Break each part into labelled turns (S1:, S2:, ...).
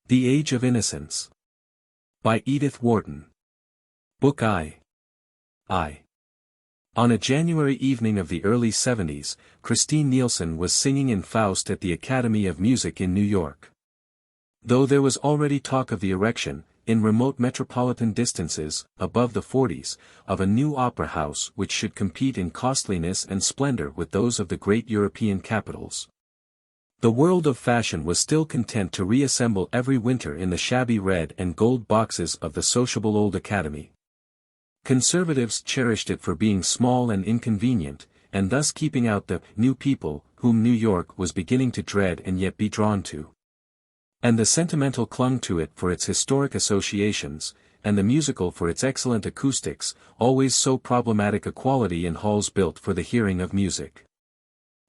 S1: The Age of Innocence. By Edith Wharton. Book I. On a January evening of the early 70s, Christine Nielsen was singing in Faust at the Academy of Music in New York. Though there was already talk of the erection, in remote metropolitan distances, above the 40s, of a new opera house which should compete in costliness and splendor with those of the great European capitals. The world of fashion was still content to reassemble every winter in the shabby red and gold boxes of the sociable old academy. Conservatives cherished it for being small and inconvenient, and thus keeping out the new people, whom New York was beginning to dread and yet be drawn to. And the sentimental clung to it for its historic associations, and the musical for its excellent acoustics, always so problematic a quality in halls built for the hearing of music.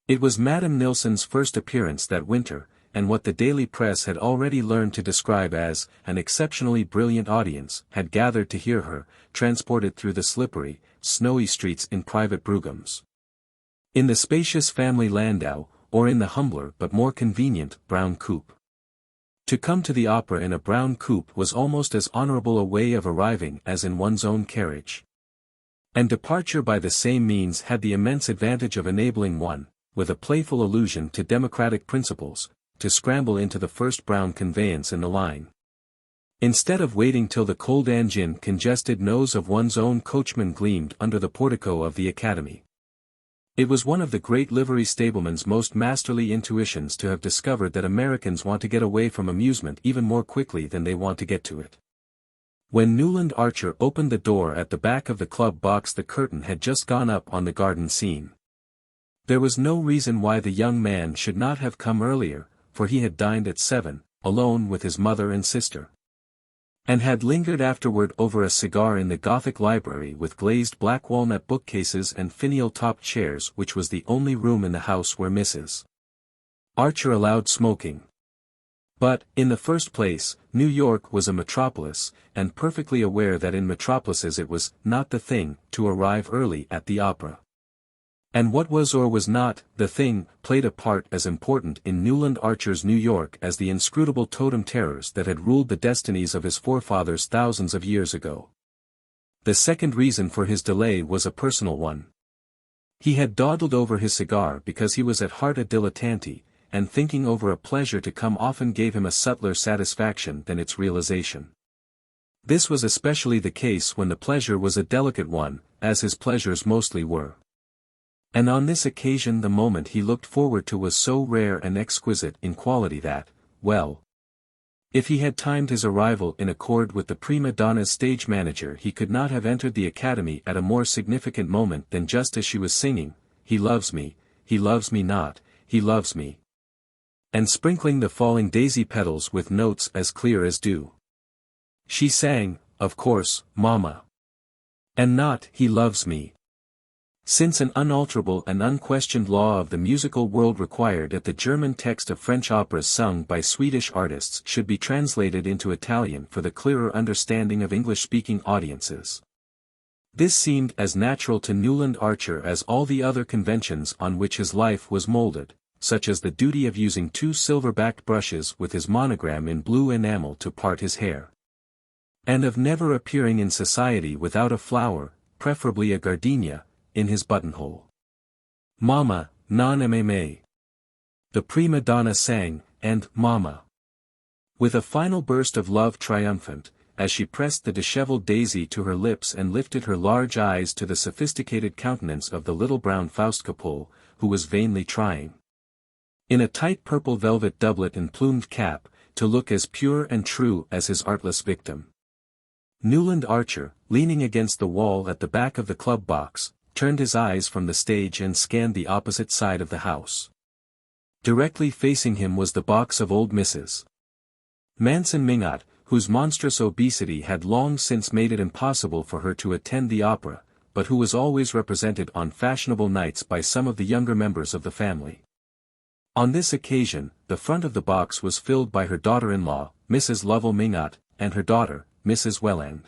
S1: It was Madame Nilsson's first appearance that winter, and what the daily press had already learned to describe as an exceptionally brilliant audience had gathered to hear her, transported through the slippery, snowy streets in private broughams. In the spacious family landau, or in the humbler but more convenient brown coupe. To come to the opera in a brown coupe was almost as honorable a way of arriving as in one's own carriage. And departure by the same means had the immense advantage of enabling one, with a playful allusion to democratic principles, to scramble into the first brown conveyance in the line. Instead of waiting till the cold congested nose of one's own coachman gleamed under the portico of the academy. It was one of the great livery stableman's most masterly intuitions to have discovered that Americans want to get away from amusement even more quickly than they want to get to it. When Newland Archer opened the door at the back of the club box, the curtain had just gone up on the garden scene. There was no reason why the young man should not have come earlier, for he had dined at 7, alone with his mother and sister. And had lingered afterward over a cigar in the Gothic library with glazed black walnut bookcases and finial-topped chairs, which was the only room in the house where Mrs. Archer allowed smoking. But, in the first place, New York was a metropolis, and perfectly aware that in metropolises it was not the thing to arrive early at the opera. And what was or was not the thing played a part as important in Newland Archer's New York as the inscrutable totem terrors that had ruled the destinies of his forefathers thousands of years ago. The second reason for his delay was a personal one. He had dawdled over his cigar because he was at heart a dilettante, and thinking over a pleasure to come often gave him a subtler satisfaction than its realization. This was especially the case when the pleasure was a delicate one, as his pleasures mostly were. And on this occasion the moment he looked forward to was so rare and exquisite in quality that, well, if he had timed his arrival in accord with the prima donna's stage manager, he could not have entered the academy at a more significant moment than just as she was singing, he loves me not, he loves me. And sprinkling the falling daisy petals with notes as clear as dew. She sang, of course, Mama. And not, he loves me. Since an unalterable and unquestioned law of the musical world required that the German text of French operas sung by Swedish artists should be translated into Italian for the clearer understanding of English-speaking audiences. This seemed as natural to Newland Archer as all the other conventions on which his life was molded, such as the duty of using 2 silver-backed brushes with his monogram in blue enamel to part his hair. And of never appearing in society without a flower, preferably a gardenia, in his buttonhole. Mama, non me. The prima donna sang, and Mama. With a final burst of love triumphant, as she pressed the disheveled daisy to her lips and lifted her large eyes to the sophisticated countenance of the little brown Faustkapelle, who was vainly trying, in a tight purple velvet doublet and plumed cap, to look as pure and true as his artless victim. Newland Archer, leaning against the wall at the back of the club box, turned his eyes from the stage and scanned the opposite side of the house. Directly facing him was the box of old Mrs. Manson Minot, whose monstrous obesity had long since made it impossible for her to attend the opera, but who was always represented on fashionable nights by some of the younger members of the family. On this occasion, the front of the box was filled by her daughter-in-law, Mrs. Lovell Minot, and her daughter, Mrs. Welland.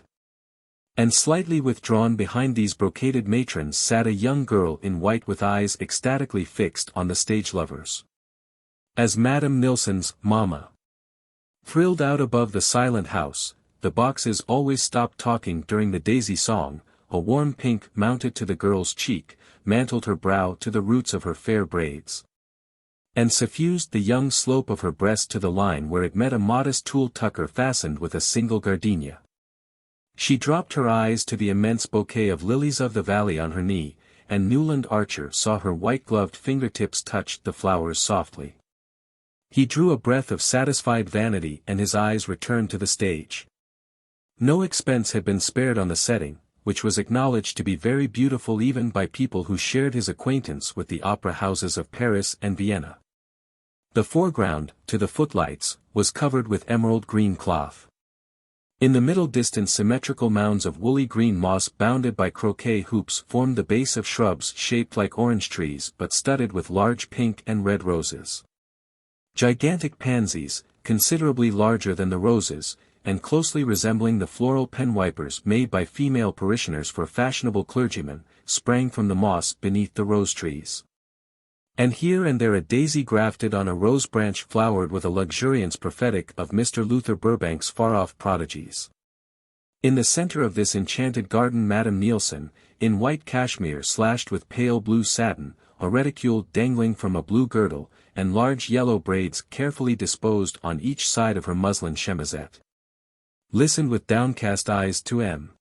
S1: And slightly withdrawn behind these brocaded matrons sat a young girl in white with eyes ecstatically fixed on the stage lovers. As Madame Nilsson's Mama. Thrilled out above the silent house, the boxes always stopped talking during the daisy song, a warm pink mounted to the girl's cheek, mantled her brow to the roots of her fair braids, and suffused the young slope of her breast to the line where it met a modest tulle tucker fastened with a single gardenia. She dropped her eyes to the immense bouquet of lilies of the valley on her knee, and Newland Archer saw her white-gloved fingertips touch the flowers softly. He drew a breath of satisfied vanity and his eyes returned to the stage. No expense had been spared on the setting, which was acknowledged to be very beautiful even by people who shared his acquaintance with the opera houses of Paris and Vienna. The foreground, to the footlights, was covered with emerald green cloth. In the middle distant symmetrical mounds of woolly green moss bounded by croquet hoops formed the base of shrubs shaped like orange trees but studded with large pink and red roses. Gigantic pansies, considerably larger than the roses, and closely resembling the floral pen wipers made by female parishioners for fashionable clergymen, sprang from the moss beneath the rose trees. And here and there a daisy grafted on a rose branch flowered with a luxuriance prophetic of Mr. Luther Burbank's far-off prodigies. In the center of this enchanted garden Madame Nielsen, in white cashmere slashed with pale blue satin, a reticule dangling from a blue girdle, and large yellow braids carefully disposed on each side of her muslin chemisette, listened with downcast eyes to M.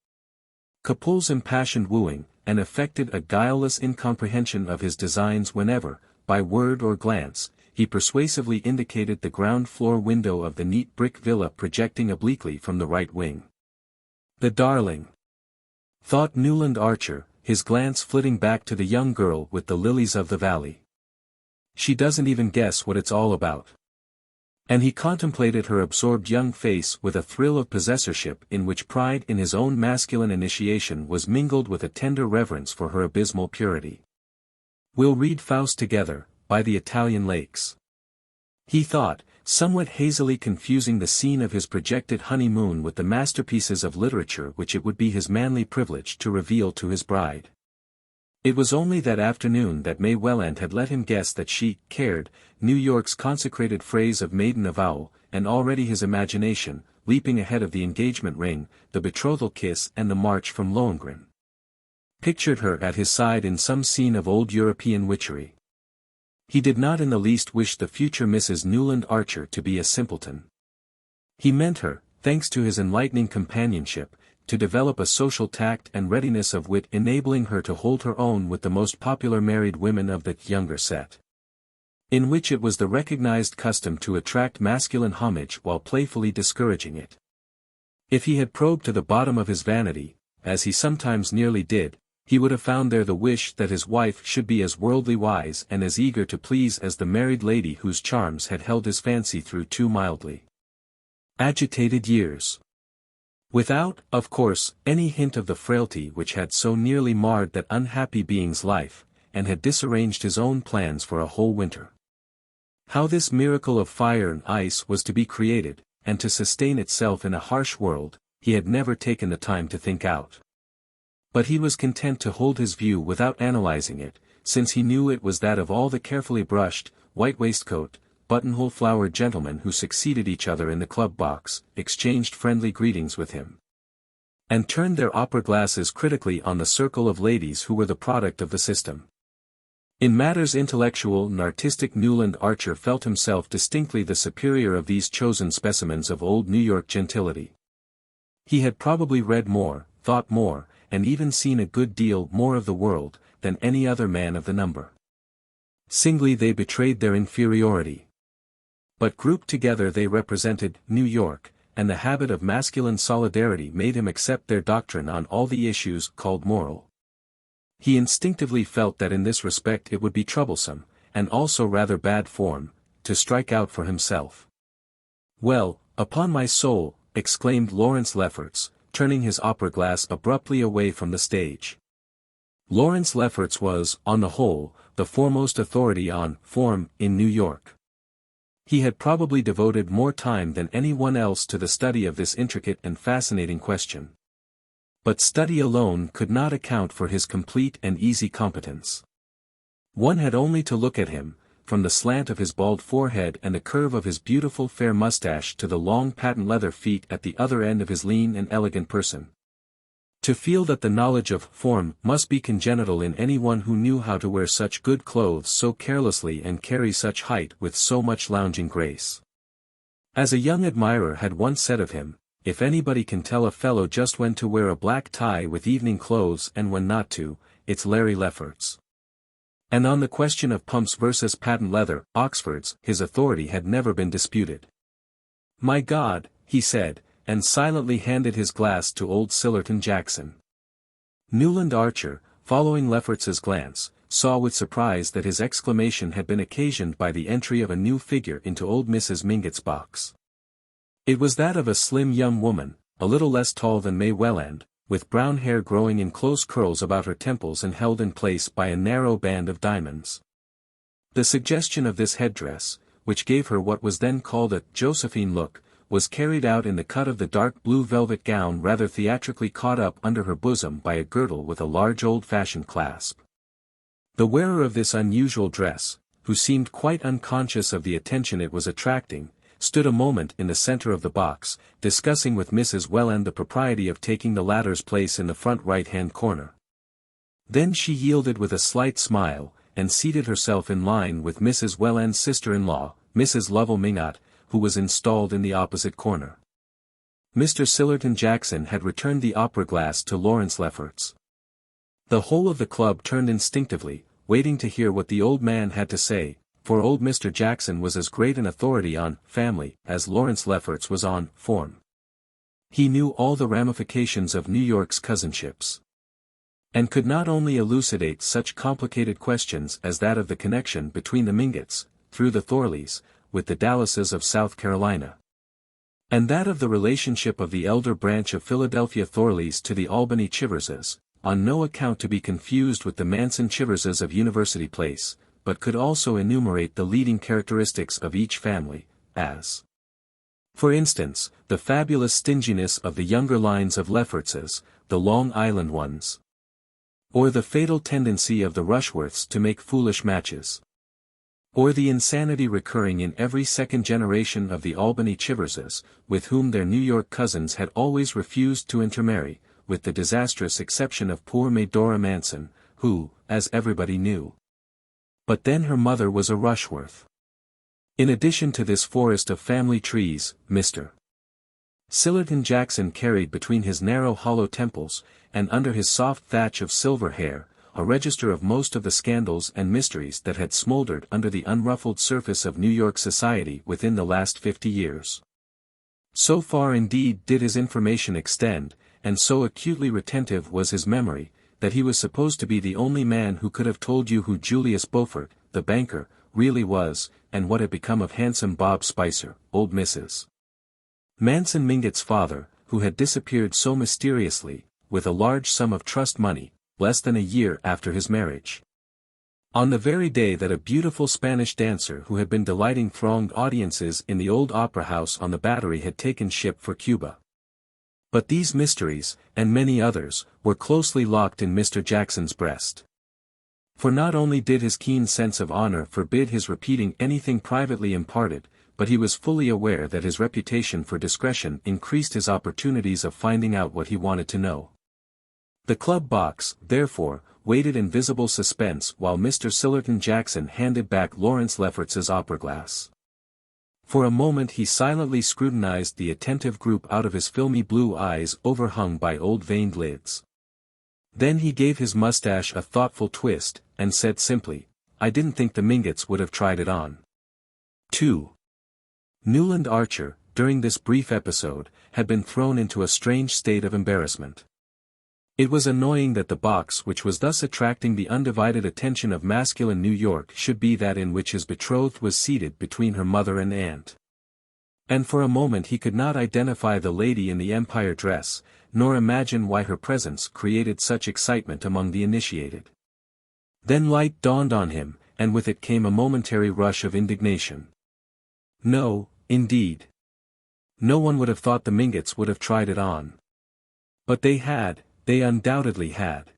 S1: Capul's impassioned wooing, and affected a guileless incomprehension of his designs whenever, by word or glance, he persuasively indicated the ground-floor window of the neat brick villa projecting obliquely from the right wing. "The darling!" thought Newland Archer, his glance flitting back to the young girl with the lilies of the valley. "She doesn't even guess what it's all about." And he contemplated her absorbed young face with a thrill of possessorship in which pride in his own masculine initiation was mingled with a tender reverence for her abysmal purity. "We'll read Faust together, by the Italian lakes," he thought, somewhat hazily confusing the scene of his projected honeymoon with the masterpieces of literature which it would be his manly privilege to reveal to his bride. It was only that afternoon that May Welland had let him guess that she cared, New York's consecrated phrase of maiden avowal, and already his imagination, leaping ahead of the engagement ring, the betrothal kiss and the march from Lohengrin, pictured her at his side in some scene of old European witchery. He did not in the least wish the future Mrs. Newland Archer to be a simpleton. He meant her, thanks to his enlightening companionship, to develop a social tact and readiness of wit enabling her to hold her own with the most popular married women of the younger set, in which it was the recognized custom to attract masculine homage while playfully discouraging it. If he had probed to the bottom of his vanity, as he sometimes nearly did, he would have found there the wish that his wife should be as worldly wise and as eager to please as the married lady whose charms had held his fancy through 2 mildly agitated years. Without, of course, any hint of the frailty which had so nearly marred that unhappy being's life, and had disarranged his own plans for a whole winter. How this miracle of fire and ice was to be created, and to sustain itself in a harsh world, he had never taken the time to think out. But he was content to hold his view without analyzing it, since he knew it was that of all the carefully brushed, white waistcoat, buttonhole-flowered gentlemen who succeeded each other in the club box, exchanged friendly greetings with him, and turned their opera glasses critically on the circle of ladies who were the product of the system. In matters intellectual and artistic Newland Archer felt himself distinctly the superior of these chosen specimens of old New York gentility. He had probably read more, thought more, and even seen a good deal more of the world, than any other man of the number. Singly they betrayed their inferiority, but grouped together they represented New York, and the habit of masculine solidarity made him accept their doctrine on all the issues called moral. He instinctively felt that in this respect it would be troublesome, and also rather bad form, to strike out for himself. "Well, upon my soul," exclaimed Lawrence Lefferts, turning his opera glass abruptly away from the stage. Lawrence Lefferts was, on the whole, the foremost authority on form in New York. He had probably devoted more time than anyone else to the study of this intricate and fascinating question. But study alone could not account for his complete and easy competence. One had only to look at him, from the slant of his bald forehead and the curve of his beautiful fair mustache to the long patent leather feet at the other end of his lean and elegant person. To feel that the knowledge of form must be congenital in anyone who knew how to wear such good clothes so carelessly and carry such height with so much lounging grace. As a young admirer had once said of him, if anybody can tell a fellow just when to wear a black tie with evening clothes and when not to, it's Larry Lefferts. And on the question of pumps versus patent leather, Oxford's, his authority had never been disputed. "My God," he said, and silently handed his glass to old Sillerton Jackson. Newland Archer, following Lefferts's glance, saw with surprise that his exclamation had been occasioned by the entry of a new figure into old Mrs. Mingott's box. It was that of a slim young woman, a little less tall than May Welland, with brown hair growing in close curls about her temples and held in place by a narrow band of diamonds. The suggestion of this headdress, which gave her what was then called a Josephine look, was carried out in the cut of the dark blue velvet gown rather theatrically caught up under her bosom by a girdle with a large old-fashioned clasp. The wearer of this unusual dress, who seemed quite unconscious of the attention it was attracting, stood a moment in the center of the box, discussing with Mrs. Welland the propriety of taking the latter's place in the front right-hand corner. Then she yielded with a slight smile, and seated herself in line with Mrs. Welland's sister-in-law, Mrs. Lovell Mingott, who was installed in the opposite corner. Mr. Sillerton Jackson had returned the opera glass to Lawrence Lefferts. The whole of the club turned instinctively, waiting to hear what the old man had to say, for old Mr. Jackson was as great an authority on family as Lawrence Lefferts was on form. He knew all the ramifications of New York's cousinships, and could not only elucidate such complicated questions as that of the connection between the Mingotts, through the Thorleys, with the Dallases of South Carolina, and that of the relationship of the elder branch of Philadelphia Thorleys to the Albany Chiverses, on no account to be confused with the Manson Chiverses of University Place, but could also enumerate the leading characteristics of each family, as, for instance, the fabulous stinginess of the younger lines of Leffertses, the Long Island ones, or the fatal tendency of the Rushworths to make foolish matches, or the insanity recurring in every second generation of the Albany Chiverses, with whom their New York cousins had always refused to intermarry, with the disastrous exception of poor Medora Manson, who, as everybody knew. But then her mother was a Rushworth. In addition to this forest of family trees, Mr. Sillerton Jackson carried between his narrow hollow temples, and under his soft thatch of silver hair, a register of most of the scandals and mysteries that had smoldered under the unruffled surface of New York society within the last 50 years. So far indeed did his information extend, and so acutely retentive was his memory, that he was supposed to be the only man who could have told you who Julius Beaufort, the banker, really was, and what had become of handsome Bob Spicer, old Mrs. Manson Mingott's father, who had disappeared so mysteriously, with a large sum of trust money, less than a year after his marriage. On the very day that a beautiful Spanish dancer who had been delighting thronged audiences in the old opera house on the Battery had taken ship for Cuba. But these mysteries, and many others, were closely locked in Mr. Jackson's breast. For not only did his keen sense of honor forbid his repeating anything privately imparted, but he was fully aware that his reputation for discretion increased his opportunities of finding out what he wanted to know. The club box, therefore, waited in visible suspense while Mr. Sillerton Jackson handed back Lawrence Lefferts's opera glass. For a moment he silently scrutinized the attentive group out of his filmy blue eyes overhung by old veined lids. Then he gave his mustache a thoughtful twist, and said simply, "I didn't think the Mingotts would have tried it on." 2. Newland Archer, during this brief episode, had been thrown into a strange state of embarrassment. It was annoying that the box which was thus attracting the undivided attention of masculine New York should be that in which his betrothed was seated between her mother and aunt. And for a moment he could not identify the lady in the Empire dress, nor imagine why her presence created such excitement among the initiated. Then light dawned on him, and with it came a momentary rush of indignation. No, indeed. No one would have thought the Mingotts would have tried it on. But they had. They undoubtedly had.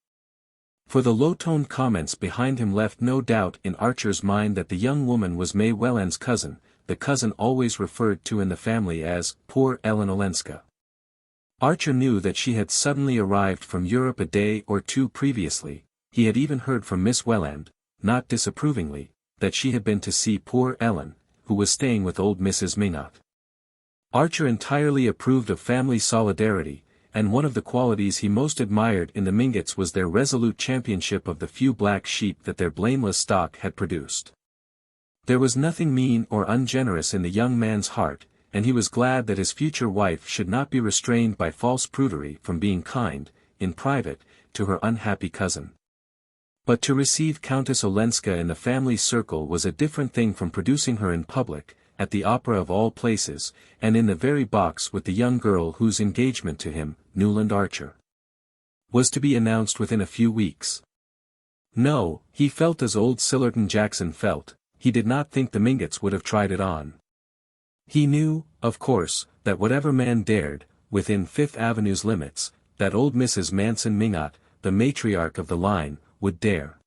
S1: For the low-toned comments behind him left no doubt in Archer's mind that the young woman was May Welland's cousin, the cousin always referred to in the family as poor Ellen Olenska. Archer knew that she had suddenly arrived from Europe a day or two previously. He had even heard from Miss Welland, not disapprovingly, that she had been to see poor Ellen, who was staying with old Mrs. Minot. Archer entirely approved of family solidarity, and one of the qualities he most admired in the Mingotts was their resolute championship of the few black sheep that their blameless stock had produced. There was nothing mean or ungenerous in the young man's heart, and he was glad that his future wife should not be restrained by false prudery from being kind, in private, to her unhappy cousin. But to receive Countess Olenska in the family circle was a different thing from producing her in public, at the opera of all places, and in the very box with the young girl whose engagement to him, Newland Archer, was to be announced within a few weeks. No, he felt as old Sillerton Jackson felt. He did not think the Mingotts would have tried it on. He knew, of course, that whatever man dared, within Fifth Avenue's limits, that old Mrs. Manson Minot, the matriarch of the line, would dare.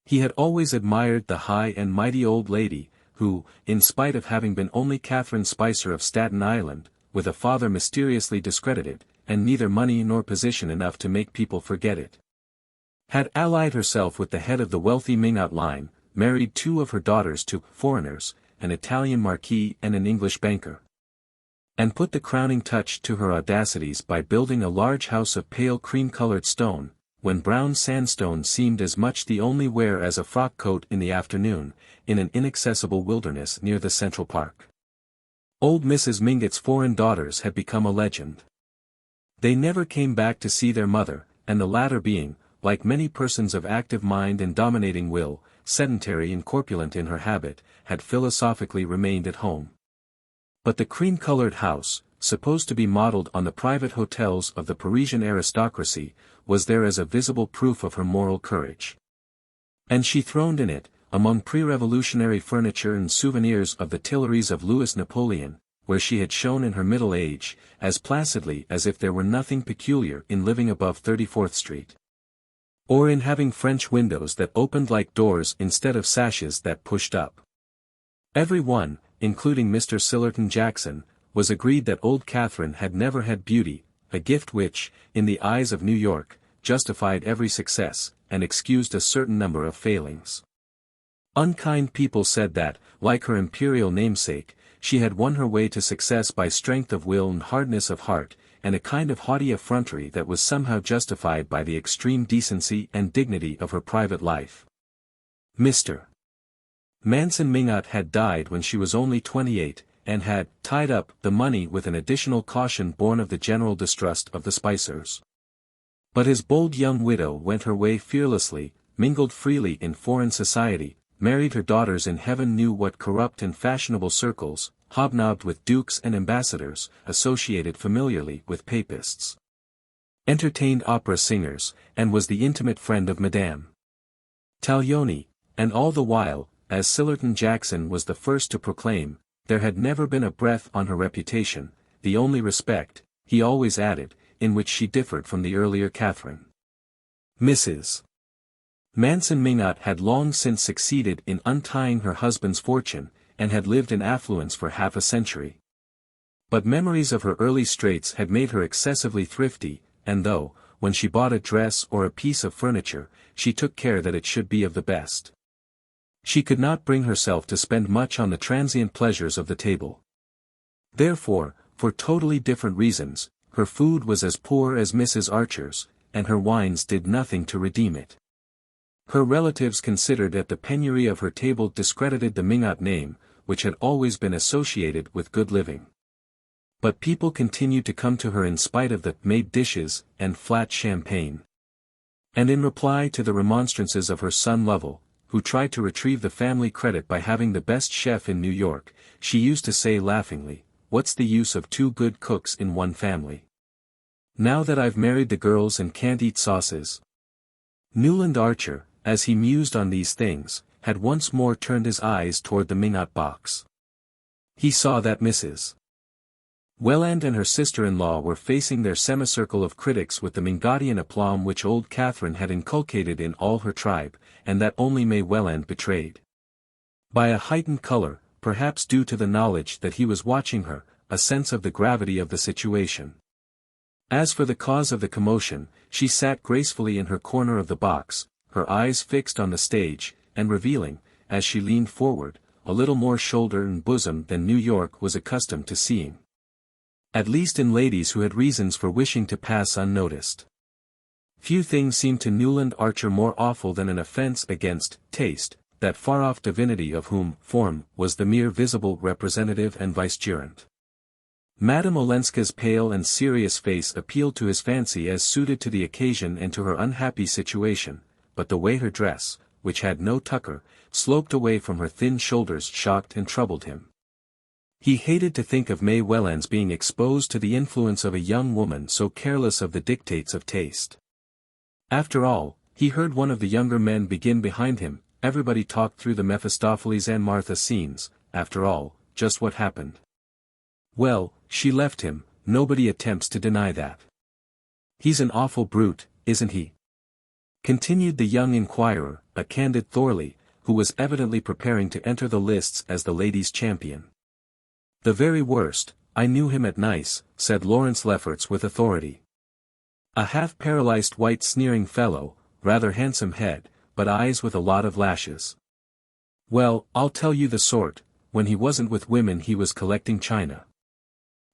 S1: He had always admired the high and mighty old lady, who, in spite of having been only Catherine Spicer of Staten Island, with a father mysteriously discredited, and neither money nor position enough to make people forget it, had allied herself with the head of the wealthy Minot line, married two of her daughters to foreigners, an Italian marquis and an English banker, and put the crowning touch to her audacities by building a large house of pale cream-colored stone, when brown sandstone seemed as much the only wear as a frock-coat in the afternoon, in an inaccessible wilderness near the Central Park. Old Mrs. Mingott's foreign daughters had become a legend. They never came back to see their mother, and the latter being, like many persons of active mind and dominating will, sedentary and corpulent in her habit, had philosophically remained at home. But the cream-colored house, supposed to be modeled on the private hotels of the Parisian aristocracy, was there as a visible proof of her moral courage. And she throned in it, among pre-revolutionary furniture and souvenirs of the Tuileries of Louis Napoleon, where she had shone in her middle age, as placidly as if there were nothing peculiar in living above 34th Street. Or in having French windows that opened like doors instead of sashes that pushed up. Every one, including Mr. Sillerton Jackson, was agreed that old Catherine had never had beauty, a gift which, in the eyes of New York, justified every success, and excused a certain number of failings. Unkind people said that, like her imperial namesake, she had won her way to success by strength of will and hardness of heart, and a kind of haughty effrontery that was somehow justified by the extreme decency and dignity of her private life. Mr. Manson Minot had died when she was only 28, and had tied up the money with an additional caution born of the general distrust of the Spicers. But his bold young widow went her way fearlessly, mingled freely in foreign society, married her daughters in heaven knew what corrupt and fashionable circles, hobnobbed with dukes and ambassadors, associated familiarly with papists, entertained opera singers, and was the intimate friend of Madame Taglioni, and all the while, as Sillerton Jackson was the first to proclaim, there had never been a breath on her reputation, the only respect, he always added, in which she differed from the earlier Catherine. Mrs. Manson Minot had long since succeeded in untying her husband's fortune, and had lived in affluence for half a century. But memories of her early straits had made her excessively thrifty, and though, when she bought a dress or a piece of furniture, she took care that it should be of the best, she could not bring herself to spend much on the transient pleasures of the table. Therefore, for totally different reasons, her food was as poor as Mrs. Archer's, and her wines did nothing to redeem it. Her relatives considered that the penury of her table discredited the Minot name, which had always been associated with good living. But people continued to come to her in spite of the made dishes and flat champagne. And in reply to the remonstrances of her son Lovell, who tried to retrieve the family credit by having the best chef in New York, she used to say laughingly, "What's the use of two good cooks in one family? Now that I've married the girls and can't eat sauces." Newland Archer, as he mused on these things, had once more turned his eyes toward the Minot box. He saw that Mrs. Welland and her sister-in-law were facing their semicircle of critics with the Mingottian aplomb which old Catherine had inculcated in all her tribe, and that only May Welland betrayed. By a heightened color, perhaps due to the knowledge that he was watching her, a sense of the gravity of the situation. As for the cause of the commotion, she sat gracefully in her corner of the box, her eyes fixed on the stage, and revealing, as she leaned forward, a little more shoulder and bosom than New York was accustomed to seeing. At least in ladies who had reasons for wishing to pass unnoticed. Few things seemed to Newland Archer more awful than an offense against taste, that far-off divinity of whom form was the mere visible representative and vicegerent. Madame Olenska's pale and serious face appealed to his fancy as suited to the occasion and to her unhappy situation, but the way her dress, which had no tucker, sloped away from her thin shoulders shocked and troubled him. He hated to think of May Welland's being exposed to the influence of a young woman so careless of the dictates of taste. After all, he heard one of the younger men begin behind him, everybody talked through the Mephistopheles and Martha scenes, after all, just what happened. Well, she left him, nobody attempts to deny that. He's an awful brute, isn't he? Continued the young inquirer, a candid Thorley, who was evidently preparing to enter the lists as the ladies' champion. The very worst, I knew him at Nice, said Lawrence Lefferts with authority. A half-paralyzed white sneering fellow, rather handsome head, but eyes with a lot of lashes. Well, I'll tell you the sort, when he wasn't with women he was collecting china.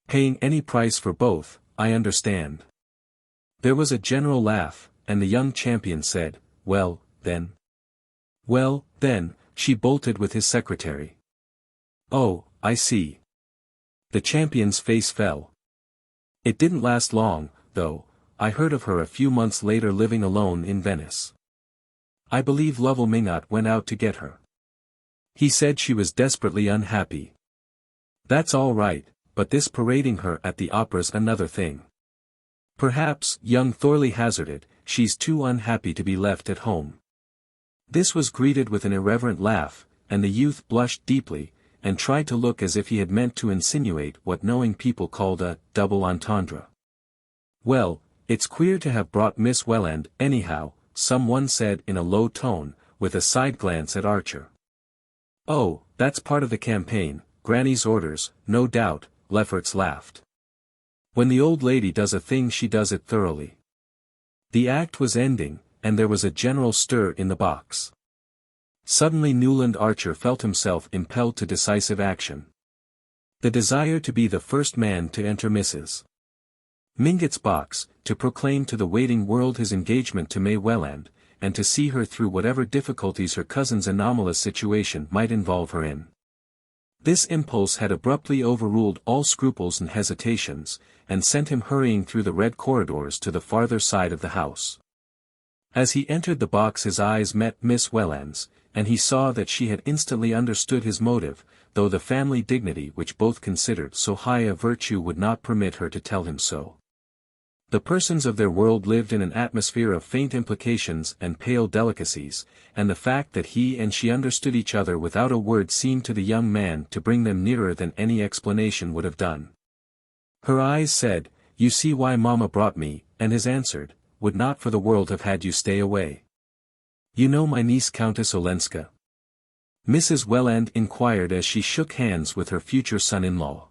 S1: Paying any price for both, I understand. There was a general laugh, and the young champion said, well, then. Well, then, she bolted with his secretary. Oh, I see. The champion's face fell. It didn't last long, though. I heard of her a few months later living alone in Venice. I believe Lovell Minot went out to get her. He said she was desperately unhappy. That's all right, but this parading her at the opera's another thing. Perhaps, young Thorley hazarded, she's too unhappy to be left at home. This was greeted with an irreverent laugh, and the youth blushed deeply, and tried to look as if he had meant to insinuate what knowing people called a double entendre. Well, it's queer to have brought Miss Welland, anyhow, someone said in a low tone, with a side glance at Archer. Oh, that's part of the campaign, Granny's orders, no doubt, Lefferts laughed. When the old lady does a thing she does it thoroughly. The act was ending, and there was a general stir in the box. Suddenly Newland Archer felt himself impelled to decisive action. The desire to be the first man to enter Mrs. Mingott's box, to proclaim to the waiting world his engagement to May Welland, and to see her through whatever difficulties her cousin's anomalous situation might involve her in. This impulse had abruptly overruled all scruples and hesitations, and sent him hurrying through the red corridors to the farther side of the house. As he entered the box his eyes met Miss Welland's, and he saw that she had instantly understood his motive, though the family dignity which both considered so high a virtue would not permit her to tell him so. The persons of their world lived in an atmosphere of faint implications and pale delicacies, and the fact that he and she understood each other without a word seemed to the young man to bring them nearer than any explanation would have done. Her eyes said, "You see why Mama brought me," and his answered, "Would not for the world have had you stay away. You know my niece Countess Olenska?" Mrs. Welland inquired as she shook hands with her future son-in-law.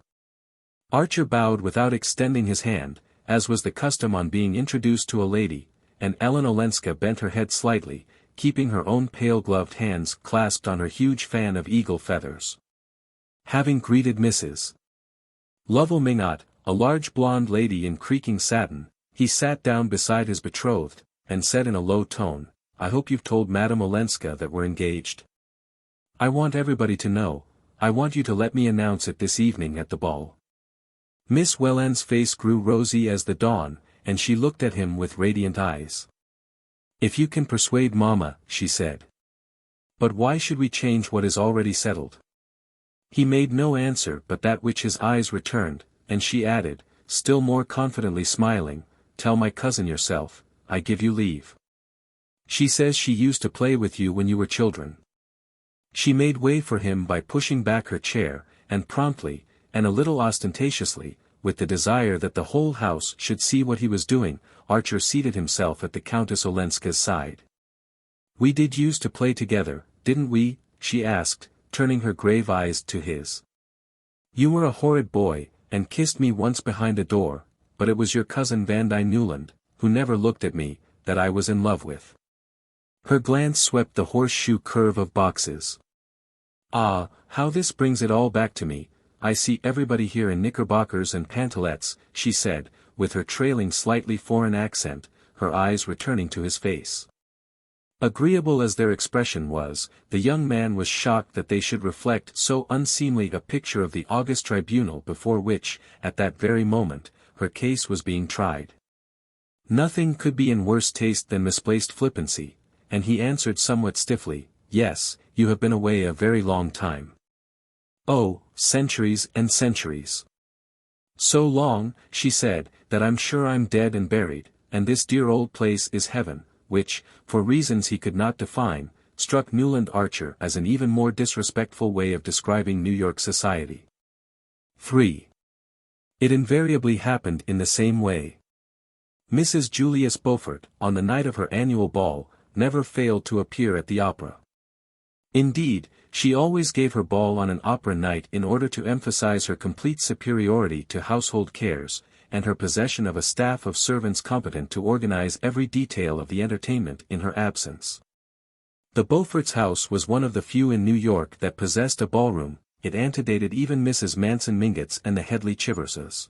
S1: Archer bowed without extending his hand, as was the custom on being introduced to a lady, and Ellen Olenska bent her head slightly, keeping her own pale-gloved hands clasped on her huge fan of eagle feathers. Having greeted Mrs. Lovell Minott, a large blonde lady in creaking satin, he sat down beside his betrothed, and said in a low tone, "I hope you've told Madame Olenska that we're engaged. I want everybody to know. I want you to let me announce it this evening at the ball." Miss Welland's face grew rosy as the dawn, and she looked at him with radiant eyes. "If you can persuade Mama," she said. "But why should we change what is already settled?" He made no answer but that which his eyes returned, and she added, still more confidently smiling, "Tell my cousin yourself, I give you leave. She says she used to play with you when you were children." She made way for him by pushing back her chair, and promptly, and a little ostentatiously, with the desire that the whole house should see what he was doing, Archer seated himself at the Countess Olenska's side. "We did use to play together, didn't we?" she asked, turning her grave eyes to his. "You were a horrid boy, and kissed me once behind a door, but it was your cousin Newland, who never looked at me, that I was in love with." Her glance swept the horseshoe curve of boxes. "Ah, how this brings it all back to me. I see everybody here in knickerbockers and pantalettes," she said, with her trailing slightly foreign accent, her eyes returning to his face. Agreeable as their expression was, the young man was shocked that they should reflect so unseemly a picture of the august tribunal before which, at that very moment, her case was being tried. Nothing could be in worse taste than misplaced flippancy, and he answered somewhat stiffly, "Yes, you have been away a very long time." "Oh, centuries and centuries. So long," she said, "that I'm sure I'm dead and buried, and this dear old place is heaven," which, for reasons he could not define, struck Newland Archer as an even more disrespectful way of describing New York society. 3. It invariably happened in the same way. Mrs. Julius Beaufort, on the night of her annual ball, never failed to appear at the opera. Indeed, she always gave her ball on an opera night in order to emphasize her complete superiority to household cares, and her possession of a staff of servants competent to organize every detail of the entertainment in her absence. The Beaufort's house was one of the few in New York that possessed a ballroom. It antedated even Mrs. Manson Mingott's and the Headley Chiverses.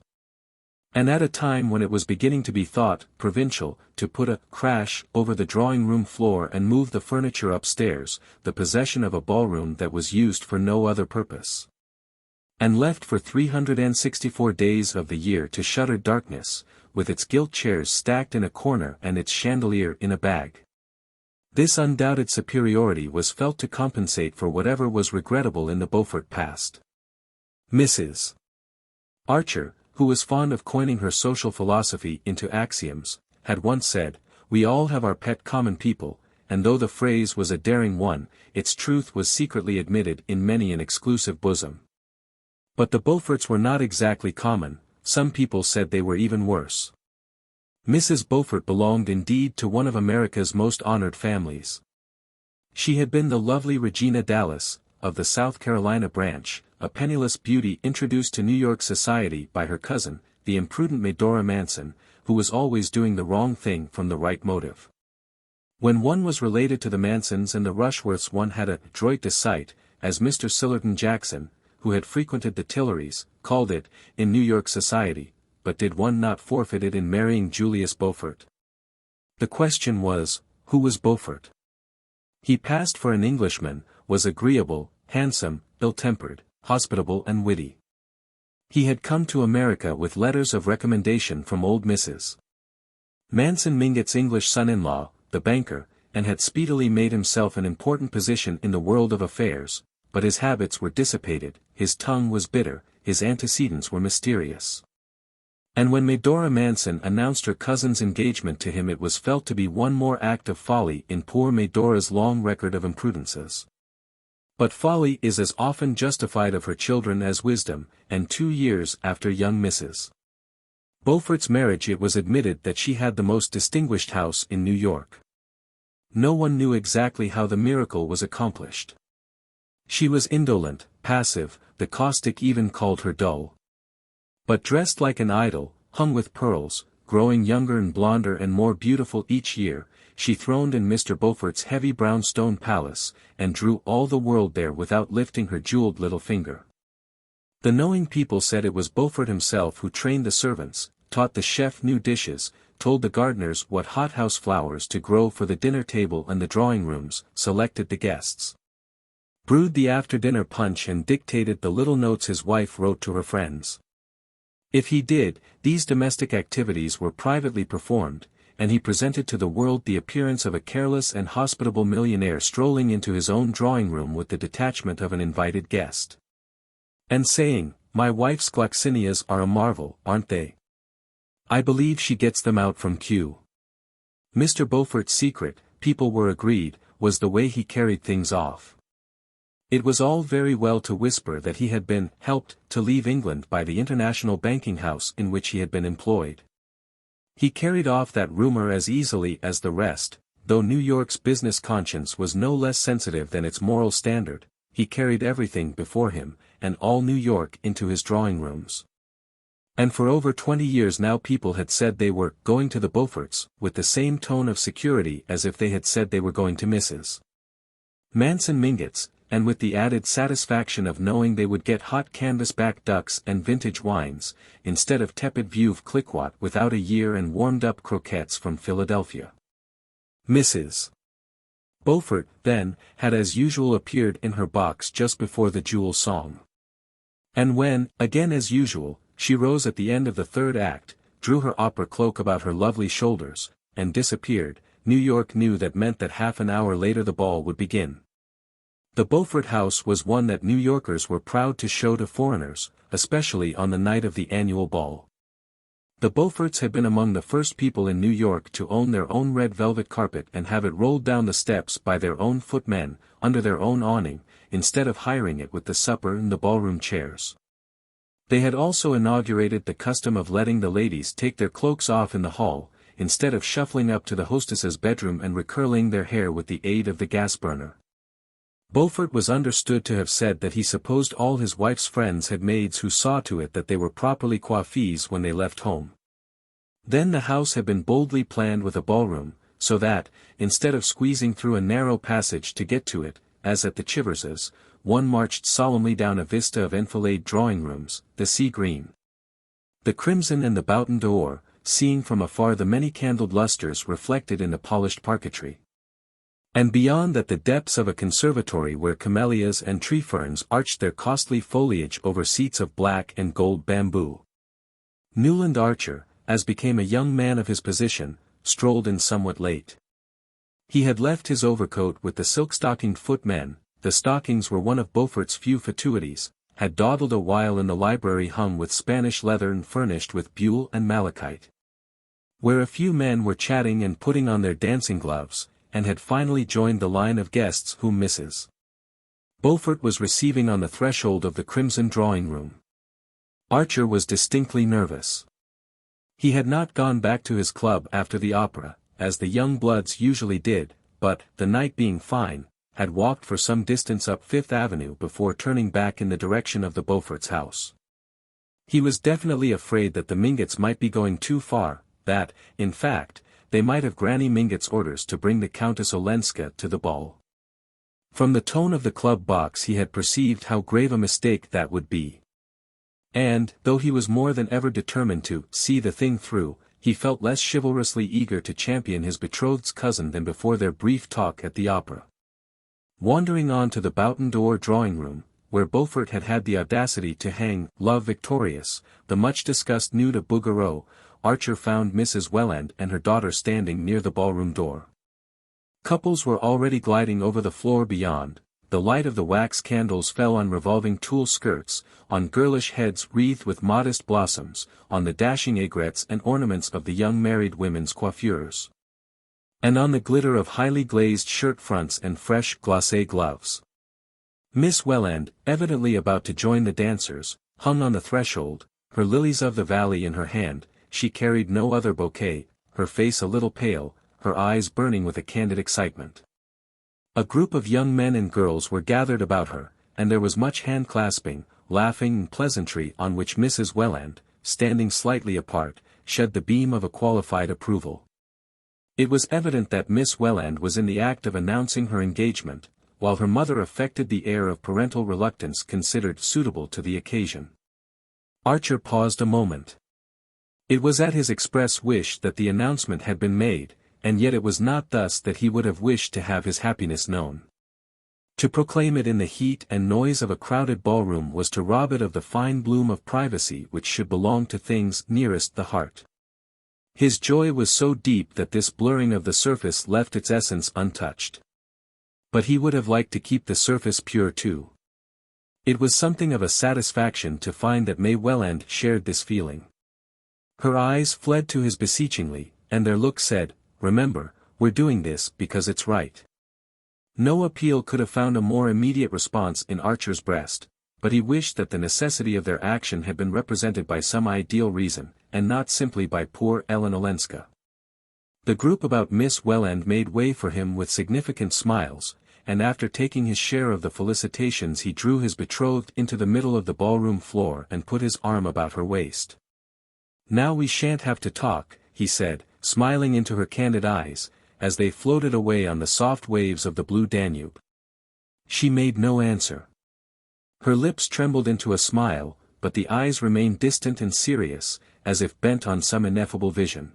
S1: And at a time when it was beginning to be thought provincial to put a crash over the drawing-room floor and move the furniture upstairs, the possession of a ballroom that was used for no other purpose, and left for 364 days of the year to shutter darkness, with its gilt chairs stacked in a corner and its chandelier in a bag. This undoubted superiority was felt to compensate for whatever was regrettable in the Beaufort past. Mrs. Archer, who was fond of coining her social philosophy into axioms, had once said, "We all have our pet common people," and though the phrase was a daring one, its truth was secretly admitted in many an exclusive bosom. But the Beauforts were not exactly common, some people said they were even worse. Mrs. Beaufort belonged indeed to one of America's most honored families. She had been the lovely Regina Dallas, of the South Carolina branch, a penniless beauty introduced to New York society by her cousin, the imprudent Medora Manson, who was always doing the wrong thing from the right motive. When one was related to the Mansons and the Rushworths, one had a droit de sight, as Mr. Sillerton Jackson, who had frequented the Tilleries, called it, in New York society, but did one not forfeit it in marrying Julius Beaufort? The question was, who was Beaufort? He passed for an Englishman, was agreeable, handsome, ill-tempered, hospitable and witty. He had come to America with letters of recommendation from old Mrs. Manson Mingott's English son-in-law, the banker, and had speedily made himself an important position in the world of affairs, but his habits were dissipated, his tongue was bitter, his antecedents were mysterious. And when Medora Manson announced her cousin's engagement to him, it was felt to be one more act of folly in poor Medora's long record of imprudences. But folly is as often justified of her children as wisdom, and 2 years after young Mrs. Beaufort's marriage it was admitted that she had the most distinguished house in New York. No one knew exactly how the miracle was accomplished. She was indolent, passive, the caustic even called her dull. But dressed like an idol, hung with pearls, growing younger and blonder and more beautiful each year, she throned in Mr. Beaufort's heavy brownstone palace, and drew all the world there without lifting her jeweled little finger. The knowing people said it was Beaufort himself who trained the servants, taught the chef new dishes, told the gardeners what hothouse flowers to grow for the dinner table and the drawing rooms, selected the guests, brewed the after-dinner punch and dictated the little notes his wife wrote to her friends. If he did, these domestic activities were privately performed, and he presented to the world the appearance of a careless and hospitable millionaire strolling into his own drawing-room with the detachment of an invited guest, and saying, "My wife's gloxinias are a marvel, aren't they? I believe she gets them out from Kew." Mr. Beaufort's secret, people were agreed, was the way he carried things off. It was all very well to whisper that he had been helped to leave England by the international banking house in which he had been employed. He carried off that rumor as easily as the rest, though New York's business conscience was no less sensitive than its moral standard. He carried everything before him, and all New York into his drawing rooms. And for over 20 years now people had said they were going to the Beauforts, with the same tone of security as if they had said they were going to Mrs. Manson Mingott's, and with the added satisfaction of knowing they would get hot canvas-back ducks and vintage wines, instead of tepid Veuve Clicquot without a year and warmed-up croquettes from Philadelphia. Mrs. Beaufort, then, had as usual appeared in her box just before the Jewel song. And when, again as usual, she rose at the end of the third act, drew her opera cloak about her lovely shoulders, and disappeared, New York knew that meant that half an hour later the ball would begin. The Beaufort house was one that New Yorkers were proud to show to foreigners, especially on the night of the annual ball. The Beauforts had been among the first people in New York to own their own red velvet carpet and have it rolled down the steps by their own footmen, under their own awning, instead of hiring it with the supper and the ballroom chairs. They had also inaugurated the custom of letting the ladies take their cloaks off in the hall, instead of shuffling up to the hostess's bedroom and recurling their hair with the aid of the gas burner. Beaufort was understood to have said that he supposed all his wife's friends had maids who saw to it that they were properly coiffées when they left home. Then the house had been boldly planned with a ballroom, so that, instead of squeezing through a narrow passage to get to it, as at the Chiverses, one marched solemnly down a vista of enfilade drawing rooms, the sea green, the crimson and the Bouton d'Or, seeing from afar the many-candled lustres reflected in the polished parquetry. And beyond that the depths of a conservatory where camellias and tree ferns arched their costly foliage over seats of black and gold bamboo. Newland Archer, as became a young man of his position, strolled in somewhat late. He had left his overcoat with the silk-stockinged footmen. The stockings were one of Beaufort's few fatuities, had dawdled a while in the library hung with Spanish leather and furnished with buhl and malachite, where a few men were chatting and putting on their dancing gloves, and had finally joined the line of guests whom Mrs. Beaufort was receiving on the threshold of the crimson drawing-room. Archer was distinctly nervous. He had not gone back to his club after the opera, as the young bloods usually did, but, the night being fine, had walked for some distance up Fifth Avenue before turning back in the direction of the Beauforts' house. He was definitely afraid that the Mingotts might be going too far, that, in fact, they might have Granny Mingott's orders to bring the Countess Olenska to the ball. From the tone of the club box he had perceived how grave a mistake that would be. And, though he was more than ever determined to see the thing through, he felt less chivalrously eager to champion his betrothed's cousin than before their brief talk at the opera. Wandering on to the Bouton d'Or drawing-room, where Beaufort had had the audacity to hang Love Victorious, the much-discussed nude of Bouguereau, Archer found Mrs. Welland and her daughter standing near the ballroom door. Couples were already gliding over the floor beyond. The light of the wax candles fell on revolving tulle skirts, on girlish heads wreathed with modest blossoms, on the dashing aigrettes and ornaments of the young married women's coiffures, and on the glitter of highly glazed shirt fronts and fresh glacé gloves. Miss Welland, evidently about to join the dancers, hung on the threshold, her lilies of the valley in her hand. She carried no other bouquet, her face a little pale, her eyes burning with a candid excitement. A group of young men and girls were gathered about her, and there was much hand-clasping, laughing and pleasantry on which Mrs. Welland, standing slightly apart, shed the beam of a qualified approval. It was evident that Miss Welland was in the act of announcing her engagement, while her mother affected the air of parental reluctance considered suitable to the occasion. Archer paused a moment. It was at his express wish that the announcement had been made, and yet it was not thus that he would have wished to have his happiness known. To proclaim it in the heat and noise of a crowded ballroom was to rob it of the fine bloom of privacy which should belong to things nearest the heart. His joy was so deep that this blurring of the surface left its essence untouched. But he would have liked to keep the surface pure too. It was something of a satisfaction to find that May Welland shared this feeling. Her eyes fled to his beseechingly, and their look said, "Remember, we're doing this because it's right." No appeal could have found a more immediate response in Archer's breast, but he wished that the necessity of their action had been represented by some ideal reason, and not simply by poor Ellen Olenska. The group about Miss Welland made way for him with significant smiles, and after taking his share of the felicitations he drew his betrothed into the middle of the ballroom floor and put his arm about her waist. "Now we shan't have to talk," he said, smiling into her candid eyes, as they floated away on the soft waves of the blue Danube. She made no answer. Her lips trembled into a smile, but the eyes remained distant and serious, as if bent on some ineffable vision.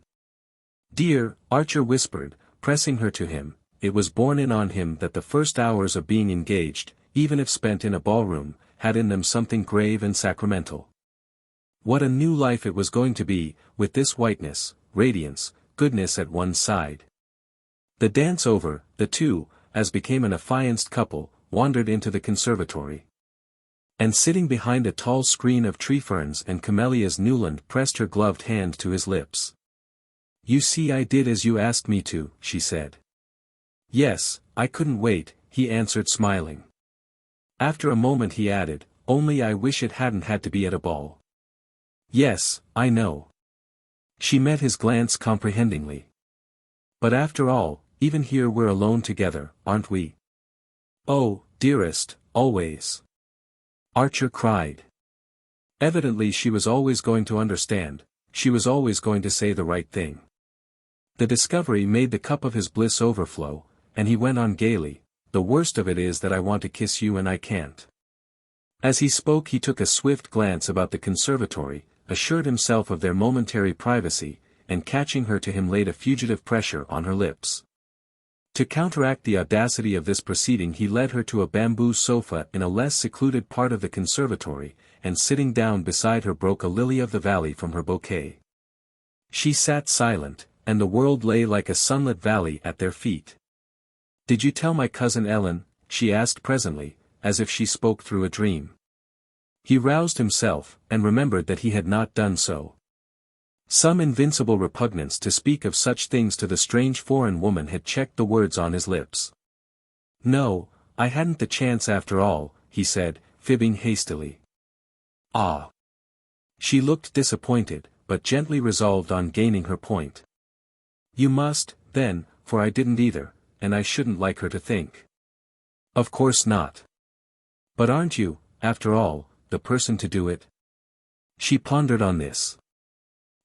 S1: "Dear," Archer whispered, pressing her to him, it was borne in on him that the first hours of being engaged, even if spent in a ballroom, had in them something grave and sacramental. What a new life it was going to be, with this whiteness, radiance, goodness at one's side. The dance over, the two, as became an affianced couple, wandered into the conservatory. And sitting behind a tall screen of tree ferns and camellias, Newland pressed her gloved hand to his lips. "You see, I did as you asked me to," she said. "Yes, I couldn't wait," he answered, smiling. After a moment he added, "Only I wish it hadn't had to be at a ball." "Yes, I know." She met his glance comprehendingly. "But after all, even here we're alone together, aren't we?" "Oh, dearest, always!" Archer cried. Evidently she was always going to understand, she was always going to say the right thing. The discovery made the cup of his bliss overflow, and he went on gaily, "The worst of it is that I want to kiss you and I can't." As he spoke he took a swift glance about the conservatory, assured himself of their momentary privacy, and catching her to him laid a fugitive pressure on her lips. To counteract the audacity of this proceeding he led her to a bamboo sofa in a less secluded part of the conservatory, and sitting down beside her broke a lily of the valley from her bouquet. She sat silent, and the world lay like a sunlit valley at their feet. "Did you tell my cousin Ellen?" she asked presently, as if she spoke through a dream. He roused himself, and remembered that he had not done so. Some invincible repugnance to speak of such things to the strange foreign woman had checked the words on his lips. "No, I hadn't the chance after all," he said, fibbing hastily. "Ah." She looked disappointed, but gently resolved on gaining her point. "You must, then, for I didn't either, and I shouldn't like her to think." "Of course not. But aren't you, after all, the person to do it?" She pondered on this.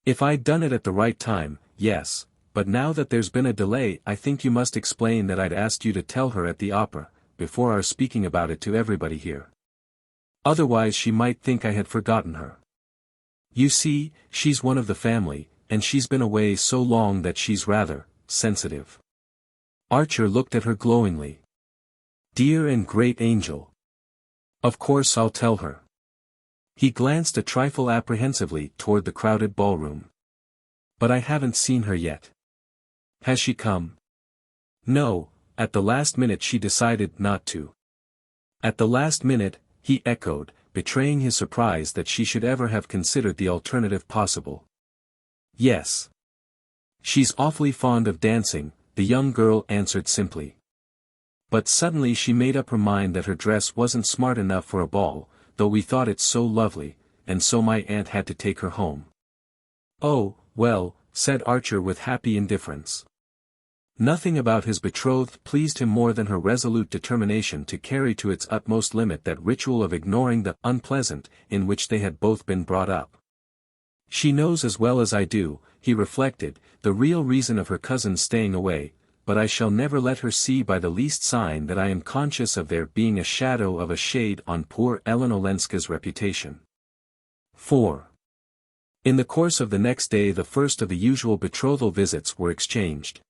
S1: "If I'd done it at the right time, yes, but now that there's been a delay I think you must explain that I'd asked you to tell her at the opera, before our speaking about it to everybody here. Otherwise she might think I had forgotten her. You see, she's one of the family, and she's been away so long that she's rather sensitive." Archer looked at her glowingly. "Dear and great angel. Of course I'll tell her." He glanced a trifle apprehensively toward the crowded ballroom. "But I haven't seen her yet." "Has she come?" "No, at the last minute she decided not to." "At the last minute," he echoed, betraying his surprise that she should ever have considered the alternative possible. "Yes. She's awfully fond of dancing," the young girl answered simply. "But suddenly she made up her mind that her dress wasn't smart enough for a ball, though we thought it so lovely, and so my aunt had to take her home." "Oh, well," said Archer with happy indifference. Nothing about his betrothed pleased him more than her resolute determination to carry to its utmost limit that ritual of ignoring the unpleasant in which they had both been brought up. "She knows as well as I do," he reflected, "the real reason of her cousin's staying away, but I shall never let her see by the least sign that I am conscious of there being a shadow of a shade on poor Ellen Olenska's reputation." 4. In the course of the next day the first of the usual betrothal visits were exchanged.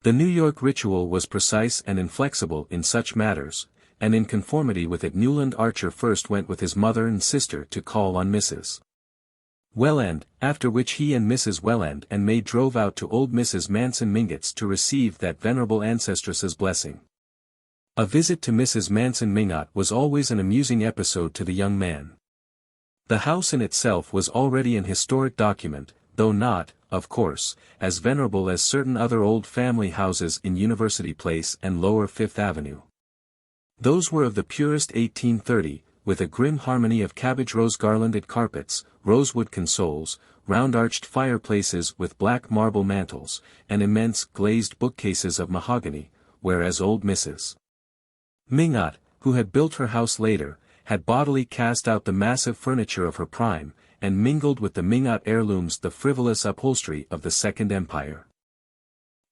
S1: The New York ritual was precise and inflexible in such matters, and in conformity with it Newland Archer first went with his mother and sister to call on Mrs. Welland, after which he and Mrs. Welland and May drove out to old Mrs. Manson Mingott's to receive that venerable ancestress's blessing. A visit to Mrs. Manson Mingot was always an amusing episode to the young man. The house in itself was already an historic document, though not, of course, as venerable as certain other old family houses in University Place and Lower Fifth Avenue. Those were of the purest 1830, with a grim harmony of cabbage rose garlanded carpets, rosewood consoles, round-arched fireplaces with black marble mantels, and immense glazed bookcases of mahogany, whereas old Mrs. Mingot, who had built her house later, had bodily cast out the massive furniture of her prime, and mingled with the Mingot heirlooms the frivolous upholstery of the Second Empire.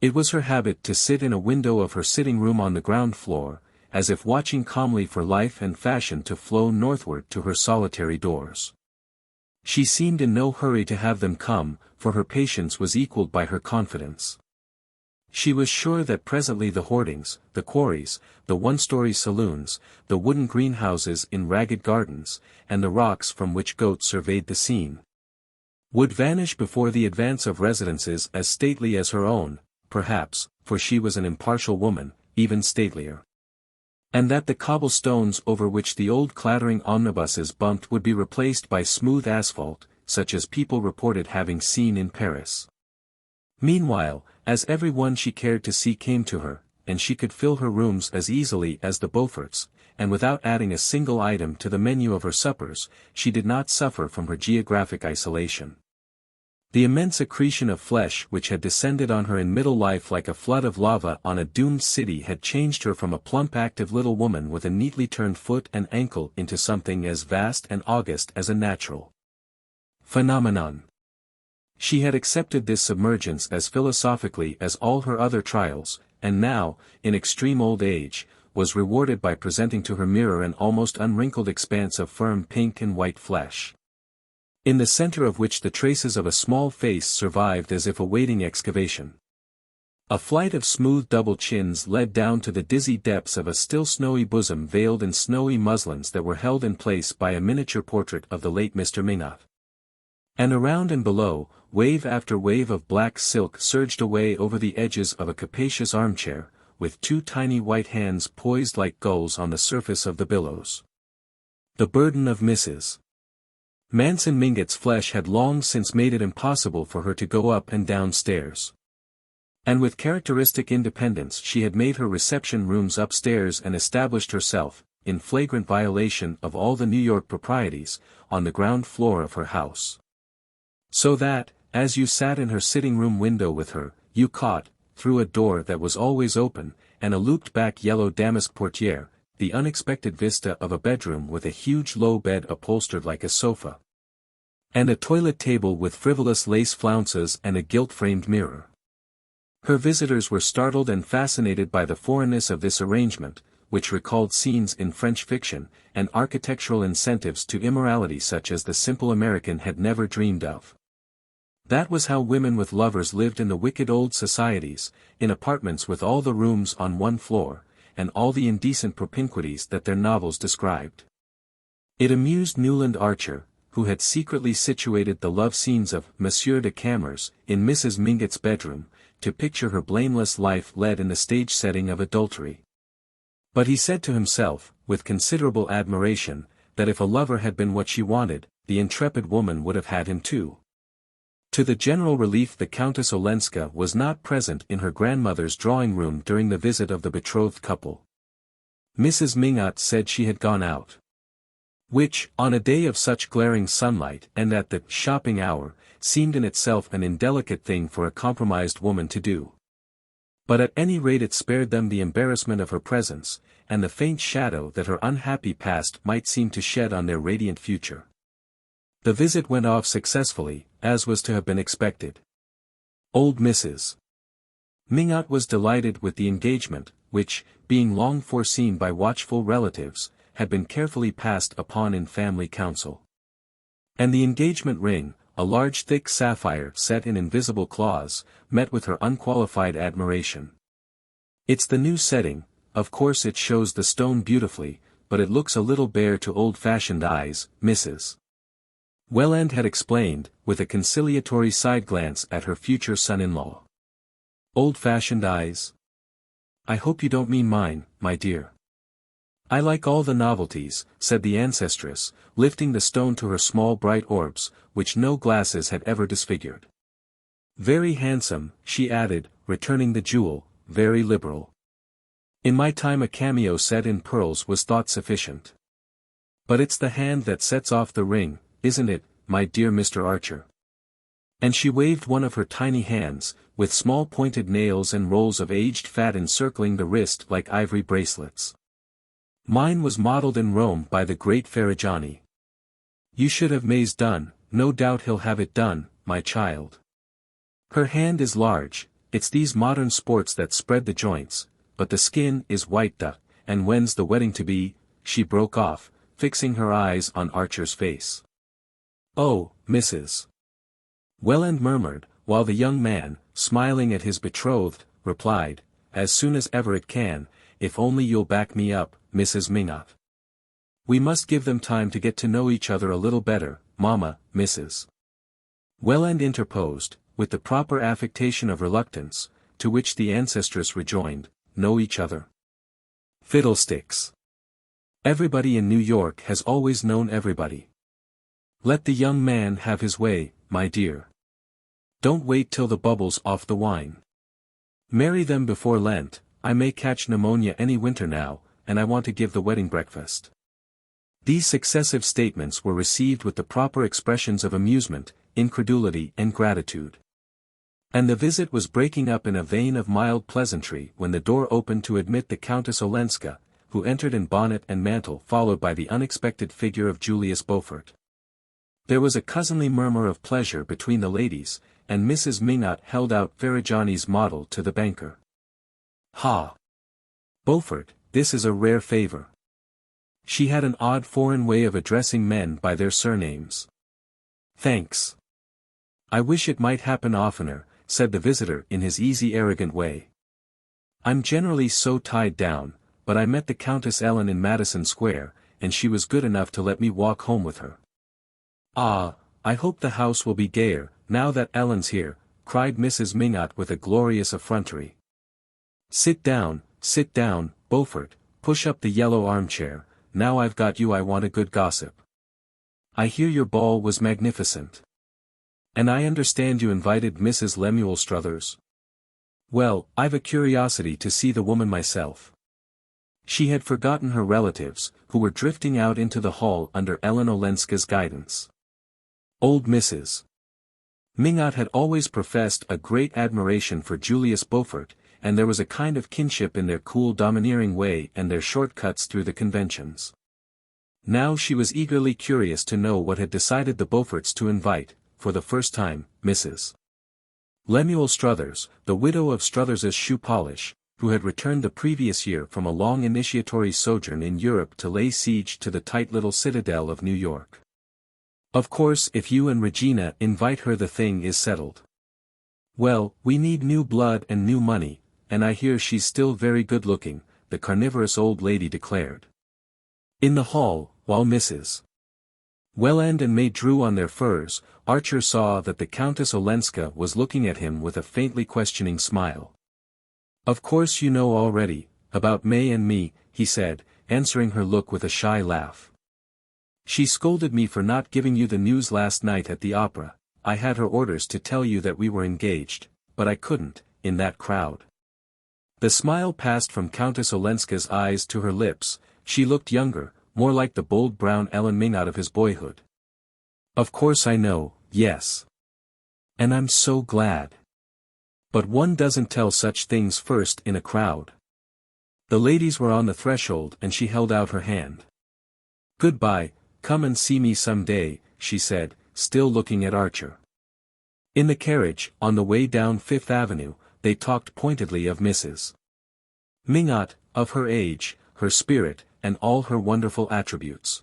S1: It was her habit to sit in a window of her sitting room on the ground floor, as if watching calmly for life and fashion to flow northward to her solitary doors. She seemed in no hurry to have them come, for her patience was equalled by her confidence. She was sure that presently the hoardings, the quarries, the one-story saloons, the wooden greenhouses in ragged gardens, and the rocks from which goats surveyed the scene, would vanish before the advance of residences as stately as her own, perhaps, for she was an impartial woman, even statelier. And that the cobble-stones over which the old clattering omnibuses bumped would be replaced by smooth asphalt, such as people reported having seen in Paris. Meanwhile, as every one she cared to see came to her, and she could fill her rooms as easily as the Beauforts, and without adding a single item to the menu of her suppers, she did not suffer from her geographic isolation. The immense accretion of flesh which had descended on her in middle life like a flood of lava on a doomed city had changed her from a plump active little woman with a neatly turned foot and ankle into something as vast and august as a natural phenomenon. She had accepted this submergence as philosophically as all her other trials, and now, in extreme old age, was rewarded by presenting to her mirror an almost unwrinkled expanse of firm pink and white flesh, in the center of which the traces of a small face survived as if awaiting excavation. A flight of smooth double chins led down to the dizzy depths of a still snowy bosom veiled in snowy muslins that were held in place by a miniature portrait of the late Mr. Mingot. And around and below, wave after wave of black silk surged away over the edges of a capacious armchair, with two tiny white hands poised like gulls on the surface of the billows. The burden of Mrs. Manson Mingot's flesh had long since made it impossible for her to go up and down stairs. And with characteristic independence she had made her reception rooms upstairs and established herself, in flagrant violation of all the New York proprieties, on the ground floor of her house. So that, as you sat in her sitting-room window with her, you caught, through a door that was always open, and a looped-back yellow damask portière, the unexpected vista of a bedroom with a huge low bed upholstered like a sofa, and a toilet table with frivolous lace flounces and a gilt-framed mirror. Her visitors were startled and fascinated by the foreignness of this arrangement, which recalled scenes in French fiction, and architectural incentives to immorality such as the simple American had never dreamed of. That was how women with lovers lived in the wicked old societies, in apartments with all the rooms on one floor, and all the indecent propinquities that their novels described. It amused Newland Archer, who had secretly situated the love scenes of Monsieur de Camers in Mrs. Mingot's bedroom, to picture her blameless life led in the stage setting of adultery. But he said to himself, with considerable admiration, that if a lover had been what she wanted, the intrepid woman would have had him too. To the general relief the Countess Olenska was not present in her grandmother's drawing-room during the visit of the betrothed couple. Mrs. Mingot said she had gone out. Which, on a day of such glaring sunlight and at the shopping hour, seemed in itself an indelicate thing for a compromised woman to do. But at any rate it spared them the embarrassment of her presence, and the faint shadow that her unhappy past might seem to shed on their radiant future. The visit went off successfully, as was to have been expected. Old Mrs. Mingot was delighted with the engagement, which, being long foreseen by watchful relatives, had been carefully passed upon in family council. And the engagement ring, a large thick sapphire set in invisible claws, met with her unqualified admiration. "It's the new setting, of course it shows the stone beautifully, but it looks a little bare to old-fashioned eyes," Mrs. Welland had explained, with a conciliatory side-glance at her future son-in-law. "Old-fashioned eyes? I hope you don't mean mine, my dear." "I like all the novelties," said the ancestress, lifting the stone to her small bright orbs, which no glasses had ever disfigured. Very handsome, she added, returning the jewel, very liberal. In my time a cameo set in pearls was thought sufficient. But it's the hand that sets off the ring, isn't it, my dear Mr. Archer? And she waved one of her tiny hands, with small pointed nails and rolls of aged fat encircling the wrist like ivory bracelets. Mine was modelled in Rome by the great Farajani. You should have May's done, no doubt he'll have it done, my child. Her hand is large, it's these modern sports that spread the joints, but the skin is white duck, and when's the wedding to be? She broke off, fixing her eyes on Archer's face. Oh, Mrs. Welland murmured, while the young man, smiling at his betrothed, replied, as soon as ever it can, if only you'll back me up, Mrs. Minot. We must give them time to get to know each other a little better, Mamma, Mrs. Welland interposed, with the proper affectation of reluctance, to which the ancestress rejoined, know each other. Fiddlesticks. Everybody in New York has always known everybody. Let the young man have his way, my dear. Don't wait till the bubble's off the wine. Marry them before Lent, I may catch pneumonia any winter now, and I want to give the wedding breakfast. These successive statements were received with the proper expressions of amusement, incredulity and gratitude. And the visit was breaking up in a vein of mild pleasantry when the door opened to admit the Countess Olenska, who entered in bonnet and mantle followed by the unexpected figure of Julius Beaufort. There was a cousinly murmur of pleasure between the ladies, and Mrs. Minot held out Farajani's model to the banker. Ha! Beaufort, this is a rare favor. She had an odd foreign way of addressing men by their surnames. Thanks. I wish it might happen oftener, said the visitor in his easy arrogant way. I'm generally so tied down, but I met the Countess Ellen in Madison Square, and she was good enough to let me walk home with her. Ah, I hope the house will be gayer, now that Ellen's here, cried Mrs. Minot with a glorious effrontery. Sit down, Beaufort, push up the yellow armchair, now I've got you I want a good gossip. I hear your ball was magnificent. And I understand you invited Mrs. Lemuel Struthers. Well, I've a curiosity to see the woman myself. She had forgotten her relatives, who were drifting out into the hall under Ellen Olenska's guidance. Old Mrs. Minot had always professed a great admiration for Julius Beaufort, and there was a kind of kinship in their cool domineering way and their shortcuts through the conventions. Now she was eagerly curious to know what had decided the Beauforts to invite, for the first time, Mrs. Lemuel Struthers, the widow of Struthers's shoe polish, who had returned the previous year from a long initiatory sojourn in Europe to lay siege to the tight little citadel of New York. Of course if you and Regina invite her the thing is settled. Well, we need new blood and new money, and I hear she's still very good looking, the carnivorous old lady declared. In the hall, while Mrs. Welland and May drew on their furs, Archer saw that the Countess Olenska was looking at him with a faintly questioning smile. Of course you know already, about May and me, he said, answering her look with a shy laugh. She scolded me for not giving you the news last night at the opera. I had her orders to tell you that we were engaged, but I couldn't, in that crowd. The smile passed from Countess Olenska's eyes to her lips. She looked younger, more like the bold brown Ellen Minot of his boyhood. Of course I know, yes. And I'm so glad. But one doesn't tell such things first in a crowd. The ladies were on the threshold and she held out her hand. Goodbye, come and see me some day, she said, still looking at Archer. In the carriage, on the way down Fifth Avenue, they talked pointedly of Mrs. Minot, of her age, her spirit, and all her wonderful attributes.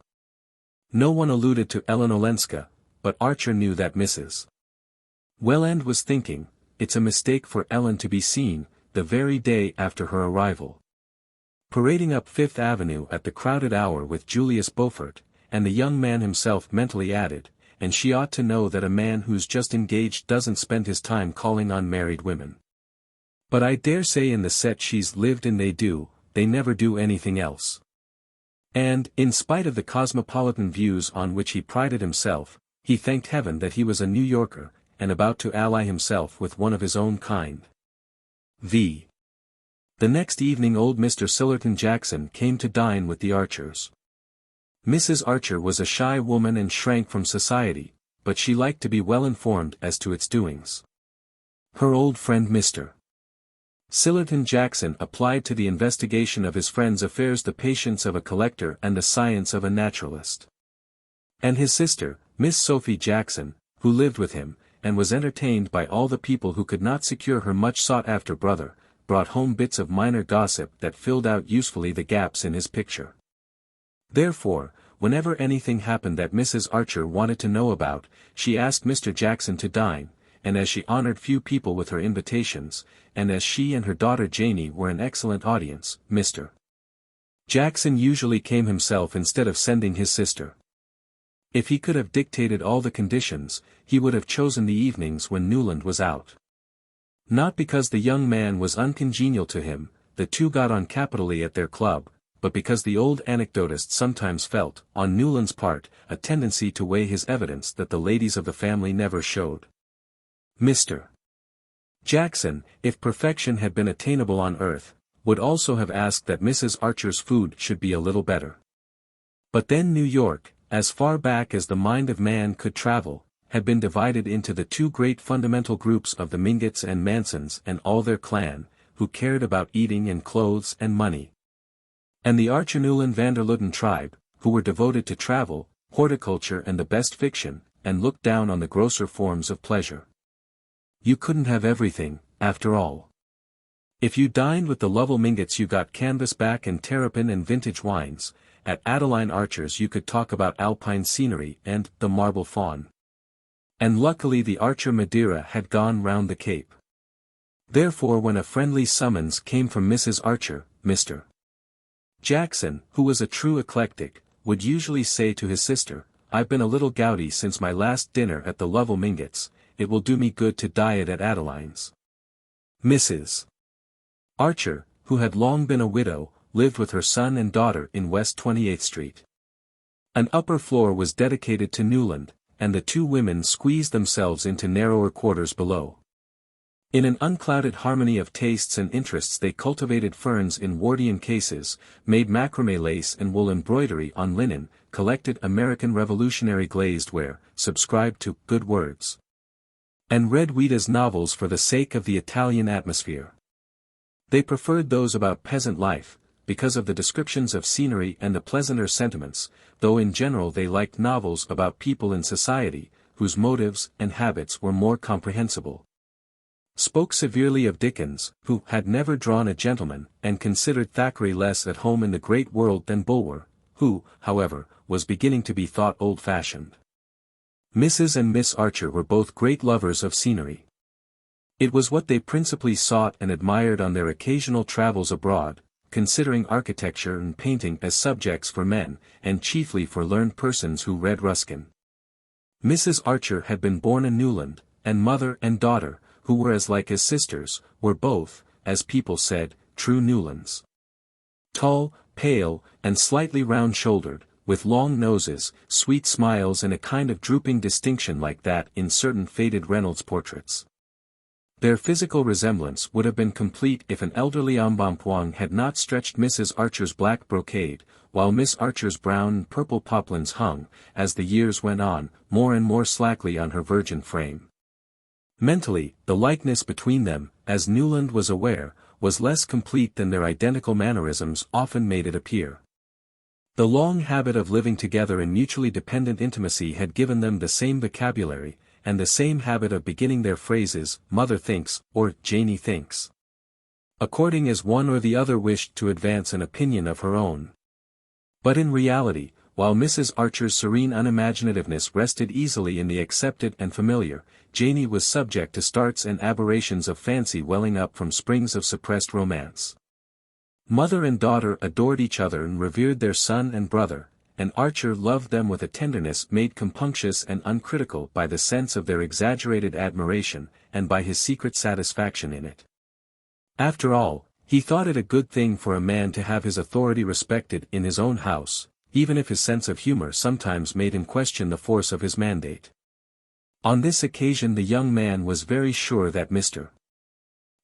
S1: No one alluded to Ellen Olenska, but Archer knew that Mrs. Welland was thinking, it's a mistake for Ellen to be seen, the very day after her arrival. Parading up Fifth Avenue at the crowded hour with Julius Beaufort, and the young man himself mentally added, and she ought to know that a man who's just engaged doesn't spend his time calling on married women. But I dare say in the set she's lived in they never do anything else. And, in spite of the cosmopolitan views on which he prided himself, he thanked heaven that he was a New Yorker, and about to ally himself with one of his own kind. The next evening old Mr. Sillerton Jackson came to dine with the Archers. Mrs. Archer was a shy woman and shrank from society, but she liked to be well informed as to its doings. Her old friend Mr. Sillerton Jackson applied to the investigation of his friend's affairs the patience of a collector and the science of a naturalist. And his sister, Miss Sophie Jackson, who lived with him, and was entertained by all the people who could not secure her much sought-after brother, brought home bits of minor gossip that filled out usefully the gaps in his picture. Therefore, whenever anything happened that Mrs. Archer wanted to know about, she asked Mr. Jackson to dine, and as she honored few people with her invitations, and as she and her daughter Janie were an excellent audience, Mr. Jackson usually came himself instead of sending his sister. If he could have dictated all the conditions, he would have chosen the evenings when Newland was out. Not because the young man was uncongenial to him, the two got on capitally at their club, but because the old anecdotist sometimes felt, on Newland's part, a tendency to weigh his evidence that the ladies of the family never showed. Mr. Jackson, if perfection had been attainable on earth, would also have asked that Mrs. Archer's food should be a little better. But then New York, as far back as the mind of man could travel, had been divided into the two great fundamental groups of the Mingotts and Mansons and all their clan, who cared about eating and clothes and money. And the Archer Newland Vanderluden tribe, who were devoted to travel, horticulture and the best fiction, and looked down on the grosser forms of pleasure. You couldn't have everything, after all. If you dined with the Lovell Mingotts you got canvasback and terrapin and vintage wines, at Adeline Archer's you could talk about alpine scenery and the marble faun. And luckily the Archer Madeira had gone round the Cape. Therefore when a friendly summons came from Mrs. Archer, Mr. Jackson, who was a true eclectic, would usually say to his sister, "I've been a little gouty since my last dinner at the Lovell Mingotts, it will do me good to diet at Adeline's." Mrs. Archer, who had long been a widow, lived with her son and daughter in West 28th Street. An upper floor was dedicated to Newland, and the two women squeezed themselves into narrower quarters below. In an unclouded harmony of tastes and interests they cultivated ferns in Wardian cases, made macrame lace and wool embroidery on linen, collected American Revolutionary glazed ware, subscribed to Good Words, and read Ouida's novels for the sake of the Italian atmosphere. They preferred those about peasant life, because of the descriptions of scenery and the pleasanter sentiments, though in general they liked novels about people in society, whose motives and habits were more comprehensible. Spoke severely of Dickens, who had never drawn a gentleman, and considered Thackeray less at home in the great world than Bulwer, who, however, was beginning to be thought old-fashioned. Mrs. and Miss Archer were both great lovers of scenery. It was what they principally sought and admired on their occasional travels abroad, considering architecture and painting as subjects for men, and chiefly for learned persons who read Ruskin. Mrs. Archer had been born a Newland, and mother and daughter, who were as like as sisters, were both, as people said, true Newlands. Tall, pale, and slightly round-shouldered, with long noses, sweet smiles and a kind of drooping distinction like that in certain faded Reynolds portraits. Their physical resemblance would have been complete if an elderly embonpoint had not stretched Mrs. Archer's black brocade, while Miss Archer's brown and purple poplins hung, as the years went on, more and more slackly on her virgin frame. Mentally, the likeness between them, as Newland was aware, was less complete than their identical mannerisms often made it appear. The long habit of living together in mutually dependent intimacy had given them the same vocabulary, and the same habit of beginning their phrases, "Mother thinks," or "Janie thinks," according as one or the other wished to advance an opinion of her own. But in reality, while Mrs. Archer's serene unimaginativeness rested easily in the accepted and familiar, Janie was subject to starts and aberrations of fancy welling up from springs of suppressed romance. Mother and daughter adored each other and revered their son and brother, and Archer loved them with a tenderness made compunctious and uncritical by the sense of their exaggerated admiration, and by his secret satisfaction in it. After all, he thought it a good thing for a man to have his authority respected in his own house, even if his sense of humor sometimes made him question the force of his mandate. On this occasion the young man was very sure that Mr.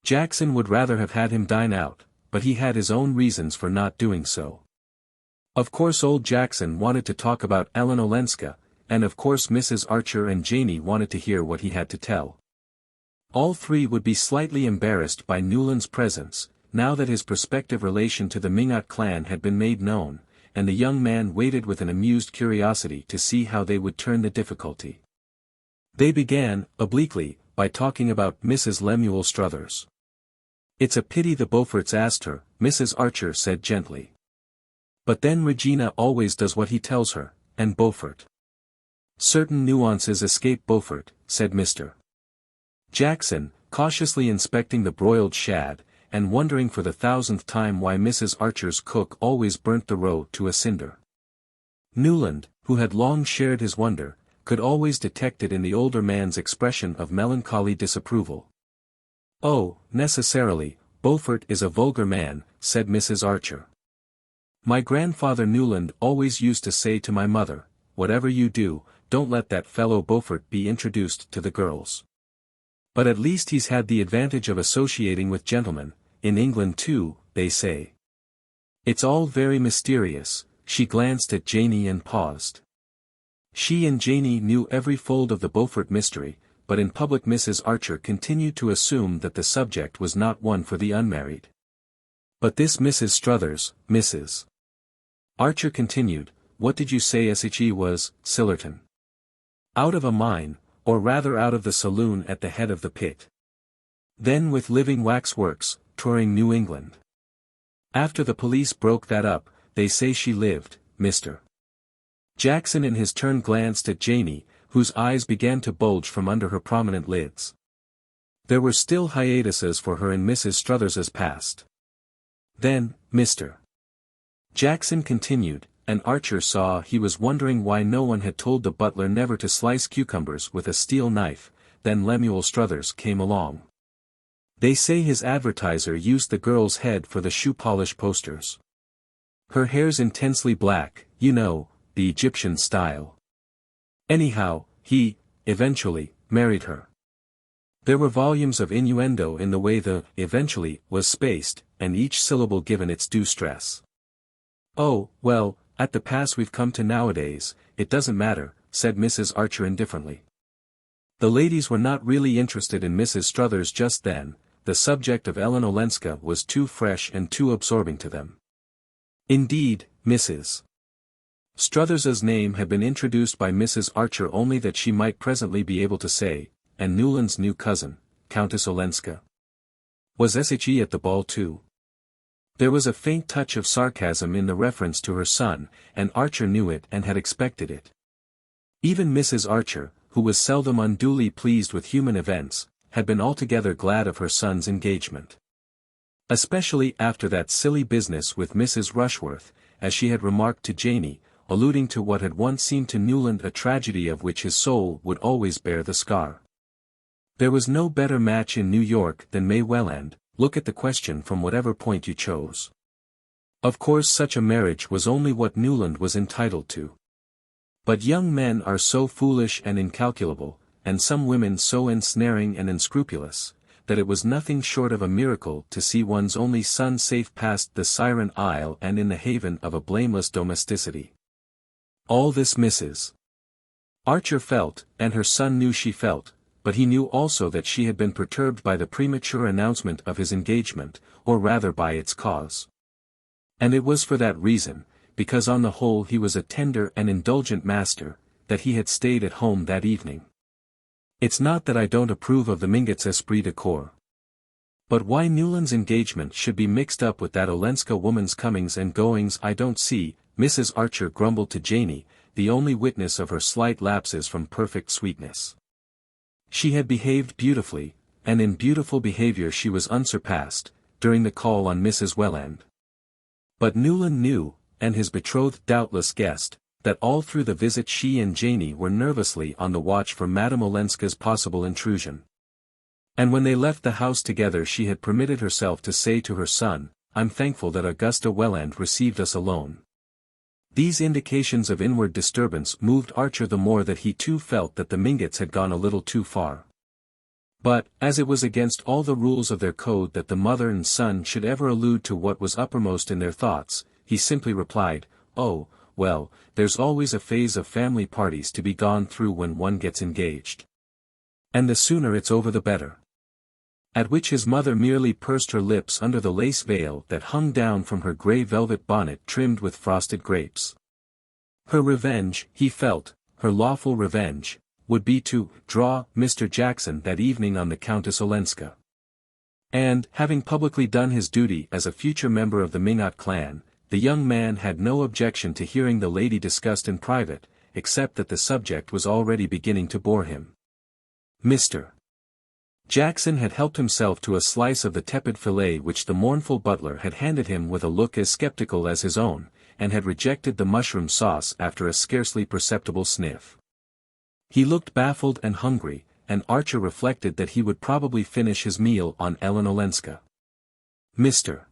S1: Jackson would rather have had him dine out, but he had his own reasons for not doing so. Of course old Jackson wanted to talk about Ellen Olenska, and of course Mrs. Archer and Janey wanted to hear what he had to tell. All three would be slightly embarrassed by Newland's presence, now that his prospective relation to the Mingot clan had been made known, and the young man waited with an amused curiosity to see how they would turn the difficulty. They began, obliquely, by talking about Mrs. Lemuel Struthers. "It's a pity the Beauforts asked her," Mrs. Archer said gently. "But then Regina always does what he tells her, and Beaufort." "Certain nuances escape Beaufort," said Mr. Jackson, cautiously inspecting the broiled shad, and wondering for the 1000th time why Mrs. Archer's cook always burnt the roe to a cinder. Newland, who had long shared his wonder, could always detect it in the older man's expression of melancholy disapproval. "Oh, necessarily, Beaufort is a vulgar man," said Mrs. Archer. "My grandfather Newland always used to say to my mother, 'Whatever you do, don't let that fellow Beaufort be introduced to the girls.' But at least he's had the advantage of associating with gentlemen, in England too, they say. It's all very mysterious." She glanced at Janey and paused. She and Janey knew every fold of the Beaufort mystery, but in public Mrs. Archer continued to assume that the subject was not one for the unmarried. "But this Mrs. Struthers, Mrs. Archer continued, what did you say she was, Sillerton? Out of a mine, or rather out of the saloon at the head of the pit. Then with living waxworks, touring New England. After the police broke that up, they say she lived, Mr. Jackson in his turn glanced at Janey, whose eyes began to bulge from under her prominent lids. There were still hiatuses for her in Mrs. Struthers's past. Then, Mr. Jackson continued, and Archer saw he was wondering why no one had told the butler never to slice cucumbers with a steel knife. Then Lemuel Struthers came along. They say his advertiser used the girl's head for the shoe polish posters. Her hair's intensely black, you know, the Egyptian style. Anyhow, he, eventually, married her. There were volumes of innuendo in the way the eventually was spaced, and each syllable given its due stress. Oh, well, at the pass we've come to nowadays, it doesn't matter, said Mrs. Archer indifferently. The ladies were not really interested in Mrs. Struthers just then, the subject of Ellen Olenska was too fresh and too absorbing to them. Indeed, Mrs. Struthers's name had been introduced by Mrs. Archer only that she might presently be able to say, and Newland's new cousin, Countess Olenska. Was she at the ball too? There was a faint touch of sarcasm in the reference to her son, and Archer knew it and had expected it. Even Mrs. Archer, who was seldom unduly pleased with human events, had been altogether glad of her son's engagement. Especially after that silly business with Mrs. Rushworth, as she had remarked to Janey, alluding to what had once seemed to Newland a tragedy of which his soul would always bear the scar. There was no better match in New York than May Welland, look at the question from whatever point you chose. Of course such a marriage was only what Newland was entitled to. But young men are so foolish and incalculable, and some women so ensnaring and unscrupulous, that it was nothing short of a miracle to see one's only son safe past the Siren Isle and in the haven of a blameless domesticity. All this Mrs. Archer felt, and her son knew she felt, but he knew also that she had been perturbed by the premature announcement of his engagement, or rather by its cause. And it was for that reason, because on the whole he was a tender and indulgent master, that he had stayed at home that evening. It's not that I don't approve of the Mingotts' esprit de corps. But why Newland's engagement should be mixed up with that Olenska woman's comings and goings I don't see, Mrs. Archer grumbled to Janey, the only witness of her slight lapses from perfect sweetness. She had behaved beautifully, and in beautiful behavior she was unsurpassed, during the call on Mrs. Welland. But Newland knew, and his betrothed doubtless guessed, that all through the visit she and Janey were nervously on the watch for Madame Olenska's possible intrusion. And when they left the house together she had permitted herself to say to her son, I'm thankful that Augusta Welland received us alone. These indications of inward disturbance moved Archer the more that he too felt that the Mingotts had gone a little too far. But, as it was against all the rules of their code that the mother and son should ever allude to what was uppermost in their thoughts, he simply replied, "Oh, well, there's always a phase of family parties to be gone through when one gets engaged. And the sooner it's over the better." At which his mother merely pursed her lips under the lace veil that hung down from her grey velvet bonnet trimmed with frosted grapes. Her revenge, he felt, her lawful revenge, would be to draw Mr. Jackson that evening on the Countess Olenska. And, having publicly done his duty as a future member of the Mingot clan, the young man had no objection to hearing the lady discussed in private, except that the subject was already beginning to bore him. Mr. Jackson had helped himself to a slice of the tepid fillet which the mournful butler had handed him with a look as skeptical as his own, and had rejected the mushroom sauce after a scarcely perceptible sniff. He looked baffled and hungry, and Archer reflected that he would probably finish his meal on Ellen Olenska. Mr.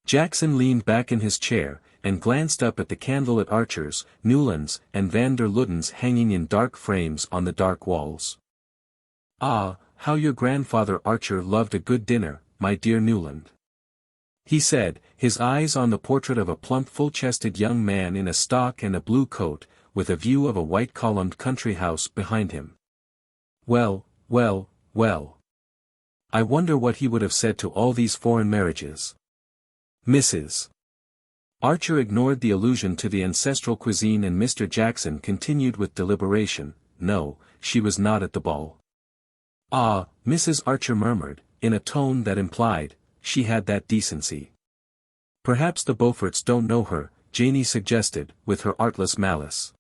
S1: Jackson leaned back in his chair, and glanced up at the candle at Archer's, Newland's, and van der Luyden's hanging in dark frames on the dark walls. "Ah, how your grandfather Archer loved a good dinner, my dear Newland," he said, his eyes on the portrait of a plump full-chested young man in a stock and a blue coat, with a view of a white-columned country house behind him. "Well, well, well. I wonder what he would have said to all these foreign marriages." Mrs. Archer ignored the allusion to the ancestral cuisine and Mr. Jackson continued with deliberation, "No, she was not at the ball." "Ah," Mrs. Archer murmured, in a tone that implied, "she had that decency." "Perhaps the Beauforts don't know her," Janey suggested, with her artless malice.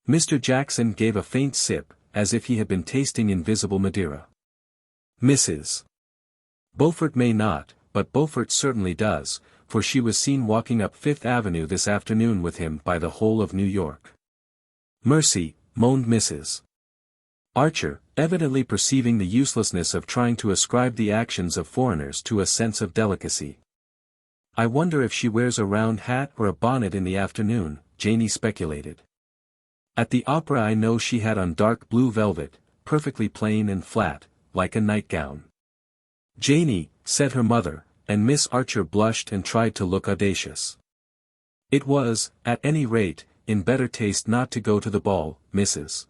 S1: Mr. Jackson gave a faint sip, as if he had been tasting invisible Madeira. "Mrs. Beaufort may not, but Beaufort certainly does, for she was seen walking up Fifth Avenue this afternoon with him by the whole of New York." "Mercy," moaned Mrs. Archer, evidently perceiving the uselessness of trying to ascribe the actions of foreigners to a sense of delicacy. "I wonder if she wears a round hat or a bonnet in the afternoon," Janey speculated. "At the opera I know she had on dark blue velvet, perfectly plain and flat, like a nightgown." "Janey," said her mother, and Miss Archer blushed and tried to look audacious. "It was, at any rate, in better taste not to go to the ball," Mrs.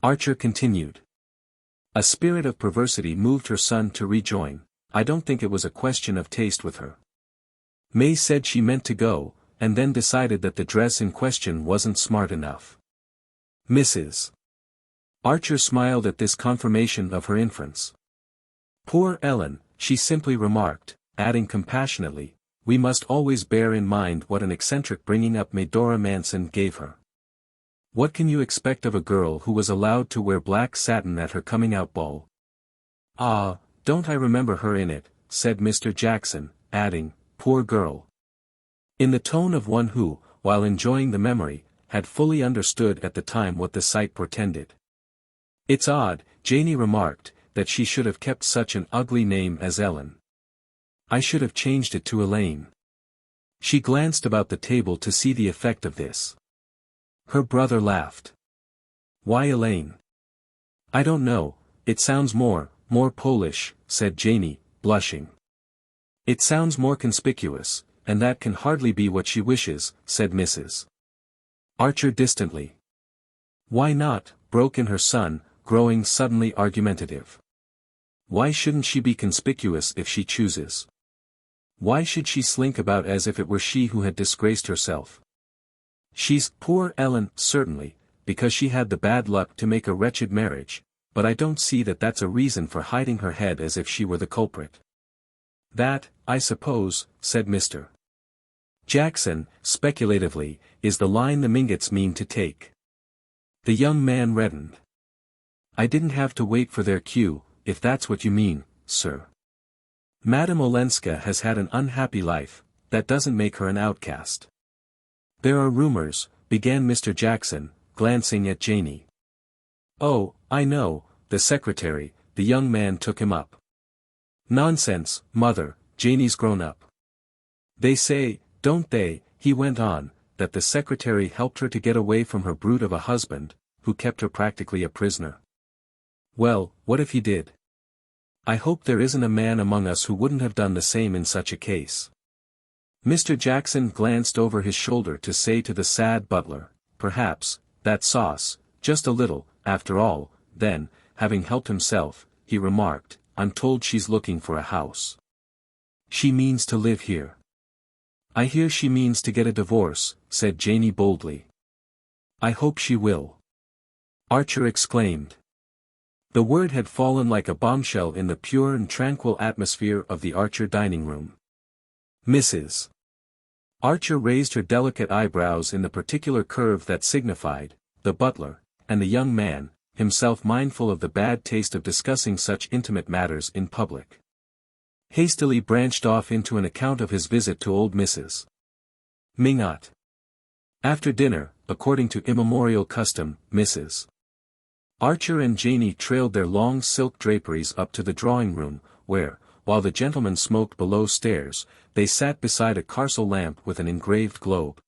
S1: Archer continued. A spirit of perversity moved her son to rejoin, "I don't think it was a question of taste with her. May said she meant to go, and then decided that the dress in question wasn't smart enough." Mrs. Archer smiled at this confirmation of her inference. "Poor Ellen," she simply remarked, adding compassionately, "we must always bear in mind what an eccentric bringing up Medora Manson gave her. What can you expect of a girl who was allowed to wear black satin at her coming-out ball?" "Ah, don't I remember her in it," said Mr. Jackson, adding, "Poor girl," in the tone of one who, while enjoying the memory, had fully understood at the time what the sight portended. "It's odd," Janey remarked, "that she should have kept such an ugly name as Ellen. I should have changed it to Elaine." She glanced about the table to see the effect of this. Her brother laughed. "Why Elaine?" "I don't know, it sounds more Polish," said Janey, blushing. "It sounds more conspicuous, and that can hardly be what she wishes," said Mrs. Archer distantly. "Why not?" broke in her son, growing suddenly argumentative. "Why shouldn't she be conspicuous if she chooses? Why should she slink about as if it were she who had disgraced herself? She's poor Ellen, certainly, because she had the bad luck to make a wretched marriage, but I don't see that that's a reason for hiding her head as if she were the culprit." "That, I suppose," said Mr. Jackson, speculatively, "is the line the Mingotts mean to take." The young man reddened. "I didn't have to wait for their cue, if that's what you mean, sir. Madame Olenska has had an unhappy life, that doesn't make her an outcast." "There are rumors," began Mr. Jackson, glancing at Janey. "Oh, I know," the secretary, the young man took him up. "Nonsense, mother, Janey's grown up. They say, don't they," he went on, that the secretary helped her to get away from her brute of a husband, who kept her practically a prisoner. Well, what if he did? I hope there isn't a man among us who wouldn't have done the same in such a case. Mr. Jackson glanced over his shoulder to say to the sad butler, perhaps, that sauce, just a little, after all. Then, having helped himself, he remarked, I'm told she's looking for a house. She means to live here. I hear she means to get a divorce, said Janey boldly. I hope she will. Archer exclaimed. The word had fallen like a bombshell in the pure and tranquil atmosphere of the Archer dining room. Mrs. Archer raised her delicate eyebrows in the particular curve that signified, the butler, and the young man, himself mindful of the bad taste of discussing such intimate matters in public, hastily branched off into an account of his visit to old Mrs. Minot. After dinner, according to immemorial custom, Mrs. Archer and Janey trailed their long silk draperies up to the drawing-room, where, while the gentlemen smoked below stairs, they sat beside a Carcel lamp with an engraved globe,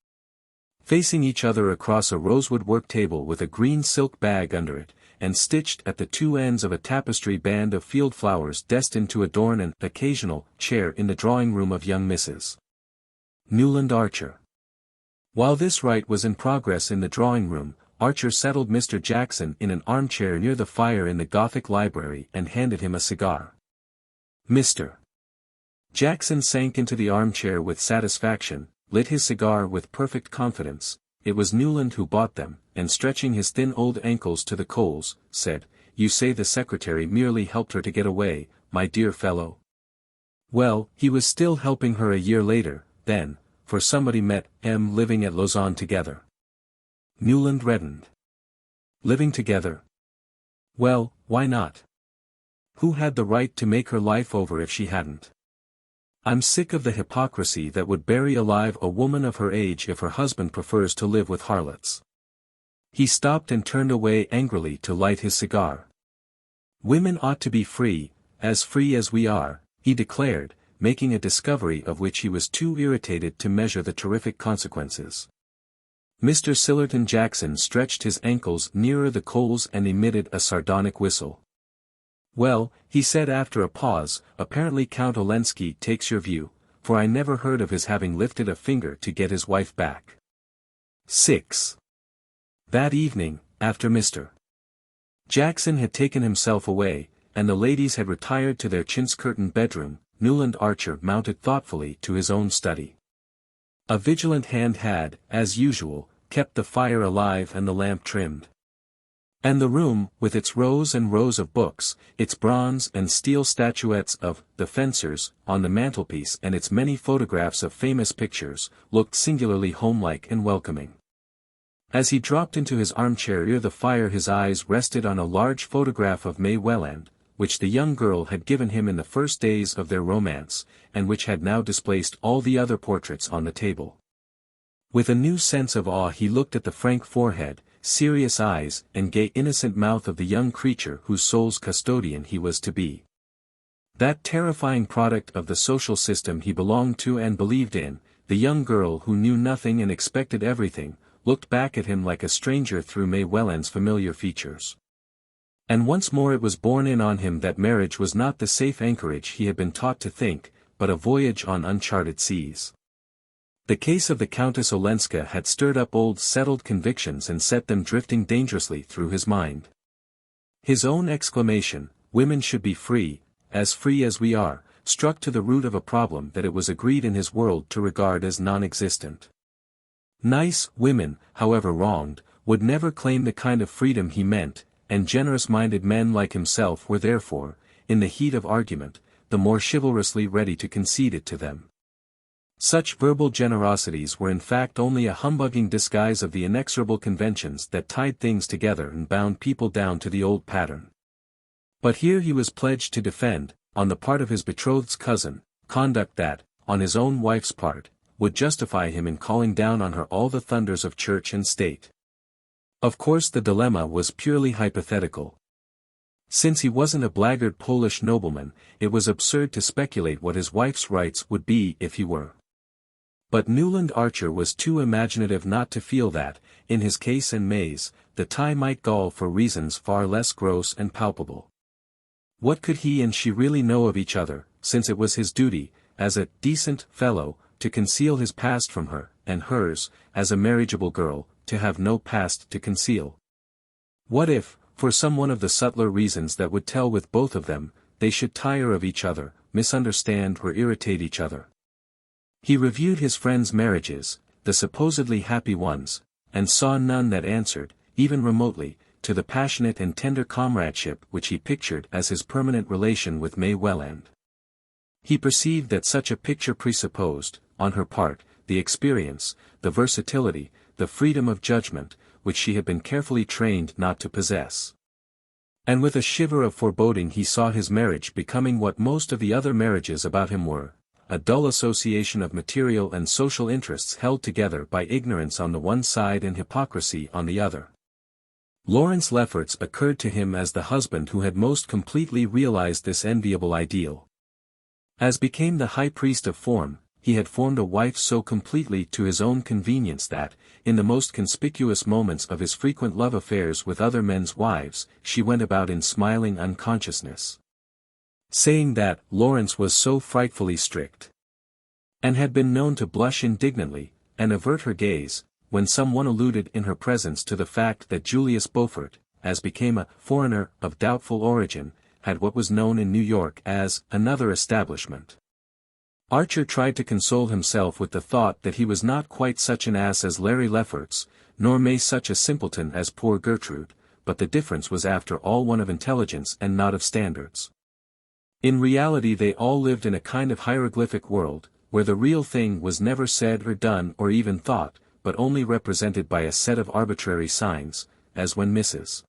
S1: facing each other across a rosewood work table with a green silk bag under it, and stitched at the two ends of a tapestry band of field flowers destined to adorn an occasional chair in the drawing-room of young Mrs. Newland Archer. While this rite was in progress in the drawing-room, Archer settled Mr. Jackson in an armchair near the fire in the Gothic library and handed him a cigar. Mr. Jackson sank into the armchair with satisfaction, lit his cigar with perfect confidence. It was Newland who bought them, and stretching his thin old ankles to the coals, said, You say the secretary merely helped her to get away, my dear fellow? Well, he was still helping her a year later, then, for somebody met M living at Lausanne together. Newland reddened. Living together? Well, why not? Who had the right to make her life over if she hadn't? I'm sick of the hypocrisy that would bury alive a woman of her age if her husband prefers to live with harlots. He stopped and turned away angrily to light his cigar. Women ought to be free as we are, he declared, making a discovery of which he was too irritated to measure the terrific consequences. Mr. Sillerton Jackson stretched his ankles nearer the coals and emitted a sardonic whistle. Well, he said after a pause, apparently Count Olenska takes your view, for I never heard of his having lifted a finger to get his wife back. 6. That evening, after Mr. Jackson had taken himself away, and the ladies had retired to their chintz-curtained bedroom, Newland Archer mounted thoughtfully to his own study. A vigilant hand had, as usual, kept the fire alive and the lamp trimmed. And the room, with its rows and rows of books, its bronze and steel statuettes of the fencers on the mantelpiece and its many photographs of famous pictures, looked singularly homelike and welcoming. As he dropped into his armchair near the fire his eyes rested on a large photograph of May Welland, which the young girl had given him in the first days of their romance, and which had now displaced all the other portraits on the table. With a new sense of awe he looked at the frank forehead, serious eyes, and gay innocent mouth of the young creature whose soul's custodian he was to be. That terrifying product of the social system he belonged to and believed in, the young girl who knew nothing and expected everything, looked back at him like a stranger through May Welland's familiar features. And once more it was borne in on him that marriage was not the safe anchorage he had been taught to think, but a voyage on uncharted seas. The case of the Countess Olenska had stirred up old settled convictions and set them drifting dangerously through his mind. His own exclamation, women should be free as we are, struck to the root of a problem that it was agreed in his world to regard as non-existent. Nice women, however wronged, would never claim the kind of freedom he meant, and generous-minded men like himself were therefore, in the heat of argument, the more chivalrously ready to concede it to them. Such verbal generosities were in fact only a humbugging disguise of the inexorable conventions that tied things together and bound people down to the old pattern. But here he was pledged to defend, on the part of his betrothed's cousin, conduct that, on his own wife's part, would justify him in calling down on her all the thunders of church and state. Of course the dilemma was purely hypothetical. Since he wasn't a blackguard Polish nobleman, it was absurd to speculate what his wife's rights would be if he were. But Newland Archer was too imaginative not to feel that, in his case and May's, the tie might gall for reasons far less gross and palpable. What could he and she really know of each other, since it was his duty, as a decent fellow, to conceal his past from her, and hers, as a marriageable girl, to have no past to conceal? What if, for some one of the subtler reasons that would tell with both of them, they should tire of each other, misunderstand or irritate each other? He reviewed his friends' marriages, the supposedly happy ones, and saw none that answered, even remotely, to the passionate and tender comradeship which he pictured as his permanent relation with May Welland. He perceived that such a picture presupposed, on her part, the experience, the versatility, the freedom of judgment, which she had been carefully trained not to possess. And with a shiver of foreboding he saw his marriage becoming what most of the other marriages about him were, a dull association of material and social interests held together by ignorance on the one side and hypocrisy on the other. Lawrence Lefferts occurred to him as the husband who had most completely realized this enviable ideal. As became the high priest of form, he had formed a wife so completely to his own convenience that, in the most conspicuous moments of his frequent love affairs with other men's wives, she went about in smiling unconsciousness, saying that Lawrence was so frightfully strict, and had been known to blush indignantly, and avert her gaze, when some one alluded in her presence to the fact that Julius Beaufort, as became a foreigner of doubtful origin, had what was known in New York as another establishment. Archer tried to console himself with the thought that he was not quite such an ass as Larry Lefferts, nor May such a simpleton as poor Gertrude, but the difference was after all one of intelligence and not of standards. In reality they all lived in a kind of hieroglyphic world, where the real thing was never said or done or even thought, but only represented by a set of arbitrary signs, as when Mrs.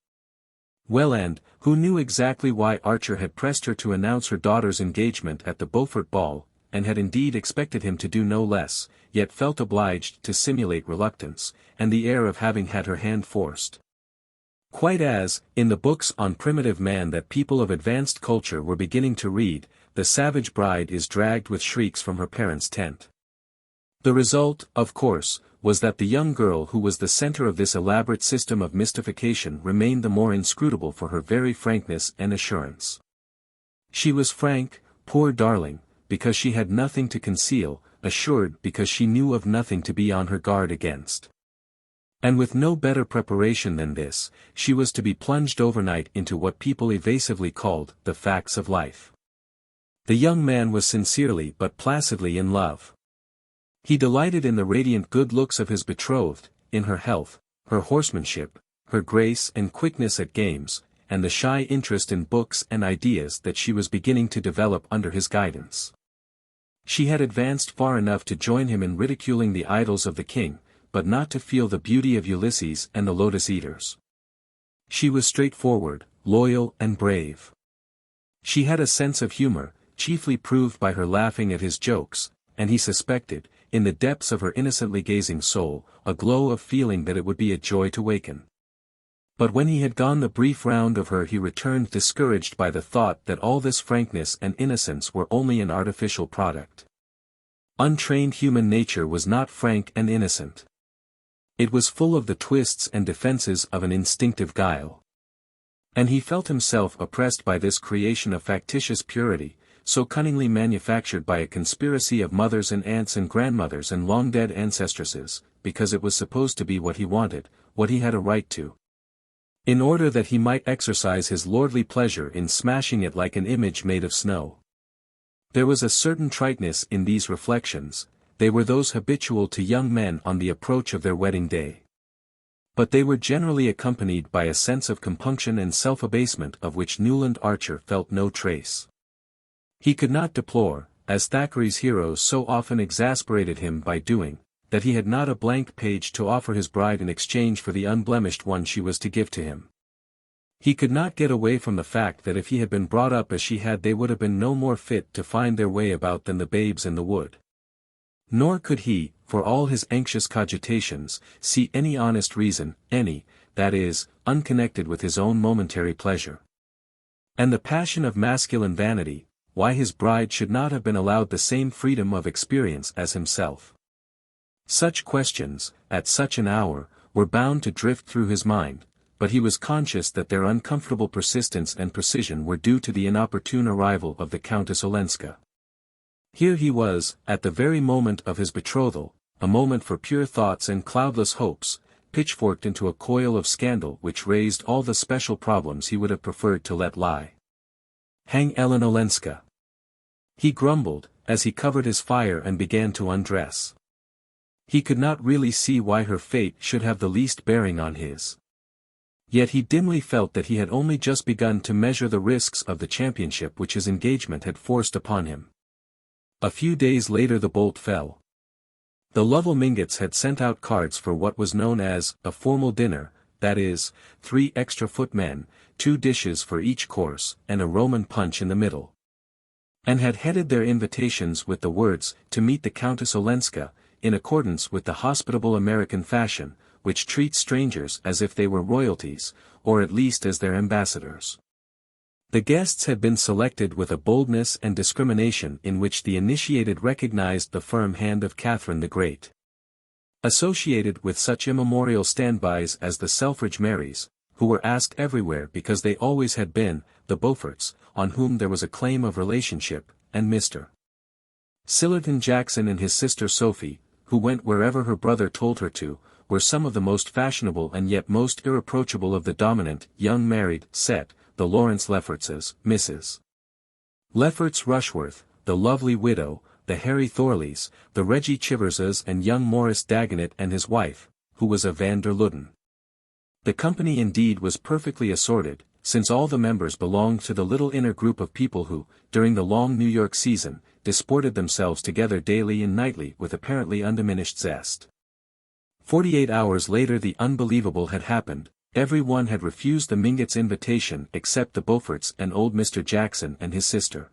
S1: Welland, who knew exactly why Archer had pressed her to announce her daughter's engagement at the Beaufort ball, and had indeed expected him to do no less, yet felt obliged to simulate reluctance, and the air of having had her hand forced. Quite as, in the books on primitive man that people of advanced culture were beginning to read, the savage bride is dragged with shrieks from her parents' tent. The result, of course, was that the young girl who was the center of this elaborate system of mystification remained the more inscrutable for her very frankness and assurance. She was frank, poor darling, because she had nothing to conceal, assured because she knew of nothing to be on her guard against. And with no better preparation than this, she was to be plunged overnight into what people evasively called the facts of life. The young man was sincerely but placidly in love. He delighted in the radiant good looks of his betrothed, in her health, her horsemanship, her grace and quickness at games, and the shy interest in books and ideas that she was beginning to develop under his guidance. She had advanced far enough to join him in ridiculing the idols of the king, but not to feel the beauty of Ulysses and the Lotus Eaters. She was straightforward, loyal and brave. She had a sense of humor, chiefly proved by her laughing at his jokes, and he suspected, in the depths of her innocently gazing soul, a glow of feeling that it would be a joy to waken. But when he had gone the brief round of her he returned discouraged by the thought that all this frankness and innocence were only an artificial product. Untrained human nature was not frank and innocent. It was full of the twists and defenses of an instinctive guile. And he felt himself oppressed by this creation of factitious purity, so cunningly manufactured by a conspiracy of mothers and aunts and grandmothers and long-dead ancestresses, because it was supposed to be what he wanted, what he had a right to. In order that he might exercise his lordly pleasure in smashing it like an image made of snow. There was a certain triteness in these reflections, they were those habitual to young men on the approach of their wedding day. But they were generally accompanied by a sense of compunction and self-abasement of which Newland Archer felt no trace. He could not deplore, as Thackeray's heroes so often exasperated him by doing, that he had not a blank page to offer his bride in exchange for the unblemished one she was to give to him. He could not get away from the fact that if he had been brought up as she had they would have been no more fit to find their way about than the babes in the wood. Nor could he, for all his anxious cogitations, see any honest reason, any, that is, unconnected with his own momentary pleasure. And the passion of masculine vanity, why his bride should not have been allowed the same freedom of experience as himself. Such questions, at such an hour, were bound to drift through his mind, but he was conscious that their uncomfortable persistence and precision were due to the inopportune arrival of the Countess Olenska. Here he was, at the very moment of his betrothal, a moment for pure thoughts and cloudless hopes, pitchforked into a coil of scandal which raised all the special problems he would have preferred to let lie. Hang Ellen Olenska! He grumbled, as he covered his fire and began to undress. He could not really see why her fate should have the least bearing on his. Yet he dimly felt that he had only just begun to measure the risks of the championship which his engagement had forced upon him. A few days later the bolt fell. The Lovell Mingotts had sent out cards for what was known as a formal dinner, that is, 3 extra footmen, 2 dishes for each course, and a Roman punch in the middle. And had headed their invitations with the words, to meet the Countess Olenska, in accordance with the hospitable American fashion, which treats strangers as if they were royalties, or at least as their ambassadors. The guests had been selected with a boldness and discrimination in which the initiated recognized the firm hand of Catherine the Great. Associated with such immemorial standbys as the Selfridge Marys, who were asked everywhere because they always had been, the Beauforts, on whom there was a claim of relationship, and Mr. Sillerton Jackson and his sister Sophie, who went wherever her brother told her to, were some of the most fashionable and yet most irreproachable of the dominant, young married, set, the Lawrence Leffertses, Mrs. Lefferts Rushworth, the lovely widow, the Harry Thorleys, the Reggie Chiverses and young Morris Dagonet and his wife, who was a van der Luden. The company indeed was perfectly assorted, since all the members belonged to the little inner group of people who, during the long New York season, disported themselves together daily and nightly with apparently undiminished zest. 48 hours later the unbelievable had happened. Every one had refused the Mingotts' invitation except the Beauforts and old Mr. Jackson and his sister.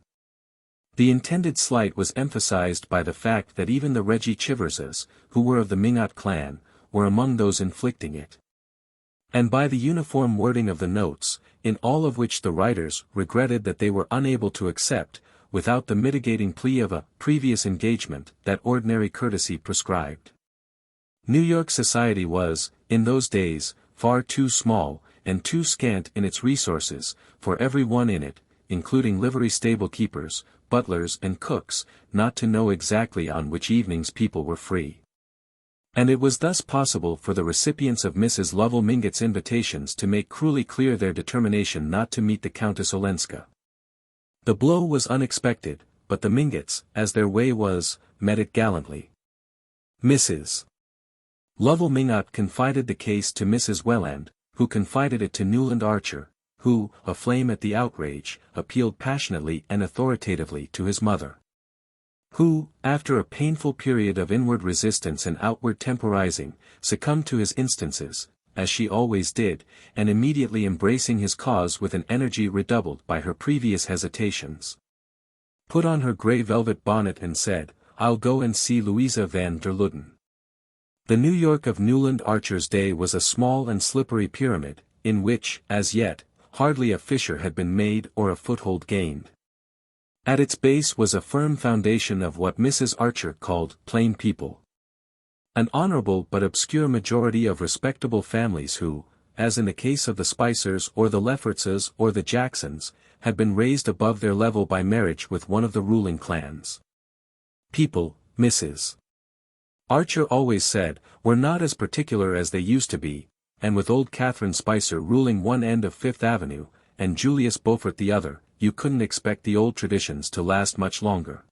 S1: The intended slight was emphasized by the fact that even the Reggie Chiverses, who were of the Mingott clan, were among those inflicting it. And by the uniform wording of the notes, in all of which the writers regretted that they were unable to accept, without the mitigating plea of a previous engagement that ordinary courtesy prescribed. New York society was, in those days, far too small, and too scant in its resources, for every one in it, including livery stable keepers, butlers and cooks, not to know exactly on which evenings people were free. And it was thus possible for the recipients of Mrs. Lovell Mingott's invitations to make cruelly clear their determination not to meet the Countess Olenska. The blow was unexpected, but the Mingotts, as their way was, met it gallantly. Mrs. Lovell Mingott confided the case to Mrs. Welland, who confided it to Newland Archer, who, aflame at the outrage, appealed passionately and authoritatively to his mother. Who, after a painful period of inward resistance and outward temporizing, succumbed to his instances, as she always did, and immediately embracing his cause with an energy redoubled by her previous hesitations, put on her grey velvet bonnet and said, "I'll go and see Louisa van der Luden." The New York of Newland Archer's day was a small and slippery pyramid, in which, as yet, hardly a fissure had been made or a foothold gained. At its base was a firm foundation of what Mrs. Archer called plain people. An honorable but obscure majority of respectable families who, as in the case of the Spicers or the Leffertses or the Jacksons, had been raised above their level by marriage with one of the ruling clans. People, Mrs. Archer always said, were not as particular as they used to be, and with old Catherine Spicer ruling one end of Fifth Avenue, and Julius Beaufort the other, you couldn't expect the old traditions to last much longer.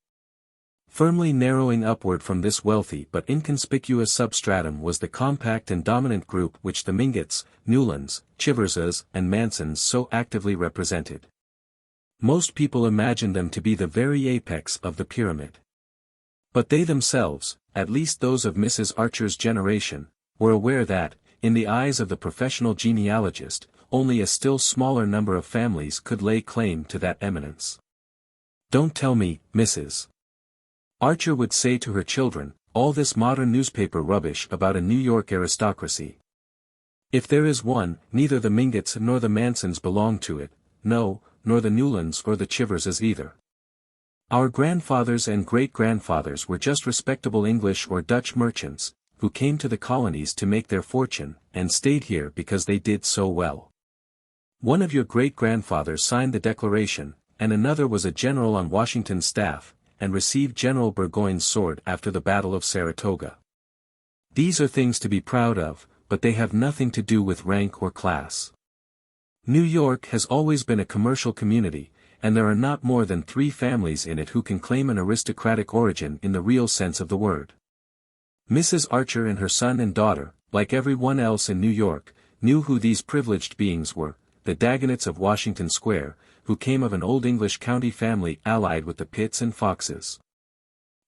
S1: Firmly narrowing upward from this wealthy but inconspicuous substratum was the compact and dominant group which the Mingotts, Newlands, Chiverses and Mansons so actively represented. Most people imagined them to be the very apex of the pyramid. But they themselves, at least those of Mrs. Archer's generation, were aware that, in the eyes of the professional genealogist, only a still smaller number of families could lay claim to that eminence. "Don't tell me, Mrs. Archer would say to her children, all this modern newspaper rubbish about a New York aristocracy. If there is one, neither the Mingotts nor the Mansons belong to it, no, nor the Newlands or the Chiverses either. Our grandfathers and great-grandfathers were just respectable English or Dutch merchants, who came to the colonies to make their fortune, and stayed here because they did so well. One of your great-grandfathers signed the Declaration, and another was a general on Washington's staff, and received General Burgoyne's sword after the Battle of Saratoga. These are things to be proud of, but they have nothing to do with rank or class. New York has always been a commercial community, and there are not more than 3 families in it who can claim an aristocratic origin in the real sense of the word. Mrs. Archer and her son and daughter, like everyone else in New York, knew who these privileged beings were, the Dagonets of Washington Square, who came of an old English county family allied with the Pitts and Foxes.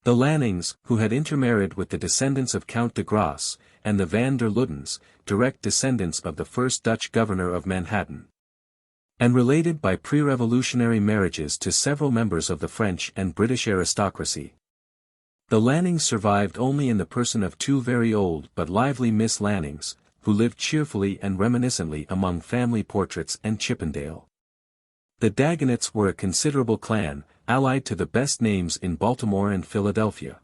S1: The Lannings, who had intermarried with the descendants of Count de Grasse, and the Van der Luddens, direct descendants of the first Dutch governor of Manhattan. And related by pre-revolutionary marriages to several members of the French and British aristocracy. The Lannings survived only in the person of 2 very old but lively Miss Lannings, who lived cheerfully and reminiscently among family portraits and Chippendale. The Dagonets were a considerable clan, allied to the best names in Baltimore and Philadelphia.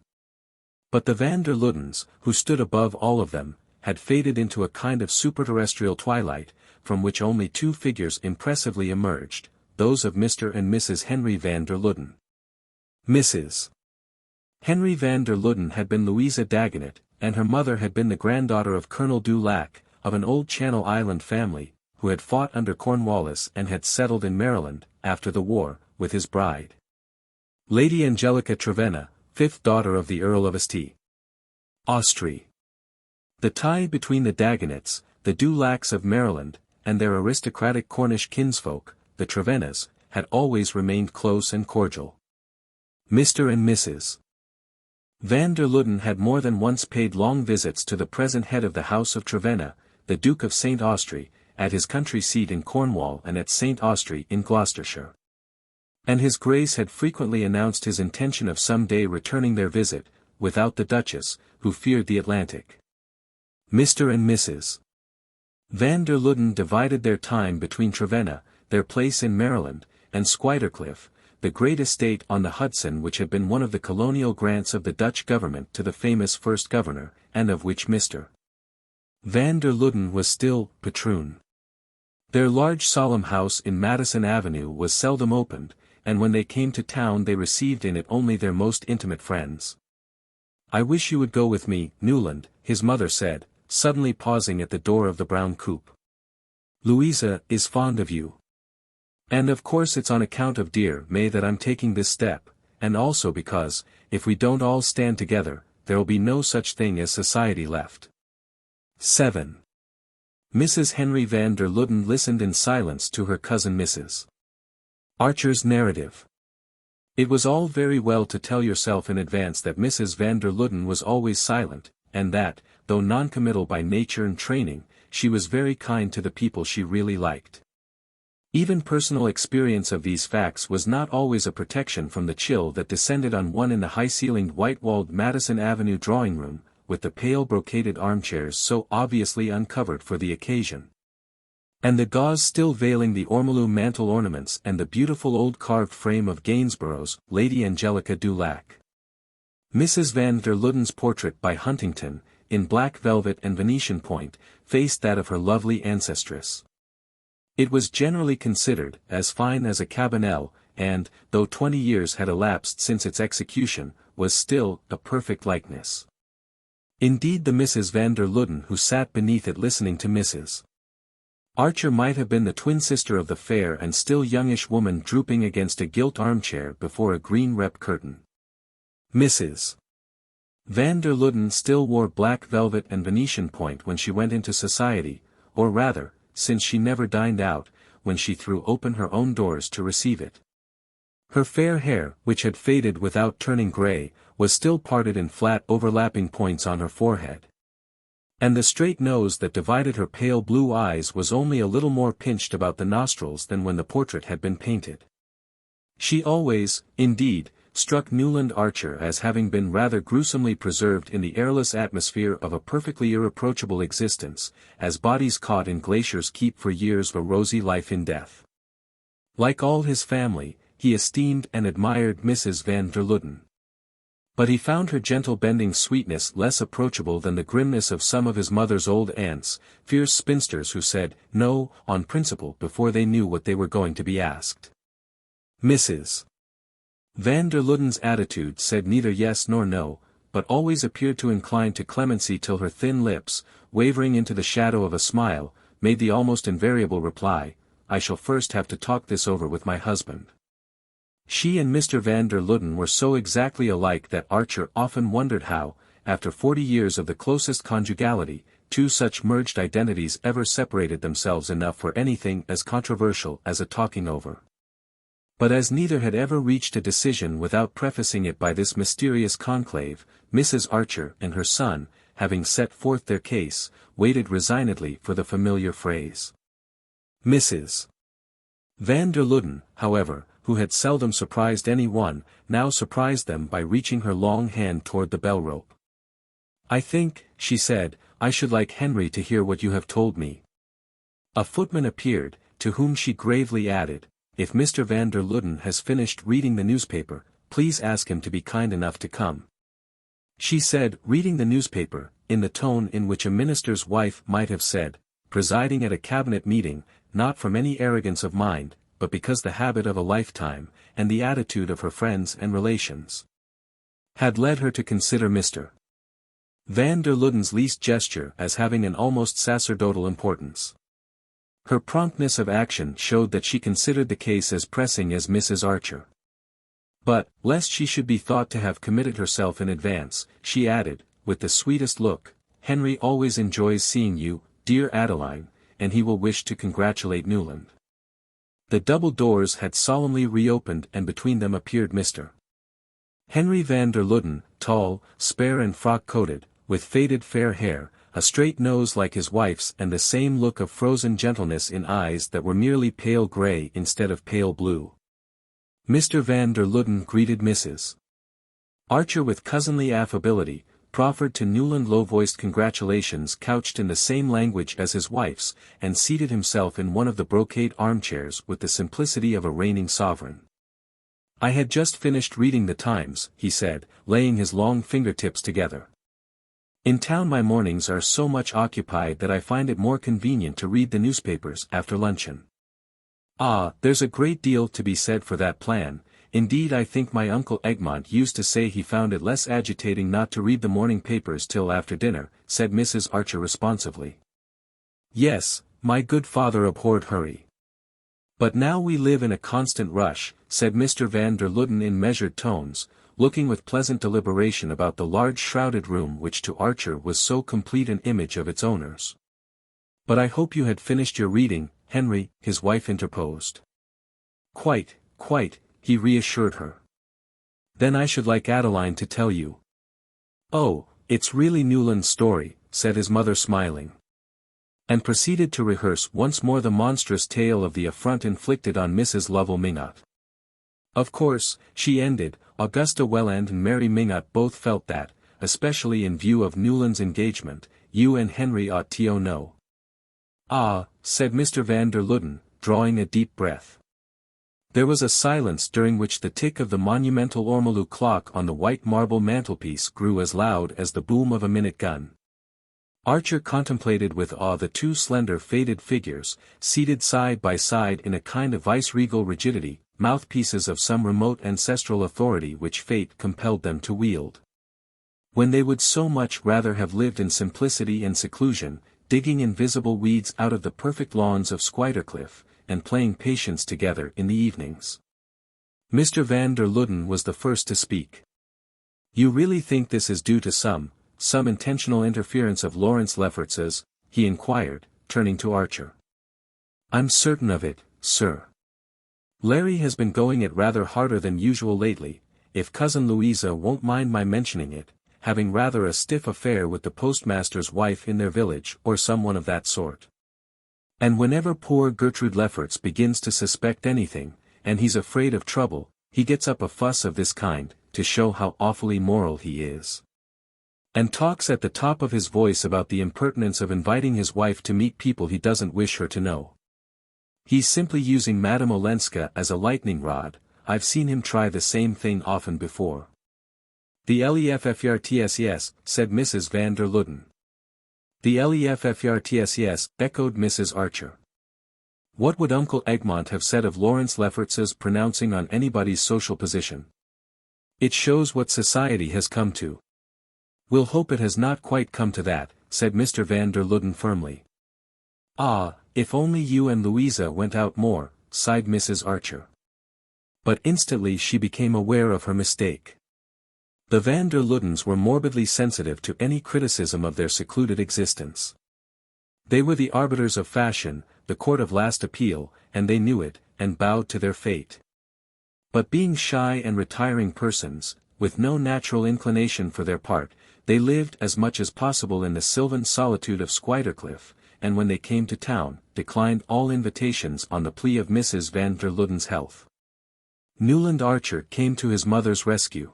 S1: But the Van der Luddens, who stood above all of them, had faded into a kind of superterrestrial twilight, from which only 2 figures impressively emerged, those of Mr. and Mrs. Henry van der Luden. Mrs. Henry van der Luden had been Louisa Dagonet, and her mother had been the granddaughter of Colonel Du Lac, of an old Channel Island family, who had fought under Cornwallis and had settled in Maryland, after the war, with his bride. Lady Angelica Trevenna, 5th daughter of the Earl of St. Austri. The tie between the Dagonets, the Du Lacs of Maryland, and their aristocratic Cornish kinsfolk, the Trevennas, had always remained close and cordial. Mr. and Mrs. Van der Luden had more than once paid long visits to the present head of the House of Trevenna, the Duke of St. Austri, at his country seat in Cornwall and at St. Austri in Gloucestershire. And his Grace had frequently announced his intention of some day returning their visit, without the Duchess, who feared the Atlantic. Mr. and Mrs. Van der Luden divided their time between Trevenna, their place in Maryland, and Squidercliff, the great estate on the Hudson which had been one of the colonial grants of the Dutch government to the famous first governor, and of which Mr. Van der Luden was still patroon. Their large solemn house in Madison Avenue was seldom opened, and when they came to town they received in it only their most intimate friends. "I wish you would go with me, Newland," his mother said, suddenly pausing at the door of the brown coupe. "Louisa is fond of you. And of course it's on account of dear May that I'm taking this step, and also because, if we don't all stand together, there'll be no such thing as society left." 7. Mrs. Henry van der Luden listened in silence to her cousin Mrs. Archer's narrative. It was all very well to tell yourself in advance that Mrs. van der Luden was always silent, and that, though noncommittal by nature and training, she was very kind to the people she really liked. Even personal experience of these facts was not always a protection from the chill that descended on one in the high-ceilinged white-walled Madison Avenue drawing-room, with the pale brocaded armchairs so obviously uncovered for the occasion. And the gauze still veiling the ormolu mantel ornaments and the beautiful old carved frame of Gainsborough's Lady Angelica Du Lac. Mrs. van der Luden's portrait by Huntington, in black velvet and Venetian point, faced that of her lovely ancestress. It was generally considered as fine as a Cabanel, and, though 20 years had elapsed since its execution, was still a perfect likeness. Indeed, the Mrs. van der Luden who sat beneath it listening to Mrs. Archer might have been the twin sister of the fair and still youngish woman drooping against a gilt armchair before a green rep curtain. Mrs. Van der Luden still wore black velvet and Venetian point when she went into society, or rather, since she never dined out, when she threw open her own doors to receive it. Her fair hair, which had faded without turning grey, was still parted in flat overlapping points on her forehead. And the straight nose that divided her pale blue eyes was only a little more pinched about the nostrils than when the portrait had been painted. She always, indeed, struck Newland Archer as having been rather gruesomely preserved in the airless atmosphere of a perfectly irreproachable existence, as bodies caught in glaciers keep for years a rosy life in death. Like all his family, he esteemed and admired Mrs. van der Luden. But he found her gentle bending sweetness less approachable than the grimness of some of his mother's old aunts, fierce spinsters who said no on principle before they knew what they were going to be asked. Mrs. van der Luden's attitude said neither yes nor no, but always appeared to incline to clemency till her thin lips, wavering into the shadow of a smile, made the almost invariable reply, "I shall first have to talk this over with my husband." She and Mr. van der Luden were so exactly alike that Archer often wondered how, after 40 years of the closest conjugality, two such merged identities ever separated themselves enough for anything as controversial as a talking over. But as neither had ever reached a decision without prefacing it by this mysterious conclave, Mrs. Archer and her son, having set forth their case, waited resignedly for the familiar phrase. Mrs. van der Luden, however, who had seldom surprised any one, now surprised them by reaching her long hand toward the bell-rope. "I think," she said, "I should like Henry to hear what you have told me." A footman appeared, to whom she gravely added, "If Mr. van der Luden has finished reading the newspaper, please ask him to be kind enough to come." She said reading the newspaper, in the tone in which a minister's wife might have said, presiding at a cabinet meeting, not from any arrogance of mind, but because the habit of a lifetime, and the attitude of her friends and relations, had led her to consider Mr. van der Luden's least gesture as having an almost sacerdotal importance. Her promptness of action showed that she considered the case as pressing as Mrs. Archer. But, lest she should be thought to have committed herself in advance, she added, with the sweetest look, "Henry always enjoys seeing you, dear Adeline, and he will wish to congratulate Newland." The double doors had solemnly reopened and between them appeared Mr. Henry van der Luden, tall, spare and frock-coated, with faded fair hair, a straight nose like his wife's and the same look of frozen gentleness in eyes that were merely pale grey instead of pale blue. Mr. van der Luden greeted Mrs. Archer with cousinly affability, proffered to Newland low-voiced congratulations couched in the same language as his wife's, and seated himself in one of the brocade armchairs with the simplicity of a reigning sovereign. "I had just finished reading the Times," he said, laying his long fingertips together. "In town my mornings are so much occupied that I find it more convenient to read the newspapers after luncheon." "Ah, there's a great deal to be said for that plan. Indeed I think my Uncle Egmont used to say he found it less agitating not to read the morning papers till after dinner," said Mrs. Archer responsively. "Yes, my good father abhorred hurry. But now we live in a constant rush," said Mr. van der Luden in measured tones, looking with pleasant deliberation about the large shrouded room which to Archer was so complete an image of its owners. "But I hope you had finished your reading, Henry," his wife interposed. "Quite, quite," he reassured her. "Then I should like Adeline to tell you." "Oh, it's really Newland's story," said his mother smiling. And proceeded to rehearse once more the monstrous tale of the affront inflicted on Mrs. Lovell Minot. "Of course," she ended, "Augusta Welland and Mary Minot both felt that, especially in view of Newland's engagement, you and Henry ought to know." "Ah," said Mr. van der Luden, drawing a deep breath. There was a silence during which the tick of the monumental ormolu clock on the white marble mantelpiece grew as loud as the boom of a minute gun. Archer contemplated with awe the two slender faded figures, seated side by side in a kind of viceregal rigidity, mouthpieces of some remote ancestral authority which fate compelled them to wield. When they would so much rather have lived in simplicity and seclusion, digging invisible weeds out of the perfect lawns of Squidercliff, and playing patience together in the evenings. Mr. van der Luden was the first to speak. "You really think this is due to some intentional interference of Lawrence Lefferts's?" he inquired, turning to Archer. "I'm certain of it, sir. Larry has been going it rather harder than usual lately, if Cousin Louisa won't mind my mentioning it, having rather a stiff affair with the postmaster's wife in their village or someone of that sort. And whenever poor Gertrude Lefferts begins to suspect anything, and he's afraid of trouble, he gets up a fuss of this kind, to show how awfully moral he is. And talks at the top of his voice about the impertinence of inviting his wife to meet people he doesn't wish her to know. He's simply using Madame Olenska as a lightning rod, I've seen him try the same thing often before. The Leffrtses, said Mrs. van der Luden. The Leffrtses, echoed Mrs. Archer. What would Uncle Egmont have said of Lawrence Lefferts's pronouncing on anybody's social position? It shows what society has come to. We'll hope it has not quite come to that, said Mr. van der Luden firmly. Ah, if only you and Louisa went out more, sighed Mrs. Archer. But instantly she became aware of her mistake. The van der Ludens were morbidly sensitive to any criticism of their secluded existence. They were the arbiters of fashion, the court of last appeal, and they knew it, and bowed to their fate. But being shy and retiring persons, with no natural inclination for their part, they lived as much as possible in the sylvan solitude of Squidercliff, and when they came to town, declined all invitations on the plea of Mrs. van der Luden's health. Newland Archer came to his mother's rescue.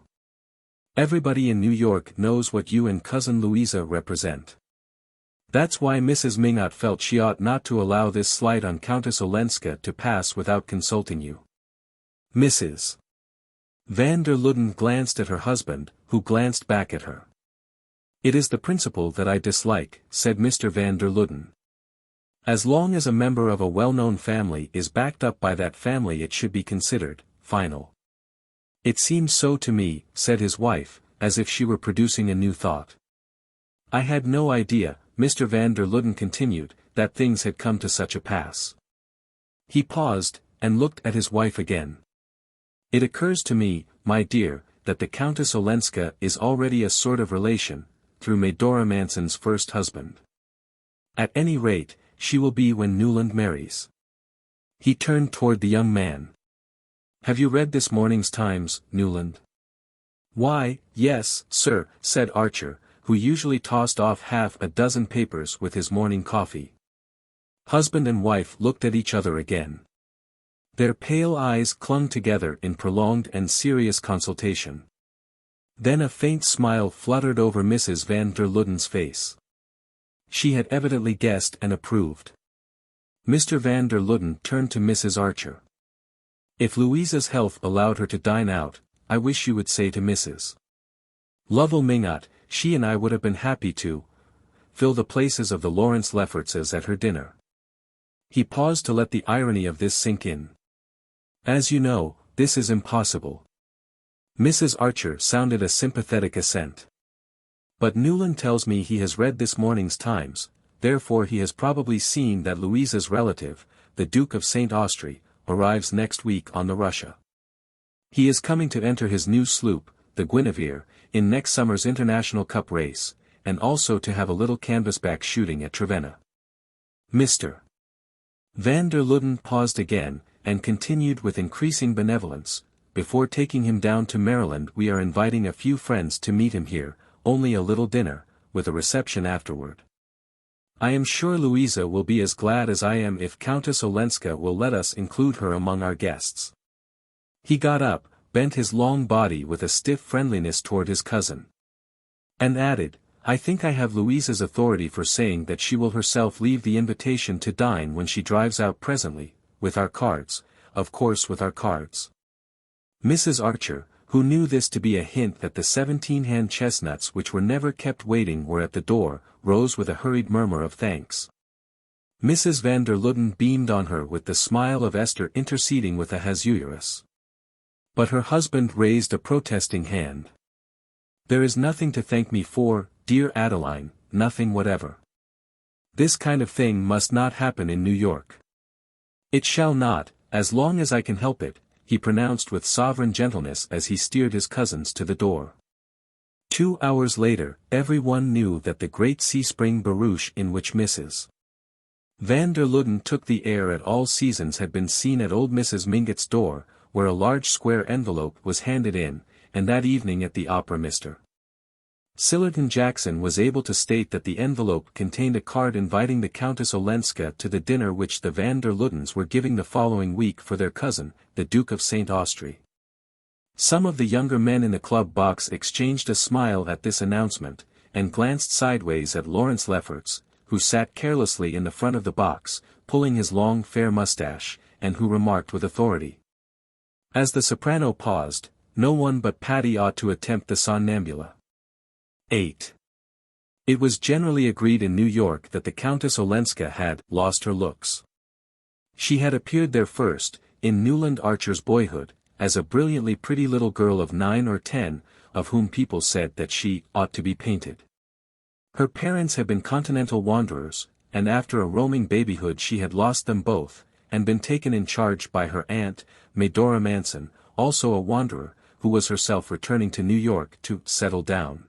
S1: Everybody in New York knows what you and Cousin Louisa represent. That's why Mrs. Minot felt she ought not to allow this slight on Countess Olenska to pass without consulting you. Mrs. van der Luden glanced at her husband, who glanced back at her. It is the principle that I dislike, said Mr. van der Luden. As long as a member of a well-known family is backed up by that family it should be considered final. It seems so to me, said his wife, as if she were producing a new thought. I had no idea, Mr. van der Luden continued, that things had come to such a pass. He paused, and looked at his wife again. It occurs to me, my dear, that the Countess Olenska is already a sort of relation, through Medora Manson's first husband. At any rate, she will be when Newland marries. He turned toward the young man. Have you read this morning's Times, Newland? Why, yes, sir, said Archer, who usually tossed off half a dozen papers with his morning coffee. Husband and wife looked at each other again. Their pale eyes clung together in prolonged and serious consultation. Then a faint smile fluttered over Mrs. van der Luden's face. She had evidently guessed and approved. Mr. van der Luden turned to Mrs. Archer. If Louisa's health allowed her to dine out, I wish you would say to Mrs. Lovell Minot, she and I would have been happy to fill the places of the Lawrence Leffertses at her dinner. He paused to let the irony of this sink in. As you know, this is impossible. Mrs. Archer sounded a sympathetic assent. But Newland tells me he has read this morning's Times, therefore he has probably seen that Louisa's relative, the Duke of St. Austry, arrives next week on the Russia. He is coming to enter his new sloop, the Guinevere, in next summer's International Cup race, and also to have a little canvasback shooting at Trevenna. Mr. van der Luden paused again, and continued with increasing benevolence, before taking him down to Maryland we are inviting a few friends to meet him here, only a little dinner, with a reception afterward. I am sure Louisa will be as glad as I am if Countess Olenska will let us include her among our guests. He got up, bent his long body with a stiff friendliness toward his cousin. And added, I think I have Louisa's authority for saying that she will herself leave the invitation to dine when she drives out presently, with our cards, of course with our cards. Mrs. Archer, who knew this to be a hint that the 17-hand chestnuts which were never kept waiting were at the door, rose with a hurried murmur of thanks. Mrs. van der Luden beamed on her with the smile of Esther interceding with Ahasuerus. But her husband raised a protesting hand. There is nothing to thank me for, dear Adeline, nothing whatever. This kind of thing must not happen in New York. It shall not, as long as I can help it, he pronounced with sovereign gentleness as he steered his cousins to the door. 2 hours later, everyone knew that the great Seaspring barouche in which Mrs. van der Luden took the air at all seasons had been seen at old Mrs. Mingott's door, where a large square envelope was handed in, and that evening at the opera Mr. Sillerton Jackson was able to state that the envelope contained a card inviting the Countess Olenska to the dinner which the van der Ludens were giving the following week for their cousin, the Duke of St. Austry. Some of the younger men in the club box exchanged a smile at this announcement, and glanced sideways at Lawrence Lefferts, who sat carelessly in the front of the box, pulling his long fair mustache, and who remarked with authority. As the soprano paused, no one but Patty ought to attempt the sonnambula. 8. It was generally agreed in New York that the Countess Olenska had lost her looks. She had appeared there first, in Newland Archer's Boyhood, as a brilliantly pretty little girl of 9 or 10, of whom people said that she ought to be painted. Her parents had been continental wanderers, and after a roaming babyhood she had lost them both, and been taken in charge by her aunt, Medora Manson, also a wanderer, who was herself returning to New York to settle down.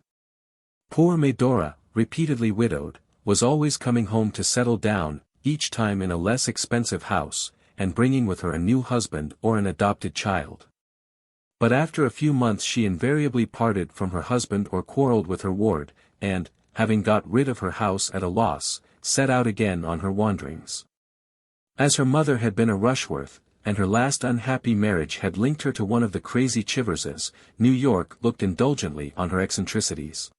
S1: Poor Medora, repeatedly widowed, was always coming home to settle down, each time in a less expensive house, and bringing with her a new husband or an adopted child. But after a few months she invariably parted from her husband or quarreled with her ward, and, having got rid of her house at a loss, set out again on her wanderings. As her mother had been a Rushworth, and her last unhappy marriage had linked her to one of the crazy Chiverses, New York looked indulgently on her eccentricities.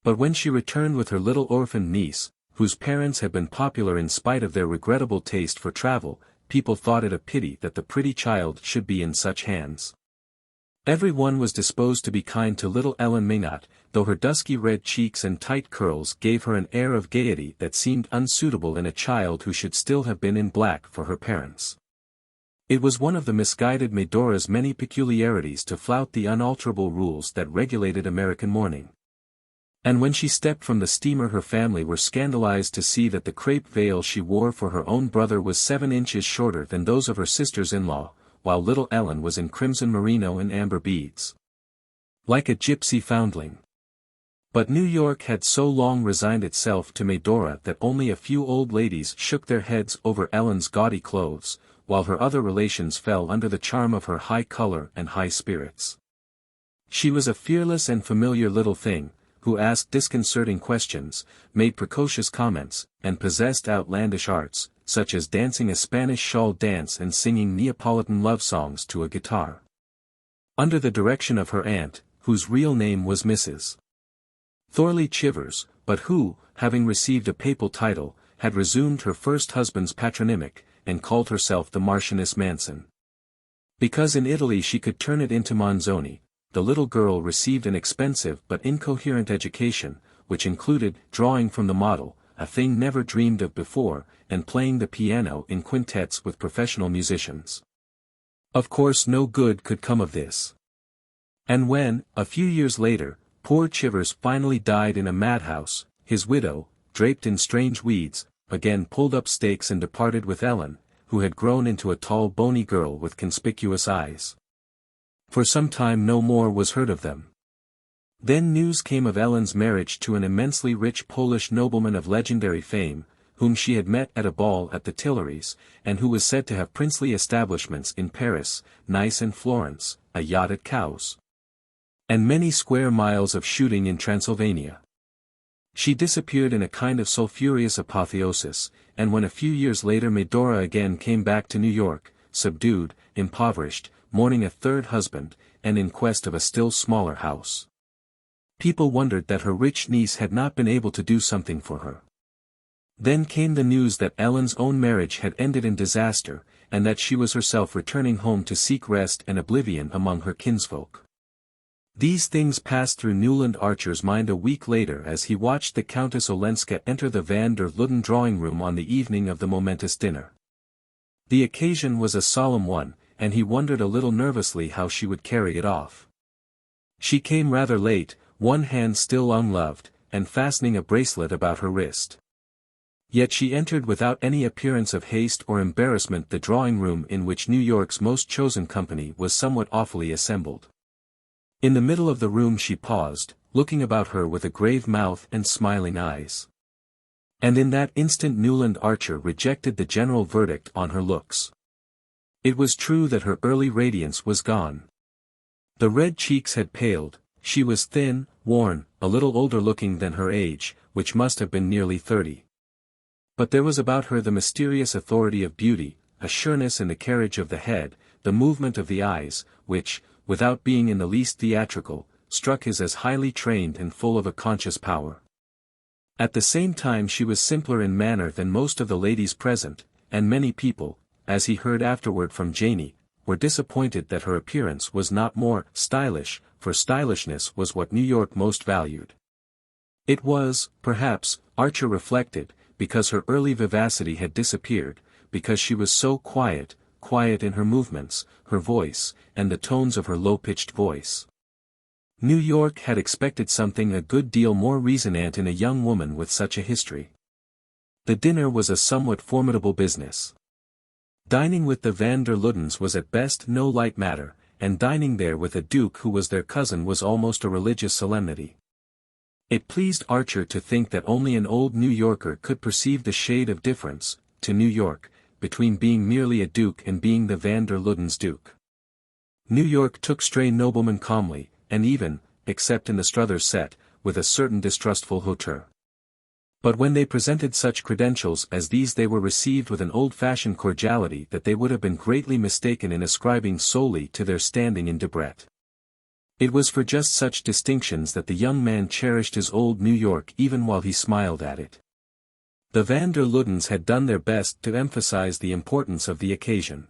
S1: But when she returned with her little orphan niece, whose parents had been popular in spite of their regrettable taste for travel, people thought it a pity that the pretty child should be in such hands. Every one was disposed to be kind to little Ellen Maynard, though her dusky red cheeks and tight curls gave her an air of gaiety that seemed unsuitable in a child who should still have been in black for her parents. It was one of the misguided Medora's many peculiarities to flout the unalterable rules that regulated American mourning. And when she stepped from the steamer her family were scandalized to see that the crepe veil she wore for her own brother was 7 inches shorter than those of her sisters-in-law, while little Ellen was in crimson merino and amber beads. Like a gypsy foundling. But New York had so long resigned itself to Medora that only a few old ladies shook their heads over Ellen's gaudy clothes, while her other relations fell under the charm of her high color and high spirits. She was a fearless and familiar little thing, who asked disconcerting questions, made precocious comments, and possessed outlandish arts, such as dancing a Spanish shawl dance and singing Neapolitan love songs to a guitar. Under the direction of her aunt, whose real name was Mrs. Thorley Chivers, but who, having received a papal title, had resumed her first husband's patronymic, and called herself the Marchioness Manson. Because in Italy she could turn it into Manzoni, the little girl received an expensive but incoherent education, which included drawing from the model, a thing never dreamed of before, and playing the piano in quintets with professional musicians. Of course no good could come of this. And when, a few years later, poor Chivers finally died in a madhouse, his widow, draped in strange weeds, again pulled up stakes and departed with Ellen, who had grown into a tall bony girl with conspicuous eyes. For some time no more was heard of them. Then news came of Ellen's marriage to an immensely rich Polish nobleman of legendary fame, whom she had met at a ball at the Tuileries, and who was said to have princely establishments in Paris, Nice and Florence, a yacht at Cowes, and many square miles of shooting in Transylvania. She disappeared in a kind of sulphureous apotheosis, and when a few years later Medora again came back to New York, subdued, impoverished, mourning a third husband, and in quest of a still smaller house, people wondered that her rich niece had not been able to do something for her. Then came the news that Ellen's own marriage had ended in disaster, and that she was herself returning home to seek rest and oblivion among her kinsfolk. These things passed through Newland Archer's mind a week later as he watched the Countess Olenska enter the Van der Luden drawing-room on the evening of the momentous dinner. The occasion was a solemn one, and he wondered a little nervously how she would carry it off. She came rather late, one hand still unloved, and fastening a bracelet about her wrist. Yet she entered without any appearance of haste or embarrassment the drawing-room in which New York's most chosen company was somewhat awfully assembled. In the middle of the room she paused, looking about her with a grave mouth and smiling eyes. And in that instant Newland Archer rejected the general verdict on her looks. It was true that her early radiance was gone. The red cheeks had paled, she was thin, worn, a little older looking than her age, which must have been nearly 30. But there was about her the mysterious authority of beauty, a sureness in the carriage of the head, the movement of the eyes, which, without being in the least theatrical, struck his as highly trained and full of a conscious power. At the same time she was simpler in manner than most of the ladies present, and many people, as he heard afterward from Janey, were disappointed that her appearance was not more stylish, for stylishness was what New York most valued. It was, perhaps, Archer reflected, because her early vivacity had disappeared, because she was so quiet in her movements, her voice, and the tones of her low-pitched voice. New York had expected something a good deal more resonant in a young woman with such a history. The dinner was a somewhat formidable business. Dining with the van der Luddens was at best no light matter, and dining there with a duke who was their cousin was almost a religious solemnity. It pleased Archer to think that only an old New Yorker could perceive the shade of difference, to New York, between being merely a duke and being the van der Luddens' duke. New York took stray noblemen calmly, and even, except in the Struthers set, with a certain distrustful hauteur. But when they presented such credentials as these they were received with an old-fashioned cordiality that they would have been greatly mistaken in ascribing solely to their standing in Debrett. It was for just such distinctions that the young man cherished his old New York even while he smiled at it. The van der Luddens had done their best to emphasize the importance of the occasion.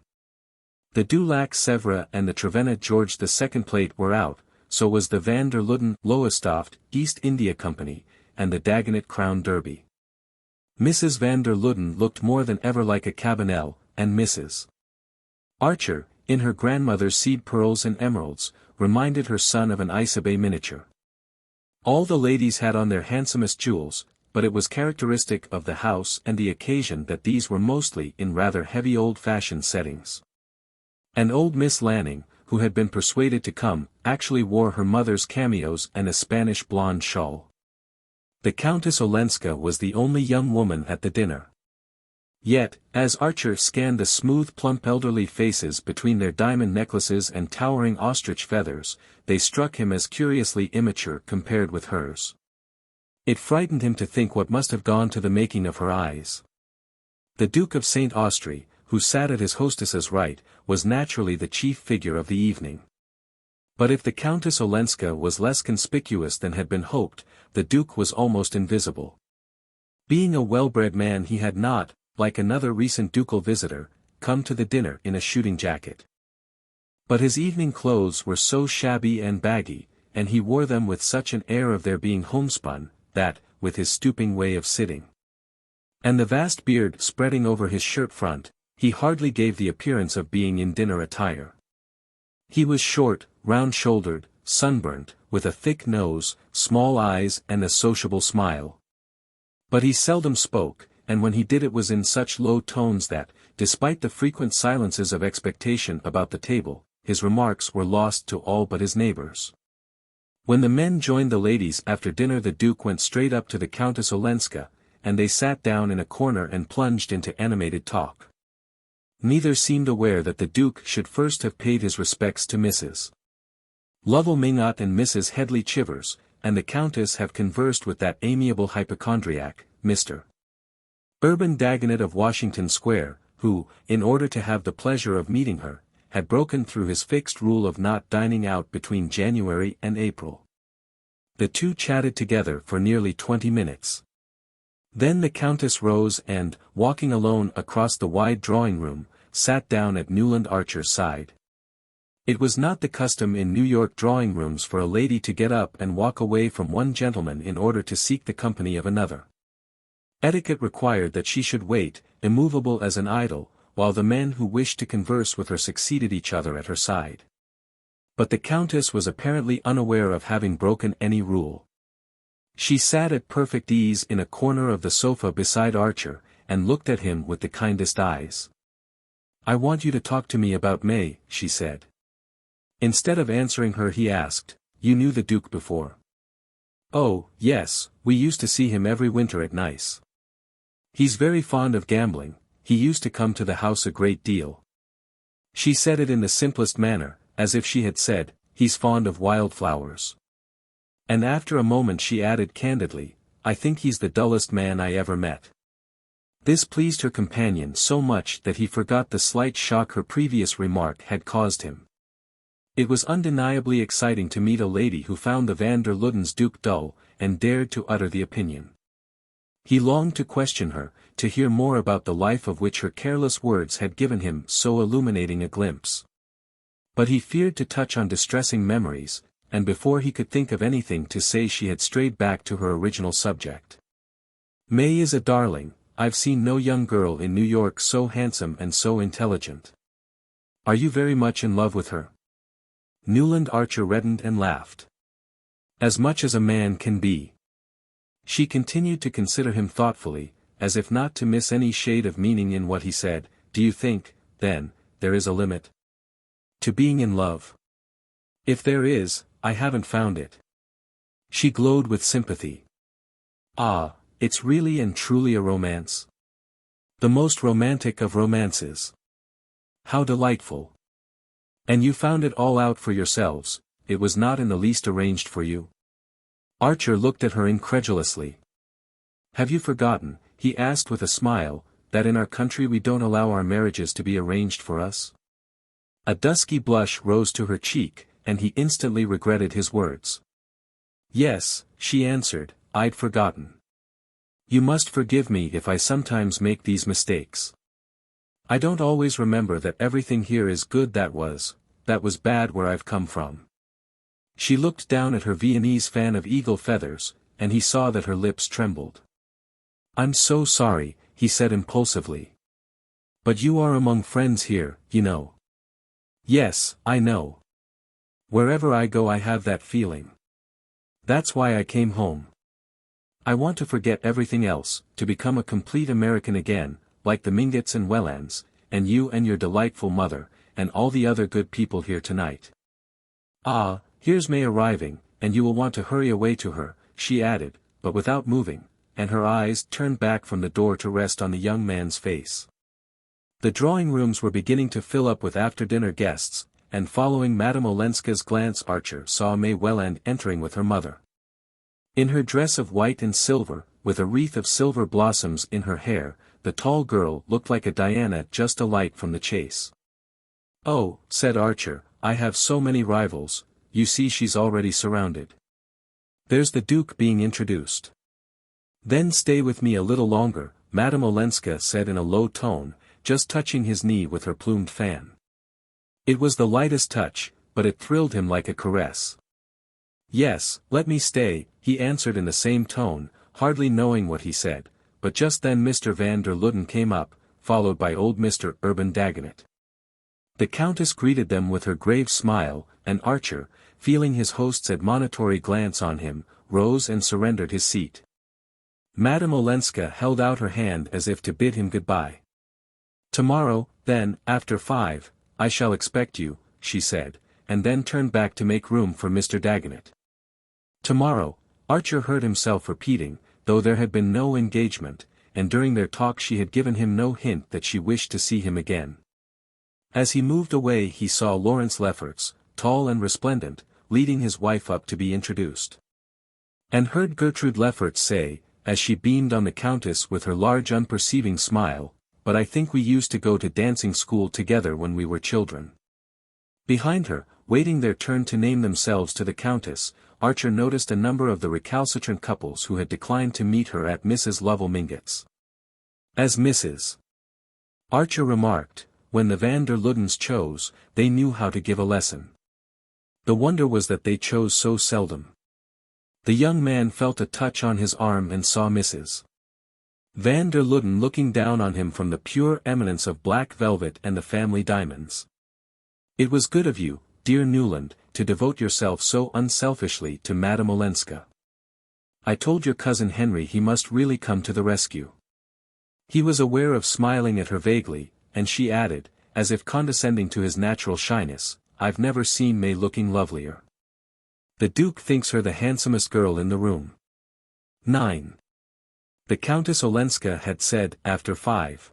S1: The Du Lac Sèvres and the Trevenna George II plate were out, so was the van der Luden Lowestoft East India Company, and the Dagonet Crown Derby. Mrs. van der Luden looked more than ever like a Cabanel, and Mrs. Archer, in her grandmother's seed pearls and emeralds, reminded her son of an Isabey miniature. All the ladies had on their handsomest jewels, but it was characteristic of the house and the occasion that these were mostly in rather heavy old-fashioned settings. And old Miss Lanning, who had been persuaded to come, actually wore her mother's cameos and a Spanish blonde shawl. The Countess Olenska was the only young woman at the dinner. Yet, as Archer scanned the smooth plump elderly faces between their diamond necklaces and towering ostrich feathers, they struck him as curiously immature compared with hers. It frightened him to think what must have gone to the making of her eyes. The Duke of St. Austry, who sat at his hostess's right, was naturally the chief figure of the evening. But if the Countess Olenska was less conspicuous than had been hoped, the Duke was almost invisible. Being a well-bred man he had not, like another recent ducal visitor, come to the dinner in a shooting jacket. But his evening clothes were so shabby and baggy, and he wore them with such an air of their being homespun, that, with his stooping way of sitting, and the vast beard spreading over his shirt front, he hardly gave the appearance of being in dinner attire. He was short, round-shouldered, sunburnt, with a thick nose, small eyes and a sociable smile. But he seldom spoke, and when he did it was in such low tones that, despite the frequent silences of expectation about the table, his remarks were lost to all but his neighbors. When the men joined the ladies after dinner the Duke went straight up to the Countess Olenska, and they sat down in a corner and plunged into animated talk. Neither seemed aware that the Duke should first have paid his respects to Mrs. Lovell Minot and Mrs. Headley Chivers, and the Countess have conversed with that amiable hypochondriac, Mr. Urban Dagonet of Washington Square, who, in order to have the pleasure of meeting her, had broken through his fixed rule of not dining out between January and April. The two chatted together for nearly 20 minutes. Then the Countess rose and, walking alone across the wide drawing-room, sat down at Newland Archer's side. It was not the custom in New York drawing-rooms for a lady to get up and walk away from one gentleman in order to seek the company of another. Etiquette required that she should wait, immovable as an idol, while the men who wished to converse with her succeeded each other at her side. But the Countess was apparently unaware of having broken any rule. She sat at perfect ease in a corner of the sofa beside Archer, and looked at him with the kindest eyes. "I want you to talk to me about May," she said. Instead of answering her he asked, "You knew the Duke before?" "Oh, yes, we used to see him every winter at Nice. He's very fond of gambling, he used to come to the house a great deal." She said it in the simplest manner, as if she had said, "He's fond of wildflowers." And after a moment she added candidly, "I think he's the dullest man I ever met." This pleased her companion so much that he forgot the slight shock her previous remark had caused him. It was undeniably exciting to meet a lady who found the van der Luden's Duke dull, and dared to utter the opinion. He longed to question her, to hear more about the life of which her careless words had given him so illuminating a glimpse. But he feared to touch on distressing memories, and before he could think of anything to say she had strayed back to her original subject. May is a darling. I've seen no young girl in New York so handsome and so intelligent. Are you very much in love with her? Newland Archer reddened and laughed. As much as a man can be. She continued to consider him thoughtfully, as if not to miss any shade of meaning in what he said. Do you think, then, there is a limit to being in love? If there is, I haven't found it. She glowed with sympathy. Ah, it's really and truly a romance. The most romantic of romances. How delightful. And you found it all out for yourselves, it was not in the least arranged for you? Archer looked at her incredulously. Have you forgotten, he asked with a smile, that in our country we don't allow our marriages to be arranged for us? A dusky blush rose to her cheek, and he instantly regretted his words. Yes, she answered, I'd forgotten. You must forgive me if I sometimes make these mistakes. I don't always remember that everything here is good that was bad where I've come from. She looked down at her Viennese fan of eagle feathers, and he saw that her lips trembled. I'm so sorry, he said impulsively. But you are among friends here, you know. Yes, I know. Wherever I go I have that feeling. That's why I came home. I want to forget everything else, to become a complete American again, like the Mingotts and Wellands, and you and your delightful mother, and all the other good people here tonight. Ah, here's May arriving, and you will want to hurry away to her, she added, but without moving, and her eyes turned back from the door to rest on the young man's face. The drawing rooms were beginning to fill up with after-dinner guests, and following Madame Olenska's glance Archer saw May Welland entering with her mother. In her dress of white and silver, with a wreath of silver blossoms in her hair, the tall girl looked like a Diana just alight from the chase. Oh, said Archer, I have so many rivals, you see she's already surrounded. There's the Duke being introduced. Then stay with me a little longer, Madame Olenska said in a low tone, just touching his knee with her plumed fan. It was the lightest touch, but it thrilled him like a caress. Yes, let me stay, he answered in the same tone, hardly knowing what he said, but just then Mr. van der Luden came up, followed by old Mr. Urban Dagonet. The Countess greeted them with her grave smile, and Archer, feeling his host's admonitory glance on him, rose and surrendered his seat. Madame Olenska held out her hand as if to bid him goodbye. Tomorrow, then, after 5, I shall expect you, she said, and then turned back to make room for Mr. Dagonet. Tomorrow, Archer heard himself repeating, though there had been no engagement, and during their talk she had given him no hint that she wished to see him again. As he moved away he saw Lawrence Lefferts, tall and resplendent, leading his wife up to be introduced. And heard Gertrude Lefferts say, as she beamed on the Countess with her large unperceiving smile, but I think we used to go to dancing school together when we were children. Behind her, waiting their turn to name themselves to the Countess, Archer noticed a number of the recalcitrant couples who had declined to meet her at Mrs. Lovell Mingott's. As Mrs. Archer remarked, when the van der Ludens chose, they knew how to give a lesson. The wonder was that they chose so seldom. The young man felt a touch on his arm and saw Mrs. van der Luden looking down on him from the pure eminence of black velvet and the family diamonds. It was good of you, dear Newland, to devote yourself so unselfishly to Madame Olenska. I told your cousin Henry he must really come to the rescue. He was aware of smiling at her vaguely, and she added, as if condescending to his natural shyness, I've never seen May looking lovelier. The Duke thinks her the handsomest girl in the room. 9. The Countess Olenska had said, after 5.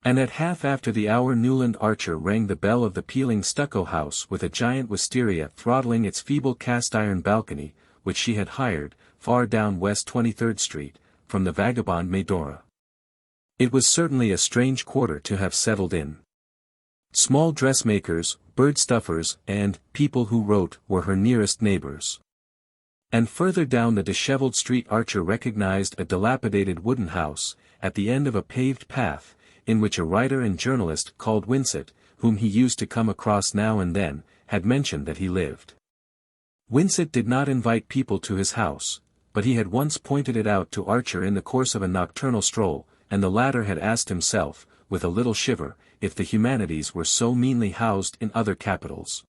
S1: And at half after the hour Newland Archer rang the bell of the peeling stucco house with a giant wisteria throttling its feeble cast-iron balcony, which she had hired, far down West 23rd Street, from the vagabond Medora. It was certainly a strange quarter to have settled in. Small dressmakers, bird-stuffers, and people who wrote were her nearest neighbors. And further down the disheveled street Archer recognized a dilapidated wooden house, at the end of a paved path, in which a writer and journalist called Winsett, whom he used to come across now and then, had mentioned that he lived. Winsett did not invite people to his house, but he had once pointed it out to Archer in the course of a nocturnal stroll, and the latter had asked himself, with a little shiver, if the humanities were so meanly housed in other capitals.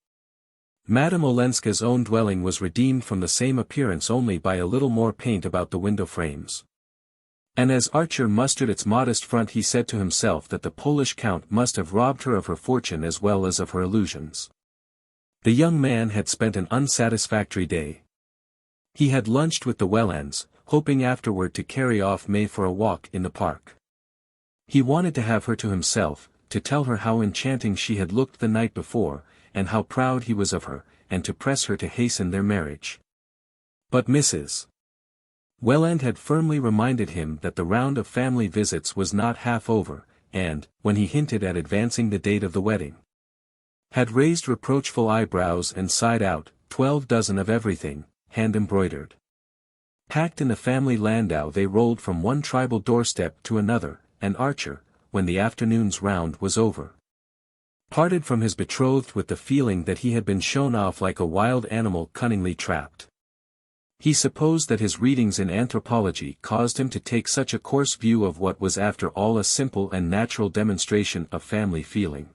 S1: Madame Olenska's own dwelling was redeemed from the same appearance only by a little more paint about the window frames. And as Archer mustered its modest front, he said to himself that the Polish count must have robbed her of her fortune as well as of her illusions. The young man had spent an unsatisfactory day. He had lunched with the Wellands, hoping afterward to carry off May for a walk in the park. He wanted to have her to himself, to tell her how enchanting she had looked the night before, and how proud he was of her, and to press her to hasten their marriage. But Mrs. Welland had firmly reminded him that the round of family visits was not half over, and, when he hinted at advancing the date of the wedding, had raised reproachful eyebrows and sighed out, 12 dozen of everything, hand-embroidered. Packed in the family landau they rolled from one tribal doorstep to another, and Archer, when the afternoon's round was over, parted from his betrothed with the feeling that he had been shown off like a wild animal cunningly trapped. He supposed that his readings in anthropology caused him to take such a coarse view of what was after all a simple and natural demonstration of family feeling.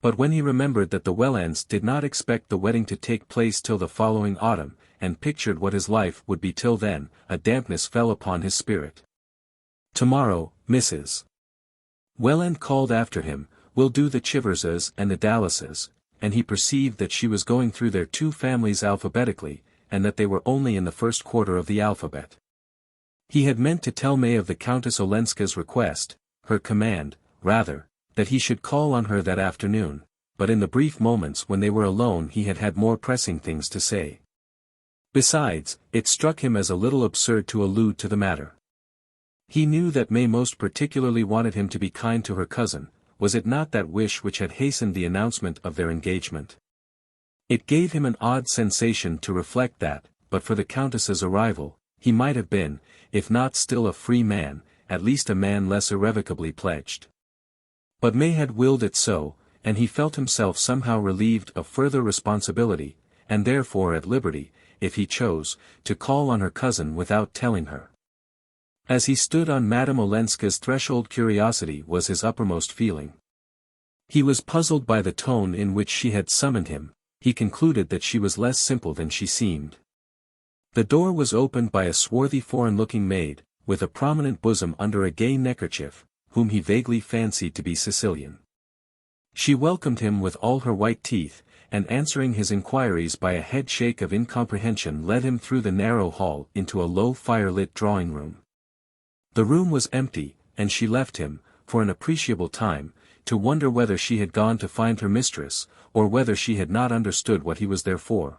S1: But when he remembered that the Wellands did not expect the wedding to take place till the following autumn, and pictured what his life would be till then, a dampness fell upon his spirit. "Tomorrow, Mrs. Welland called after him, "We'll do the Chiverses and the Dallases," and he perceived that she was going through their two families alphabetically, and that they were only in the first quarter of the alphabet. He had meant to tell May of the Countess Olenska's request, her command, rather, that he should call on her that afternoon, but in the brief moments when they were alone he had had more pressing things to say. Besides, it struck him as a little absurd to allude to the matter. He knew that May most particularly wanted him to be kind to her cousin. Was it not that wish which had hastened the announcement of their engagement? It gave him an odd sensation to reflect that, but for the Countess's arrival, he might have been, if not still a free man, at least a man less irrevocably pledged. But May had willed it so, and he felt himself somehow relieved of further responsibility, and therefore at liberty, if he chose, to call on her cousin without telling her. As he stood on Madame Olenska's threshold, curiosity was his uppermost feeling. He was puzzled by the tone in which she had summoned him. He concluded that she was less simple than she seemed. The door was opened by a swarthy foreign-looking maid, with a prominent bosom under a gay neckerchief, whom he vaguely fancied to be Sicilian. She welcomed him with all her white teeth, and answering his inquiries by a head shake of incomprehension led him through the narrow hall into a low fire-lit drawing-room. The room was empty, and she left him, for an appreciable time, to wonder whether she had gone to find her mistress, or whether she had not understood what he was there for.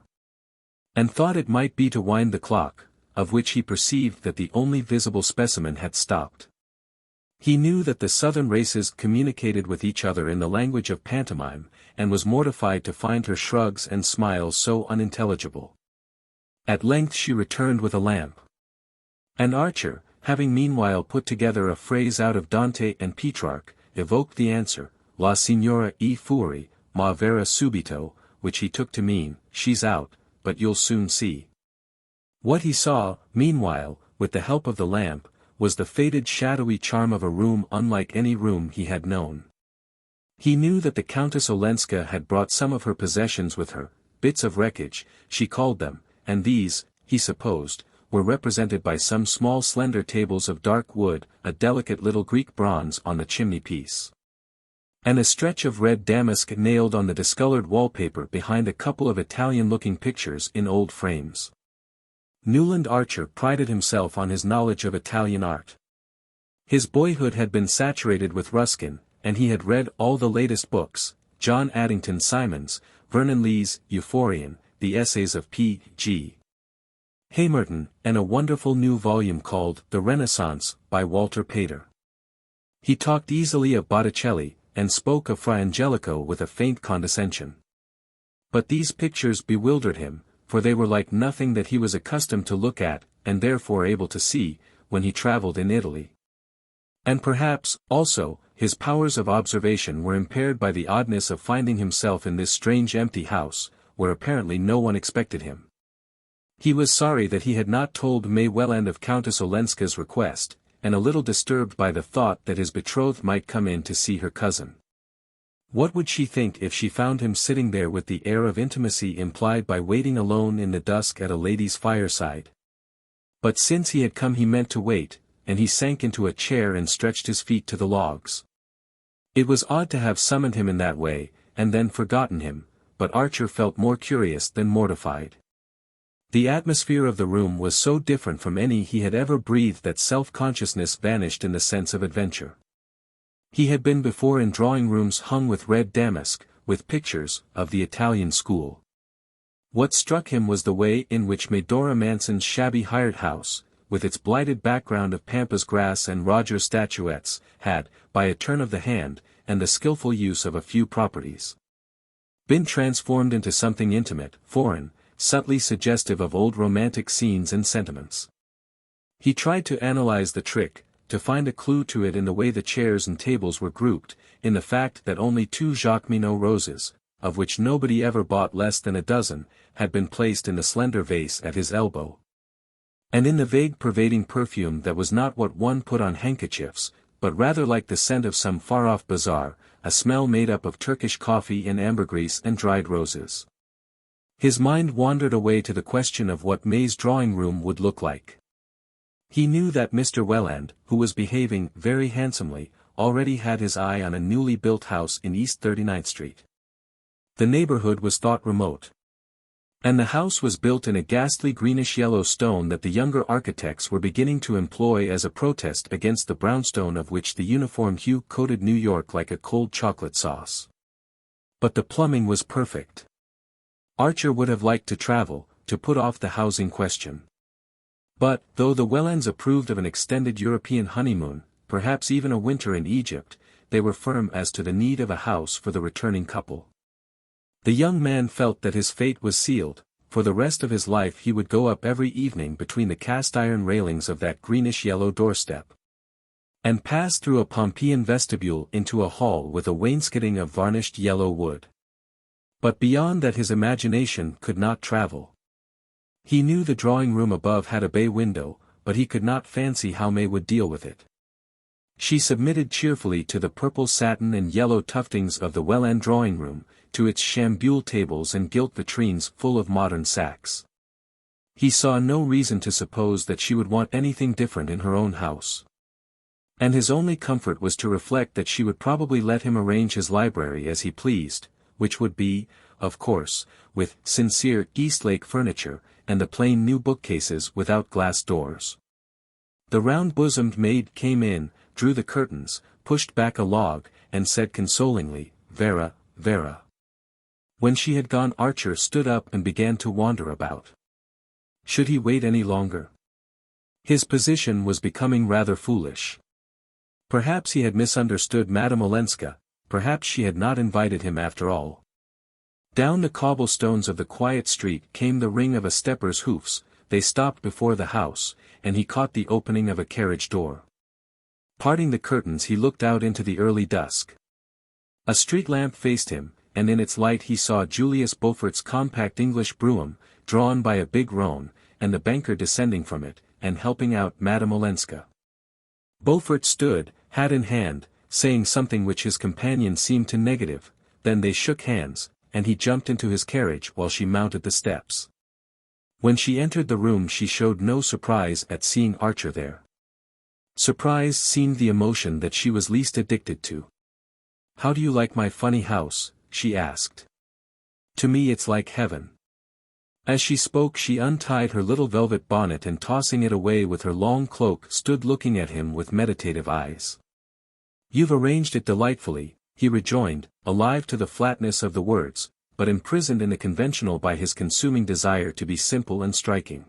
S1: And thought it might be to wind the clock, of which he perceived that the only visible specimen had stopped. He knew that the southern races communicated with each other in the language of pantomime, and was mortified to find her shrugs and smiles so unintelligible. At length she returned with a lamp. And Archer, having meanwhile put together a phrase out of Dante and Petrarch, evoked the answer, "La signora è fuori, ma verrà subito," which he took to mean, "She's out, but you'll soon see." What he saw, meanwhile, with the help of the lamp, was the faded shadowy charm of a room unlike any room he had known. He knew that the Countess Olenska had brought some of her possessions with her, bits of wreckage, she called them, and these, he supposed, were represented by some small slender tables of dark wood, a delicate little Greek bronze on the chimney-piece, and a stretch of red damask nailed on the discolored wallpaper behind a couple of Italian-looking pictures in old frames. Newland Archer prided himself on his knowledge of Italian art. His boyhood had been saturated with Ruskin, and he had read all the latest books, John Addington Symonds, Vernon Lee's Euphorion, the essays of P.G. Haymerton, and a wonderful new volume called The Renaissance, by Walter Pater. He talked easily of Botticelli, and spoke of Fra Angelico with a faint condescension. But these pictures bewildered him, for they were like nothing that he was accustomed to look at, and therefore able to see, when he travelled in Italy. And perhaps, also, his powers of observation were impaired by the oddness of finding himself in this strange empty house, where apparently no one expected him. He was sorry that he had not told May Welland of Countess Olenska's request, and a little disturbed by the thought that his betrothed might come in to see her cousin. What would she think if she found him sitting there with the air of intimacy implied by waiting alone in the dusk at a lady's fireside? But since he had come he meant to wait, and he sank into a chair and stretched his feet to the logs. It was odd to have summoned him in that way, and then forgotten him, but Archer felt more curious than mortified. The atmosphere of the room was so different from any he had ever breathed that self-consciousness vanished in the sense of adventure. He had been before in drawing-rooms hung with red damask, with pictures of the Italian school. What struck him was the way in which Medora Manson's shabby hired house, with its blighted background of pampas grass and Roger statuettes, had, by a turn of the hand, and the skillful use of a few properties, been transformed into something intimate, foreign, subtly suggestive of old romantic scenes and sentiments. He tried to analyze the trick, to find a clue to it in the way the chairs and tables were grouped, in the fact that only 2 Jacqueminot roses, of which nobody ever bought less than a dozen, had been placed in the slender vase at his elbow. And in the vague pervading perfume that was not what one put on handkerchiefs, but rather like the scent of some far-off bazaar, a smell made up of Turkish coffee and ambergris and dried roses. His mind wandered away to the question of what May's drawing-room would look like. He knew that Mr. Welland, who was behaving very handsomely, already had his eye on a newly built house in East 39th Street. The neighborhood was thought remote. And the house was built in a ghastly greenish-yellow stone that the younger architects were beginning to employ as a protest against the brownstone of which the uniform hue coated New York like a cold chocolate sauce. But the plumbing was perfect. Archer would have liked to travel, to put off the housing question. But, though the Wellands approved of an extended European honeymoon, perhaps even a winter in Egypt, they were firm as to the need of a house for the returning couple. The young man felt that his fate was sealed. For the rest of his life he would go up every evening between the cast-iron railings of that greenish-yellow doorstep, and pass through a Pompeian vestibule into a hall with a wainscoting of varnished yellow wood. But beyond that his imagination could not travel. He knew the drawing-room above had a bay window, but he could not fancy how May would deal with it. She submitted cheerfully to the purple satin and yellow tuftings of the Welland drawing-room, to its chambule tables and gilt vitrines full of modern sacks. He saw no reason to suppose that she would want anything different in her own house. And his only comfort was to reflect that she would probably let him arrange his library as he pleased, which would be, of course, with sincere Eastlake furniture, and the plain new bookcases without glass doors. The round-bosomed maid came in, drew the curtains, pushed back a log, and said consolingly, "Vera, Vera." When she had gone Archer stood up and began to wander about. Should he wait any longer? His position was becoming rather foolish. Perhaps he had misunderstood Madame Olenska, perhaps she had not invited him after all. Down the cobblestones of the quiet street came the ring of a stepper's hoofs, they stopped before the house, and he caught the opening of a carriage door. Parting the curtains he looked out into the early dusk. A street lamp faced him, and in its light he saw Julius Beaufort's compact English brougham, drawn by a big roan, and the banker descending from it, and helping out Madame Olenska. Beaufort stood, hat in hand, saying something which his companion seemed to negative, then they shook hands, and he jumped into his carriage while she mounted the steps. When she entered the room she showed no surprise at seeing Archer there. Surprise seemed the emotion that she was least addicted to. "How do you like my funny house?" she asked. "To me it's like heaven." As she spoke she untied her little velvet bonnet and tossing it away with her long cloak stood looking at him with meditative eyes. "You've arranged it delightfully," he rejoined, alive to the flatness of the words, but imprisoned in the conventional by his consuming desire to be simple and striking.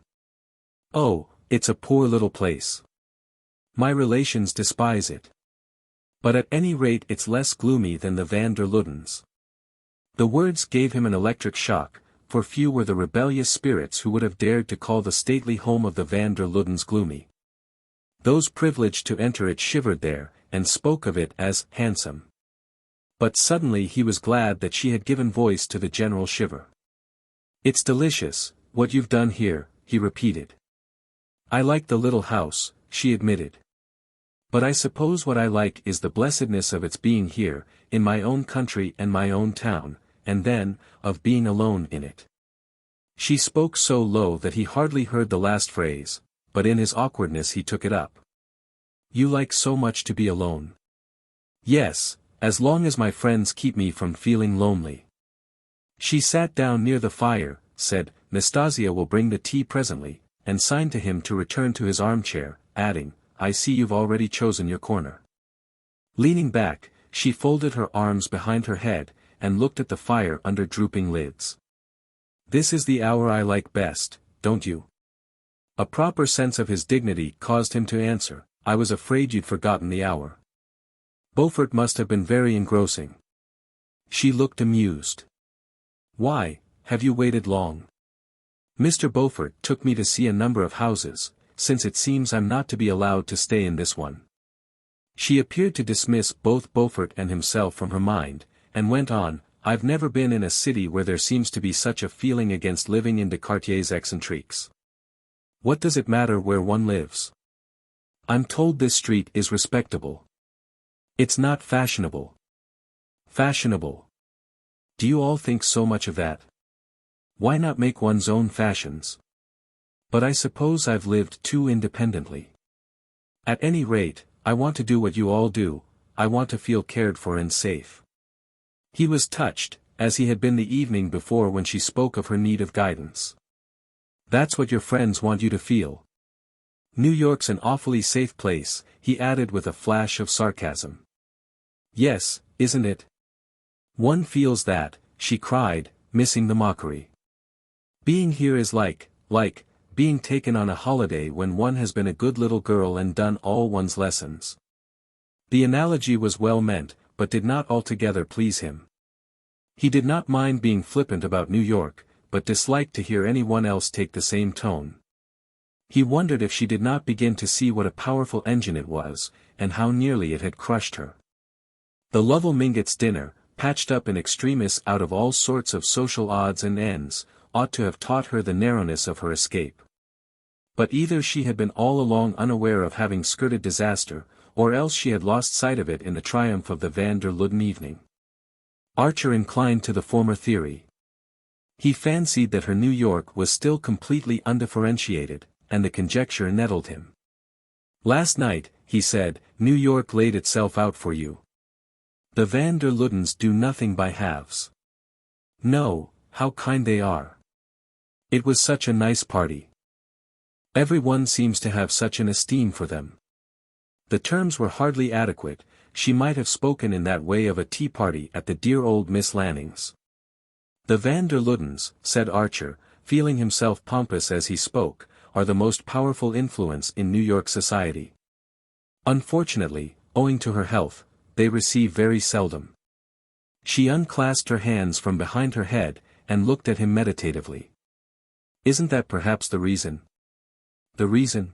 S1: "Oh, it's a poor little place. My relations despise it. But at any rate it's less gloomy than the Van der Luddens." The words gave him an electric shock, for few were the rebellious spirits who would have dared to call the stately home of the Van der Luddens gloomy. Those privileged to enter it shivered there, and spoke of it as handsome. But suddenly he was glad that she had given voice to the general shiver. "It's delicious, what you've done here," he repeated. "I like the little house," she admitted. "But I suppose what I like is the blessedness of its being here, in my own country and my own town, and then, of being alone in it." She spoke so low that he hardly heard the last phrase, but in his awkwardness he took it up. "You like so much to be alone." "Yes, as long as my friends keep me from feeling lonely." She sat down near the fire, said, "Nastasia will bring the tea presently," and signed to him to return to his armchair, adding, "I see you've already chosen your corner." Leaning back, she folded her arms behind her head, and looked at the fire under drooping lids. "This is the hour I like best, don't you?" A proper sense of his dignity caused him to answer, "I was afraid you'd forgotten the hour." "Beaufort must have been very engrossing." She looked amused. "Why, have you waited long?" "Mr. Beaufort took me to see a number of houses, since it seems I'm not to be allowed to stay in this one." She appeared to dismiss both Beaufort and himself from her mind, and went on, "I've never been in a city where there seems to be such a feeling against living in Descartes' eccentriques. What does it matter where one lives? I'm told this street is respectable. It's not fashionable." "Fashionable? Do you all think so much of that? Why not make one's own fashions? But I suppose I've lived too independently. At any rate, I want to do what you all do, I want to feel cared for and safe." He was touched, as he had been the evening before when she spoke of her need of guidance. "That's what your friends want you to feel. New York's an awfully safe place," he added with a flash of sarcasm. "Yes, isn't it? One feels that," she cried, missing the mockery. "Being here is like, being taken on a holiday when one has been a good little girl and done all one's lessons." The analogy was well meant, but did not altogether please him. He did not mind being flippant about New York, but disliked to hear anyone else take the same tone. He wondered if she did not begin to see what a powerful engine it was, and how nearly it had crushed her. The Lovell Mingotts' dinner, patched up in extremis out of all sorts of social odds and ends, ought to have taught her the narrowness of her escape. But either she had been all along unaware of having skirted disaster, or else she had lost sight of it in the triumph of the Van der Luden evening. Archer inclined to the former theory. He fancied that her New York was still completely undifferentiated, and the conjecture nettled him. "Last night," he said, "New York laid itself out for you. The Van der Ludens do nothing by halves. No, how kind they are. It was such a nice party. Everyone seems to have such an esteem for them." The terms were hardly adequate, she might have spoken in that way of a tea party at the dear old Miss Lanning's. "The Van der Ludens," said Archer, feeling himself pompous as he spoke, "are the most powerful influence in New York society. Unfortunately, owing to her health, they receive very seldom." She unclasped her hands from behind her head, and looked at him meditatively. "Isn't that perhaps the reason?" "The reason?"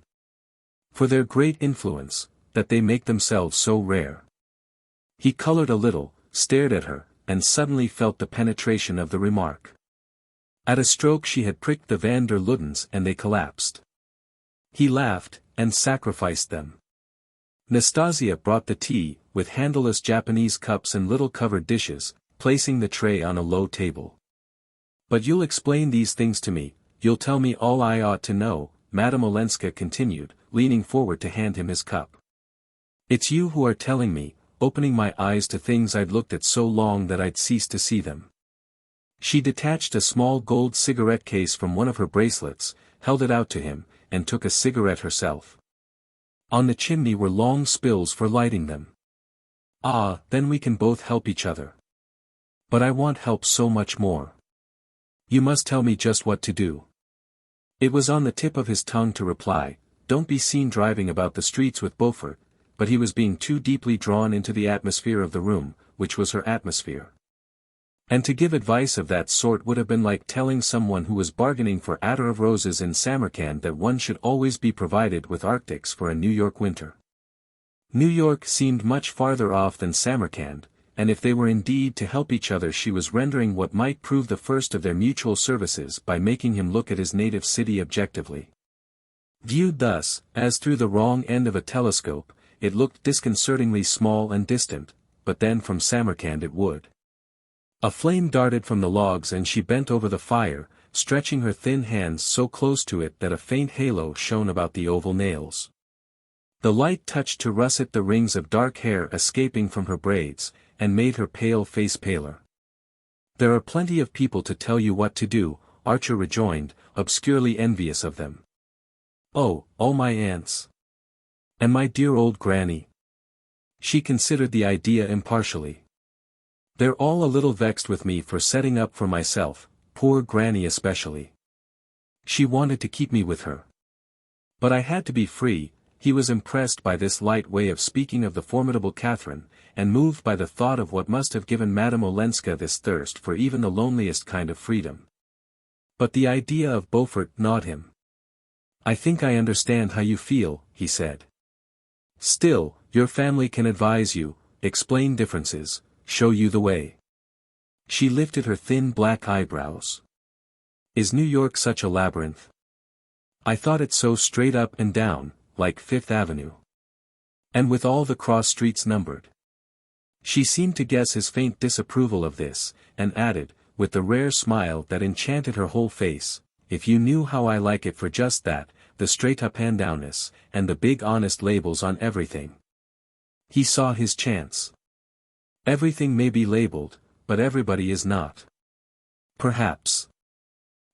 S1: "For their great influence, that they make themselves so rare." He colored a little, stared at her, and suddenly felt the penetration of the remark. At a stroke she had pricked the Van der Ludens and they collapsed. He laughed, and sacrificed them. Nastasia brought the tea, with handleless Japanese cups and little covered dishes, placing the tray on a low table. "But you'll explain these things to me, you'll tell me all I ought to know," Madame Olenska continued, leaning forward to hand him his cup. "It's you who are telling me, opening my eyes to things I'd looked at so long that I'd ceased to see them." She detached a small gold cigarette case from one of her bracelets, held it out to him, and took a cigarette herself. On the chimney were long spills for lighting them. "Ah, then we can both help each other. But I want help so much more. You must tell me just what to do." It was on the tip of his tongue to reply, "Don't be seen driving about the streets with Beaufort," but he was being too deeply drawn into the atmosphere of the room, which was her atmosphere. And to give advice of that sort would have been like telling someone who was bargaining for attar of roses in Samarkand that one should always be provided with Arctics for a New York winter. New York seemed much farther off than Samarkand, and if they were indeed to help each other she was rendering what might prove the first of their mutual services by making him look at his native city objectively. Viewed thus, as through the wrong end of a telescope, it looked disconcertingly small and distant, but then from Samarkand it would. A flame darted from the logs and she bent over the fire, stretching her thin hands so close to it that a faint halo shone about the oval nails. The light touched to russet the rings of dark hair escaping from her braids, and made her pale face paler. "There are plenty of people to tell you what to do," Archer rejoined, obscurely envious of them. "Oh, all my aunts. And my dear old granny." She considered the idea impartially. "They're all a little vexed with me for setting up for myself, poor granny especially. She wanted to keep me with her. But I had to be free." He was impressed by this light way of speaking of the formidable Catherine, and moved by the thought of what must have given Madame Olenska this thirst for even the loneliest kind of freedom. But the idea of Beaufort gnawed him. "I think I understand how you feel," he said. "Still, your family can advise you, explain differences, show you the way." She lifted her thin black eyebrows. "Is New York such a labyrinth? I thought it so straight up and down, like Fifth Avenue. And with all the cross streets numbered." She seemed to guess his faint disapproval of this, and added, with the rare smile that enchanted her whole face, "If you knew how I like it for just that, the straight-up hand-downness, and the big honest labels on everything." He saw his chance. "Everything may be labeled, but everybody is not. Perhaps.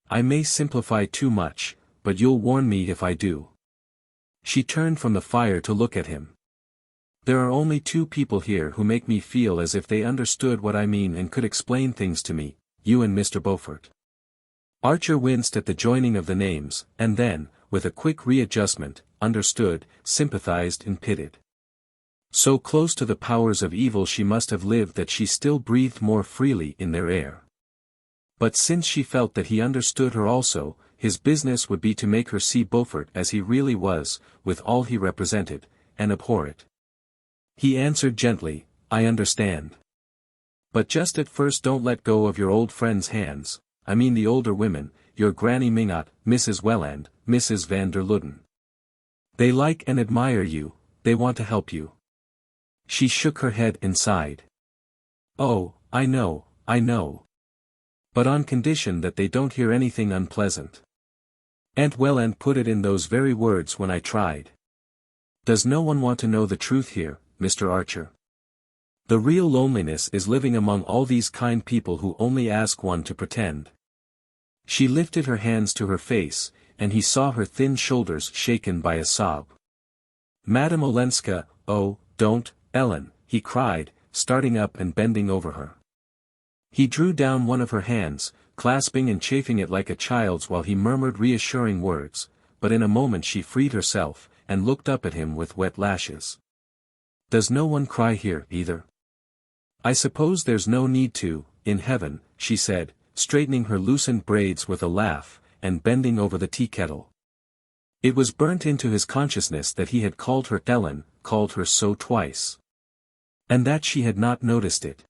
S1: I may simplify too much, but you'll warn me if I do." She turned from the fire to look at him. "There are only two people here who make me feel as if they understood what I mean and could explain things to me, you and Mr. Beaufort." Archer winced at the joining of the names, and then, with a quick readjustment, understood, sympathized and pitied. So close to the powers of evil she must have lived that she still breathed more freely in their air. But since she felt that he understood her also, his business would be to make her see Beaufort as he really was, with all he represented, and abhor it. He answered gently, "I understand. But just at first don't let go of your old friend's hands, I mean the older women, your Granny Minot, Mrs. Welland, Mrs. van der Luden. They like and admire you, they want to help you." She shook her head and sighed. "Oh, I know. But on condition that they don't hear anything unpleasant. Aunt Welland put it in those very words when I tried. Does no one want to know the truth here, Mr. Archer? The real loneliness is living among all these kind people who only ask one to pretend." She lifted her hands to her face, and he saw her thin shoulders shaken by a sob. "Madame Olenska, oh, don't, Ellen," he cried, starting up and bending over her. He drew down one of her hands, clasping and chafing it like a child's while he murmured reassuring words, but in a moment she freed herself, and looked up at him with wet lashes. "Does no one cry here, either?" "I suppose there's no need to, in heaven," she said, straightening her loosened braids with a laugh, and bending over the tea kettle. It was burnt into his consciousness that he had called her Ellen, called her so twice. And that she had not noticed it.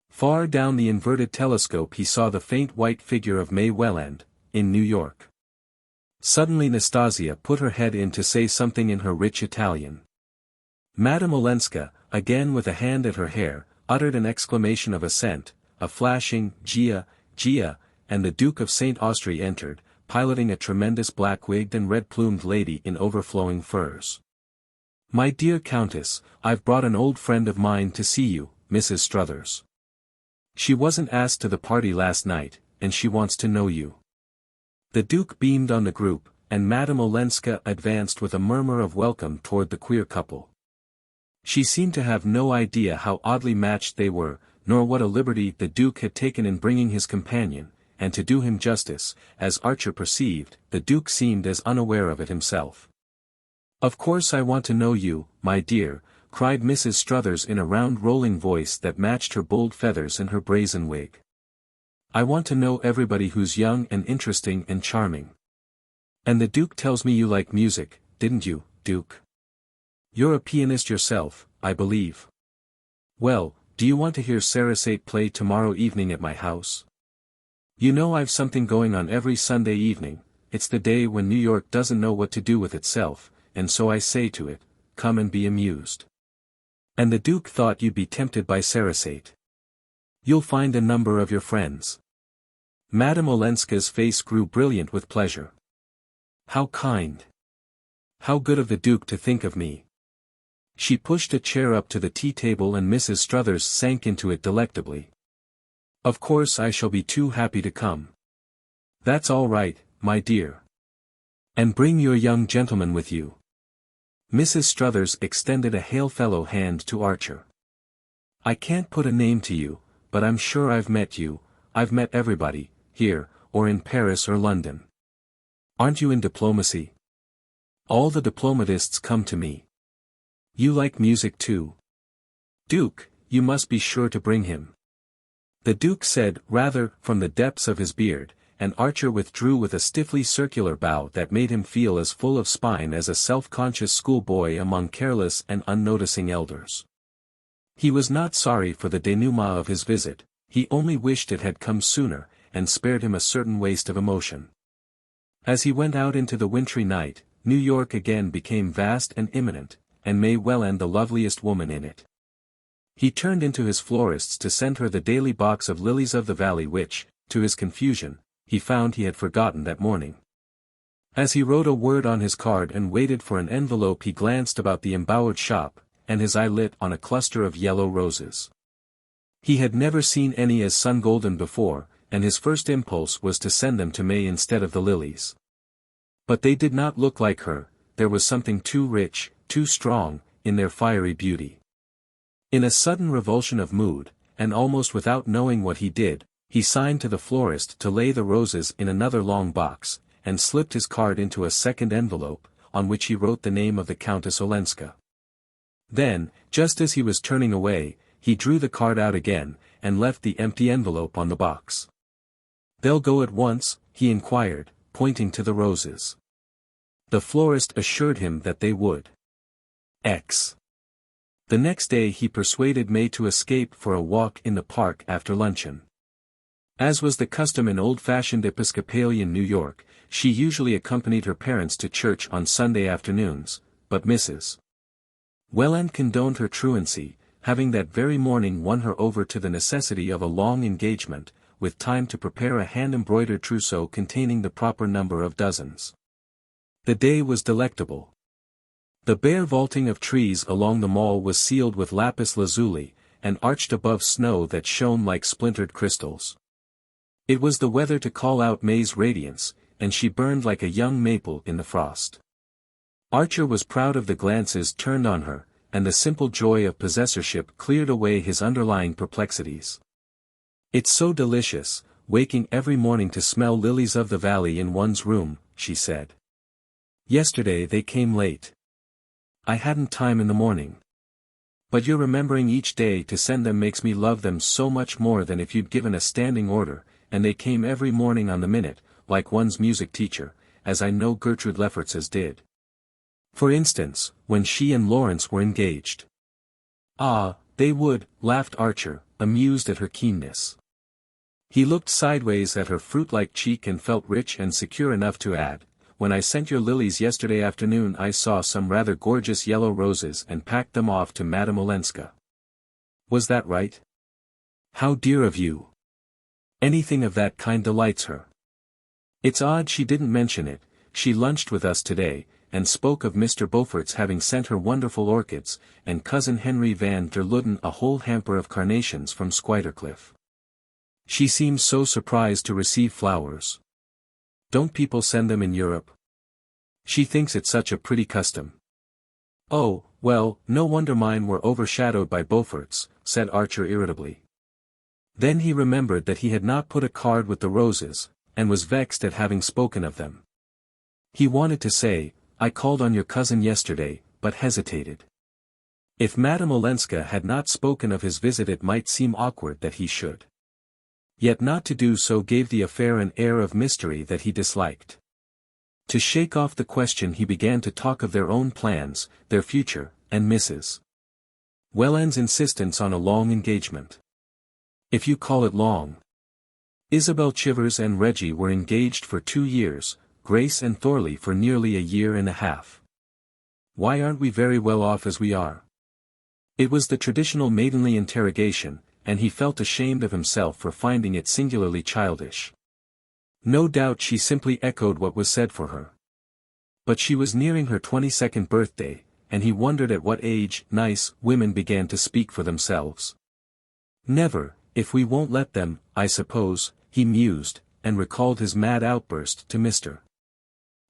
S1: Far down the inverted telescope he saw the faint white figure of May Welland, in New York. Suddenly Nastasia put her head in to say something in her rich Italian. Madame Olenska, again with a hand at her hair, uttered an exclamation of assent, a flashing, "Gia, Gia," and the Duke of St. Austria entered, piloting a tremendous black-wigged and red-plumed lady in overflowing furs. "My dear Countess, I've brought an old friend of mine to see you, Mrs. Struthers. She wasn't asked to the party last night, and she wants to know you." The Duke beamed on the group, and Madame Olenska advanced with a murmur of welcome toward the queer couple. She seemed to have no idea how oddly matched they were, nor what a liberty the Duke had taken in bringing his companion, and to do him justice, as Archer perceived, the Duke seemed as unaware of it himself. "Of course I want to know you, my dear," cried Mrs. Struthers in a round rolling voice that matched her bold feathers and her brazen wig. "I want to know everybody who's young and interesting and charming. And the Duke tells me you like music, didn't you, Duke? You're a pianist yourself, I believe. Well, do you want to hear Sarasate play tomorrow evening at my house? You know I've something going on every Sunday evening. It's the day when New York doesn't know what to do with itself, and so I say to it, come and be amused. And the Duke thought you'd be tempted by Sarasate. You'll find a number of your friends." Madame Olenska's face grew brilliant with pleasure. "How kind! How good of the Duke to think of me." She pushed a chair up to the tea table and Mrs. Struthers sank into it delectably. "Of course I shall be too happy to come." "That's all right, my dear. And bring your young gentleman with you." Mrs. Struthers extended a hail-fellow hand to Archer. "I can't put a name to you, but I'm sure I've met you. I've met everybody, here, or in Paris or London. Aren't you in diplomacy? All the diplomatists come to me. You like music too. Duke, you must be sure to bring him." The Duke said, rather, from the depths of his beard, and Archer withdrew with a stiffly circular bow that made him feel as full of spine as a self-conscious schoolboy among careless and unnoticing elders. He was not sorry for the denouement of his visit, he only wished it had come sooner, and spared him a certain waste of emotion. As he went out into the wintry night, New York again became vast and imminent, and May Welland the loveliest woman in it. He turned into his florist's to send her the daily box of lilies of the valley which, to his confusion, he found he had forgotten that morning. As he wrote a word on his card and waited for an envelope he glanced about the embowered shop, and his eye lit on a cluster of yellow roses. He had never seen any as sun-golden before, and his first impulse was to send them to May instead of the lilies. But they did not look like her, there was something too rich, too strong, in their fiery beauty. In a sudden revulsion of mood, and almost without knowing what he did, he signed to the florist to lay the roses in another long box, and slipped his card into a second envelope, on which he wrote the name of the Countess Olenska. Then, just as he was turning away, he drew the card out again, and left the empty envelope on the box. "They'll go at once?" he inquired, pointing to the roses. The florist assured him that they would. The next day he persuaded May to escape for a walk in the park after luncheon. As was the custom in old-fashioned Episcopalian New York, she usually accompanied her parents to church on Sunday afternoons, but Mrs. Welland condoned her truancy, having that very morning won her over to the necessity of a long engagement, with time to prepare a hand-embroidered trousseau containing the proper number of dozens. The day was delectable. The bare vaulting of trees along the mall was sealed with lapis lazuli, and arched above snow that shone like splintered crystals. It was the weather to call out May's radiance, and she burned like a young maple in the frost. Archer was proud of the glances turned on her, and the simple joy of possessorship cleared away his underlying perplexities. "It's so delicious, waking every morning to smell lilies of the valley in one's room," she said. "Yesterday they came late. I hadn't time in the morning. But your remembering each day to send them makes me love them so much more than if you'd given a standing order, and they came every morning on the minute, like one's music teacher, as I know Gertrude Lefferts's did. For instance, when she and Lawrence were engaged." "Ah, they would," laughed Archer, amused at her keenness. He looked sideways at her fruit-like cheek and felt rich and secure enough to add, "When I sent your lilies yesterday afternoon I saw some rather gorgeous yellow roses and packed them off to Madame Olenska. Was that right? How dear of you. Anything of that kind delights her. It's odd she didn't mention it. She lunched with us today, and spoke of Mr. Beaufort's having sent her wonderful orchids, and Cousin Henry van der Luden a whole hamper of carnations from Squidercliff. She seems so surprised to receive flowers. Don't people send them in Europe? She thinks it's such a pretty custom." "Oh, well, no wonder mine were overshadowed by Beaufort's," said Archer irritably. Then he remembered that he had not put a card with the roses, and was vexed at having spoken of them. He wanted to say, "I called on your cousin yesterday," but hesitated. If Madame Olenska had not spoken of his visit, it might seem awkward that he should. Yet not to do so gave the affair an air of mystery that he disliked. To shake off the question, he began to talk of their own plans, their future, and Mrs. Welland's insistence on a long engagement. If you call it long. Isabel Chivers and Reggie were engaged for 2 years, Grace and Thorley for nearly a year and a half. Why aren't we very well off as we are? It was the traditional maidenly interrogation, and he felt ashamed of himself for finding it singularly childish. No doubt she simply echoed what was said for her. But she was nearing her 22nd birthday, and he wondered at what age nice women began to speak for themselves. Never, if we won't let them, I suppose, he mused, and recalled his mad outburst to Mr.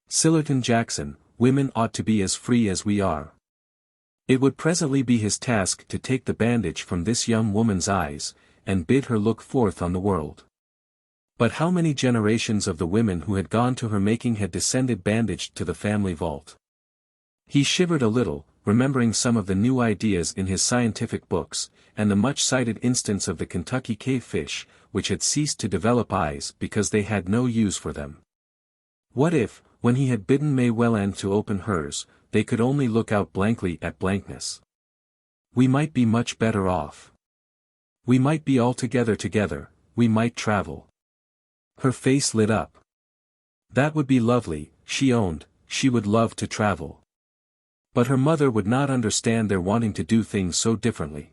S1: Sillerton Jackson, women ought to be as free as we are. It would presently be his task to take the bandage from this young woman's eyes, and bid her look forth on the world. But how many generations of the women who had gone to her making had descended bandaged to the family vault? He shivered a little, remembering some of the new ideas in his scientific books, and the much-cited instance of the Kentucky cave fish, which had ceased to develop eyes because they had no use for them. What if, when he had bidden May Welland to open hers, they could only look out blankly at blankness? We might be much better off. We might be altogether together, we might travel. Her face lit up. That would be lovely, she owned, she would love to travel. But her mother would not understand their wanting to do things so differently.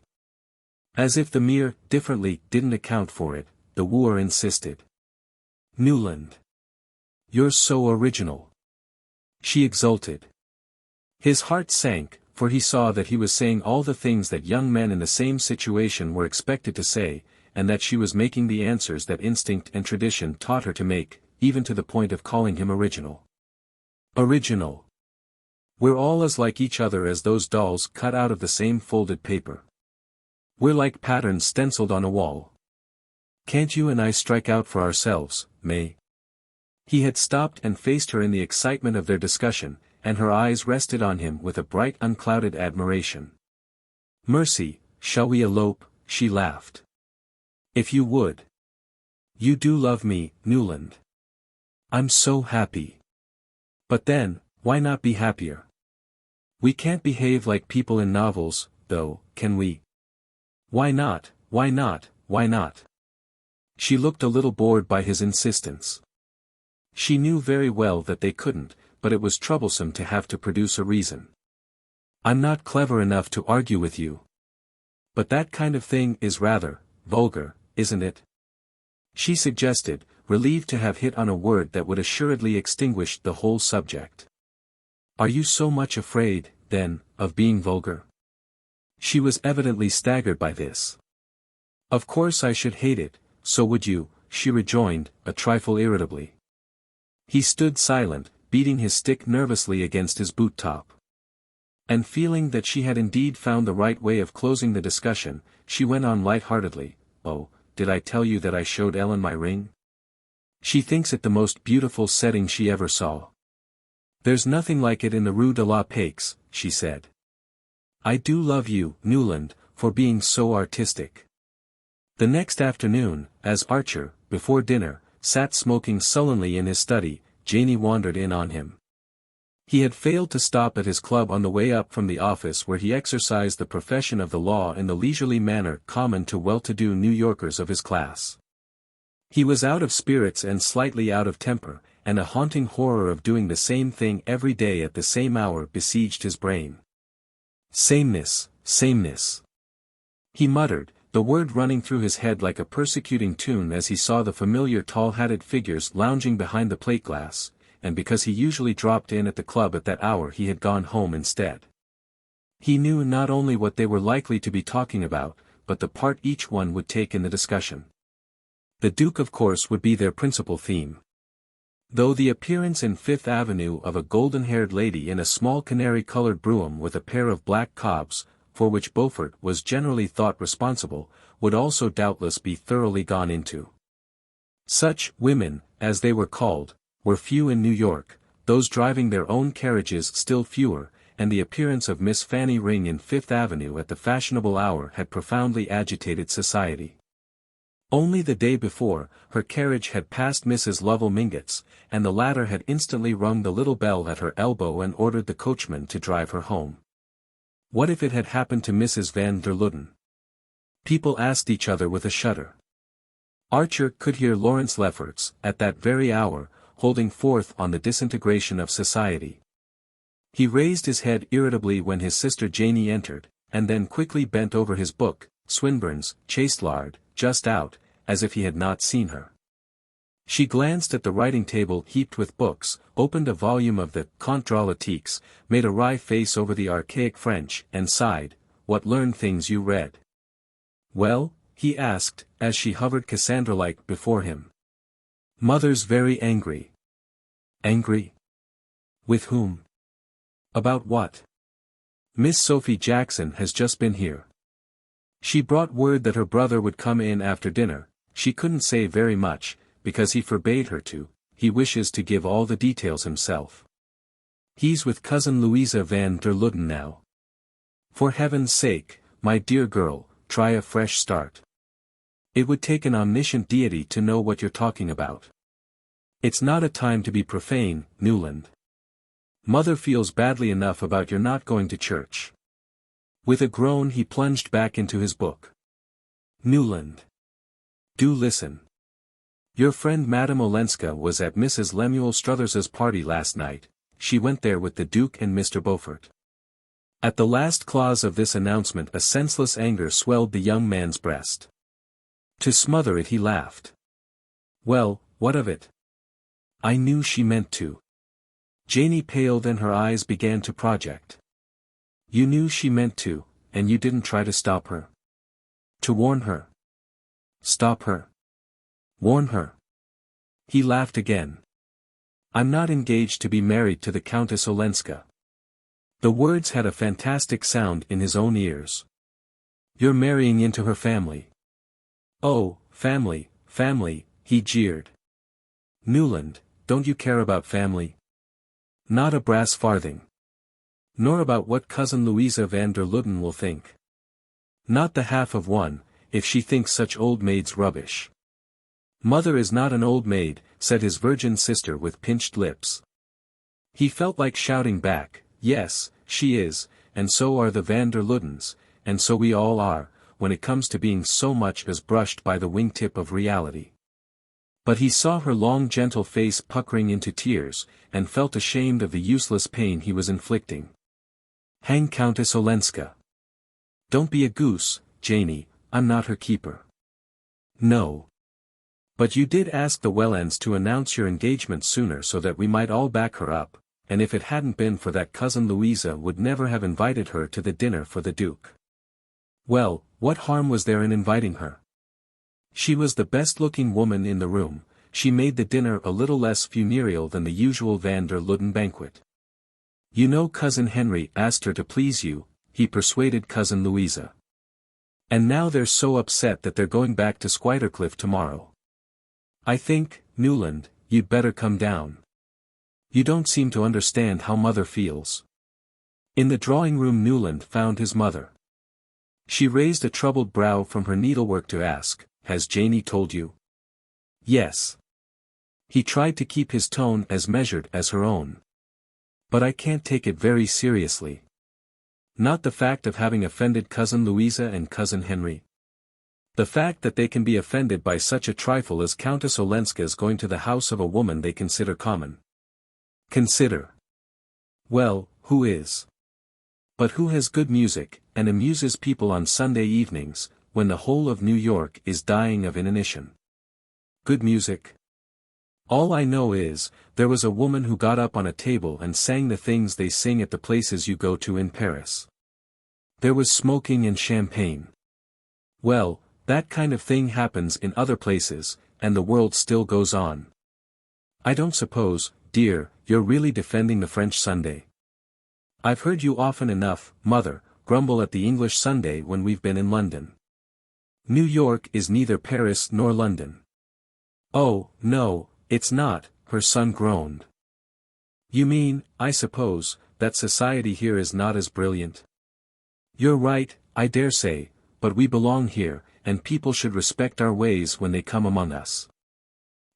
S1: As if the mere differently didn't account for it, the wooer insisted. Newland. You're so original. She exulted. His heart sank, for he saw that he was saying all the things that young men in the same situation were expected to say, and that she was making the answers that instinct and tradition taught her to make, even to the point of calling him original. Original. We're all as like each other as those dolls cut out of the same folded paper. We're like patterns stenciled on a wall. Can't you and I strike out for ourselves, May? He had stopped and faced her in the excitement of their discussion, and her eyes rested on him with a bright unclouded admiration. Mercy, shall we elope? She laughed. If you would. You do love me, Newland. I'm so happy. But then, why not be happier? We can't behave like people in novels, though, can we? Why not, why not, why not? She looked a little bored by his insistence. She knew very well that they couldn't, but it was troublesome to have to produce a reason. I'm not clever enough to argue with you. But that kind of thing is rather vulgar, isn't it? She suggested, relieved to have hit on a word that would assuredly extinguish the whole subject. Are you so much afraid, then, of being vulgar? She was evidently staggered by this. Of course I should hate it, so would you, she rejoined, a trifle irritably. He stood silent, beating his stick nervously against his boot top. And feeling that she had indeed found the right way of closing the discussion, she went on light-heartedly, Oh, did I tell you that I showed Ellen my ring? She thinks it the most beautiful setting she ever saw. There's nothing like it in the Rue de la Paix, she said. I do love you, Newland, for being so artistic. The next afternoon, as Archer, before dinner, sat smoking sullenly in his study, Janie wandered in on him. He had failed to stop at his club on the way up from the office where he exercised the profession of the law in the leisurely manner common to well-to-do New Yorkers of his class. He was out of spirits and slightly out of temper, and a haunting horror of doing the same thing every day at the same hour besieged his brain. Sameness, sameness. He muttered, the word running through his head like a persecuting tune as he saw the familiar tall-hatted figures lounging behind the plate glass, and because he usually dropped in at the club at that hour he had gone home instead. He knew not only what they were likely to be talking about, but the part each one would take in the discussion. The Duke of course would be their principal theme. Though the appearance in Fifth Avenue of a golden-haired lady in a small canary-colored brougham with a pair of black cobs, for which Beaufort was generally thought responsible, would also doubtless be thoroughly gone into. Such women, as they were called, were few in New York, those driving their own carriages still fewer, and the appearance of Miss Fanny Ring in Fifth Avenue at the fashionable hour had profoundly agitated society. Only the day before, her carriage had passed Mrs. Lovell Mingott's, and the latter had instantly rung the little bell at her elbow and ordered the coachman to drive her home. What if it had happened to Mrs. van der Luden? People asked each other with a shudder. Archer could hear Lawrence Lefferts, at that very hour, holding forth on the disintegration of society. He raised his head irritably when his sister Janey entered, and then quickly bent over his book, Swinburne's Chastelard, just out, as if he had not seen her. She glanced at the writing table heaped with books, opened a volume of the Contes Drolatiques, made a wry face over the archaic French, and sighed, "What learned things you read." "Well?" he asked, as she hovered Cassandra-like before him. "Mother's very angry." "Angry? With whom? About what?" "Miss Sophie Jackson has just been here. She brought word that her brother would come in after dinner. She couldn't say very much, because he forbade her to. He wishes to give all the details himself. He's with cousin Louisa van der Luden now. For heaven's sake, my dear girl, try a fresh start. It would take an omniscient deity to know what you're talking about. It's not a time to be profane, Newland. Mother feels badly enough about your not going to church." With a groan he plunged back into his book. "Newland. Do listen. Your friend Madame Olenska was at Mrs. Lemuel Struthers's party last night. She went there with the Duke and Mr. Beaufort." At the last clause of this announcement a senseless anger swelled the young man's breast. To smother it he laughed. "Well, what of it?" "I knew she meant to." Janey paled and her eyes began to project. "You knew she meant to, and you didn't try to stop her? To warn her? Stop her? Warn her?" He laughed again. "I'm not engaged to be married to the Countess Olenska." The words had a fantastic sound in his own ears. "You're marrying into her family." "Oh, family, family," he jeered. "Newland, don't you care about family? Not a brass farthing. Nor about what cousin Louisa van der Luden will think. Not the half of one, if she thinks such old maids rubbish." "Mother is not an old maid," said his virgin sister with pinched lips. He felt like shouting back, "Yes, she is, and so are the van der Ludens, and so we all are, when it comes to being so much as brushed by the wingtip of reality." But he saw her long gentle face puckering into tears, and felt ashamed of the useless pain he was inflicting. Hang Countess Olenska. "Don't be a goose, Janey, I'm not her keeper." "No. But you did ask the Wellands to announce your engagement sooner so that we might all back her up, and if it hadn't been for that cousin Louisa would never have invited her to the dinner for the Duke." "Well, what harm was there in inviting her? She was the best-looking woman in the room. She made the dinner a little less funereal than the usual van der Luden banquet. You know cousin Henry asked her to please you, he persuaded cousin Louisa. And now they're so upset that they're going back to Squidercliff tomorrow. I think, Newland, you'd better come down. You don't seem to understand how mother feels." In the drawing-room Newland found his mother. She raised a troubled brow from her needlework to ask, "Has Janey told you?" "Yes." He tried to keep his tone as measured as her own. "But I can't take it very seriously." "Not the fact of having offended cousin Louisa and cousin Henry? The fact that they can be offended by such a trifle as Countess Olenska's going to the house of a woman they consider common." "Consider? Well, who is? But who has good music, and amuses people on Sunday evenings, when the whole of New York is dying of inanition? Good music? All I know is, there was a woman who got up on a table and sang the things they sing at the places you go to in Paris. There was smoking and champagne. Well, that kind of thing happens in other places, and the world still goes on. I don't suppose, dear, you're really defending the French Sunday? I've heard you often enough, mother, grumble at the English Sunday when we've been in London. New York is neither Paris nor London." "Oh, no, it's not," her son groaned. You mean, I suppose, that society here is not as brilliant? You're right, I dare say, but we belong here, and people should respect our ways when they come among us.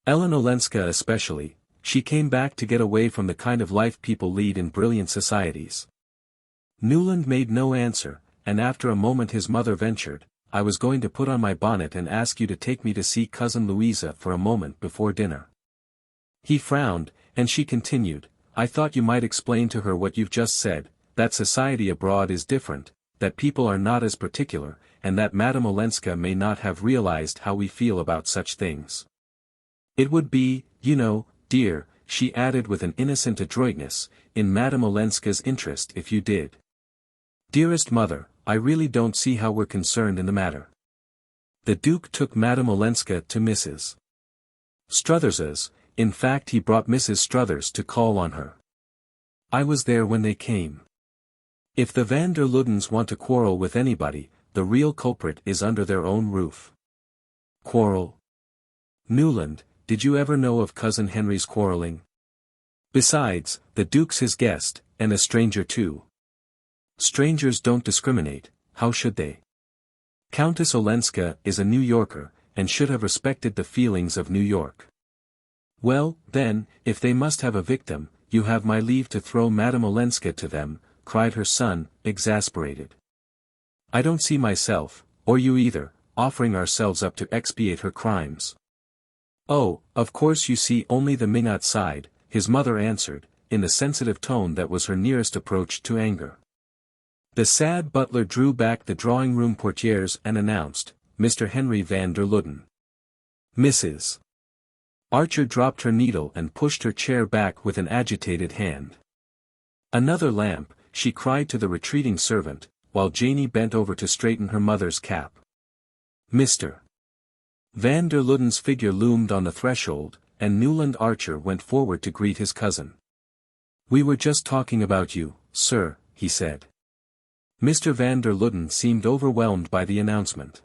S1: Ellen Olenska especially, she came back to get away from the kind of life people lead in brilliant societies. Newland made no answer, and after a moment his mother ventured, I was going to put on my bonnet and ask you to take me to see Cousin Louisa for a moment before dinner. He frowned, and she continued, I thought you might explain to her what you've just said, that society abroad is different, that people are not as particular, and that Madame Olenska may not have realized how we feel about such things. It would be, you know, dear, she added with an innocent adroitness, in Madame Olenska's interest if you did. Dearest mother, I really don't see how we're concerned in the matter. The Duke took Madame Olenska to Mrs. Struthers's, in fact he brought Mrs. Struthers to call on her. I was there when they came. If the van der Luddens want to quarrel with anybody, the real culprit is under their own roof. Quarrel? Newland, did you ever know of Cousin Henry's quarreling? Besides, the Duke's his guest, and a stranger too. Strangers don't discriminate, how should they? Countess Olenska is a New Yorker, and should have respected the feelings of New York. Well, then, if they must have a victim, you have my leave to throw Madame Olenska to them, cried her son, exasperated. I don't see myself, or you either, offering ourselves up to expiate her crimes. Oh, of course you see only the Minot side, his mother answered, in the sensitive tone that was her nearest approach to anger. The sad butler drew back the drawing-room portieres and announced, Mr. Henry van der Luden. Mrs. Archer dropped her needle and pushed her chair back with an agitated hand. Another lamp, she cried to the retreating servant, while Janey bent over to straighten her mother's cap. Mr. Van der Luden's figure loomed on the threshold, and Newland Archer went forward to greet his cousin. We were just talking about you, sir, he said. Mr. Van der Luden seemed overwhelmed by the announcement.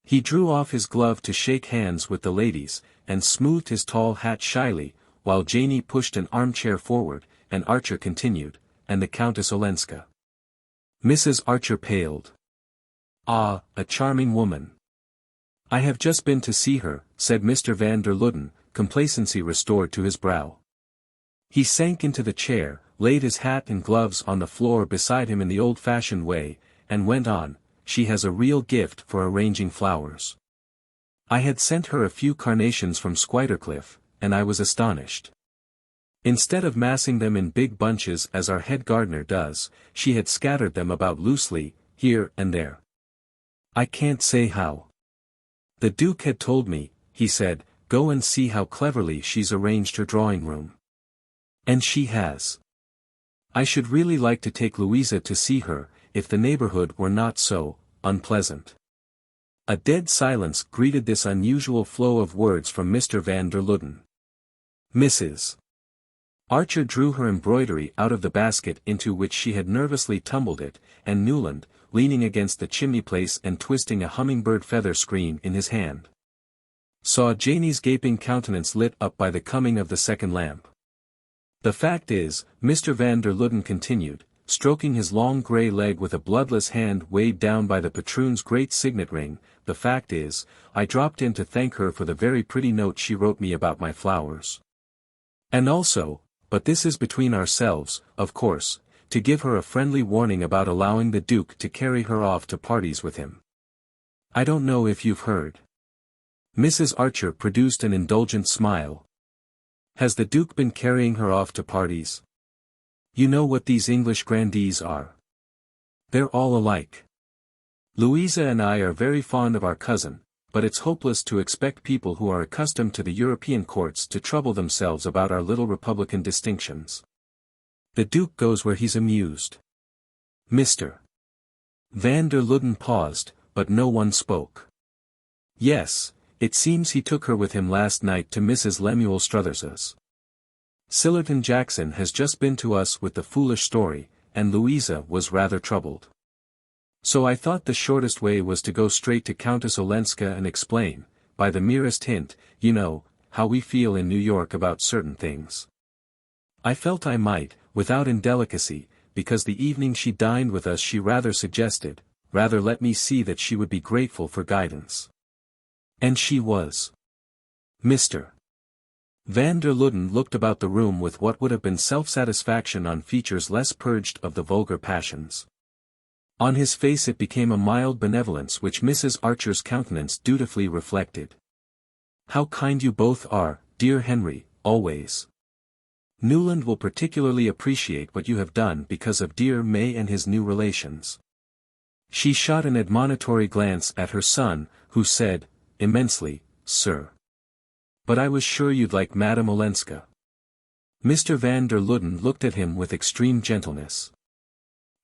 S1: He drew off his glove to shake hands with the ladies, and smoothed his tall hat shyly, while Janey pushed an armchair forward, and Archer continued, and the Countess Olenska. Mrs. Archer paled. Ah, a charming woman. I have just been to see her, said Mr. Van der Luden, complacency restored to his brow. He sank into the chair, laid his hat and gloves on the floor beside him in the old-fashioned way, and went on, she has a real gift for arranging flowers. I had sent her a few carnations from Squidercliff, and I was astonished. Instead of massing them in big bunches as our head gardener does, she had scattered them about loosely, here and there. I can't say how. The Duke had told me, he said, go and see how cleverly she's arranged her drawing-room. And she has. I should really like to take Louisa to see her, if the neighborhood were not so unpleasant. A dead silence greeted this unusual flow of words from Mr. Van der Luden. Mrs. Archer drew her embroidery out of the basket into which she had nervously tumbled it, and Newland, leaning against the chimney-place and twisting a hummingbird feather screen in his hand, saw Janey's gaping countenance lit up by the coming of the second lamp. The fact is, Mr. Van der Luden continued, stroking his long grey leg with a bloodless hand weighed down by the patroon's great signet ring, the fact is, I dropped in to thank her for the very pretty note she wrote me about my flowers. And also, but this is between ourselves, of course, to give her a friendly warning about allowing the Duke to carry her off to parties with him. I don't know if you've heard. Mrs. Archer produced an indulgent smile. Has the Duke been carrying her off to parties? You know what these English grandees are. They're all alike. Louisa and I are very fond of our cousin, but it's hopeless to expect people who are accustomed to the European courts to trouble themselves about our little republican distinctions. The Duke goes where he's amused. Mr. Van der Luden paused, but no one spoke. Yes, it seems he took her with him last night to Mrs. Lemuel Struthers's. Sillerton Jackson has just been to us with the foolish story, and Louisa was rather troubled. So I thought the shortest way was to go straight to Countess Olenska and explain, by the merest hint, you know, how we feel in New York about certain things. I felt I might, without indelicacy, because the evening she dined with us she rather suggested, rather let me see that she would be grateful for guidance. And she was. Mr. Van der Luden looked about the room with what would have been self-satisfaction on features less purged of the vulgar passions. On his face it became a mild benevolence which Mrs. Archer's countenance dutifully reflected. How kind you both are, dear Henry, always. Newland will particularly appreciate what you have done because of dear May and his new relations. She shot an admonitory glance at her son, who said, immensely, sir. But I was sure you'd like Madame Olenska. Mr. Van der Luden looked at him with extreme gentleness.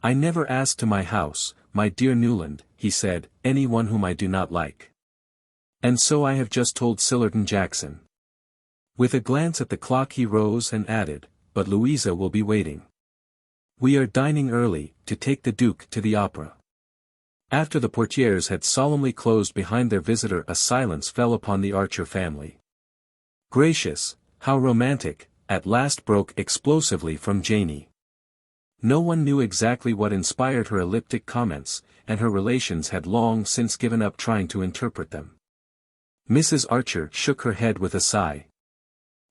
S1: I never ask to my house, my dear Newland, he said, anyone whom I do not like. And so I have just told Sillerton Jackson. With a glance at the clock he rose and added, but Louisa will be waiting. We are dining early, to take the Duke to the opera. After the portieres had solemnly closed behind their visitor a silence fell upon the Archer family. Gracious, how romantic, at last broke explosively from Janey. No one knew exactly what inspired her elliptic comments, and her relations had long since given up trying to interpret them. Mrs. Archer shook her head with a sigh.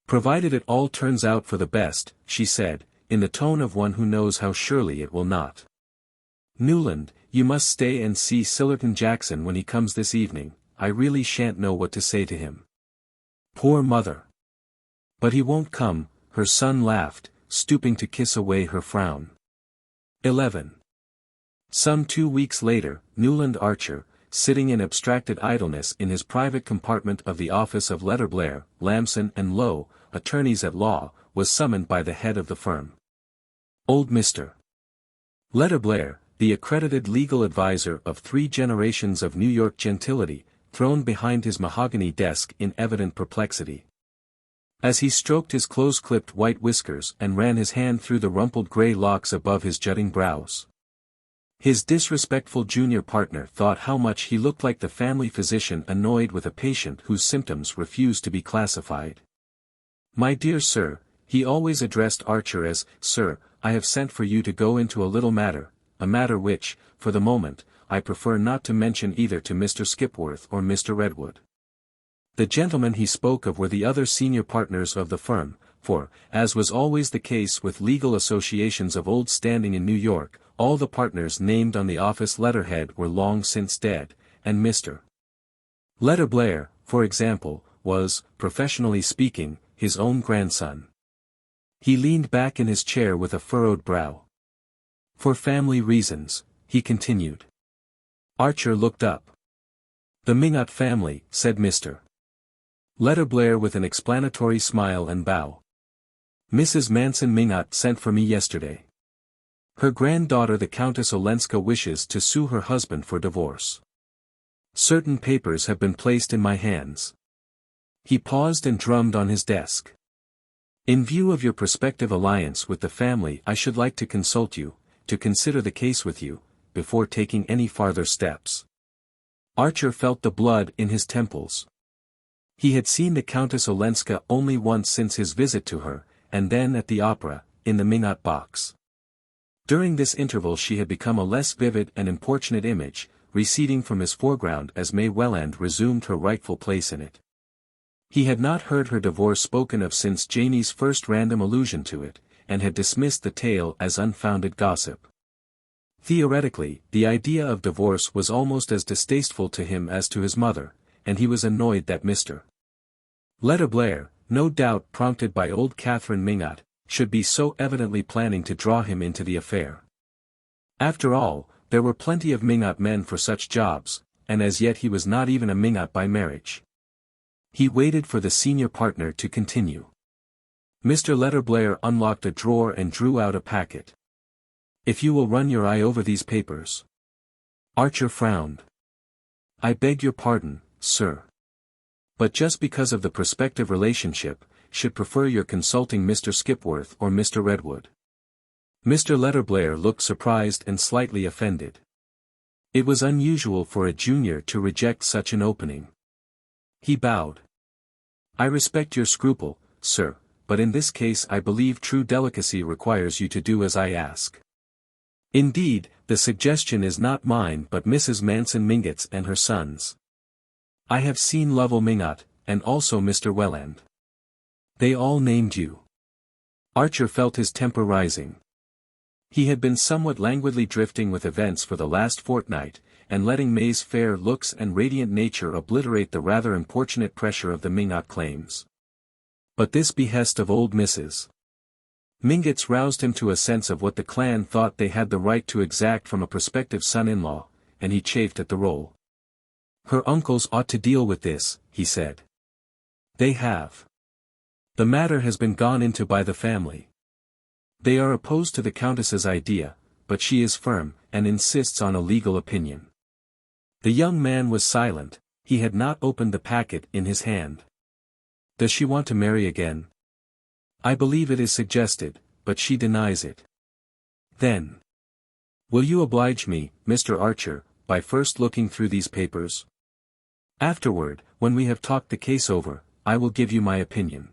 S1: Provided it all turns out for the best, she said, in the tone of one who knows how surely it will not. Newland, you must stay and see Sillerton Jackson when he comes this evening. I really shan't know what to say to him. Poor mother. But he won't come, her son laughed, stooping to kiss away her frown. 11. Some 2 weeks later, Newland Archer, sitting in abstracted idleness in his private compartment of the office of Letterblair, Lamson and Lowe, attorneys at law, was summoned by the head of the firm. Old Mr. Letterblair, the accredited legal adviser of 3 generations of New York gentility, thrown behind his mahogany desk in evident perplexity. As he stroked his close-clipped white whiskers and ran his hand through the rumpled gray locks above his jutting brows. His disrespectful junior partner thought how much he looked like the family physician annoyed with a patient whose symptoms refused to be classified. My dear sir, he always addressed Archer as, Sir, I have sent for you to go into a little matter, a matter which, for the moment, I prefer not to mention either to Mr. Skipworth or Mr. Redwood. The gentlemen he spoke of were the other senior partners of the firm, for, as was always the case with legal associations of old standing in New York, all the partners named on the office letterhead were long since dead, and Mr. Letterblair, for example, was, professionally speaking, his own grandson. He leaned back in his chair with a furrowed brow. For family reasons, he continued. Archer looked up. The Minot family, said Mr. Letterblair with an explanatory smile and bow. Mrs. Manson Minot sent for me yesterday. Her granddaughter the Countess Olenska wishes to sue her husband for divorce. Certain papers have been placed in my hands. He paused and drummed on his desk. In view of your prospective alliance with the family I should like to consult you, to consider the case with you, before taking any farther steps. Archer felt the blood in his temples. He had seen the Countess Olenska only once since his visit to her, and then at the opera, in the Minot box. During this interval she had become a less vivid and importunate image, receding from his foreground as May Welland resumed her rightful place in it. He had not heard her divorce spoken of since Janey's first random allusion to it, and had dismissed the tale as unfounded gossip. Theoretically, the idea of divorce was almost as distasteful to him as to his mother, and he was annoyed that Mr. Letterblair, no doubt prompted by old Catherine Minot, should be so evidently planning to draw him into the affair. After all, there were plenty of Minot men for such jobs, and as yet he was not even a Minot by marriage. He waited for the senior partner to continue. Mr. Letterblair unlocked a drawer and drew out a packet. If you will run your eye over these papers. Archer frowned. I beg your pardon, sir. But just because of the prospective relationship, should prefer your consulting Mr. Skipworth or Mr. Redwood. Mr. Letterblair looked surprised and slightly offended. It was unusual for a junior to reject such an opening. He bowed. I respect your scruple, sir, but in this case I believe true delicacy requires you to do as I ask. Indeed, the suggestion is not mine but Mrs. Manson Mingott's and her son's. I have seen Lovell Mingot, and also Mr. Welland. They all named you. Archer felt his temper rising. He had been somewhat languidly drifting with events for the last fortnight, and letting May's fair looks and radiant nature obliterate the rather importunate pressure of the Mingot claims. But this behest of old Mrs. Mingott's roused him to a sense of what the clan thought they had the right to exact from a prospective son-in-law, and he chafed at the role. Her uncles ought to deal with this, he said. They have. The matter has been gone into by the family. They are opposed to the Countess's idea, but she is firm, and insists on a legal opinion. The young man was silent, he had not opened the packet in his hand. Does she want to marry again? I believe it is suggested, but she denies it. Then. Will you oblige me, Mr. Archer, by first looking through these papers? Afterward, when we have talked the case over, I will give you my opinion.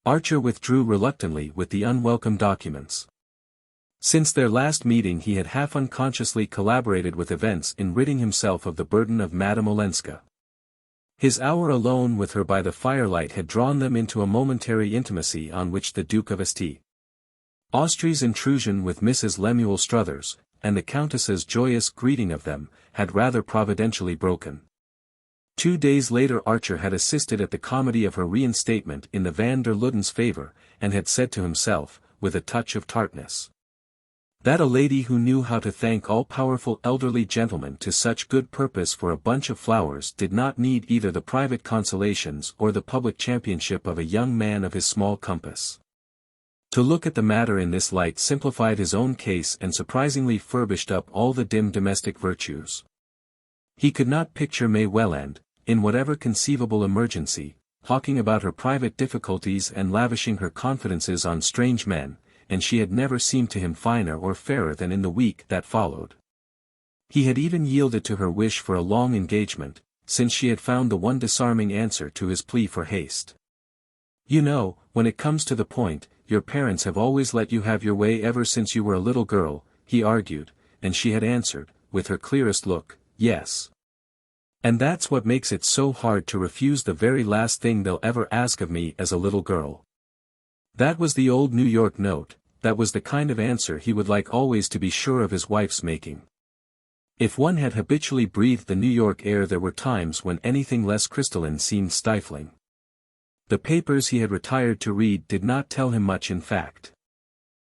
S1: Archer withdrew reluctantly with the unwelcome documents. Since their last meeting he had half unconsciously collaborated with events in ridding himself of the burden of Madame Olenska. His hour alone with her by the firelight had drawn them into a momentary intimacy on which the Duke of St. Austrey's intrusion with Mrs. Lemuel Struthers, and the Countess's joyous greeting of them, had rather providentially broken. 2 days later Archer had assisted at the comedy of her reinstatement in the Van der Luden's favor, and had said to himself, with a touch of tartness, that a lady who knew how to thank all-powerful elderly gentlemen to such good purpose for a bunch of flowers did not need either the private consolations or the public championship of a young man of his small compass. To look at the matter in this light simplified his own case and surprisingly furbished up all the dim domestic virtues. He could not picture May Welland, in whatever conceivable emergency, talking about her private difficulties and lavishing her confidences on strange men, and she had never seemed to him finer or fairer than in the week that followed. He had even yielded to her wish for a long engagement, since she had found the one disarming answer to his plea for haste. You know, when it comes to the point, your parents have always let you have your way ever since you were a little girl, he argued, and she had answered, with her clearest look, yes. And that's what makes it so hard to refuse the very last thing they'll ever ask of me as a little girl. That was the old New York note, that was the kind of answer he would like always to be sure of his wife's making. If one had habitually breathed the New York air there were times when anything less crystalline seemed stifling. The papers he had retired to read did not tell him much in fact.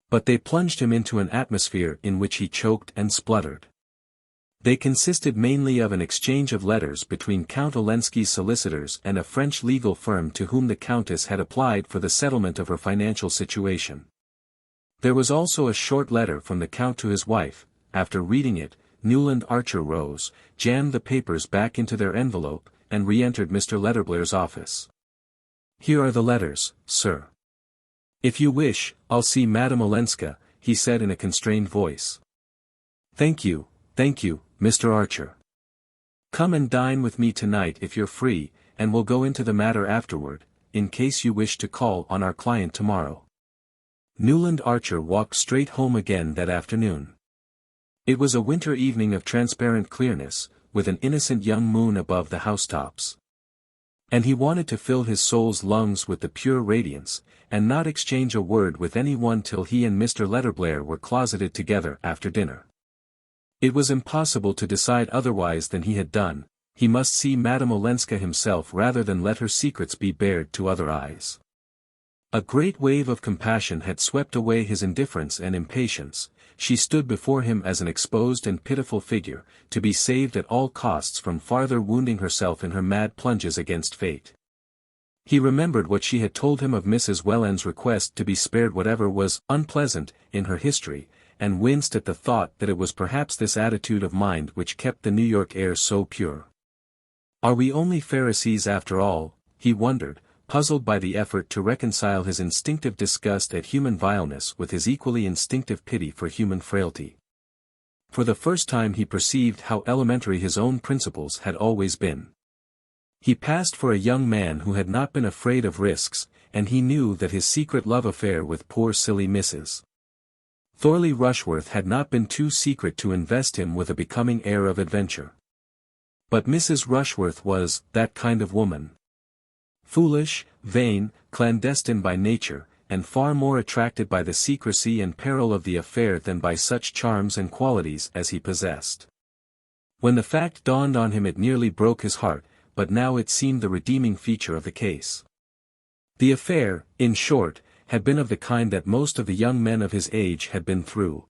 S1: But they plunged him into an atmosphere in which he choked and spluttered. They consisted mainly of an exchange of letters between Count Olenski's solicitors and a French legal firm to whom the Countess had applied for the settlement of her financial situation. There was also a short letter from the Count to his wife. After reading it, Newland Archer rose, jammed the papers back into their envelope, and re-entered Mr. Letterblair's office. Here are the letters, sir. If you wish, I'll see Madame Olenska, he said in a constrained voice. Thank you, Mr. Archer. Come and dine with me tonight if you're free, and we'll go into the matter afterward, in case you wish to call on our client tomorrow. Newland Archer walked straight home again that afternoon. It was a winter evening of transparent clearness, with an innocent young moon above the housetops. And he wanted to fill his soul's lungs with the pure radiance, and not exchange a word with anyone till he and Mr. Letterblair were closeted together after dinner. It was impossible to decide otherwise than he had done. He must see Madame Olenska himself rather than let her secrets be bared to other eyes. A great wave of compassion had swept away his indifference and impatience. She stood before him as an exposed and pitiful figure, to be saved at all costs from farther wounding herself in her mad plunges against fate. He remembered what she had told him of Mrs. Welland's request to be spared whatever was unpleasant in her history, and winced at the thought that it was perhaps this attitude of mind which kept the New York air so pure. Are we only Pharisees after all, he wondered, puzzled by the effort to reconcile his instinctive disgust at human vileness with his equally instinctive pity for human frailty. For the first time he perceived how elementary his own principles had always been. He passed for a young man who had not been afraid of risks, and he knew that his secret love affair with poor silly Mrs. Thorley Rushworth had not been too secret to invest him with a becoming air of adventure. But Mrs. Rushworth was that kind of woman. Foolish, vain, clandestine by nature, and far more attracted by the secrecy and peril of the affair than by such charms and qualities as he possessed. When the fact dawned on him it nearly broke his heart, but now it seemed the redeeming feature of the case. The affair, in short, had been of the kind that most of the young men of his age had been through,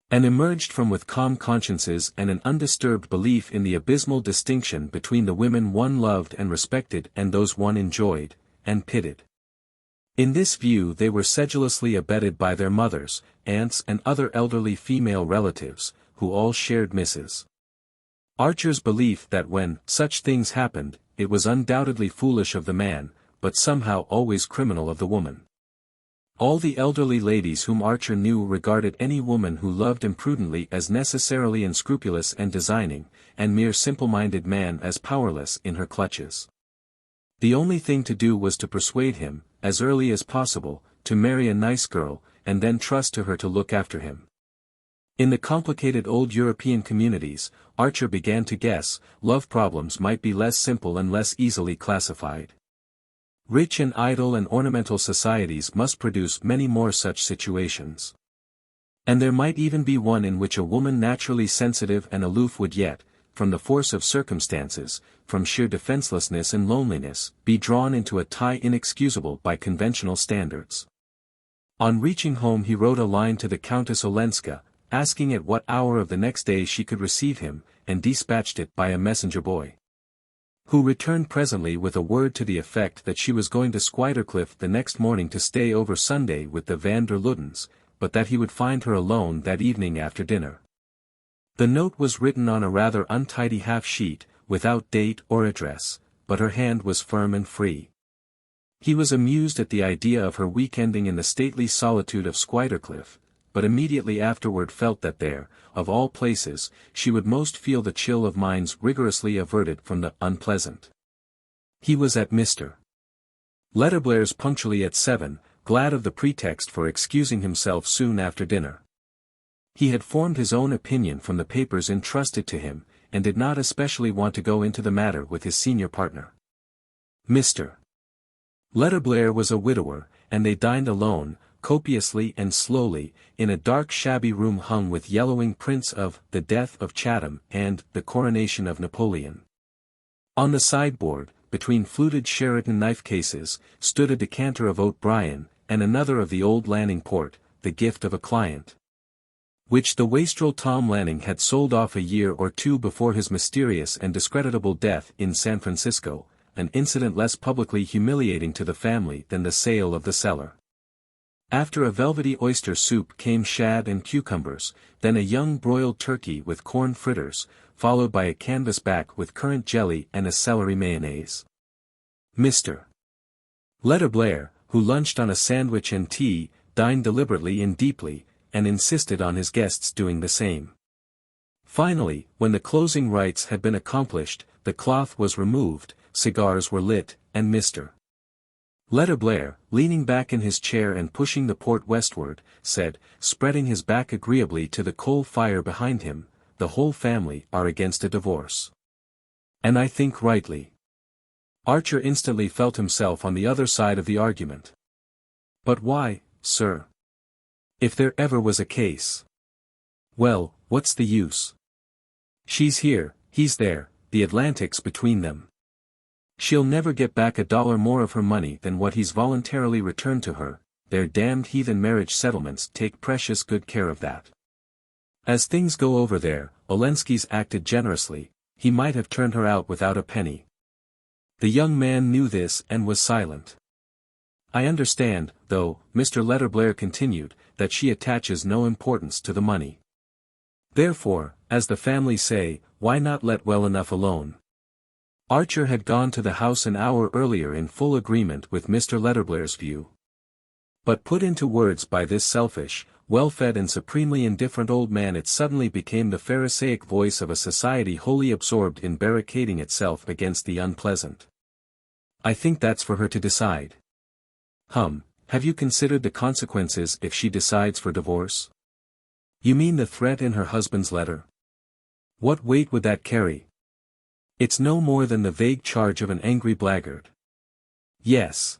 S1: and emerged from with calm consciences and an undisturbed belief in the abysmal distinction between the women one loved and respected and those one enjoyed, and pitied. In this view they were sedulously abetted by their mothers, aunts and other elderly female relatives, who all shared Mrs. Archer's belief that when such things happened, it was undoubtedly foolish of the man, but somehow always criminal of the woman. All the elderly ladies whom Archer knew regarded any woman who loved imprudently as necessarily unscrupulous and designing, and mere simple-minded man as powerless in her clutches. The only thing to do was to persuade him, as early as possible, to marry a nice girl, and then trust to her to look after him. In the complicated old European communities, Archer began to guess, love problems might be less simple and less easily classified. Rich and idle and ornamental societies must produce many more such situations. And there might even be one in which a woman naturally sensitive and aloof would yet, from the force of circumstances, from sheer defenselessness and loneliness, be drawn into a tie inexcusable by conventional standards. On reaching home he wrote a line to the Countess Olenska, asking at what hour of the next day she could receive him, and dispatched it by a messenger boy, who returned presently with a word to the effect that she was going to Squidercliff the next morning to stay over Sunday with the Van der Luddens, but that he would find her alone that evening after dinner. The note was written on a rather untidy half-sheet, without date or address, but her hand was firm and free. He was amused at the idea of her week-ending in the stately solitude of Squidercliff, but immediately afterward felt that there, of all places, she would most feel the chill of minds rigorously averted from the unpleasant. He was at Mr. Letterblair's punctually at 7, glad of the pretext for excusing himself soon after dinner. He had formed his own opinion from the papers entrusted to him, and did not especially want to go into the matter with his senior partner. Mr. Letterblair was a widower, and they dined alone, copiously and slowly, in a dark shabby room hung with yellowing prints of The Death of Chatham and The Coronation of Napoleon. On the sideboard, between fluted Sheraton knife cases, stood a decanter of O'Brien, and another of the old Lanning port, the gift of a client, which the wastrel Tom Lanning had sold off a year or two before his mysterious and discreditable death in San Francisco, an incident less publicly humiliating to the family than the sale of the cellar. After a velvety oyster soup came shad and cucumbers, then a young broiled turkey with corn fritters, followed by a canvas back with currant jelly and a celery mayonnaise. Mr. Letterblair, who lunched on a sandwich and tea, dined deliberately and deeply, and insisted on his guests doing the same. Finally, when the closing rites had been accomplished, the cloth was removed, cigars were lit, and Mr. Letterblair, leaning back in his chair and pushing the port westward, said, spreading his back agreeably to the coal fire behind him, "The whole family are against a divorce. And I think rightly." Archer instantly felt himself on the other side of the argument. "But why, sir? If there ever was a case." "Well, what's the use? She's here, he's there, the Atlantic's between them. She'll never get back $1 more of her money than what he's voluntarily returned to her. Their damned heathen marriage settlements take precious good care of that. As things go over there, Olenski's acted generously, he might have turned her out without a penny." The young man knew this and was silent. "I understand, though," Mr. Letterblair continued, "that she attaches no importance to the money. Therefore, as the family say, why not let well enough alone?" Archer had gone to the house an hour earlier in full agreement with Mr. Letterblair's view. But put into words by this selfish, well-fed and supremely indifferent old man, it suddenly became the Pharisaic voice of a society wholly absorbed in barricading itself against the unpleasant. "I think that's for her to decide." Have you considered the consequences if she decides for divorce? You mean the threat in her husband's letter? What weight would that carry? It's no more than the vague charge of an angry blackguard. Yes.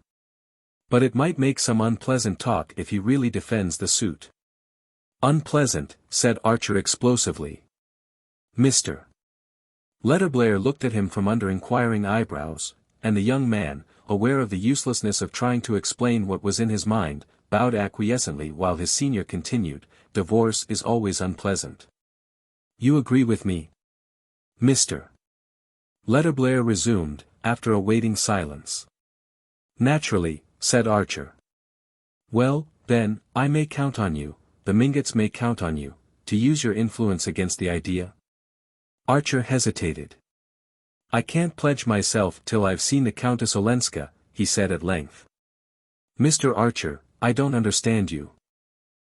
S1: But it might make some unpleasant talk if he really defends the suit. Unpleasant, said Archer explosively. Mr. Letterblair looked at him from under inquiring eyebrows, and the young man, aware of the uselessness of trying to explain what was in his mind, bowed acquiescently while his senior continued, divorce is always unpleasant. You agree with me? Mr. Letterblair resumed, after a waiting silence. Naturally, said Archer. Well, then, I may count on you, the Mingotts may count on you, to use your influence against the idea? Archer hesitated. I can't pledge myself till I've seen the Countess Olenska, he said at length. Mr. Archer, I don't understand you.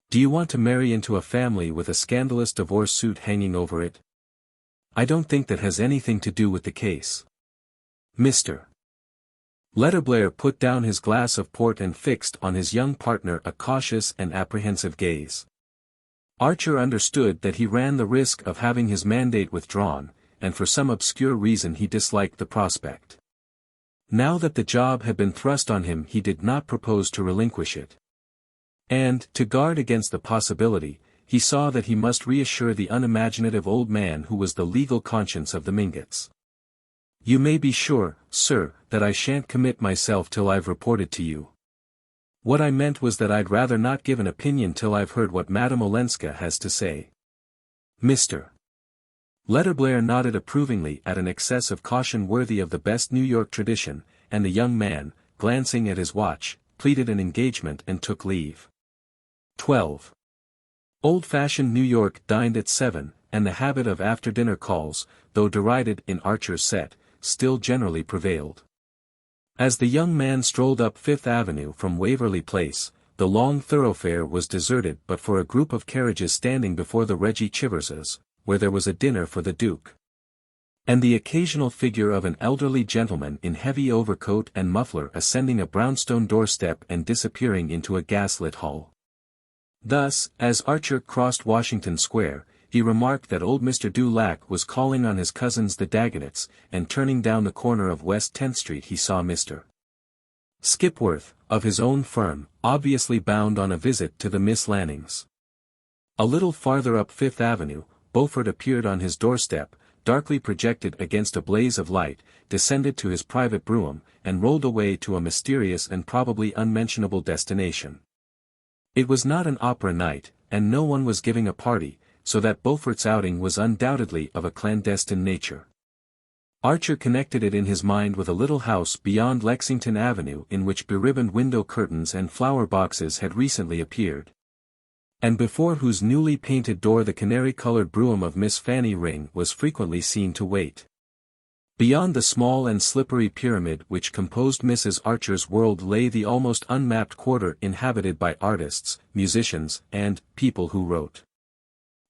S1: Do you want to marry into a family with a scandalous divorce suit hanging over it? I don't think that has anything to do with the case. Mr. Letterblair put down his glass of port and fixed on his young partner a cautious and apprehensive gaze. Archer understood that he ran the risk of having his mandate withdrawn, and for some obscure reason he disliked the prospect. Now that the job had been thrust on him he did not propose to relinquish it. And, to guard against the possibility, he saw that he must reassure the unimaginative old man who was the legal conscience of the Mingotts. You may be sure, sir, that I shan't commit myself till I've reported to you. What I meant was that I'd rather not give an opinion till I've heard what Madame Olenska has to say. Mr. Letterblair nodded approvingly at an excess of caution worthy of the best New York tradition, and the young man, glancing at his watch, pleaded an engagement and took leave. 12. Old-fashioned New York dined at 7, and the habit of after-dinner calls, though derided in Archer's set, still generally prevailed. As the young man strolled up Fifth Avenue from Waverly Place, the long thoroughfare was deserted but for a group of carriages standing before the Reggie Chiverses, where there was a dinner for the Duke. And the occasional figure of an elderly gentleman in heavy overcoat and muffler ascending a brownstone doorstep and disappearing into a gas-lit hall. Thus, as Archer crossed Washington Square, he remarked that old Mr. Dulac was calling on his cousins the Dagonets, and turning down the corner of West 10th Street he saw Mr. Skipworth, of his own firm, obviously bound on a visit to the Miss Lannings. A little farther up Fifth Avenue, Beaufort appeared on his doorstep, darkly projected against a blaze of light, descended to his private brougham, and rolled away to a mysterious and probably unmentionable destination. It was not an opera night, and no one was giving a party, so that Beaufort's outing was undoubtedly of a clandestine nature. Archer connected it in his mind with a little house beyond Lexington Avenue in which beribboned window curtains and flower boxes had recently appeared, and before whose newly painted door the canary-colored brougham of Miss Fanny Ring was frequently seen to wait. Beyond the small and slippery pyramid which composed Mrs. Archer's world lay the almost unmapped quarter inhabited by artists, musicians, and people who wrote.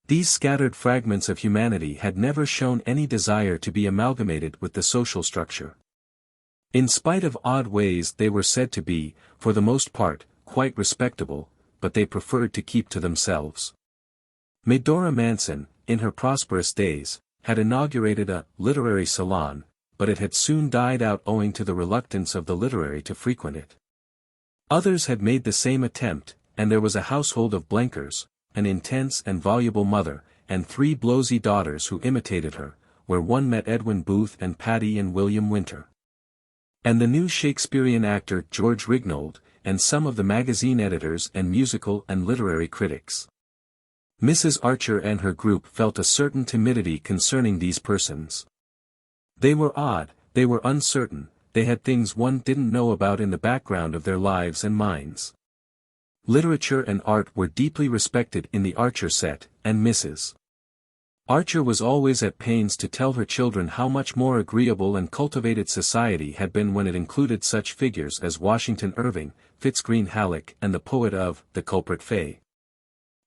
S1: These scattered fragments of humanity had never shown any desire to be amalgamated with the social structure. In spite of odd ways they were said to be, for the most part, quite respectable, but they preferred to keep to themselves. Medora Manson, in her prosperous days, had inaugurated a literary salon, but it had soon died out owing to the reluctance of the literary to frequent it. Others had made the same attempt, and there was a household of Blenkers, an intense and voluble mother, and 3 blowsy daughters who imitated her, where one met Edwin Booth and Patty and William Winter. And the new Shakespearean actor George Rignold, and some of the magazine editors and musical and literary critics. Mrs. Archer and her group felt a certain timidity concerning these persons. They were odd, they were uncertain, they had things one didn't know about in the background of their lives and minds. Literature and art were deeply respected in the Archer set, and Mrs. Archer was always at pains to tell her children how much more agreeable and cultivated society had been when it included such figures as Washington Irving, Fitzgreen Halleck, and the poet of The Culprit Fay.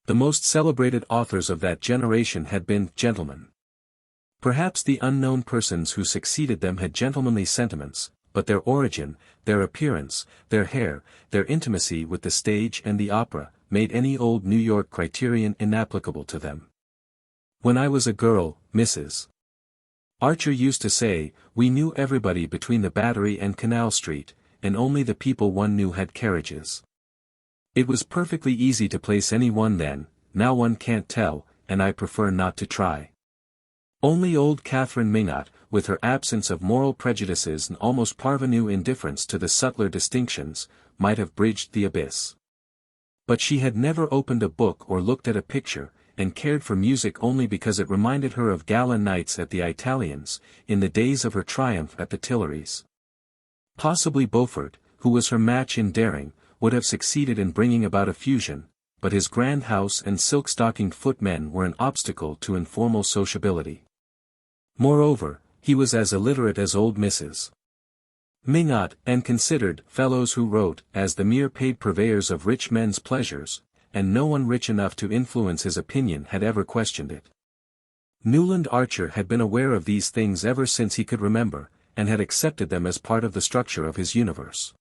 S1: The most celebrated authors of that generation had been gentlemen. Perhaps the unknown persons who succeeded them had gentlemanly sentiments, but their origin, their appearance, their hair, their intimacy with the stage and the opera, made any old New York criterion inapplicable to them. When I was a girl, Mrs. Archer used to say, we knew everybody between the Battery and Canal Street, and only the people one knew had carriages. It was perfectly easy to place any one then, now one can't tell, and I prefer not to try. Only old Catherine Minot, with her absence of moral prejudices and almost parvenu indifference to the subtler distinctions, might have bridged the abyss. But she had never opened a book or looked at a picture, and cared for music only because it reminded her of gala nights at the Italians, in the days of her triumph at the Tuileries. Possibly Beaufort, who was her match in daring, would have succeeded in bringing about a fusion, but his grand house and silk-stockinged footmen were an obstacle to informal sociability. Moreover, he was as illiterate as old Mrs. Minot, and considered fellows who wrote as the mere paid purveyors of rich men's pleasures, and no one rich enough to influence his opinion had ever questioned it. Newland Archer had been aware of these things ever since he could remember, and had accepted them as part of the structure of his universe.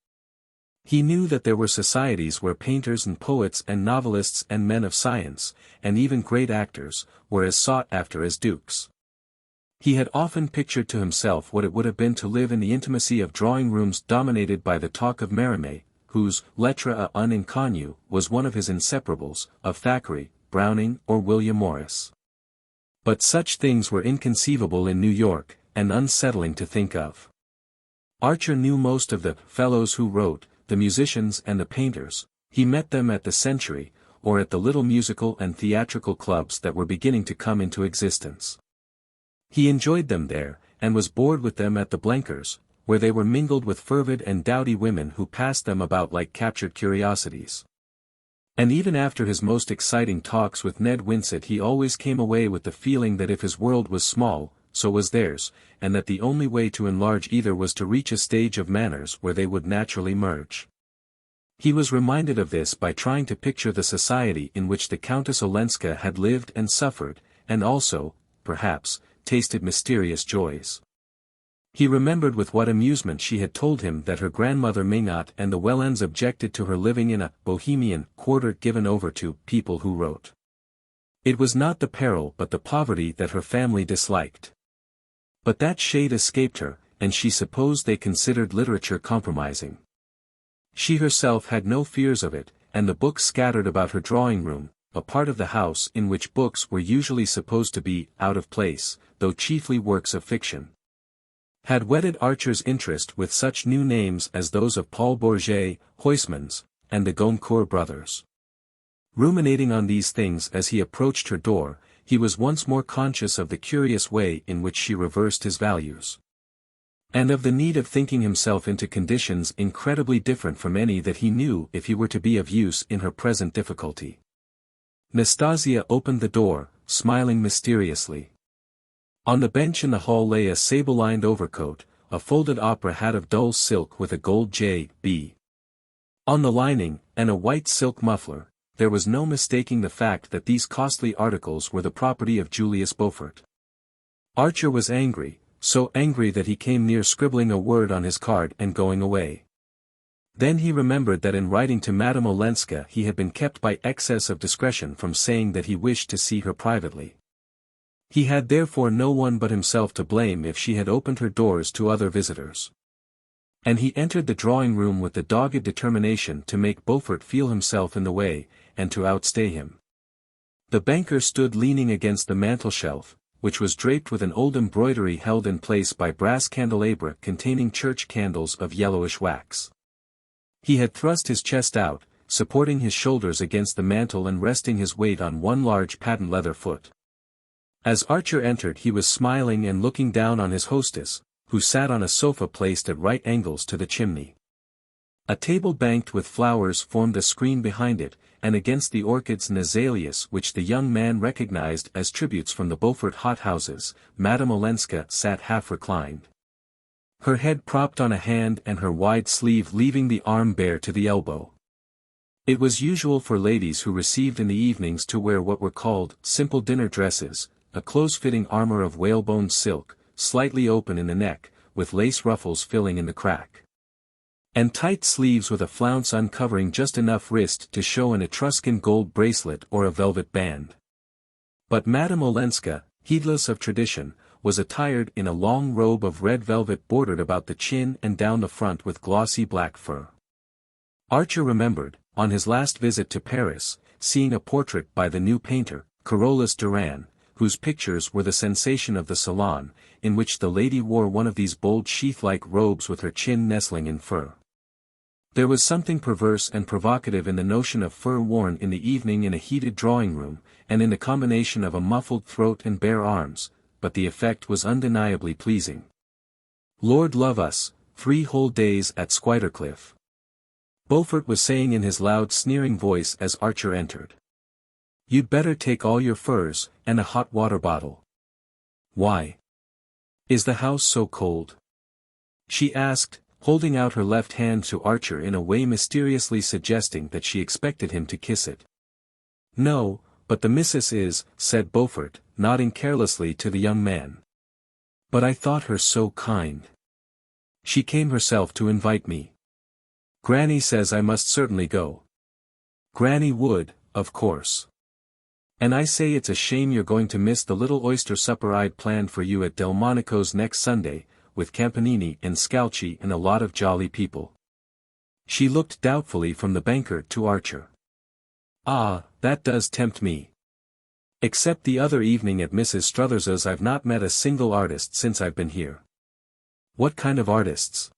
S1: He knew that there were societies where painters and poets and novelists and men of science, and even great actors, were as sought after as dukes. He had often pictured to himself what it would have been to live in the intimacy of drawing-rooms dominated by the talk of Mérimée, whose lettre à un inconnu was one of his inseparables, of Thackeray, Browning or William Morris. But such things were inconceivable in New York, and unsettling to think of. Archer knew most of the fellows who wrote, the musicians and the painters. He met them at the Century, or at the little musical and theatrical clubs that were beginning to come into existence. He enjoyed them there, and was bored with them at the Blenkers, where they were mingled with fervid and dowdy women who passed them about like captured curiosities. And even after his most exciting talks with Ned Winsett he always came away with the feeling that if his world was small, so was theirs, and that the only way to enlarge either was to reach a stage of manners where they would naturally merge. He was reminded of this by trying to picture the society in which the Countess Olenska had lived and suffered, and also, perhaps, tasted mysterious joys. He remembered with what amusement she had told him that her grandmother Minot and the Wellands objected to her living in a bohemian quarter given over to people who wrote. It was not the peril but the poverty that her family disliked. But that shade escaped her, and she supposed they considered literature compromising. She herself had no fears of it, and the books scattered about her drawing-room, a part of the house in which books were usually supposed to be out of place, though chiefly works of fiction, had whetted Archer's interest with such new names as those of Paul Bourget, Huysmans, and the Goncourt brothers. Ruminating on these things as he approached her door, he was once more conscious of the curious way in which she reversed his values, and of the need of thinking himself into conditions incredibly different from any that he knew if he were to be of use in her present difficulty. Nastasia opened the door, smiling mysteriously. On the bench in the hall lay a sable-lined overcoat, a folded opera hat of dull silk with a gold J.B. on the lining, and a white silk muffler. There was no mistaking the fact that these costly articles were the property of Julius Beaufort. Archer was angry, so angry that he came near scribbling a word on his card and going away. Then he remembered that in writing to Madame Olenska he had been kept by excess of discretion from saying that he wished to see her privately. He had therefore no one but himself to blame if she had opened her doors to other visitors. And he entered the drawing-room with the dogged determination to make Beaufort feel himself in the way, and to outstay him. The banker stood leaning against the mantel-shelf, which was draped with an old embroidery held in place by brass candelabra containing church candles of yellowish wax. He had thrust his chest out, supporting his shoulders against the mantel and resting his weight on one large patent leather foot. As Archer entered he was smiling and looking down on his hostess, who sat on a sofa placed at right angles to the chimney. A table banked with flowers formed a screen behind it, and against the orchids and azaleas which the young man recognized as tributes from the Beaufort hothouses, Madame Olenska sat half reclined, her head propped on a hand and her wide sleeve leaving the arm bare to the elbow. It was usual for ladies who received in the evenings to wear what were called simple dinner dresses, a close-fitting armor of whalebone silk, slightly open in the neck, with lace ruffles filling in the crack. And tight sleeves with a flounce uncovering just enough wrist to show an Etruscan gold bracelet or a velvet band. But Madame Olenska, heedless of tradition, was attired in a long robe of red velvet bordered about the chin and down the front with glossy black fur. Archer remembered, on his last visit to Paris, seeing a portrait by the new painter, Carolus Duran, whose pictures were the sensation of the salon, in which the lady wore one of these bold sheath-like robes with her chin nestling in fur. There was something perverse and provocative in the notion of fur worn in the evening in a heated drawing-room, and in the combination of a muffled throat and bare arms, but the effect was undeniably pleasing. Lord love us, 3 whole days at Squidercliff. Beaufort was saying in his loud sneering voice as Archer entered. You'd better take all your furs, and a hot water bottle. Why? Is the house so cold? She asked, holding out her left hand to Archer in a way mysteriously suggesting that she expected him to kiss it. No, but the missus is, said Beaufort, nodding carelessly to the young man. But I thought her so kind. She came herself to invite me. Granny says I must certainly go. Granny would, of course. And I say it's a shame you're going to miss the little oyster supper I'd planned for you at Delmonico's next Sunday, with Campanini and Scalchi and a lot of jolly people. She looked doubtfully from the banker to Archer. Ah, that does tempt me. Except the other evening at Mrs. Struthers's I've not met a single artist since I've been here. What kind of artists?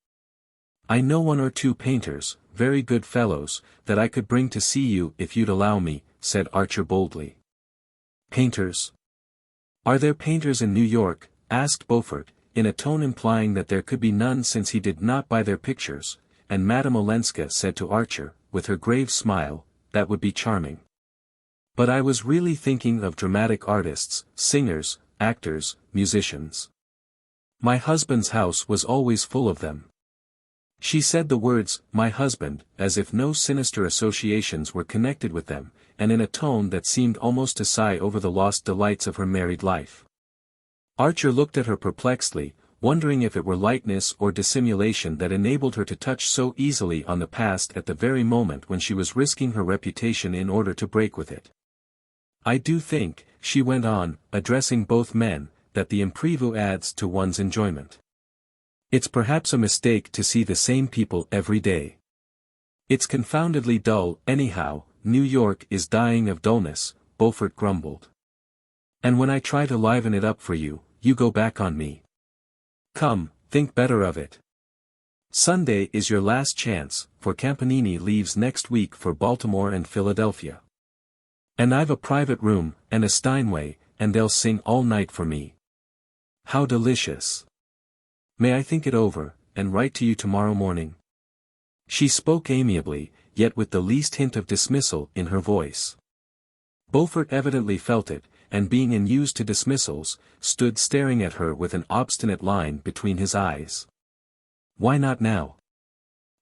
S1: I know 1 or 2 painters, very good fellows, that I could bring to see you if you'd allow me, said Archer boldly. Painters? Are there painters in New York? Asked Beaufort, in a tone implying that there could be none since he did not buy their pictures, and Madame Olenska said to Archer, with her grave smile, that would be charming. But I was really thinking of dramatic artists, singers, actors, musicians. My husband's house was always full of them. She said the words, my husband, as if no sinister associations were connected with them, and in a tone that seemed almost to sigh over the lost delights of her married life. Archer looked at her perplexedly, wondering if it were lightness or dissimulation that enabled her to touch so easily on the past at the very moment when she was risking her reputation in order to break with it. I do think, she went on, addressing both men, that the imprévu adds to one's enjoyment. It's perhaps a mistake to see the same people every day. It's confoundedly dull, anyhow. New York is dying of dullness, Beaufort grumbled. And when I try to liven it up for you, you go back on me. Come, think better of it. Sunday is your last chance, for Campanini leaves next week for Baltimore and Philadelphia. And I've a private room, and a Steinway, and they'll sing all night for me. How delicious. May I think it over, and write to you tomorrow morning? She spoke amiably, yet with the least hint of dismissal in her voice. Beaufort evidently felt it, and being unused to dismissals, stood staring at her with an obstinate line between his eyes. Why not now?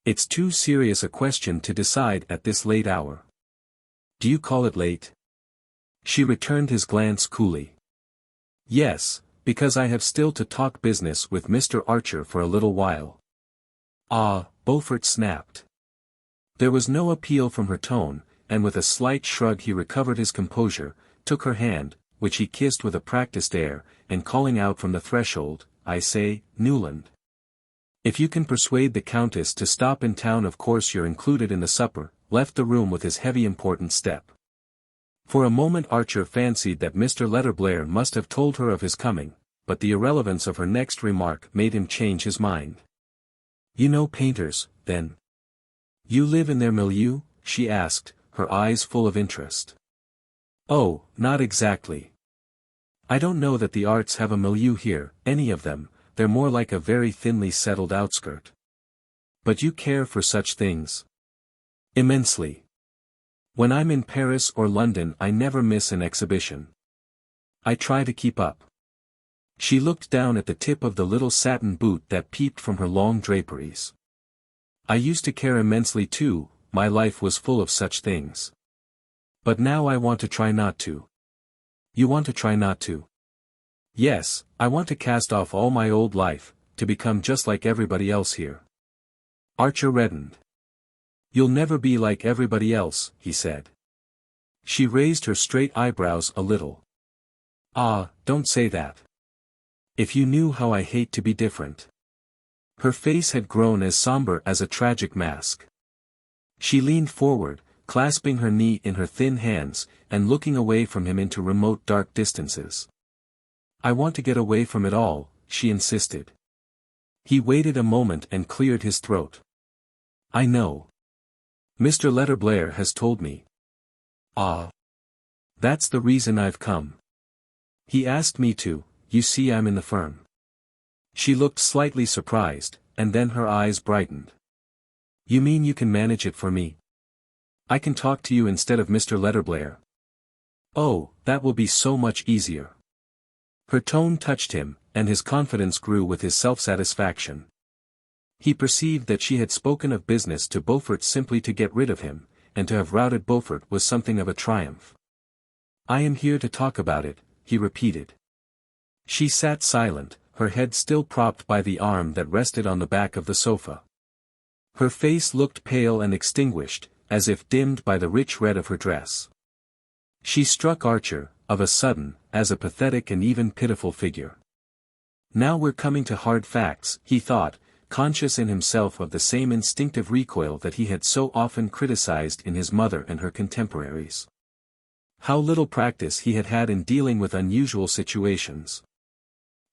S1: It's too serious a question to decide at this late hour. Do you call it late? She returned his glance coolly. Yes, because I have still to talk business with Mr. Archer for a little while. Ah, Beaufort snapped. There was no appeal from her tone, and with a slight shrug he recovered his composure, took her hand, which he kissed with a practised air, and calling out from the threshold, I say, Newland. If you can persuade the Countess to stop in town of course you're included in the supper, left the room with his heavy important step. For a moment Archer fancied that Mr. Letterblair must have told her of his coming, but the irrelevance of her next remark made him change his mind. You know painters, then? You live in their milieu? She asked, her eyes full of interest. Oh, not exactly. I don't know that the arts have a milieu here, any of them, they're more like a very thinly settled outskirt. But you care for such things? Immensely. When I'm in Paris or London I never miss an exhibition. I try to keep up. She looked down at the tip of the little satin boot that peeped from her long draperies. I used to care immensely too, my life was full of such things. But now I want to try not to. You want to try not to? Yes, I want to cast off all my old life, to become just like everybody else here. Archer reddened. You'll never be like everybody else, he said. She raised her straight eyebrows a little. Ah, don't say that. If you knew how I hate to be different. Her face had grown as somber as a tragic mask. She leaned forward, clasping her knee in her thin hands, and looking away from him into remote dark distances. I want to get away from it all, she insisted. He waited a moment and cleared his throat. I know. Mr. Letterblair has told me. Ah. That's the reason I've come. He asked me to, you see I'm in the firm. She looked slightly surprised, and then her eyes brightened. You mean you can manage it for me? I can talk to you instead of Mr. Letterblair. Oh, that will be so much easier. Her tone touched him, and his confidence grew with his self-satisfaction. He perceived that she had spoken of business to Beaufort simply to get rid of him, and to have routed Beaufort was something of a triumph. I am here to talk about it, he repeated. She sat silent, her head still propped by the arm that rested on the back of the sofa. Her face looked pale and extinguished, as if dimmed by the rich red of her dress. She struck Archer, of a sudden, as a pathetic and even pitiful figure. Now we're coming to hard facts, he thought, conscious in himself of the same instinctive recoil that he had so often criticized in his mother and her contemporaries. How little practice he had had in dealing with unusual situations.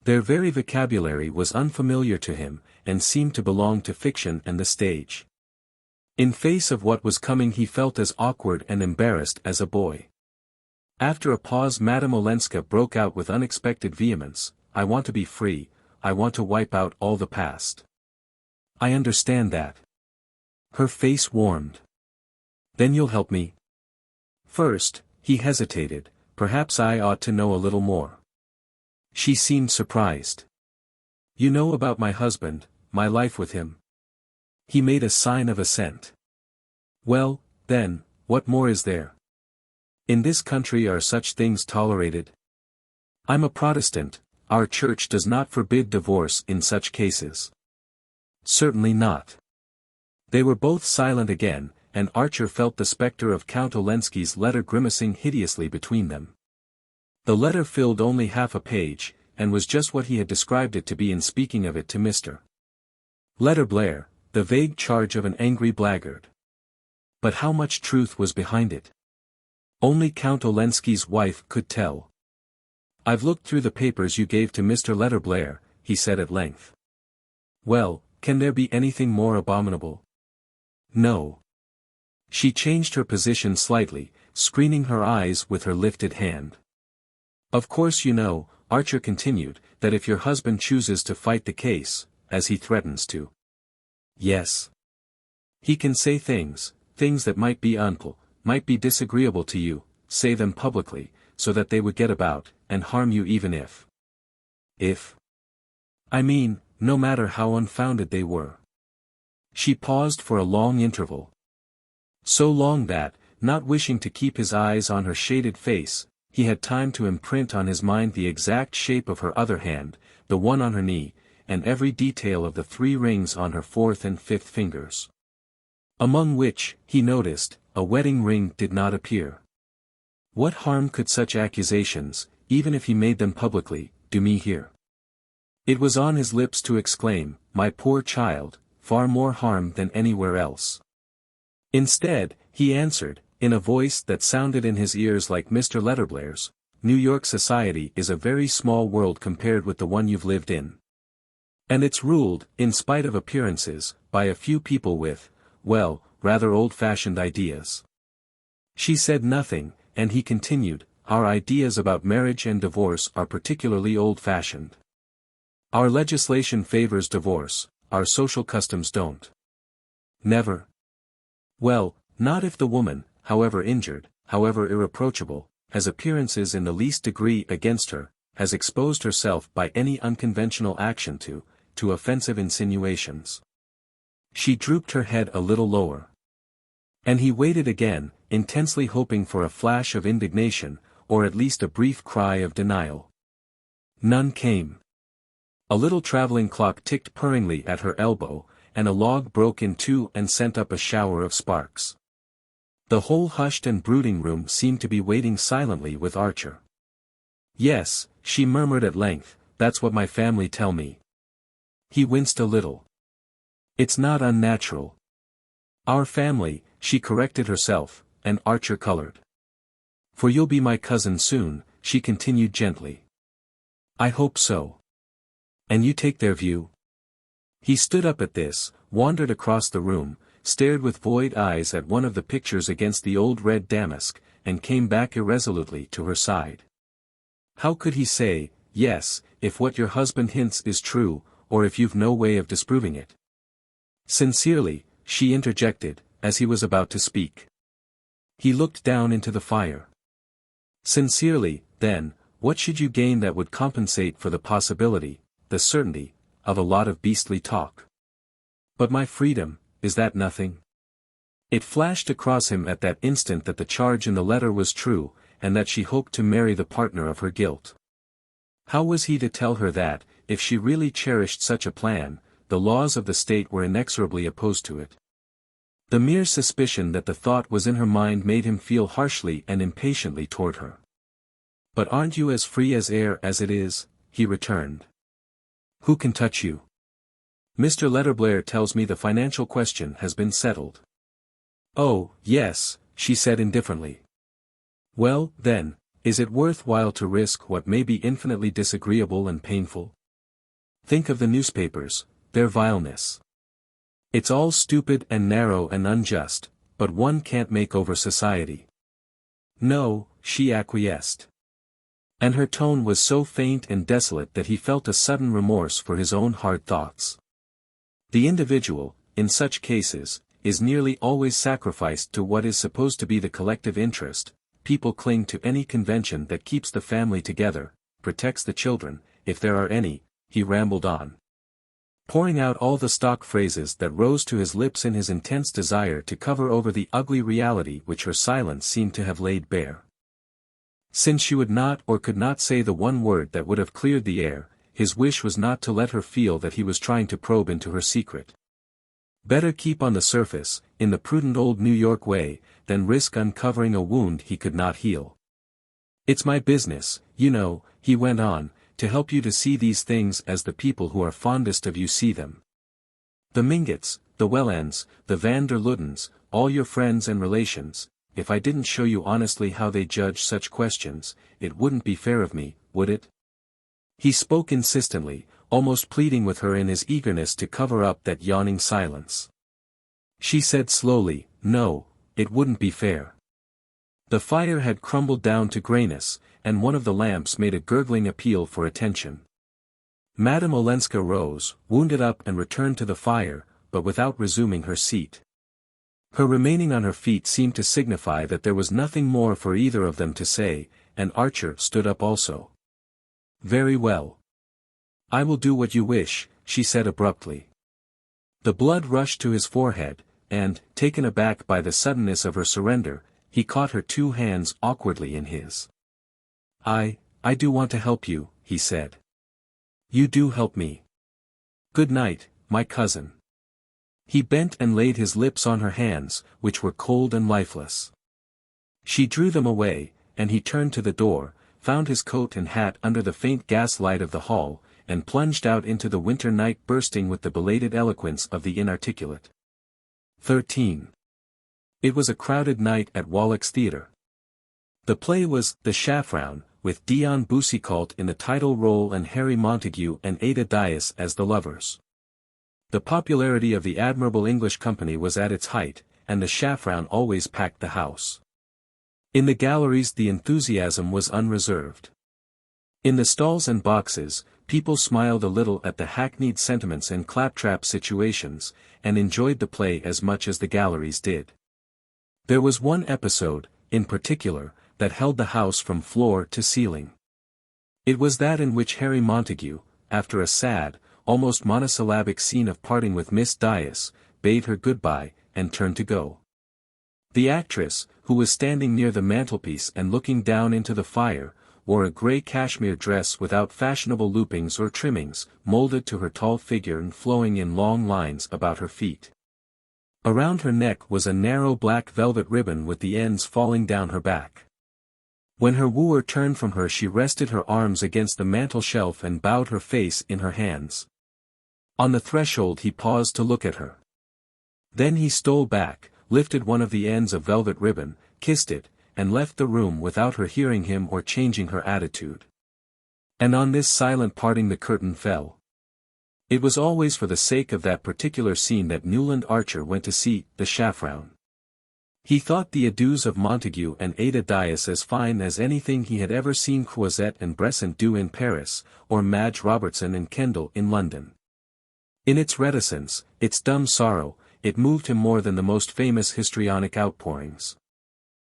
S1: Their very vocabulary was unfamiliar to him, and seemed to belong to fiction and the stage. In face of what was coming he felt as awkward and embarrassed as a boy. After a pause Madame Olenska broke out with unexpected vehemence, I want to be free, I want to wipe out all the past. I understand that. Her face warmed. Then you'll help me? First, he hesitated, perhaps I ought to know a little more. She seemed surprised. You know about my husband, my life with him? He made a sign of assent. Well, then, what more is there? In this country are such things tolerated? I'm a Protestant, our church does not forbid divorce in such cases. Certainly not. They were both silent again, and Archer felt the spectre of Count Olenski's letter grimacing hideously between them. The letter filled only half a page, and was just what he had described it to be in speaking of it to Mr. Letterblair, the vague charge of an angry blackguard. But how much truth was behind it? Only Count Olenski's wife could tell. I've looked through the papers you gave to Mr. Letterblair, he said at length. Well, can there be anything more abominable? No. She changed her position slightly, screening her eyes with her lifted hand. Of course you know, Archer continued, that if your husband chooses to fight the case, as he threatens to. Yes. He can say things that might be unpleasant, might be disagreeable to you, say them publicly, so that they would get about, and harm you even if. I mean, no matter how unfounded they were. She paused for a long interval. So long that, not wishing to keep his eyes on her shaded face, he had time to imprint on his mind the exact shape of her other hand, the one on her knee, and every detail of the 3 rings on her 4th and 5th fingers. Among which, he noticed, a wedding ring did not appear. What harm could such accusations, even if he made them publicly, do me here? It was on his lips to exclaim, my poor child, far more harm than anywhere else. Instead, he answered, in a voice that sounded in his ears like Mr. Letterblair's, New York society is a very small world compared with the one you've lived in. And it's ruled, in spite of appearances, by a few people with, well, rather old-fashioned ideas. She said nothing, and he continued, our ideas about marriage and divorce are particularly old-fashioned. Our legislation favors divorce, our social customs don't. Never. Well, not if the woman, however injured, however irreproachable, has appearances in the least degree against her, has exposed herself by any unconventional action to offensive insinuations. She drooped her head a little lower. And he waited again, intensely hoping for a flash of indignation, or at least a brief cry of denial. None came. A little traveling clock ticked purringly at her elbow, and a log broke in two and sent up a shower of sparks. The whole hushed and brooding room seemed to be waiting silently with Archer. "Yes," she murmured at length, "that's what my family tell me." He winced a little. "It's not unnatural." "Our family," she corrected herself, and Archer colored. "For you'll be my cousin soon," she continued gently. "I hope so." "And you take their view?" He stood up at this, wandered across the room, stared with void eyes at one of the pictures against the old red damask, and came back irresolutely to her side. How could he say, "Yes, if what your husband hints is true, or if you've no way of disproving it?" "Sincerely," she interjected, as he was about to speak. He looked down into the fire. "Sincerely, then, what should you gain that would compensate for the possibility, the certainty, of a lot of beastly talk?" "But my freedom, is that nothing?" It flashed across him at that instant that the charge in the letter was true, and that she hoped to marry the partner of her guilt. How was he to tell her that, if she really cherished such a plan, the laws of the state were inexorably opposed to it? The mere suspicion that the thought was in her mind made him feel harshly and impatiently toward her. "But aren't you as free as air as it is?" he returned. "Who can touch you?" "Mr. Letterblair tells me the financial question has been settled." "Oh, yes," she said indifferently. "Well, then, is it worth while to risk what may be infinitely disagreeable and painful? Think of the newspapers, their vileness. It's all stupid and narrow and unjust, but one can't make over society." "No," she acquiesced. And her tone was so faint and desolate that he felt a sudden remorse for his own hard thoughts. The individual, in such cases, is nearly always sacrificed to what is supposed to be the collective interest. People cling to any convention that keeps the family together, protects the children, if there are any, he rambled on, pouring out all the stock phrases that rose to his lips in his intense desire to cover over the ugly reality which her silence seemed to have laid bare. Since she would not or could not say the one word that would have cleared the air, his wish was not to let her feel that he was trying to probe into her secret. Better keep on the surface, in the prudent old New York way, than risk uncovering a wound he could not heal. "It's my business, you know," he went on, "to help you to see these things as the people who are fondest of you see them. The Mingotts, the Wellands, the van der Luddens, all your friends and relations. If I didn't show you honestly how they judge such questions, it wouldn't be fair of me, would it?" He spoke insistently, almost pleading with her in his eagerness to cover up that yawning silence. She said slowly, "No, it wouldn't be fair." The fire had crumbled down to grayness, and one of the lamps made a gurgling appeal for attention. Madame Olenska rose, wounded up and returned to the fire, but without resuming her seat. Her remaining on her feet seemed to signify that there was nothing more for either of them to say, and Archer stood up also. "Very well. I will do what you wish," she said abruptly. The blood rushed to his forehead, and, taken aback by the suddenness of her surrender, he caught her two hands awkwardly in his. I do want to help you," he said. "You do help me. Good night, my cousin." He bent and laid his lips on her hands, which were cold and lifeless. She drew them away, and he turned to the door, found his coat and hat under the faint gas light of the hall, and plunged out into the winter night bursting with the belated eloquence of the inarticulate. 13. It was a crowded night at Wallack's Theatre. The play was The Chaffrown, with Dion Boucicault in the title role and Harry Montague and Ada Dias as the lovers. The popularity of the admirable English company was at its height, and the Chaffrown always packed the house. In the galleries the enthusiasm was unreserved. In the stalls and boxes, people smiled a little at the hackneyed sentiments and claptrap situations, and enjoyed the play as much as the galleries did. There was one episode, in particular, that held the house from floor to ceiling. It was that in which Harry Montague, after a sad, almost monosyllabic scene of parting with Miss Dias, bade her goodbye, and turned to go. The actress, who was standing near the mantelpiece and looking down into the fire, wore a grey cashmere dress without fashionable loopings or trimmings, molded to her tall figure and flowing in long lines about her feet. Around her neck was a narrow black velvet ribbon with the ends falling down her back. When her wooer turned from her, she rested her arms against the mantel shelf and bowed her face in her hands. On the threshold he paused to look at her. Then he stole back, lifted one of the ends of velvet ribbon, kissed it, and left the room without her hearing him or changing her attitude. And on this silent parting the curtain fell. It was always for the sake of that particular scene that Newland Archer went to see The Chaperon. He thought the adieus of Montague and Ada Dias as fine as anything he had ever seen Croizet and Besant do in Paris, or Madge Robertson and Kendall in London. In its reticence, its dumb sorrow, it moved him more than the most famous histrionic outpourings.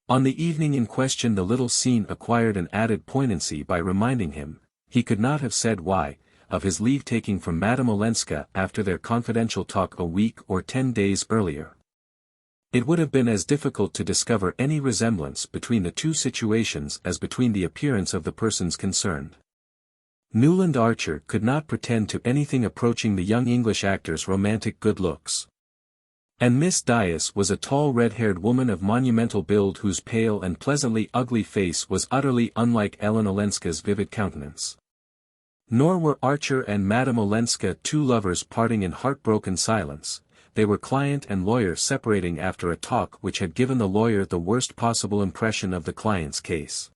S1: On the evening in question the little scene acquired an added poignancy by reminding him, he could not have said why, of his leave-taking from Madame Olenska after their confidential talk a week or 10 days earlier. It would have been as difficult to discover any resemblance between the two situations as between the appearance of the persons concerned. Newland Archer could not pretend to anything approaching the young English actor's romantic good looks. And Miss Dias was a tall red-haired woman of monumental build whose pale and pleasantly ugly face was utterly unlike Ellen Olenska's vivid countenance. Nor were Archer and Madame Olenska two lovers parting in heartbroken silence, they were client and lawyer separating after a talk which had given the lawyer the worst possible impression of the client's case.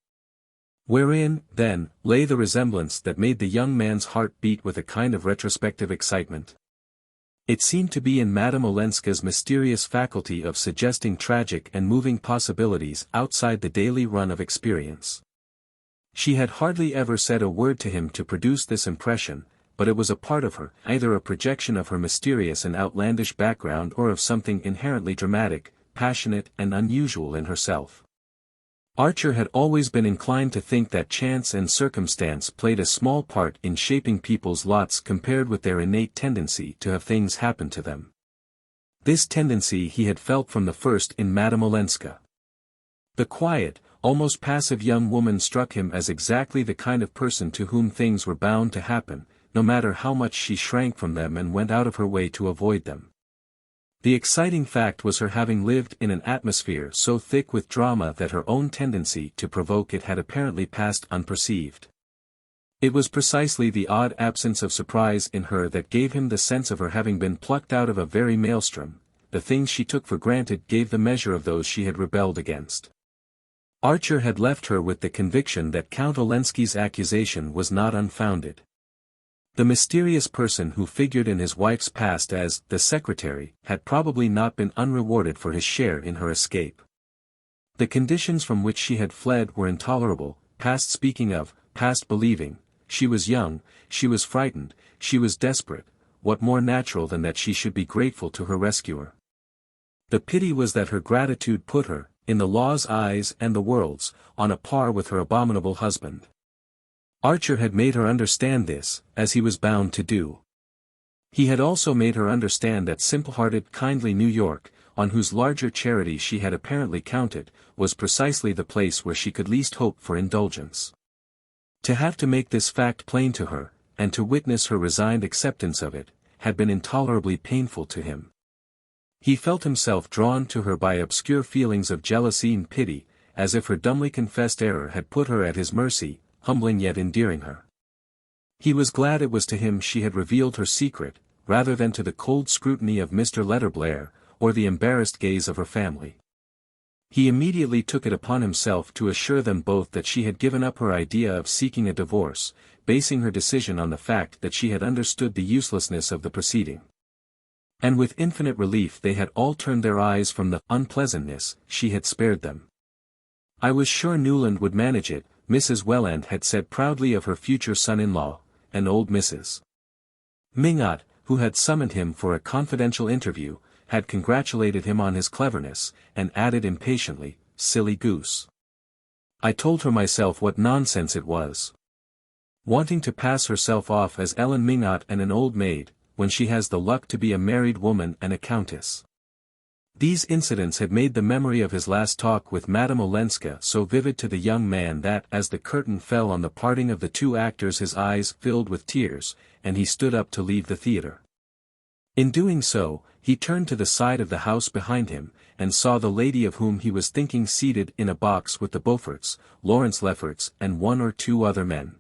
S1: Wherein, then, lay the resemblance that made the young man's heart beat with a kind of retrospective excitement? It seemed to be in Madame Olenska's mysterious faculty of suggesting tragic and moving possibilities outside the daily run of experience. She had hardly ever said a word to him to produce this impression, but it was a part of her, either a projection of her mysterious and outlandish background or of something inherently dramatic, passionate and unusual in herself. Archer had always been inclined to think that chance and circumstance played a small part in shaping people's lots compared with their innate tendency to have things happen to them. This tendency he had felt from the first in Madame Olenska. The quiet, almost passive young woman struck him as exactly the kind of person to whom things were bound to happen, no matter how much she shrank from them and went out of her way to avoid them. The exciting fact was her having lived in an atmosphere so thick with drama that her own tendency to provoke it had apparently passed unperceived. It was precisely the odd absence of surprise in her that gave him the sense of her having been plucked out of a very maelstrom. The things she took for granted gave the measure of those she had rebelled against. Archer had left her with the conviction that Count Olenski's accusation was not unfounded. The mysterious person who figured in his wife's past as the secretary had probably not been unrewarded for his share in her escape. The conditions from which she had fled were intolerable, past speaking of, past believing. She was young, she was frightened, she was desperate. What more natural than that she should be grateful to her rescuer? The pity was that her gratitude put her, in the law's eyes and the world's, on a par with her abominable husband. Archer had made her understand this, as he was bound to do. He had also made her understand that simple-hearted, kindly New York, on whose larger charity she had apparently counted, was precisely the place where she could least hope for indulgence. To have to make this fact plain to her, and to witness her resigned acceptance of it, had been intolerably painful to him. He felt himself drawn to her by obscure feelings of jealousy and pity, as if her dumbly confessed error had put her at his mercy, humbling yet endearing her. He was glad it was to him she had revealed her secret, rather than to the cold scrutiny of Mr. Letterblair, or the embarrassed gaze of her family. He immediately took it upon himself to assure them both that she had given up her idea of seeking a divorce, basing her decision on the fact that she had understood the uselessness of the proceeding. And with infinite relief they had all turned their eyes from the unpleasantness she had spared them. "I was sure Newland would manage it," Mrs. Welland had said proudly of her future son-in-law, and old Mrs. Mingot, who had summoned him for a confidential interview, had congratulated him on his cleverness, and added impatiently, "Silly goose. I told her myself what nonsense it was. Wanting to pass herself off as Ellen Mingot and an old maid, when she has the luck to be a married woman and a countess. These incidents had made the memory of his last talk with Madame Olenska so vivid to the young man that as the curtain fell on the parting of the two actors his eyes filled with tears, and he stood up to leave the theatre. In doing so, he turned to the side of the house behind him, and saw the lady of whom he was thinking seated in a box with the Beauforts, Lawrence Lefferts and one or two other men.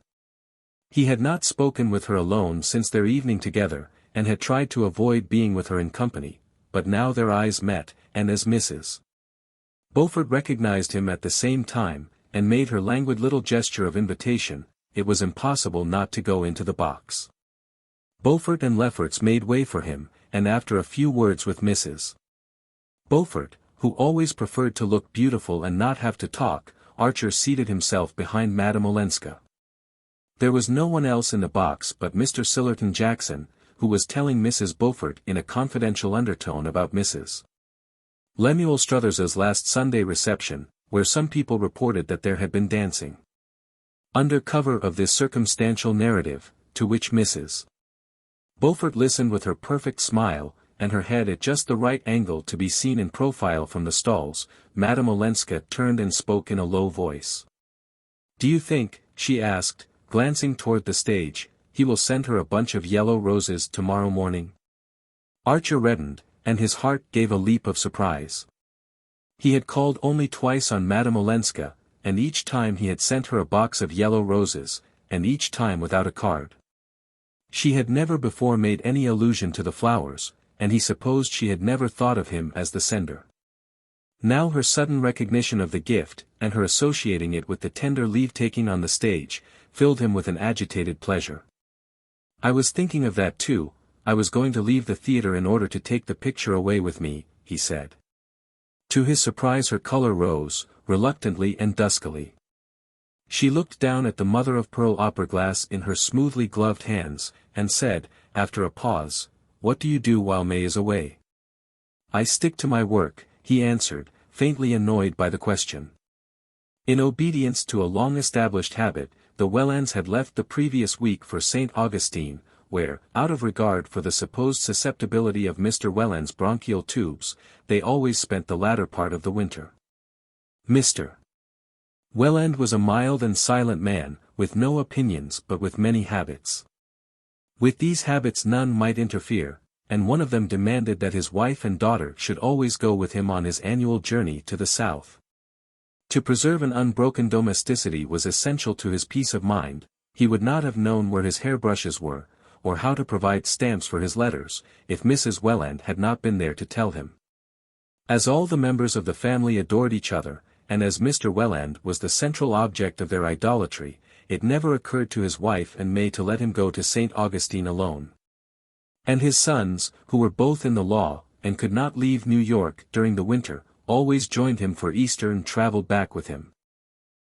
S1: He had not spoken with her alone since their evening together, and had tried to avoid being with her in company, but now their eyes met, and as Mrs. Beaufort recognized him at the same time, and made her languid little gesture of invitation, it was impossible not to go into the box. Beaufort and Lefferts made way for him, and after a few words with Mrs. Beaufort, who always preferred to look beautiful and not have to talk, Archer seated himself behind Madame Olenska. There was no one else in the box but Mr. Sillerton Jackson, who was telling Mrs. Beaufort in a confidential undertone about Mrs. Lemuel Struthers's last Sunday reception, where some people reported that there had been dancing. Under cover of this circumstantial narrative, to which Mrs. Beaufort listened with her perfect smile, and her head at just the right angle to be seen in profile from the stalls, Madame Olenska turned and spoke in a low voice. "Do you think," she asked, glancing toward the stage, "he will send her a bunch of yellow roses tomorrow morning?" Archer reddened, and his heart gave a leap of surprise. He had called only twice on Madame Olenska, and each time he had sent her a box of yellow roses, and each time without a card. She had never before made any allusion to the flowers, and he supposed she had never thought of him as the sender. Now her sudden recognition of the gift, and her associating it with the tender leave-taking on the stage, filled him with an agitated pleasure. "I was thinking of that too, I was going to leave the theatre in order to take the picture away with me," he said. To his surprise her color rose, reluctantly and duskily. She looked down at the mother-of-pearl opera-glass in her smoothly gloved hands, and said, after a pause, "What do you do while May is away?" "I stick to my work," he answered, faintly annoyed by the question. In obedience to a long-established habit, the Wellands had left the previous week for St. Augustine, where, out of regard for the supposed susceptibility of Mr. Welland's bronchial tubes, they always spent the latter part of the winter. Mr. Welland was a mild and silent man, with no opinions but with many habits. With these habits none might interfere, and one of them demanded that his wife and daughter should always go with him on his annual journey to the south. To preserve an unbroken domesticity was essential to his peace of mind. He would not have known where his hairbrushes were, or how to provide stamps for his letters, if Mrs. Welland had not been there to tell him. As all the members of the family adored each other, and as Mr. Welland was the central object of their idolatry, it never occurred to his wife and May to let him go to St. Augustine alone. And his sons, who were both in the law, and could not leave New York during the winter, always joined him for Easter and traveled back with him.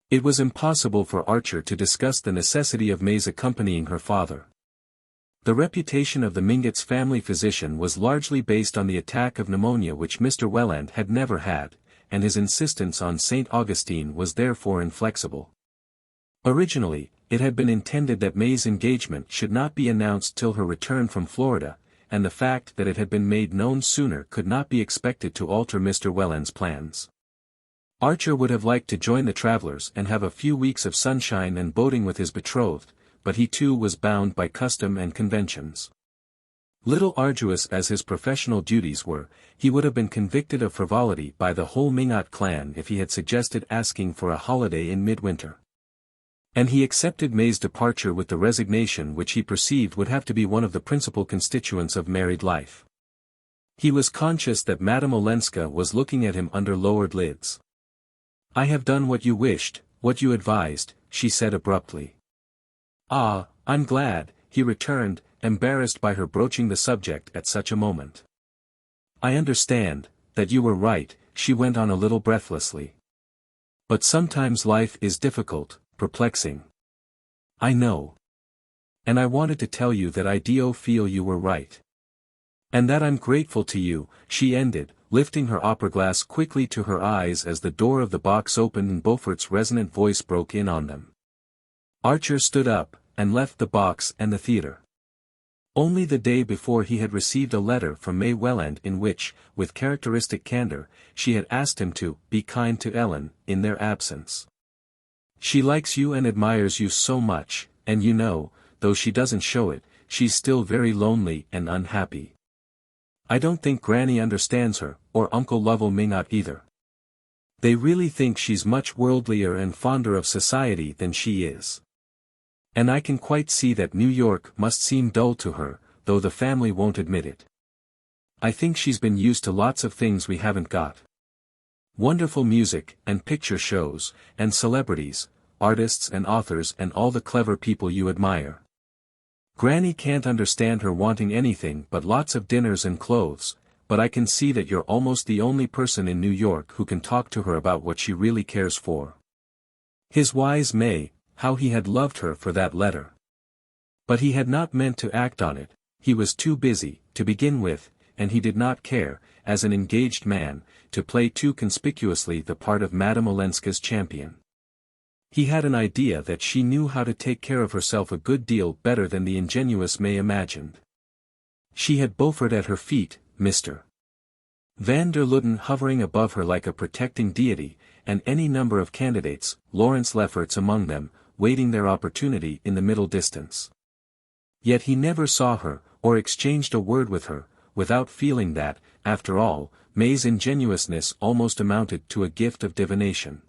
S1: It was impossible for Archer to discuss the necessity of May's accompanying her father. The reputation of the Mingotts family physician was largely based on the attack of pneumonia which Mr. Welland had never had, and his insistence on St. Augustine was therefore inflexible. Originally, it had been intended that May's engagement should not be announced till her return from Florida, and the fact that it had been made known sooner could not be expected to alter Mr. Welland's plans. Archer would have liked to join the travelers and have a few weeks of sunshine and boating with his betrothed, but he too was bound by custom and conventions. Little arduous as his professional duties were, he would have been convicted of frivolity by the whole Mingot clan if he had suggested asking for a holiday in midwinter. And he accepted May's departure with the resignation which he perceived would have to be one of the principal constituents of married life. He was conscious that Madame Olenska was looking at him under lowered lids. "I have done what you wished, what you advised," she said abruptly. "Ah, I'm glad," he returned, embarrassed by her broaching the subject at such a moment. "I understand, that you were right," she went on a little breathlessly. "But sometimes life is difficult, perplexing. I know. And I wanted to tell you that I do feel you were right. And that I'm grateful to you," she ended, lifting her opera-glass quickly to her eyes as the door of the box opened and Beaufort's resonant voice broke in on them. Archer stood up, and left the box and the theatre. Only the day before he had received a letter from May Welland in which, with characteristic candor, she had asked him to be kind to Ellen, in their absence. She likes you and admires you so much, and you know, though she doesn't show it, she's still very lonely and unhappy. I don't think Granny understands her, or Uncle Lovell may not either. They really think she's much worldlier and fonder of society than she is. And I can quite see that New York must seem dull to her, though the family won't admit it. I think she's been used to lots of things we haven't got. Wonderful music, and picture shows, and celebrities, artists and authors and all the clever people you admire. Granny can't understand her wanting anything but lots of dinners and clothes, but I can see that you're almost the only person in New York who can talk to her about what she really cares for. His wise May, how he had loved her for that letter. But he had not meant to act on it, he was too busy, to begin with, and he did not care, as an engaged man, to play too conspicuously the part of Madame Olenska's champion. He had an idea that she knew how to take care of herself a good deal better than the ingenuous May imagined. She had Beaufort at her feet, Mr. van der Luden hovering above her like a protecting deity, and any number of candidates, Lawrence Lefferts among them, waiting their opportunity in the middle distance. Yet he never saw her, or exchanged a word with her, without feeling that, after all, May's ingenuousness almost amounted to a gift of divination.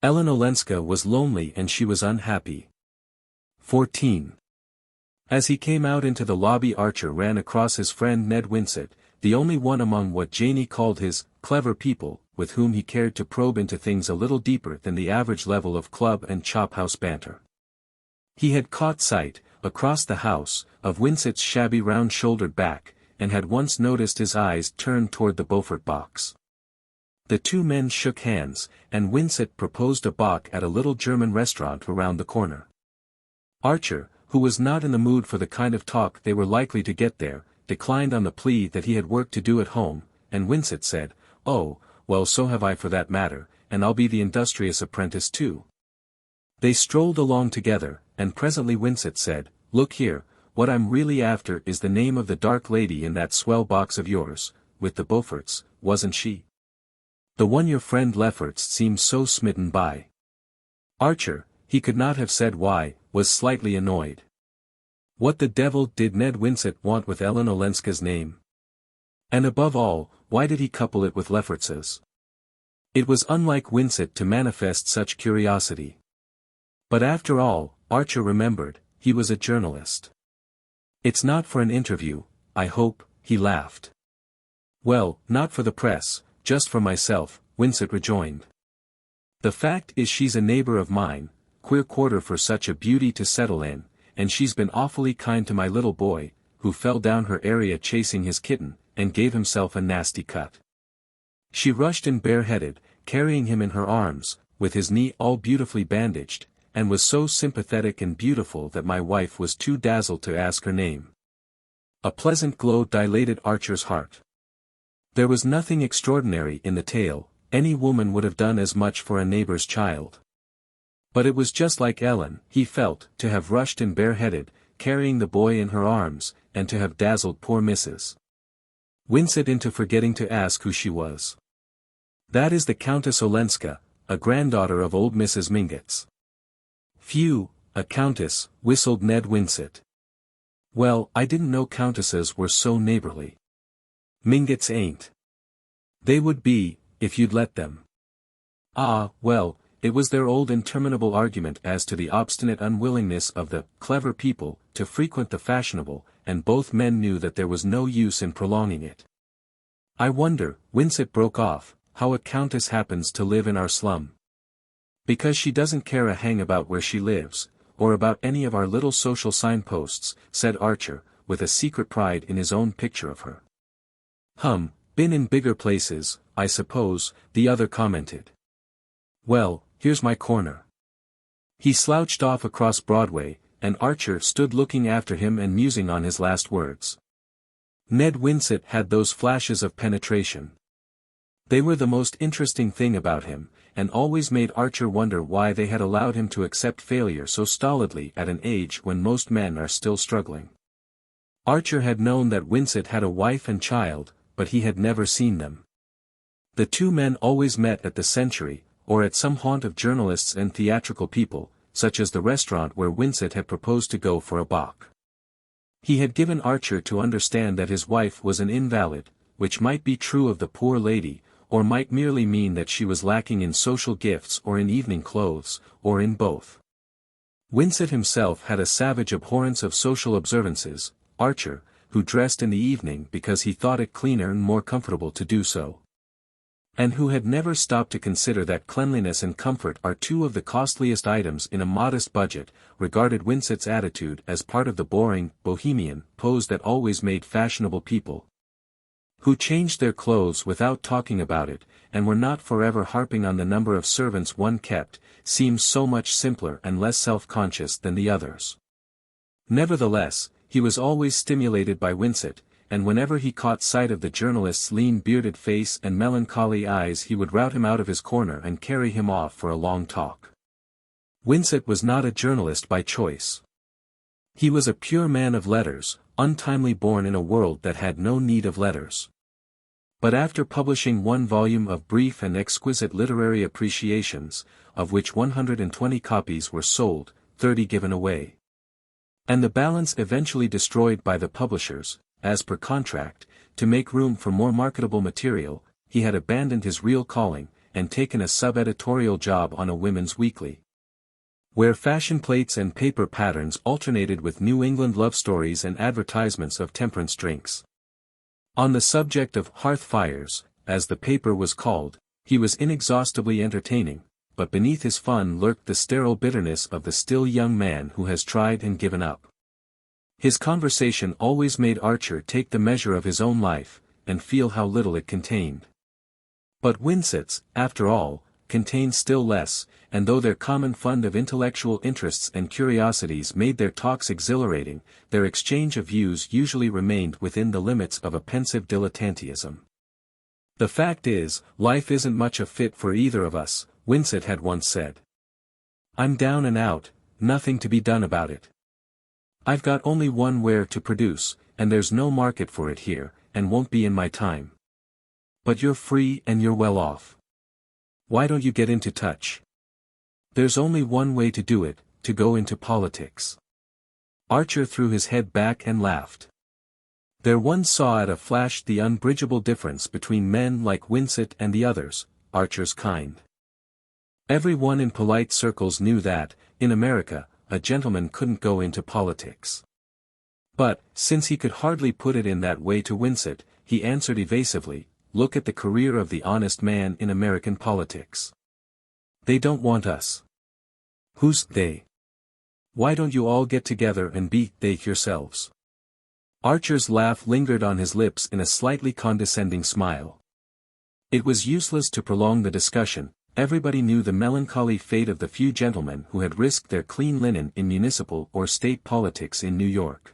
S1: Ellen Olenska was lonely and she was unhappy. 14. As he came out into the lobby, Archer ran across his friend Ned Winsett, the only one among what Janey called his clever people, with whom he cared to probe into things a little deeper than the average level of club and chop-house banter. He had caught sight, across the house, of Winsett's shabby round-shouldered back, and had once noticed his eyes turned toward the Beaufort box. The two men shook hands, and Winsett proposed a bock at a little German restaurant around the corner. Archer, who was not in the mood for the kind of talk they were likely to get there, declined on the plea that he had work to do at home, and Winsett said, "Oh, well, so have I for that matter, and I'll be the industrious apprentice too." They strolled along together, and presently Winsett said, "Look here, what I'm really after is the name of the dark lady in that swell box of yours, with the Beauforts, wasn't she? The one your friend Lefferts seems so smitten by." Archer, he could not have said why, was slightly annoyed. What the devil did Ned Winsett want with Ellen Olenska's name? And above all, why did he couple it with Lefferts's? It was unlike Winsett to manifest such curiosity. But after all, Archer remembered, he was a journalist. "It's not for an interview, I hope," he laughed. "Well, not for the press, just for myself," Winsett rejoined. "The fact is she's a neighbor of mine, queer quarter for such a beauty to settle in, and she's been awfully kind to my little boy, who fell down her area chasing his kitten, and gave himself a nasty cut. She rushed in bareheaded, carrying him in her arms, with his knee all beautifully bandaged, and was so sympathetic and beautiful that my wife was too dazzled to ask her name." A pleasant glow dilated Archer's heart. There was nothing extraordinary in the tale, any woman would have done as much for a neighbor's child. But it was just like Ellen, he felt, to have rushed in bareheaded, carrying the boy in her arms, and to have dazzled poor Mrs. Winsett into forgetting to ask who she was. "That is the Countess Olenska, a granddaughter of old Mrs. Mingott's." "Phew, a countess," whistled Ned Winsett. "Well, I didn't know countesses were so neighborly. Mingotts ain't. They would be, if you'd let them." "Ah, well, it was their old interminable argument as to the obstinate unwillingness of the clever people to frequent the fashionable, and both men knew that there was no use in prolonging it. I wonder," Winsett broke off, "how a countess happens to live in our slum." "Because she doesn't care a hang about where she lives, or about any of our little social signposts," said Archer, with a secret pride in his own picture of her. Been in bigger places, I suppose," the other commented. "Well, here's my corner." He slouched off across Broadway, and Archer stood looking after him and musing on his last words. Ned Winsett had those flashes of penetration. They were the most interesting thing about him, and always made Archer wonder why they had allowed him to accept failure so stolidly at an age when most men are still struggling. Archer had known that Winsett had a wife and child, but he had never seen them. The two men always met at the Century, or at some haunt of journalists and theatrical people, such as the restaurant where Winsett had proposed to go for a bock. He had given Archer to understand that his wife was an invalid, which might be true of the poor lady, or might merely mean that she was lacking in social gifts or in evening clothes, or in both. Winsett himself had a savage abhorrence of social observances. Archer, who dressed in the evening because he thought it cleaner and more comfortable to do so, and who had never stopped to consider that cleanliness and comfort are two of the costliest items in a modest budget, regarded Winsett's attitude as part of the boring, bohemian pose that always made fashionable people, who changed their clothes without talking about it, and were not forever harping on the number of servants one kept, seems so much simpler and less self-conscious than the others. Nevertheless, he was always stimulated by Winsett, and whenever he caught sight of the journalist's lean bearded face and melancholy eyes he would rout him out of his corner and carry him off for a long talk. Winsett was not a journalist by choice. He was a pure man of letters, untimely born in a world that had no need of letters. But after publishing one volume of brief and exquisite literary appreciations, of which 120 copies were sold, 30 given away, and the balance eventually destroyed by the publishers, as per contract, to make room for more marketable material, he had abandoned his real calling, and taken a sub-editorial job on a women's weekly, where fashion plates and paper patterns alternated with New England love stories and advertisements of temperance drinks. On the subject of hearth fires, as the paper was called, he was inexhaustibly entertaining, but beneath his fun lurked the sterile bitterness of the still young man who has tried and given up. His conversation always made Archer take the measure of his own life, and feel how little it contained. But Winsett's, after all, contained still less, and though their common fund of intellectual interests and curiosities made their talks exhilarating, their exchange of views usually remained within the limits of a pensive dilettantism. "The fact is, life isn't much a fit for either of us," Winsett had once said. "I'm down and out, nothing to be done about it. I've got only one ware to produce, and there's no market for it here, and won't be in my time. But you're free and you're well off. Why don't you get into touch? There's only one way to do it, to go into politics." Archer threw his head back and laughed. There one saw at a flash the unbridgeable difference between men like Winsett and the others, Archer's kind. Every one in polite circles knew that, in America, a gentleman couldn't go into politics. But, since he could hardly put it in that way to Winsett, he answered evasively, "Look at the career of the honest man in American politics. They don't want us." "Who's they? Why don't you all get together and be they yourselves?" Archer's laugh lingered on his lips in a slightly condescending smile. It was useless to prolong the discussion. Everybody knew the melancholy fate of the few gentlemen who had risked their clean linen in municipal or state politics in New York.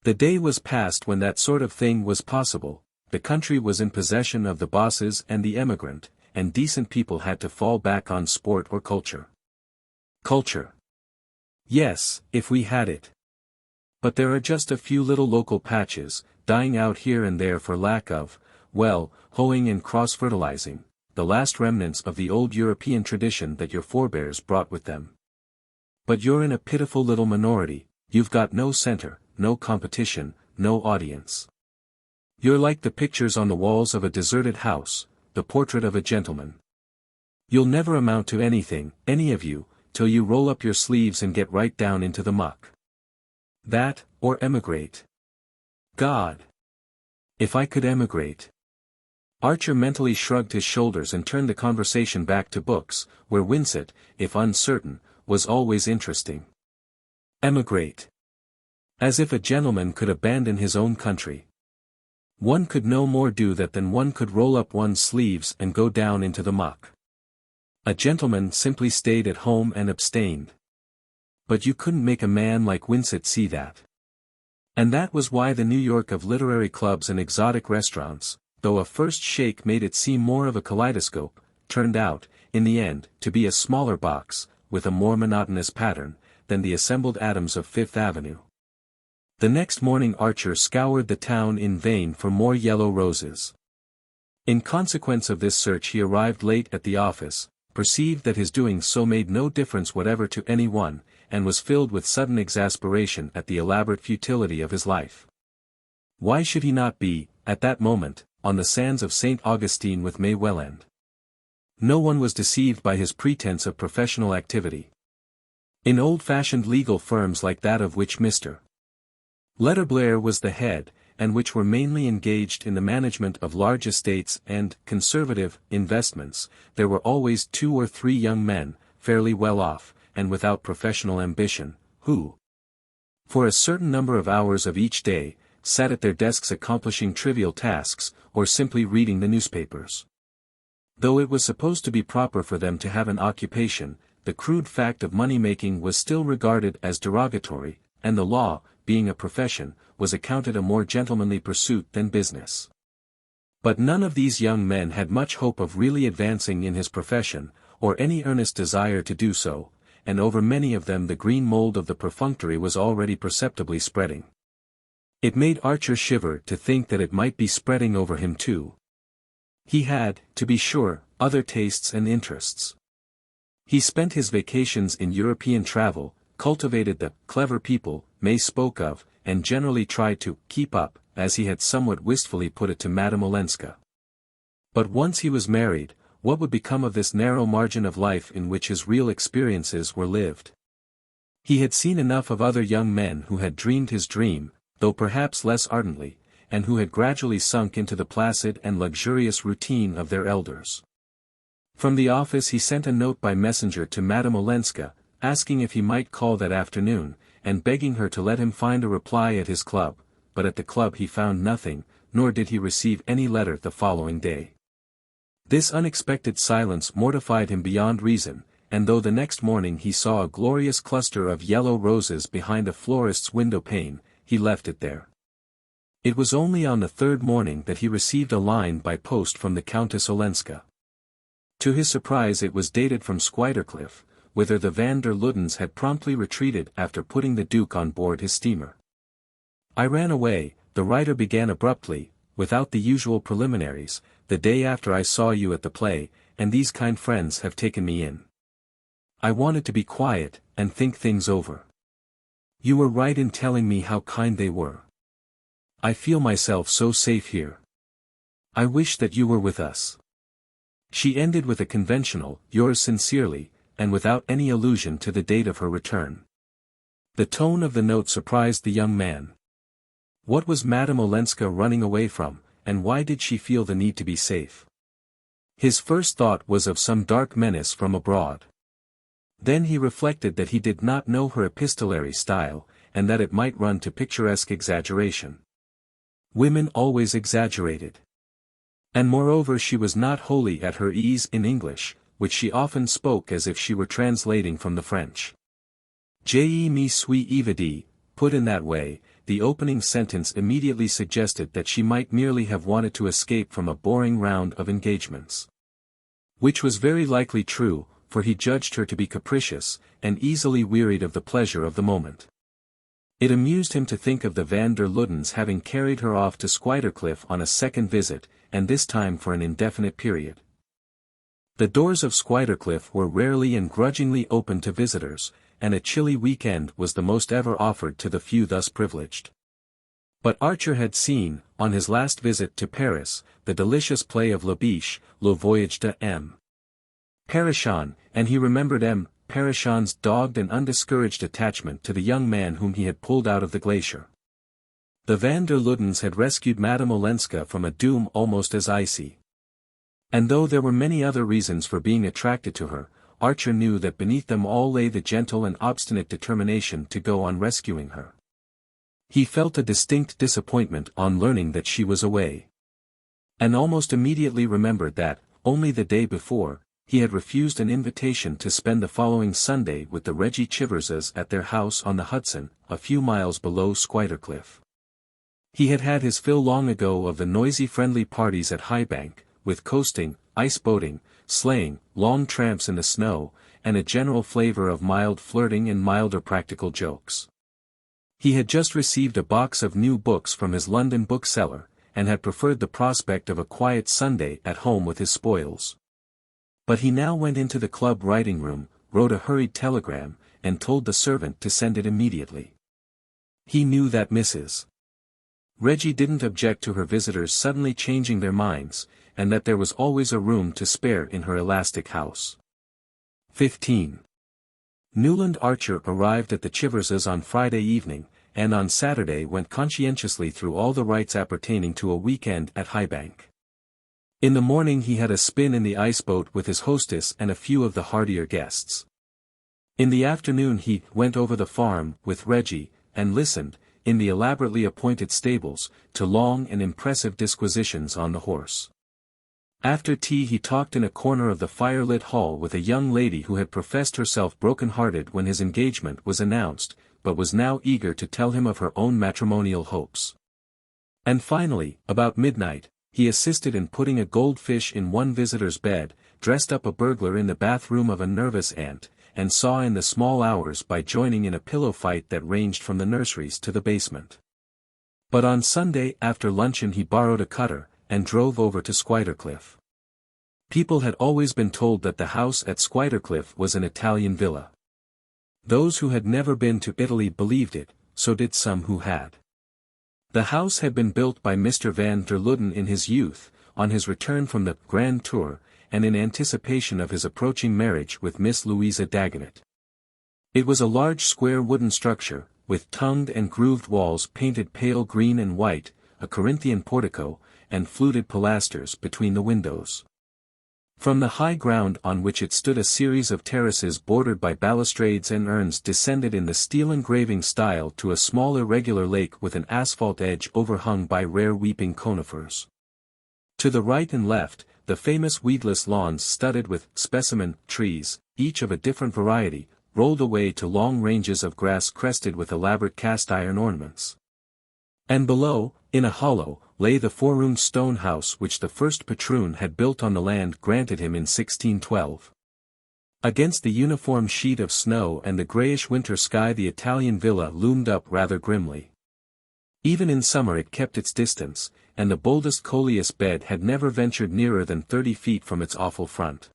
S1: The day was past when that sort of thing was possible. The country was in possession of the bosses and the emigrant, and decent people had to fall back on sport or culture. Culture. Yes, if we had it. But there are just a few little local patches, dying out here and there for lack of, well, hoeing and cross-fertilizing, the last remnants of the old European tradition that your forebears brought with them. But you're in a pitiful little minority, you've got no center, no competition, no audience. You're like the pictures on the walls of a deserted house, the portrait of a gentleman. You'll never amount to anything, any of you, till you roll up your sleeves and get right down into the muck. That, or emigrate. God! If I could emigrate. Archer mentally shrugged his shoulders and turned the conversation back to books, where Winsett, if uncertain, was always interesting. Emigrate. As if a gentleman could abandon his own country. One could no more do that than one could roll up one's sleeves and go down into the muck. A gentleman simply stayed at home and abstained. But you couldn't make a man like Winsett see that. And that was why the New York of literary clubs and exotic restaurants, though a first shake made it seem more of a kaleidoscope, turned out, in the end, to be a smaller box, with a more monotonous pattern, than the assembled atoms of Fifth Avenue. The next morning Archer scoured the town in vain for more yellow roses. In consequence of this search he arrived late at the office, perceived that his doing so made no difference whatever to anyone, and was filled with sudden exasperation at the elaborate futility of his life. Why should he not be, at that moment, on the sands of St. Augustine with May Welland? No one was deceived by his pretense of professional activity. In old-fashioned legal firms like that of which Mr. Letterblair was the head, and which were mainly engaged in the management of large estates and conservative investments, there were always 2 or 3 young men, fairly well off, and without professional ambition, who, for a certain number of hours of each day, sat at their desks accomplishing trivial tasks, or simply reading the newspapers. Though it was supposed to be proper for them to have an occupation, the crude fact of money-making was still regarded as derogatory, and the law, being a profession, was accounted a more gentlemanly pursuit than business. But none of these young men had much hope of really advancing in his profession, or any earnest desire to do so, and over many of them the green mold of the perfunctory was already perceptibly spreading. It made Archer shiver to think that it might be spreading over him too. He had, to be sure, other tastes and interests. He spent his vacations in European travel, cultivated the clever people May spoke of, and generally tried to keep up, as he had somewhat wistfully put it to Madame Olenska. But once he was married, what would become of this narrow margin of life in which his real experiences were lived? He had seen enough of other young men who had dreamed his dream, though perhaps less ardently, and who had gradually sunk into the placid and luxurious routine of their elders. From the office he sent a note by messenger to Madame Olenska, asking if he might call that afternoon, and begging her to let him find a reply at his club, but at the club he found nothing, nor did he receive any letter the following day. This unexpected silence mortified him beyond reason, and though the next morning he saw a glorious cluster of yellow roses behind a florist's window pane, he left it there. It was only on the 3rd morning that he received a line by post from the Countess Olenska. To his surprise it was dated from Squidercliff, whither the van der Luddens had promptly retreated after putting the Duke on board his steamer. "I ran away," the writer began abruptly, "without the usual preliminaries, the day after I saw you at the play, and these kind friends have taken me in. I wanted to be quiet, and think things over. You were right in telling me how kind they were. I feel myself so safe here. I wish that you were with us." She ended with a conventional, "Yours sincerely," and without any allusion to the date of her return. The tone of the note surprised the young man. What was Madame Olenska running away from, and why did she feel the need to be safe? His first thought was of some dark menace from abroad. Then he reflected that he did not know her epistolary style, and that it might run to picturesque exaggeration. Women always exaggerated. And moreover she was not wholly at her ease in English, which she often spoke as if she were translating from the French. Je me suis évadée, put in that way, the opening sentence immediately suggested that she might merely have wanted to escape from a boring round of engagements. Which was very likely true, for he judged her to be capricious, and easily wearied of the pleasure of the moment. It amused him to think of the van der Luddens having carried her off to Squidercliff on a second visit, and this time for an indefinite period. The doors of Squidercliff were rarely and grudgingly open to visitors, and a chilly weekend was the most ever offered to the few thus privileged. But Archer had seen, on his last visit to Paris, the delicious play of Labiche, Le Voyage de M. Perichon, and he remembered M. Perichon's dogged and undiscouraged attachment to the young man whom he had pulled out of the glacier. The van der Luddens had rescued Madame Olenska from a doom almost as icy. And though there were many other reasons for being attracted to her, Archer knew that beneath them all lay the gentle and obstinate determination to go on rescuing her. He felt a distinct disappointment on learning that she was away. And almost immediately remembered that, only the day before, he had refused an invitation to spend the following Sunday with the Reggie Chiverses at their house on the Hudson, a few miles below Squidercliff. He had had his fill long ago of the noisy friendly parties at Highbank, with coasting, ice boating, sleighing, long tramps in the snow, and a general flavor of mild flirting and milder practical jokes. He had just received a box of new books from his London bookseller, and had preferred the prospect of a quiet Sunday at home with his spoils. But he now went into the club writing room, wrote a hurried telegram, and told the servant to send it immediately. He knew that Mrs. Reggie didn't object to her visitors suddenly changing their minds, and that there was always a room to spare in her elastic house. 15. Newland Archer arrived at the Chiverses on Friday evening, and on Saturday went conscientiously through all the rites appertaining to a weekend at Highbank. In the morning he had a spin in the iceboat with his hostess and a few of the hardier guests. In the afternoon he went over the farm with Reggie, and listened, in the elaborately appointed stables, to long and impressive disquisitions on the horse. After tea he talked in a corner of the fire-lit hall with a young lady who had professed herself broken-hearted when his engagement was announced, but was now eager to tell him of her own matrimonial hopes. And finally, about midnight, he assisted in putting a goldfish in one visitor's bed, dressed up a burglar in the bathroom of a nervous aunt, and saw in the small hours by joining in a pillow fight that ranged from the nurseries to the basement. But on Sunday after luncheon he borrowed a cutter, and drove over to Squidercliff. People had always been told that the house at Squidercliff was an Italian villa. Those who had never been to Italy believed it, so did some who had. The house had been built by Mr. van der Luden in his youth, on his return from the Grand Tour, and in anticipation of his approaching marriage with Miss Louisa Dagonet. It was a large square wooden structure, with tongued and grooved walls painted pale green and white, a Corinthian portico, and fluted pilasters between the windows. From the high ground on which it stood a series of terraces bordered by balustrades and urns descended in the steel engraving style to a small irregular lake with an asphalt edge overhung by rare weeping conifers. To the right and left, the famous weedless lawns studded with specimen trees, each of a different variety, rolled away to long ranges of grass crested with elaborate cast-iron ornaments. And below, in a hollow, lay the four-roomed stone house which the first patroon had built on the land granted him in 1612. Against the uniform sheet of snow and the greyish winter sky the Italian villa loomed up rather grimly. Even in summer it kept its distance, and the boldest coleus bed had never ventured nearer than 30 feet from its awful front.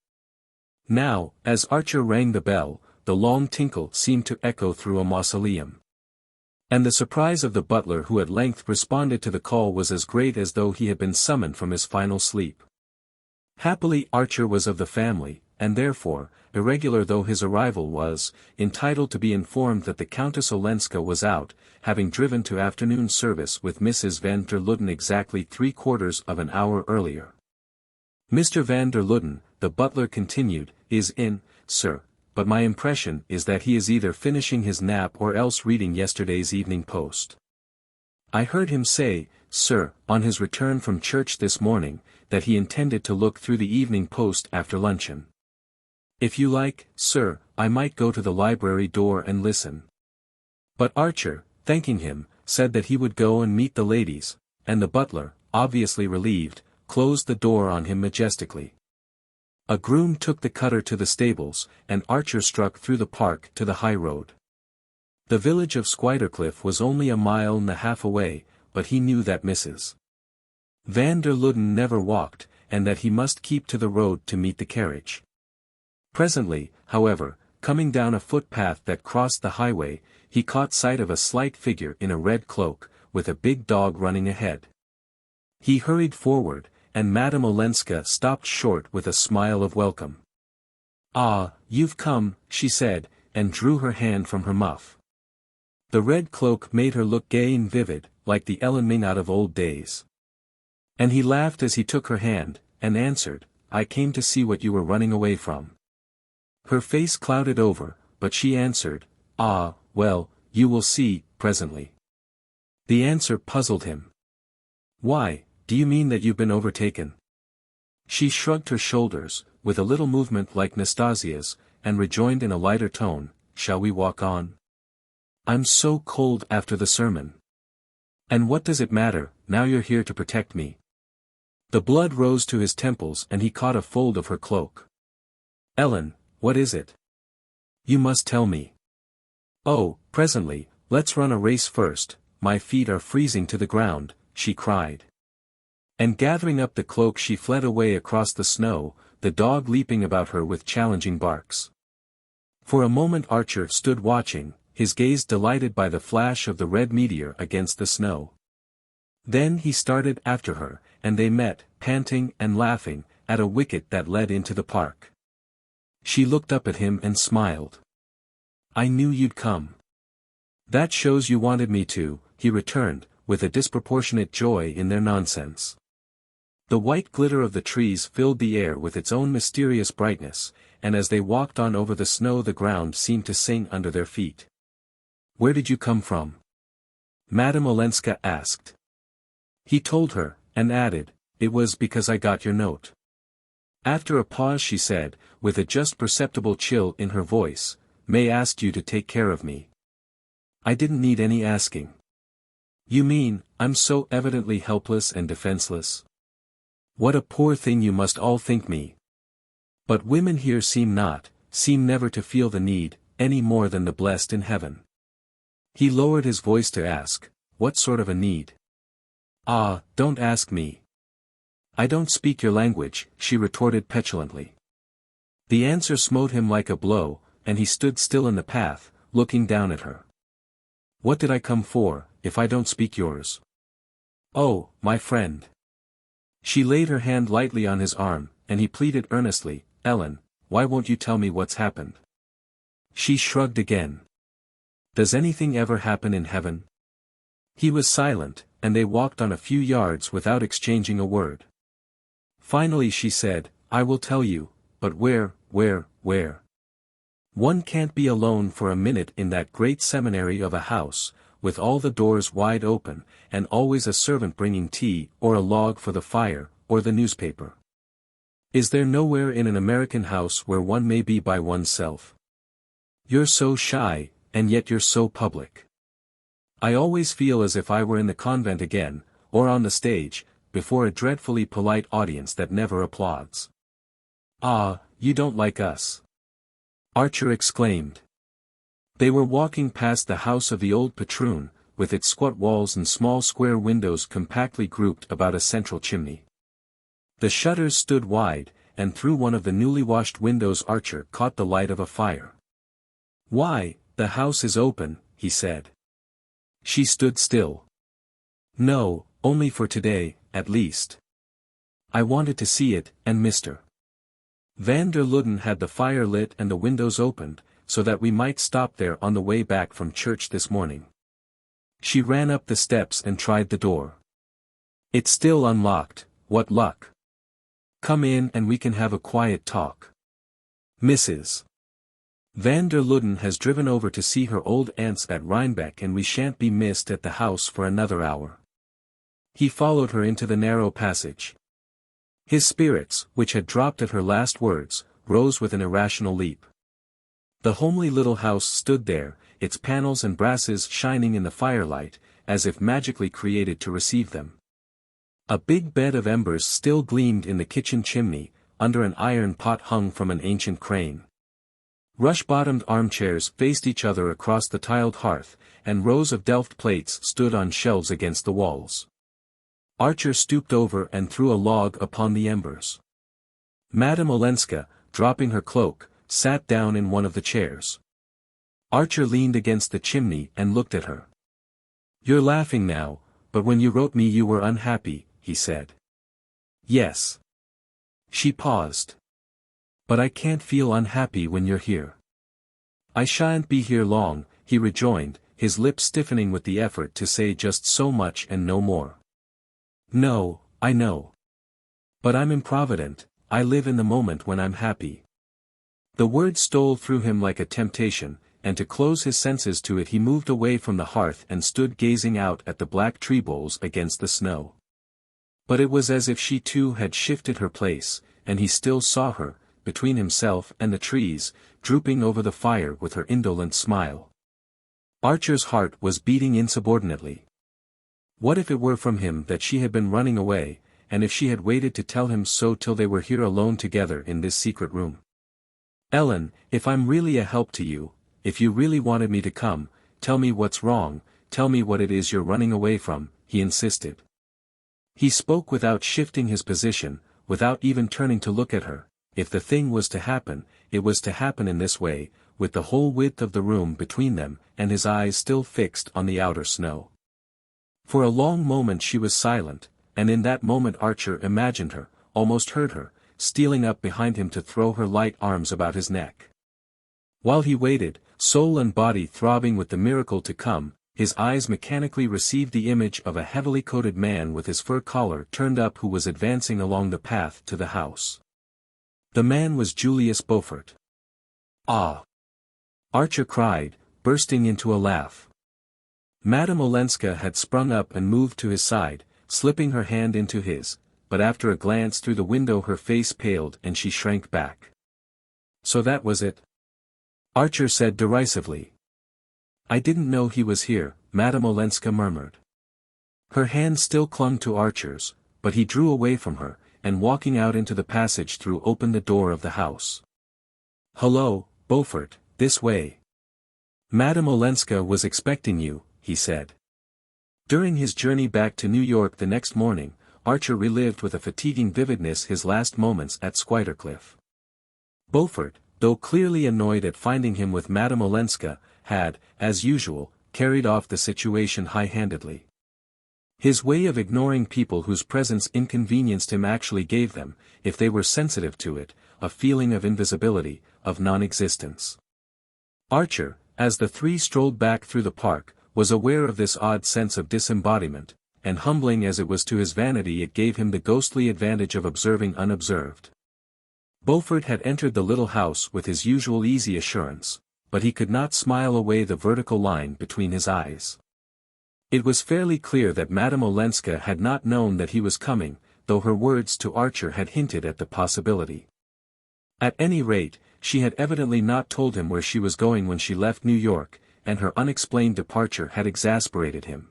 S1: Now, as Archer rang the bell, the long tinkle seemed to echo through a mausoleum. And the surprise of the butler who at length responded to the call was as great as though he had been summoned from his final sleep. Happily Archer was of the family, and therefore, irregular though his arrival was, entitled to be informed that the Countess Olenska was out, having driven to afternoon service with Mrs. van der Luden exactly 3/4 of an hour earlier. Mr. van der Luden, the butler continued, is in, sir, but my impression is that he is either finishing his nap or else reading yesterday's Evening Post. I heard him say, sir, on his return from church this morning, that he intended to look through the Evening Post after luncheon. If you like, sir, I might go to the library door and listen. But Archer, thanking him, said that he would go and meet the ladies, and the butler, obviously relieved, closed the door on him majestically. A groom took the cutter to the stables, and Archer struck through the park to the high road. The village of Squidercliff was only a mile and a half away, but he knew that Mrs. van der Luden never walked, and that he must keep to the road to meet the carriage. Presently, however, coming down a footpath that crossed the highway, he caught sight of a slight figure in a red cloak, with a big dog running ahead. He hurried forward, and Madame Olenska stopped short with a smile of welcome. "Ah, you've come," she said, and drew her hand from her muff. The red cloak made her look gay and vivid, like the Ellen Ming out of old days. And he laughed as he took her hand, and answered, "I came to see what you were running away from." Her face clouded over, but she answered, "Ah, well, you will see, presently." The answer puzzled him. "Why, do you mean that you've been overtaken?" She shrugged her shoulders, with a little movement like Nastasia's, and rejoined in a lighter tone, "Shall we walk on? I'm so cold after the sermon. And what does it matter, now you're here to protect me?" The blood rose to his temples and he caught a fold of her cloak. "Ellen, what is it? You must tell me." "Oh, presently, Let's run a race first, my feet are freezing to the ground, she cried. And gathering up the cloak she fled away across the snow, the dog leaping about her with challenging barks. For a moment Archer stood watching, his gaze delighted by the flash of the red meteor against the snow. Then he started after her, and they met, panting and laughing, at a wicket that led into the park. She looked up at him and smiled. "I knew you'd come." "That shows you wanted me to," he returned, with a disproportionate joy in their nonsense. The white glitter of the trees filled the air with its own mysterious brightness, and as they walked on over the snow the ground seemed to sing under their feet. "Where did you come from?" Madame Olenska asked. He told her, and added, "It was because I got your note." After a pause she said, with a just perceptible chill in her voice, "May asked you to take care of me." "I didn't need any asking." "You mean, I'm so evidently helpless and defenseless? What a poor thing you must all think me. But women here seem never to feel the need, any more than the blessed in heaven." He lowered his voice to ask, "What sort of a need?" "Ah, don't ask me. I don't speak your language," she retorted petulantly. The answer smote him like a blow, and he stood still in the path, looking down at her. "What did I come for, if I don't speak yours?" "Oh, my friend." She laid her hand lightly on his arm, and he pleaded earnestly, "Ellen, why won't you tell me what's happened?" She shrugged again. "Does anything ever happen in heaven?" He was silent, and they walked on a few yards without exchanging a word. Finally she said, "I will tell you, but where? One can't be alone for a minute in that great seminary of a house, with all the doors wide open, and always a servant bringing tea, or a log for the fire, or the newspaper. Is there nowhere in an American house where one may be by oneself? You're so shy, and yet you're so public. I always feel as if I were in the convent again, or on the stage, before a dreadfully polite audience that never applauds." "Ah, you don't like us," Archer exclaimed. They were walking past the house of the old patroon, with its squat walls and small square windows compactly grouped about a central chimney. The shutters stood wide, and through one of the newly washed windows Archer caught the light of a fire. "Why, the house is open," he said. She stood still. "No, only for today, at least. I wanted to see it, and Mr. Van der Luden had the fire lit and the windows opened, so that we might stop there on the way back from church this morning." She ran up the steps and tried the door. "It's still unlocked, what luck. Come in and we can have a quiet talk. Mrs. Van der Luden has driven over to see her old aunts at Rhinebeck and we shan't be missed at the house for another hour." He followed her into the narrow passage. His spirits, which had dropped at her last words, rose with an irrational leap. The homely little house stood there, its panels and brasses shining in the firelight, as if magically created to receive them. A big bed of embers still gleamed in the kitchen chimney, under an iron pot hung from an ancient crane. Rush-bottomed armchairs faced each other across the tiled hearth, and rows of Delft plates stood on shelves against the walls. Archer stooped over and threw a log upon the embers. Madame Olenska, dropping her cloak, sat down in one of the chairs. Archer leaned against the chimney and looked at her. "You're laughing now, but when you wrote me you were unhappy," he said. "Yes." She paused. "But I can't feel unhappy when you're here." "I shan't be here long," he rejoined, his lips stiffening with the effort to say just so much and no more. "No, I know. But I'm improvident, I live in the moment when I'm happy." The word stole through him like a temptation, and to close his senses to it he moved away from the hearth and stood gazing out at the black tree boles against the snow. But it was as if she too had shifted her place, and he still saw her, between himself and the trees, drooping over the fire with her indolent smile. Archer's heart was beating insubordinately. What if it were from him that she had been running away, and if she had waited to tell him so till they were here alone together in this secret room? "Ellen, if I'm really a help to you, if you really wanted me to come, tell me what's wrong, tell me what it is you're running away from," he insisted. He spoke without shifting his position, without even turning to look at her. If the thing was to happen, it was to happen in this way, with the whole width of the room between them, and his eyes still fixed on the outer snow. For a long moment she was silent, and in that moment Archer imagined her, almost heard her, stealing up behind him to throw her light arms about his neck. While he waited, soul and body throbbing with the miracle to come, his eyes mechanically received the image of a heavily coated man with his fur collar turned up who was advancing along the path to the house. The man was Julius Beaufort. "Ah!" Archer cried, bursting into a laugh. Madame Olenska had sprung up and moved to his side, slipping her hand into his, but after a glance through the window her face paled and she shrank back. "So that was it?" Archer said derisively. "I didn't know he was here," Madame Olenska murmured. Her hand still clung to Archer's, but he drew away from her, and walking out into the passage threw open the door of the house. "Hello, Beaufort, this way. Madame Olenska was expecting you," he said. During his journey back to New York the next morning, Archer relived with a fatiguing vividness his last moments at Squidercliff. Beaufort, though clearly annoyed at finding him with Madame Olenska, had, as usual, carried off the situation high-handedly. His way of ignoring people whose presence inconvenienced him actually gave them, if they were sensitive to it, a feeling of invisibility, of non-existence. Archer, as the three strolled back through the park, was aware of this odd sense of disembodiment, and humbling as it was to his vanity it gave him the ghostly advantage of observing unobserved. Beaufort had entered the little house with his usual easy assurance, but he could not smile away the vertical line between his eyes. It was fairly clear that Madame Olenska had not known that he was coming, though her words to Archer had hinted at the possibility. At any rate, she had evidently not told him where she was going when she left New York, and her unexplained departure had exasperated him.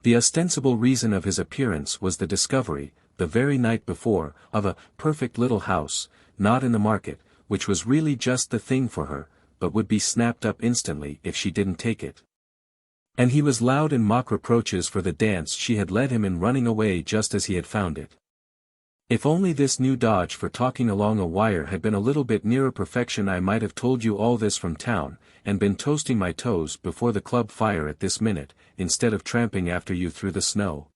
S1: The ostensible reason of his appearance was the discovery, the very night before, of a perfect little house, not in the market, which was really just the thing for her, but would be snapped up instantly if she didn't take it. And he was loud in mock reproaches for the dance she had led him in running away just as he had found it. If only this new dodge for talking along a wire had been a little bit nearer perfection I might have told you all this from town, and been toasting my toes before the club fire at this minute, instead of tramping after you through the snow.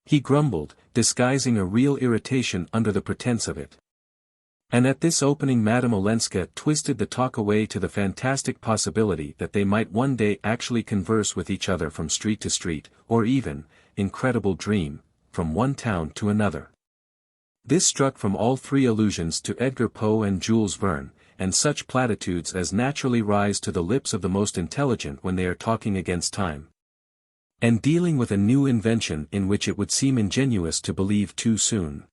S1: He grumbled, disguising a real irritation under the pretense of it. And at this opening Madame Olenska twisted the talk away to the fantastic possibility that they might one day actually converse with each other from street to street, or even, incredible dream, from one town to another. This struck from all three allusions to Edgar Poe and Jules Verne, and such platitudes as naturally rise to the lips of the most intelligent when they are talking against time. And dealing with a new invention in which it would seem ingenuous to believe too soon.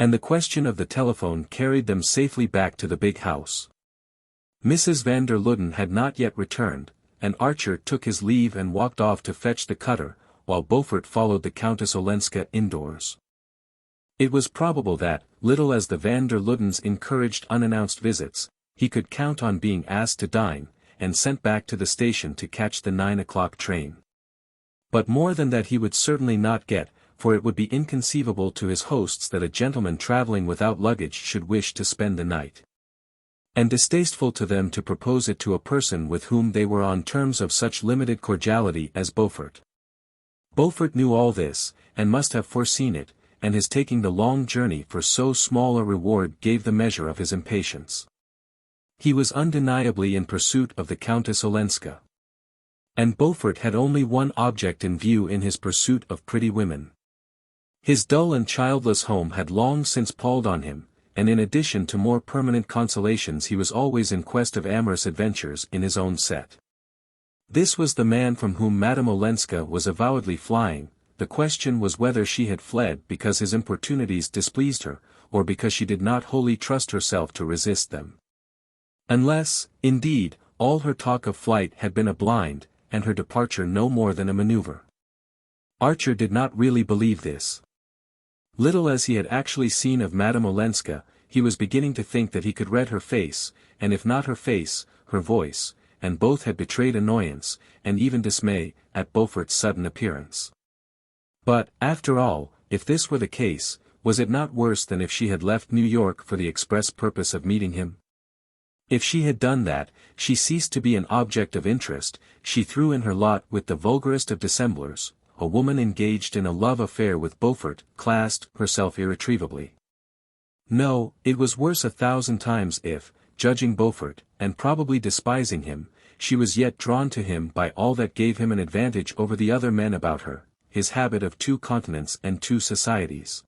S1: And the question of the telephone carried them safely back to the big house. Mrs. van der Luden had not yet returned, and Archer took his leave and walked off to fetch the cutter, while Beaufort followed the Countess Olenska indoors. It was probable that, little as the van der Ludens encouraged unannounced visits, he could count on being asked to dine, and sent back to the station to catch the 9 o'clock train. But more than that he would certainly not get, for it would be inconceivable to his hosts that a gentleman traveling without luggage should wish to spend the night. And distasteful to them to propose it to a person with whom they were on terms of such limited cordiality as Beaufort. Beaufort knew all this, and must have foreseen it, and his taking the long journey for so small a reward gave the measure of his impatience. He was undeniably in pursuit of the Countess Olenska. And Beaufort had only one object in view in his pursuit of pretty women. His dull and childless home had long since palled on him, and in addition to more permanent consolations he was always in quest of amorous adventures in his own set. This was the man from whom Madame Olenska was avowedly flying. The question was whether she had fled because his importunities displeased her, or because she did not wholly trust herself to resist them. Unless, indeed, all her talk of flight had been a blind, and her departure no more than a maneuver. Archer did not really believe this. Little as he had actually seen of Madame Olenska, he was beginning to think that he could read her face, and if not her face, her voice, and both had betrayed annoyance, and even dismay, at Beaufort's sudden appearance. But, after all, if this were the case, was it not worse than if she had left New York for the express purpose of meeting him? If she had done that, she ceased to be an object of interest, she threw in her lot with the vulgarest of dissemblers. A woman engaged in a love affair with Beaufort, classed herself irretrievably. No, it was worse 1,000 times if, judging Beaufort, and probably despising him, she was yet drawn to him by all that gave him an advantage over the other men about her, his habit of 2 continents and 2 societies.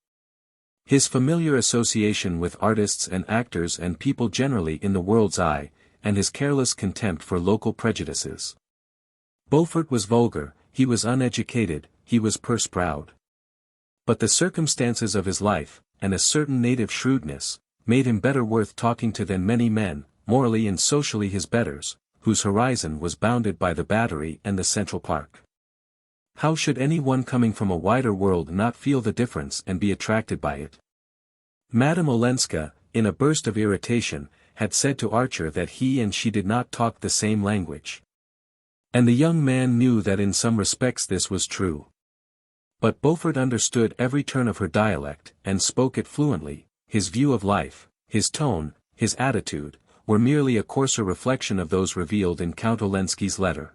S1: His familiar association with artists and actors and people generally in the world's eye, and his careless contempt for local prejudices. Beaufort was vulgar, he was uneducated, he was purse-proud. But the circumstances of his life, and a certain native shrewdness, made him better worth talking to than many men, morally and socially his betters, whose horizon was bounded by the Battery and the Central Park. How should any one coming from a wider world not feel the difference and be attracted by it? Madame Olenska, in a burst of irritation, had said to Archer that he and she did not talk the same language. And the young man knew that in some respects this was true. But Beaufort understood every turn of her dialect, and spoke it fluently. His view of life, his tone, his attitude, were merely a coarser reflection of those revealed in Count Olenski's letter.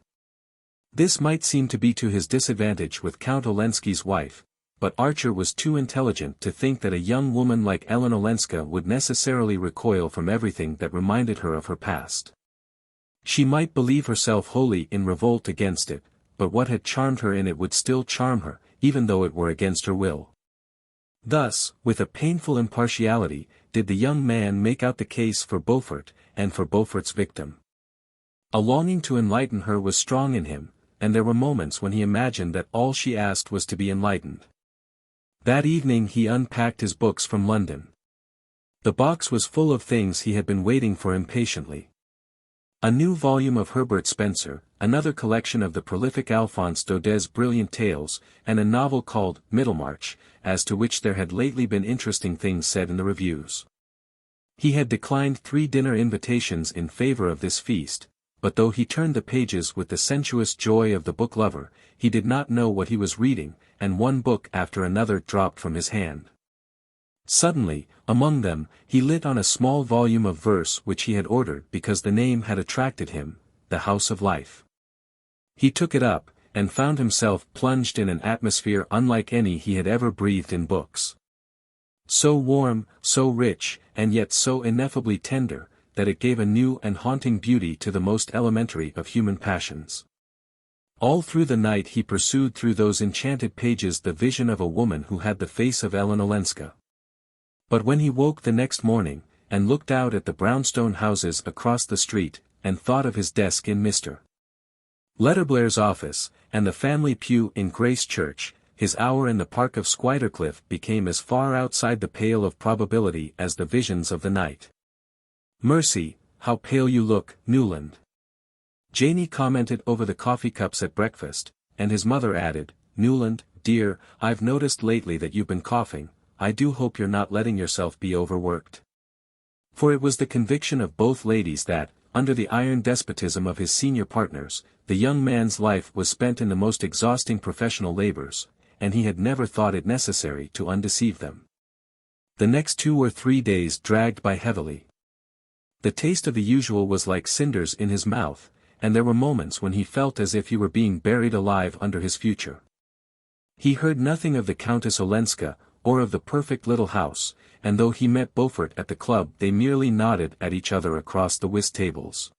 S1: This might seem to be to his disadvantage with Count Olenski's wife, but Archer was too intelligent to think that a young woman like Ellen Olenska would necessarily recoil from everything that reminded her of her past. She might believe herself wholly in revolt against it, but what had charmed her in it would still charm her, even though it were against her will. Thus, with a painful impartiality, did the young man make out the case for Beaufort, and for Beaufort's victim. A longing to enlighten her was strong in him, and there were moments when he imagined that all she asked was to be enlightened. That evening he unpacked his books from London. The box was full of things he had been waiting for impatiently. A new volume of Herbert Spencer, another collection of the prolific Alphonse Daudet's brilliant tales, and a novel called Middlemarch, as to which there had lately been interesting things said in the reviews. He had declined 3 dinner invitations in favor of this feast, but though he turned the pages with the sensuous joy of the book lover, he did not know what he was reading, and one book after another dropped from his hand. Suddenly, among them, he lit on a small volume of verse which he had ordered because the name had attracted him, The House of Life. He took it up, and found himself plunged in an atmosphere unlike any he had ever breathed in books. So warm, so rich, and yet so ineffably tender, that it gave a new and haunting beauty to the most elementary of human passions. All through the night he pursued through those enchanted pages the vision of a woman who had the face of Ellen Olenska. But when he woke the next morning, and looked out at the brownstone houses across the street, and thought of his desk in Mr. Letterblair's office, and the family pew in Grace Church, his hour in the park of Squidercliff became as far outside the pale of probability as the visions of the night. "Mercy, how pale you look, Newland." Janey commented over the coffee cups at breakfast, and his mother added, "Newland, dear, I've noticed lately that you've been coughing. I do hope you're not letting yourself be overworked." For it was the conviction of both ladies that, under the iron despotism of his senior partners, the young man's life was spent in the most exhausting professional labors, and he had never thought it necessary to undeceive them. The next 2 or 3 days dragged by heavily. The taste of the usual was like cinders in his mouth, and there were moments when he felt as if he were being buried alive under his future. He heard nothing of the Countess Olenska, or of the perfect little house, and though he met Beaufort at the club they merely nodded at each other across the whist tables.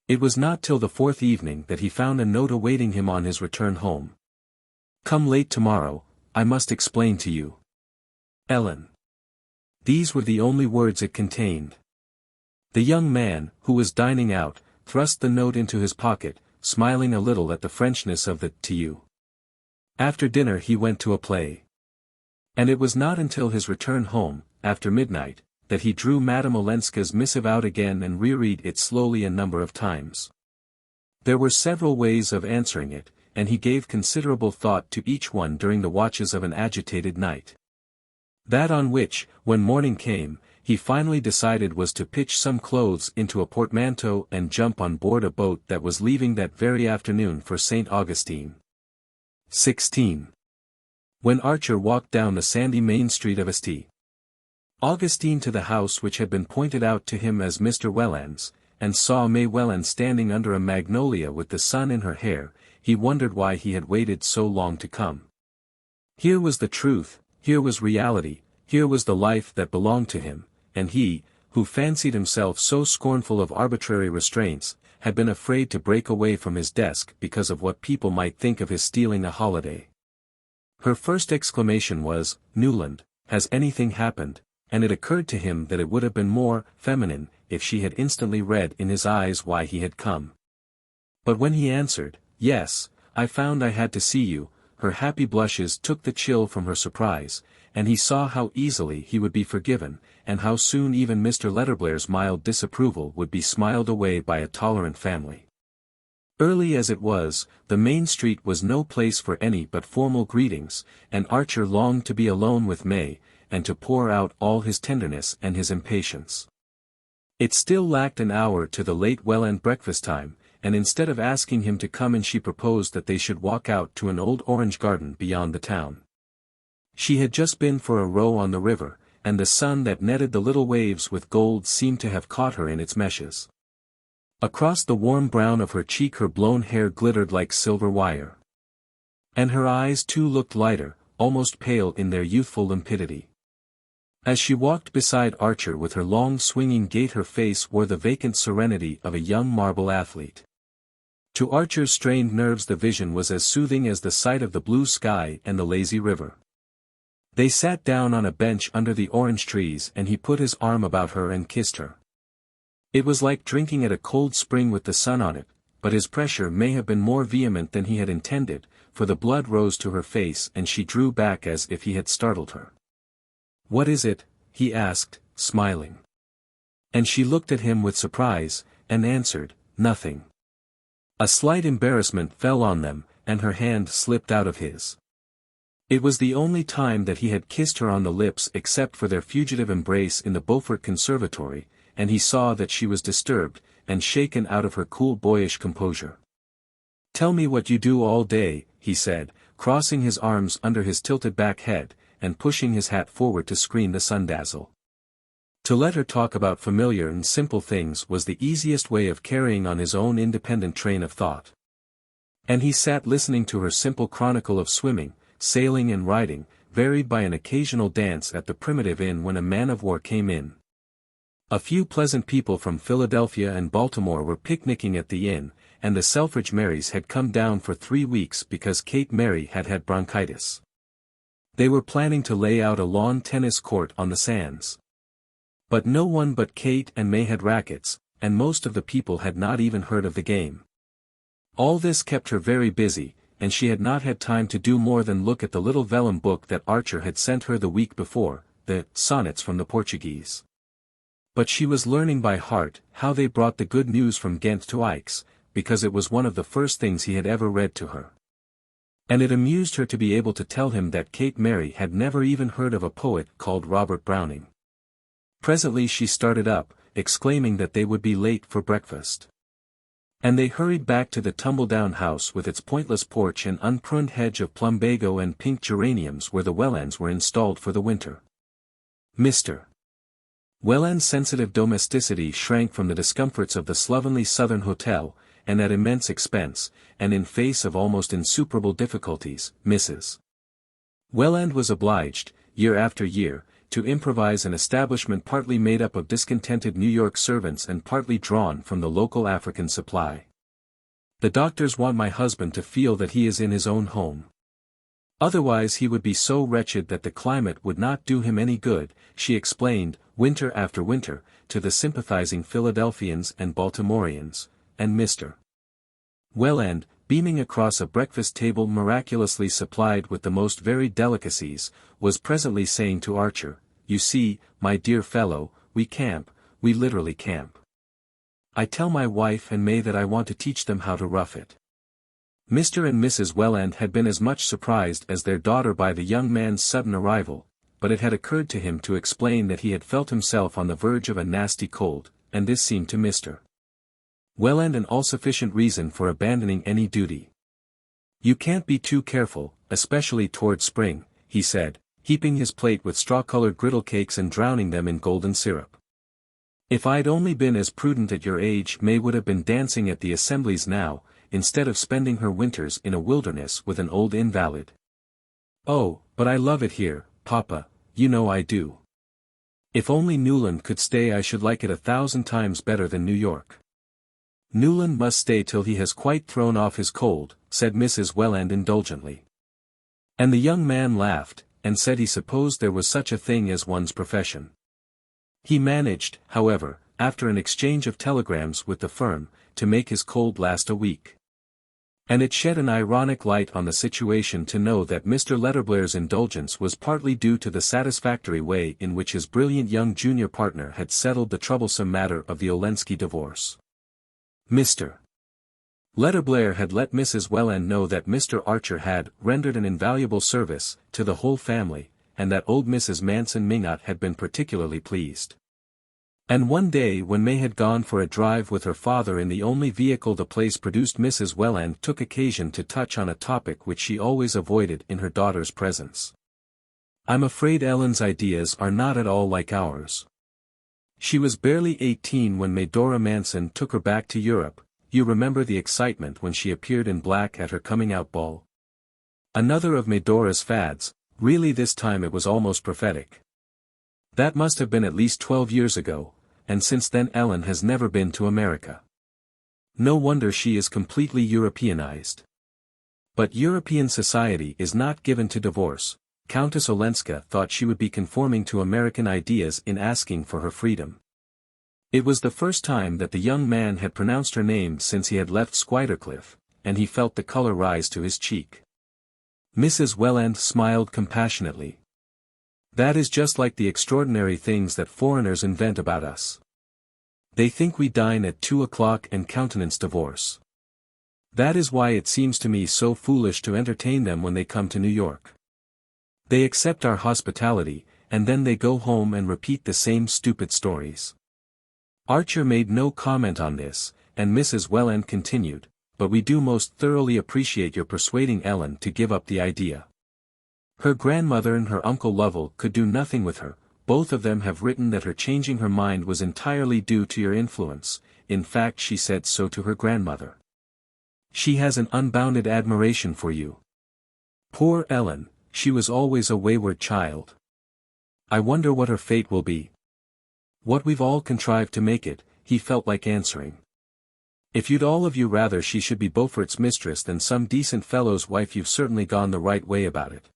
S1: It was not till the 4th evening that he found a note awaiting him on his return home. "Come late tomorrow, I must explain to you. Ellen." These were the only words it contained. The young man, who was dining out, thrust the note into his pocket, smiling a little at the Frenchness of the "to you." After dinner he went to a play. And it was not until his return home, after midnight, that he drew Madame Olenska's missive out again and reread it slowly a number of times. There were several ways of answering it, and he gave considerable thought to each one during the watches of an agitated night. That on which, when morning came, he finally decided was to pitch some clothes into a portmanteau and jump on board a boat that was leaving that very afternoon for St. Augustine. 16. When Archer walked down the sandy main street of St. Augustine to the house which had been pointed out to him as Mr. Welland's, and saw May Welland standing under a magnolia with the sun in her hair, he wondered why he had waited so long to come. Here was the truth, here was reality, here was the life that belonged to him, and he, who fancied himself so scornful of arbitrary restraints, had been afraid to break away from his desk because of what people might think of his stealing a holiday. Her first exclamation was, "Newland, has anything happened?" and it occurred to him that it would have been more feminine if she had instantly read in his eyes why he had come. But when he answered, "Yes, I found I had to see you," her happy blushes took the chill from her surprise, and he saw how easily he would be forgiven, and how soon even Mr. Letterblair's mild disapproval would be smiled away by a tolerant family. Early as it was, the main street was no place for any but formal greetings, and Archer longed to be alone with May, and to pour out all his tenderness and his impatience. It still lacked an hour to the late Welland breakfast time, and instead of asking him to come in she proposed that they should walk out to an old orange garden beyond the town. She had just been for a row on the river, and the sun that netted the little waves with gold seemed to have caught her in its meshes. Across the warm brown of her cheek her blown hair glittered like silver wire. And her eyes too looked lighter, almost pale in their youthful limpidity. As she walked beside Archer with her long swinging gait her face wore the vacant serenity of a young marble athlete. To Archer's strained nerves the vision was as soothing as the sight of the blue sky and the lazy river. They sat down on a bench under the orange trees and he put his arm about her and kissed her. It was like drinking at a cold spring with the sun on it, but his pressure may have been more vehement than he had intended, for the blood rose to her face and she drew back as if he had startled her. "What is it?" he asked, smiling. And she looked at him with surprise, and answered, "Nothing." A slight embarrassment fell on them, and her hand slipped out of his. It was the only time that he had kissed her on the lips except for their fugitive embrace in the Beaufort Conservatory, and he saw that she was disturbed, and shaken out of her cool boyish composure. "Tell me what you do all day," he said, crossing his arms under his tilted back head, and pushing his hat forward to screen the sundazzle. To let her talk about familiar and simple things was the easiest way of carrying on his own independent train of thought. And he sat listening to her simple chronicle of swimming, sailing and riding, varied by an occasional dance at the primitive inn when a man-of-war came in. A few pleasant people from Philadelphia and Baltimore were picnicking at the inn, and the Selfridge Marys had come down for 3 weeks because Kate Mary had had bronchitis. They were planning to lay out a lawn tennis court on the sands. But no one but Kate and May had rackets, and most of the people had not even heard of the game. All this kept her very busy, and she had not had time to do more than look at the little vellum book that Archer had sent her the week before, the Sonnets from the Portuguese. But she was learning by heart how they brought the good news from Ghent to Aix, because it was one of the first things he had ever read to her. And it amused her to be able to tell him that Kate Mary had never even heard of a poet called Robert Browning. Presently she started up, exclaiming that they would be late for breakfast. And they hurried back to the tumble-down house with its pointless porch and unpruned hedge of plumbago and pink geraniums where the Wellands were installed for the winter. Mr. Welland's sensitive domesticity shrank from the discomforts of the slovenly southern hotel, and at immense expense, and in face of almost insuperable difficulties, Mrs. Welland was obliged, year after year, to improvise an establishment partly made up of discontented New York servants and partly drawn from the local African supply. "The doctors want my husband to feel that he is in his own home. Otherwise he would be so wretched that the climate would not do him any good," she explained, winter after winter, to the sympathizing Philadelphians and Baltimoreans, and Mr. Welland, beaming across a breakfast table miraculously supplied with the most varied delicacies, was presently saying to Archer, "You see, my dear fellow, we camp, we literally camp. I tell my wife and May that I want to teach them how to rough it." Mr. and Mrs. Welland had been as much surprised as their daughter by the young man's sudden arrival, but it had occurred to him to explain that he had felt himself on the verge of a nasty cold, and this seemed to Mr. Welland an all-sufficient reason for abandoning any duty. "You can't be too careful, especially toward spring," he said, heaping his plate with straw-colored griddle cakes and drowning them in golden syrup. "If I'd only been as prudent at your age, May would have been dancing at the assemblies now, instead of spending her winters in a wilderness with an old invalid. Oh, but I love it here, Papa, you know I do. If only Newland could stay, I should like it 1,000 times better than New York." "Newland must stay till he has quite thrown off his cold," said Mrs. Welland indulgently. And the young man laughed, and said he supposed there was such a thing as one's profession. He managed, however, after an exchange of telegrams with the firm, to make his cold last a week. And it shed an ironic light on the situation to know that Mr. Letterblair's indulgence was partly due to the satisfactory way in which his brilliant young junior partner had settled the troublesome matter of the Olenska divorce. Mr. Letterblair had let Mrs. Welland know that Mr. Archer had rendered an invaluable service to the whole family, and that old Mrs. Manson Minot had been particularly pleased. And one day when May had gone for a drive with her father in the only vehicle the place produced, Mrs. Welland took occasion to touch on a topic which she always avoided in her daughter's presence. "I'm afraid Ellen's ideas are not at all like ours. She was barely 18 when Medora Manson took her back to Europe. You remember the excitement when she appeared in black at her coming-out ball? Another of Medora's fads, really this time it was almost prophetic. That must have been at least 12 years ago, and since then Ellen has never been to America. No wonder she is completely Europeanized. But European society is not given to divorce. Countess Olenska thought she would be conforming to American ideas in asking for her freedom." It was the first time that the young man had pronounced her name since he had left Squidercliff, and he felt the color rise to his cheek. Mrs. Welland smiled compassionately. "That is just like the extraordinary things that foreigners invent about us. They think we dine at 2 o'clock and countenance divorce. That is why it seems to me so foolish to entertain them when they come to New York. They accept our hospitality, and then they go home and repeat the same stupid stories." Archer made no comment on this, and Mrs. Welland continued, "But we do most thoroughly appreciate your persuading Ellen to give up the idea. Her grandmother and her Uncle Lovell could do nothing with her. Both of them have written that her changing her mind was entirely due to your influence. In fact, she said so to her grandmother. She has an unbounded admiration for you. Poor Ellen, she was always a wayward child. I wonder what her fate will be. What we've all contrived to make it," he felt like answering. "If you'd all of you rather she should be Beaufort's mistress than some decent fellow's wife, you've certainly gone the right way about it."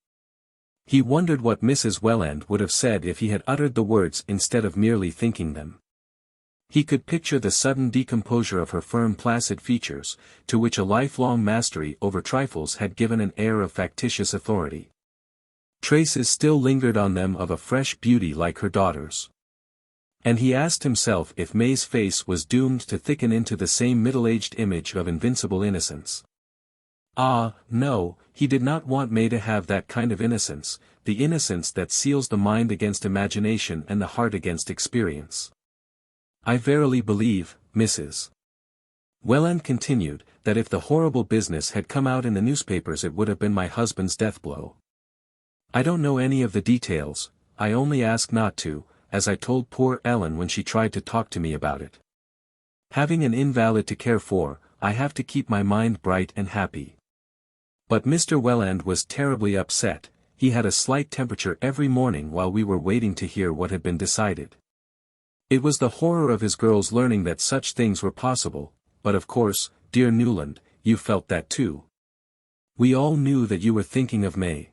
S1: He wondered what Mrs. Welland would have said if he had uttered the words instead of merely thinking them. He could picture the sudden decomposure of her firm placid features, to which a lifelong mastery over trifles had given an air of factitious authority. Traces still lingered on them of a fresh beauty like her daughter's. And he asked himself if May's face was doomed to thicken into the same middle-aged image of invincible innocence. Ah, no, he did not want May to have that kind of innocence, the innocence that seals the mind against imagination and the heart against experience. "I verily believe, Mrs. Welland continued, that if the horrible business had come out in the newspapers it would have been my husband's death blow. I don't know any of the details, I only ask not to, as I told poor Ellen when she tried to talk to me about it. Having an invalid to care for, I have to keep my mind bright and happy." But Mr. Welland was terribly upset. He had a slight temperature every morning while we were waiting to hear what had been decided. It was the horror of his girls learning that such things were possible, but of course, dear Newland, you felt that too. We all knew that you were thinking of May.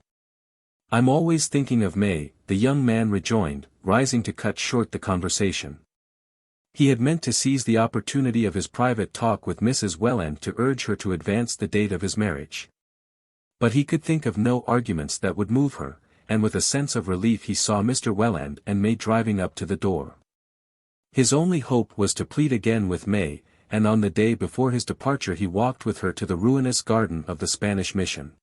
S1: "I'm always thinking of May," the young man rejoined, rising to cut short the conversation. He had meant to seize the opportunity of his private talk with Mrs. Welland to urge her to advance the date of his marriage. But he could think of no arguments that would move her, and with a sense of relief he saw Mr. Welland and May driving up to the door. His only hope was to plead again with May, and on the day before his departure he walked with her to the ruinous garden of the Spanish mission.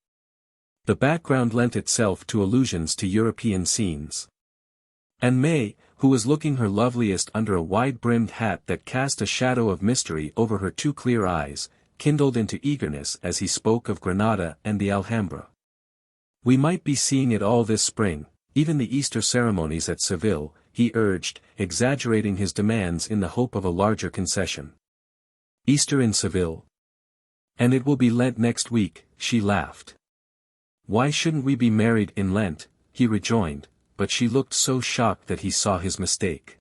S1: The background lent itself to allusions to European scenes. And May, who was looking her loveliest under a wide-brimmed hat that cast a shadow of mystery over her two clear eyes, kindled into eagerness as he spoke of Granada and the Alhambra. "We might be seeing it all this spring, even the Easter ceremonies at Seville," he urged, exaggerating his demands in the hope of a larger concession. "Easter in Seville? And it will be Lent next week," she laughed. "Why shouldn't we be married in Lent?" he rejoined, but she looked so shocked that he saw his mistake.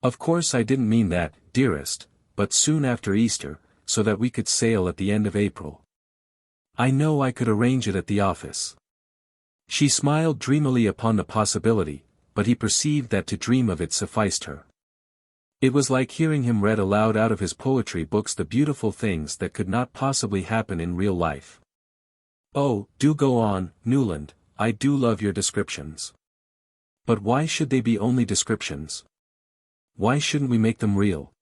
S1: "Of course I didn't mean that, dearest, but soon after Easter, so that we could sail at the end of April. I know I could arrange it at the office." She smiled dreamily upon the possibility, but he perceived that to dream of it sufficed her. It was like hearing him read aloud out of his poetry books the beautiful things that could not possibly happen in real life. "Oh, do go on, Newland, I do love your descriptions. But why should they be only descriptions? Why shouldn't we make them real?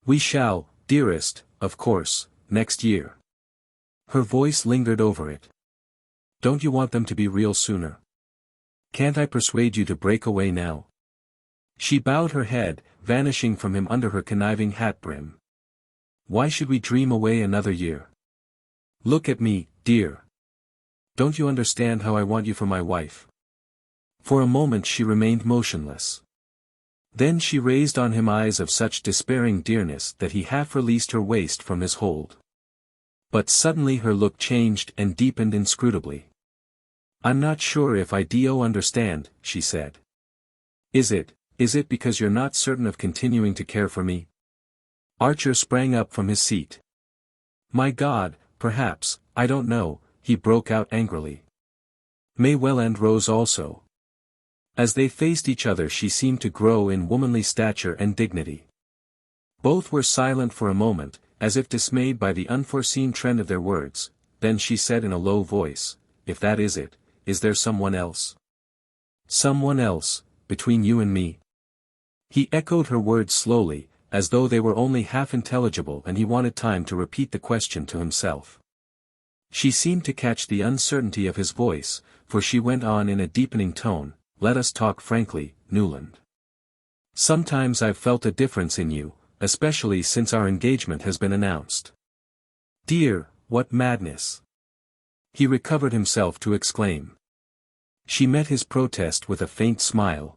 S1: We shall, dearest, of course, next year." Her voice lingered over it. "Don't you want them to be real sooner? Can't I persuade you to break away now?" She bowed her head, vanishing from him under her conniving hat brim. "Why should we dream away another year? Look at me, dear. Don't you understand how I want you for my wife?" For a moment she remained motionless. Then she raised on him eyes of such despairing dearness that he half released her waist from his hold. But suddenly her look changed and deepened inscrutably. "I'm not sure if I do understand," she said. Is it because you're not certain of continuing to care for me?" Archer sprang up from his seat. "My God, perhaps, I don't know," he broke out angrily. May Welland rose also. As they faced each other she seemed to grow in womanly stature and dignity. Both were silent for a moment, as if dismayed by the unforeseen trend of their words, then she said in a low voice, "If that is it, is there someone else?" "Someone else, between you and me?" He echoed her words slowly, as though they were only half intelligible and he wanted time to repeat the question to himself. She seemed to catch the uncertainty of his voice, for she went on in a deepening tone, "Let us talk frankly, Newland. Sometimes I've felt a difference in you, especially since our engagement has been announced." "Dear, what madness!" he recovered himself to exclaim. She met his protest with a faint smile.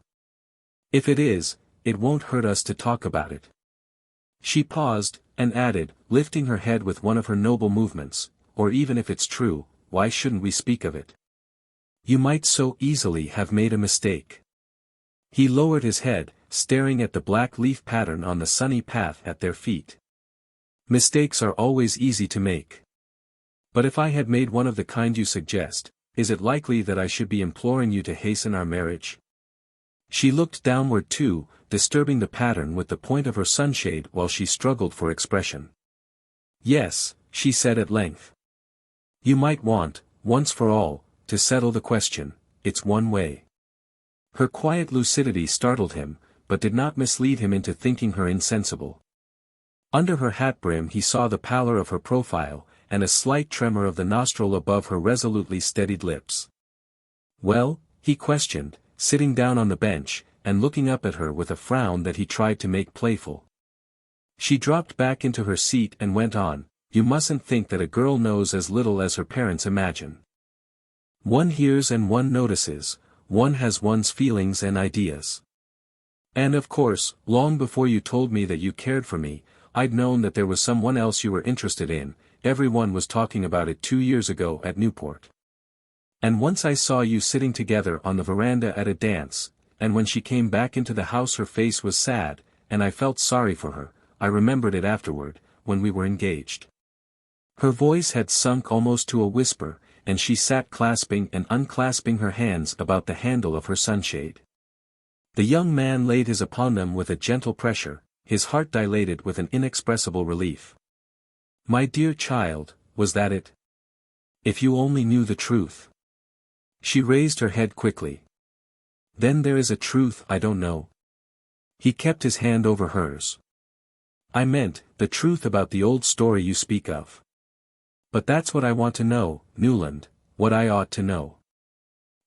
S1: "If it is, it won't hurt us to talk about it." She paused, and added, lifting her head with one of her noble movements, "Or even if it's true, why shouldn't we speak of it? You might so easily have made a mistake." He lowered his head, staring at the black leaf pattern on the sunny path at their feet. "Mistakes are always easy to make. But if I had made one of the kind you suggest, is it likely that I should be imploring you to hasten our marriage?" She looked downward too, disturbing the pattern with the point of her sunshade while she struggled for expression. "Yes," she said at length. "You might want, once for all, to settle the question. It's one way." Her quiet lucidity startled him, but did not mislead him into thinking her insensible. Under her hat brim he saw the pallor of her profile, and a slight tremor of the nostril above her resolutely steadied lips. "Well?" he questioned, sitting down on the bench, and looking up at her with a frown that he tried to make playful. She dropped back into her seat and went on, "You mustn't think that a girl knows as little as her parents imagine. One hears and one notices, one has one's feelings and ideas. And of course, long before you told me that you cared for me, I'd known that there was someone else you were interested in. Everyone was talking about it 2 years ago at Newport. And once I saw you sitting together on the veranda at a dance, and when she came back into the house her face was sad, and I felt sorry for her. I remembered it afterward, when we were engaged." Her voice had sunk almost to a whisper, and she sat clasping and unclasping her hands about the handle of her sunshade. The young man laid his upon them with a gentle pressure, his heart dilated with an inexpressible relief. "My dear child, was that it? If you only knew the truth." She raised her head quickly. "Then there is a truth I don't know." He kept his hand over hers. "I meant, the truth about the old story you speak of. But that's what I want to know, Newland. what I ought to know.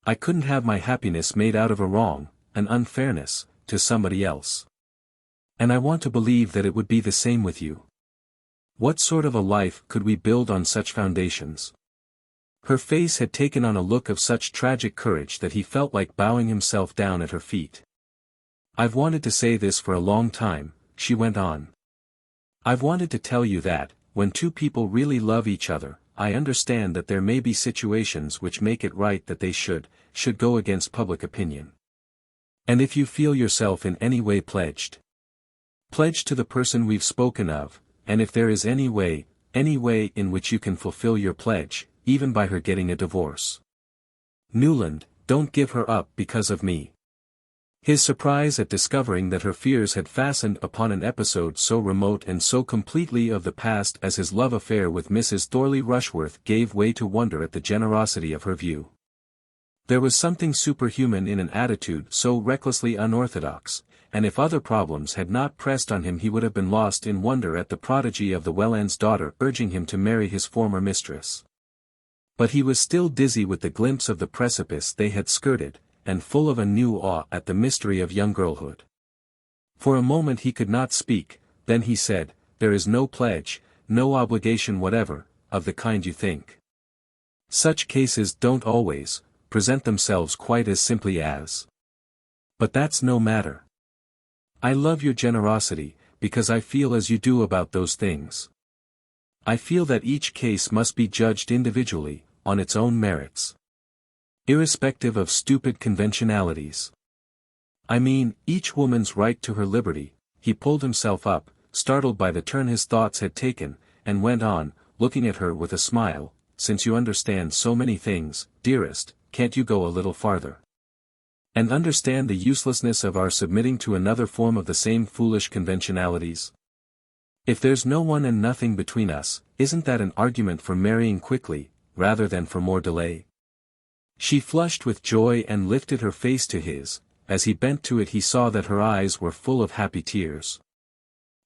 S1: I couldn't have my happiness made out of a wrong, an unfairness, to somebody else. And I want to believe that it would be the same with you. What sort of a life could we build on such foundations? Her face had taken on a look of such tragic courage that he felt like bowing himself down at her feet. I've wanted to say this for a long time, she went on. I've wanted to tell you that, when two people really love each other, I understand that there may be situations which make it right that they should go against public opinion. And if you feel yourself in any way pledged to the person we've spoken of, and if there is any way in which you can fulfill your pledge, even by her getting a divorce. Newland, don't give her up because of me. His surprise at discovering that her fears had fastened upon an episode so remote and so completely of the past as his love affair with Mrs. Thorley Rushworth gave way to wonder at the generosity of her view. There was something superhuman in an attitude so recklessly unorthodox, and if other problems had not pressed on him he would have been lost in wonder at the prodigy of the Welland's daughter urging him to marry his former mistress. But he was still dizzy with the glimpse of the precipice they had skirted, and full of a new awe at the mystery of young girlhood. For a moment he could not speak, then he said, "There is no pledge, no obligation whatever, of the kind you think. Such cases don't always present themselves quite as simply as. But that's no matter. I love your generosity, because I feel as you do about those things. I feel that each case must be judged individually, on its own merits. Irrespective of stupid conventionalities. I mean, each woman's right to her liberty." He pulled himself up, startled by the turn his thoughts had taken, and went on, looking at her with a smile, "Since you understand so many things, dearest, can't you go a little farther? And understand the uselessness of our submitting to another form of the same foolish conventionalities? If there's no one and nothing between us, isn't that an argument for marrying quickly, rather than for more delay?" She flushed with joy and lifted her face to his. As he bent to it he saw that her eyes were full of happy tears.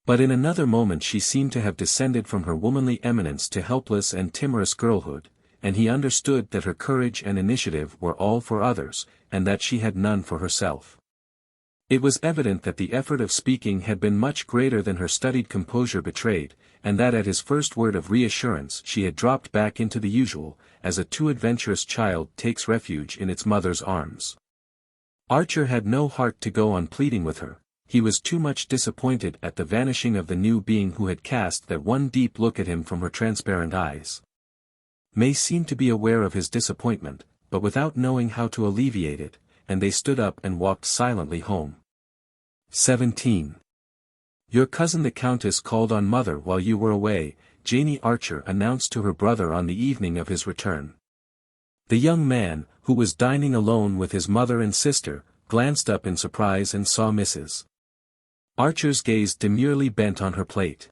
S1: But in another moment she seemed to have descended from her womanly eminence to helpless and timorous girlhood, and he understood that her courage and initiative were all for others, and that she had none for herself. It was evident that the effort of speaking had been much greater than her studied composure betrayed, and that at his first word of reassurance she had dropped back into the usual, as a too adventurous child takes refuge in its mother's arms. Archer had no heart to go on pleading with her. He was too much disappointed at the vanishing of the new being who had cast that one deep look at him from her transparent eyes. May seemed to be aware of his disappointment, but without knowing how to alleviate it, and they stood up and walked silently home. 17. Your cousin the Countess called on Mother while you were away, Janie Archer announced to her brother on the evening of his return. The young man, who was dining alone with his mother and sister, glanced up in surprise and saw Mrs. Archer's gaze demurely bent on her plate.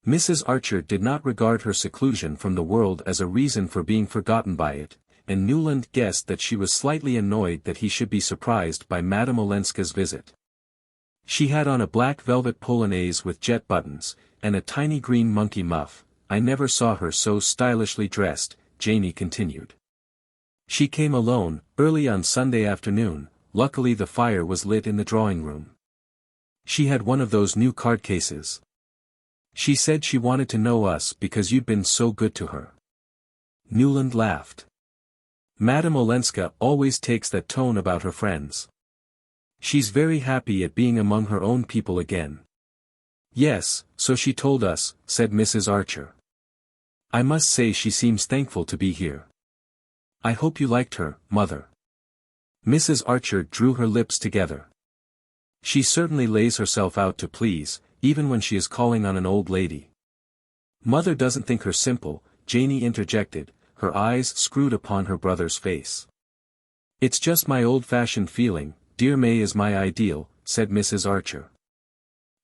S1: Mrs. Archer did not regard her seclusion from the world as a reason for being forgotten by it, and Newland guessed that she was slightly annoyed that he should be surprised by Madame Olenska's visit. She had on a black velvet polonaise with jet buttons, and a tiny green monkey muff. I never saw her so stylishly dressed, Janie continued. She came alone, early on Sunday afternoon. Luckily the fire was lit in the drawing room. She had one of those new card cases. She said she wanted to know us because you'd been so good to her. Newland laughed. Madame Olenska always takes that tone about her friends. She's very happy at being among her own people again. Yes, so she told us, said Mrs. Archer. I must say she seems thankful to be here. I hope you liked her, Mother. Mrs. Archer drew her lips together. She certainly lays herself out to please, even when she is calling on an old lady. Mother doesn't think her simple, Janie interjected, her eyes screwed upon her brother's face. It's just my old-fashioned feeling, dear May is my ideal, said Mrs. Archer.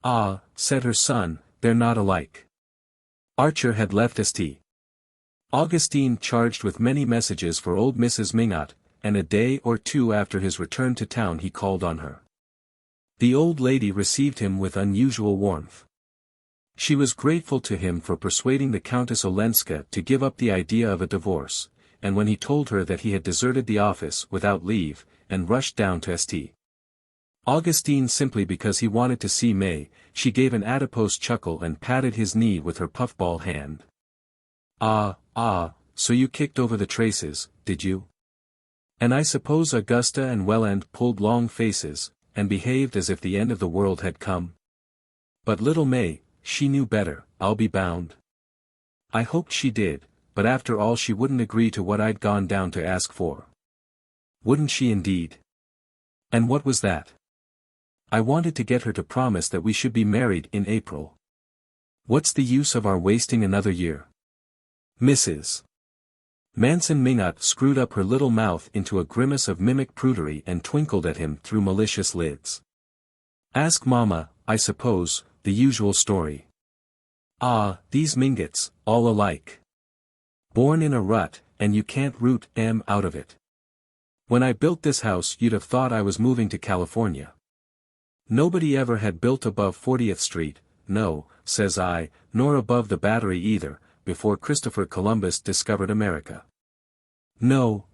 S1: Ah, said her son, they're not alike. Archer had left St. Augustine charged with many messages for old Mrs. Mingot, and a day or two after his return to town he called on her. The old lady received him with unusual warmth. She was grateful to him for persuading the Countess Olenska to give up the idea of a divorce, and when he told her that he had deserted the office without leave, and rushed down to St. Augustine simply because he wanted to see May, she gave an adipose chuckle and patted his knee with her puffball hand. So you kicked over the traces, did you? And I suppose Augusta and Welland pulled long faces, and behaved as if the end of the world had come. But little May, she knew better, I'll be bound. I hoped she did, but after all she wouldn't agree to what I'd gone down to ask for. Wouldn't she indeed? And what was that? I wanted to get her to promise that we should be married in April. What's the use of our wasting another year? Mrs. Manson Minot screwed up her little mouth into a grimace of mimic prudery and twinkled at him through malicious lids. Ask Mama, I suppose, the usual story. These Mingotts, all alike. Born in a rut, and you can't root 'em out of it. When I built this house you'd have thought I was moving to California. Nobody ever had built above 40th Street, no, says I, nor above the Battery either, before Christopher Columbus discovered America. No.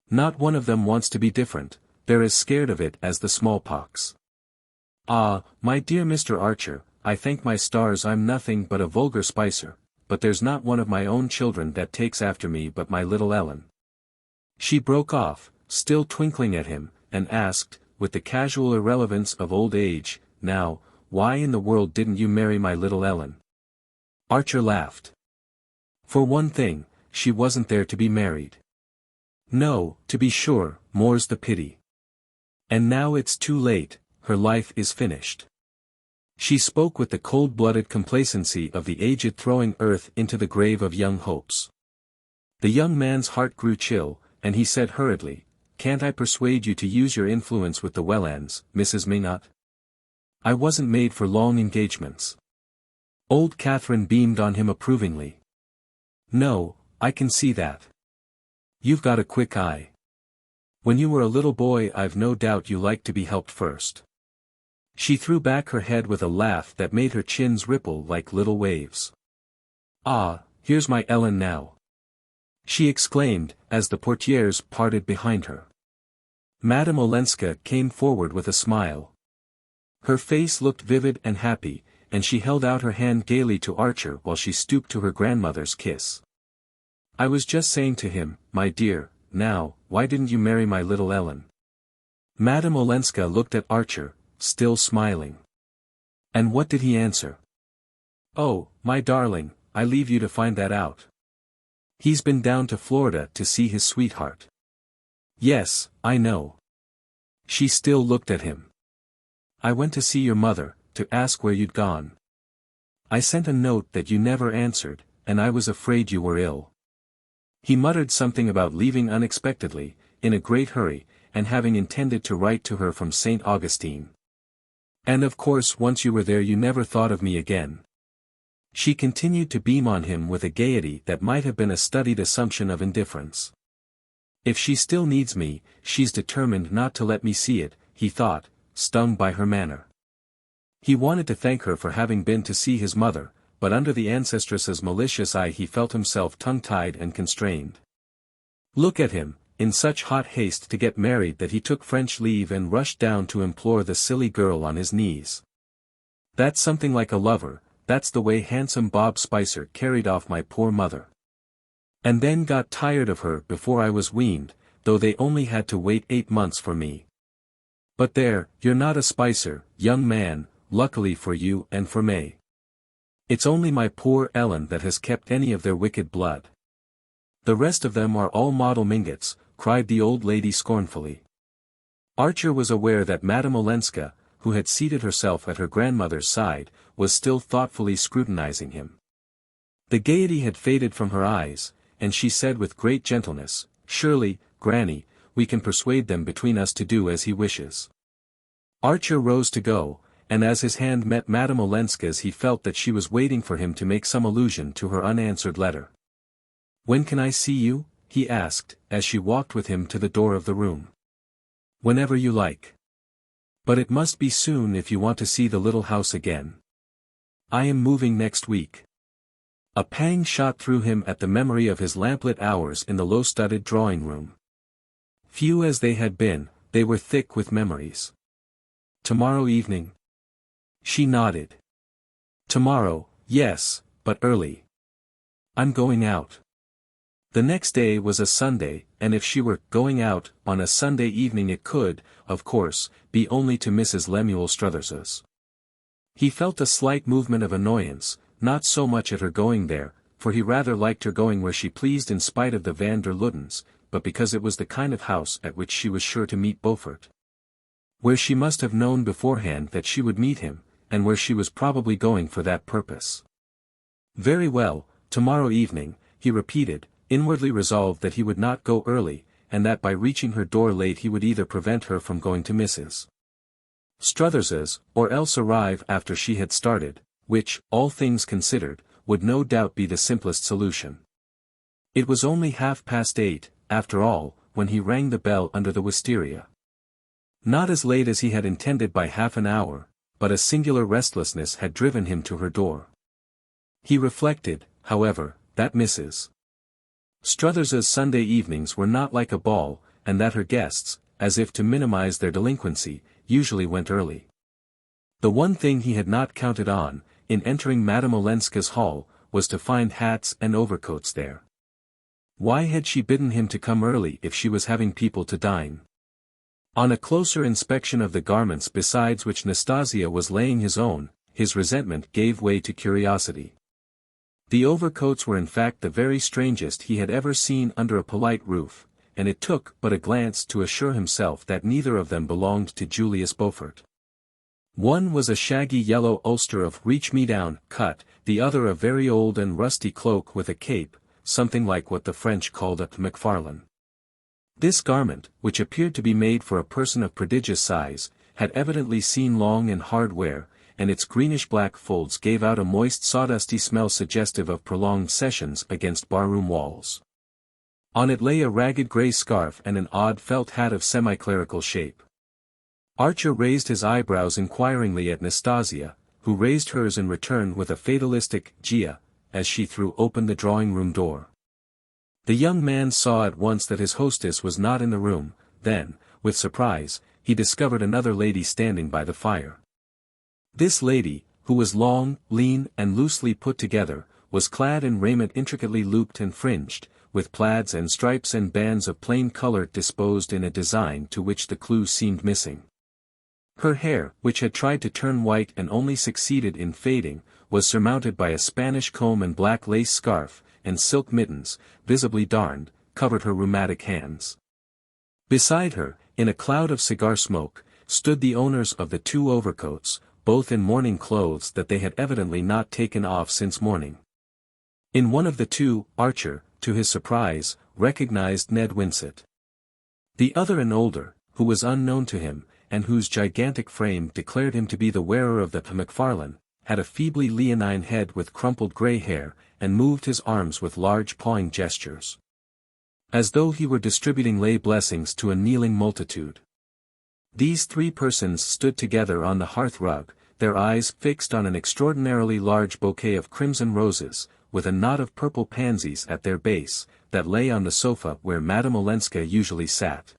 S1: Not one of them wants to be different, they're as scared of it as the smallpox. My dear Mr. Archer, I thank my stars I'm nothing but a vulgar spicer, but there's not one of my own children that takes after me but my little Ellen. She broke off, still twinkling at him, and asked, with the casual irrelevance of old age, now, why in the world didn't you marry my little Ellen? Archer laughed. For one thing, she wasn't there to be married. No, to be sure, more's the pity. And now it's too late, her life is finished. She spoke with the cold-blooded complacency of the aged throwing earth into the grave of young hopes. The young man's heart grew chill, and he said hurriedly, Can't I persuade you to use your influence with the Wellands, Mrs. Minot? I wasn't made for long engagements. Old Catherine beamed on him approvingly. No, I can see that. You've got a quick eye. When you were a little boy I've no doubt you liked to be helped first. She threw back her head with a laugh that made her chins ripple like little waves. Here's my Ellen now, she exclaimed, as the portieres parted behind her. Madame Olenska came forward with a smile. Her face looked vivid and happy, and she held out her hand gaily to Archer while she stooped to her grandmother's kiss. I was just saying to him, my dear, now, why didn't you marry my little Ellen? Madame Olenska looked at Archer, still smiling. And what did he answer? Oh, my darling, I leave you to find that out. He's been down to Florida to see his sweetheart. Yes, I know. She still looked at him. I went to see your mother, to ask where you'd gone. I sent a note that you never answered, and I was afraid you were ill. He muttered something about leaving unexpectedly, in a great hurry, and having intended to write to her from St. Augustine. And of course once you were there you never thought of me again. She continued to beam on him with a gaiety that might have been a studied assumption of indifference. If she still needs me, she's determined not to let me see it, he thought, stung by her manner. He wanted to thank her for having been to see his mother, but under the ancestress's malicious eye he felt himself tongue-tied and constrained. Look at him, in such hot haste to get married that he took French leave and rushed down to implore the silly girl on his knees. That's something like a lover, that's the way handsome Bob Spicer carried off my poor mother. And then got tired of her before I was weaned, though they only had to wait 8 months for me. But there, you're not a Spicer, young man, luckily for you and for May. It's only my poor Ellen that has kept any of their wicked blood. The rest of them are all model Mingotts, cried the old lady scornfully. Archer was aware that Madame Olenska, who had seated herself at her grandmother's side, was still thoughtfully scrutinizing him. The gaiety had faded from her eyes, and she said with great gentleness, Surely, Granny, we can persuade them between us to do as he wishes. Archer rose to go, and as his hand met Madame Olenska's he felt that she was waiting for him to make some allusion to her unanswered letter. When can I see you? He asked, as she walked with him to the door of the room. Whenever you like. But it must be soon if you want to see the little house again. I am moving next week. A pang shot through him at the memory of his lamplit hours in the low-studded drawing-room. Few as they had been, they were thick with memories. Tomorrow evening? She nodded. Tomorrow, yes, but early. I'm going out. The next day was a Sunday, and if she were going out on a Sunday evening it could, of course, be only to Mrs. Lemuel Struthers's. He felt a slight movement of annoyance, not so much at her going there, for he rather liked her going where she pleased in spite of the van der Luddens, but because it was the kind of house at which she was sure to meet Beaufort. Where she must have known beforehand that she would meet him, and where she was probably going for that purpose. Very well, tomorrow evening, he repeated, inwardly resolved that he would not go early, and that by reaching her door late he would either prevent her from going to Mrs. Struthers's, or else arrive after she had started, which, all things considered, would no doubt be the simplest solution. It was only 8:30, after all, when he rang the bell under the wisteria. Not as late as he had intended by half an hour, but a singular restlessness had driven him to her door. He reflected, however, that Mrs. Struthers's Sunday evenings were not like a ball, and that her guests, as if to minimize their delinquency, usually went early. The one thing he had not counted on, in entering Madame Olenska's hall, was to find hats and overcoats there. Why had she bidden him to come early if she was having people to dine? On a closer inspection of the garments beside which Nastasia was laying his own, his resentment gave way to curiosity. The overcoats were in fact the very strangest he had ever seen under a polite roof, and it took but a glance to assure himself that neither of them belonged to Julius Beaufort. One was a shaggy yellow ulster of reach-me-down cut, the other a very old and rusty cloak with a cape, something like what the French called a McFarlane. This garment, which appeared to be made for a person of prodigious size, had evidently seen long and hard wear, and its greenish-black folds gave out a moist sawdusty smell suggestive of prolonged sessions against barroom walls. On it lay a ragged grey scarf and an odd felt hat of semi-clerical shape. Archer raised his eyebrows inquiringly at Nastasia, who raised hers in return with a fatalistic "Gia," as she threw open the drawing-room door. The young man saw at once that his hostess was not in the room, then, with surprise, he discovered another lady standing by the fire. This lady, who was long, lean and loosely put together, was clad in raiment intricately looped and fringed, with plaids and stripes and bands of plain color disposed in a design to which the clue seemed missing. Her hair, which had tried to turn white and only succeeded in fading, was surmounted by a Spanish comb, and black lace scarf, and silk mittens, visibly darned, covered her rheumatic hands. Beside her, in a cloud of cigar smoke, stood the owners of the two overcoats, both in morning clothes that they had evidently not taken off since morning. In one of the two, Archer, to his surprise, recognized Ned Winsett. The other, an older, who was unknown to him, and whose gigantic frame declared him to be the wearer of the McFarlane, had a feebly leonine head with crumpled grey hair, and moved his arms with large pawing gestures, as though he were distributing lay blessings to a kneeling multitude. These three persons stood together on the hearth-rug, their eyes fixed on an extraordinarily large bouquet of crimson roses, with a knot of purple pansies at their base, that lay on the sofa where Madame Olenska usually sat.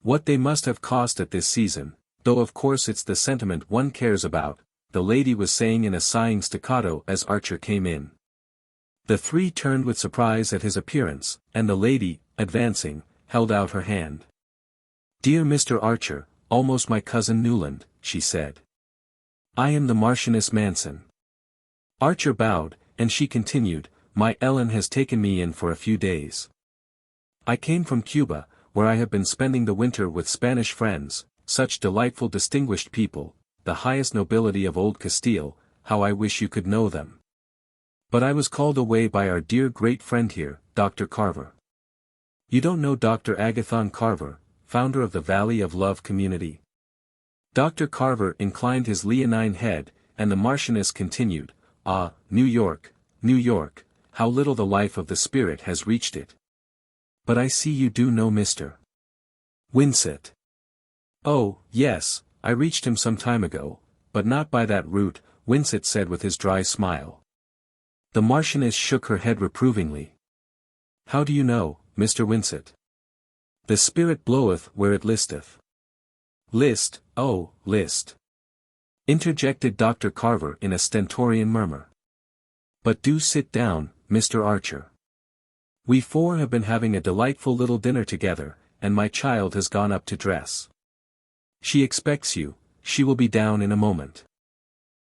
S1: What they must have cost at this season, though of course it's the sentiment one cares about, the lady was saying in a sighing staccato as Archer came in. The three turned with surprise at his appearance, and the lady, advancing, held out her hand. "Dear Mr. Archer, almost my cousin Newland," she said. "I am the Marchioness Manson." Archer bowed, and she continued, "My Ellen has taken me in for a few days. I came from Cuba, where I have been spending the winter with Spanish friends, such delightful distinguished people, the highest nobility of old Castile. How I wish you could know them. But I was called away by our dear great friend here, Dr. Carver. You don't know Dr. Agathon Carver, founder of the Valley of Love community?" Dr. Carver inclined his leonine head, and the Marchioness continued, "Ah, New York, New York, how little the life of the spirit has reached it. But I see you do know Mr. Winsett." "Oh, yes, I reached him some time ago, but not by that route," Winsett said with his dry smile. The Marchioness shook her head reprovingly. How do you know, Mr. Winsett? The spirit bloweth where it listeth. List, oh, list. Interjected Dr. Carver in a stentorian murmur. But do sit down, Mr. Archer. We four have been having a delightful little dinner together, and my child has gone up to dress. She expects you, she will be down in a moment.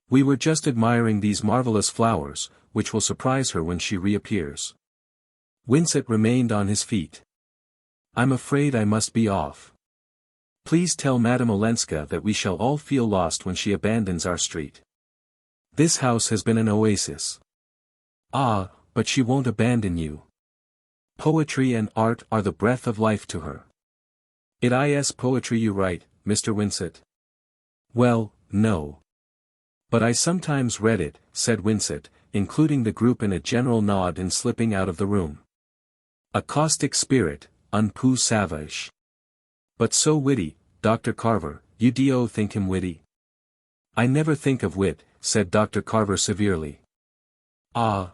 S1: We were just admiring these marvelous flowers, which will surprise her when she reappears. Winsett remained on his feet. I'm afraid I must be off. Please tell Madame Olenska that we shall all feel lost when she abandons our street. This house has been an oasis. Ah, but she won't abandon you. Poetry and art are the breath of life to her. It is poetry you write, Mr. Winsett. Well, no. But I sometimes read it, said Winsett, including the group in a general nod and slipping out of the room. A caustic spirit, un peu savage. But so witty, Dr. Carver, you do think him witty? I never think of wit, said Dr. Carver severely. Ah,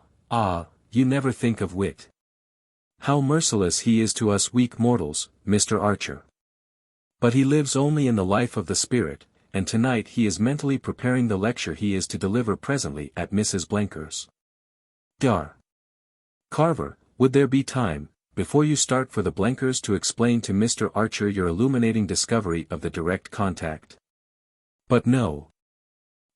S1: you never think of wit. How merciless he is to us weak mortals, Mr. Archer. But he lives only in the life of the spirit, and tonight he is mentally preparing the lecture he is to deliver presently at Mrs. Blenker's. Dar. Carver, would there be time, before you start for the Blenkers, to explain to Mr. Archer your illuminating discovery of the direct contact? But no.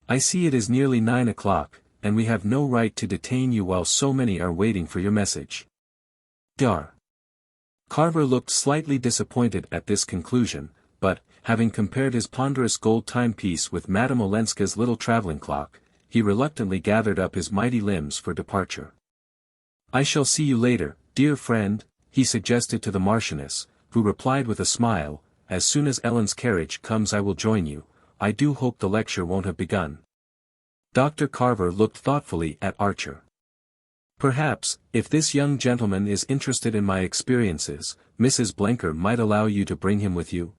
S1: I see it is nearly 9 o'clock, and we have no right to detain you while so many are waiting for your message. Dar. Carver looked slightly disappointed at this conclusion, but, having compared his ponderous gold timepiece with Madame Olenska's little traveling clock, he reluctantly gathered up his mighty limbs for departure. I shall see you later, dear friend, he suggested to the Marchioness, who replied with a smile, as soon as Ellen's carriage comes I will join you. I do hope the lecture won't have begun. Dr. Carver looked thoughtfully at Archer. Perhaps, if this young gentleman is interested in my experiences, Mrs. Blenker might allow you to bring him with you.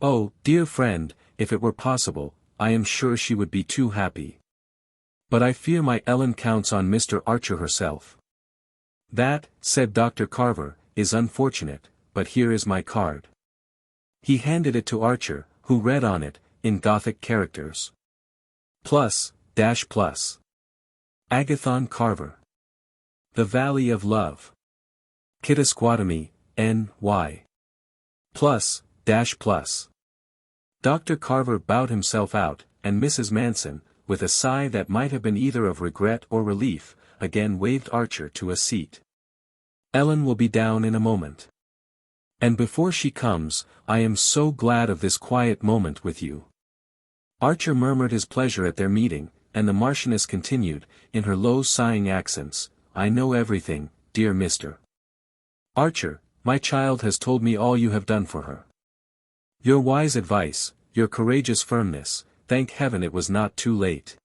S1: Oh, dear friend, if it were possible, I am sure she would be too happy. But I fear my Ellen counts on Mr. Archer herself. That, said Dr. Carver, is unfortunate, but here is my card. He handed it to Archer, who read on it, in Gothic characters. ++. Agathon Carver. The Valley of Love. Kitasquatami, N.Y. ++. Dr. Carver bowed himself out, and Mrs. Manson, with a sigh that might have been either of regret or relief, again waved Archer to a seat. Ellen will be down in a moment. And before she comes, I am so glad of this quiet moment with you. Archer murmured his pleasure at their meeting, and the Marchioness continued, in her low sighing accents, I know everything, dear Mr. Archer, my child has told me all you have done for her. Your wise advice, your courageous firmness, thank heaven it was not too late.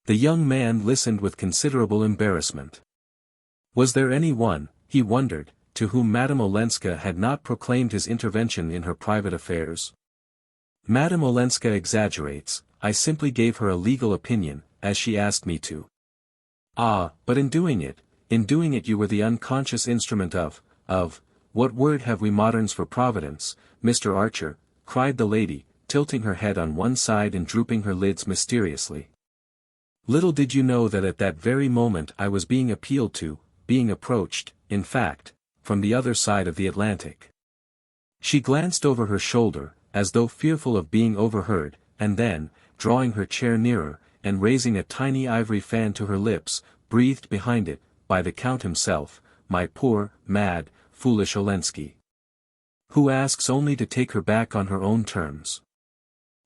S1: The young man listened with considerable embarrassment. Was there any one, he wondered, to whom Madame Olenska had not proclaimed his intervention in her private affairs? Madame Olenska exaggerates, I simply gave her a legal opinion, as she asked me to. Ah, but in doing it you were the unconscious instrument of, what word have we moderns for providence, Mr. Archer, cried the lady, tilting her head on one side and drooping her lids mysteriously. Little did you know that at that very moment I was being appealed to, being approached, in fact, from the other side of the Atlantic. She glanced over her shoulder, as though fearful of being overheard, and then, drawing her chair nearer, and raising a tiny ivory fan to her lips, breathed behind it, by the Count himself, my poor, mad, foolish Olenski. Who asks only to take her back on her own terms.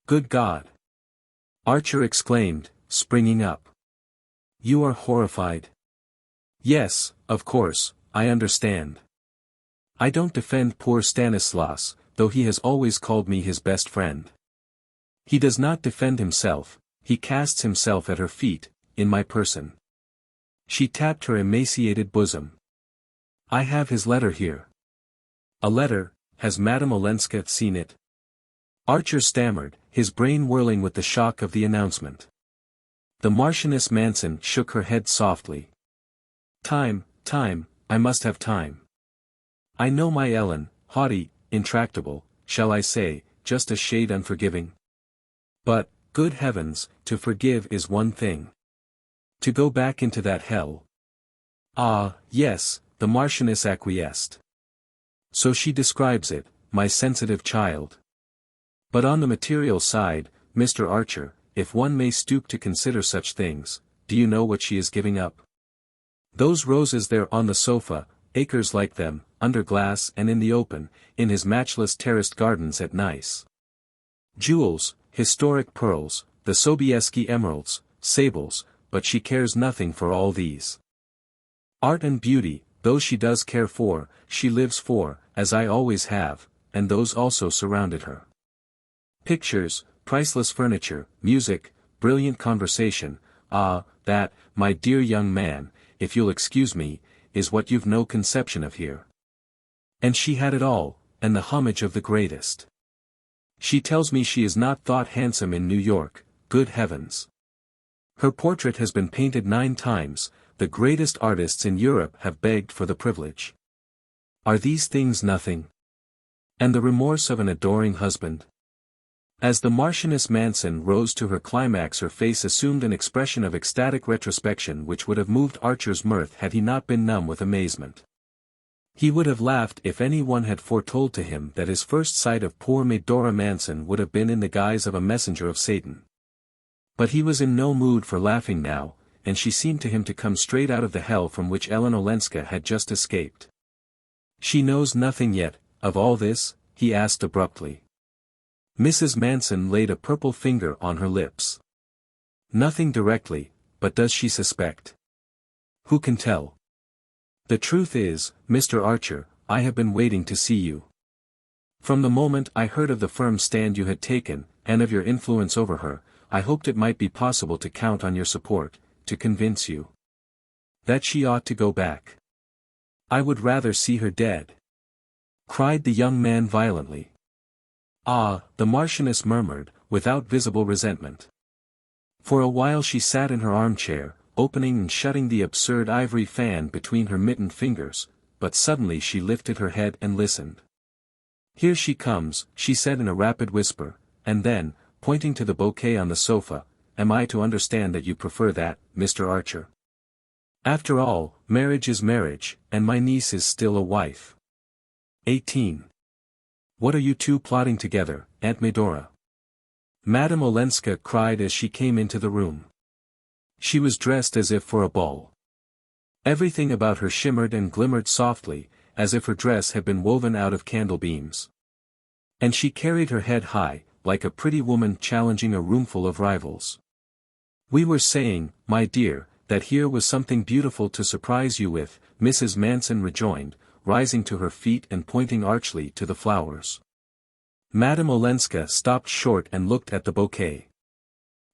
S1: Good God! Archer exclaimed, springing up. You are horrified. Yes, of course, I understand. I don't defend poor Stanislas, though he has always called me his best friend. He does not defend himself, he casts himself at her feet, in my person. She tapped her emaciated bosom. I have his letter here. A letter, has Madame Olenska seen it? Archer stammered, his brain whirling with the shock of the announcement. The Marchioness Manson shook her head softly. Time, I must have time. I know my Ellen, haughty, intractable, shall I say, just a shade unforgiving? But, good heavens, to forgive is one thing. To go back into that hell. Ah, yes, the Marchioness acquiesced. So she describes it, my sensitive child. But on the material side, Mr. Archer, if one may stoop to consider such things, do you know what she is giving up? Those roses there on the sofa, acres like them, under glass and in the open, in his matchless terraced gardens at Nice. Jewels, historic pearls, the Sobieski emeralds, sables, but she cares nothing for all these. Art and beauty, those she does care for, she lives for, as I always have, and those also surrounded her. Pictures, priceless furniture, music, brilliant conversation, ah, that, my dear young man, if you'll excuse me, is what you've no conception of here. And she had it all, and the homage of the greatest. She tells me she is not thought handsome in New York, good heavens. Her portrait has been painted 9 times, the greatest artists in Europe have begged for the privilege. Are these things nothing? And the remorse of an adoring husband? As the Marchioness Manson rose to her climax, her face assumed an expression of ecstatic retrospection which would have moved Archer's mirth had he not been numb with amazement. He would have laughed if any one had foretold to him that his first sight of poor Medora Manson would have been in the guise of a messenger of Satan. But he was in no mood for laughing now, and she seemed to him to come straight out of the hell from which Ellen Olenska had just escaped. She knows nothing yet, of all this? He asked abruptly. Mrs. Manson laid a purple finger on her lips. Nothing directly, but does she suspect? Who can tell? The truth is, Mr. Archer, I have been waiting to see you. From the moment I heard of the firm stand you had taken, and of your influence over her, I hoped it might be possible to count on your support, to convince you that she ought to go back. I would rather see her dead, cried the young man violently. Ah, the Marchioness murmured, without visible resentment. For a while she sat in her armchair, opening and shutting the absurd ivory fan between her mittened fingers, but suddenly she lifted her head and listened. Here she comes, she said in a rapid whisper, and then, pointing to the bouquet on the sofa, am I to understand that you prefer that, Mr. Archer? After all, marriage is marriage, and my niece is still a wife. 18. What are you two plotting together, Aunt Medora? Madame Olenska cried as she came into the room. She was dressed as if for a ball. Everything about her shimmered and glimmered softly, as if her dress had been woven out of candle beams. And she carried her head high, like a pretty woman challenging a roomful of rivals. We were saying, my dear, that here was something beautiful to surprise you with, Mrs. Manson rejoined, rising to her feet and pointing archly to the flowers. Madame Olenska stopped short and looked at the bouquet.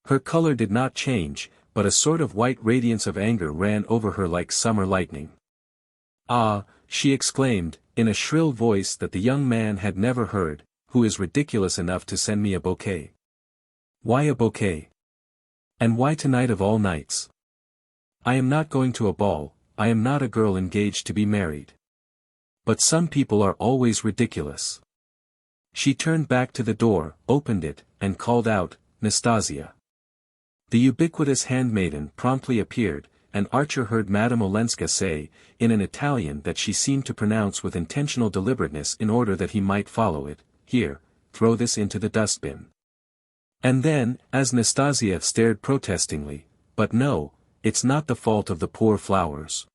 S1: Her color did not change, but a sort of white radiance of anger ran over her like summer lightning. Ah, she exclaimed, in a shrill voice that the young man had never heard, who is ridiculous enough to send me a bouquet? Why a bouquet? And why tonight of all nights? I am not going to a ball, I am not a girl engaged to be married. But some people are always ridiculous. She turned back to the door, opened it, and called out, Nastasia. The ubiquitous handmaiden promptly appeared, and Archer heard Madame Olenska say, in an Italian that she seemed to pronounce with intentional deliberateness in order that he might follow it, here, throw this into the dustbin. And then, as Nastasia stared protestingly, but no, it's not the fault of the poor flowers.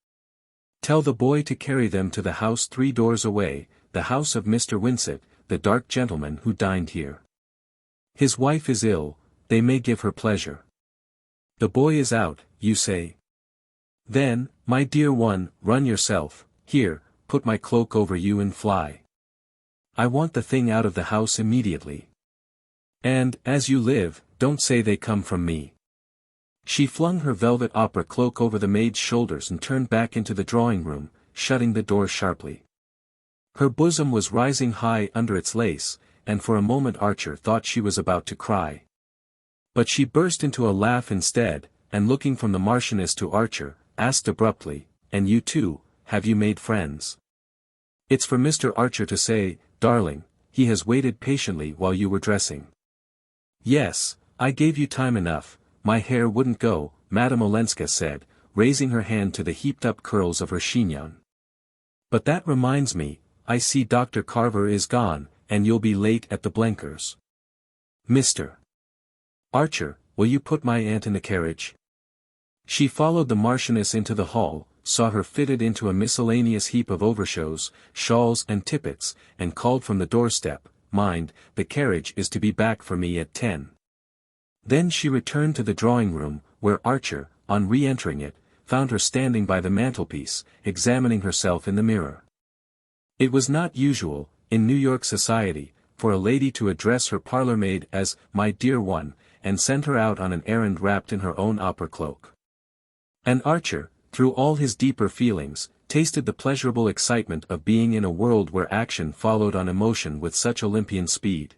S1: Tell the boy to carry them to the house 3 doors away, the house of Mr. Winsett, the dark gentleman who dined here. His wife is ill, they may give her pleasure. The boy is out, you say? Then, my dear one, run yourself, here, put my cloak over you and fly. I want the thing out of the house immediately. And, as you live, don't say they come from me. She flung her velvet opera cloak over the maid's shoulders and turned back into the drawing-room, shutting the door sharply. Her bosom was rising high under its lace, and for a moment Archer thought she was about to cry. But she burst into a laugh instead, and looking from the Marchioness to Archer, asked abruptly, "And you too, have you made friends?" "It's for Mr. Archer to say, darling, he has waited patiently while you were dressing." "Yes, I gave you time enough, my hair wouldn't go," Madame Olenska said, raising her hand to the heaped-up curls of her chignon. "But that reminds me, I see Dr. Carver is gone, and you'll be late at the Blenkers'. Mr. Archer, will you put my aunt in the carriage?" She followed the Marchioness into the hall, saw her fitted into a miscellaneous heap of overshoes, shawls and tippets, and called from the doorstep, "Mind, the carriage is to be back for me at 10. Then she returned to the drawing-room, where Archer, on re-entering it, found her standing by the mantelpiece, examining herself in the mirror. It was not usual, in New York society, for a lady to address her parlour-maid as "my dear one," and send her out on an errand wrapped in her own opera cloak. And Archer, through all his deeper feelings, tasted the pleasurable excitement of being in a world where action followed on emotion with such Olympian speed.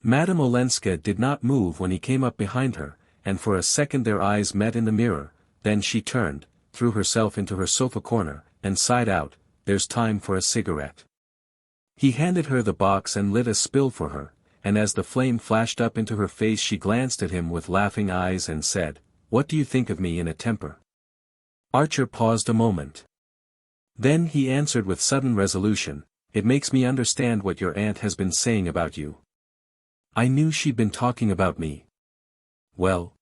S1: Madame Olenska did not move when he came up behind her, and for a second their eyes met in the mirror, then she turned, threw herself into her sofa corner, and sighed out, "There's time for a cigarette." He handed her the box and lit a spill for her, and as the flame flashed up into her face she glanced at him with laughing eyes and said, "What do you think of me in a temper?" Archer paused a moment. Then he answered with sudden resolution, "It makes me understand what your aunt has been saying about you." "I knew she'd been talking about me." "Well?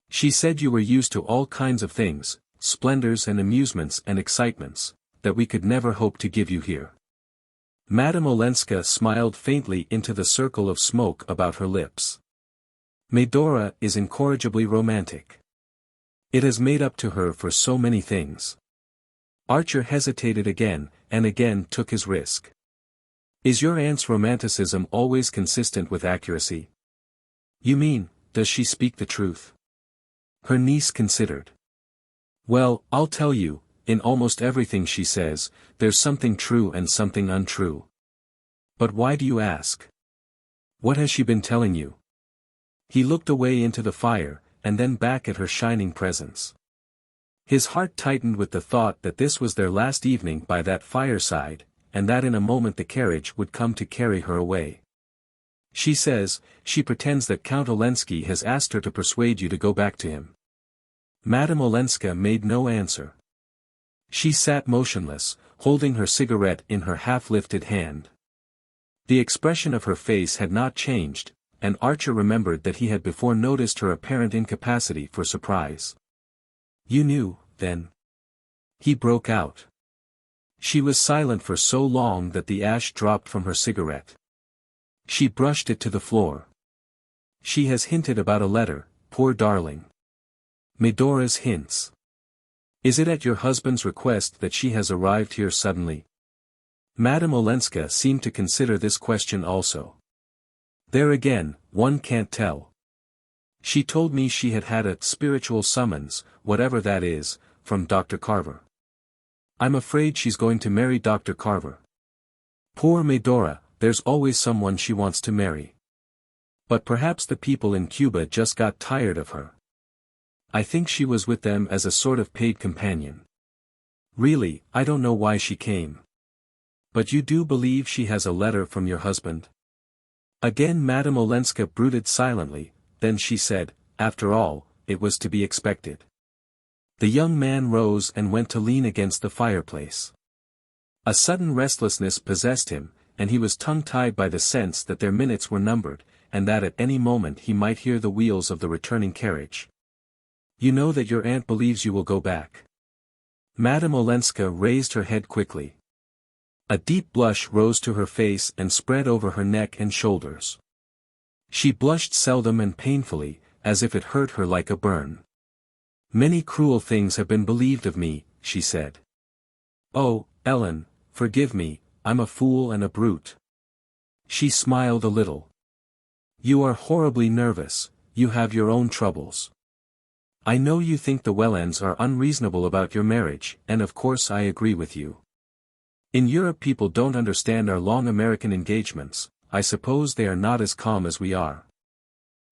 S1: She said you were used to all kinds of things, splendors and amusements and excitements, that we could never hope to give you here." Madame Olenska smiled faintly into the circle of smoke about her lips. "Medora is incorrigibly romantic. It has made up to her for so many things." Archer hesitated again, and again took his risk. "Is your aunt's romanticism always consistent with accuracy?" "You mean, does she speak the truth?" Her niece considered. "Well, I'll tell you, in almost everything she says, there's something true and something untrue." "But why do you ask? What has she been telling you?" He looked away into the fire, and then back at her shining presence. His heart tightened with the thought that this was their last evening by that fireside, and that in a moment the carriage would come to carry her away. "She says, she pretends that Count Olenski has asked her to persuade you to go back to him." Madame Olenska made no answer. She sat motionless, holding her cigarette in her half-lifted hand. The expression of her face had not changed, and Archer remembered that he had before noticed her apparent incapacity for surprise. "You knew, then?" he broke out. She was silent for so long that the ash dropped from her cigarette. She brushed it to the floor. "She has hinted about a letter, poor darling." "Medora's hints. Is it at your husband's request that she has arrived here suddenly?" Madame Olenska seemed to consider this question also. "There again, one can't tell. She told me she had had a spiritual summons, whatever that is, from Dr. Carver. I'm afraid she's going to marry Dr. Carver. Poor Medora, there's always someone she wants to marry. But perhaps the people in Cuba just got tired of her. I think she was with them as a sort of paid companion. Really, I don't know why she came. But you do believe she has a letter from your husband?" Again Madame Olenska brooded silently, then she said, "After all, it was to be expected." The young man rose and went to lean against the fireplace. A sudden restlessness possessed him, and he was tongue-tied by the sense that their minutes were numbered, and that at any moment he might hear the wheels of the returning carriage. "You know that your aunt believes you will go back?" Madame Olenska raised her head quickly. A deep blush rose to her face and spread over her neck and shoulders. She blushed seldom and painfully, as if it hurt her like a burn. "Many cruel things have been believed of me," she said. "Oh, Ellen, forgive me, I'm a fool and a brute." She smiled a little. "You are horribly nervous, you have your own troubles. I know you think the Wellands are unreasonable about your marriage, and of course I agree with you. In Europe people don't understand our long American engagements, I suppose they are not as calm as we are.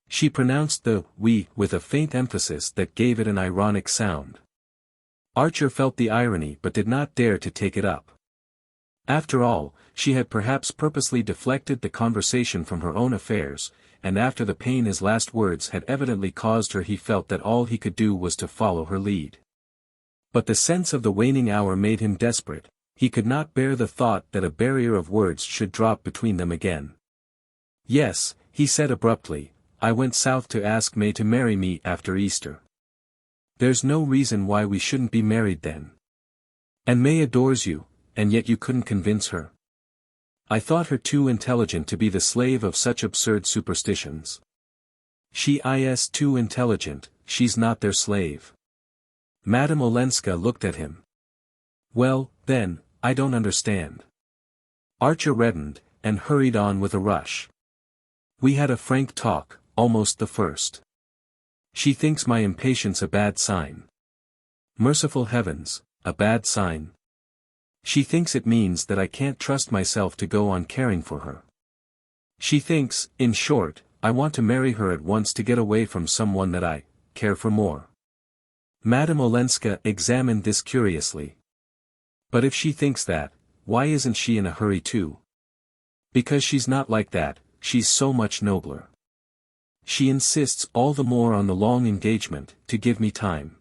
S1: She pronounced the we with a faint emphasis that gave it an ironic sound. Archer felt the irony but did not dare to take it up. After all, she had perhaps purposely deflected the conversation from her own affairs, and after the pain his last words had evidently caused her, he felt that all he could do was to follow her lead. But the sense of the waning hour made him desperate. He could not bear the thought that a barrier of words should drop between them again. "Yes," he said abruptly, "I went south to ask May to marry me after Easter. There's no reason why we shouldn't be married then. And May adores you, and yet you couldn't convince her. I thought her too intelligent to be the slave of such absurd superstitions." "She is too intelligent, she's not their slave." Madame Olenska looked at him. "Well, then, I don't understand." Archer reddened, and hurried on with a rush. "We had a frank talk, almost the first. She thinks my impatience a bad sign. Merciful heavens, a bad sign. She thinks it means that I can't trust myself to go on caring for her. She thinks, in short, I want to marry her at once to get away from someone that I care for more." Madame Olenska examined this curiously. "But if she thinks that, why isn't she in a hurry too?" "Because she's not like that, she's so much nobler. She insists all the more on the long engagement, to give me time.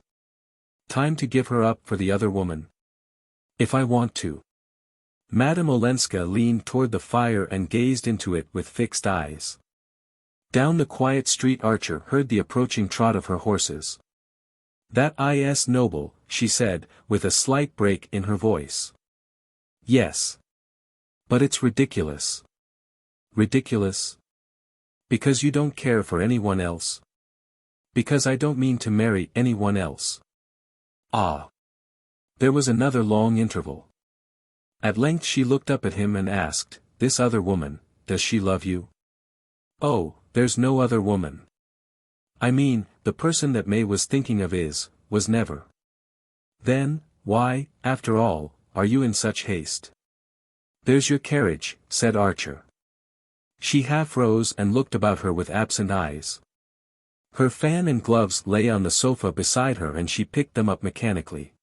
S1: Time to give her up for the other woman. If I want to." Madame Olenska leaned toward the fire and gazed into it with fixed eyes. Down the quiet street Archer heard the approaching trot of her horses. "That is noble," she said, with a slight break in her voice. "Yes. But it's ridiculous." "Ridiculous? Because you don't care for anyone else?" "Because I don't mean to marry anyone else." "Ah." There was another long interval. At length she looked up at him and asked, "This other woman, does she love you?" "Oh, there's no other woman. I mean, the person that May was thinking of was never." "Then, why, after all, are you in such haste?" "There's your carriage," said Archer. She half rose and looked about her with absent eyes. Her fan and gloves lay on the sofa beside her and she picked them up mechanically.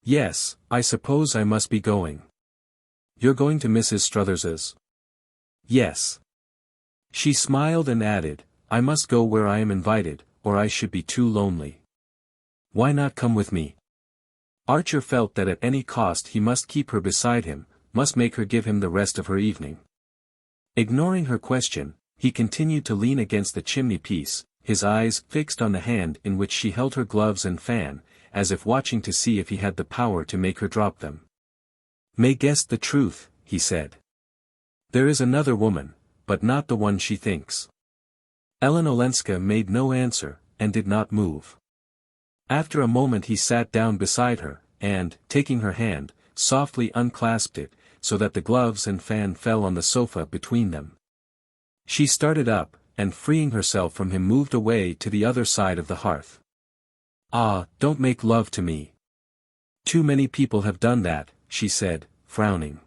S1: "Yes, I suppose I must be going." "You're going to Mrs. Struthers's?" "Yes." She smiled and added, "I must go where I am invited, or I should be too lonely." "Why not come with me?" Archer felt that at any cost he must keep her beside him, must make her give him the rest of her evening. Ignoring her question, he continued to lean against the chimney-piece, his eyes fixed on the hand in which she held her gloves and fan, as if watching to see if he had the power to make her drop them. "May guessed the truth," he said. "There is another woman, but not the one she thinks." Ellen Olenska made no answer, and did not move. After a moment he sat down beside her, and, taking her hand, softly unclasped it, so that the gloves and fan fell on the sofa between them. She started up, and freeing herself from him moved away to the other side of the hearth. "Ah, don't make love to me. Too many people have done that," she said, frowning.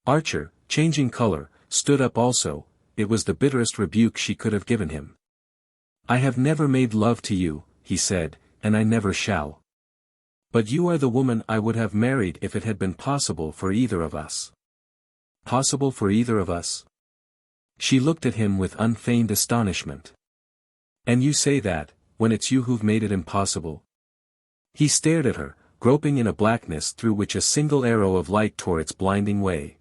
S1: Archer, changing color, stood up also. It was the bitterest rebuke she could have given him. "I have never made love to you," he said, "and I never shall. But you are the woman I would have married if it had been possible for either of us." "Possible for either of us?" She looked at him with unfeigned astonishment. "And you say that, when it's you who've made it impossible?" He stared at her, groping in a blackness through which a single arrow of light tore its blinding way.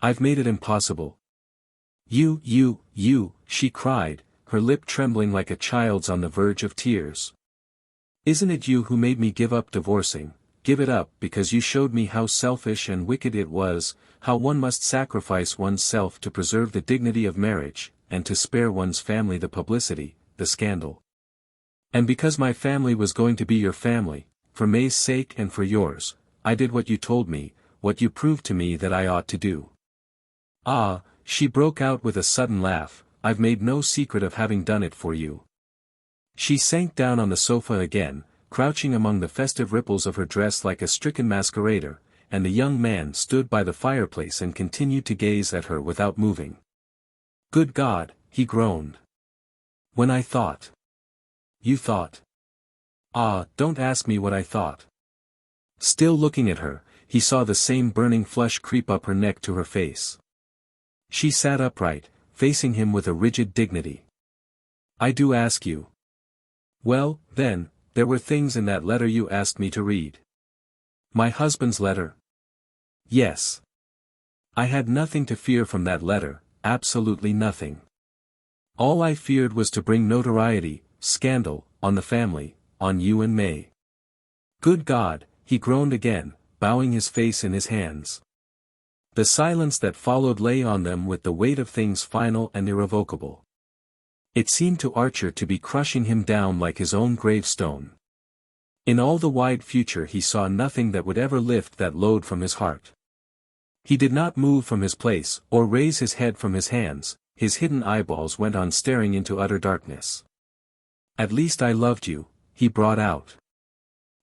S1: "I've made it impossible." You, she cried, her lip trembling like a child's on the verge of tears. "Isn't it you who made me give up divorcing, give it up because you showed me how selfish and wicked it was, how one must sacrifice one's self to preserve the dignity of marriage, and to spare one's family the publicity, the scandal. And because my family was going to be your family, for May's sake and for yours, I did what you told me, what you proved to me that I ought to do." "Ah," she broke out with a sudden laugh, "I've made no secret of having done it for you." She sank down on the sofa again, crouching among the festive ripples of her dress like a stricken masquerader, and the young man stood by the fireplace and continued to gaze at her without moving. "Good God," he groaned. When I thought. You thought. Ah, don't ask me what I thought. Still looking at her, he saw the same burning flush creep up her neck to her face. She sat upright, facing him with a rigid dignity. I do ask you. Well, then, there were things in that letter you asked me to read. My husband's letter? Yes. I had nothing to fear from that letter, absolutely nothing. All I feared was to bring notoriety, scandal, on the family, on you and May. Good God, he groaned again, bowing his face in his hands. The silence that followed lay on them with the weight of things final and irrevocable. It seemed to Archer to be crushing him down like his own gravestone. In all the wide future he saw nothing that would ever lift that load from his heart. He did not move from his place, or raise his head from his hands, his hidden eyeballs went on staring into utter darkness. At least I loved you, he brought out.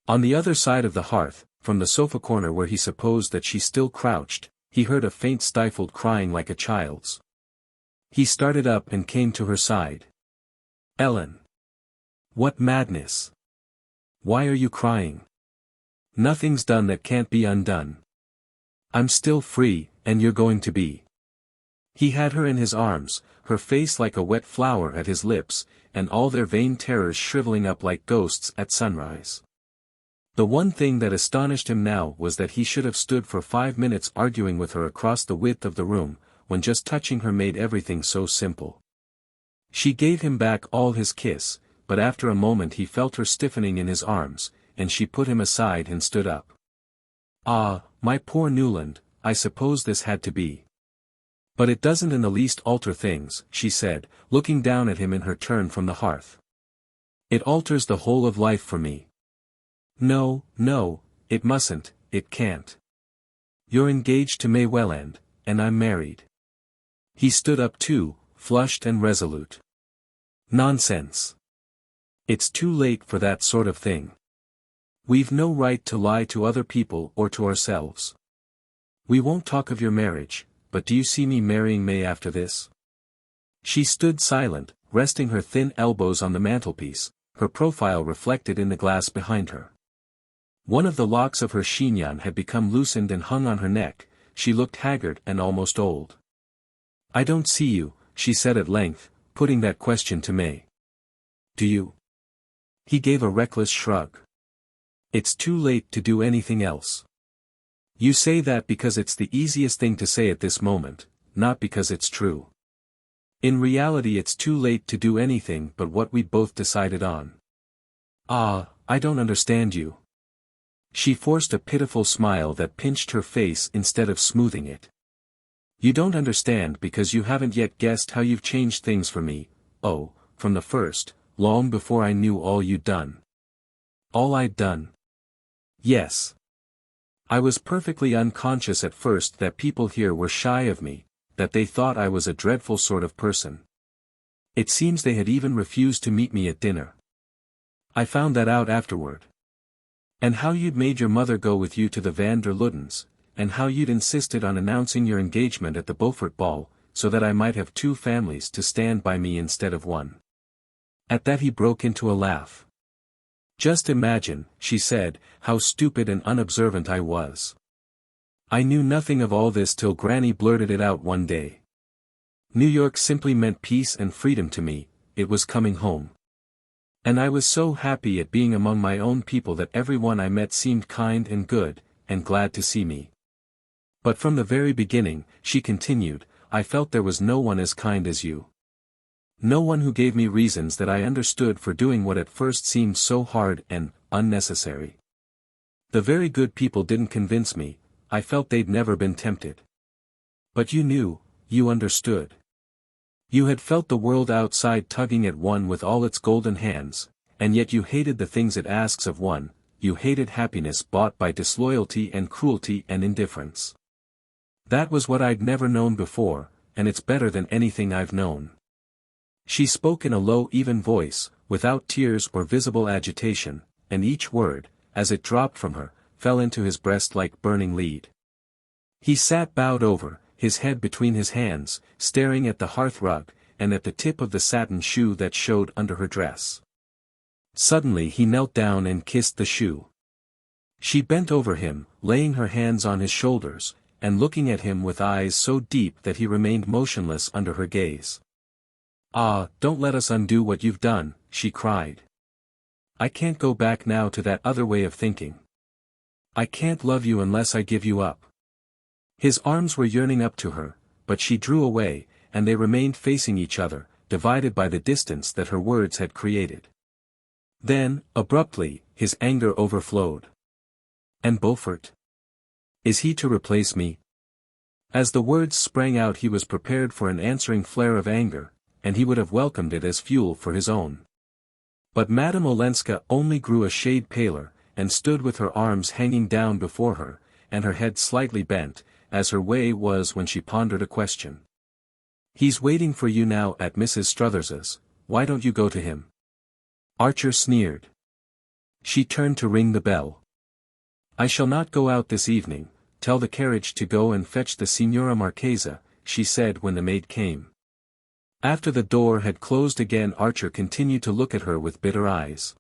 S1: On the other side of the hearth, from the sofa corner where he supposed that she still crouched, he heard a faint stifled crying like a child's. He started up and came to her side. Ellen! What madness! Why are you crying? Nothing's done that can't be undone. I'm still free, and you're going to be. He had her in his arms, her face like a wet flower at his lips, and all their vain terrors shriveling up like ghosts at sunrise. The one thing that astonished him now was that he should have stood for 5 minutes arguing with her across the width of the room, when just touching her made everything so simple. She gave him back all his kiss, but after a moment he felt her stiffening in his arms, and she put him aside and stood up. Ah, my poor Newland, I suppose this had to be. But it doesn't in the least alter things, she said, looking down at him in her turn from the hearth. It alters the whole of life for me. No, no, it mustn't, it can't. You're engaged to May Welland, and I'm married. He stood up too, flushed and resolute. Nonsense. It's too late for that sort of thing. We've no right to lie to other people or to ourselves. We won't talk of your marriage, but do you see me marrying May after this? She stood silent, resting her thin elbows on the mantelpiece, her profile reflected in the glass behind her. One of the locks of her chignon had become loosened and hung on her neck, she looked haggard and almost old. I don't see you, she said at length, putting that question to May. Do you? He gave a reckless shrug. It's too late to do anything else. You say that because it's the easiest thing to say at this moment, not because it's true. In reality it's too late to do anything but what we both decided on. Ah, I don't understand you. She forced a pitiful smile that pinched her face instead of smoothing it. You don't understand because you haven't yet guessed how you've changed things for me, oh, from the first, long before I knew all you'd done. All I'd done? Yes. I was perfectly unconscious at first that people here were shy of me, that they thought I was a dreadful sort of person. It seems they had even refused to meet me at dinner. I found that out afterward. And how you'd made your mother go with you to the Van der Luddens, and how you'd insisted on announcing your engagement at the Beaufort ball, so that I might have 2 families to stand by me instead of 1. At that he broke into a laugh. Just imagine, she said, how stupid and unobservant I was. I knew nothing of all this till Granny blurted it out one day. New York simply meant peace and freedom to me, it was coming home. And I was so happy at being among my own people that everyone I met seemed kind and good, and glad to see me. But from the very beginning, she continued, I felt there was no one as kind as you. No one who gave me reasons that I understood for doing what at first seemed so hard and unnecessary. The very good people didn't convince me, I felt they'd never been tempted. But you knew, you understood. You had felt the world outside tugging at one with all its golden hands, and yet you hated the things it asks of one, you hated happiness bought by disloyalty and cruelty and indifference. That was what I'd never known before, and it's better than anything I've known. She spoke in a low even voice, without tears or visible agitation, and each word, as it dropped from her, fell into his breast like burning lead. He sat bowed over, his head between his hands, staring at the hearth rug, and at the tip of the satin shoe that showed under her dress. Suddenly he knelt down and kissed the shoe. She bent over him, laying her hands on his shoulders, and looking at him with eyes so deep that he remained motionless under her gaze. "Ah, don't let us undo what you've done," she cried. "I can't go back now to that other way of thinking. I can't love you unless I give you up." His arms were yearning up to her, but she drew away, and they remained facing each other, divided by the distance that her words had created. Then, abruptly, his anger overflowed. "And Beaufort? Is he to replace me?" As the words sprang out he was prepared for an answering flare of anger, and he would have welcomed it as fuel for his own. But Madame Olenska only grew a shade paler, and stood with her arms hanging down before her, and her head slightly bent, as her way was when she pondered a question. "He's waiting for you now at Mrs. Struthers's, why don't you go to him?" Archer sneered. She turned to ring the bell. "I shall not go out this evening, tell the carriage to go and fetch the Signora Marchesa," she said when the maid came. After the door had closed again Archer continued to look at her with bitter eyes.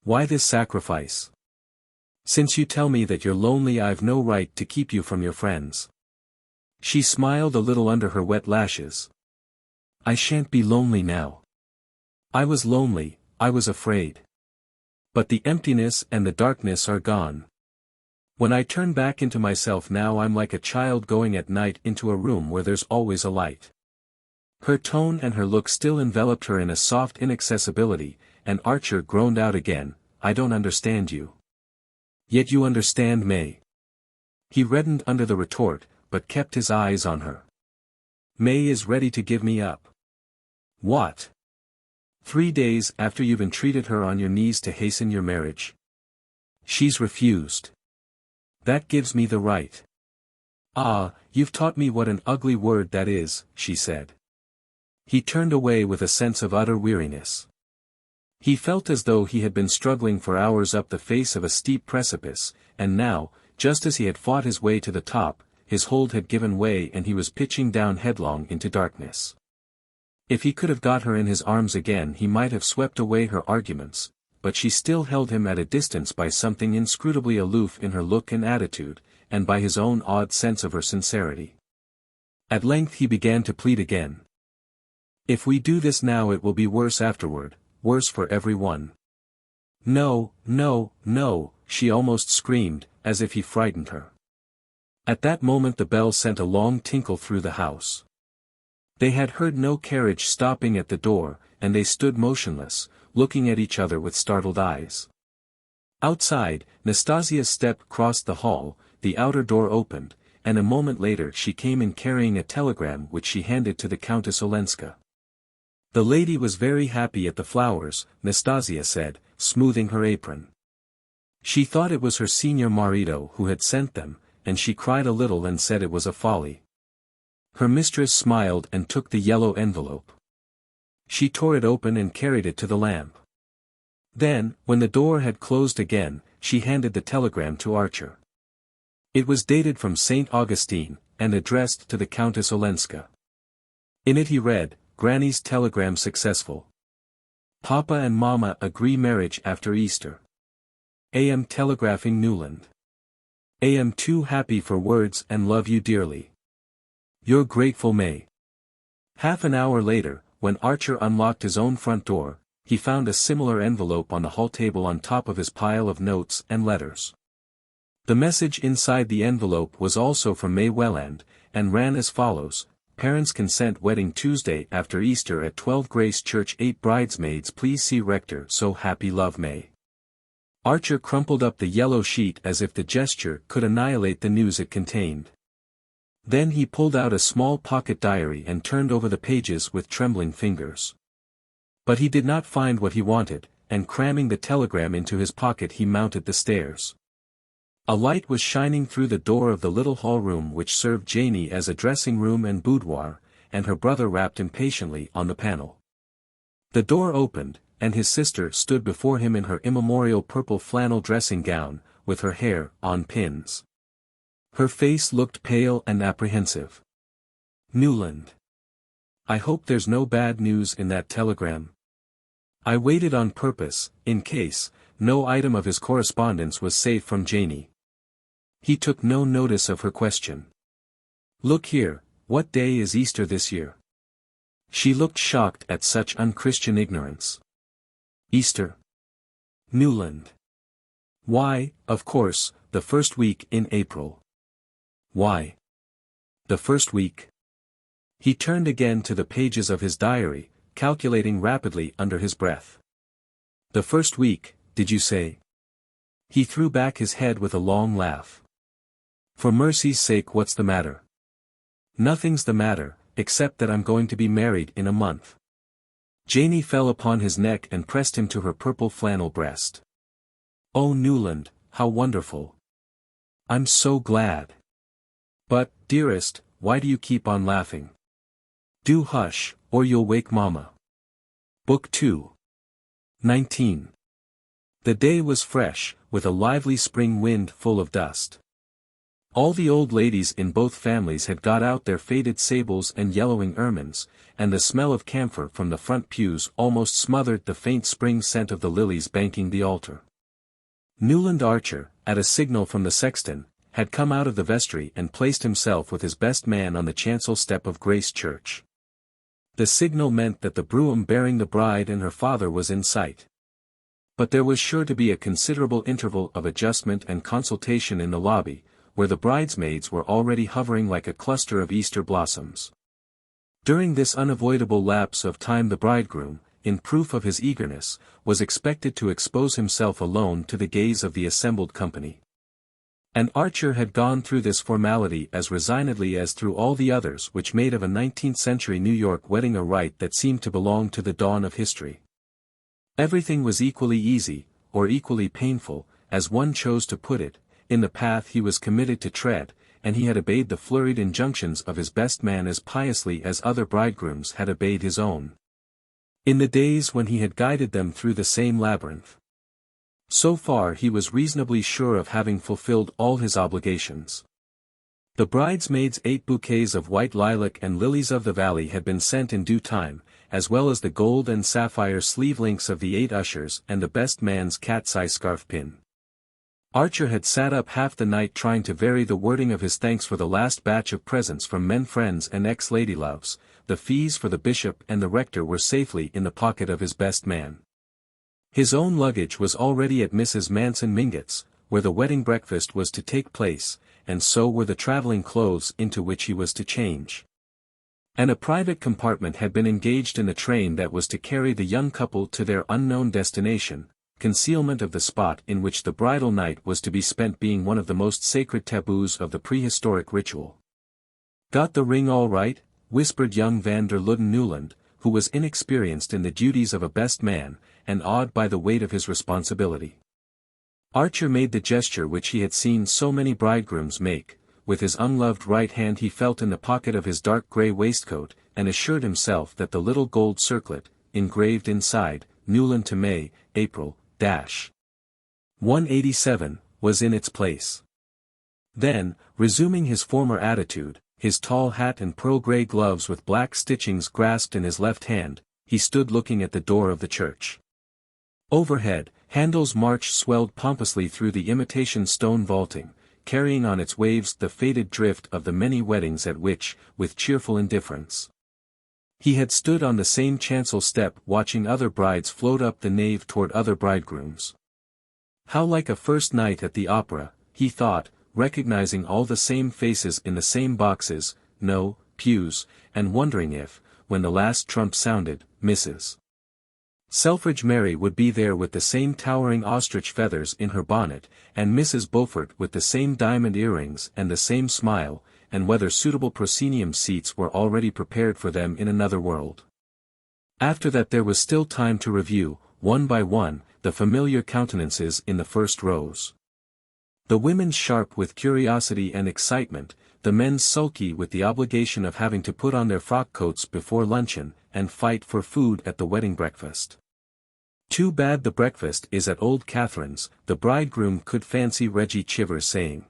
S1: "Why this sacrifice? Since you tell me that you're lonely I've no right to keep you from your friends." She smiled a little under her wet lashes. "I shan't be lonely now. I was lonely, I was afraid. But the emptiness and the darkness are gone. When I turn back into myself now I'm like a child going at night into a room where there's always a light." Her tone and her look still enveloped her in a soft inaccessibility, and Archer groaned out again, "I don't understand you." "Yet you understand May." He reddened under the retort, but kept his eyes on her. "May is ready to give me up." "What? 3 days after you've entreated her on your knees to hasten your marriage? She's refused. That gives me the right." "Ah, you've taught me what an ugly word that is," she said. He turned away with a sense of utter weariness. He felt as though he had been struggling for hours up the face of a steep precipice, and now, just as he had fought his way to the top, his hold had given way and he was pitching down headlong into darkness. If he could have got her in his arms again he might have swept away her arguments, but she still held him at a distance by something inscrutably aloof in her look and attitude, and by his own odd sense of her sincerity. At length he began to plead again. "If we do this now it will be worse afterward, worse for every one." "No, no, no," she almost screamed, as if he frightened her. At that moment the bell sent a long tinkle through the house. They had heard no carriage stopping at the door, and they stood motionless, looking at each other with startled eyes. Outside, Nastasia's step crossed the hall, the outer door opened, and a moment later she came in carrying a telegram which she handed to the Countess Olenska. "The lady was very happy at the flowers," Nastasia said, smoothing her apron. "She thought it was her senior marito who had sent them, and she cried a little and said it was a folly." Her mistress smiled and took the yellow envelope. She tore it open and carried it to the lamp. Then, when the door had closed again, she handed the telegram to Archer. It was dated from St. Augustine, and addressed to the Countess Olenska. In it he read, "Granny's telegram successful. Papa and Mama agree marriage after Easter. Am telegraphing Newland. Am too happy for words and love you dearly. Your grateful May." Half an hour later, when Archer unlocked his own front door, he found a similar envelope on the hall table on top of his pile of notes and letters. The message inside the envelope was also from May Welland, and ran as follows: "Parents consent wedding Tuesday after Easter at 12 Grace Church 8 bridesmaids please see rector so happy love May." Archer crumpled up the yellow sheet as if the gesture could annihilate the news it contained. Then he pulled out a small pocket diary and turned over the pages with trembling fingers. But he did not find what he wanted, and cramming the telegram into his pocket he mounted the stairs. A light was shining through the door of the little hall room which served Janie as a dressing room and boudoir, and her brother rapped impatiently on the panel. The door opened, and his sister stood before him in her immemorial purple flannel dressing gown, with her hair on pins. Her face looked pale and apprehensive. "Newland. I hope there's no bad news in that telegram. I waited on purpose, in case. No item of his correspondence was safe from Janie. He took no notice of her question. Look here, what day is Easter this year? She looked shocked at such unchristian ignorance. Easter? Newland. Why, of course, the first week in April. Why? The first week? He turned again to the pages of his diary, calculating rapidly under his breath. The first week, did you say? He threw back his head with a long laugh. For mercy's sake, what's the matter? Nothing's the matter, except that I'm going to be married in a month. Janie fell upon his neck and pressed him to her purple flannel breast. Oh Newland, how wonderful. I'm so glad. But, dearest, why do you keep on laughing? Do hush, or you'll wake Mama. Book 2. 19. The day was fresh, with a lively spring wind full of dust. All the old ladies in both families had got out their faded sables and yellowing ermines, and the smell of camphor from the front pews almost smothered the faint spring scent of the lilies banking the altar. Newland Archer, at a signal from the sexton, had come out of the vestry and placed himself with his best man on the chancel step of Grace Church. The signal meant that the brougham bearing the bride and her father was in sight. But there was sure to be a considerable interval of adjustment and consultation in the lobby, where the bridesmaids were already hovering like a cluster of Easter blossoms. During this unavoidable lapse of time the bridegroom, in proof of his eagerness, was expected to expose himself alone to the gaze of the assembled company. And Archer had gone through this formality as resignedly as through all the others which made of a 19th-century New York wedding a rite that seemed to belong to the dawn of history. Everything was equally easy, or equally painful, as one chose to put it, in the path he was committed to tread, and he had obeyed the flurried injunctions of his best man as piously as other bridegrooms had obeyed his own. In the days when he had guided them through the same labyrinth. So far he was reasonably sure of having fulfilled all his obligations. The bridesmaids' 8 bouquets of white lilac and lilies of the valley had been sent in due time, as well as the gold and sapphire sleeve links of the 8 ushers and the best man's cat's-eye scarf pin. Archer had sat up half the night trying to vary the wording of his thanks for the last batch of presents from men friends and ex-ladyloves. The fees for the bishop and the rector were safely in the pocket of his best man. His own luggage was already at Mrs. Manson Mingott's, where the wedding breakfast was to take place, and so were the traveling clothes into which he was to change. And a private compartment had been engaged in the train that was to carry the young couple to their unknown destination, concealment of the spot in which the bridal night was to be spent being one of the most sacred taboos of the prehistoric ritual. Got the ring all right? Whispered young van der Luden Newland, who was inexperienced in the duties of a best man, and awed by the weight of his responsibility. Archer made the gesture which he had seen so many bridegrooms make. With his unloved right hand he felt in the pocket of his dark grey waistcoat, and assured himself that the little gold circlet, engraved inside, Newland to May, April, 187, was in its place. Then, resuming his former attitude, his tall hat and pearl-grey gloves with black stitchings grasped in his left hand, he stood looking at the door of the church. Overhead, Handel's march swelled pompously through the imitation stone vaulting, carrying on its waves the faded drift of the many weddings at which, with cheerful indifference, he had stood on the same chancel step watching other brides float up the nave toward other bridegrooms. How like a first night at the opera, he thought, recognizing all the same faces in the same boxes, pews, and wondering if, when the last trump sounded, Mrs. Selfridge Mary would be there with the same towering ostrich feathers in her bonnet, and Mrs. Beaufort with the same diamond earrings and the same smile, and whether suitable proscenium seats were already prepared for them in another world. After that there was still time to review, one by one, the familiar countenances in the first rows. The women sharp with curiosity and excitement, the men sulky with the obligation of having to put on their frock coats before luncheon, and fight for food at the wedding breakfast. Too bad the breakfast is at old Catherine's, the bridegroom could fancy Reggie Chivers saying.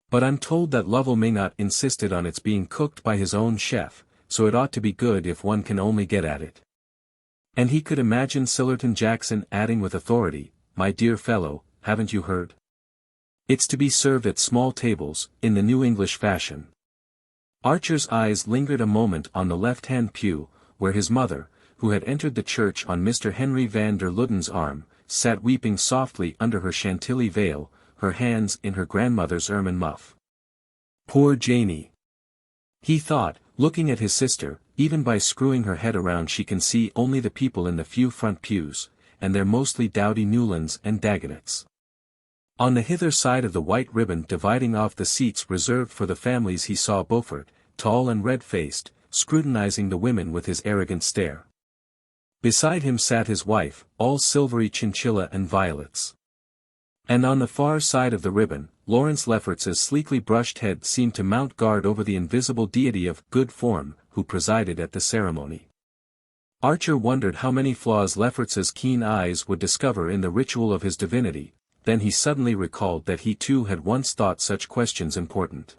S1: But I'm told that Lovell Minot insisted on its being cooked by his own chef, so it ought to be good if one can only get at it. And he could imagine Sillerton Jackson adding with authority, "My dear fellow, haven't you heard? It's to be served at small tables, in the New English fashion." Archer's eyes lingered a moment on the left-hand pew, where his mother, who had entered the church on Mr. Henry van der Luyden's arm, sat weeping softly under her Chantilly veil, her hands in her grandmother's ermine muff. Poor Janie! He thought, looking at his sister, even by screwing her head around she can see only the people in the few front pews, and they're mostly dowdy Newlands and Dagonets. On the hither side of the white ribbon dividing off the seats reserved for the families he saw Beaufort, tall and red-faced, scrutinizing the women with his arrogant stare. Beside him sat his wife, all silvery chinchilla and violets. And on the far side of the ribbon, Lawrence Lefferts's sleekly brushed head seemed to mount guard over the invisible deity of good form, who presided at the ceremony. Archer wondered how many flaws Lefferts's keen eyes would discover in the ritual of his divinity, then he suddenly recalled that he too had once thought such questions important.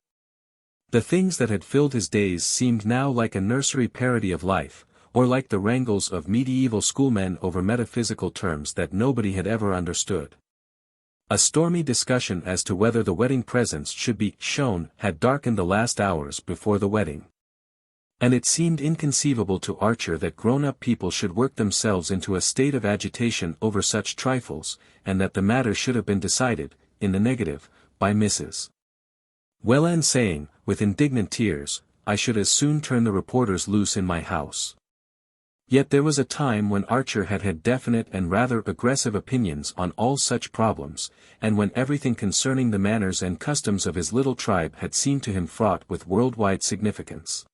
S1: The things that had filled his days seemed now like a nursery parody of life, or like the wrangles of medieval schoolmen over metaphysical terms that nobody had ever understood. A stormy discussion as to whether the wedding presents should be shown had darkened the last hours before the wedding. And it seemed inconceivable to Archer that grown-up people should work themselves into a state of agitation over such trifles, and that the matter should have been decided, in the negative, by Mrs. Welland saying, with indignant tears, "I should as soon turn the reporters loose in my house." Yet there was a time when Archer had had definite and rather aggressive opinions on all such problems, and when everything concerning the manners and customs of his little tribe had seemed to him fraught with worldwide significance.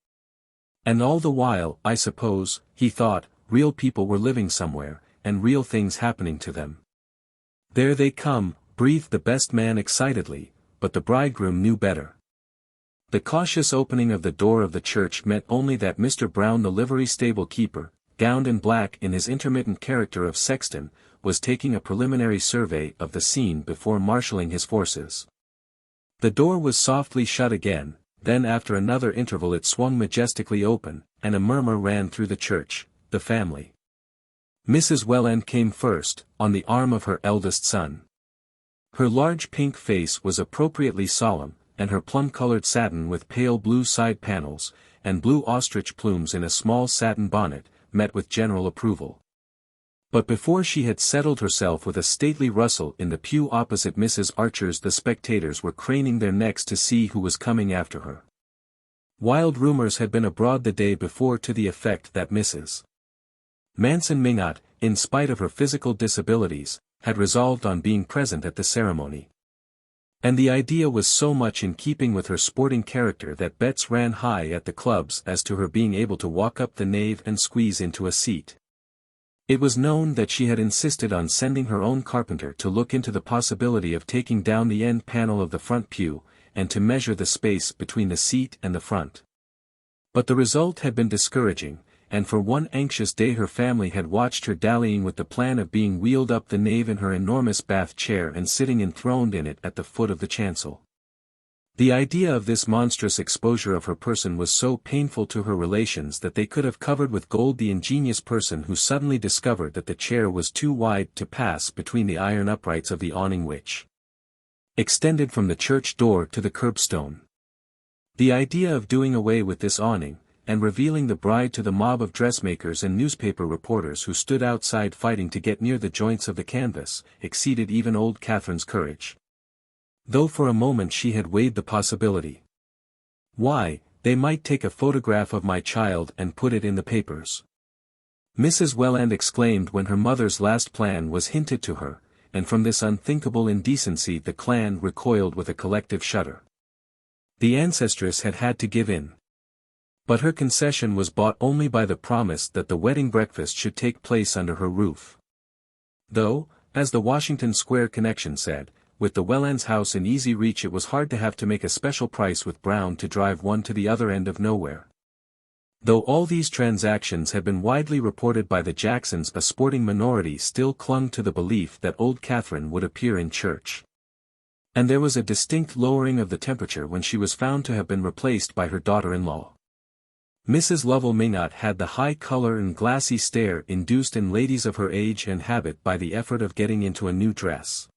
S1: And all the while, I suppose, he thought, real people were living somewhere, and real things happening to them. "There they come," breathed the best man excitedly, but the bridegroom knew better. The cautious opening of the door of the church meant only that Mr. Brown the livery stable keeper, gowned in black in his intermittent character of sexton, was taking a preliminary survey of the scene before marshalling his forces. The door was softly shut again, then after another interval it swung majestically open, and a murmur ran through the church, "The family." Mrs. Welland came first, on the arm of her eldest son. Her large pink face was appropriately solemn, and her plum-colored satin with pale blue side panels, and blue ostrich plumes in a small satin bonnet, met with general approval. But before she had settled herself with a stately rustle in the pew opposite Mrs. Archer's, the spectators were craning their necks to see who was coming after her. Wild rumors had been abroad the day before to the effect that Mrs. Manson Minot, in spite of her physical disabilities, had resolved on being present at the ceremony. And the idea was so much in keeping with her sporting character that bets ran high at the clubs as to her being able to walk up the nave and squeeze into a seat. It was known that she had insisted on sending her own carpenter to look into the possibility of taking down the end panel of the front pew, and to measure the space between the seat and the front. But the result had been discouraging, and for one anxious day her family had watched her dallying with the plan of being wheeled up the nave in her enormous bath chair and sitting enthroned in it at the foot of the chancel. The idea of this monstrous exposure of her person was so painful to her relations that they could have covered with gold the ingenious person who suddenly discovered that the chair was too wide to pass between the iron uprights of the awning which extended from the church door to the curbstone. The idea of doing away with this awning, and revealing the bride to the mob of dressmakers and newspaper reporters who stood outside fighting to get near the joints of the canvas, exceeded even old Catherine's courage. Though for a moment she had weighed the possibility. "Why, they might take a photograph of my child and put it in the papers," Mrs. Welland exclaimed when her mother's last plan was hinted to her, and from this unthinkable indecency the clan recoiled with a collective shudder. The ancestress had had to give in. But her concession was bought only by the promise that the wedding breakfast should take place under her roof. Though, as the Washington Square connection said, with the Wellands' house in easy reach it was hard to have to make a special price with Brown to drive one to the other end of nowhere. Though all these transactions had been widely reported by the Jacksons, a sporting minority still clung to the belief that old Catherine would appear in church. And there was a distinct lowering of the temperature when she was found to have been replaced by her daughter-in-law. Mrs. Lovell Minot had the high color and glassy stare induced in ladies of her age and habit by the effort of getting into a new dress.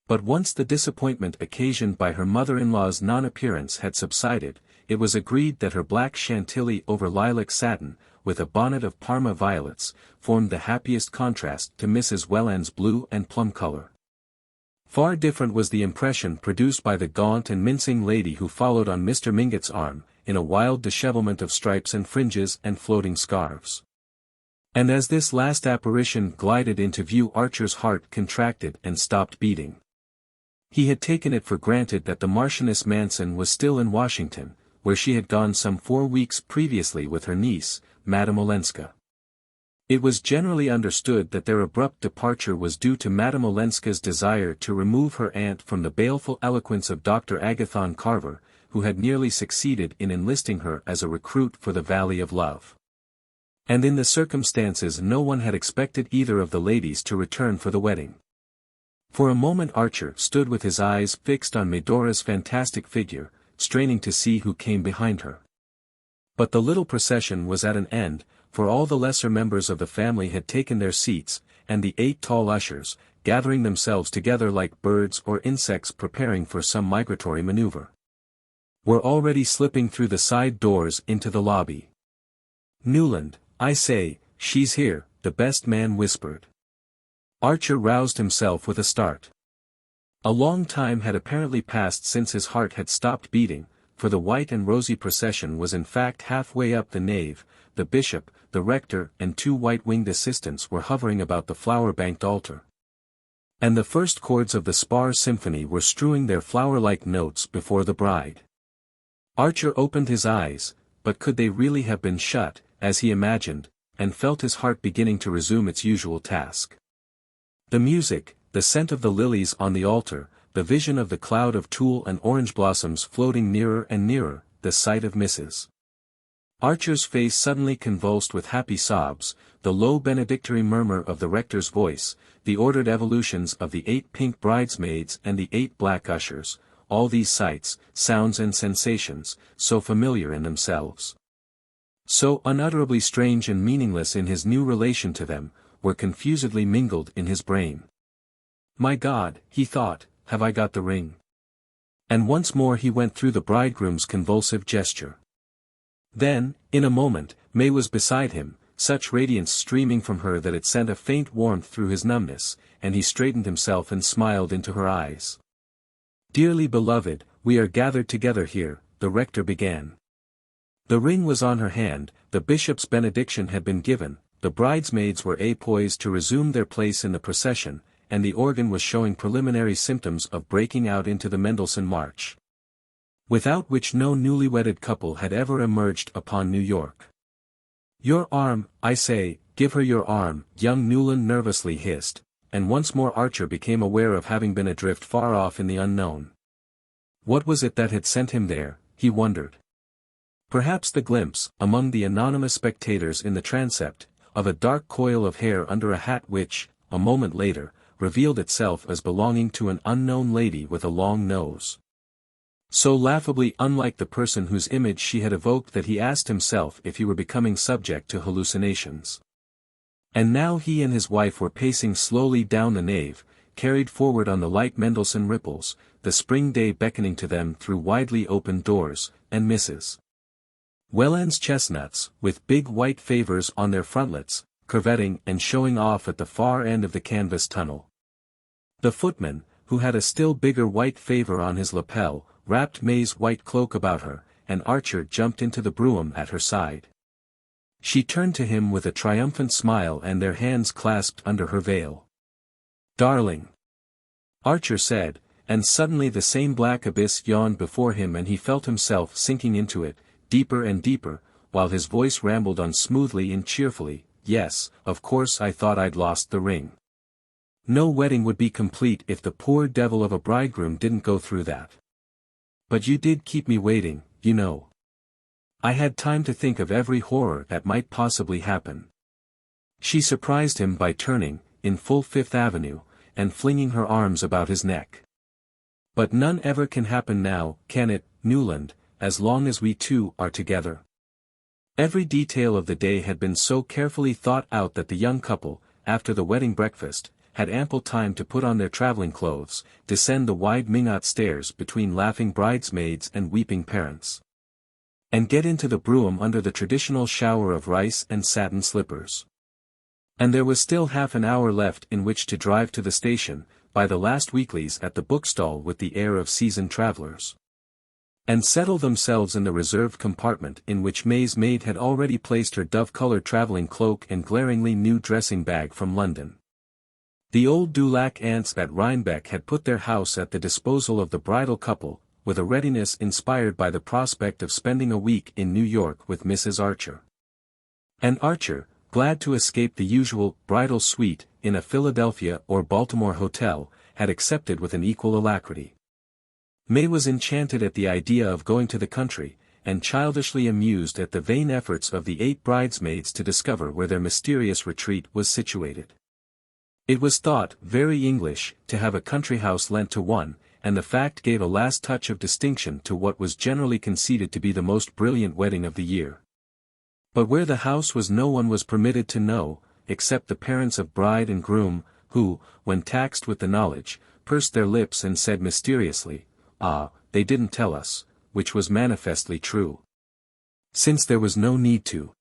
S1: But once the disappointment occasioned by her mother-in-law's non-appearance had subsided, it was agreed that her black chantilly over lilac satin, with a bonnet of Parma violets, formed the happiest contrast to Mrs. Welland's blue and plum color. Far different was the impression produced by the gaunt and mincing lady who followed on Mr. Mingott's arm, in a wild dishevelment of stripes and fringes and floating scarves. And as this last apparition glided into view, Archer's heart contracted and stopped beating. He had taken it for granted that the Marchioness Manson was still in Washington, where she had gone some 4 weeks previously with her niece, Madame Olenska. It was generally understood that their abrupt departure was due to Madame Olenska's desire to remove her aunt from the baleful eloquence of Dr. Agathon Carver, who had nearly succeeded in enlisting her as a recruit for the Valley of Love. And in the circumstances no one had expected either of the ladies to return for the wedding. For a moment Archer stood with his eyes fixed on Medora's fantastic figure, straining to see who came behind her. But the little procession was at an end, for all the lesser members of the family had taken their seats, and the 8 tall ushers, gathering themselves together like birds or insects preparing for some migratory maneuver, were already slipping through the side doors into the lobby. "Newland, I say, she's here," the best man whispered. Archer roused himself with a start. A long time had apparently passed since his heart had stopped beating, for the white and rosy procession was in fact halfway up the nave. The bishop, the rector and 2 white-winged assistants were hovering about the flower-banked altar. And the first chords of the Spar Symphony were strewing their flower-like notes before the bride. Archer opened his eyes, but could they really have been shut, as he imagined, and felt his heart beginning to resume its usual task. The music, the scent of the lilies on the altar, the vision of the cloud of tulle and orange blossoms floating nearer and nearer, the sight of Mrs. Archer's face suddenly convulsed with happy sobs, the low benedictory murmur of the rector's voice, the ordered evolutions of the 8 pink bridesmaids and the 8 black ushers, all these sights, sounds and sensations, so familiar in themselves, so unutterably strange and meaningless in his new relation to them, were confusedly mingled in his brain. "My God," he thought, "have I got the ring?" And once more he went through the bridegroom's convulsive gesture. Then, in a moment, May was beside him, such radiance streaming from her that it sent a faint warmth through his numbness, and he straightened himself and smiled into her eyes. "Dearly beloved, we are gathered together here," the rector began. The ring was on her hand, the bishop's benediction had been given, the bridesmaids were poised to resume their place in the procession, and the organ was showing preliminary symptoms of breaking out into the Mendelssohn March, without which no newly-wedded couple had ever emerged upon New York. "Your arm, I say, give her your arm," young Newland nervously hissed, and once more Archer became aware of having been adrift far off in the unknown. What was it that had sent him there, he wondered. Perhaps the glimpse, among the anonymous spectators in the transept, of a dark coil of hair under a hat which, a moment later, revealed itself as belonging to an unknown lady with a long nose, so laughably unlike the person whose image she had evoked that he asked himself if he were becoming subject to hallucinations. And now he and his wife were pacing slowly down the nave, carried forward on the light Mendelssohn ripples, the spring day beckoning to them through widely opened doors, and Mrs. Welland's chestnuts, with big white favors on their frontlets, curvetting and showing off at the far end of the canvas tunnel. The footman, who had a still bigger white favor on his lapel, wrapped May's white cloak about her, and Archer jumped into the brougham at her side. She turned to him with a triumphant smile and their hands clasped under her veil. "Darling," Archer said, and suddenly the same black abyss yawned before him and he felt himself sinking into it, deeper and deeper, while his voice rambled on smoothly and cheerfully. "Yes, of course I thought I'd lost the ring. No wedding would be complete if the poor devil of a bridegroom didn't go through that. But you did keep me waiting, you know. I had time to think of every horror that might possibly happen." She surprised him by turning, in full Fifth Avenue, and flinging her arms about his neck. "But none ever can happen now, can it, Newland, as long as we two are together?" Every detail of the day had been so carefully thought out that the young couple, after the wedding breakfast, had ample time to put on their traveling clothes, descend the wide Minot stairs between laughing bridesmaids and weeping parents, and get into the brougham under the traditional shower of rice and satin slippers. And there was still half an hour left in which to drive to the station, buy the last weeklies at the bookstall with the air of seasoned travelers, and settle themselves in the reserved compartment in which May's maid had already placed her dove-colored traveling cloak and glaringly new dressing bag from London. The old Dulac aunts at Rhinebeck had put their house at the disposal of the bridal couple, with a readiness inspired by the prospect of spending a week in New York with Mrs. Archer. And Archer, glad to escape the usual bridal suite in a Philadelphia or Baltimore hotel, had accepted with an equal alacrity. May was enchanted at the idea of going to the country, and childishly amused at the vain efforts of the 8 bridesmaids to discover where their mysterious retreat was situated. It was thought very English to have a country house lent to one, and the fact gave a last touch of distinction to what was generally conceded to be the most brilliant wedding of the year. But where the house was no one was permitted to know, except the parents of bride and groom, who, when taxed with the knowledge, pursed their lips and said mysteriously, "Ah, they didn't tell us," which was manifestly true, since there was no need to.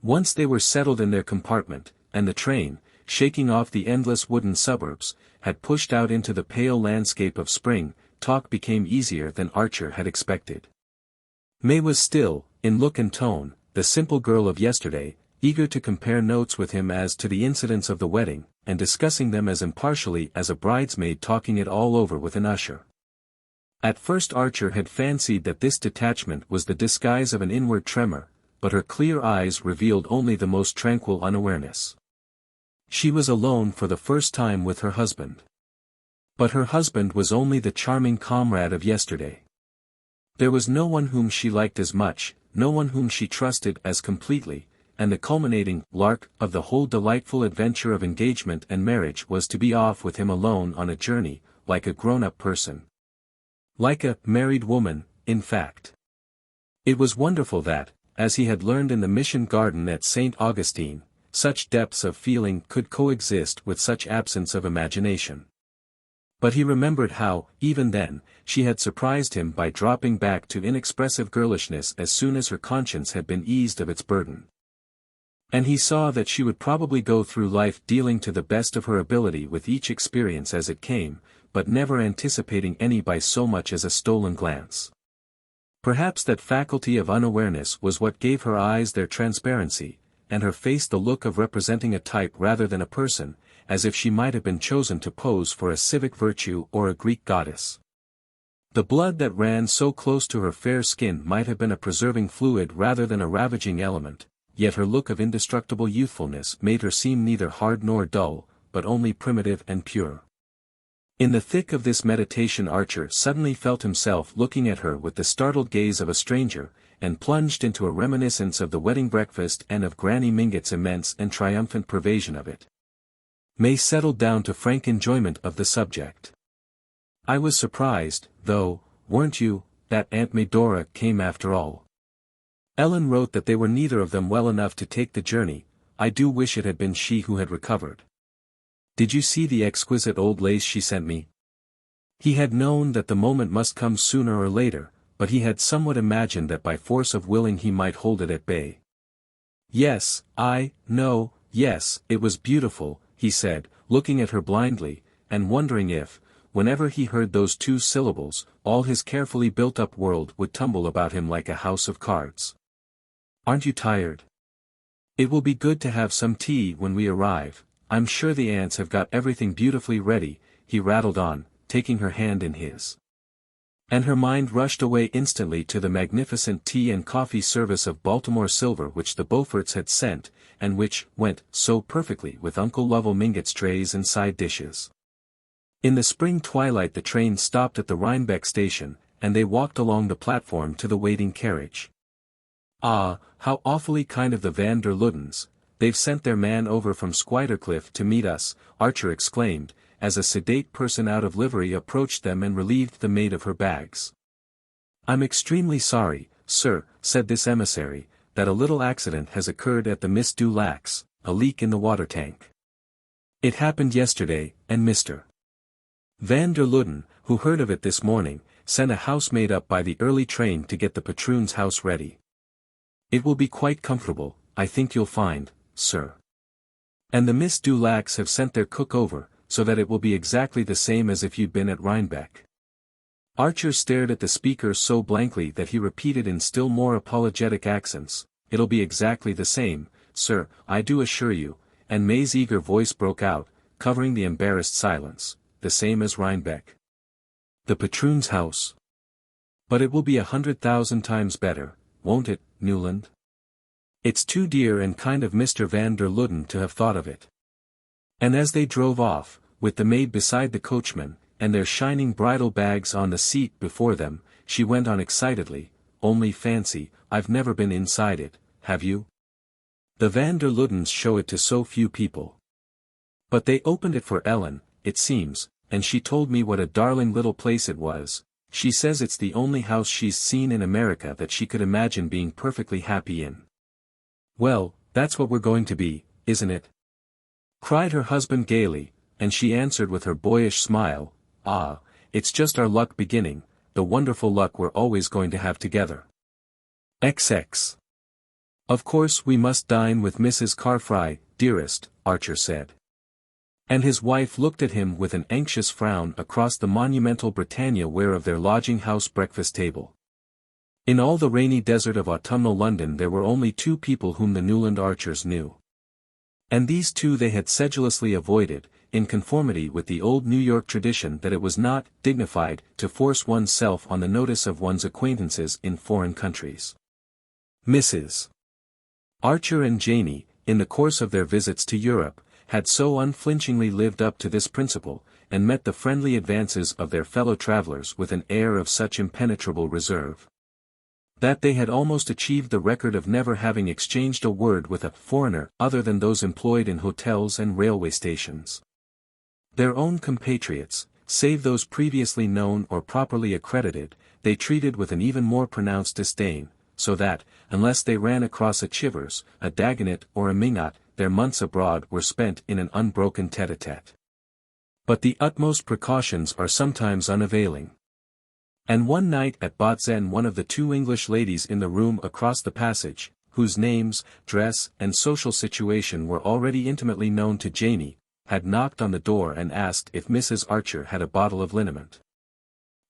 S1: Once they were settled in their compartment, and the train, shaking off the endless wooden suburbs, had pushed out into the pale landscape of spring, talk became easier than Archer had expected. May was still, in look and tone, the simple girl of yesterday, eager to compare notes with him as to the incidents of the wedding, and discussing them as impartially as a bridesmaid talking it all over with an usher. At first Archer had fancied that this detachment was the disguise of an inward tremor, but her clear eyes revealed only the most tranquil unawareness. She was alone for the first time with her husband. But her husband was only the charming comrade of yesterday. There was no one whom she liked as much, no one whom she trusted as completely, and the culminating lark of the whole delightful adventure of engagement and marriage was to be off with him alone on a journey, like a grown-up person. Like a married woman, in fact. It was wonderful that, as he had learned in the mission garden at St. Augustine, such depths of feeling could coexist with such absence of imagination. But he remembered how, even then, she had surprised him by dropping back to inexpressive girlishness as soon as her conscience had been eased of its burden. And he saw that she would probably go through life dealing to the best of her ability with each experience as it came, but never anticipating any by so much as a stolen glance. Perhaps that faculty of unawareness was what gave her eyes their transparency, and her face the look of representing a type rather than a person, as if she might have been chosen to pose for a civic virtue or a Greek goddess. The blood that ran so close to her fair skin might have been a preserving fluid rather than a ravaging element, yet her look of indestructible youthfulness made her seem neither hard nor dull, but only primitive and pure. In the thick of this meditation Archer suddenly felt himself looking at her with the startled gaze of a stranger, and plunged into a reminiscence of the wedding breakfast and of Granny Mingott's immense and triumphant pervasion of it. May settled down to frank enjoyment of the subject. "I was surprised, though, weren't you, that Aunt Medora came after all? Ellen wrote that they were neither of them well enough to take the journey. I do wish it had been she who had recovered. Did you see the exquisite old lace she sent me?" He had known that the moment must come sooner or later, but he had somewhat imagined that by force of willing he might hold it at bay. "Yes, yes, it was beautiful," he said, looking at her blindly, and wondering if, whenever he heard those 2 syllables, all his carefully built-up world would tumble about him like a house of cards. "Aren't you tired? It will be good to have some tea when we arrive. I'm sure the aunts have got everything beautifully ready," he rattled on, taking her hand in his. And her mind rushed away instantly to the magnificent tea and coffee service of Baltimore silver which the Beauforts had sent, and which went so perfectly with Uncle Lovell Mingott's trays and side dishes. In the spring twilight the train stopped at the Rhinebeck station, and they walked along the platform to the waiting carriage. "Ah, how awfully kind of the Van der Luddens, they've sent their man over from Squidercliff to meet us," Archer exclaimed, as a sedate person out of livery approached them and relieved the maid of her bags. "I'm extremely sorry, sir," said this emissary, that a little accident has occurred at the Miss Dulacs, a leak in the water tank. It happened yesterday, and Mr. van der Luden, who heard of it this morning, sent a housemaid up by the early train to get the patroon's house ready. It will be quite comfortable, I think you'll find, sir. And the Miss Dulacs have sent their cook over, so that it will be exactly the same as if you'd been at Rhinebeck. Archer stared at the speaker so blankly that he repeated in still more apologetic accents, "It'll be exactly the same, sir, I do assure you," and May's eager voice broke out, covering the embarrassed silence, "The same as Rhinebeck. The patroon's house. But it will be 100,000 times better, won't it, Newland? It's too dear and kind of Mr. van der Luden to have thought of it." And as they drove off, with the maid beside the coachman, and their shining bridle bags on the seat before them, she went on excitedly, "Only fancy, I've never been inside it, have you? The van der Ludens show it to so few people. But they opened it for Ellen, it seems, and she told me what a darling little place it was. She says it's the only house she's seen in America that she could imagine being perfectly happy in." "Well, that's what we're going to be, isn't it?" cried her husband gaily, and she answered with her boyish smile, "Ah, it's just our luck beginning, the wonderful luck we're always going to have together. XX. Of course we must dine with Mrs. Carfry, dearest," Archer said. And his wife looked at him with an anxious frown across the monumental Britannia ware of their lodging-house breakfast table. In all the rainy desert of autumnal London there were only two people whom the Newland Archers knew. And these two they had sedulously avoided, in conformity with the old New York tradition that it was not dignified to force one's self on the notice of one's acquaintances in foreign countries. Mrs. Archer and Janey, in the course of their visits to Europe, had so unflinchingly lived up to this principle, and met the friendly advances of their fellow travelers with an air of such impenetrable reserve, that they had almost achieved the record of never having exchanged a word with a foreigner other than those employed in hotels and railway stations. Their own compatriots, save those previously known or properly accredited, they treated with an even more pronounced disdain, so that, unless they ran across a Chivers, a Dagonet or a Minot, their months abroad were spent in an unbroken tete-a-tete. But the utmost precautions are sometimes unavailing. And one night at Botzen one of the two English ladies in the room across the passage, whose names, dress, and social situation were already intimately known to Janey, had knocked on the door and asked if Mrs. Archer had a bottle of liniment.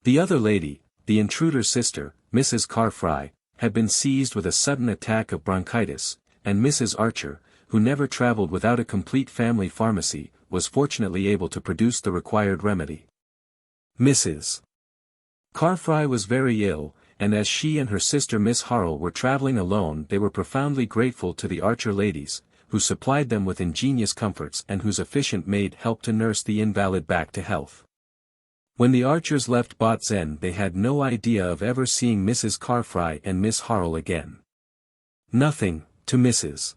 S1: The other lady, the intruder's sister, Mrs. Carfry, had been seized with a sudden attack of bronchitis, and Mrs. Archer, who never travelled without a complete family pharmacy, was fortunately able to produce the required remedy. Mrs. Carfry was very ill, and as she and her sister Miss Harrell were travelling alone they were profoundly grateful to the Archer ladies, who supplied them with ingenious comforts and whose efficient maid helped to nurse the invalid back to health. When the Archers left Botzen they had no idea of ever seeing Mrs. Carfry and Miss Harrell again. Nothing, to Mrs.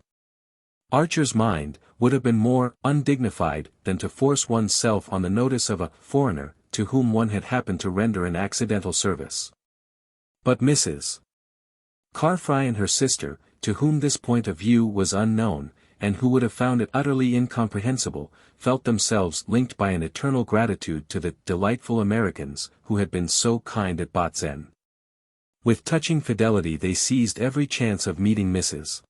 S1: Archer's mind, would have been more undignified than to force one's self on the notice of a foreigner to whom one had happened to render an accidental service. But Mrs. Carfry and her sister, to whom this point of view was unknown, and who would have found it utterly incomprehensible, felt themselves linked by an eternal gratitude to the delightful Americans who had been so kind at Botzen. With touching fidelity they seized every chance of meeting Mrs.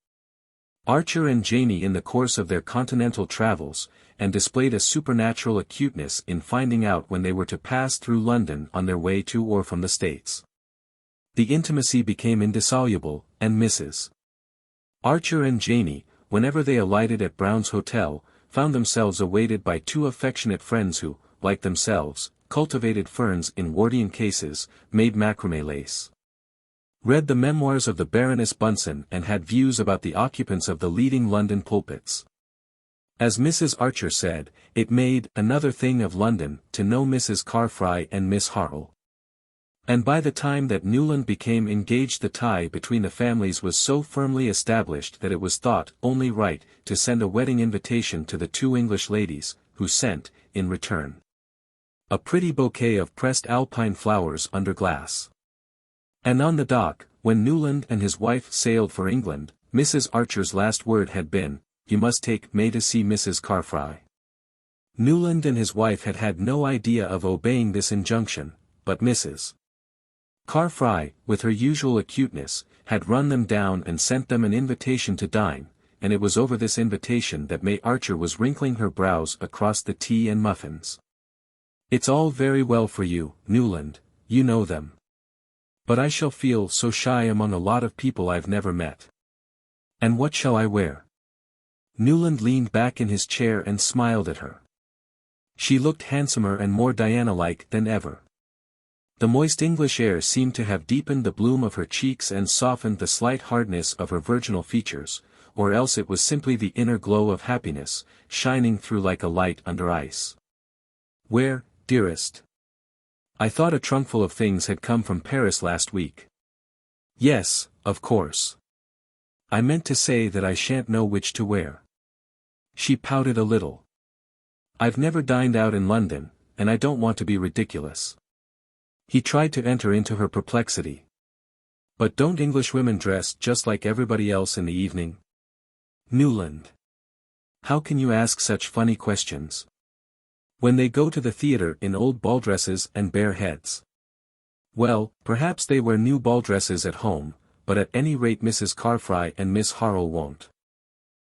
S1: Archer and Janey in the course of their continental travels, and displayed a supernatural acuteness in finding out when they were to pass through London on their way to or from the States. The intimacy became indissoluble, and Mrs. Archer and Janey, whenever they alighted at Brown's Hotel, found themselves awaited by two affectionate friends who, like themselves, cultivated ferns in Wardian cases, made macrame lace, read the memoirs of the Baroness Bunsen and had views about the occupants of the leading London pulpits. As Mrs. Archer said, it made another thing of London to know Mrs. Carfry and Miss Harrell. And by the time that Newland became engaged the tie between the families was so firmly established that it was thought only right to send a wedding invitation to the two English ladies, who sent, in return, a pretty bouquet of pressed alpine flowers under glass. And on the dock, When Newland and his wife sailed for England, Mrs. Archer's last word had been, "You must take May to see Mrs. Carfry." Newland and his wife had had no idea of obeying this injunction, but Mrs. Carfry, with her usual acuteness, had run them down and sent them an invitation to dine, and it was over this invitation that May Archer was wrinkling her brows across the tea and muffins. "It's all very well for you, Newland, you know them. But I shall feel so shy among a lot of people I've never met. And what shall I wear?" Newland leaned back in his chair and smiled at her. She looked handsomer and more Diana-like than ever. The moist English air seemed to have deepened the bloom of her cheeks and softened the slight hardness of her virginal features, or else it was simply the inner glow of happiness, shining through like a light under ice. "Where, dearest? I thought a trunkful of things had come from Paris last week." "Yes, of course. I meant to say that I shan't know which to wear." She pouted a little. "I've never dined out in London, and I don't want to be ridiculous." He tried to enter into her perplexity. "But don't Englishwomen dress just like everybody else in the evening?" "Newland. How can you ask such funny questions? When they go to the theatre in old ball dresses and bare heads." "Well, perhaps they wear new ball dresses at home, but at any rate Mrs. Carfry and Miss Harrel won't.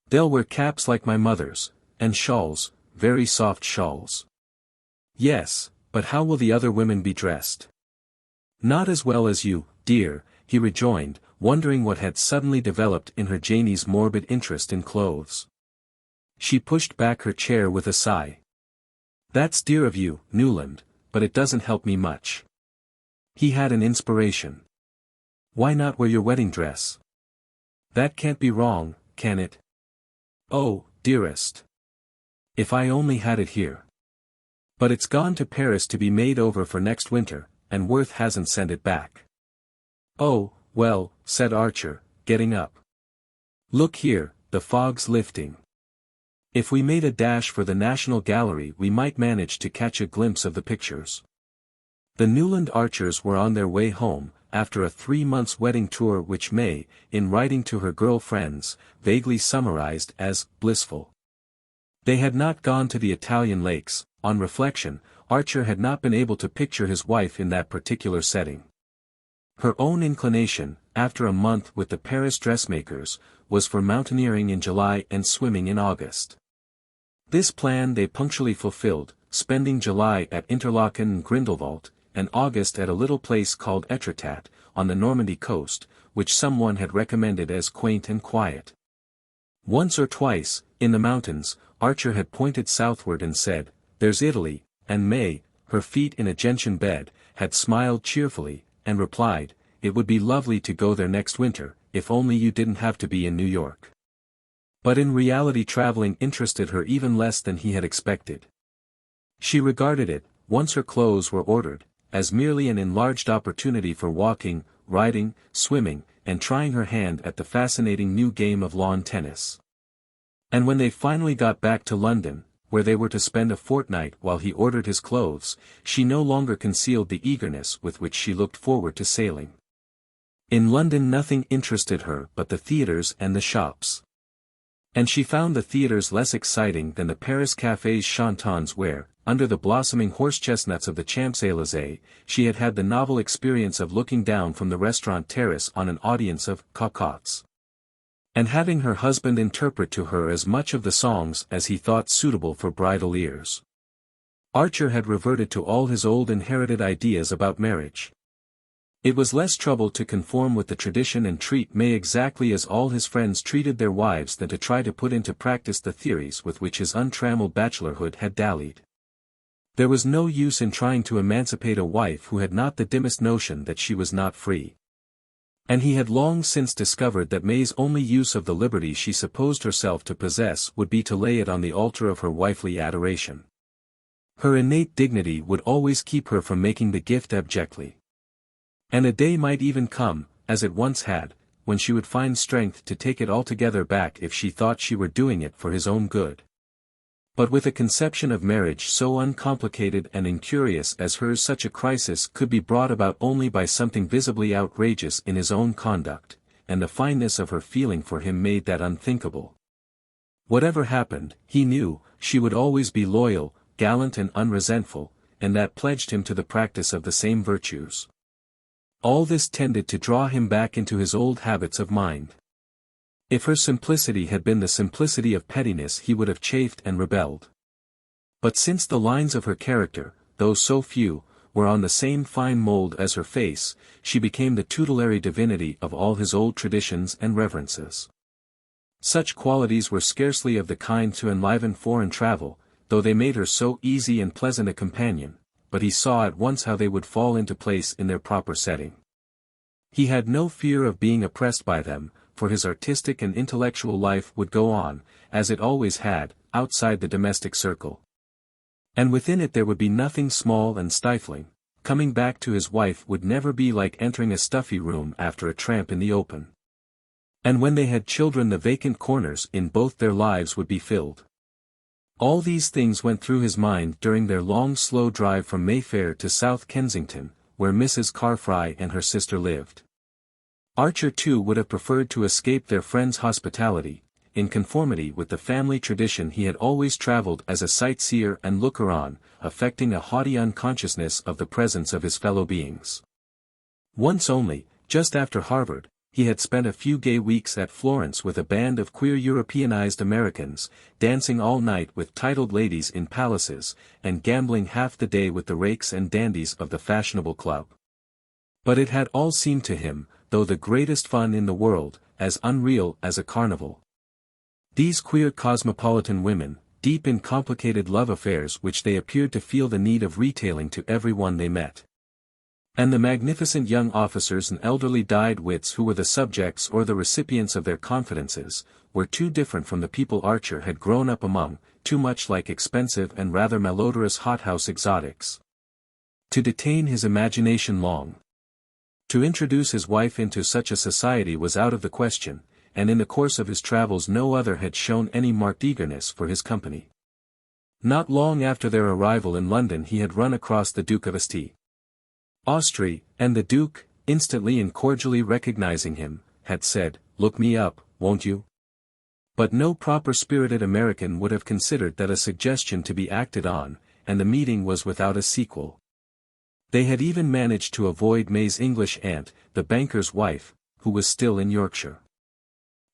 S1: They'll wear caps like my mother's, and shawls, very soft shawls." "Yes, but how will the other women be dressed?" "Not as well as you, dear," he rejoined, wondering what had suddenly developed in her Janie's morbid interest in clothes. She pushed back her chair with a sigh. "That's dear of you, Newland, but it doesn't help me much." He had an inspiration. "Why not wear your wedding dress? That can't be wrong, can it?" "Oh, dearest. If I only had it here. But it's gone to Paris to be made over for next winter, and Worth hasn't sent it back." "Oh, well," said Archer, getting up. "Look here, the fog's lifting. If we made a dash for the National Gallery we might manage to catch a glimpse of the pictures." The Newland Archers were on their way home, after a 3 months wedding tour which May, in writing to her girl friends, vaguely summarized as blissful. They had not gone to the Italian lakes. On reflection, Archer had not been able to picture his wife in that particular setting. Her own inclination, after a month with the Paris dressmakers, was for mountaineering in July and swimming in August. This plan they punctually fulfilled, spending July at Interlaken and Grindelwald, and August at a little place called Etretat, on the Normandy coast, which someone had recommended as quaint and quiet. Once or twice, in the mountains, Archer had pointed southward and said, "There's Italy," and May, her feet in a gentian bed, had smiled cheerfully, and replied, "It would be lovely to go there next winter, if only you didn't have to be in New York." But in reality traveling interested her even less than he had expected. She regarded it, once her clothes were ordered, as merely an enlarged opportunity for walking, riding, swimming, and trying her hand at the fascinating new game of lawn tennis. And when they finally got back to London, where they were to spend a fortnight while he ordered his clothes, she no longer concealed the eagerness with which she looked forward to sailing. In London nothing interested her but the theatres and the shops. And she found the theatres less exciting than the Paris cafés chantants where, under the blossoming horse-chestnuts of the Champs-Élysées, she had had the novel experience of looking down from the restaurant terrace on an audience of cocottes. And having her husband interpret to her as much of the songs as he thought suitable for bridal ears. Archer had reverted to all his old inherited ideas about marriage. It was less trouble to conform with the tradition and treat May exactly as all his friends treated their wives than to try to put into practice the theories with which his untrammeled bachelorhood had dallied. There was no use in trying to emancipate a wife who had not the dimmest notion that she was not free. And he had long since discovered that May's only use of the liberty she supposed herself to possess would be to lay it on the altar of her wifely adoration. Her innate dignity would always keep her from making the gift abjectly. And a day might even come, as it once had, when she would find strength to take it altogether back if she thought she were doing it for his own good. But with a conception of marriage so uncomplicated and incurious as hers, such a crisis could be brought about only by something visibly outrageous in his own conduct, and the fineness of her feeling for him made that unthinkable. Whatever happened, he knew, she would always be loyal, gallant and unresentful, and that pledged him to the practice of the same virtues. All this tended to draw him back into his old habits of mind. If her simplicity had been the simplicity of pettiness, he would have chafed and rebelled. But since the lines of her character, though so few, were on the same fine mold as her face, she became the tutelary divinity of all his old traditions and reverences. Such qualities were scarcely of the kind to enliven foreign travel, though they made her so easy and pleasant a companion, but he saw at once how they would fall into place in their proper setting. He had no fear of being oppressed by them, for his artistic and intellectual life would go on, as it always had, outside the domestic circle. And within it there would be nothing small and stifling. Coming back to his wife would never be like entering a stuffy room after a tramp in the open. And when they had children, the vacant corners in both their lives would be filled. All these things went through his mind during their long slow drive from Mayfair to South Kensington, where Mrs. Carfry and her sister lived. Archer too would have preferred to escape their friend's hospitality. In conformity with the family tradition, he had always travelled as a sightseer and looker-on, affecting a haughty unconsciousness of the presence of his fellow beings. Once only, just after Harvard, he had spent a few gay weeks at Florence with a band of queer Europeanized Americans, dancing all night with titled ladies in palaces, and gambling half the day with the rakes and dandies of the fashionable club. But it had all seemed to him, though the greatest fun in the world, as unreal as a carnival. These queer cosmopolitan women, deep in complicated love affairs which they appeared to feel the need of retailing to every one they met. And the magnificent young officers and elderly dyed wits who were the subjects or the recipients of their confidences, were too different from the people Archer had grown up among, too much like expensive and rather malodorous hothouse exotics, to detain his imagination long. To introduce his wife into such a society was out of the question, and in the course of his travels no other had shown any marked eagerness for his company. Not long after their arrival in London he had run across the Duke of St. Austri, and the Duke, instantly and cordially recognizing him, had said, "Look me up, won't you?" But no proper-spirited American would have considered that a suggestion to be acted on, and the meeting was without a sequel. They had even managed to avoid May's English aunt, the banker's wife, who was still in Yorkshire.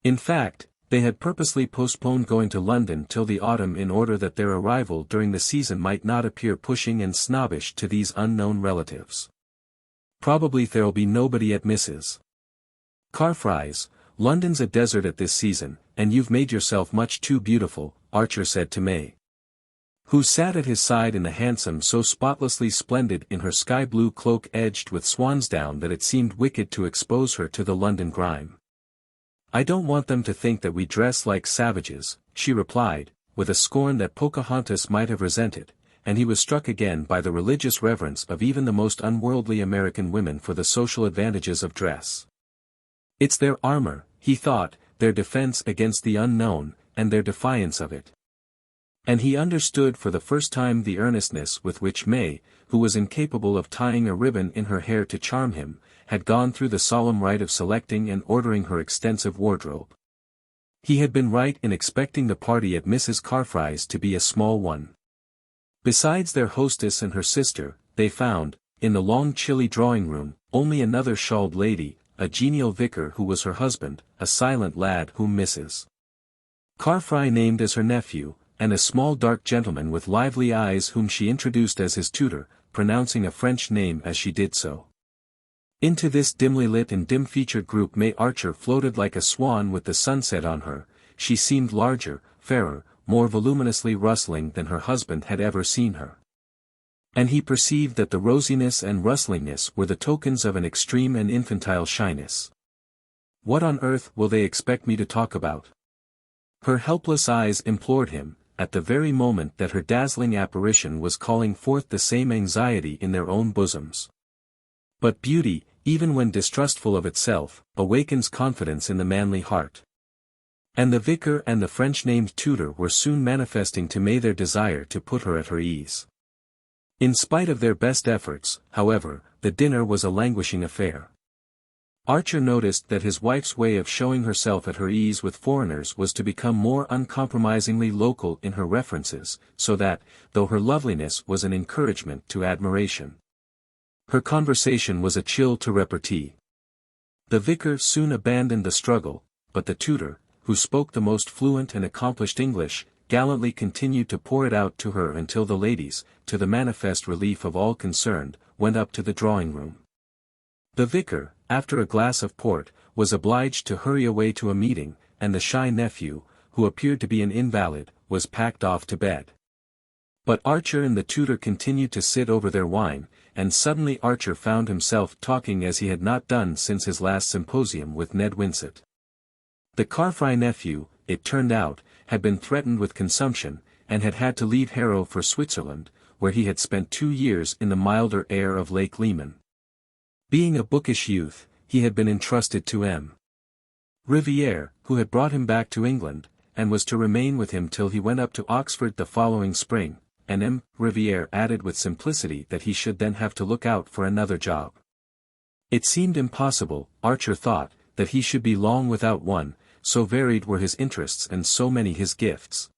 S1: In fact, they had purposely postponed going to London till the autumn in order that their arrival during the season might not appear pushing and snobbish to these unknown relatives. "Probably there'll be nobody at Mrs. Carfry's. London's a desert at this season, and you've made yourself much too beautiful," Archer said to May, who sat at his side in the hansom so spotlessly splendid in her sky-blue cloak edged with swansdown that it seemed wicked to expose her to the London grime. "I don't want them to think that we dress like savages," she replied, with a scorn that Pocahontas might have resented, and he was struck again by the religious reverence of even the most unworldly American women for the social advantages of dress. "It's their armor," he thought, "their defense against the unknown, and their defiance of it." And he understood for the first time the earnestness with which May, who was incapable of tying a ribbon in her hair to charm him, had gone through the solemn rite of selecting and ordering her extensive wardrobe. He had been right in expecting the party at Mrs. Carfry's to be a small one. Besides their hostess and her sister, they found, in the long chilly drawing-room, only another shawled lady, a genial vicar who was her husband, a silent lad whom Mrs. Carfry named as her nephew, and a small dark gentleman with lively eyes whom she introduced as his tutor, pronouncing a French name as she did so. Into this dimly lit and dim-featured group May Archer floated like a swan with the sunset on her. She seemed larger, fairer, more voluminously rustling than her husband had ever seen her. And he perceived that the rosiness and rustlingness were the tokens of an extreme and infantile shyness. "What on earth will they expect me to talk about?" Her helpless eyes implored him, at the very moment that her dazzling apparition was calling forth the same anxiety in their own bosoms. But beauty, even when distrustful of itself, awakens confidence in the manly heart. And the vicar and the French-named tutor were soon manifesting to May their desire to put her at her ease. In spite of their best efforts, however, the dinner was a languishing affair. Archer noticed that his wife's way of showing herself at her ease with foreigners was to become more uncompromisingly local in her references, so that, though her loveliness was an encouragement to admiration, her conversation was a chill to repartee. The vicar soon abandoned the struggle, but the tutor, who spoke the most fluent and accomplished English, gallantly continued to pour it out to her until the ladies, to the manifest relief of all concerned, went up to the drawing-room. The vicar, after a glass of port, was obliged to hurry away to a meeting, and the shy nephew, who appeared to be an invalid, was packed off to bed. But Archer and the tutor continued to sit over their wine, and suddenly Archer found himself talking as he had not done since his last symposium with Ned Winsett. The Carfry nephew, it turned out, had been threatened with consumption, and had had to leave Harrow for Switzerland, where he had spent 2 years in the milder air of Lake Leman. Being a bookish youth, he had been entrusted to M. Riviere, who had brought him back to England, and was to remain with him till he went up to Oxford the following spring, and M. Riviere added with simplicity that he should then have to look out for another job. It seemed impossible, Archer thought, that he should be long without one, so varied were his interests and so many his gifts.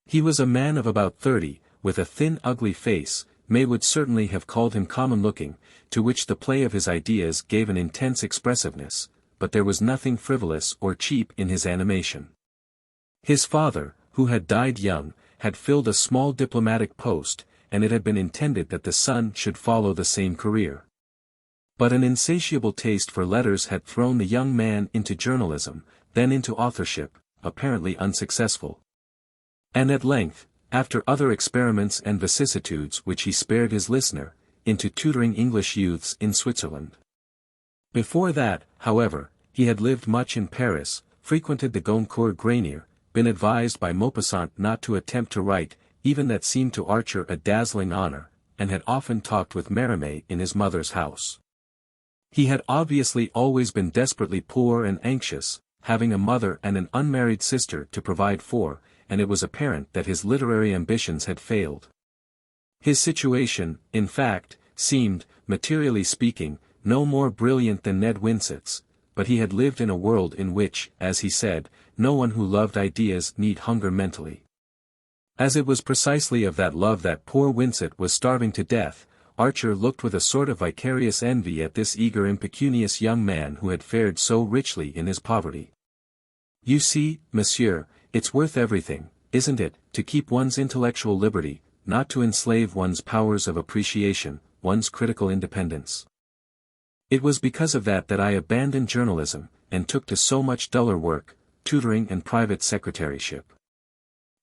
S1: He was a man of about 30, with a thin ugly face. May would certainly have called him common-looking, to which the play of his ideas gave an intense expressiveness, but there was nothing frivolous or cheap in his animation. His father, who had died young, had filled a small diplomatic post, and it had been intended that the son should follow the same career. But an insatiable taste for letters had thrown the young man into journalism, then into authorship, apparently unsuccessful. And at length, after other experiments and vicissitudes which he spared his listener, into tutoring English youths in Switzerland. Before that, however, he had lived much in Paris, frequented the Goncourt Grenier, been advised by Maupassant not to attempt to write, even that seemed to Archer a dazzling honor, and had often talked with Mérimée in his mother's house. He had obviously always been desperately poor and anxious, having a mother and an unmarried sister to provide for, and it was apparent that his literary ambitions had failed. His situation, in fact, seemed, materially speaking, no more brilliant than Ned Winsett's, but he had lived in a world in which, as he said, no one who loved ideas need hunger mentally. As it was precisely of that love that poor Winsett was starving to death, Archer looked with a sort of vicarious envy at this eager impecunious young man who had fared so richly in his poverty. "You see, monsieur, it's worth everything, isn't it, to keep one's intellectual liberty, not to enslave one's powers of appreciation, one's critical independence. It was because of that I abandoned journalism, and took to so much duller work, tutoring and private secretaryship.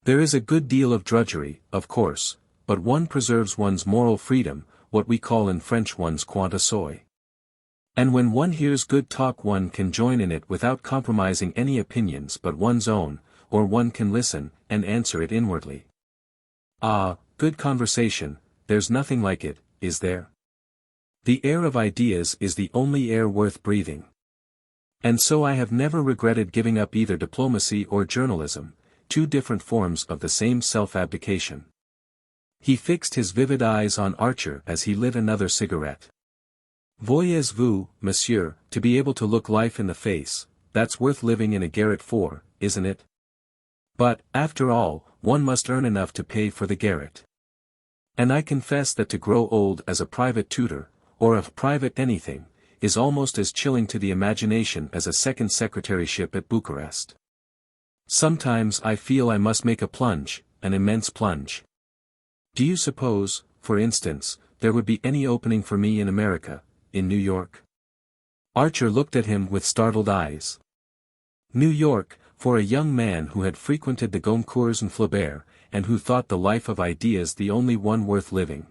S1: There is a good deal of drudgery, of course, but one preserves one's moral freedom, what we call in French one's quant soi. And when one hears good talk one can join in it without compromising any opinions but one's own, or one can listen, and answer it inwardly. Ah, good conversation, there's nothing like it, is there? The air of ideas is the only air worth breathing. And so I have never regretted giving up either diplomacy or journalism, 2 different forms of the same self-abdication." He fixed his vivid eyes on Archer as he lit another cigarette. "Voyez-vous, monsieur, to be able to look life in the face, that's worth living in a garret for, isn't it? But, after all, one must earn enough to pay for the garret. And I confess that to grow old as a private tutor, or of private anything, is almost as chilling to the imagination as a second secretaryship at Bucharest. Sometimes I feel I must make a plunge, an immense plunge. Do you suppose, for instance, there would be any opening for me in America, in New York?" Archer looked at him with startled eyes. New York, for a young man who had frequented the Goncourts and Flaubert, and who thought the life of ideas the only one worth living.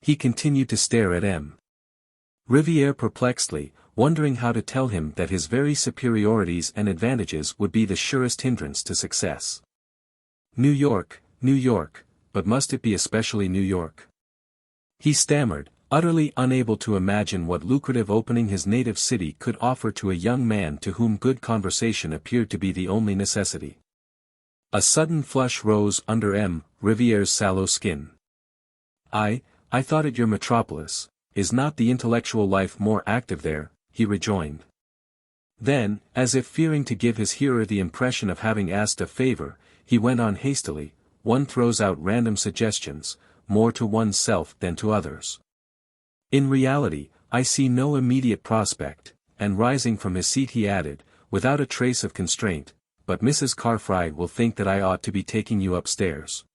S1: He continued to stare at M. Riviere perplexedly, wondering how to tell him that his very superiorities and advantages would be the surest hindrance to success. New York, but must it be especially New York? He stammered, utterly unable to imagine what lucrative opening his native city could offer to a young man to whom good conversation appeared to be the only necessity. A sudden flush rose under M. Riviere's sallow skin. I thought it your metropolis, is not the intellectual life more active there?" he rejoined. Then, as if fearing to give his hearer the impression of having asked a favor, he went on hastily, "One throws out random suggestions, more to one's self than to others. In reality, I see no immediate prospect," and rising from his seat he added, without a trace of constraint, "but Mrs. Carfry will think that I ought to be taking you upstairs."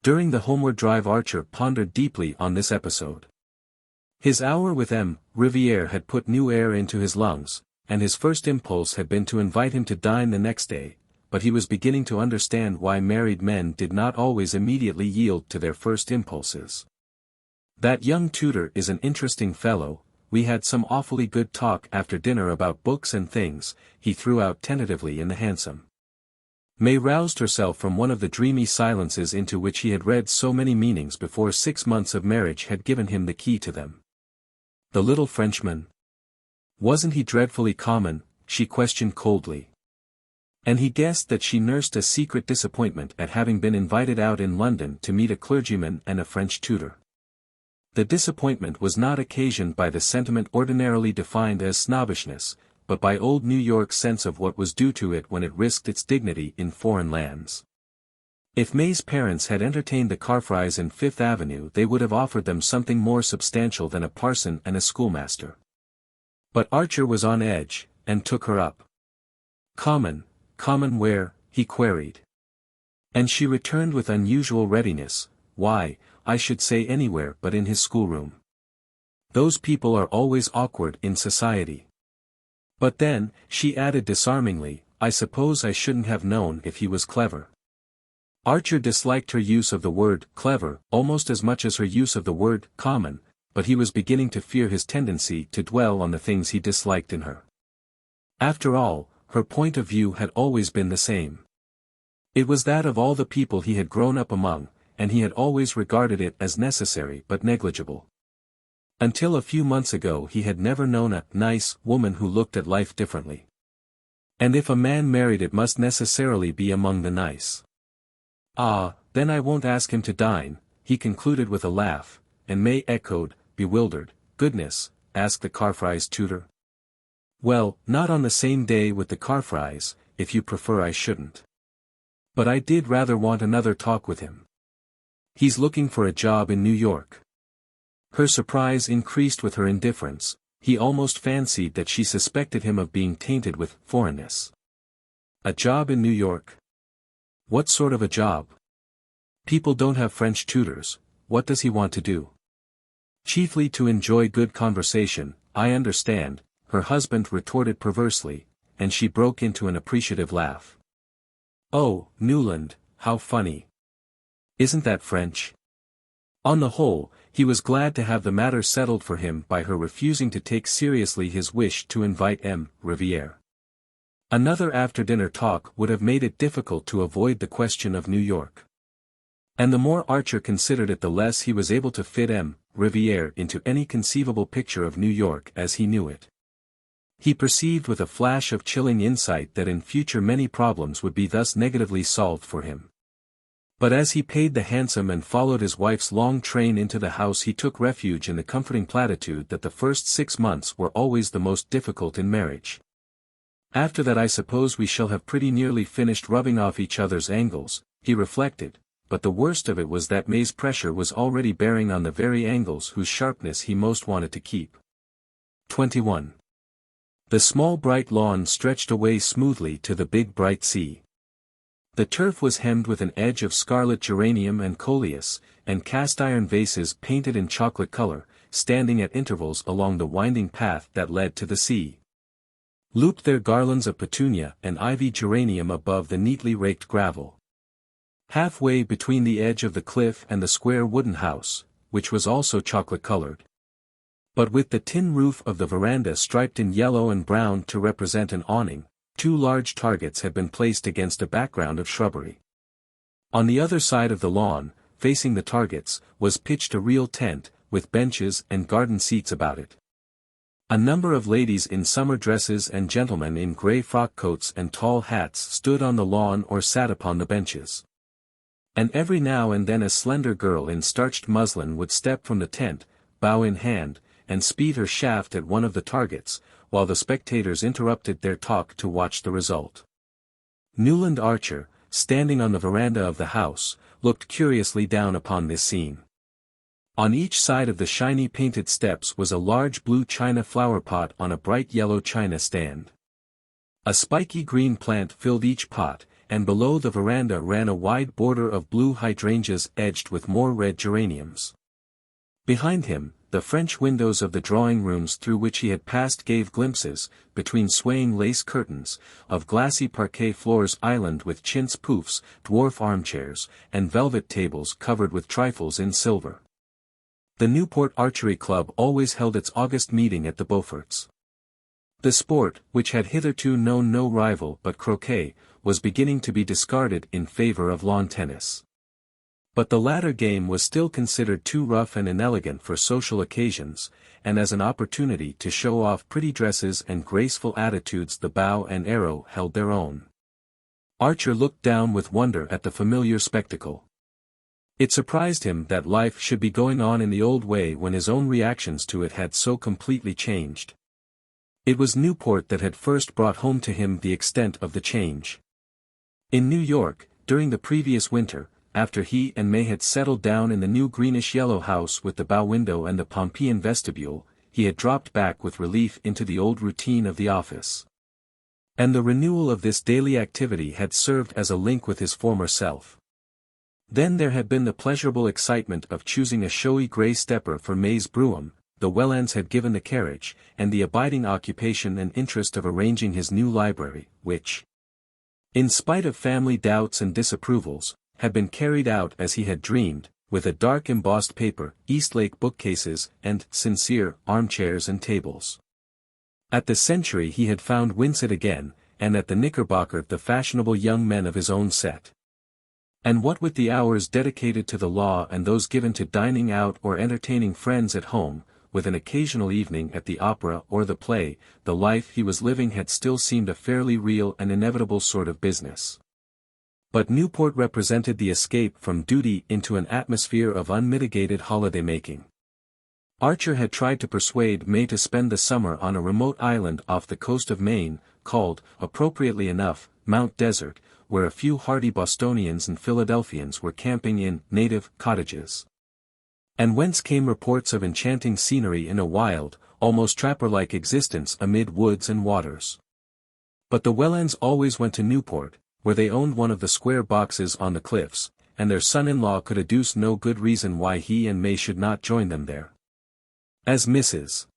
S1: During the homeward drive Archer pondered deeply on this episode. His hour with M. Riviere had put new air into his lungs, and his first impulse had been to invite him to dine the next day, but he was beginning to understand why married men did not always immediately yield to their first impulses. "That young tutor is an interesting fellow, we had some awfully good talk after dinner about books and things," he threw out tentatively in the hansom. May roused herself from one of the dreamy silences into which he had read so many meanings before 6 months of marriage had given him the key to them. "The little Frenchman? Wasn't he dreadfully common?" she questioned coldly. And he guessed that she nursed a secret disappointment at having been invited out in London to meet a clergyman and a French tutor. The disappointment was not occasioned by the sentiment ordinarily defined as snobbishness, but by old New York's sense of what was due to it when it risked its dignity in foreign lands. If May's parents had entertained the Carfrys in Fifth Avenue they would have offered them something more substantial than a parson and a schoolmaster. But Archer was on edge, and took her up. Common where?" he queried. And she returned with unusual readiness, "Why, I should say anywhere but in his schoolroom. Those people are always awkward in society." "But then," she added disarmingly, "I suppose I shouldn't have known if he was clever." Archer disliked her use of the word clever almost as much as her use of the word common, but he was beginning to fear his tendency to dwell on the things he disliked in her. After all, her point of view had always been the same. It was that of all the people he had grown up among, and he had always regarded it as necessary but negligible. Until a few months ago he had never known a nice woman who looked at life differently. And if a man married it must necessarily be among the nice. "Ah, then I won't ask him to dine," he concluded with a laugh, and May echoed, bewildered, "Goodness, ask the Carfrys' tutor?" "Well, not on the same day with the Carfrys, if you prefer I shouldn't. But I did rather want another talk with him. He's looking for a job in New York." Her surprise increased with her indifference, he almost fancied that she suspected him of being tainted with foreignness. "A job in New York? What sort of a job? People don't have French tutors, what does he want to do?" "Chiefly to enjoy good conversation, I understand," her husband retorted perversely, and she broke into an appreciative laugh. "Oh, Newland, how funny. Isn't that French?" On the whole, he was glad to have the matter settled for him by her refusing to take seriously his wish to invite M. Riviere. Another after-dinner talk would have made it difficult to avoid the question of New York. And the more Archer considered it the less he was able to fit M. Riviere into any conceivable picture of New York as he knew it. He perceived with a flash of chilling insight that in future many problems would be thus negatively solved for him. But as he paid the hansom and followed his wife's long train into the house he took refuge in the comforting platitude that the first 6 months were always the most difficult in marriage. "After that I suppose we shall have pretty nearly finished rubbing off each other's angles," he reflected, but the worst of it was that May's pressure was already bearing on the very angles whose sharpness he most wanted to keep. 21. The small bright lawn stretched away smoothly to the big bright sea. The turf was hemmed with an edge of scarlet geranium and coleus, and cast-iron vases painted in chocolate color, standing at intervals along the winding path that led to the sea. Looped their garlands of petunia and ivy geranium above the neatly raked gravel. Halfway between the edge of the cliff and the square wooden house, which was also chocolate-colored, but with the tin roof of the veranda striped in yellow and brown to represent an awning, 2 large targets had been placed against a background of shrubbery. On the other side of the lawn, facing the targets, was pitched a real tent, with benches and garden seats about it. A number of ladies in summer dresses and gentlemen in grey frock coats and tall hats stood on the lawn or sat upon the benches. And every now and then a slender girl in starched muslin would step from the tent, bow in hand, and speed her shaft at one of the targets, while the spectators interrupted their talk to watch the result. Newland Archer, standing on the veranda of the house, looked curiously down upon this scene. On each side of the shiny painted steps was a large blue china flower pot on a bright yellow china stand. A spiky green plant filled each pot, and below the veranda ran a wide border of blue hydrangeas edged with more red geraniums. Behind him, the French windows of the drawing rooms through which he had passed gave glimpses, between swaying lace curtains, of glassy parquet floors island with chintz poufs, dwarf armchairs, and velvet tables covered with trifles in silver. The Newport Archery Club always held its August meeting at the Beauforts. The sport, which had hitherto known no rival but croquet, was beginning to be discarded in favor of lawn tennis. But the latter game was still considered too rough and inelegant for social occasions, and as an opportunity to show off pretty dresses and graceful attitudes the bow and arrow held their own. Archer looked down with wonder at the familiar spectacle. It surprised him that life should be going on in the old way when his own reactions to it had so completely changed. It was Newport that had first brought home to him the extent of the change. In New York, during the previous winter, after he and May had settled down in the new greenish-yellow house with the bow window and the Pompeian vestibule, he had dropped back with relief into the old routine of the office. And the renewal of this daily activity had served as a link with his former self. Then there had been the pleasurable excitement of choosing a showy grey stepper for May's brougham, the Wellands had given the carriage, and the abiding occupation and interest of arranging his new library, which, in spite of family doubts and disapprovals, had been carried out as he had dreamed, with a dark embossed paper, Eastlake bookcases, and sincere armchairs and tables. At the Century he had found Winsett again, and at the Knickerbocker the fashionable young men of his own set. And what with the hours dedicated to the law and those given to dining out or entertaining friends at home, with an occasional evening at the opera or the play, the life he was living had still seemed a fairly real and inevitable sort of business. But Newport represented the escape from duty into an atmosphere of unmitigated holiday-making. Archer had tried to persuade May to spend the summer on a remote island off the coast of Maine, called, appropriately enough, Mount Desert, where a few hardy Bostonians and Philadelphians were camping in native cottages. And whence came reports of enchanting scenery in a wild, almost trapper-like existence amid woods and waters. But the Wellands always went to Newport, where they owned one of the square boxes on the cliffs, and their son-in-law could adduce no good reason why he and May should not join them there. As Mrs.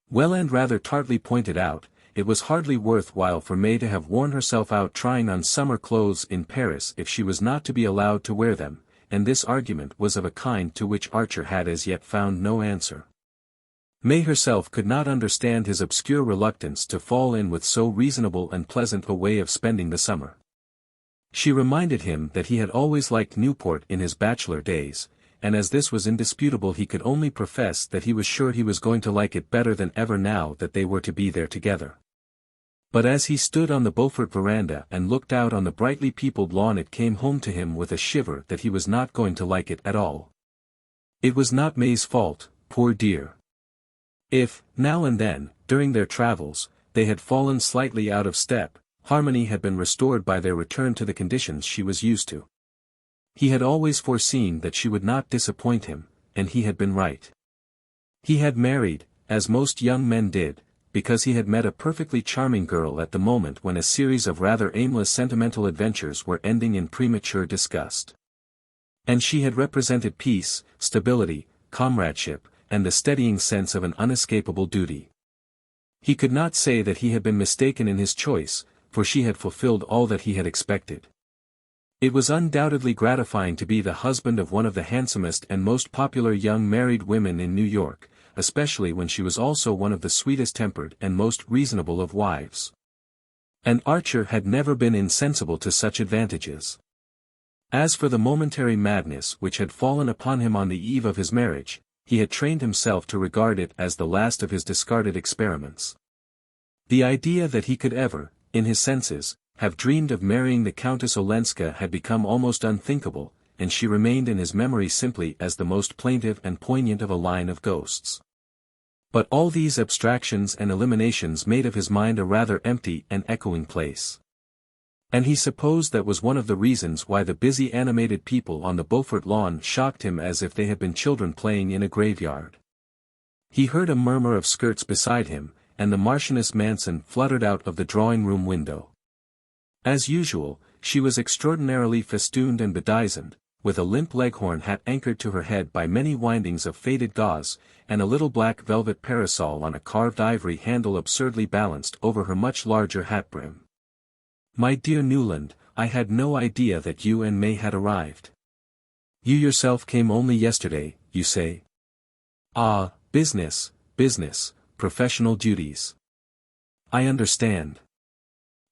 S1: Welland rather tartly pointed out, it was hardly worth while for May to have worn herself out trying on summer clothes in Paris if she was not to be allowed to wear them, and this argument was of a kind to which Archer had as yet found no answer. May herself could not understand his obscure reluctance to fall in with so reasonable and pleasant a way of spending the summer. She reminded him that he had always liked Newport in his bachelor days, and as this was indisputable he could only profess that he was sure he was going to like it better than ever now that they were to be there together. But as he stood on the Beaufort veranda and looked out on the brightly peopled lawn it came home to him with a shiver that he was not going to like it at all. It was not May's fault, poor dear. If, now and then, during their travels, they had fallen slightly out of step, harmony had been restored by their return to the conditions she was used to. He had always foreseen that she would not disappoint him, and he had been right. He had married, as most young men did, because he had met a perfectly charming girl at the moment when a series of rather aimless sentimental adventures were ending in premature disgust. And she had represented peace, stability, comradeship, and the steadying sense of an unescapable duty. He could not say that he had been mistaken in his choice, for she had fulfilled all that he had expected. It was undoubtedly gratifying to be the husband of one of the handsomest and most popular young married women in New York, especially when she was also one of the sweetest-tempered and most reasonable of wives. And Archer had never been insensible to such advantages. As for the momentary madness which had fallen upon him on the eve of his marriage, he had trained himself to regard it as the last of his discarded experiments. The idea that he could ever, in his senses, have dreamed of marrying the Countess Olenska had become almost unthinkable, and she remained in his memory simply as the most plaintive and poignant of a line of ghosts. But all these abstractions and eliminations made of his mind a rather empty and echoing place. And he supposed that was one of the reasons why the busy animated people on the Beaufort lawn shocked him as if they had been children playing in a graveyard. He heard a murmur of skirts beside him, and the Marchioness Manson fluttered out of the drawing-room window. As usual, she was extraordinarily festooned and bedizened, with a limp leghorn hat anchored to her head by many windings of faded gauze, and a little black velvet parasol on a carved ivory handle absurdly balanced over her much larger hat brim. "My dear Newland, I had no idea that you and May had arrived. You yourself came only yesterday, you say? Ah, business, professional duties. I understand.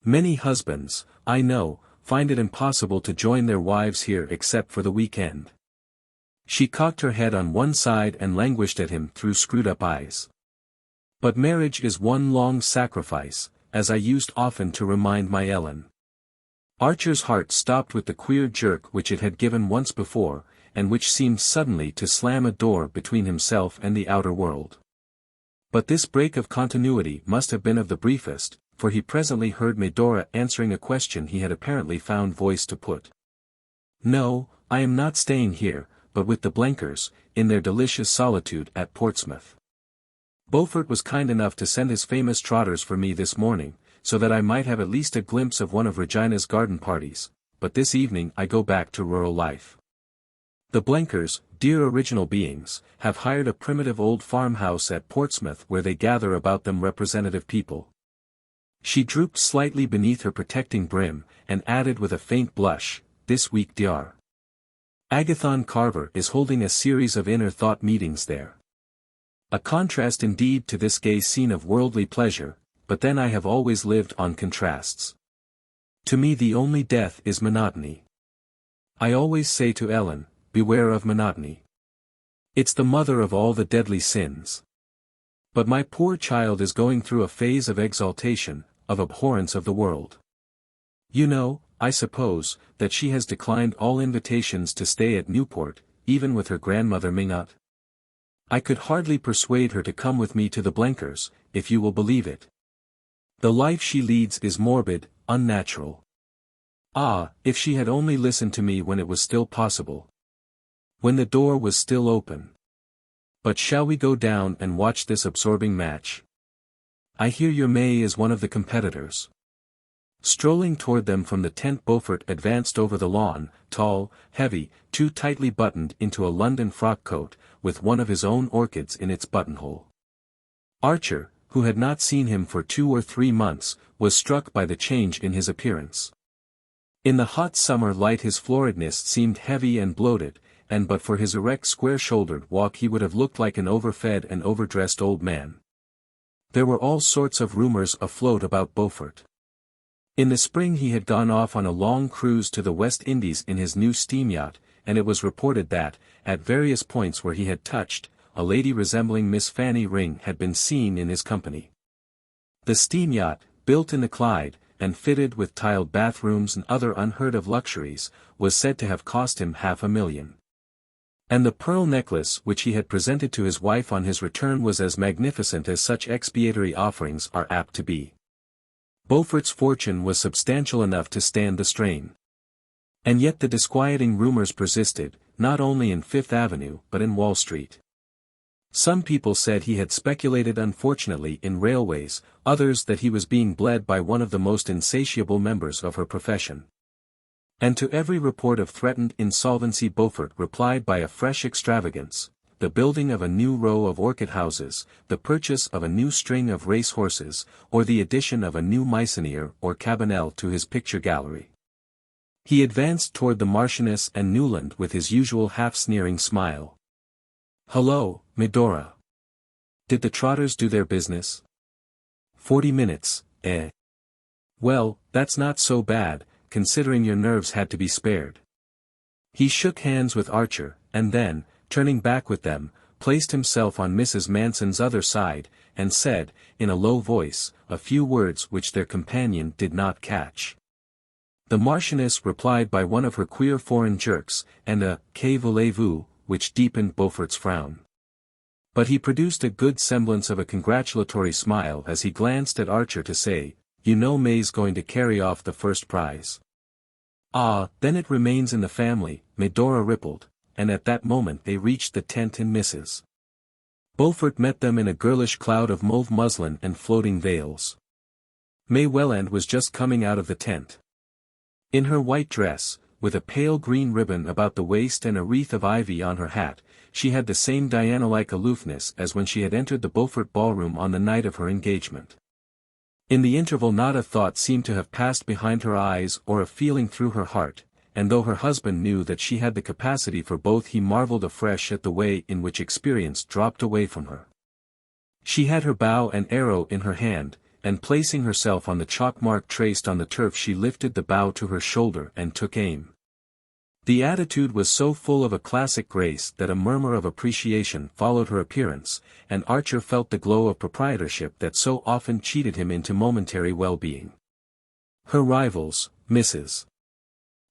S1: Many husbands, I know, find it impossible to join their wives here except for the weekend." She cocked her head on one side and languished at him through screwed-up eyes. "But marriage is one long sacrifice, as I used often to remind my Ellen." Archer's heart stopped with the queer jerk which it had given once before, and which seemed suddenly to slam a door between himself and the outer world. But this break of continuity must have been of the briefest, for he presently heard Medora answering a question he had apparently found voice to put. "No, I am not staying here, but with the Blenkers, in their delicious solitude at Portsmouth. Beaufort was kind enough to send his famous trotters for me this morning, so that I might have at least a glimpse of one of Regina's garden parties, but this evening I go back to rural life. The Blenkers, dear original beings, have hired a primitive old farmhouse at Portsmouth where they gather about them representative people." She drooped slightly beneath her protecting brim, and added with a faint blush, "This week Dr. Agathon Carver is holding a series of inner thought meetings there. A contrast indeed to this gay scene of worldly pleasure, but then I have always lived on contrasts. To me the only death is monotony. I always say to Ellen, beware of monotony. It's the mother of all the deadly sins. But my poor child is going through a phase of exaltation, of abhorrence of the world. You know, I suppose, that she has declined all invitations to stay at Newport, even with her grandmother Minot. I could hardly persuade her to come with me to the Blenkers, if you will believe it. The life she leads is morbid, unnatural. Ah, if she had only listened to me when it was still possible. When the door was still open. But shall we go down and watch this absorbing match? I hear your May is one of the competitors." Strolling toward them from the tent, Beaufort advanced over the lawn, tall, heavy, too tightly buttoned into a London frock coat, with one of his own orchids in its buttonhole. Archer, who had not seen him for 2 or 3 months, was struck by the change in his appearance. In the hot summer light his floridness seemed heavy and bloated, and but for his erect square-shouldered walk he would have looked like an overfed and overdressed old man. There were all sorts of rumors afloat about Beaufort. In the spring he had gone off on a long cruise to the West Indies in his new steam yacht, and it was reported that, at various points where he had touched, a lady resembling Miss Fanny Ring had been seen in his company. The steam yacht, built in the Clyde, and fitted with tiled bathrooms and other unheard-of luxuries, was said to have cost him $500,000. And the pearl necklace which he had presented to his wife on his return was as magnificent as such expiatory offerings are apt to be. Beaufort's fortune was substantial enough to stand the strain. And yet the disquieting rumors persisted, not only in Fifth Avenue but in Wall Street. Some people said he had speculated unfortunately in railways, others that he was being bled by one of the most insatiable members of her profession. And to every report of threatened insolvency Beaufort replied by a fresh extravagance, the building of a new row of orchid houses, the purchase of a new string of race horses, or the addition of a new Meissonier or Cabanel to his picture gallery. He advanced toward the Marchioness and Newland with his usual half-sneering smile. "Hullo, Medora. Did the trotters do their business? 40 minutes, eh? Well, that's not so bad, considering your nerves had to be spared." He shook hands with Archer, and then, turning back with them, placed himself on Mrs. Manson's other side, and said, in a low voice, a few words which their companion did not catch. The Marchioness replied by one of her queer foreign jerks, and a "Que voulez-vous," which deepened Beaufort's frown. But he produced a good semblance of a congratulatory smile as he glanced at Archer to say, "You know May's going to carry off the first prize." "Ah, then it remains in the family," Medora rippled, and at that moment they reached the tent in Mrs. Beaufort met them in a girlish cloud of mauve muslin and floating veils. May Welland was just coming out of the tent. In her white dress, with a pale green ribbon about the waist and a wreath of ivy on her hat, she had the same Diana-like aloofness as when she had entered the Beaufort ballroom on the night of her engagement. In the interval not a thought seemed to have passed behind her eyes or a feeling through her heart, and though her husband knew that she had the capacity for both, he marveled afresh at the way in which experience dropped away from her. She had her bow and arrow in her hand, and placing herself on the chalk mark traced on the turf she lifted the bow to her shoulder and took aim. The attitude was so full of a classic grace that a murmur of appreciation followed her appearance, and Archer felt the glow of proprietorship that so often cheated him into momentary well-being. Her rivals, Mrs.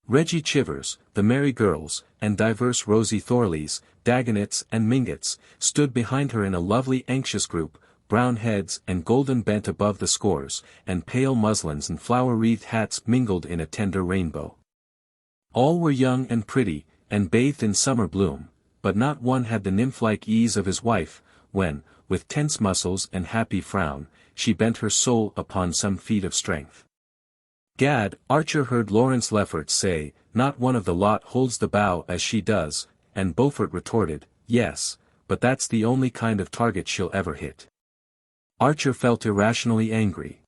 S1: Reggie Chivers, the Merry Girls, and divers Rosie Thorleys, Dagonets and Mingotts, stood behind her in a lovely anxious group, brown heads and golden bent above the scores, and pale muslins and flower-wreathed hats mingled in a tender rainbow. All were young and pretty, and bathed in summer bloom, but not one had the nymph-like ease of his wife, when, with tense muscles and happy frown, she bent her soul upon some feat of strength. "Gad," Archer heard Lawrence Lefferts say, "not one of the lot holds the bow as she does," and Beaufort retorted, "Yes, but that's the only kind of target she'll ever hit." Archer felt irrationally angry.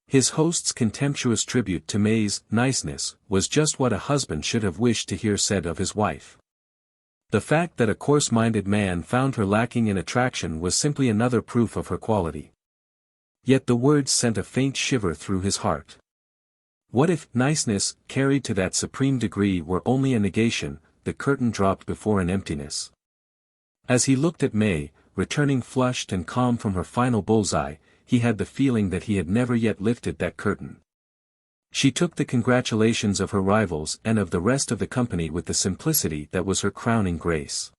S1: His host's contemptuous tribute to May's niceness was just what a husband should have wished to hear said of his wife. The fact that a coarse-minded man found her lacking in attraction was simply another proof of her quality. Yet the words sent a faint shiver through his heart. What if niceness, carried to that supreme degree, were only a negation, the curtain dropped before an emptiness? As he looked at May, returning flushed and calm from her final bullseye, he had the feeling that he had never yet lifted that curtain. She took the congratulations of her rivals and of the rest of the company with the simplicity that was her crowning grace.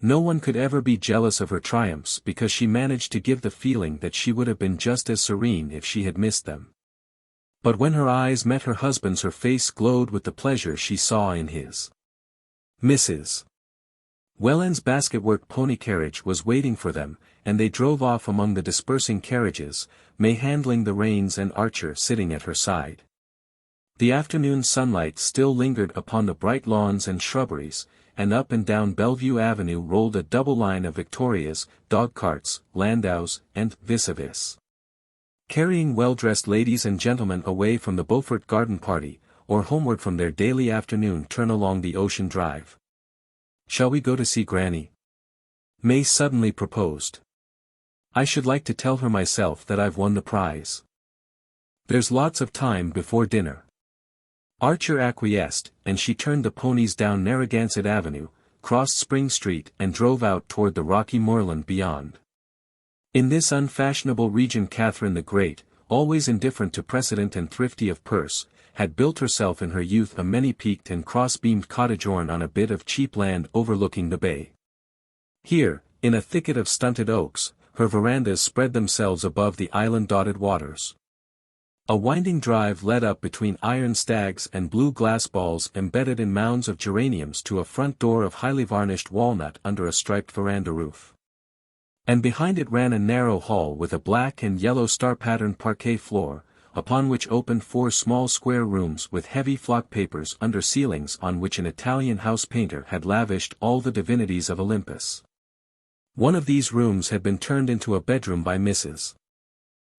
S1: No one could ever be jealous of her triumphs because she managed to give the feeling that she would have been just as serene if she had missed them. But when her eyes met her husband's, her face glowed with the pleasure she saw in his. Mrs. Welland's basketwork pony carriage was waiting for them, and they drove off among the dispersing carriages, May handling the reins and Archer sitting at her side. The afternoon sunlight still lingered upon the bright lawns and shrubberies, and up and down Bellevue Avenue rolled a double line of victorias, dog-carts, landaus, and vis-a-vis, carrying well-dressed ladies and gentlemen away from the Beaufort garden party, or homeward from their daily afternoon turn along the Ocean Drive. "Shall we go to see Granny?" May suddenly proposed. "I should like to tell her myself that I've won the prize. There's lots of time before dinner." Archer acquiesced, and she turned the ponies down Narragansett Avenue, crossed Spring Street and drove out toward the rocky moorland beyond. In this unfashionable region Catherine the Great, always indifferent to precedent and thrifty of purse, had built herself in her youth a many-peaked and cross-beamed cottage-orn on a bit of cheap land overlooking the bay. Here, in a thicket of stunted oaks, her verandas spread themselves above the island-dotted waters. A winding drive led up between iron stags and blue glass balls embedded in mounds of geraniums to a front door of highly varnished walnut under a striped veranda roof. And behind it ran a narrow hall with a black and yellow star-patterned parquet floor, upon which opened 4 small square rooms with heavy flock papers under ceilings on which an Italian house painter had lavished all the divinities of Olympus. One of these rooms had been turned into a bedroom by Mrs.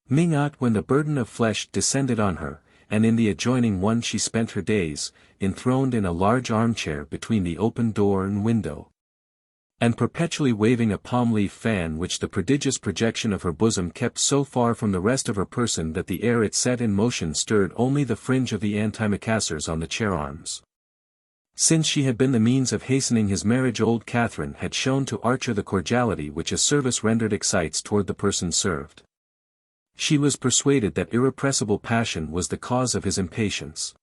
S1: Minot when the burden of flesh descended on her, and in the adjoining one she spent her days, enthroned in a large armchair between the open door and window, and perpetually waving a palm-leaf fan which the prodigious projection of her bosom kept so far from the rest of her person that the air it set in motion stirred only the fringe of the antimacassars on the chair arms. Since she had been the means of hastening his marriage, old Catherine had shown to Archer the cordiality which a service rendered excites toward the person served. She was persuaded that irrepressible passion was the cause of his impatience.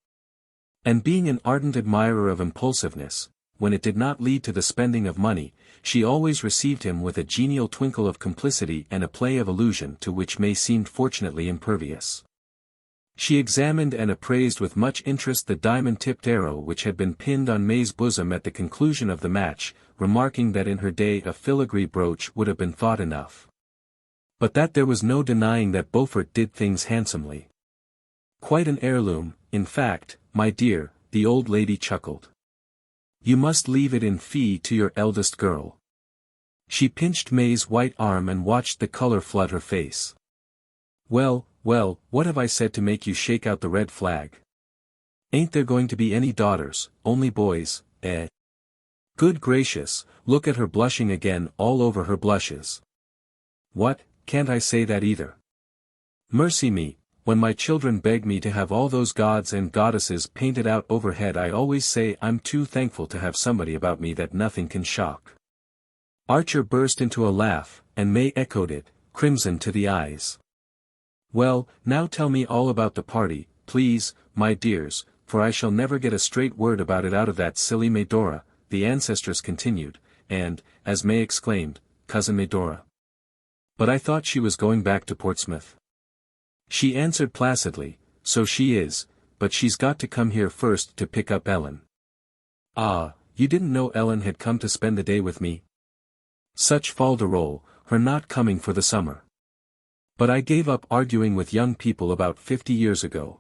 S1: And being an ardent admirer of impulsiveness, when it did not lead to the spending of money, she always received him with a genial twinkle of complicity and a play of allusion to which May seemed fortunately impervious. She examined and appraised with much interest the diamond-tipped arrow which had been pinned on May's bosom at the conclusion of the match, remarking that in her day a filigree brooch would have been thought enough. But that there was no denying that Beaufort did things handsomely. Quite an heirloom, in fact, my dear, the old lady chuckled. You must leave it in fee to your eldest girl. She pinched May's white arm and watched the color flood her face. Well, well, what have I said to make you shake out the red flag? Ain't there going to be any daughters, only boys, eh? Good gracious, look at her blushing again, all over her blushes. What, can't I say that either? Mercy me, when my children beg me to have all those gods and goddesses painted out overhead, I always say I'm too thankful to have somebody about me that nothing can shock. Archer burst into a laugh, and May echoed it, crimson to the eyes. Well, now tell me all about the party, please, my dears, for I shall never get a straight word about it out of that silly Medora, the ancestress continued, and, as May exclaimed, Cousin Medora. But I thought she was going back to Portsmouth. She answered placidly, so she is, but she's got to come here first to pick up Ellen. Ah, you didn't know Ellen had come to spend the day with me? Such fol-de-rol, her not coming for the summer. But I gave up arguing with young people about 50 years ago.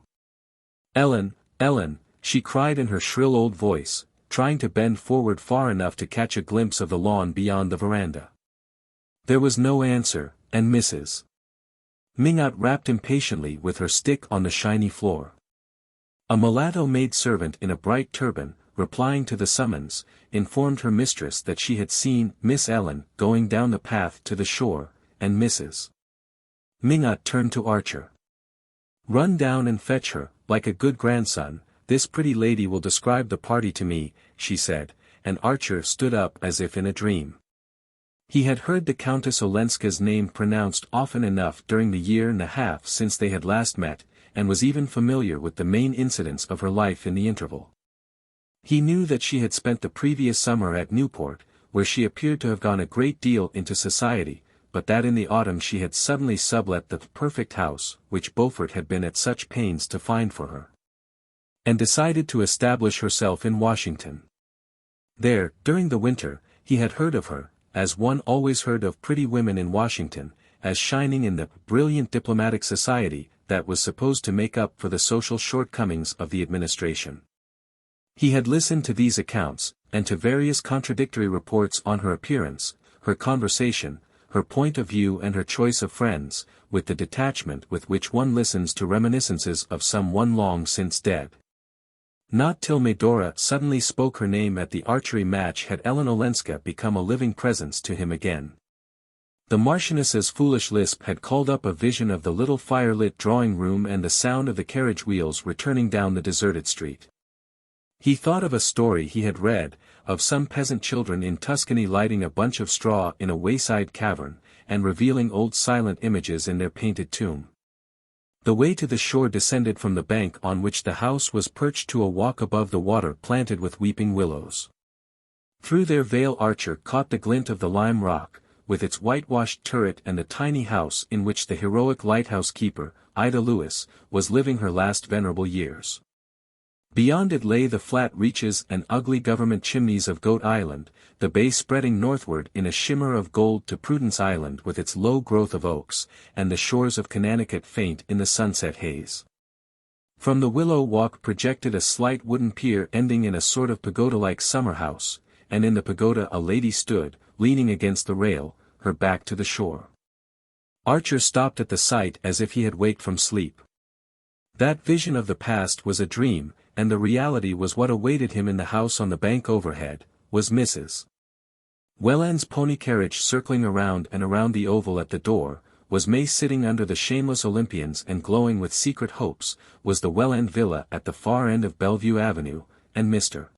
S1: Ellen, Ellen, she cried in her shrill old voice, trying to bend forward far enough to catch a glimpse of the lawn beyond the veranda. There was no answer, and Mrs. Minot rapped impatiently with her stick on the shiny floor. A mulatto maid-servant in a bright turban, replying to the summons, informed her mistress that she had seen Miss Ellen going down the path to the shore, and Mrs. Minot turned to Archer. Run down and fetch her, like a good grandson, this pretty lady will describe the party to me, she said, and Archer stood up as if in a dream. He had heard the Countess Olenska's name pronounced often enough during the year and a half since they had last met, and was even familiar with the main incidents of her life in the interval. He knew that she had spent the previous summer at Newport, where she appeared to have gone a great deal into society, but that in the autumn she had suddenly sublet the perfect house which Beaufort had been at such pains to find for her, and decided to establish herself in Washington. There, during the winter, he had heard of her, as one always heard of pretty women in Washington, as shining in the brilliant diplomatic society that was supposed to make up for the social shortcomings of the administration. He had listened to these accounts, and to various contradictory reports on her appearance, her conversation, her point of view and her choice of friends, with the detachment with which one listens to reminiscences of some one long since dead. Not till Medora suddenly spoke her name at the archery match had Ellen Olenska become a living presence to him again. The Marchioness's foolish lisp had called up a vision of the little fire-lit drawing-room and the sound of the carriage wheels returning down the deserted street. He thought of a story he had read, of some peasant children in Tuscany lighting a bunch of straw in a wayside cavern, and revealing old silent images in their painted tomb. The way to the shore descended from the bank on which the house was perched to a walk above the water planted with weeping willows. Through their veil Archer caught the glint of the lime rock, with its whitewashed turret and the tiny house in which the heroic lighthouse keeper, Ida Lewis, was living her last venerable years. Beyond it lay the flat reaches and ugly government chimneys of Goat Island, the bay spreading northward in a shimmer of gold to Prudence Island with its low growth of oaks, and the shores of Connecticut faint in the sunset haze. From the Willow Walk projected a slight wooden pier ending in a sort of pagoda-like summer house, and in the pagoda a lady stood, leaning against the rail, her back to the shore. Archer stopped at the sight as if he had waked from sleep. That vision of the past was a dream, and the reality was what awaited him in the house on the bank overhead, was Mrs. Welland's pony carriage circling around and around the oval at the door, was May sitting under the shameless Olympians and glowing with secret hopes, was the Welland villa at the far end of Bellevue Avenue, and Mr.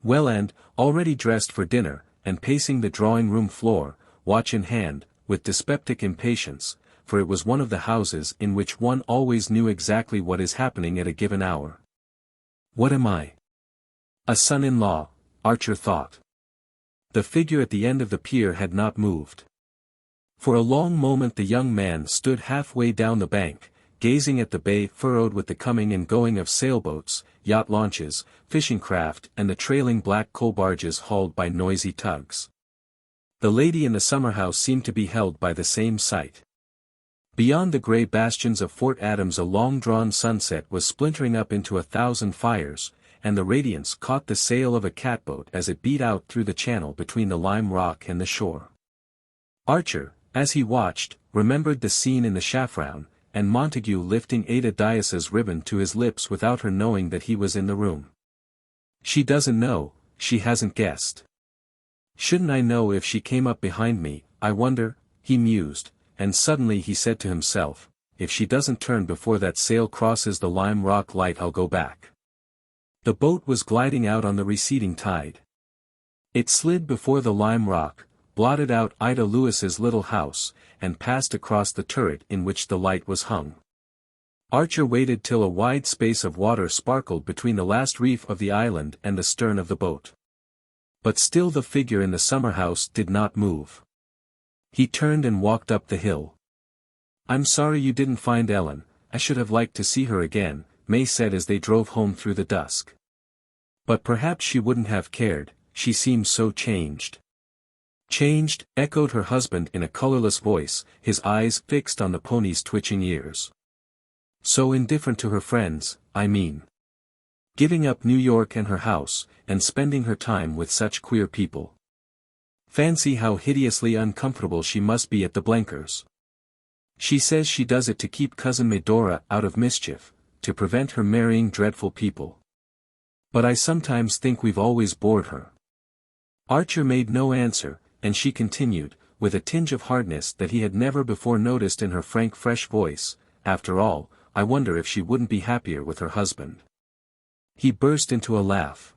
S1: Welland, already dressed for dinner, and pacing the drawing-room floor, watch in hand, with dyspeptic impatience, for it was one of the houses in which one always knew exactly what is happening at a given hour. What am I? A son-in-law, Archer thought. The figure at the end of the pier had not moved. For a long moment the young man stood halfway down the bank, gazing at the bay furrowed with the coming and going of sailboats, yacht launches, fishing craft and the trailing black coal barges hauled by noisy tugs. The lady in the summer-house seemed to be held by the same sight. Beyond the grey bastions of Fort Adams a long-drawn sunset was splintering up into 1,000 fires, and the radiance caught the sail of a catboat as it beat out through the channel between the lime rock and the shore. Archer, as he watched, remembered the scene in the Chaffrown, and Montague lifting Ada Dyas's ribbon to his lips without her knowing that he was in the room. She doesn't know, she hasn't guessed. Shouldn't I know if she came up behind me, I wonder, he mused, and suddenly he said to himself, if she doesn't turn before that sail crosses the lime rock light I'll go back. The boat was gliding out on the receding tide. It slid before the lime rock, blotted out Ida Lewis's little house, and passed across the turret in which the light was hung. Archer waited till a wide space of water sparkled between the last reef of the island and the stern of the boat. But still the figure in the summer-house did not move. He turned and walked up the hill. "I'm sorry you didn't find Ellen, I should have liked to see her again," May said as they drove home through the dusk. "But perhaps she wouldn't have cared, she seemed so changed." "Changed," echoed her husband in a colorless voice, his eyes fixed on the pony's twitching ears. "So indifferent to her friends, I mean. Giving up New York and her house, and spending her time with such queer people. Fancy how hideously uncomfortable she must be at the Blenkers. She says she does it to keep Cousin Medora out of mischief, to prevent her marrying dreadful people. But I sometimes think we've always bored her." Archer made no answer, and she continued, with a tinge of hardness that he had never before noticed in her frank fresh voice, "After all, I wonder if she wouldn't be happier with her husband." He burst into a laugh.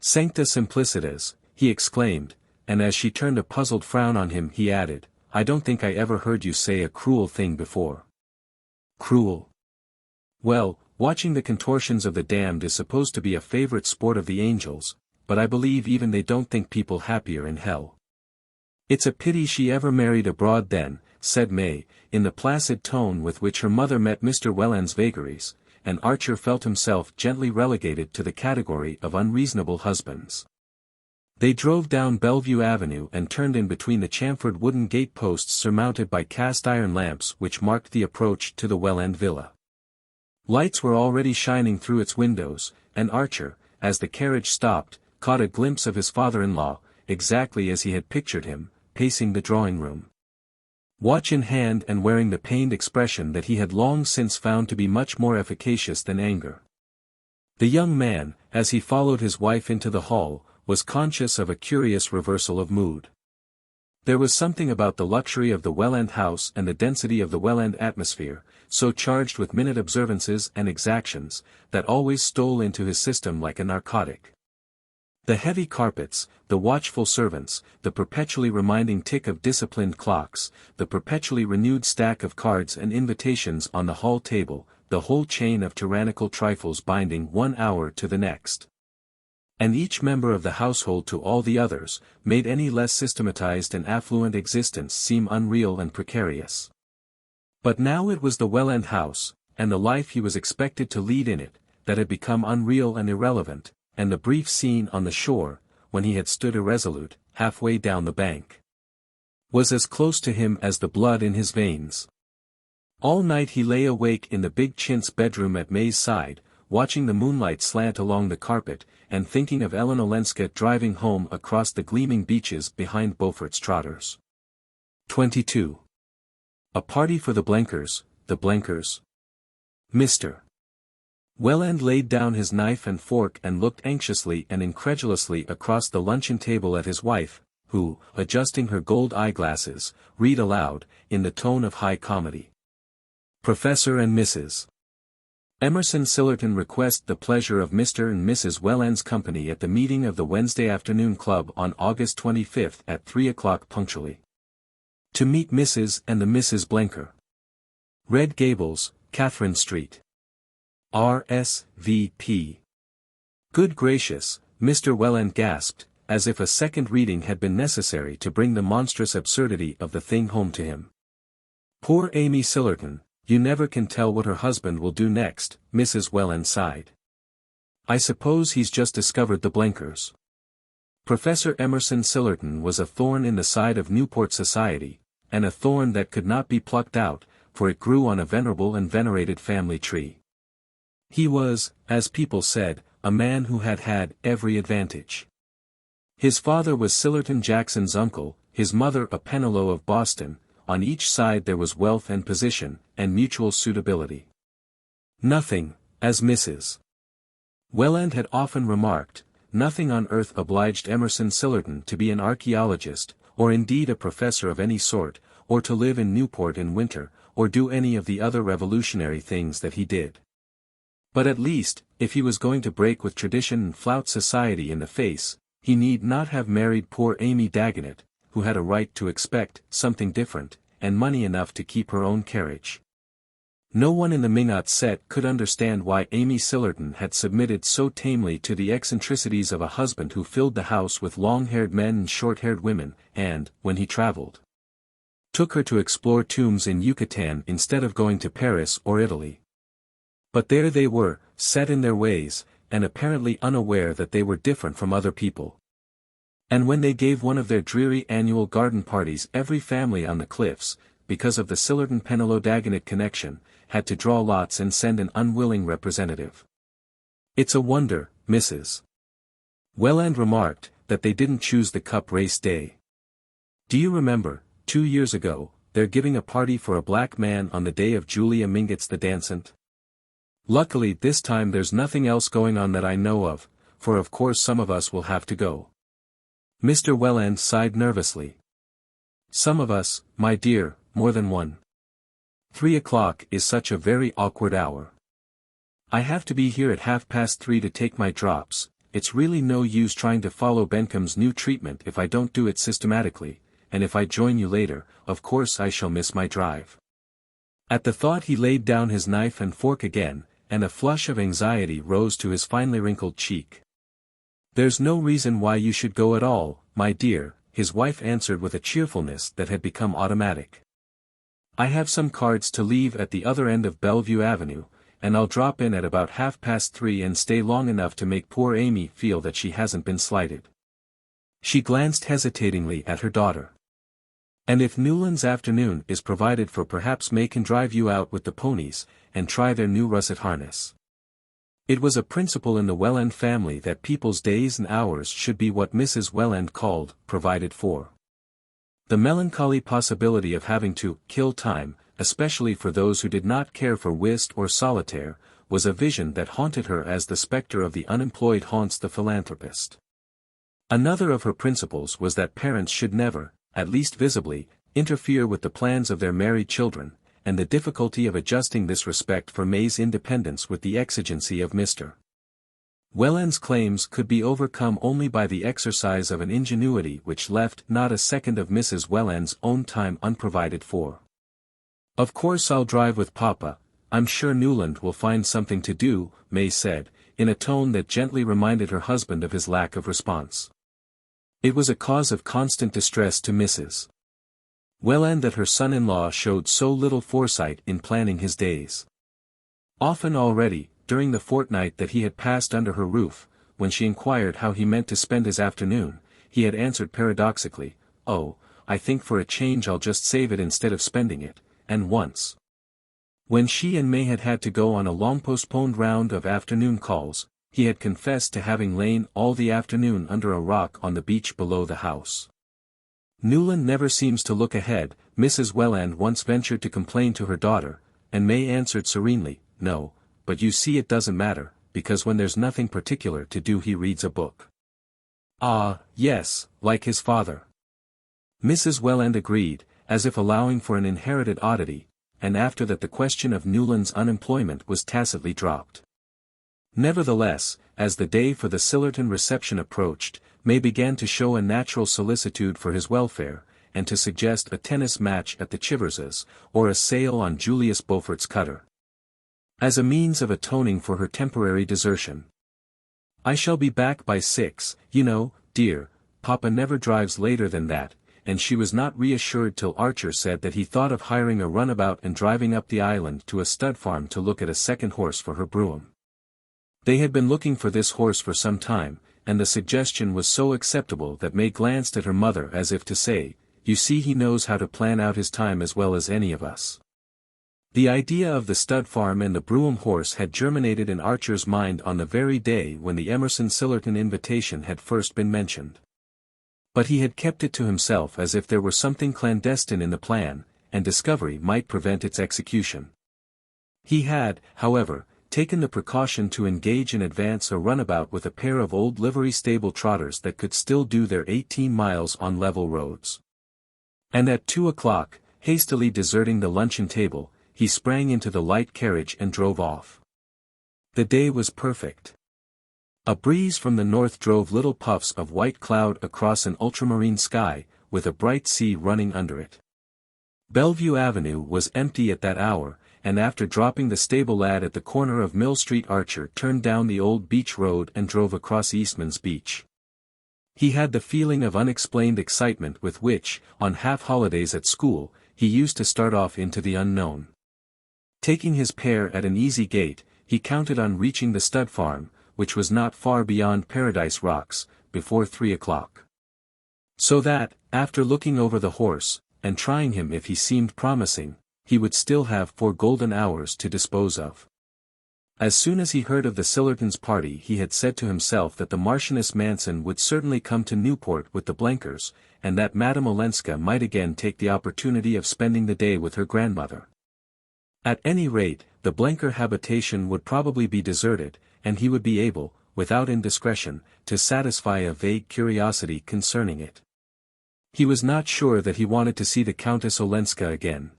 S1: "Sancta simplicitas," he exclaimed, and as she turned a puzzled frown on him he added, "I don't think I ever heard you say a cruel thing before." "Cruel? Well, watching the contortions of the damned is supposed to be a favorite sport of the angels, but I believe even they don't think people happier in hell." "It's a pity she ever married abroad then," said May, in the placid tone with which her mother met Mr. Welland's vagaries, and Archer felt himself gently relegated to the category of unreasonable husbands. They drove down Bellevue Avenue and turned in between the chamfered wooden gate-posts surmounted by cast-iron lamps which marked the approach to the Welland villa. Lights were already shining through its windows, and Archer, as the carriage stopped, caught a glimpse of his father-in-law, exactly as he had pictured him, pacing the drawing-room. Watch in hand and wearing the pained expression that he had long since found to be much more efficacious than anger. The young man, as he followed his wife into the hall, was conscious of a curious reversal of mood. There was something about the luxury of the Welland house and the density of the Welland atmosphere, so charged with minute observances and exactions, that always stole into his system like a narcotic. The heavy carpets, the watchful servants, the perpetually reminding tick of disciplined clocks, the perpetually renewed stack of cards and invitations on the hall table, the whole chain of tyrannical trifles binding one hour to the next, and each member of the household to all the others, made any less systematized and affluent existence seem unreal and precarious. But now it was the Welland house, and the life he was expected to lead in it, that had become unreal and irrelevant, and the brief scene on the shore, when he had stood irresolute, halfway down the bank, was as close to him as the blood in his veins. All night he lay awake in the big chintz bedroom at May's side, watching the moonlight slant along the carpet, and thinking of Ellen Olenska driving home across the gleaming beaches behind Beaufort's trotters. 22. A party for the Blenkers, Mr. Welland laid down his knife and fork and looked anxiously and incredulously across the luncheon table at his wife, who, adjusting her gold eyeglasses, read aloud, in the tone of high comedy. "Professor and Mrs. Emerson Sillerton request the pleasure of Mr. and Mrs. Welland's company at the meeting of the Wednesday Afternoon Club on August 25 at 3 o'clock punctually. To meet Mrs. and the Mrs. Blenker. Red Gables, Catherine Street. R.S.V.P. Good gracious, Mr. Welland gasped, as if a second reading had been necessary to bring the monstrous absurdity of the thing home to him. Poor Amy Sillerton, you never can tell what her husband will do next, Mrs. Welland sighed. I suppose he's just discovered the Blenkers. Professor Emerson Sillerton was a thorn in the side of Newport society, and a thorn that could not be plucked out, for it grew on a venerable and venerated family tree. He was, as people said, a man who had had every advantage. His father was Sillerton Jackson's uncle, his mother a Pennilow of Boston. On each side there was wealth and position, and mutual suitability. Nothing, as Mrs. Welland had often remarked, nothing on earth obliged Emerson Sillerton to be an archaeologist, or indeed a professor of any sort, or to live in Newport in winter, or do any of the other revolutionary things that he did. But at least, if he was going to break with tradition and flout society in the face, he need not have married poor Amy Dagonet, who had a right to expect something different, and money enough to keep her own carriage. No one in the Minot set could understand why Amy Sillerton had submitted so tamely to the eccentricities of a husband who filled the house with long-haired men and short-haired women, and, when he traveled, took her to explore tombs in Yucatan instead of going to Paris or Italy. But there they were, set in their ways, and apparently unaware that they were different from other people. And when they gave one of their dreary annual garden parties, every family on the cliffs, because of the Sillerton-Pennilow Dagonet connection, had to draw lots and send an unwilling representative. It's a wonder, Mrs. Welland remarked, that they didn't choose the cup race day. Do you remember, 2 years ago, they're giving a party for a black man on the day of Julia Mingott's the dancent? Luckily this time there's nothing else going on that I know of, for of course some of us will have to go. Mr. Welland sighed nervously. Some of us, my dear, more than one. 3 o'clock is such a very awkward hour. I have to be here at 3:30 to take my drops. It's really no use trying to follow Bencom's new treatment if I don't do it systematically, and if I join you later, of course I shall miss my drive. At the thought he laid down his knife and fork again, and a flush of anxiety rose to his finely wrinkled cheek. There's no reason why you should go at all, my dear, his wife answered with a cheerfulness that had become automatic. I have some cards to leave at the other end of Bellevue Avenue, and I'll drop in at about 3:30 and stay long enough to make poor Amy feel that she hasn't been slighted. She glanced hesitatingly at her daughter. And if Newland's afternoon is provided for, perhaps May can drive you out with the ponies, and try their new russet harness. It was a principle in the Welland family that people's days and hours should be what Mrs. Welland called, provided for. The melancholy possibility of having to kill time, especially for those who did not care for whist or solitaire, was a vision that haunted her as the spectre of the unemployed haunts the philanthropist. Another of her principles was that parents should never, at least visibly, interfere with the plans of their married children, and the difficulty of adjusting this respect for May's independence with the exigency of Mr. Welland's claims could be overcome only by the exercise of an ingenuity which left not a second of Mrs. Welland's own time unprovided for. Of course I'll drive with Papa, I'm sure Newland will find something to do, May said, in a tone that gently reminded her husband of his lack of response. It was a cause of constant distress to Mrs. Welland that her son-in-law showed so little foresight in planning his days. Often already, during the fortnight that he had passed under her roof, when she inquired how he meant to spend his afternoon, he had answered paradoxically, "Oh, I think for a change I'll just save it instead of spending it," and once, when she and May had had to go on a long-postponed round of afternoon calls, he had confessed to having lain all the afternoon under a rock on the beach below the house. Newland never seems to look ahead, Mrs. Welland once ventured to complain to her daughter, and May answered serenely, "No, but you see it doesn't matter, because when there's nothing particular to do he reads a book." "Ah, yes, like his father." Mrs. Welland agreed, as if allowing for an inherited oddity, and after that the question of Newland's unemployment was tacitly dropped. Nevertheless, as the day for the Sillerton reception approached, May began to show a natural solicitude for his welfare, and to suggest a tennis match at the Chiverses, or a sail on Julius Beaufort's cutter, as a means of atoning for her temporary desertion. "I shall be back by 6, you know, dear, Papa never drives later than that," and she was not reassured till Archer said that he thought of hiring a runabout and driving up the island to a stud farm to look at a second horse for her brougham. They had been looking for this horse for some time, and the suggestion was so acceptable that May glanced at her mother as if to say, "You see, he knows how to plan out his time as well as any of us." The idea of the stud farm and the brougham horse had germinated in Archer's mind on the very day when the Emerson Sillerton invitation had first been mentioned. But he had kept it to himself as if there were something clandestine in the plan, and discovery might prevent its execution. He had, however, taken the precaution to engage in advance a runabout with a pair of old livery stable trotters that could still do their 18 miles on level roads. And at 2 o'clock, hastily deserting the luncheon table, he sprang into the light carriage and drove off. The day was perfect. A breeze from the north drove little puffs of white cloud across an ultramarine sky, with a bright sea running under it. Bellevue Avenue was empty at that hour, and after dropping the stable lad at the corner of Mill Street, Archer turned down the old beach road and drove across Eastman's Beach. He had the feeling of unexplained excitement with which, on half-holidays at school, he used to start off into the unknown. Taking his pair at an easy gait, he counted on reaching the stud farm, which was not far beyond Paradise Rocks, before 3 o'clock. So that, after looking over the horse, and trying him if he seemed promising, he would still have 4 golden hours to dispose of. As soon as he heard of the Sillertons' party, he had said to himself that the Marchioness Manson would certainly come to Newport with the Blenkers, and that Madame Olenska might again take the opportunity of spending the day with her grandmother. At any rate, the Blenker habitation would probably be deserted, and he would be able, without indiscretion, to satisfy a vague curiosity concerning it. He was not sure that he wanted to see the Countess Olenska again.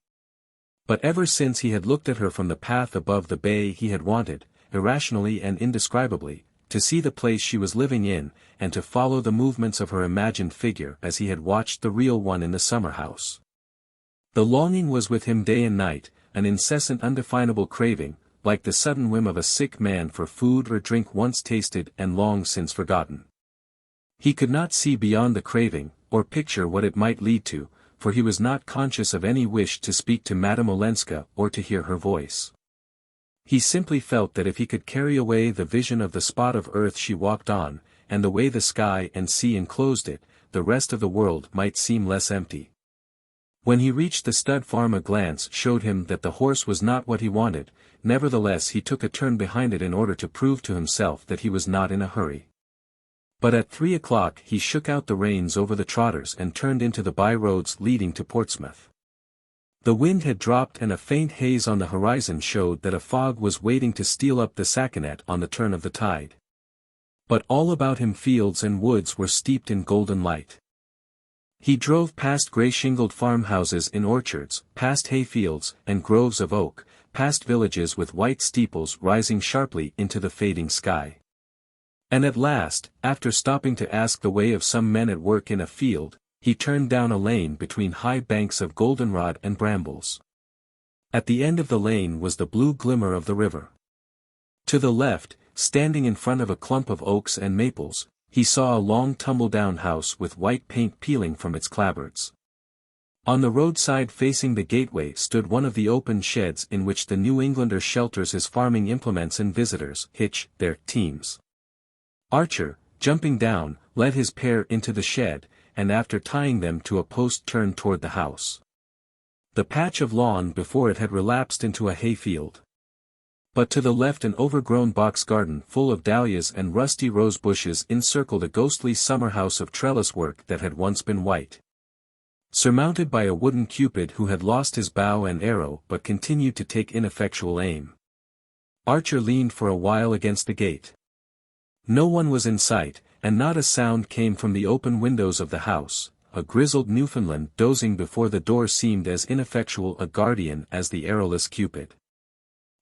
S1: But ever since he had looked at her from the path above the bay, he had wanted, irrationally and indescribably, to see the place she was living in, and to follow the movements of her imagined figure as he had watched the real one in the summer house. The longing was with him day and night, an incessant undefinable craving, like the sudden whim of a sick man for food or drink once tasted and long since forgotten. He could not see beyond the craving, or picture what it might lead to, for he was not conscious of any wish to speak to Madame Olenska or to hear her voice. He simply felt that if he could carry away the vision of the spot of earth she walked on, and the way the sky and sea enclosed it, the rest of the world might seem less empty. When he reached the stud farm, a glance showed him that the horse was not what he wanted. Nevertheless he took a turn behind it in order to prove to himself that he was not in a hurry. But at 3 o'clock he shook out the reins over the trotters and turned into the by-roads leading to Portsmouth. The wind had dropped and a faint haze on the horizon showed that a fog was waiting to steal up the Saconet on the turn of the tide. But all about him fields and woods were steeped in golden light. He drove past grey-shingled farmhouses in orchards, past hayfields and groves of oak, past villages with white steeples rising sharply into the fading sky. And at last, after stopping to ask the way of some men at work in a field, he turned down a lane between high banks of goldenrod and brambles. At the end of the lane was the blue glimmer of the river. To the left, standing in front of a clump of oaks and maples, he saw a long tumble-down house with white paint peeling from its clapboards. On the roadside facing the gateway stood one of the open sheds in which the New Englander shelters his farming implements and visitors hitch their teams. Archer, jumping down, led his pair into the shed, and after tying them to a post turned toward the house. The patch of lawn before it had relapsed into a hayfield. But to the left an overgrown box garden full of dahlias and rusty rose bushes encircled a ghostly summer house of trellis work that had once been white, surmounted by a wooden cupid who had lost his bow and arrow but continued to take ineffectual aim. Archer leaned for a while against the gate. No one was in sight, and not a sound came from the open windows of the house, a grizzled Newfoundland dozing before the door seemed as ineffectual a guardian as the arrowless Cupid.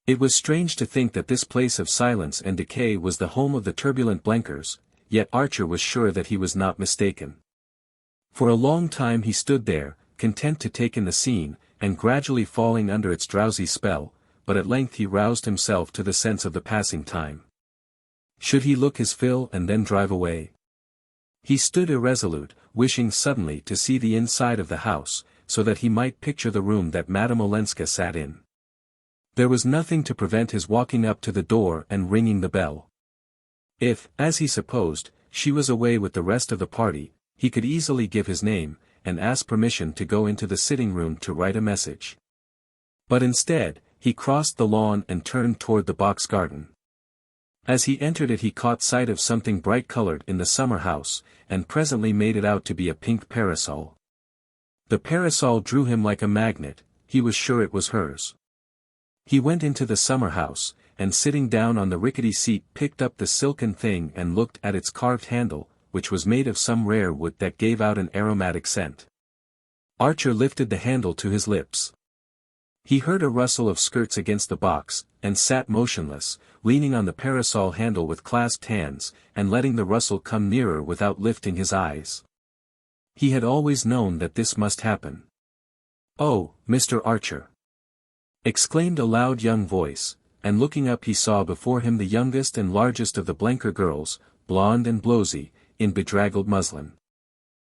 S1: It was strange to think that this place of silence and decay was the home of the turbulent Blenkers, yet Archer was sure that he was not mistaken. For a long time he stood there, content to take in the scene, and gradually falling under its drowsy spell, but at length he roused himself to the sense of the passing time. Should he look his fill and then drive away? He stood irresolute, wishing suddenly to see the inside of the house, so that he might picture the room that Madame Olenska sat in. There was nothing to prevent his walking up to the door and ringing the bell. If, as he supposed, she was away with the rest of the party, he could easily give his name, and ask permission to go into the sitting room to write a message. But instead, he crossed the lawn and turned toward the box garden. As he entered it he caught sight of something bright-colored in the summer house, and presently made it out to be a pink parasol. The parasol drew him like a magnet, he was sure it was hers. He went into the summer house, and sitting down on the rickety seat picked up the silken thing and looked at its carved handle, which was made of some rare wood that gave out an aromatic scent. Archer lifted the handle to his lips. He heard a rustle of skirts against the box, and sat motionless, leaning on the parasol handle with clasped hands, and letting the rustle come nearer without lifting his eyes. He had always known that this must happen. "Oh, Mr. Archer!" exclaimed a loud young voice, and looking up he saw before him the youngest and largest of the Blenker girls, blonde and blowsy, in bedraggled muslin.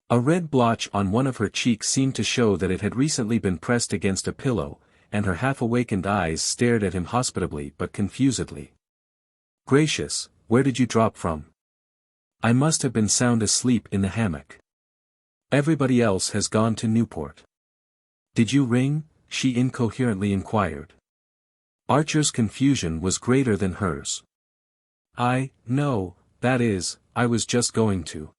S1: A red blotch on one of her cheeks seemed to show that it had recently been pressed against a pillow, and her half-awakened eyes stared at him hospitably but confusedly. "Gracious, where did you drop from? I must have been sound asleep in the hammock. Everybody else has gone to Newport." "Did you ring?" she incoherently inquired. Archer's confusion was greater than hers. No, that is, I was just going to.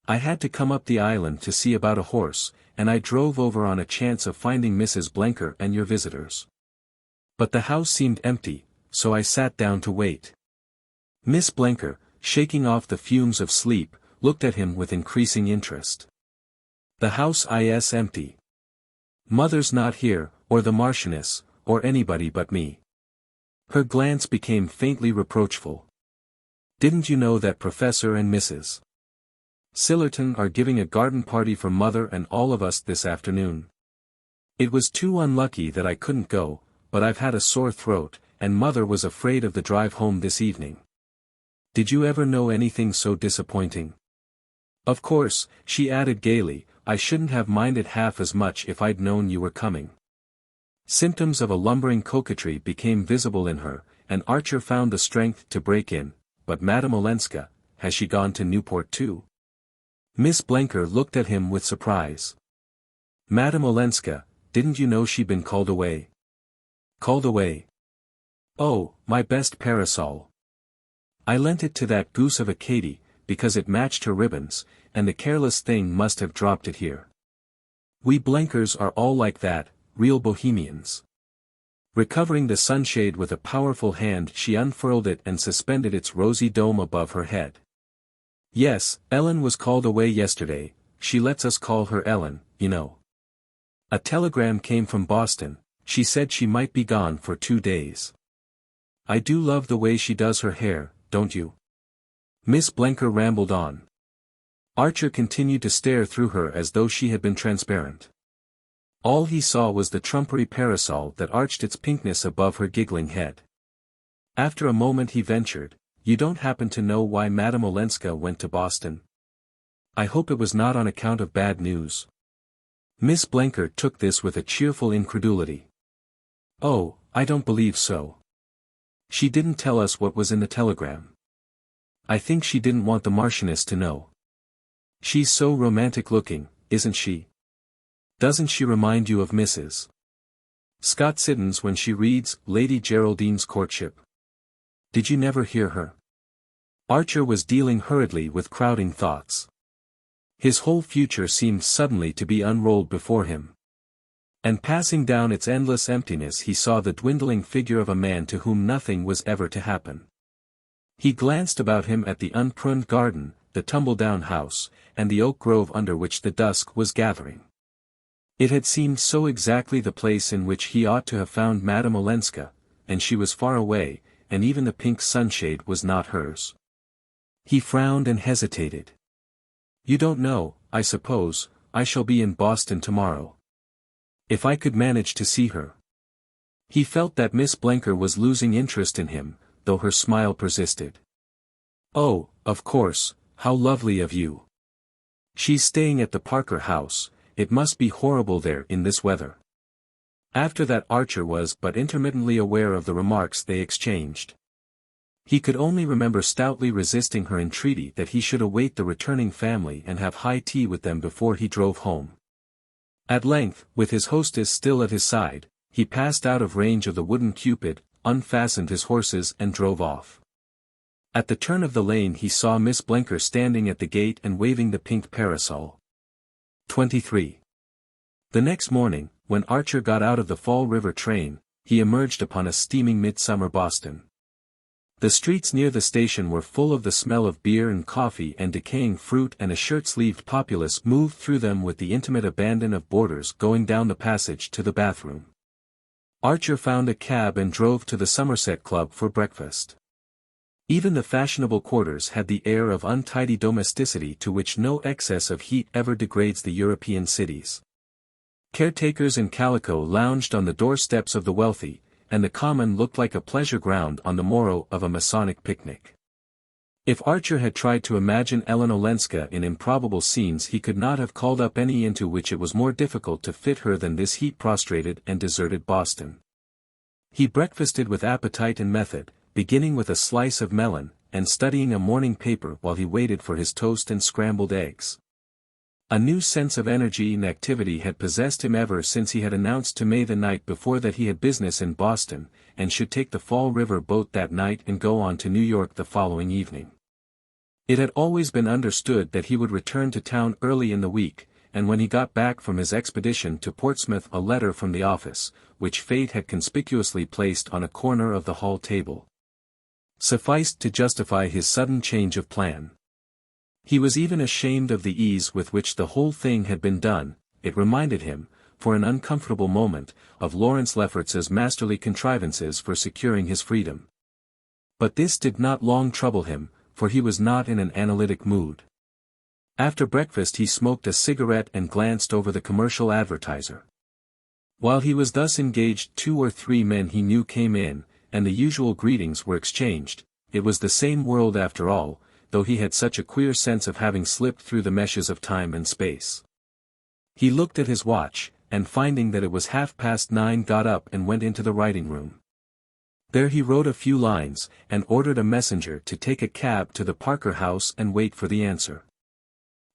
S1: I had to come up the island to see about a horse, and I drove over on a chance of finding Mrs. Blenker and your visitors. But the house seemed empty, so I sat down to wait." Miss Blenker, shaking off the fumes of sleep, looked at him with increasing interest. "The house is empty. Mother's not here, or the Marchioness, or anybody but me." Her glance became faintly reproachful. "Didn't you know that Professor and Mrs. Sillerton are giving a garden party for Mother and all of us this afternoon? It was too unlucky that I couldn't go, but I've had a sore throat, and Mother was afraid of the drive home this evening. Did you ever know anything so disappointing? Of course," she added gaily, "I shouldn't have minded half as much if I'd known you were coming." Symptoms of a lumbering coquetry became visible in her, and Archer found the strength to break in. "But Madame Olenska, has she gone to Newport too?" Miss Blenker looked at him with surprise. "Madame Olenska, didn't you know she'd been called away?" "Called away? Oh, my best parasol. I lent it to that goose of a Katy, because it matched her ribbons, and the careless thing must have dropped it here. We Blenkers are all like that, real bohemians." Recovering the sunshade with a powerful hand she unfurled it and suspended its rosy dome above her head. "Yes, Ellen was called away yesterday, she lets us call her Ellen, you know. A telegram came from Boston, she said she might be gone for 2 days. I do love the way she does her hair, don't you?" Miss Blenker rambled on. Archer continued to stare through her as though she had been transparent. All he saw was the trumpery parasol that arched its pinkness above her giggling head. After a moment he ventured, "You don't happen to know why Madame Olenska went to Boston? I hope it was not on account of bad news." Miss Blenker took this with a cheerful incredulity. "Oh, I don't believe so. She didn't tell us what was in the telegram. I think she didn't want the Marchioness to know. She's so romantic looking, isn't she? Doesn't she remind you of Mrs. Scott Siddons when she reads Lady Geraldine's Courtship? Did you never hear her?" Archer was dealing hurriedly with crowding thoughts. His whole future seemed suddenly to be unrolled before him. And passing down its endless emptiness he saw the dwindling figure of a man to whom nothing was ever to happen. He glanced about him at the unpruned garden, the tumble-down house, and the oak grove under which the dusk was gathering. It had seemed so exactly the place in which he ought to have found Madame Olenska, and she was far away, and even the pink sunshade was not hers. He frowned and hesitated. "You don't know, I suppose, I shall be in Boston tomorrow. If I could manage to see her." He felt that Miss Blenker was losing interest in him, though her smile persisted. "Oh, of course, how lovely of you. She's staying at the Parker house, it must be horrible there in this weather." After that Archer was but intermittently aware of the remarks they exchanged. He could only remember stoutly resisting her entreaty that he should await the returning family and have high tea with them before he drove home. At length, with his hostess still at his side, he passed out of range of the wooden Cupid, unfastened his horses and drove off. At the turn of the lane he saw Miss Blenker standing at the gate and waving the pink parasol. 23. The next morning, when Archer got out of the Fall River train, he emerged upon a steaming midsummer Boston. The streets near the station were full of the smell of beer and coffee and decaying fruit, and a shirt-sleeved populace moved through them with the intimate abandon of boarders going down the passage to the bathroom. Archer found a cab and drove to the Somerset Club for breakfast. Even the fashionable quarters had the air of untidy domesticity to which no excess of heat ever degrades the European cities. Caretakers in calico lounged on the doorsteps of the wealthy, and the common looked like a pleasure ground on the morrow of a Masonic picnic. If Archer had tried to imagine Ellen Olenska in improbable scenes, he could not have called up any into which it was more difficult to fit her than this heat-prostrated and deserted Boston. He breakfasted with appetite and method, beginning with a slice of melon, and studying a morning paper while he waited for his toast and scrambled eggs. A new sense of energy and activity had possessed him ever since he had announced to May the night before that he had business in Boston, and should take the Fall River boat that night and go on to New York the following evening. It had always been understood that he would return to town early in the week, and when he got back from his expedition to Portsmouth a letter from the office, which fate had conspicuously placed on a corner of the hall table, sufficed to justify his sudden change of plan. He was even ashamed of the ease with which the whole thing had been done. It reminded him, for an uncomfortable moment, of Lawrence Lefferts's masterly contrivances for securing his freedom. But this did not long trouble him, for he was not in an analytic mood. After breakfast he smoked a cigarette and glanced over the commercial advertiser. While he was thus engaged, 2 or 3 men he knew came in, and the usual greetings were exchanged. It was the same world after all, though he had such a queer sense of having slipped through the meshes of time and space. He looked at his watch, and finding that it was 9:30 got up and went into the writing-room. There he wrote a few lines, and ordered a messenger to take a cab to the Parker house and wait for the answer.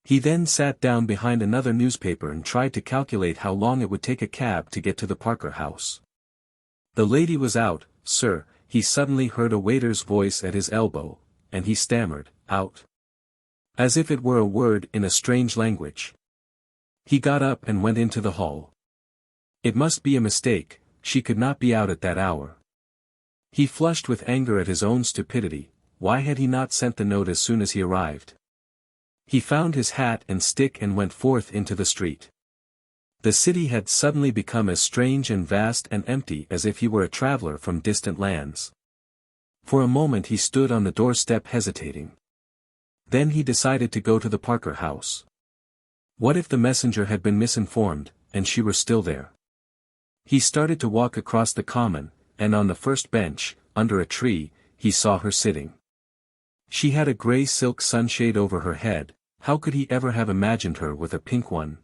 S1: He then sat down behind another newspaper and tried to calculate how long it would take a cab to get to the Parker house. The lady was out, sir, he suddenly heard a waiter's voice at his elbow, and he stammered, out. As if it were a word in a strange language. He got up and went into the hall. It must be a mistake, she could not be out at that hour. He flushed with anger at his own stupidity. Why had he not sent the note as soon as he arrived? He found his hat and stick and went forth into the street. The city had suddenly become as strange and vast and empty as if he were a traveler from distant lands. For a moment he stood on the doorstep hesitating. Then he decided to go to the Parker house. What if the messenger had been misinformed, and she were still there? He started to walk across the common, and on the first bench, under a tree, he saw her sitting. She had a grey silk sunshade over her head. How could he ever have imagined her with a pink one?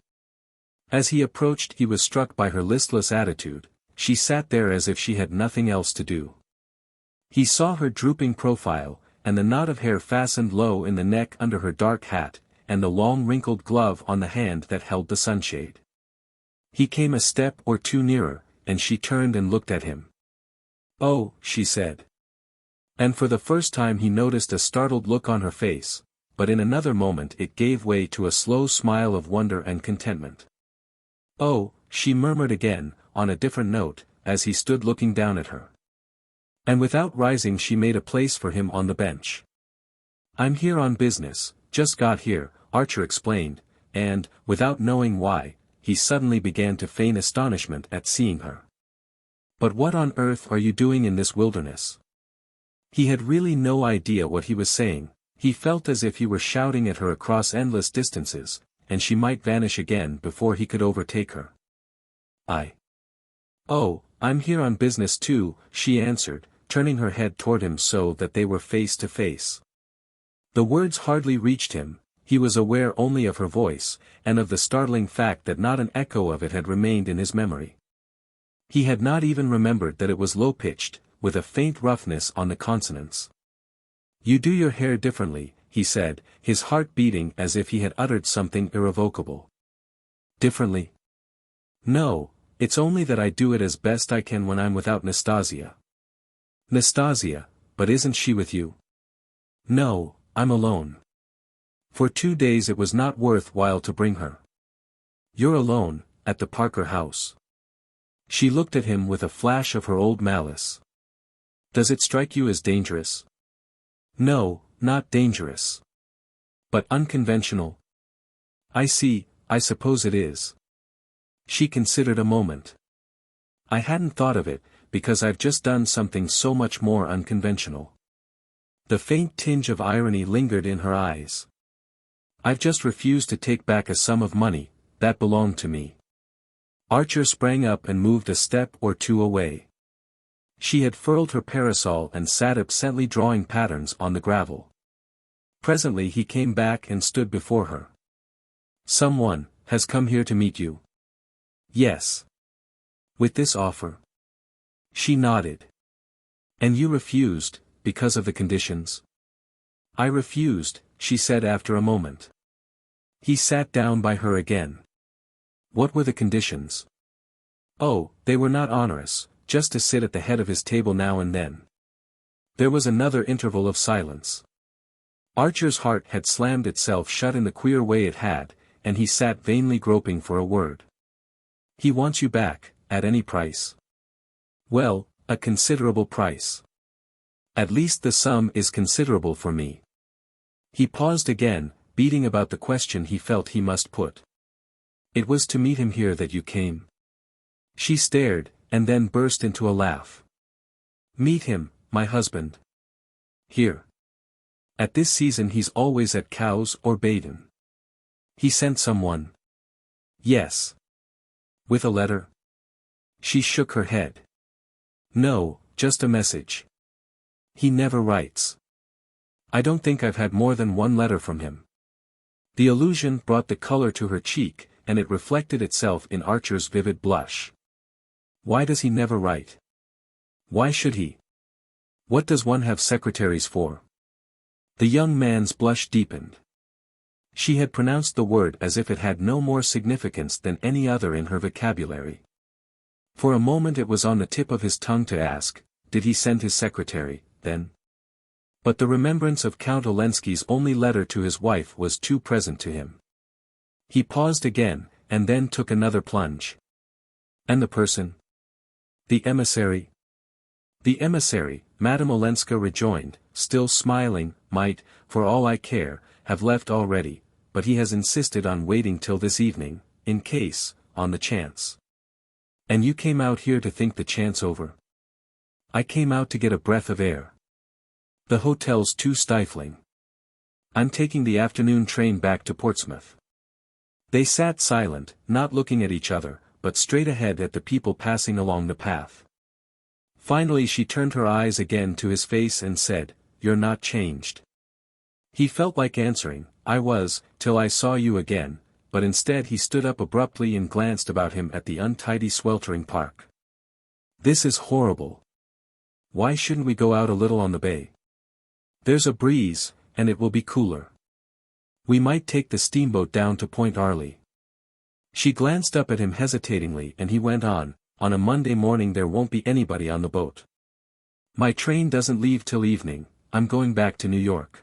S1: As he approached he was struck by her listless attitude. She sat there as if she had nothing else to do. He saw her drooping profile, and the knot of hair fastened low in the neck under her dark hat, and the long wrinkled glove on the hand that held the sunshade. He came a step or two nearer, and she turned and looked at him. "Oh," she said. And for the first time he noticed a startled look on her face, but in another moment it gave way to a slow smile of wonder and contentment. "Oh," she murmured again, on a different note, as he stood looking down at her. And without rising she made a place for him on the bench. "I'm here on business," just got here," Archer explained, and, without knowing why, he suddenly began to feign astonishment at seeing her. "But what on earth are you doing in this wilderness?" He had really no idea what he was saying. He felt as if he were shouting at her across endless distances, and she might vanish again before he could overtake her. "Oh, I'm here on business too," she answered, turning her head toward him so that they were face to face. The words hardly reached him. He was aware only of her voice, and of the startling fact that not an echo of it had remained in his memory. He had not even remembered that it was low-pitched, with a faint roughness on the consonants. "You do your hair differently," he said, his heart beating as if he had uttered something irrevocable. "Differently? No, it's only that I do it as best I can when I'm without Nastasia." "Nastasia, but isn't she with you?" "No, I'm alone. For 2 days it was not worth while to bring her." "You're alone, at the Parker house?" She looked at him with a flash of her old malice. "Does it strike you as dangerous?" "No, not dangerous. But unconventional." "I see, I suppose it is." She considered a moment. "I hadn't thought of it, because I've just done something so much more unconventional." The faint tinge of irony lingered in her eyes. "I've just refused to take back a sum of money that belonged to me." Archer sprang up and moved a step or two away. She had furled her parasol and sat absently drawing patterns on the gravel. Presently he came back and stood before her. "Someone has come here to meet you?" "Yes." "With this offer?" She nodded. "And you refused, because of the conditions?" "I refused," she said after a moment. He sat down by her again. "What were the conditions?" "Oh, they were not onerous, just to sit at the head of his table now and then." There was another interval of silence. Archer's heart had slammed itself shut in the queer way it had, and he sat vainly groping for a word. "He wants you back, at any price?" "Well, a considerable price. At least the sum is considerable for me." He paused again, beating about the question he felt he must put. "It was to meet him here that you came?" She stared, and then burst into a laugh. "Meet him, my husband? Here? At this season he's always at Cowes or Baden." "He sent someone?" "Yes." "With a letter?" She shook her head. "No, just a message. He never writes. I don't think I've had more than one letter from him." The allusion brought the color to her cheek, and it reflected itself in Archer's vivid blush. "Why does he never write? Why should he? What does one have secretaries for?" The young man's blush deepened. She had pronounced the word as if it had no more significance than any other in her vocabulary. For a moment it was on the tip of his tongue to ask, did he send his secretary, then? But the remembrance of Count Olenski's only letter to his wife was too present to him. He paused again, and then took another plunge. "And the person?" "The emissary?" "The emissary," Madame Olenska rejoined, still smiling, "might, for all I care, have left already, but he has insisted on waiting till this evening, in case, on the chance." "And you came out here to think the chance over?" "I came out to get a breath of air. The hotel's too stifling. I'm taking the afternoon train back to Portsmouth." They sat silent, not looking at each other, but straight ahead at the people passing along the path. Finally she turned her eyes again to his face and said, "You're not changed." He felt like answering, "I was, till I saw you again," but instead he stood up abruptly and glanced about him at the untidy sweltering park. "This is horrible. Why shouldn't we go out a little on the bay? There's a breeze, and it will be cooler. We might take the steamboat down to Point Arley." She glanced up at him hesitatingly and he went on a Monday morning there won't be anybody on the boat. My train doesn't leave till evening, I'm going back to New York."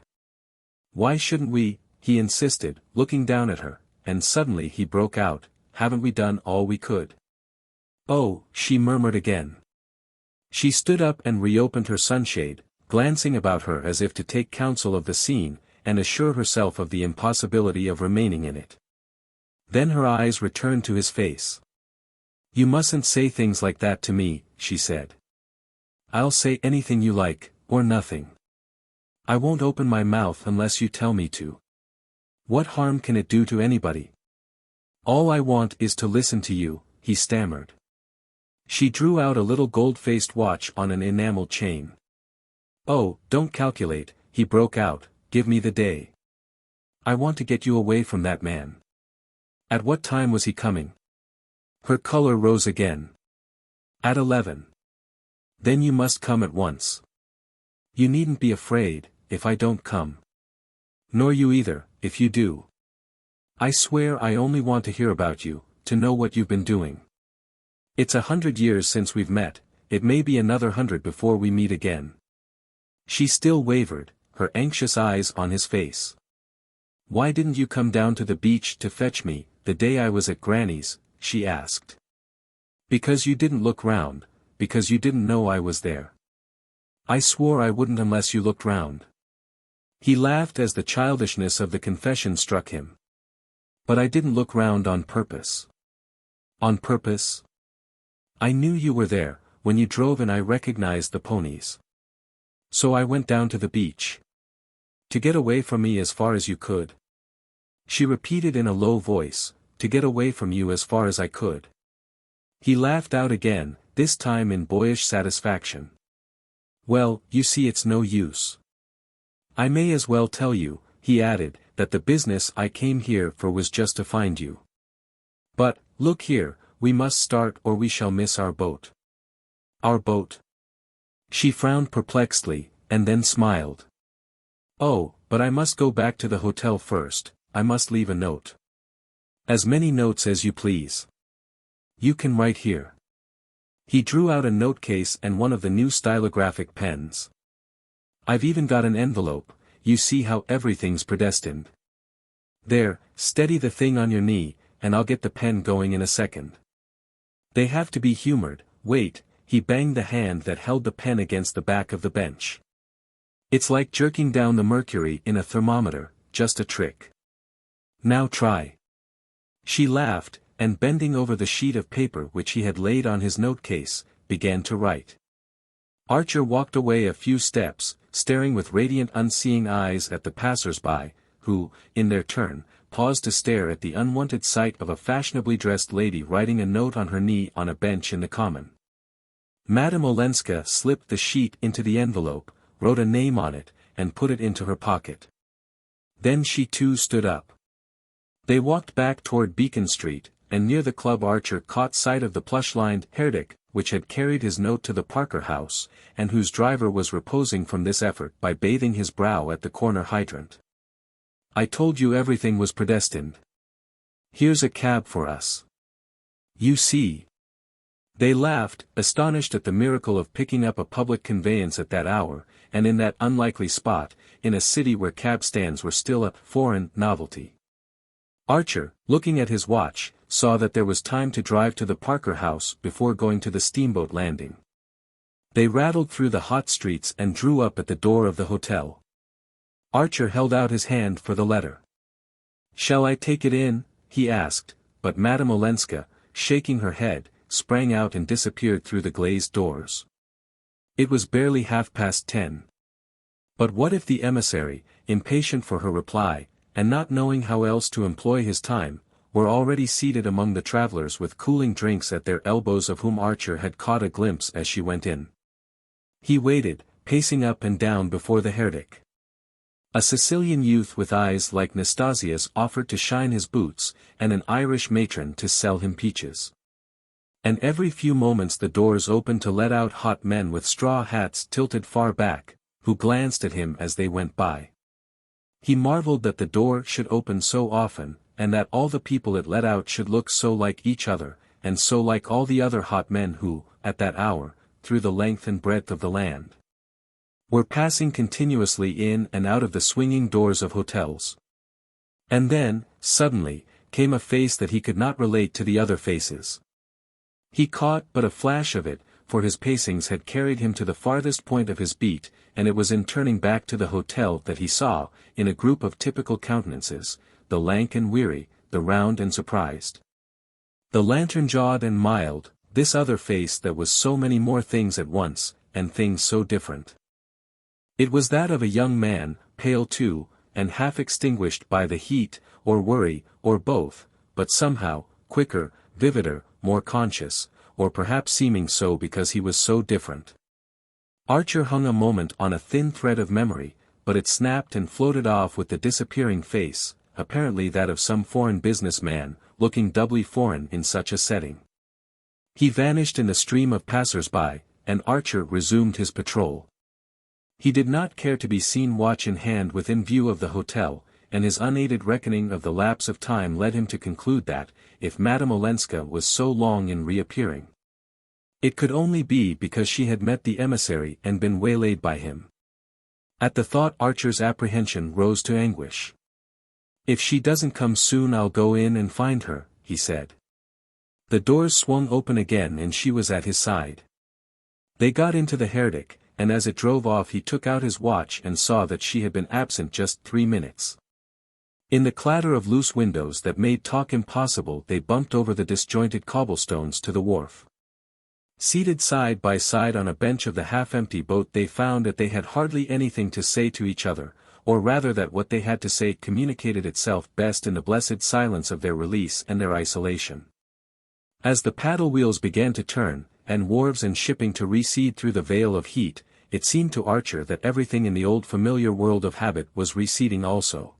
S1: "Why shouldn't we?" he insisted, looking down at her, and suddenly he broke out, "Haven't we done all we could?" "Oh," she murmured again. She stood up and reopened her sunshade, glancing about her as if to take counsel of the scene, and assure herself of the impossibility of remaining in it. Then her eyes returned to his face. "You mustn't say things like that to me," she said. "I'll say anything you like, or nothing. I won't open my mouth unless you tell me to. What harm can it do to anybody? All I want is to listen to you," he stammered. She drew out a little gold-faced watch on an enamel chain. "Oh, don't calculate," he broke out, "give me the day. I want to get you away from that man." "At what time was he coming?" Her color rose again. "At 11. Then you must come at once. You needn't be afraid, if I don't come. Nor you either, if you do. I swear I only want to hear about you, to know what you've been doing. It's 100 years since we've met, it may be another 100 before we meet again." She still wavered, her anxious eyes on his face. "Why didn't you come down to the beach to fetch me, the day I was at Granny's?" she asked. "Because you didn't look round, because you didn't know I was there." "I swore I wouldn't unless you looked round." He laughed as the childishness of the confession struck him. "But I didn't look round on purpose." "On purpose?" "I knew you were there, when you drove and I recognized the ponies. So I went down to the beach. To get away from me as far as you could." She repeated in a low voice, "To get away from you as far as I could." He laughed out again, this time in boyish satisfaction. "Well, you see it's no use. I may as well tell you," he added, "that the business I came here for was just to find you. But, look here, we must start or we shall miss our boat." "Our boat?" She frowned perplexedly, and then smiled. "Oh, but I must go back to the hotel first, I must leave a note." "As many notes as you please. You can write here." He drew out a note case and one of the new stylographic pens. "I've even got an envelope, you see how everything's predestined. There, steady the thing on your knee, and I'll get the pen going in a second. They have to be humored, wait." He banged the hand that held the pen against the back of the bench. "It's like jerking down the mercury in a thermometer, just a trick. Now try." She laughed, and bending over the sheet of paper which he had laid on his note case, began to write. Archer walked away a few steps, staring with radiant unseeing eyes at the passers-by, who, in their turn, paused to stare at the unwonted sight of a fashionably dressed lady writing a note on her knee on a bench in the common. Madame Olenska slipped the sheet into the envelope, wrote a name on it, and put it into her pocket. Then she too stood up. They walked back toward Beacon Street, and near the club Archer caught sight of the plush-lined herdic, which had carried his note to the Parker house, and whose driver was reposing from this effort by bathing his brow at the corner hydrant. "I told you everything was predestined. Here's a cab for us. You see." They laughed, astonished at the miracle of picking up a public conveyance at that hour, and in that unlikely spot, in a city where cab stands were still a foreign novelty. Archer, looking at his watch, saw that there was time to drive to the Parker house before going to the steamboat landing. They rattled through the hot streets and drew up at the door of the hotel. Archer held out his hand for the letter. "Shall I take it in?" he asked, but Madame Olenska, shaking her head, sprang out and disappeared through the glazed doors. It was barely 10:30. But what if the emissary, impatient for her reply, and not knowing how else to employ his time, were already seated among the travelers with cooling drinks at their elbows of whom Archer had caught a glimpse as she went in? He waited, pacing up and down before the herdic. A Sicilian youth with eyes like Nastasia's offered to shine his boots, and an Irish matron to sell him peaches. And every few moments the doors opened to let out hot men with straw hats tilted far back, who glanced at him as they went by. He marveled that the door should open so often, and that all the people it let out should look so like each other, and so like all the other hot men who, at that hour, through the length and breadth of the land, were passing continuously in and out of the swinging doors of hotels. And then, suddenly, came a face that he could not relate to the other faces. He caught but a flash of it, for his pacings had carried him to the farthest point of his beat, and it was in turning back to the hotel that he saw, in a group of typical countenances, the lank and weary, the round and surprised, the lantern-jawed and mild, this other face that was so many more things at once, and things so different. It was that of a young man, pale too, and half extinguished by the heat, or worry, or both, but somehow, quicker, vivider, more conscious, or perhaps seeming so because he was so different. Archer hung a moment on a thin thread of memory, but it snapped and floated off with the disappearing face, apparently that of some foreign businessman, looking doubly foreign in such a setting. He vanished in the stream of passers-by, and Archer resumed his patrol. He did not care to be seen watch in hand within view of the hotel, and his unaided reckoning of the lapse of time led him to conclude that, if Madame Olenska was so long in reappearing, it could only be because she had met the emissary and been waylaid by him. At the thought Archer's apprehension rose to anguish. "If she doesn't come soon I'll go in and find her," he said. The doors swung open again and she was at his side. They got into the Herdic, and as it drove off he took out his watch and saw that she had been absent just 3 minutes. In the clatter of loose windows that made talk impossible they bumped over the disjointed cobblestones to the wharf. Seated side by side on a bench of the half-empty boat they found that they had hardly anything to say to each other, or rather that what they had to say communicated itself best in the blessed silence of their release and their isolation. As the paddle wheels began to turn, and wharves and shipping to recede through the veil of heat, it seemed to Archer that everything in the old familiar world of habit was receding also.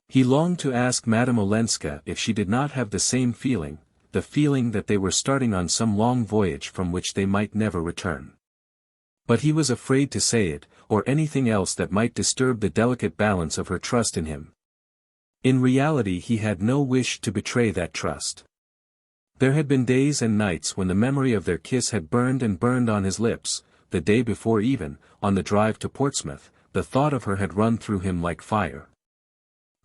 S1: He longed to ask Madame Olenska if she did not have the same feeling, the feeling that they were starting on some long voyage from which they might never return. But he was afraid to say it, or anything else that might disturb the delicate balance of her trust in him. In reality he had no wish to betray that trust. There had been days and nights when the memory of their kiss had burned and burned on his lips, the day before even, on the drive to Portsmouth, the thought of her had run through him like fire.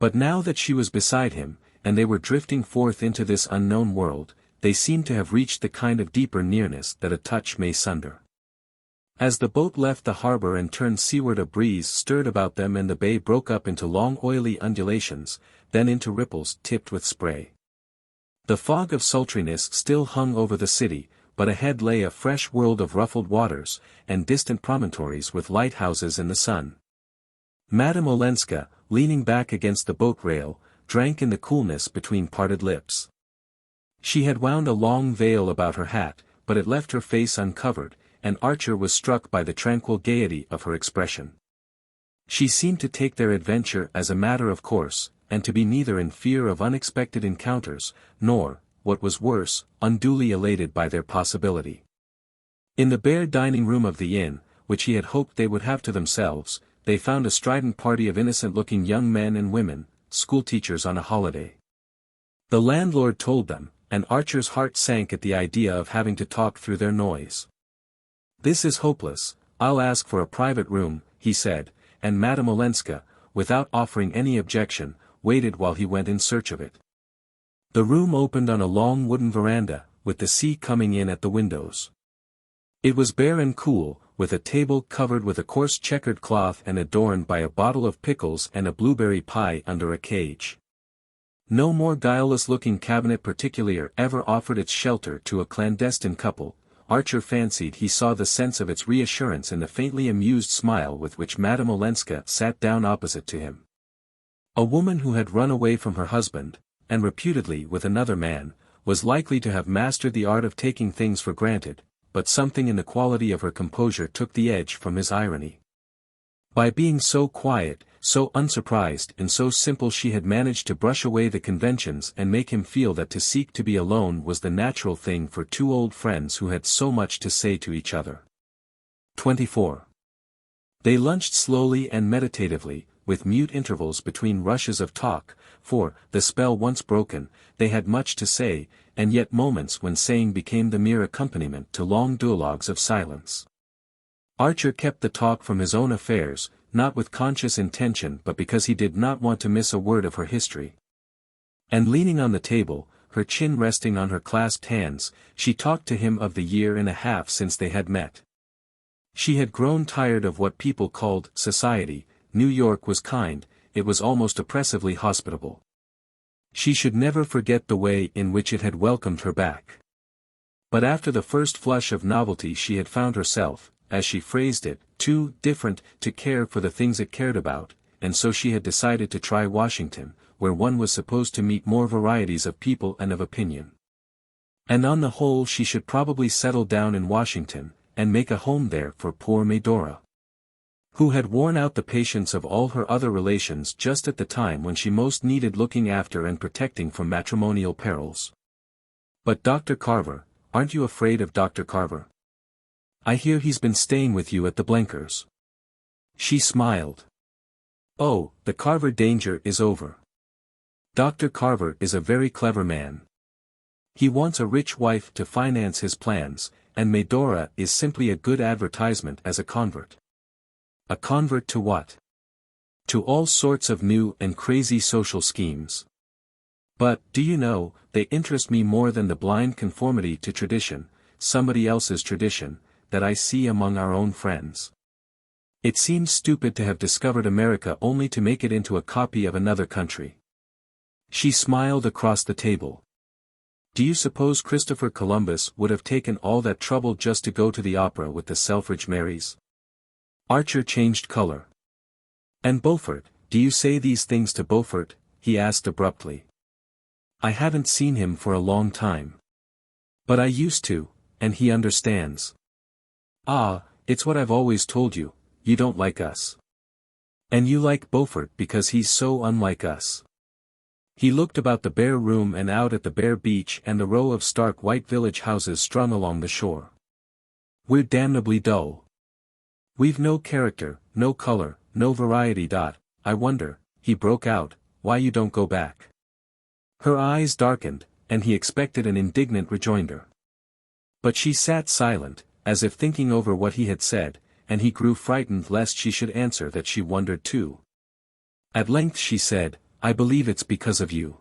S1: But now that she was beside him, and they were drifting forth into this unknown world, they seemed to have reached the kind of deeper nearness that a touch may sunder. As the boat left the harbor and turned seaward a breeze stirred about them and the bay broke up into long oily undulations, then into ripples tipped with spray. The fog of sultriness still hung over the city, but ahead lay a fresh world of ruffled waters, and distant promontories with lighthouses in the sun. Madame Olenska, leaning back against the boat rail, drank in the coolness between parted lips. She had wound a long veil about her hat, but it left her face uncovered, and Archer was struck by the tranquil gaiety of her expression. She seemed to take their adventure as a matter of course, and to be neither in fear of unexpected encounters, nor, what was worse, unduly elated by their possibility. In the bare dining room of the inn, which he had hoped they would have to themselves, they found a strident party of innocent-looking young men and women, schoolteachers on a holiday. The landlord told them, and Archer's heart sank at the idea of having to talk through their noise. "This is hopeless, I'll ask for a private room," he said, and Madame Olenska, without offering any objection, waited while he went in search of it. The room opened on a long wooden veranda, with the sea coming in at the windows. It was bare and cool, with a table covered with a coarse checkered cloth and adorned by a bottle of pickles and a blueberry pie under a cage. No more guileless-looking cabinet particulier ever offered its shelter to a clandestine couple. Archer fancied he saw the sense of its reassurance in the faintly amused smile with which Madame Olenska sat down opposite to him. A woman who had run away from her husband, and reputedly with another man, was likely to have mastered the art of taking things for granted, but something in the quality of her composure took the edge from his irony. By being so quiet, so unsurprised and so simple she had managed to brush away the conventions and make him feel that to seek to be alone was the natural thing for two old friends who had so much to say to each other. 24. They lunched slowly and meditatively, with mute intervals between rushes of talk, for, the spell once broken, they had much to say, and yet moments when saying became the mere accompaniment to long duologues of silence. Archer kept the talk from his own affairs, not with conscious intention but because he did not want to miss a word of her history. And leaning on the table, her chin resting on her clasped hands, she talked to him of the year and a half since they had met. She had grown tired of what people called society. New York was kind, it was almost oppressively hospitable. She should never forget the way in which it had welcomed her back. But after the first flush of novelty she had found herself, as she phrased it, too different to care for the things it cared about, and so she had decided to try Washington, where one was supposed to meet more varieties of people and of opinion. And on the whole she should probably settle down in Washington, and make a home there for poor Medora, who had worn out the patience of all her other relations just at the time when she most needed looking after and protecting from matrimonial perils. But Dr. Carver, aren't you afraid of Dr. Carver? I hear he's been staying with you at the Blenkers. She smiled. Oh, the Carver danger is over. Dr. Carver is a very clever man. He wants a rich wife to finance his plans, and Medora is simply a good advertisement as a convert. A convert to what? To all sorts of new and crazy social schemes. But, do you know, they interest me more than the blind conformity to tradition, somebody else's tradition, that I see among our own friends. It seems stupid to have discovered America only to make it into a copy of another country. She smiled across the table. Do you suppose Christopher Columbus would have taken all that trouble just to go to the opera with the Selfridge Marys? Archer changed color. And Beaufort, do you say these things to Beaufort? He asked abruptly. I haven't seen him for a long time. But I used to, and he understands. Ah, it's what I've always told you, you don't like us. And you like Beaufort because he's so unlike us. He looked about the bare room and out at the bare beach and the row of stark white village houses strung along the shore. We're damnably dull. We've no character, no color, no variety. I wonder, he broke out, why you don't go back. Her eyes darkened, and he expected an indignant rejoinder. But she sat silent, as if thinking over what he had said, and he grew frightened lest she should answer that she wondered too. At length she said, I believe it's because of you.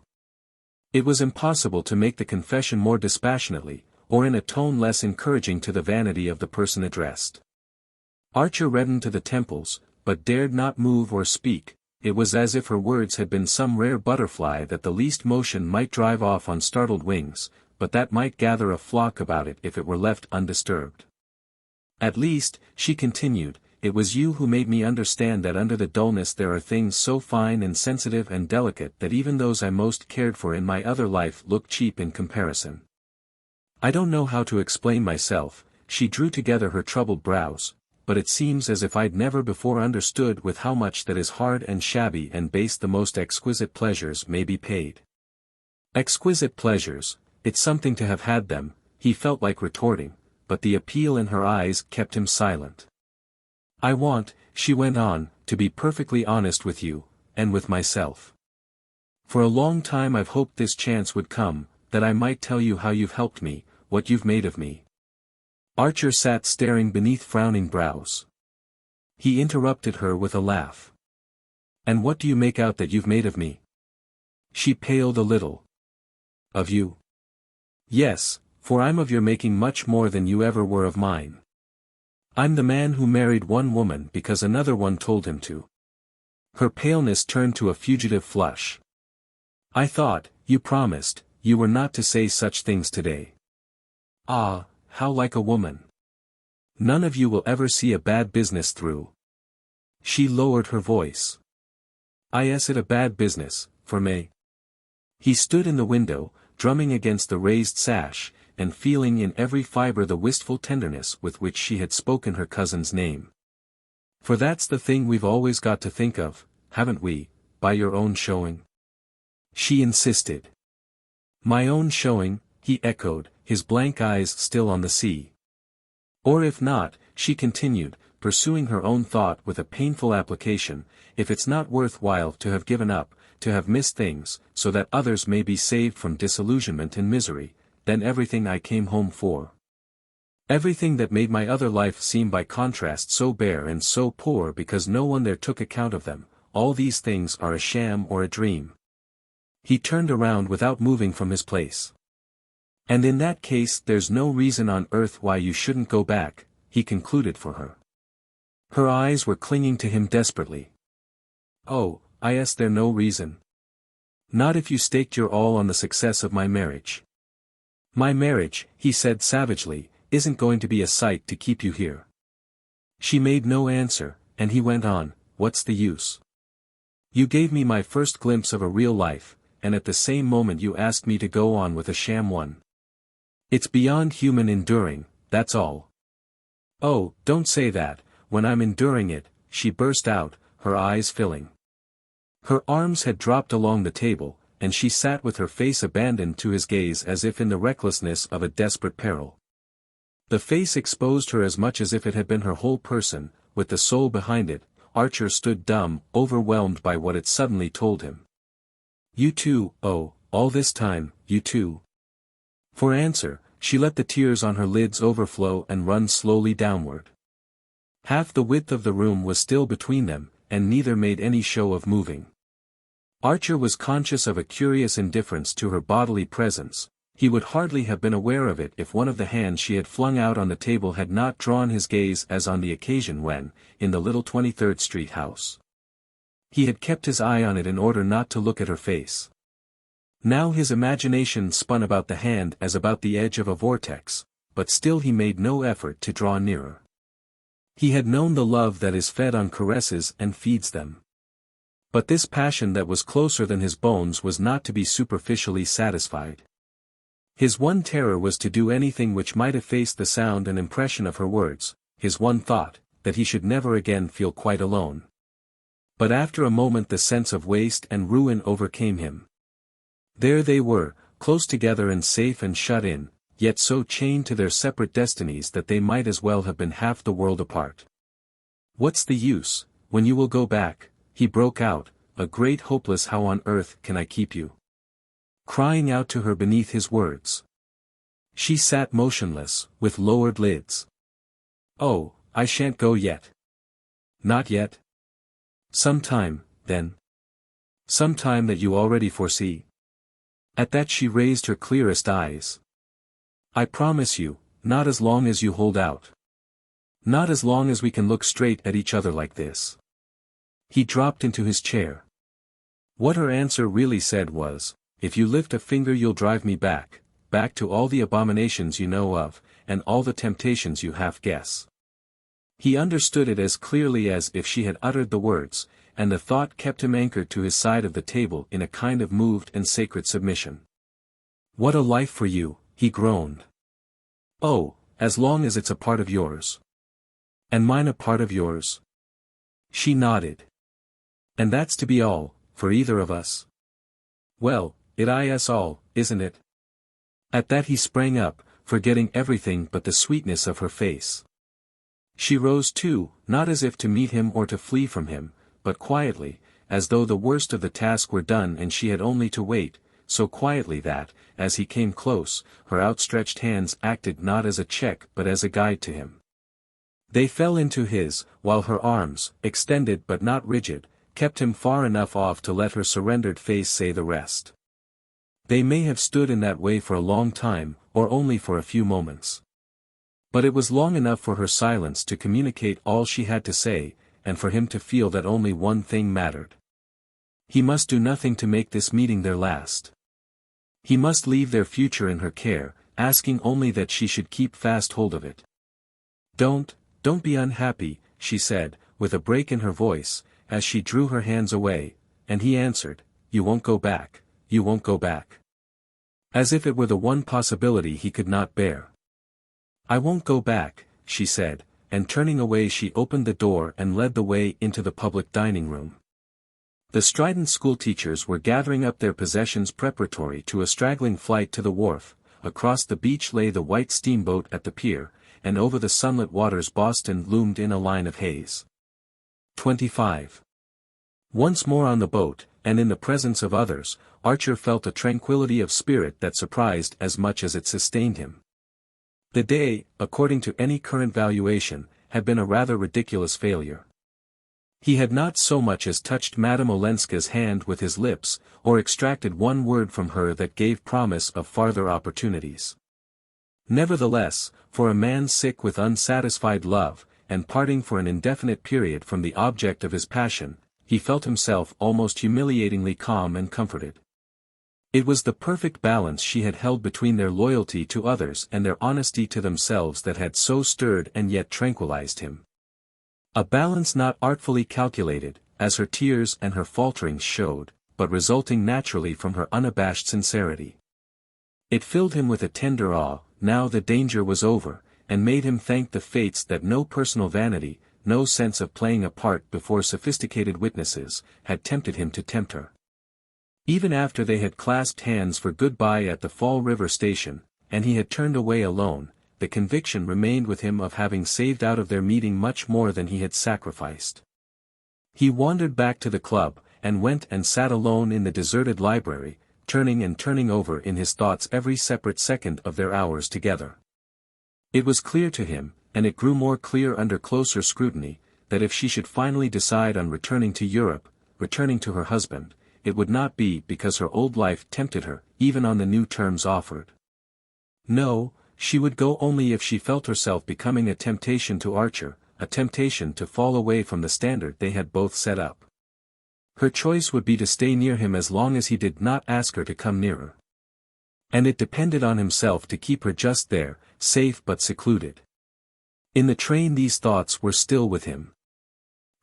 S1: It was impossible to make the confession more dispassionately, or in a tone less encouraging to the vanity of the person addressed. Archer reddened to the temples, but dared not move or speak. It was as if her words had been some rare butterfly that the least motion might drive off on startled wings, but that might gather a flock about it if it were left undisturbed. At least, she continued, it was you who made me understand that under the dullness there are things so fine and sensitive and delicate that even those I most cared for in my other life look cheap in comparison. I don't know how to explain myself, she drew together her troubled brows, but it seems as if I'd never before understood with how much that is hard and shabby and base the most exquisite pleasures may be paid. Exquisite pleasures, it's something to have had them, he felt like retorting, but the appeal in her eyes kept him silent. I want, she went on, to be perfectly honest with you, and with myself. For a long time I've hoped this chance would come, that I might tell you how you've helped me, what you've made of me. Archer sat staring beneath frowning brows. He interrupted her with a laugh. And what do you make out that you've made of me? She paled a little. Of you? Yes, for I'm of your making much more than you ever were of mine. I'm the man who married one woman because another one told him to. Her paleness turned to a fugitive flush. I thought, you promised, you were not to say such things today. Ah, how like a woman. None of you will ever see a bad business through. She lowered her voice. Is it a bad business, for May? He stood in the window, drumming against the raised sash, and feeling in every fiber the wistful tenderness with which she had spoken her cousin's name. For that's the thing we've always got to think of, haven't we, by your own showing? She insisted. My own showing, he echoed, his blank eyes still on the sea. Or if not, she continued, pursuing her own thought with a painful application, if it's not worth while to have given up, to have missed things, so that others may be saved from disillusionment and misery, then everything I came home for. Everything that made my other life seem by contrast so bare and so poor because no one there took account of them, all these things are a sham or a dream. He turned around without moving from his place. "And in that case there's no reason on earth why you shouldn't go back," he concluded for her. Her eyes were clinging to him desperately. "Oh, is there no reason? Not if you staked your all on the success of my marriage." "My marriage," he said savagely, "isn't going to be a sight to keep you here." She made no answer, and he went on, "What's the use? You gave me my first glimpse of a real life, and at the same moment you asked me to go on with a sham one. It's beyond human enduring, that's all." "Oh, don't say that, when I'm enduring it," she burst out, her eyes filling. Her arms had dropped along the table, and she sat with her face abandoned to his gaze as if in the recklessness of a desperate peril. The face exposed her as much as if it had been her whole person, with the soul behind it. Archer stood dumb, overwhelmed by what it suddenly told him. "You too, oh, all this time, you too." For answer, she let the tears on her lids overflow and run slowly downward. Half the width of the room was still between them, and neither made any show of moving. Archer was conscious of a curious indifference to her bodily presence. He would hardly have been aware of it if one of the hands she had flung out on the table had not drawn his gaze as on the occasion when, in the little 23rd Street house. He had kept his eye on it in order not to look at her face. Now his imagination spun about the hand as about the edge of a vortex, but still he made no effort to draw nearer. He had known the love that is fed on caresses and feeds them. But this passion that was closer than his bones was not to be superficially satisfied. His one terror was to do anything which might efface the sound and impression of her words, his one thought, that he should never again feel quite alone. But after a moment the sense of waste and ruin overcame him. There they were, close together and safe and shut in, yet so chained to their separate destinies that they might as well have been half the world apart. "What's the use, when you will go back?" he broke out, a great hopeless "How on earth can I keep you?" crying out to her beneath his words. She sat motionless, with lowered lids. "Oh, I shan't go yet." "Not yet? Some time, then? Some time that you already foresee?" At that she raised her clearest eyes. "I promise you, not as long as you hold out. Not as long as we can look straight at each other like this." He dropped into his chair. What her answer really said was, "If you lift a finger you'll drive me back to all the abominations you know of, and all the temptations you half guess." He understood it as clearly as if she had uttered the words, and the thought kept him anchored to his side of the table in a kind of moved and sacred submission. "What a life for you," he groaned. "Oh, as long as it's a part of yours." "And mine a part of yours?" She nodded. "And that's to be all, for either of us?" "Well, it is all, isn't it?" At that he sprang up, forgetting everything but the sweetness of her face. She rose too, not as if to meet him or to flee from him, but quietly, as though the worst of the task were done and she had only to wait, so quietly that, as he came close, her outstretched hands acted not as a check but as a guide to him. They fell into his, while her arms, extended but not rigid, kept him far enough off to let her surrendered face say the rest. They may have stood in that way for a long time, or only for a few moments. But it was long enough for her silence to communicate all she had to say, and for him to feel that only one thing mattered. He must do nothing to make this meeting their last. He must leave their future in her care, asking only that she should keep fast hold of it. Don't be unhappy," she said, with a break in her voice, as she drew her hands away, and he answered, "You won't go back, you won't go back." As if it were the one possibility he could not bear. "I won't go back," she said, and turning away she opened the door and led the way into the public dining room. The strident schoolteachers were gathering up their possessions preparatory to a straggling flight to the wharf. Across the beach lay the white steamboat at the pier, and over the sunlit waters Boston loomed in a line of haze. 25. Once more on the boat, and in the presence of others, Archer felt a tranquility of spirit that surprised as much as it sustained him. The day, according to any current valuation, had been a rather ridiculous failure. He had not so much as touched Madame Olenska's hand with his lips, or extracted one word from her that gave promise of farther opportunities. Nevertheless, for a man sick with unsatisfied love, and parting for an indefinite period from the object of his passion, he felt himself almost humiliatingly calm and comforted. It was the perfect balance she had held between their loyalty to others and their honesty to themselves that had so stirred and yet tranquilized him. A balance not artfully calculated, as her tears and her falterings showed, but resulting naturally from her unabashed sincerity. It filled him with a tender awe, now the danger was over, and made him thank the fates that no personal vanity, no sense of playing a part before sophisticated witnesses, had tempted him to tempt her. Even after they had clasped hands for good-bye at the Fall River station, and he had turned away alone, the conviction remained with him of having saved out of their meeting much more than he had sacrificed. He wandered back to the club, and went and sat alone in the deserted library, turning and turning over in his thoughts every separate second of their hours together. It was clear to him, and it grew more clear under closer scrutiny, that if she should finally decide on returning to Europe, returning to her husband, it would not be because her old life tempted her, even on the new terms offered. No, she would go only if she felt herself becoming a temptation to Archer, a temptation to fall away from the standard they had both set up. Her choice would be to stay near him as long as he did not ask her to come nearer. And it depended on himself to keep her just there, safe but secluded. In the train these thoughts were still with him.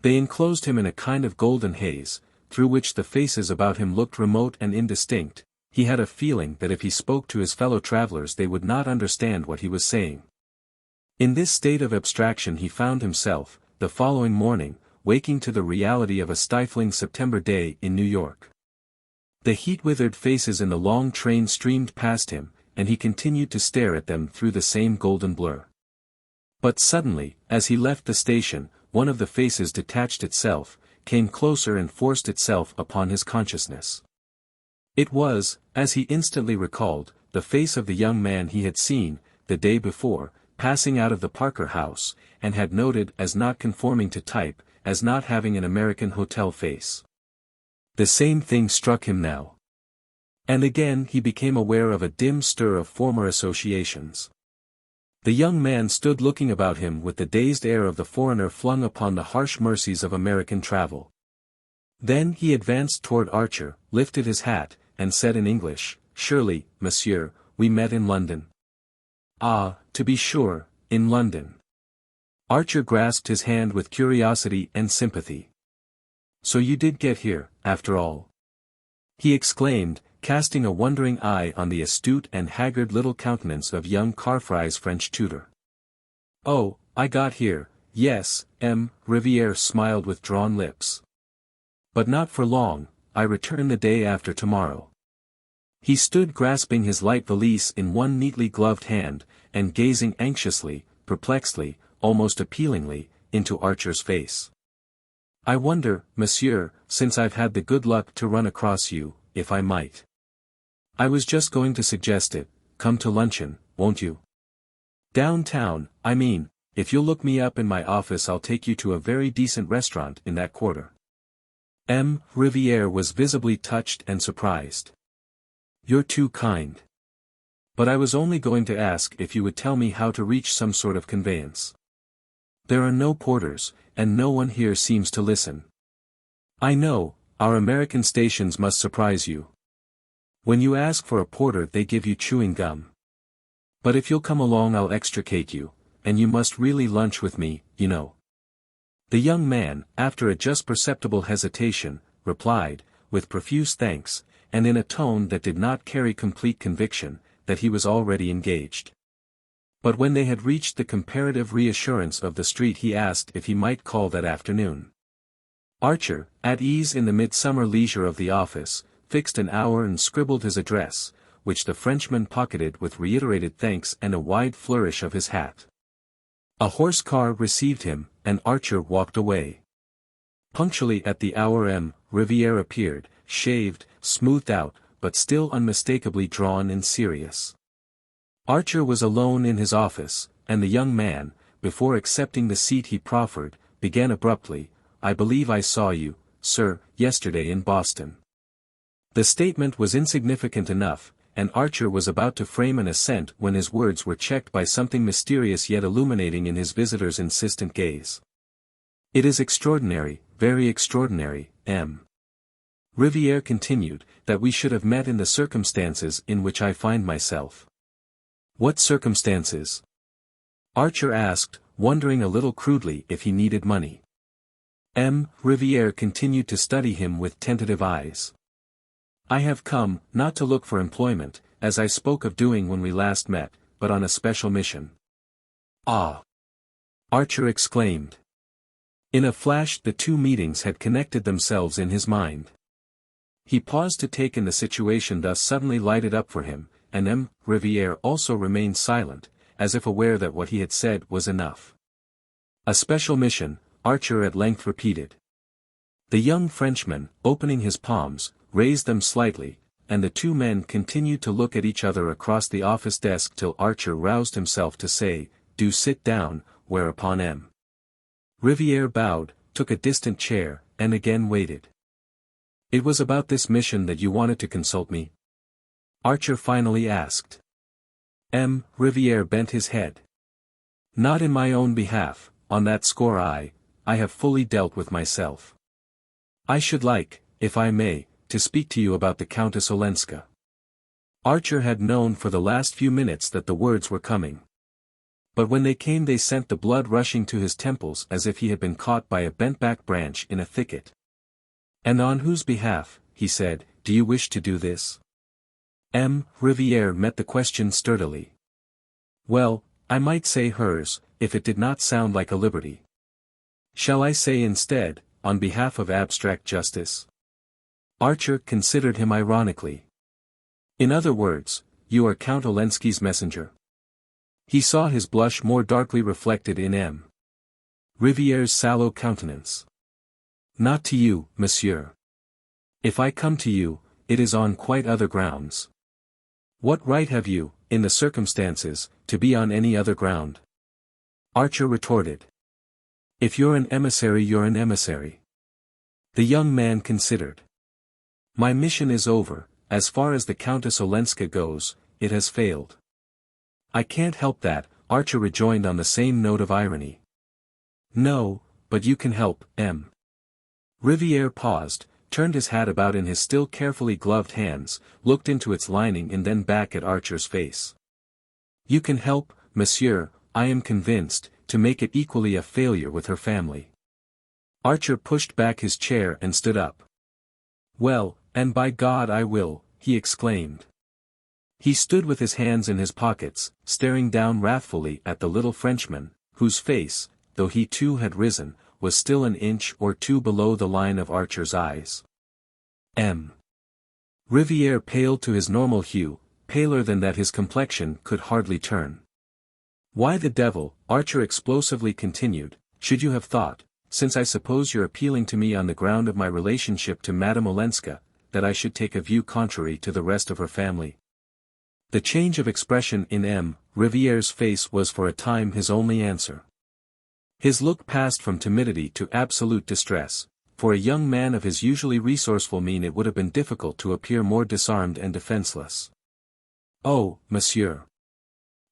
S1: They enclosed him in a kind of golden haze, through which the faces about him looked remote and indistinct. He had a feeling that if he spoke to his fellow travelers they would not understand what he was saying. In this state of abstraction he found himself, the following morning, waking to the reality of a stifling September day in New York. The heat-withered faces in the long train streamed past him, and he continued to stare at them through the same golden blur. But suddenly, as he left the station, one of the faces detached itself, came closer and forced itself upon his consciousness. It was, as he instantly recalled, the face of the young man he had seen, the day before, passing out of the Parker House, and had noted as not conforming to type, as not having an American hotel face. The same thing struck him now. And again he became aware of a dim stir of former associations. The young man stood looking about him with the dazed air of the foreigner flung upon the harsh mercies of American travel. Then he advanced toward Archer, lifted his hat, and said in English, "Surely, monsieur, we met in London." "Ah, to be sure, in London." Archer grasped his hand with curiosity and sympathy. "So you did get here, after all?" he exclaimed, casting a wondering eye on the astute and haggard little countenance of young Carfry's French tutor. "Oh, I got here, yes," Riviere smiled with drawn lips. "But not for long, I return the day after tomorrow." He stood grasping his light valise in one neatly gloved hand, and gazing anxiously, perplexedly, almost appealingly, into Archer's face. "I wonder, monsieur, since I've had the good luck to run across you, if I might. I was just going to suggest it, come to luncheon, won't you? Downtown, I mean, if you'll look me up in my office I'll take you to a very decent restaurant in that quarter." Riviere was visibly touched and surprised. "You're too kind. But I was only going to ask if you would tell me how to reach some sort of conveyance. There are no porters, and no one here seems to listen. I know, our American stations must surprise you. When you ask for a porter they give you chewing gum. But if you'll come along I'll extricate you, and you must really lunch with me, you know." The young man, after a just perceptible hesitation, replied, with profuse thanks, and in a tone that did not carry complete conviction, that he was already engaged. But when they had reached the comparative reassurance of the street he asked if he might call that afternoon. Archer, at ease in the midsummer leisure of the office, fixed an hour and scribbled his address, which the Frenchman pocketed with reiterated thanks and a wide flourish of his hat. A horse car received him, and Archer walked away. Punctually at the hour Riviere appeared, shaved, smoothed out, but still unmistakably drawn and serious. Archer was alone in his office, and the young man, before accepting the seat he proffered, began abruptly, I believe I saw you, sir, yesterday in Boston." The statement was insignificant enough, and Archer was about to frame an assent when his words were checked by something mysterious yet illuminating in his visitor's insistent gaze. "It is extraordinary, very extraordinary, M. Riviere continued, that we should have met in the circumstances in which I find myself." "What circumstances?" Archer asked, wondering a little crudely if he needed money. M. Riviere continued to study him with tentative eyes. "I have come, not to look for employment, as I spoke of doing when we last met, but on a special mission." "Ah!" Archer exclaimed. In a flash the two meetings had connected themselves in his mind. He paused to take in the situation thus suddenly lighted up for him, and M. Riviere also remained silent, as if aware that what he had said was enough. "A special mission," Archer at length repeated. The young Frenchman, opening his palms, raised them slightly, and the two men continued to look at each other across the office desk till Archer roused himself to say, "Do sit down," whereupon M. Riviere bowed, took a distant chair, and again waited. "It was about this mission that you wanted to consult me?" Archer finally asked. M. Riviere bent his head. "Not in my own behalf, on that score I have fully dealt with myself. I should like, if I may, to speak to you about the Countess Olenska." Archer had known for the last few minutes that the words were coming. But when they came they sent the blood rushing to his temples as if he had been caught by a bent-back branch in a thicket. "And on whose behalf," he said, "do you wish to do this?" M. Riviere met the question sturdily. "Well, I might say hers, if it did not sound like a liberty. Shall I say instead, on behalf of abstract justice?" Archer considered him ironically. "In other words, you are Count Olenski's messenger?" He saw his blush more darkly reflected in M. Riviere's sallow countenance. "Not to you, monsieur. If I come to you, it is on quite other grounds." "What right have you, in the circumstances, to be on any other ground?" Archer retorted. "If you're an emissary, you're an emissary." The young man considered. "My mission is over, as far as the Countess Olenska goes, it has failed." "I can't help that," Archer rejoined on the same note of irony. "No, but you can help, M." Riviere paused, turned his hat about in his still carefully gloved hands, looked into its lining and then back at Archer's face. "You can help, monsieur, I am convinced, to make it equally a failure with her family." Archer pushed back his chair and stood up. "Well, and by God I will," he exclaimed. He stood with his hands in his pockets, staring down wrathfully at the little Frenchman, whose face, though he too had risen, was still an inch or two below the line of Archer's eyes. M. Riviere paled to his normal hue, paler than that his complexion could hardly turn. "Why the devil," Archer explosively continued, "should you have thought, since I suppose you're appealing to me on the ground of my relationship to Madame Olenska, that I should take a view contrary to the rest of her family?" The change of expression in M. Riviere's face was for a time his only answer. His look passed from timidity to absolute distress. For a young man of his usually resourceful mien it would have been difficult to appear more disarmed and defenseless. "Oh, monsieur.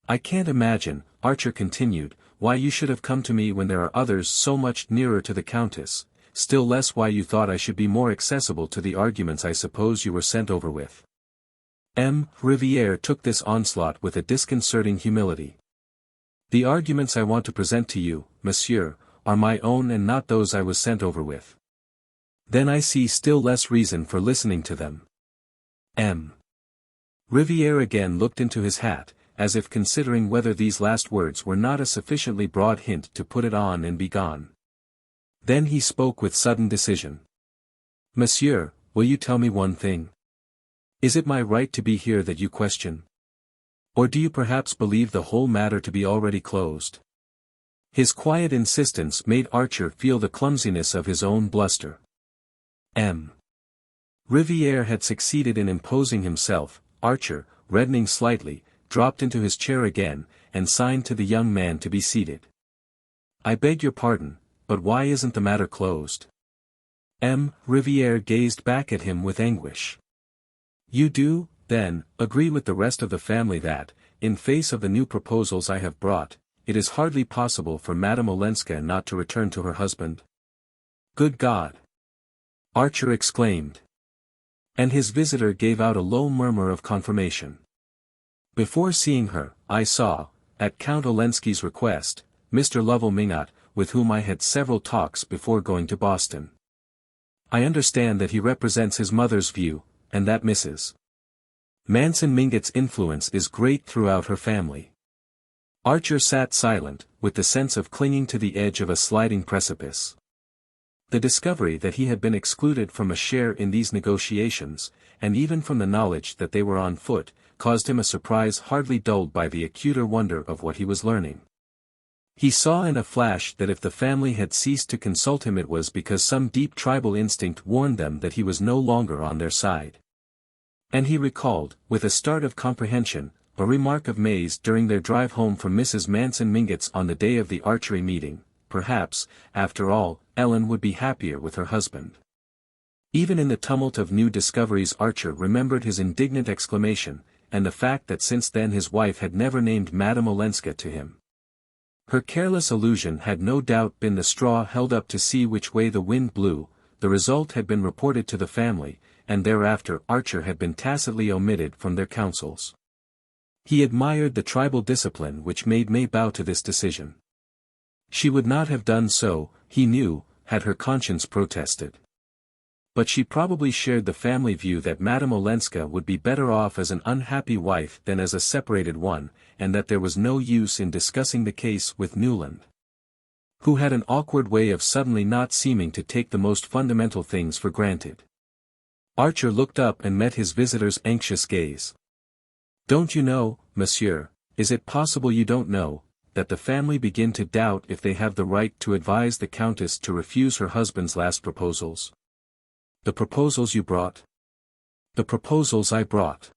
S1: I can't imagine," Archer continued, "why you should have come to me when there are others so much nearer to the Countess, still less why you thought I should be more accessible to the arguments I suppose you were sent over with." M. Riviere took this onslaught with a disconcerting humility. "The arguments I want to present to you, monsieur, are my own and not those I was sent over with." "Then I see still less reason for listening to them." M. Riviere again looked into his hat, as if considering whether these last words were not a sufficiently broad hint to put it on and be gone. Then he spoke with sudden decision. "Monsieur, will you tell me one thing? Is it my right to be here that you question? Or do you perhaps believe the whole matter to be already closed?" His quiet insistence made Archer feel the clumsiness of his own bluster. M. Riviere had succeeded in imposing himself. Archer, reddening slightly, dropped into his chair again, and signed to the young man to be seated. "I beg your pardon, but why isn't the matter closed? M. Riviere gazed back at him with anguish. You do, then, agree with the rest of the family that, in face of the new proposals I have brought, it is hardly possible for Madame Olenska not to return to her husband? Good God! Archer exclaimed. And his visitor gave out a low murmur of confirmation. Before seeing her, I saw, at Count Olenski's request, Mr. Lovell Minot, with whom I had several talks before going to Boston. I understand that he represents his mother's view, and that Mrs. Manson Mingott's influence is great throughout her family. Archer sat silent, with the sense of clinging to the edge of a sliding precipice. The discovery that he had been excluded from a share in these negotiations, and even from the knowledge that they were on foot, caused him a surprise hardly dulled by the acuter wonder of what he was learning. He saw in a flash that if the family had ceased to consult him it was because some deep tribal instinct warned them that he was no longer on their side. And he recalled, with a start of comprehension, a remark of May's during their drive home from Mrs. Manson Mingott's on the day of the archery meeting. Perhaps, after all, Ellen would be happier with her husband. Even in the tumult of new discoveries Archer remembered his indignant exclamation, and the fact that since then his wife had never named Madame Olenska to him. Her careless allusion had no doubt been the straw held up to see which way the wind blew. The result had been reported to the family, and thereafter Archer had been tacitly omitted from their councils. He admired the tribal discipline which made May bow to this decision. She would not have done so, he knew, had her conscience protested. But she probably shared the family view that Madame Olenska would be better off as an unhappy wife than as a separated one, and that there was no use in discussing the case with Newland, who had an awkward way of suddenly not seeming to take the most fundamental things for granted. Archer looked up and met his visitor's anxious gaze. Don't you know, monsieur, is it possible you don't know, that the family begin to doubt if they have the right to advise the Countess to refuse her husband's last proposals? The proposals you brought? The proposals I brought.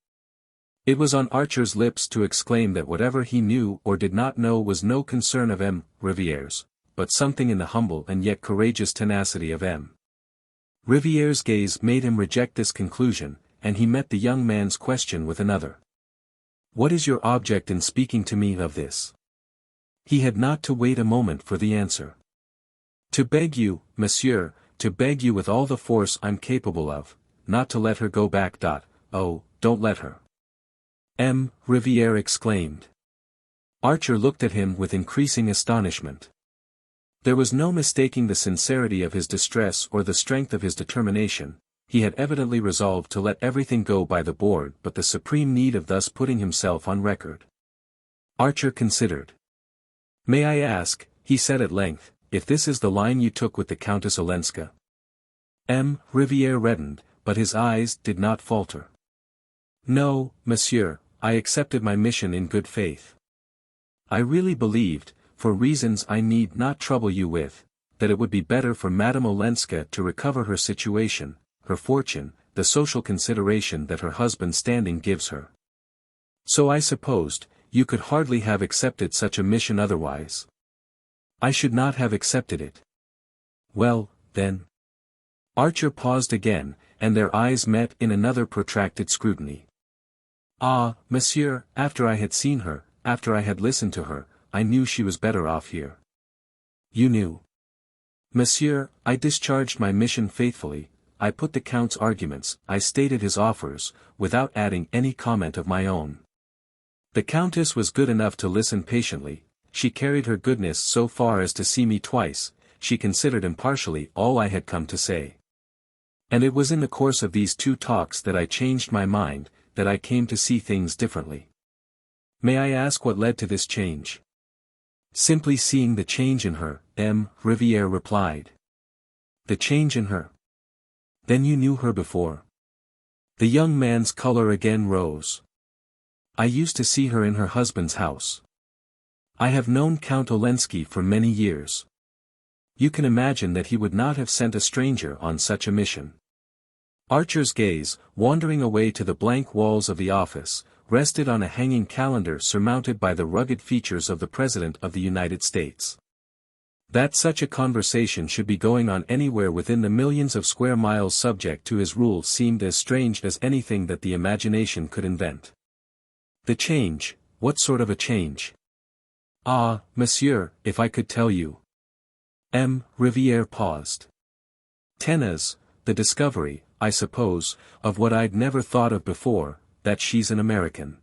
S1: It was on Archer's lips to exclaim that whatever he knew or did not know was no concern of M. Riviere's, but something in the humble and yet courageous tenacity of M. Riviere's gaze made him reject this conclusion, and he met the young man's question with another. What is your object in speaking to me of this? He had not to wait a moment for the answer. To beg you, monsieur, to beg you with all the force I'm capable of, not to let her go back. Oh, don't let her. M. Riviere exclaimed. Archer looked at him with increasing astonishment. There was no mistaking the sincerity of his distress or the strength of his determination. He had evidently resolved to let everything go by the board but the supreme need of thus putting himself on record. Archer considered. May I ask, he said at length, if this is the line you took with the Countess Olenska? M. Riviere reddened, but his eyes did not falter. No, monsieur, I accepted my mission in good faith. I really believed, for reasons I need not trouble you with, that it would be better for Madame Olenska to recover her situation, her fortune, the social consideration that her husband's standing gives her. So I supposed, you could hardly have accepted such a mission otherwise. I should not have accepted it. Well, then. Archer paused again, and their eyes met in another protracted scrutiny. Ah, monsieur, after I had seen her, after I had listened to her, I knew she was better off here. You knew? Monsieur, I discharged my mission faithfully, I put the Count's arguments, I stated his offers, without adding any comment of my own. The Countess was good enough to listen patiently, she carried her goodness so far as to see me twice, she considered impartially all I had come to say. And it was in the course of these two talks that I changed my mind, that I came to see things differently. May I ask what led to this change? Simply seeing the change in her, M. Riviere replied. The change in her? Then you knew her before? The young man's color again rose. I used to see her in her husband's house. I have known Count Olenski for many years. You can imagine that he would not have sent a stranger on such a mission. Archer's gaze, wandering away to the blank walls of the office, rested on a hanging calendar surmounted by the rugged features of the President of the United States. That such a conversation should be going on anywhere within the millions of square miles subject to his rule seemed as strange as anything that the imagination could invent. The change, what sort of a change? Ah, monsieur, if I could tell you. Riviere paused. Tenez, the discovery, I suppose, of what I'd never thought of before, that she's an American.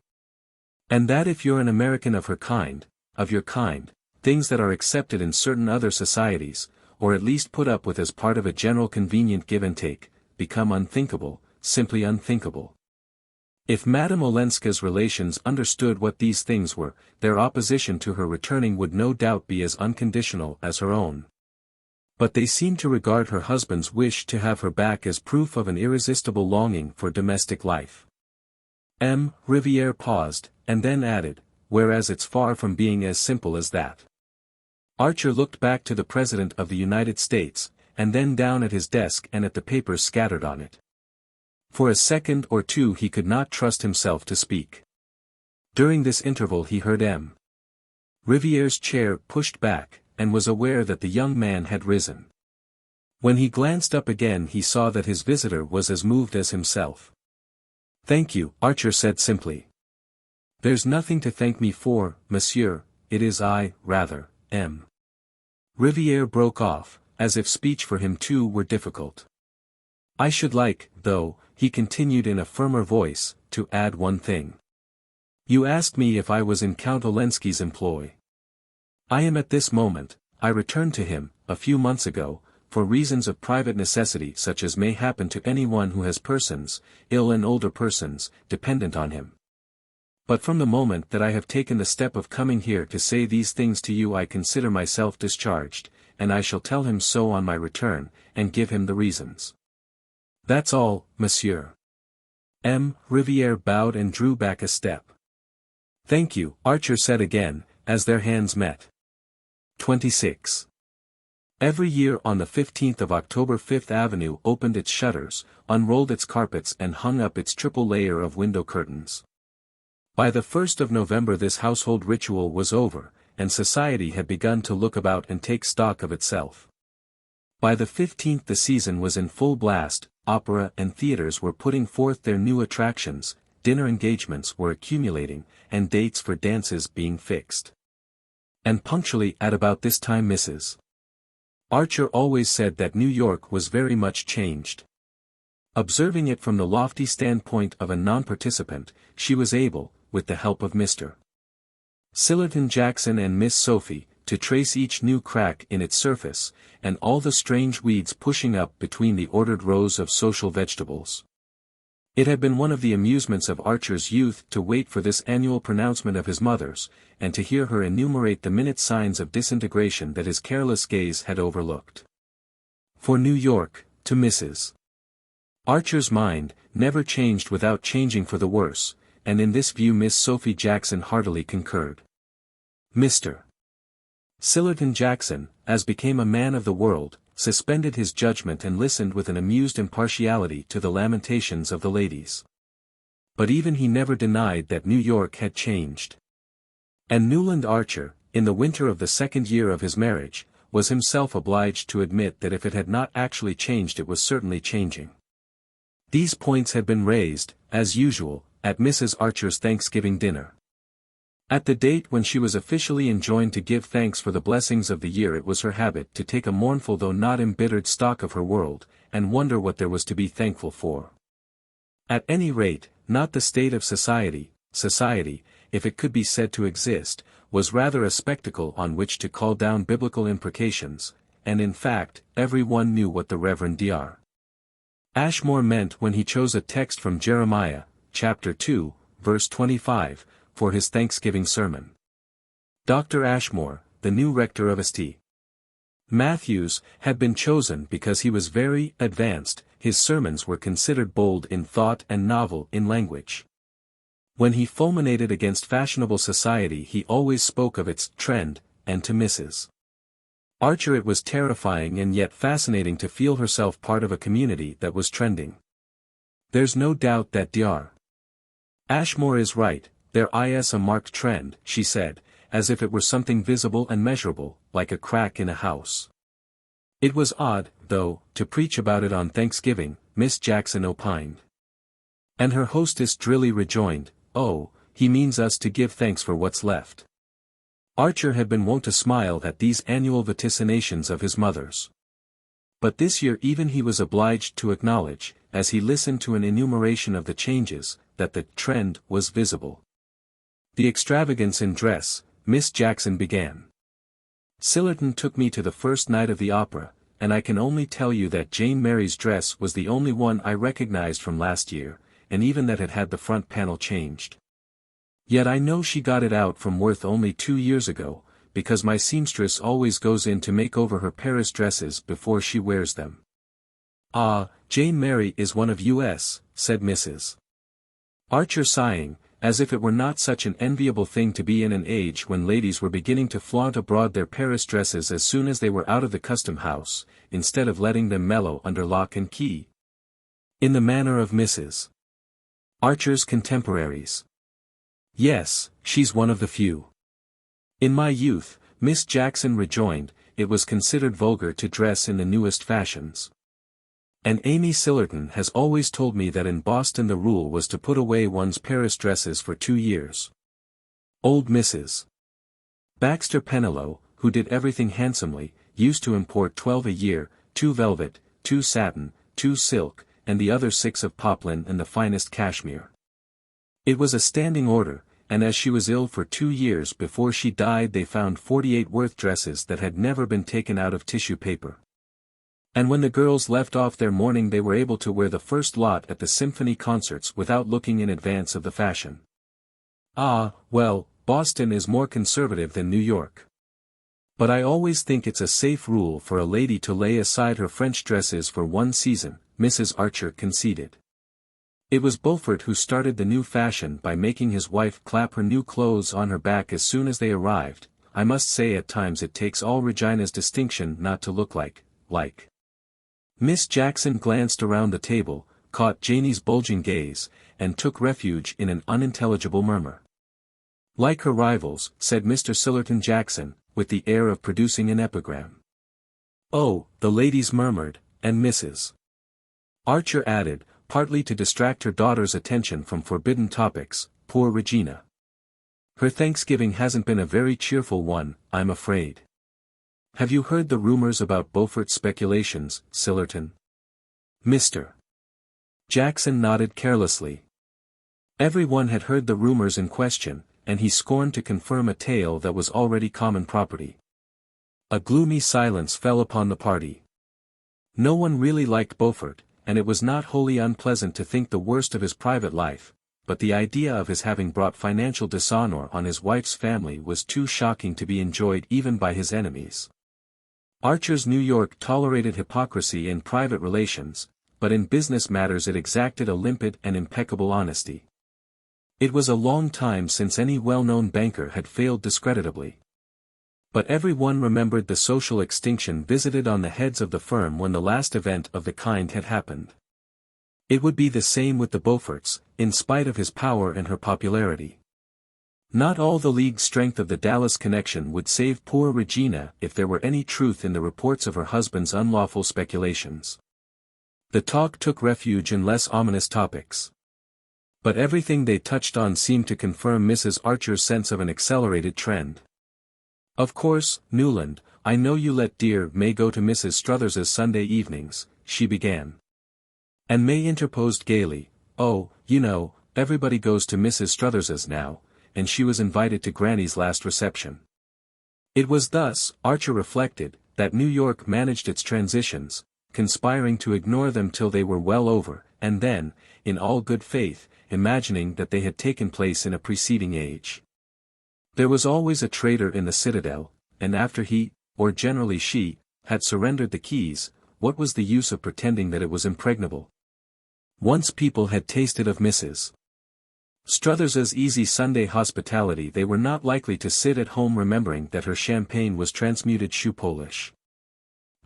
S1: And that if you're an American of her kind, of your kind, things that are accepted in certain other societies, or at least put up with as part of a general convenient give and take, become unthinkable, simply unthinkable. If Madame Olenska's relations understood what these things were, their opposition to her returning would no doubt be as unconditional as her own. But they seemed to regard her husband's wish to have her back as proof of an irresistible longing for domestic life. Riviere paused, and then added, whereas it's far from being as simple as that. Archer looked back to the President of the United States, and then down at his desk and at the papers scattered on it. For a second or two he could not trust himself to speak. During this interval he heard Riviere's chair pushed back, and was aware that the young man had risen. When he glanced up again he saw that his visitor was as moved as himself. "Thank you," Archer said simply. "There's nothing to thank me for, monsieur, it is I, rather, am." Riviere broke off, as if speech for him too were difficult. "I should like, though," he continued in a firmer voice, "to add one thing. You asked me if I was in Count Olenski's employ. I am at this moment. I returned to him, a few months ago, for reasons of private necessity such as may happen to anyone who has persons, ill and older persons, dependent on him. But from the moment that I have taken the step of coming here to say these things to you I consider myself discharged, and I shall tell him so on my return, and give him the reasons. That's all, monsieur." Riviere bowed and drew back a step. "Thank you," Archer said again, as their hands met. 26. Every year on the 15th of October Fifth Avenue opened its shutters, unrolled its carpets and hung up its triple layer of window curtains. By the 1st of November this household ritual was over, and society had begun to look about and take stock of itself. By the 15th the season was in full blast, opera and theaters were putting forth their new attractions, dinner engagements were accumulating, and dates for dances being fixed. And punctually at about this time Mrs. Archer always said that New York was very much changed. Observing it from the lofty standpoint of a non-participant, she was able, with the help of Mr. Sillerton Jackson and Miss Sophie, to trace each new crack in its surface, and all the strange weeds pushing up between the ordered rows of social vegetables. It had been one of the amusements of Archer's youth to wait for this annual pronouncement of his mother's, and to hear her enumerate the minute signs of disintegration that his careless gaze had overlooked. For New York, to Mrs. Archer's mind, never changed without changing for the worse, and in this view Miss Sophie Jackson heartily concurred. Mr. Sillerton Jackson, as became a man of the world, suspended his judgment and listened with an amused impartiality to the lamentations of the ladies. But even he never denied that New York had changed. And Newland Archer, in the winter of the second year of his marriage, was himself obliged to admit that if it had not actually changed it was certainly changing. These points had been raised, as usual, at Mrs. Archer's Thanksgiving dinner. At the date when she was officially enjoined to give thanks for the blessings of the year it was her habit to take a mournful though not embittered stock of her world, and wonder what there was to be thankful for. At any rate, not the state of society, if it could be said to exist, was rather a spectacle on which to call down biblical imprecations, and in fact, every one knew what the Reverend Dr. Ashmore meant when he chose a text from Jeremiah, chapter 2, verse 25, for his Thanksgiving sermon. Dr. Ashmore, the new rector of St. Matthew's, had been chosen because he was very advanced. His sermons were considered bold in thought and novel in language. When he fulminated against fashionable society he always spoke of its trend, and to Mrs. Archer it was terrifying and yet fascinating to feel herself part of a community that was trending. There's no doubt that Dr. Ashmore is right, there is a marked trend, she said, as if it were something visible and measurable, like a crack in a house. It was odd, though, to preach about it on Thanksgiving, Miss Jackson opined. And her hostess drily rejoined, "Oh, he means us to give thanks for what's left." Archer had been wont to smile at these annual vaticinations of his mother's. But this year even he was obliged to acknowledge, as he listened to an enumeration of the changes, that the trend was visible. "The extravagance in dress," Miss Jackson began. "Sillerton took me to the first night of the opera, and I can only tell you that Jane Mary's dress was the only one I recognized from last year, and even that had the front panel changed. Yet I know she got it out from Worth only 2 years ago, because my seamstress always goes in to make over her Paris dresses before she wears them." "Ah, Jane Mary is one of us," said Mrs. Archer sighing, as if it were not such an enviable thing to be in an age when ladies were beginning to flaunt abroad their Paris dresses as soon as they were out of the custom house, instead of letting them mellow under lock and key. In the manner of Mrs. Archer's contemporaries. "Yes, she's one of the few. In my youth," Miss Jackson rejoined, "it was considered vulgar to dress in the newest fashions. And Amy Sillerton has always told me that in Boston the rule was to put away one's Paris dresses for 2 years. Old Mrs. Baxter Pennilow, who did everything handsomely, used to import 12 a year, 2 velvet, 2 satin, 2 silk, and the other 6 of poplin and the finest cashmere. It was a standing order, and as she was ill for 2 years before she died they found 48 Worth dresses that had never been taken out of tissue paper. And when the girls left off their mourning they were able to wear the first lot at the symphony concerts without looking in advance of the fashion. Ah, well, Boston is more conservative than New York. But I always think it's a safe rule for a lady to lay aside her French dresses for 1 season, Mrs. Archer conceded. It was Beaufort who started the new fashion by making his wife clap her new clothes on her back as soon as they arrived. I must say at times it takes all Regina's distinction not to look like. Miss Jackson glanced around the table, caught Janie's bulging gaze, and took refuge in an unintelligible murmur. "Like her rivals," said Mr. Sillerton Jackson, with the air of producing an epigram. "Oh," the ladies murmured, and Mrs. Archer added, partly to distract her daughter's attention from forbidden topics, "Poor Regina. Her Thanksgiving hasn't been a very cheerful one, I'm afraid. Have you heard the rumors about Beaufort's speculations, Sillerton?" Mr. Jackson nodded carelessly. Everyone had heard the rumors in question, and he scorned to confirm a tale that was already common property. A gloomy silence fell upon the party. No one really liked Beaufort, and it was not wholly unpleasant to think the worst of his private life, but the idea of his having brought financial dishonor on his wife's family was too shocking to be enjoyed even by his enemies. Archer's New York tolerated hypocrisy in private relations, but in business matters it exacted a limpid and impeccable honesty. It was a long time since any well-known banker had failed discreditably. But everyone remembered the social extinction visited on the heads of the firm when the last event of the kind had happened. It would be the same with the Beauforts, in spite of his power and her popularity. Not all the league strength of the Dallas connection would save poor Regina if there were any truth in the reports of her husband's unlawful speculations. The talk took refuge in less ominous topics. But everything they touched on seemed to confirm Mrs. Archer's sense of an accelerated trend. "Of course, Newland, I know you let dear May go to Mrs. Struthers's Sunday evenings," she began. And May interposed gaily, "Oh, you know, everybody goes to Mrs. Struthers's now, and she was invited to Granny's last reception." It was thus, Archer reflected, that New York managed its transitions, conspiring to ignore them till they were well over, and then, in all good faith, imagining that they had taken place in a preceding age. There was always a traitor in the citadel, and after he, or generally she, had surrendered the keys, what was the use of pretending that it was impregnable? Once people had tasted of Mrs. Struthers's easy Sunday hospitality they were not likely to sit at home remembering that her champagne was transmuted shoe polish.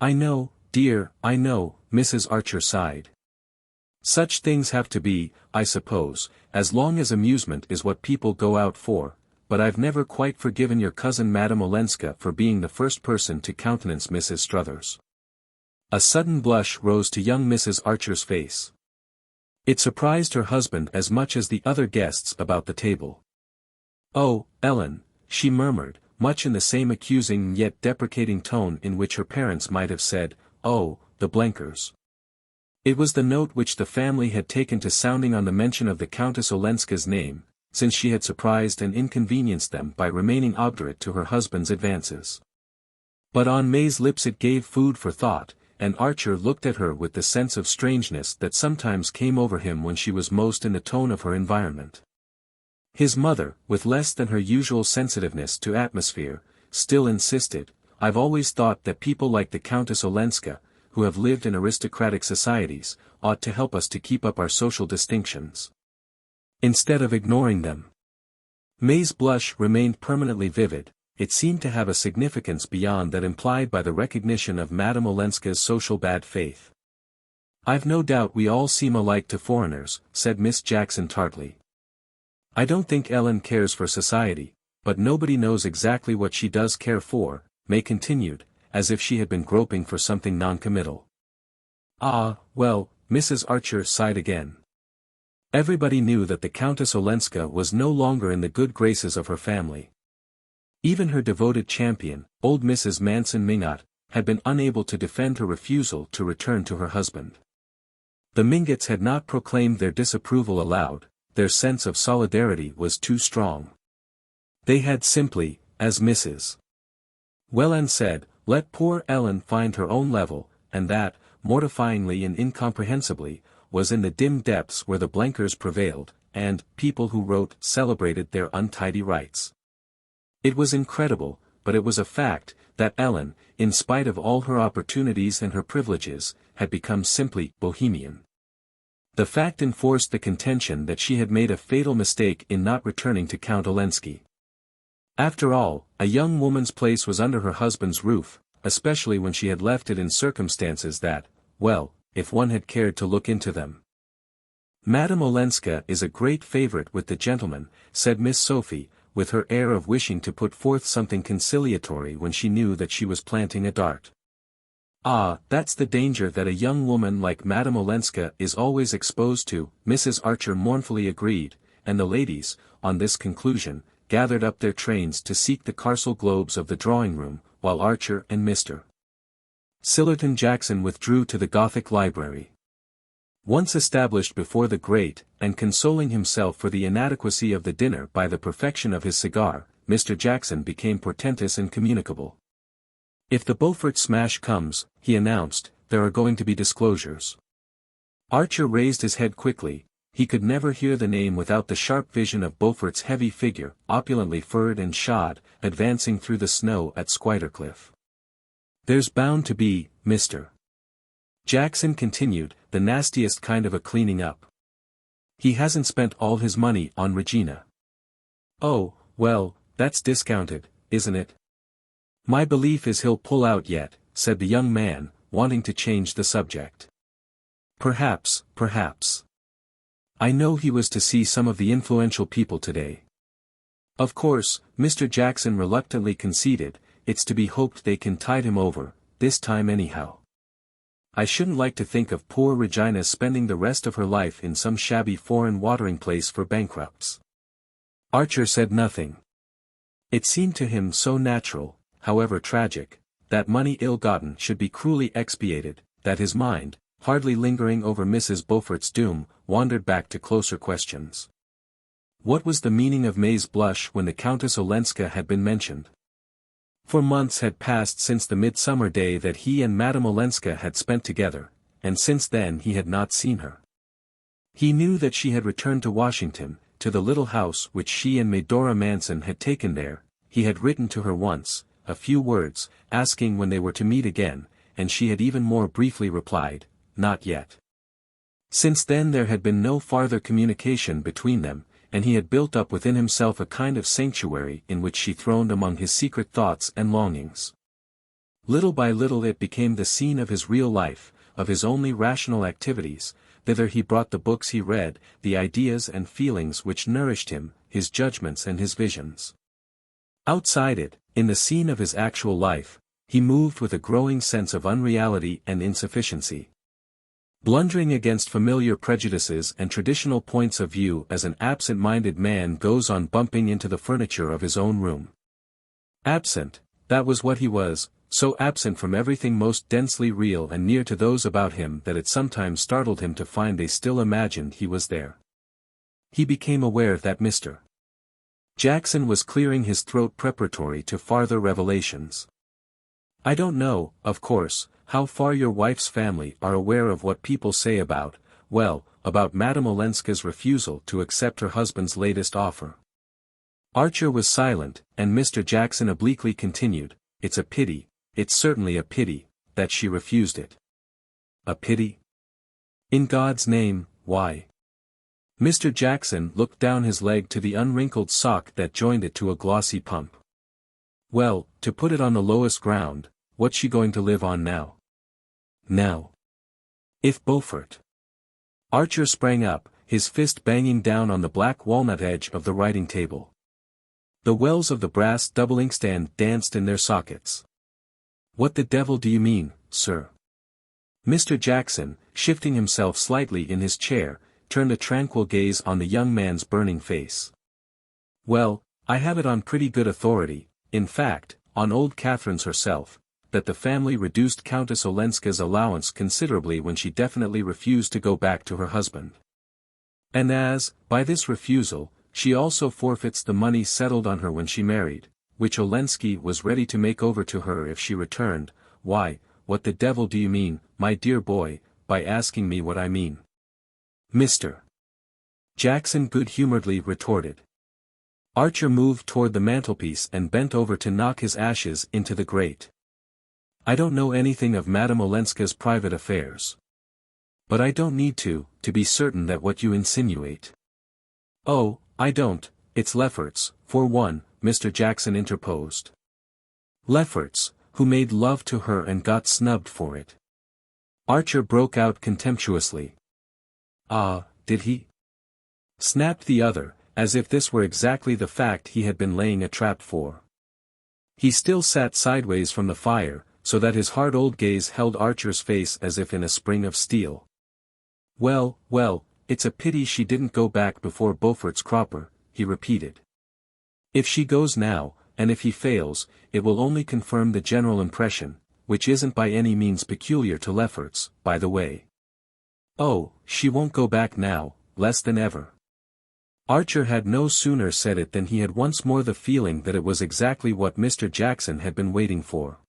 S1: "I know, dear, I know," Mrs. Archer sighed. "Such things have to be, I suppose, as long as amusement is what people go out for, but I've never quite forgiven your cousin Madame Olenska for being the first person to countenance Mrs. Struthers." A sudden blush rose to young Mrs. Archer's face. It surprised her husband as much as the other guests about the table. "Oh, Ellen," she murmured, much in the same accusing yet deprecating tone in which her parents might have said, "Oh, the Blenkers." It was the note which the family had taken to sounding on the mention of the Countess Olenska's name, since she had surprised and inconvenienced them by remaining obdurate to her husband's advances. But on May's lips it gave food for thought, and Archer looked at her with the sense of strangeness that sometimes came over him when she was most in the tone of her environment. His mother, with less than her usual sensitiveness to atmosphere, still insisted, "I've always thought that people like the Countess Olenska, who have lived in aristocratic societies, ought to help us to keep up our social distinctions, instead of ignoring them." May's blush remained permanently vivid. It seemed to have a significance beyond that implied by the recognition of Madame Olenska's social bad faith. "I've no doubt we all seem alike to foreigners," said Miss Jackson tartly. "I don't think Ellen cares for society, but nobody knows exactly what she does care for," May continued, as if she had been groping for something non-committal. "Ah, well," Mrs. Archer sighed again. Everybody knew that the Countess Olenska was no longer in the good graces of her family. Even her devoted champion, old Mrs. Manson Mingot, had been unable to defend her refusal to return to her husband. The Mingots had not proclaimed their disapproval aloud, their sense of solidarity was too strong. They had simply, as Mrs. Welland said, let poor Ellen find her own level, and that, mortifyingly and incomprehensibly, was in the dim depths where the Blenkers prevailed, and people who wrote celebrated their untidy rights. It was incredible, but it was a fact, that Ellen, in spite of all her opportunities and her privileges, had become simply bohemian. The fact enforced the contention that she had made a fatal mistake in not returning to Count Olenski. After all, a young woman's place was under her husband's roof, especially when she had left it in circumstances that, well, if one had cared to look into them. "Madame Olenska is a great favorite with the gentlemen," said Miss Sophie, with her air of wishing to put forth something conciliatory when she knew that she was planting a dart. "Ah, that's the danger that a young woman like Madame Olenska is always exposed to," Mrs. Archer mournfully agreed, and the ladies, on this conclusion, gathered up their trains to seek the carcel globes of the drawing-room, while Archer and Mr. Sillerton Jackson withdrew to the Gothic library. Once established before the grate, and consoling himself for the inadequacy of the dinner by the perfection of his cigar, Mr. Jackson became portentous and communicable. "If the Beaufort smash comes," he announced, "there are going to be disclosures." Archer raised his head quickly. He could never hear the name without the sharp vision of Beaufort's heavy figure, opulently furred and shod, advancing through the snow at Squidercliff. "There's bound to be, Mr. Jackson continued, the nastiest kind of a cleaning up. He hasn't spent all his money on Regina." "Oh, well, that's discounted, isn't it?" "My belief is he'll pull out yet," said the young man, wanting to change the subject. Perhaps. I know he was to see some of the influential people today." "Of course," Mr. Jackson reluctantly conceded, "it's to be hoped they can tide him over, this time anyhow. I shouldn't like to think of poor Regina spending the rest of her life in some shabby foreign watering place for bankrupts." Archer said nothing. It seemed to him so natural, however tragic, that money ill-gotten should be cruelly expiated, that his mind, hardly lingering over Mrs. Beaufort's doom, wandered back to closer questions. What was the meaning of May's blush when the Countess Olenska had been mentioned? 4 months had passed since the midsummer day that he and Madame Olenska had spent together, and since then he had not seen her. He knew that she had returned to Washington, to the little house which she and Medora Manson had taken there. He had written to her once, a few words, asking when they were to meet again, and she had even more briefly replied, "Not yet." Since then there had been no farther communication between them, and he had built up within himself a kind of sanctuary in which she throned among his secret thoughts and longings. Little by little it became the scene of his real life, of his only rational activities. Thither he brought the books he read, the ideas and feelings which nourished him, his judgments and his visions. Outside it, in the scene of his actual life, he moved with a growing sense of unreality and insufficiency. Blundering against familiar prejudices and traditional points of view as an absent-minded man goes on bumping into the furniture of his own room. Absent, that was what he was, so absent from everything most densely real and near to those about him that it sometimes startled him to find they still imagined he was there. He became aware that Mr. Jackson was clearing his throat preparatory to farther revelations. "I don't know, of course, how far your wife's family are aware of what people say about Madame Olenska's refusal to accept her husband's latest offer." Archer was silent, and Mr. Jackson obliquely continued, "It's a pity, it's certainly a pity, that she refused it." "A pity? In God's name, why?" Mr. Jackson looked down his leg to the unwrinkled sock that joined it to a glossy pump. "Well, to put it on the lowest ground, what's she going to live on now? Now? If Beaufort—" Archer sprang up, his fist banging down on the black walnut edge of the writing table. The wells of the brass double inkstand danced in their sockets. "What the devil do you mean, sir?" Mr. Jackson, shifting himself slightly in his chair, turned a tranquil gaze on the young man's burning face. "Well, I have it on pretty good authority, in fact, on old Catherine's herself, that the family reduced Countess Olenska's allowance considerably when she definitely refused to go back to her husband. And as, by this refusal, she also forfeits the money settled on her when she married, which Olenska was ready to make over to her if she returned, why, what the devil do you mean, my dear boy, by asking me what I mean?" Mr. Jackson good-humoredly retorted. Archer moved toward the mantelpiece and bent over to knock his ashes into the grate. "I don't know anything of Madame Olenska's private affairs. But I don't need to be certain that what you insinuate—" "Oh, I don't, it's Lefferts, for one," Mr. Jackson interposed. "Lefferts, who made love to her and got snubbed for it." Archer broke out contemptuously. "Ah, did he?" snapped the other, as if this were exactly the fact he had been laying a trap for. He still sat sideways from the fire, so that his hard old gaze held Archer's face as if in a spring of steel. Well, it's a pity she didn't go back before Beaufort's cropper," he repeated. "If she goes now, and if he fails, it will only confirm the general impression, which isn't by any means peculiar to Lefferts, by the way." "Oh, she won't go back now, less than ever." Archer had no sooner said it than he had once more the feeling that it was exactly what Mr. Jackson had been waiting for.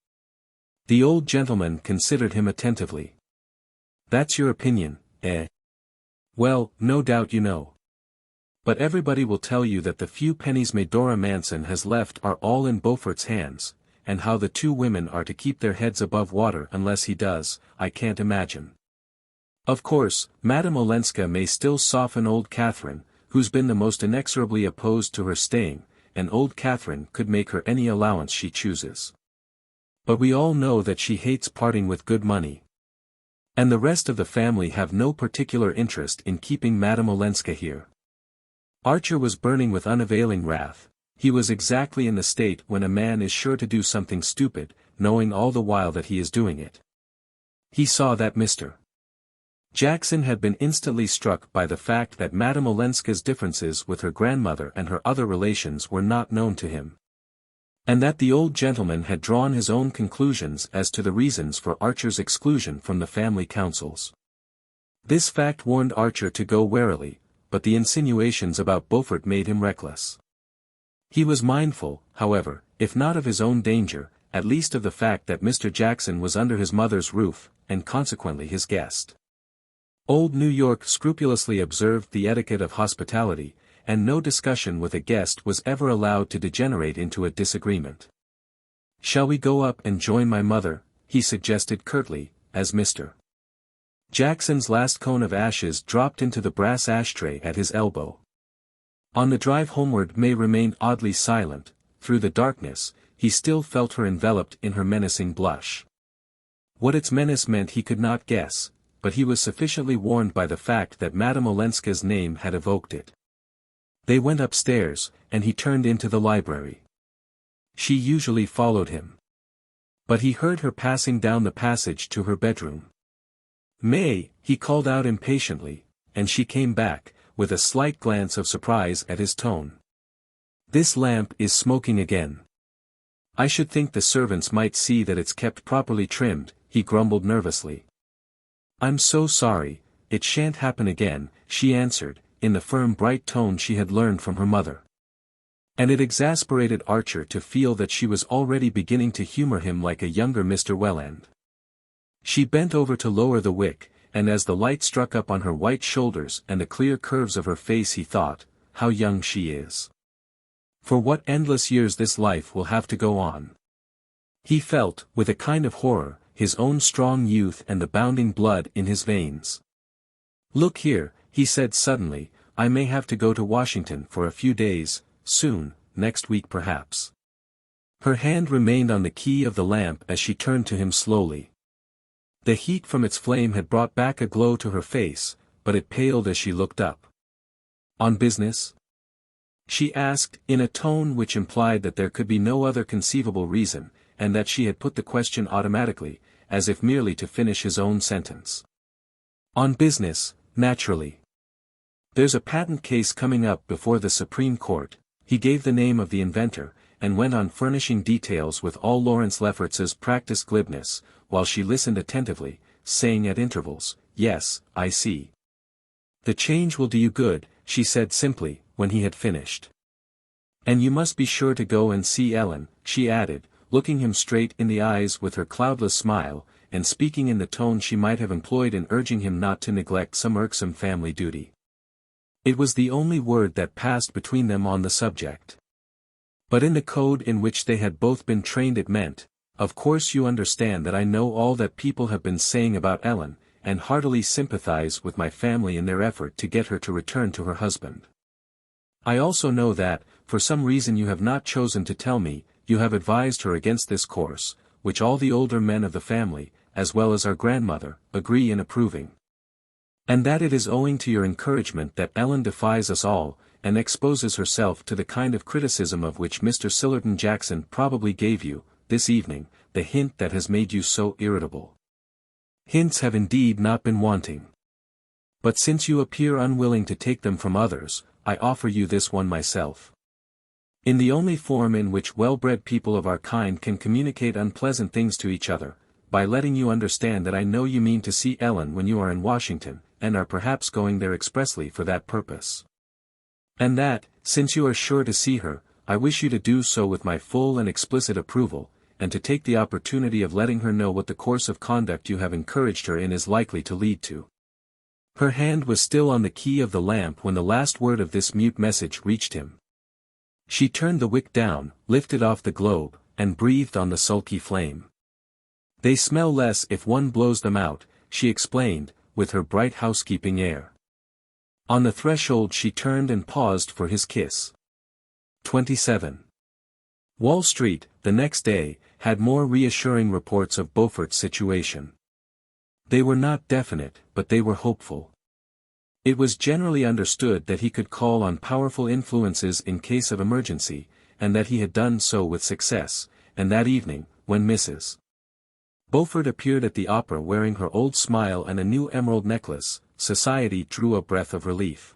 S1: The old gentleman considered him attentively. "That's your opinion, eh? Well, no doubt you know. But everybody will tell you that the few pennies Medora Manson has left are all in Beaufort's hands, and how the two women are to keep their heads above water unless he does, I can't imagine. Of course, Madame Olenska may still soften old Catherine, who's been the most inexorably opposed to her staying, and old Catherine could make her any allowance she chooses. But we all know that she hates parting with good money. And the rest of the family have no particular interest in keeping Madame Olenska here." Archer was burning with unavailing wrath. He was exactly in the state when a man is sure to do something stupid, knowing all the while that he is doing it. He saw that Mr. Jackson had been instantly struck by the fact that Madame Olenska's differences with her grandmother and her other relations were not known to him. And that the old gentleman had drawn his own conclusions as to the reasons for Archer's exclusion from the family councils. This fact warned Archer to go warily, but the insinuations about Beaufort made him reckless. He was mindful, however, if not of his own danger, at least of the fact that Mr. Jackson was under his mother's roof, and consequently his guest. Old New York scrupulously observed the etiquette of hospitality, and no discussion with a guest was ever allowed to degenerate into a disagreement. "Shall we go up and join my mother?" he suggested curtly, as Mr. Jackson's last cone of ashes dropped into the brass ashtray at his elbow. On the drive homeward May remained oddly silent. Through the darkness, he still felt her enveloped in her menacing blush. What its menace meant he could not guess, but he was sufficiently warned by the fact that Madame Olenska's name had evoked it. They went upstairs, and he turned into the library. She usually followed him. But he heard her passing down the passage to her bedroom. "May," he called out impatiently, and she came back, with a slight glance of surprise at his tone. "This lamp is smoking again. I should think the servants might see that it's kept properly trimmed," he grumbled nervously. "I'm so sorry, it shan't happen again," she answered, in the firm bright tone she had learned from her mother. And it exasperated Archer to feel that she was already beginning to humor him like a younger Mr. Welland. She bent over to lower the wick, and as the light struck up on her white shoulders and the clear curves of her face he thought, how young she is. For what endless years this life will have to go on. He felt, with a kind of horror, his own strong youth and the bounding blood in his veins. "Look here," he said suddenly, "I may have to go to Washington for a few days, soon, next week perhaps." Her hand remained on the key of the lamp as she turned to him slowly. The heat from its flame had brought back a glow to her face, but it paled as she looked up. "On business?" she asked, in a tone which implied that there could be no other conceivable reason, and that she had put the question automatically, as if merely to finish his own sentence. "On business, naturally. There's a patent case coming up before the Supreme Court." He gave the name of the inventor, and went on furnishing details with all Lawrence Lefferts's practiced glibness, while she listened attentively, saying at intervals, "Yes, I see. The change will do you good," she said simply, when he had finished. "And you must be sure to go and see Ellen," she added, looking him straight in the eyes with her cloudless smile, and speaking in the tone she might have employed in urging him not to neglect some irksome family duty. It was the only word that passed between them on the subject. But in the code in which they had both been trained it meant, "Of course you understand that I know all that people have been saying about Ellen, and heartily sympathize with my family in their effort to get her to return to her husband. I also know that, for some reason you have not chosen to tell me, you have advised her against this course, which all the older men of the family, as well as our grandmother, agree in approving. And that it is owing to your encouragement that Ellen defies us all, and exposes herself to the kind of criticism of which Mr. Sillerton Jackson probably gave you, this evening, the hint that has made you so irritable. Hints have indeed not been wanting. But since you appear unwilling to take them from others, I offer you this one myself. In the only form in which well-bred people of our kind can communicate unpleasant things to each other, by letting you understand that I know you mean to see Ellen when you are in Washington, and are perhaps going there expressly for that purpose. And that, since you are sure to see her, I wish you to do so with my full and explicit approval, and to take the opportunity of letting her know what the course of conduct you have encouraged her in is likely to lead to." Her hand was still on the key of the lamp when the last word of this mute message reached him. She turned the wick down, lifted off the globe, and breathed on the sulky flame. "They smell less if one blows them out," she explained, with her bright housekeeping air. On the threshold she turned and paused for his kiss. 27. Wall Street, the next day, had more reassuring reports of Beaufort's situation. They were not definite, but they were hopeful. It was generally understood that he could call on powerful influences in case of emergency, and that he had done so with success, and that evening, when Mrs. Beaufort appeared at the opera wearing her old smile and a new emerald necklace, society drew a breath of relief.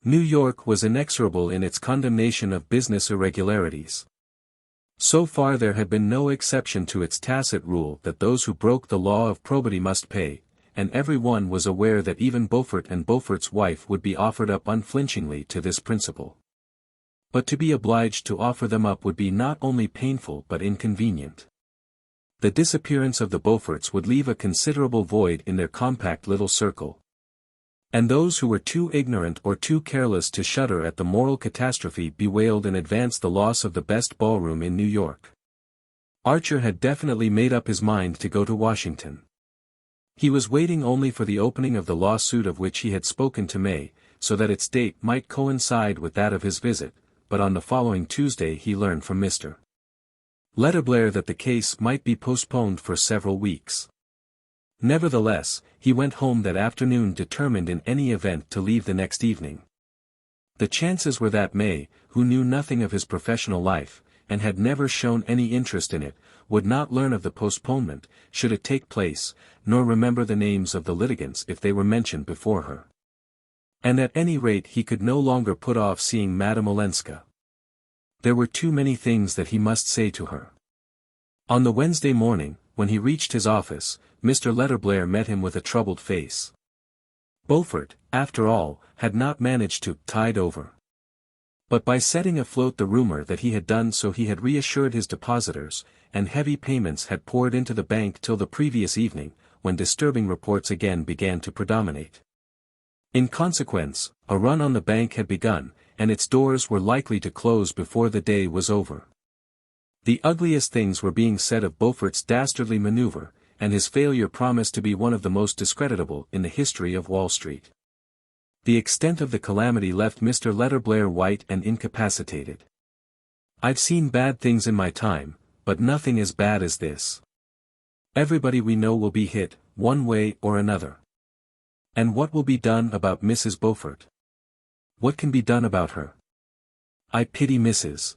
S1: New York was inexorable in its condemnation of business irregularities. So far there had been no exception to its tacit rule that those who broke the law of probity must pay, and every one was aware that even Beaufort and Beaufort's wife would be offered up unflinchingly to this principle. But to be obliged to offer them up would be not only painful but inconvenient. The disappearance of the Beauforts would leave a considerable void in their compact little circle. And those who were too ignorant or too careless to shudder at the moral catastrophe bewailed in advance the loss of the best ballroom in New York. Archer had definitely made up his mind to go to Washington. He was waiting only for the opening of the lawsuit of which he had spoken to May, so that its date might coincide with that of his visit, but on the following Tuesday he learned from Mr. Letterblair that the case might be postponed for several weeks. Nevertheless, he went home that afternoon determined in any event to leave the next evening. The chances were that May, who knew nothing of his professional life, and had never shown any interest in it, would not learn of the postponement, should it take place, nor remember the names of the litigants if they were mentioned before her. And at any rate he could no longer put off seeing Madame Olenska. There were too many things that he must say to her. On the Wednesday morning, when he reached his office, Mr. Letterblair met him with a troubled face. Beaufort, after all, had not managed to tide over. But by setting afloat the rumor that he had done so he had reassured his depositors, and heavy payments had poured into the bank till the previous evening, when disturbing reports again began to predominate. In consequence, a run on the bank had begun, and its doors were likely to close before the day was over. The ugliest things were being said of Beaufort's dastardly maneuver, and his failure promised to be one of the most discreditable in the history of Wall Street. The extent of the calamity left Mr. Letterblair white and incapacitated. "I've seen bad things in my time, but nothing as bad as this. Everybody we know will be hit, one way or another. And what will be done about Mrs. Beaufort? What can be done about her? I pity Mrs.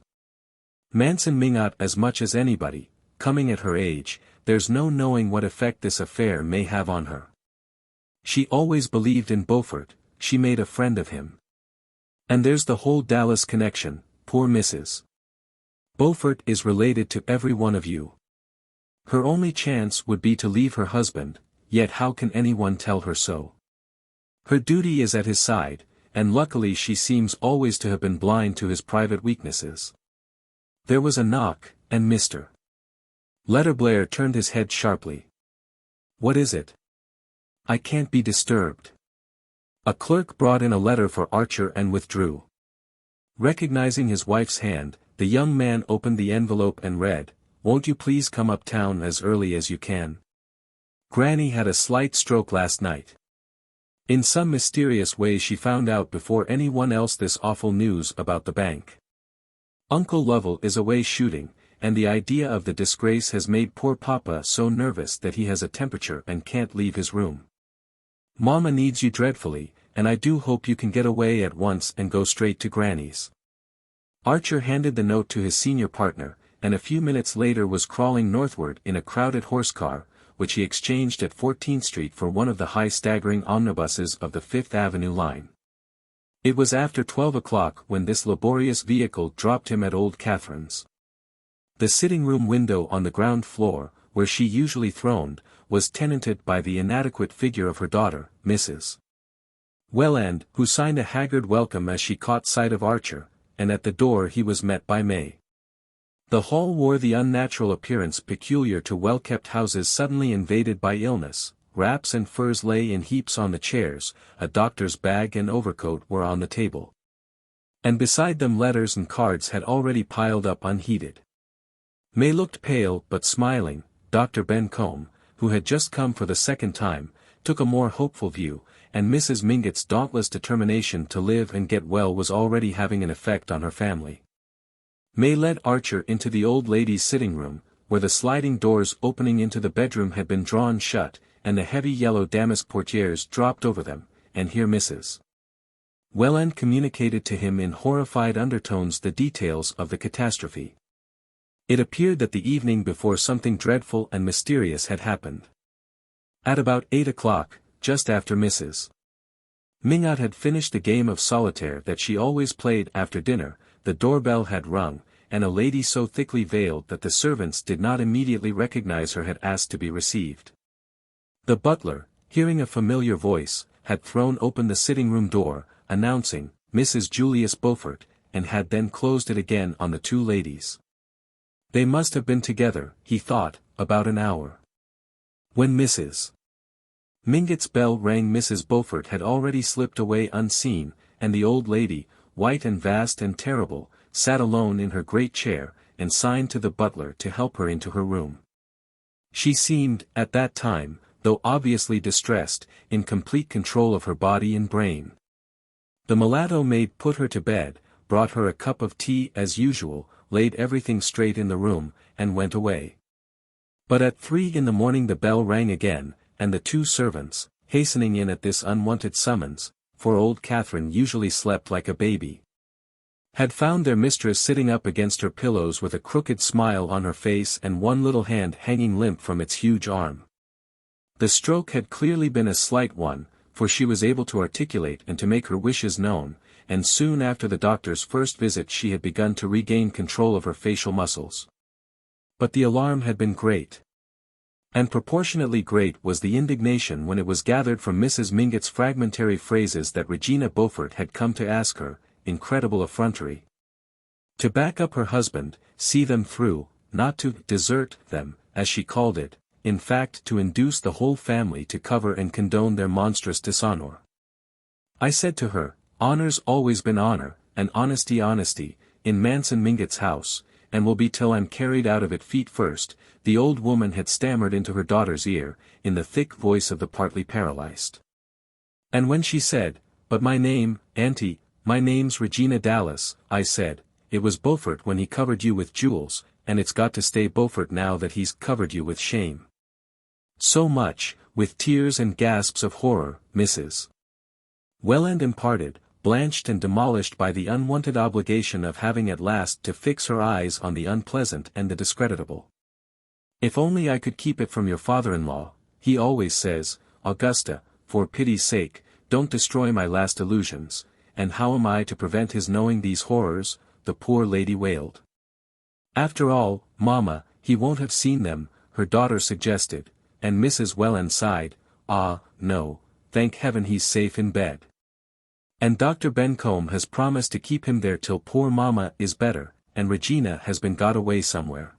S1: Manson Mingot as much as anybody, coming at her age. There's no knowing what effect this affair may have on her. She always believed in Beaufort, she made a friend of him. And there's the whole Dallas connection, poor Mrs. Beaufort is related to every one of you. Her only chance would be to leave her husband, yet how can anyone tell her so? Her duty is at his side, and luckily she seems always to have been blind to his private weaknesses." There was a knock, and Mr. Letterblair turned his head sharply. "What is it?" "I can't be disturbed." A clerk brought in a letter for Archer and withdrew. Recognizing his wife's hand, the young man opened the envelope and read, "Won't you please come uptown as early as you can? Granny had a slight stroke last night. In some mysterious way she found out before anyone else this awful news about the bank. Uncle Lovell is away shooting, and the idea of the disgrace has made poor Papa so nervous that he has a temperature and can't leave his room. Mama needs you dreadfully, and I do hope you can get away at once and go straight to Granny's." Archer handed the note to his senior partner, and a few minutes later was crawling northward in a crowded horse car, which he exchanged at 14th Street for one of the high staggering omnibuses of the Fifth Avenue line. It was after 12 o'clock when this laborious vehicle dropped him at Old Catherine's. The sitting-room window on the ground floor, where she usually throned, was tenanted by the inadequate figure of her daughter, Mrs. Welland, who signed a haggard welcome as she caught sight of Archer, and at the door he was met by May. The hall wore the unnatural appearance peculiar to well-kept houses suddenly invaded by illness. Wraps and furs lay in heaps on the chairs, a doctor's bag and overcoat were on the table. And beside them letters and cards had already piled up unheeded. May looked pale but smiling. Dr. Ben Combe, who had just come for the second time, took a more hopeful view, and Mrs. Mingot's dauntless determination to live and get well was already having an effect on her family. May led Archer into the old lady's sitting room, where the sliding doors opening into the bedroom had been drawn shut, and the heavy yellow damask portieres dropped over them, and here Mrs. Welland communicated to him in horrified undertones the details of the catastrophe. It appeared that the evening before something dreadful and mysterious had happened. At about 8 o'clock, just after Mrs. Mingot had finished the game of solitaire that she always played after dinner, the doorbell had rung, and a lady so thickly veiled that the servants did not immediately recognize her had asked to be received. The butler, hearing a familiar voice, had thrown open the sitting-room door, announcing, "Mrs. Julius Beaufort," and had then closed it again on the two ladies. They must have been together, he thought, about an hour. When Mrs. Mingot's bell rang, Mrs. Beaufort had already slipped away unseen, and the old lady, white and vast and terrible, sat alone in her great chair, and signed to the butler to help her into her room. She seemed, at that time, though obviously distressed, in complete control of her body and brain. The mulatto maid put her to bed, brought her a cup of tea as usual, laid everything straight in the room, and went away. But at 3 in the morning the bell rang again, and the two servants, hastening in at this unwonted summons, for old Catherine usually slept like a baby, had found their mistress sitting up against her pillows with a crooked smile on her face and one little hand hanging limp from its huge arm. The stroke had clearly been a slight one, for she was able to articulate and to make her wishes known, and soon after the doctor's first visit she had begun to regain control of her facial muscles. But the alarm had been great. And proportionately great was the indignation when it was gathered from Mrs. Mingott's fragmentary phrases that Regina Beaufort had come to ask her, incredible effrontery, to back up her husband, see them through, not to desert them, as she called it, in fact to induce the whole family to cover and condone their monstrous dishonor. I said to her, honor's always been honor, and honesty honesty, in Manson Mingott's house, and will be till I'm carried out of it feet first, the old woman had stammered into her daughter's ear, in the thick voice of the partly paralyzed. And when she said, but my name, auntie, my name's Regina Dallas, I said, it was Beaufort when he covered you with jewels, and it's got to stay Beaufort now that he's covered you with shame. So much, with tears and gasps of horror, Mrs. Welland imparted, blanched and demolished by the unwanted obligation of having at last to fix her eyes on the unpleasant and the discreditable. If only I could keep it from your father-in-law, he always says, Augusta, for pity's sake, don't destroy my last illusions, and how am I to prevent his knowing these horrors, the poor lady wailed. After all, mamma, he won't have seen them, her daughter suggested, and Mrs. Welland sighed, ah, no, thank heaven he's safe in bed. And Dr. Bencomb has promised to keep him there till poor mamma is better, and Regina has been got away somewhere.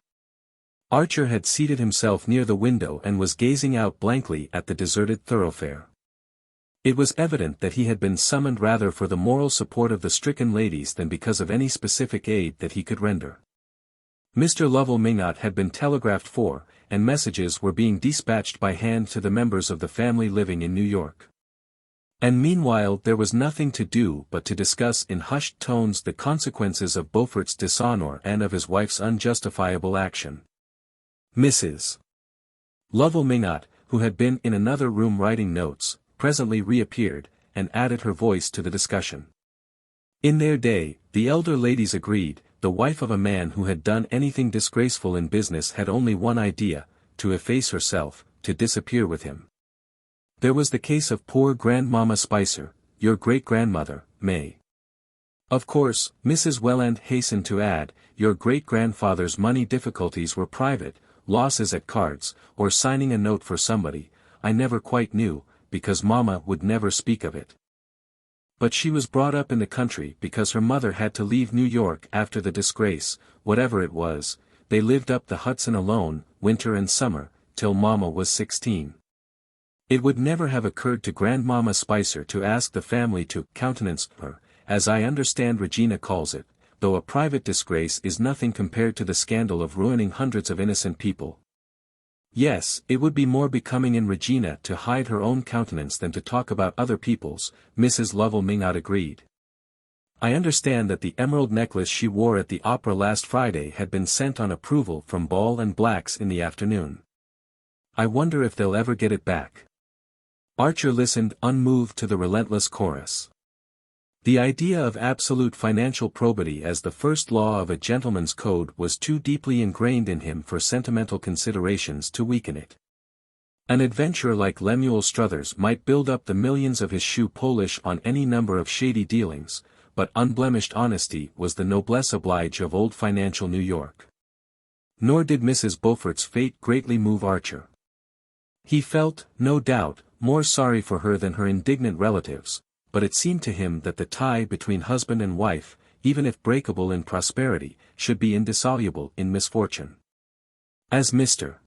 S1: Archer had seated himself near the window and was gazing out blankly at the deserted thoroughfare. It was evident that he had been summoned rather for the moral support of the stricken ladies than because of any specific aid that he could render. Mr. Lovell Mingott had been telegraphed for, and messages were being dispatched by hand to the members of the family living in New York. And meanwhile there was nothing to do but to discuss in hushed tones the consequences of Beaufort's dishonor and of his wife's unjustifiable action. Mrs. Lovell Mingott, who had been in another room writing notes, presently reappeared, and added her voice to the discussion. In their day, the elder ladies agreed, the wife of a man who had done anything disgraceful in business had only one idea, to efface herself, to disappear with him. There was the case of poor Grandmamma Spicer, your great-grandmother, May. Of course, Mrs. Welland hastened to add, your great-grandfather's money difficulties were private, losses at cards, or signing a note for somebody, I never quite knew, because Mamma would never speak of it. But she was brought up in the country because her mother had to leave New York after the disgrace, whatever it was, they lived up the Hudson alone, winter and summer, till Mamma was 16. It would never have occurred to Grandmamma Spicer to ask the family to countenance her, as I understand Regina calls it, though a private disgrace is nothing compared to the scandal of ruining hundreds of innocent people. Yes, it would be more becoming in Regina to hide her own countenance than to talk about other people's, Mrs. Lovell Mingott agreed. I understand that the emerald necklace she wore at the opera last Friday had been sent on approval from Ball and Black's in the afternoon. I wonder if they'll ever get it back. Archer listened unmoved to the relentless chorus. The idea of absolute financial probity as the first law of a gentleman's code was too deeply ingrained in him for sentimental considerations to weaken it. An adventurer like Lemuel Struthers might build up the millions of his shoe polish on any number of shady dealings, but unblemished honesty was the noblesse oblige of old financial New York. Nor did Mrs. Beaufort's fate greatly move Archer. He felt, no doubt, more sorry for her than her indignant relatives, but it seemed to him that the tie between husband and wife, even if breakable in prosperity, should be indissoluble in misfortune. As Mr.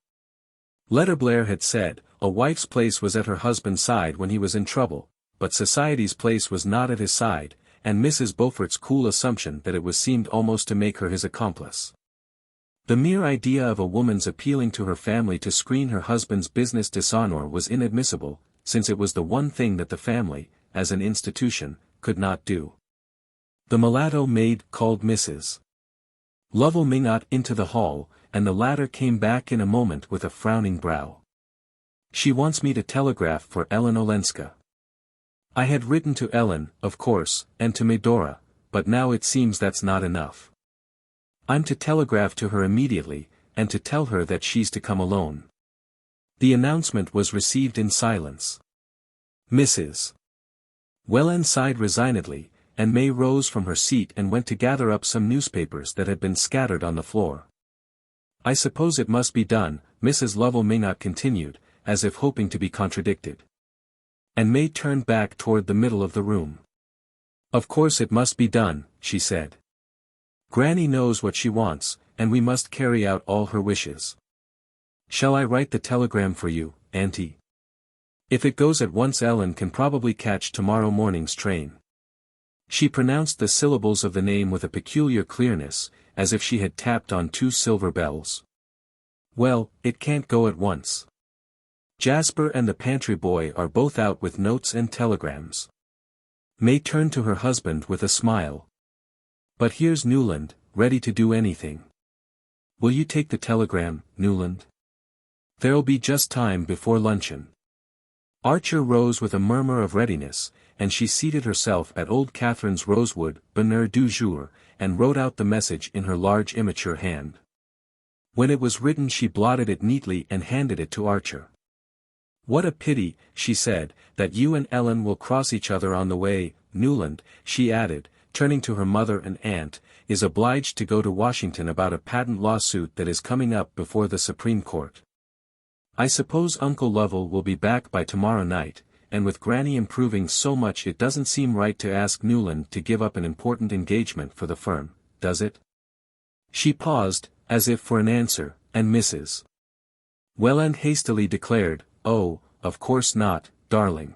S1: Letterblair had said, a wife's place was at her husband's side when he was in trouble, but society's place was not at his side, and Mrs. Beaufort's cool assumption that it was seemed almost to make her his accomplice. The mere idea of a woman's appealing to her family to screen her husband's business dishonor was inadmissible, since it was the one thing that the family, as an institution, could not do. The mulatto maid called Mrs. Lovell Mingott into the hall, and the latter came back in a moment with a frowning brow. She wants me to telegraph for Ellen Olenska. I had written to Ellen, of course, and to Medora, but now it seems that's not enough. I'm to telegraph to her immediately, and to tell her that she's to come alone." The announcement was received in silence. Mrs. Welland sighed resignedly, and May rose from her seat and went to gather up some newspapers that had been scattered on the floor. "I suppose it must be done," Mrs. Lovell Maynot continued, as if hoping to be contradicted. And May turned back toward the middle of the room. "Of course it must be done," she said. "Granny knows what she wants, and we must carry out all her wishes. Shall I write the telegram for you, Auntie? If it goes at once Ellen can probably catch tomorrow morning's train." She pronounced the syllables of the name with a peculiar clearness, as if she had tapped on two silver bells. "Well, it can't go at once. Jasper and the pantry boy are both out with notes and telegrams." May turned to her husband with a smile. "But here's Newland, ready to do anything. Will you take the telegram, Newland? There'll be just time before luncheon." Archer rose with a murmur of readiness, and she seated herself at old Catherine's rosewood bonheur du jour, and wrote out the message in her large immature hand. When it was written she blotted it neatly and handed it to Archer. "What a pity," she said, "that you and Ellen will cross each other on the way. Newland," she added, turning to her mother and aunt, "is obliged to go to Washington about a patent lawsuit that is coming up before the Supreme Court. I suppose Uncle Lovell will be back by tomorrow night, and with Granny improving so much it doesn't seem right to ask Newland to give up an important engagement for the firm, does it?" She paused, as if for an answer, and Mrs. Welland hastily declared, "Oh, of course not, darling.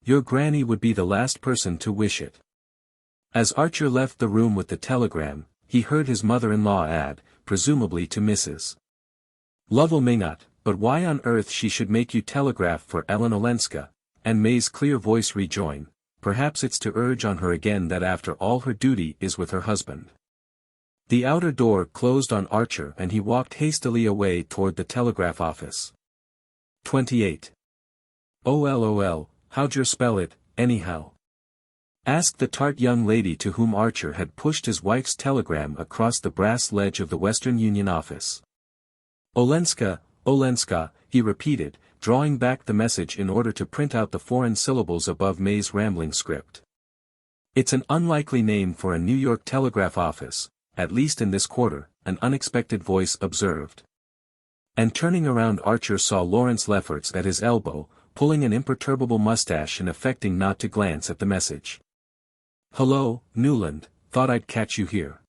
S1: Your Granny would be the last person to wish it." As Archer left the room with the telegram, he heard his mother-in-law add, presumably to Mrs. Lovell Maynot, "But why on earth she should make you telegraph for Ellen Olenska," and May's clear voice rejoin, "Perhaps it's to urge on her again that after all her duty is with her husband." The outer door closed on Archer and he walked hastily away toward the telegraph office. 28. "OLOL, how'd yer spell it, anyhow?" asked the tart young lady to whom Archer had pushed his wife's telegram across the brass ledge of the Western Union office. "Olenska, Olenska," he repeated, drawing back the message in order to print out the foreign syllables above May's rambling script. "It's an unlikely name for a New York telegraph office, at least in this quarter," an unexpected voice observed. And turning around Archer saw Lawrence Lefferts at his elbow, pulling an imperturbable mustache and affecting not to glance at the message. "Hello, Newland, thought I'd catch you here.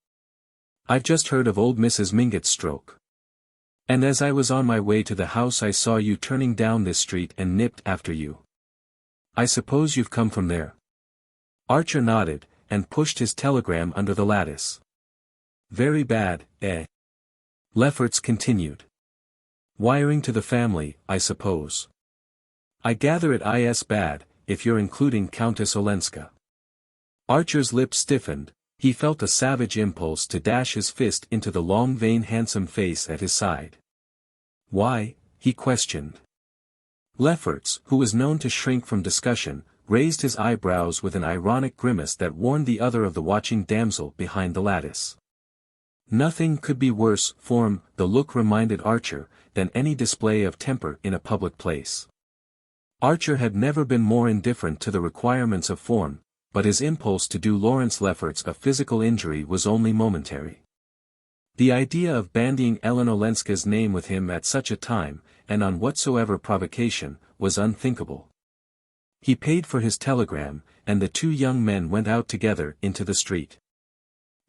S1: I've just heard of old Mrs. Mingott's stroke. And as I was on my way to the house I saw you turning down this street and nipped after you. I suppose you've come from there?" Archer nodded, and pushed his telegram under the lattice. "Very bad, eh?" Lefferts continued. "Wiring to the family, I suppose. I gather it is bad, if you're including Countess Olenska." Archer's lips stiffened, he felt a savage impulse to dash his fist into the long vain handsome face at his side. "Why?" he questioned. Lefferts, who was known to shrink from discussion, raised his eyebrows with an ironic grimace that warned the other of the watching damsel behind the lattice. Nothing could be worse form, the look reminded Archer, than any display of temper in a public place. Archer had never been more indifferent to the requirements of form, but his impulse to do Lawrence Lefferts a physical injury was only momentary. The idea of bandying Ellen Olenska's name with him at such a time, and on whatsoever provocation, was unthinkable. He paid for his telegram, and the two young men went out together into the street.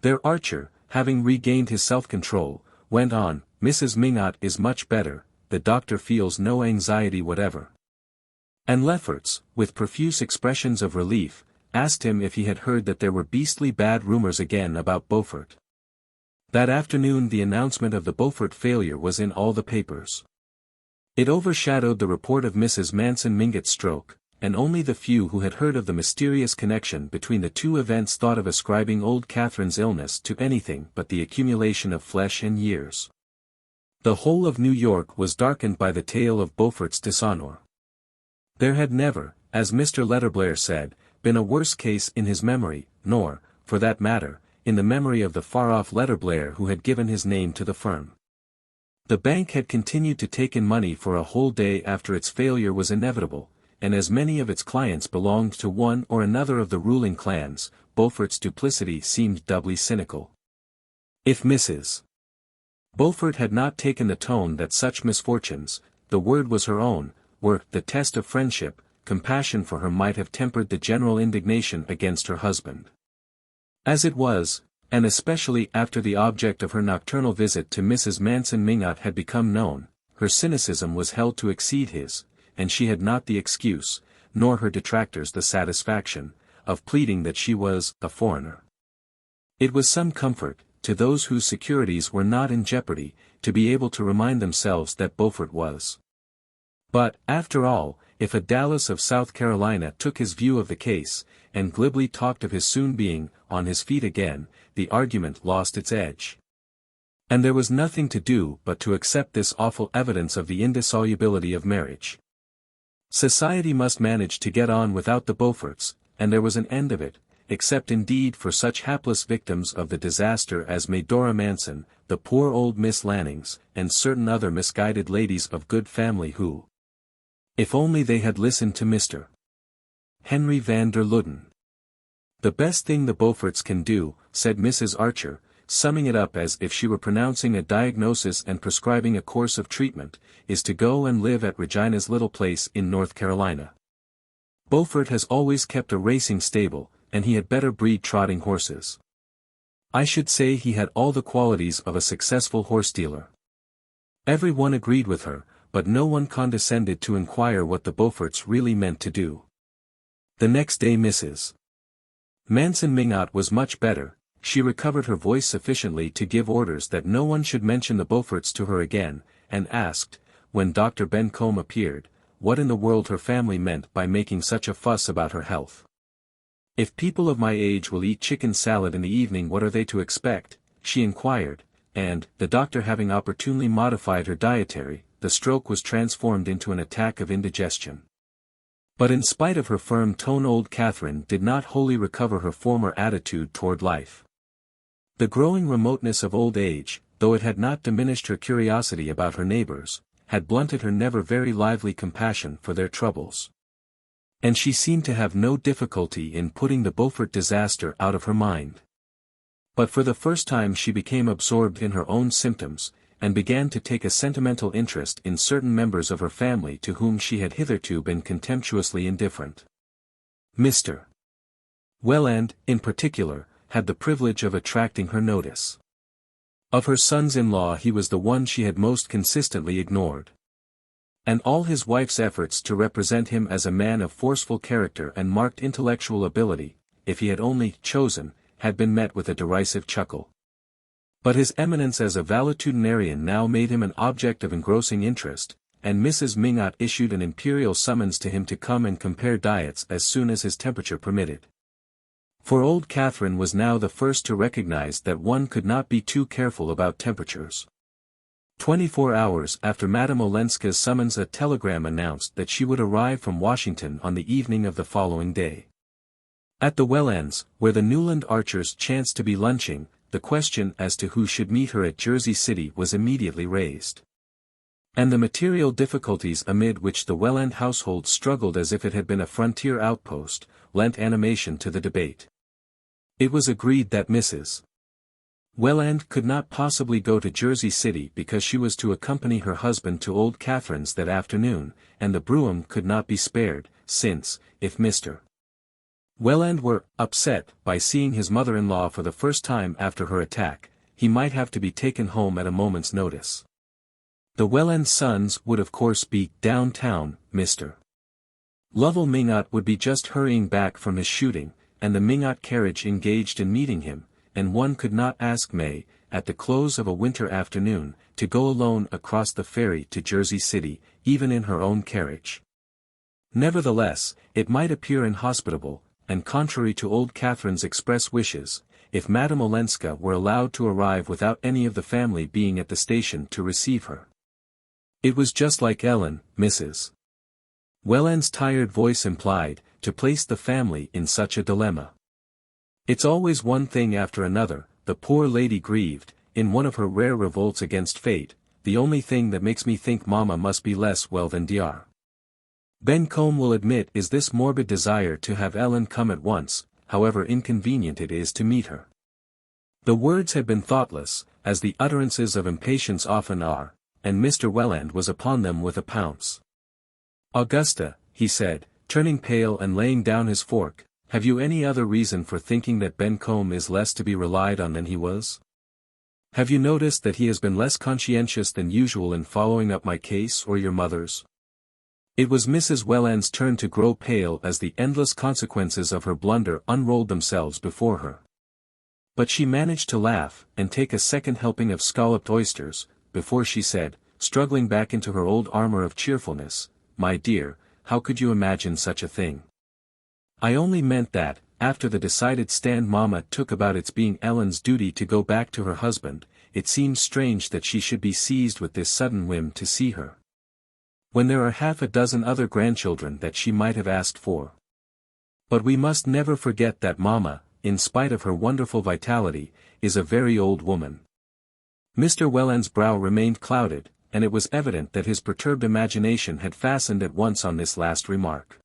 S1: There Archer, having regained his self-control, went on, "Mrs. Minot is much better, the doctor feels no anxiety whatever." And Lefferts, with profuse expressions of relief, asked him if he had heard that there were beastly bad rumors again about Beaufort. That afternoon the announcement of the Beaufort failure was in all the papers. It overshadowed the report of Mrs. Manson Mingott's stroke, and only the few who had heard of the mysterious connection between the two events thought of ascribing old Catherine's illness to anything but the accumulation of flesh and years. The whole of New York was darkened by the tale of Beaufort's dishonor. There had never, as Mr. Letterblair said, been a worse case in his memory, nor, for that matter, in the memory of the far-off letterblayer who had given his name to the firm. The bank had continued to take in money for a whole day after its failure was inevitable, and as many of its clients belonged to one or another of the ruling clans, Beaufort's duplicity seemed doubly cynical. If Mrs. Beaufort had not taken the tone that such misfortunes, the word was her own, were the test of friendship, compassion for her might have tempered the general indignation against her husband. As it was, and especially after the object of her nocturnal visit to Mrs. Manson Minot had become known, her cynicism was held to exceed his, and she had not the excuse, nor her detractors the satisfaction, of pleading that she was a foreigner. It was some comfort, to those whose securities were not in jeopardy, to be able to remind themselves that Beaufort was. But, after all, if a Dallas of South Carolina took his view of the case, and glibly talked of his soon being on his feet again, the argument lost its edge. And there was nothing to do but to accept this awful evidence of the indissolubility of marriage. Society must manage to get on without the Beauforts, and there was an end of it, except indeed for such hapless victims of the disaster as Medora Manson, the poor old Miss Lannings, and certain other misguided ladies of good family who, if only they had listened to Mr. Henry van der Luden. "The best thing the Beauforts can do," said Mrs. Archer, summing it up as if she were pronouncing a diagnosis and prescribing a course of treatment, "is to go and live at Regina's little place in North Carolina. Beaufort has always kept a racing stable, and he had better breed trotting horses. I should say he had all the qualities of a successful horse dealer." Every one agreed with her, but no one condescended to inquire what the Beauforts really meant to do. The next day Mrs. Manson Minot was much better. She recovered her voice sufficiently to give orders that no one should mention the Beauforts to her again, and asked, when Dr. Bencombe appeared, what in the world her family meant by making such a fuss about her health. "If people of my age will eat chicken salad in the evening, what are they to expect?" she inquired, and, the doctor having opportunely modified her dietary, the stroke was transformed into an attack of indigestion. But in spite of her firm tone, old Catherine did not wholly recover her former attitude toward life. The growing remoteness of old age, though it had not diminished her curiosity about her neighbors, had blunted her never very lively compassion for their troubles. And she seemed to have no difficulty in putting the Beaufort disaster out of her mind. But for the first time she became absorbed in her own symptoms, and began to take a sentimental interest in certain members of her family to whom she had hitherto been contemptuously indifferent. Mr. Welland, in particular, had the privilege of attracting her notice. Of her sons-in-law he was the one she had most consistently ignored. And all his wife's efforts to represent him as a man of forceful character and marked intellectual ability, if he had only chosen, had been met with a derisive chuckle. But his eminence as a valetudinarian now made him an object of engrossing interest, and Mrs. Minot issued an imperial summons to him to come and compare diets as soon as his temperature permitted. For old Catherine was now the first to recognize that one could not be too careful about temperatures. 24 hours after Madame Olenska's summons a telegram announced that she would arrive from Washington on the evening of the following day. At the Wellands, where the Newland Archers chanced to be lunching, the question as to who should meet her at Jersey City was immediately raised. And the material difficulties amid which the Welland household struggled as if it had been a frontier outpost, lent animation to the debate. It was agreed that Mrs. Welland could not possibly go to Jersey City because she was to accompany her husband to old Catherine's that afternoon, and the brougham could not be spared, since, if Mr. Welland were upset by seeing his mother-in-law for the first time after her attack, he might have to be taken home at a moment's notice. The Welland sons would of course be downtown. Mr. Lovell Minot would be just hurrying back from his shooting, and the Minot carriage engaged in meeting him, and one could not ask May, at the close of a winter afternoon, to go alone across the ferry to Jersey City, even in her own carriage. Nevertheless, it might appear inhospitable, and contrary to old Catherine's express wishes, if Madame Olenska were allowed to arrive without any of the family being at the station to receive her. It was just like Ellen, Mrs. Welland's tired voice implied, to place the family in such a dilemma. It's always one thing after another, the poor lady grieved, in one of her rare revolts against fate. The only thing that makes me think Mama must be less well than Dr. Bencombe will admit is this morbid desire to have Ellen come at once, however inconvenient it is to meet her. The words had been thoughtless, as the utterances of impatience often are, and Mr. Welland was upon them with a pounce. "Augusta," he said, turning pale and laying down his fork, "have you any other reason for thinking that Bencombe is less to be relied on than he was? Have you noticed that he has been less conscientious than usual in following up my case or your mother's?" It was Mrs. Welland's turn to grow pale as the endless consequences of her blunder unrolled themselves before her. But she managed to laugh, and take a second helping of scalloped oysters, before she said, struggling back into her old armor of cheerfulness, "My dear, how could you imagine such a thing? I only meant that, after the decided stand Mama took about its being Ellen's duty to go back to her husband, it seems strange that she should be seized with this sudden whim to see her, when there are half a dozen other grandchildren that she might have asked for. But we must never forget that Mama, in spite of her wonderful vitality, is a very old woman." Mr. Welland's brow remained clouded, and it was evident that his perturbed imagination had fastened at once on this last remark.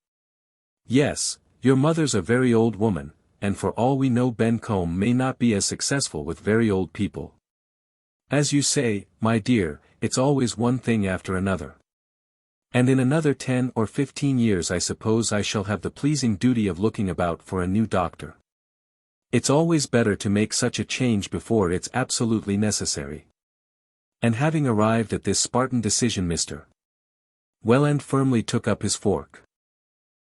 S1: "Yes, your mother's a very old woman, and for all we know Bencombe may not be as successful with very old people. As you say, my dear, it's always one thing after another. And in another 10 or 15 years I suppose I shall have the pleasing duty of looking about for a new doctor. It's always better to make such a change before it's absolutely necessary." And having arrived at this Spartan decision Mr. Welland firmly took up his fork.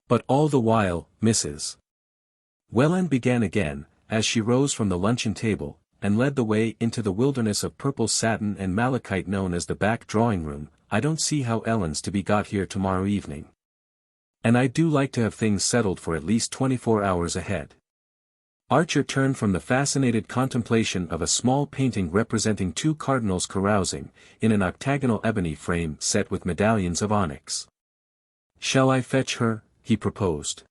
S1: "But all the while, Mrs. Welland began again, as she rose from the luncheon table, and led the way into the wilderness of purple satin and malachite known as the back drawing-room, "I don't see how Ellen's to be got here tomorrow evening. And I do like to have things settled for at least 24 hours ahead." Archer turned from the fascinated contemplation of a small painting representing two cardinals carousing, in an octagonal ebony frame set with medallions of onyx. "Shall I fetch her?" he proposed.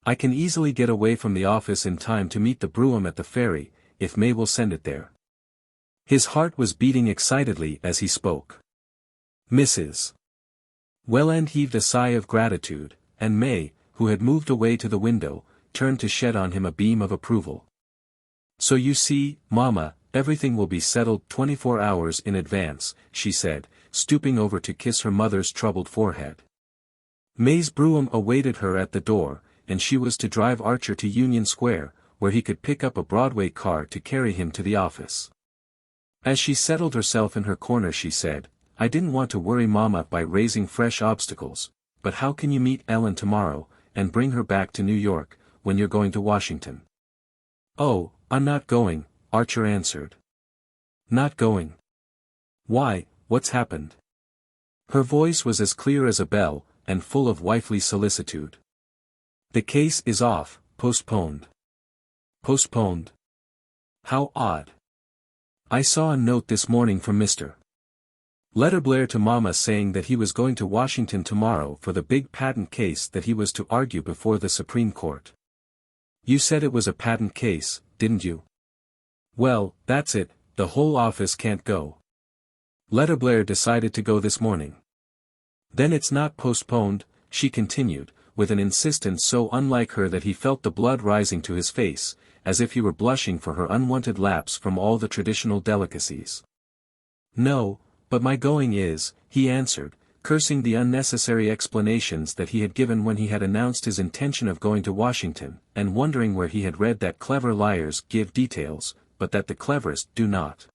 S1: "I can easily get away from the office in time to meet the brougham at the ferry, if May will send it there." His heart was beating excitedly as he spoke. Mrs. Welland heaved a sigh of gratitude, and May, who had moved away to the window, turned to shed on him a beam of approval. "So you see, Mama, everything will be settled 24 hours in advance," she said, stooping over to kiss her mother's troubled forehead. May's brougham awaited her at the door, and she was to drive Archer to Union Square, where he could pick up a Broadway car to carry him to the office. As she settled herself in her corner she said, "I didn't want to worry Mama by raising fresh obstacles, but how can you meet Ellen tomorrow, and bring her back to New York, when you're going to Washington?" "Oh, I'm not going," Archer answered. "Not going? Why, what's happened?" Her voice was as clear as a bell, and full of wifely solicitude. "The case is off, postponed." "Postponed? How odd. I saw a note this morning from Mr. Letterblair to Mama saying that he was going to Washington tomorrow for the big patent case that he was to argue before the Supreme Court. You said it was a patent case, didn't you? Well, that's it, the whole office can't go. Letterblair decided to go this morning." "Then it's not postponed," she continued, with an insistence so unlike her that he felt the blood rising to his face, as if he were blushing for her unwonted lapse from all the traditional delicacies. "No, but my going is," he answered, cursing the unnecessary explanations that he had given when he had announced his intention of going to Washington, and wondering where he had read that clever liars give details, but that the cleverest do not.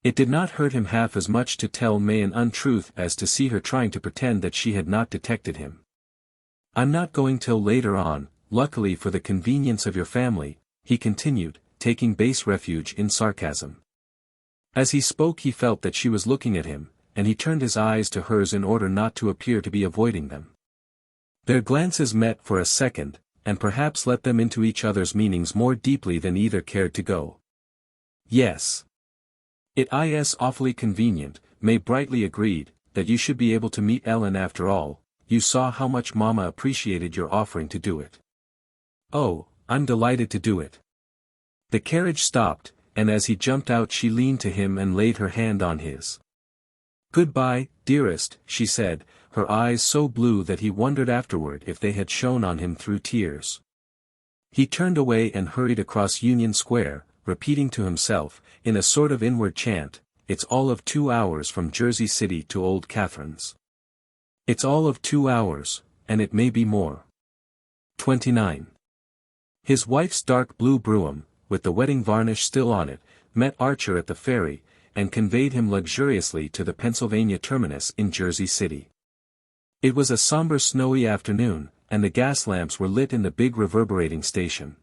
S1: It did not hurt him half as much to tell May an untruth as to see her trying to pretend that she had not detected him. "I'm not going till later on, luckily for the convenience of your family," he continued, taking base refuge in sarcasm. As he spoke he felt that she was looking at him, and he turned his eyes to hers in order not to appear to be avoiding them. Their glances met for a second, and perhaps let them into each other's meanings more deeply than either cared to go. "Yes. It is awfully convenient," May brightly agreed, "that you should be able to meet Ellen after all. You saw how much Mama appreciated your offering to do it." "Oh, I'm delighted to do it." The carriage stopped, and as he jumped out she leaned to him and laid her hand on his. "Goodbye, dearest," she said, her eyes so blue that he wondered afterward if they had shone on him through tears. He turned away and hurried across Union Square, repeating to himself, in a sort of inward chant, "It's all of 2 hours from Jersey City to Old Catherine's. It's all of 2 hours, and it may be more." 29. His wife's dark blue brougham, with the wedding varnish still on it, met Archer at the ferry, and conveyed him luxuriously to the Pennsylvania terminus in Jersey City. It was a somber snowy afternoon, and the gas lamps were lit in the big reverberating station.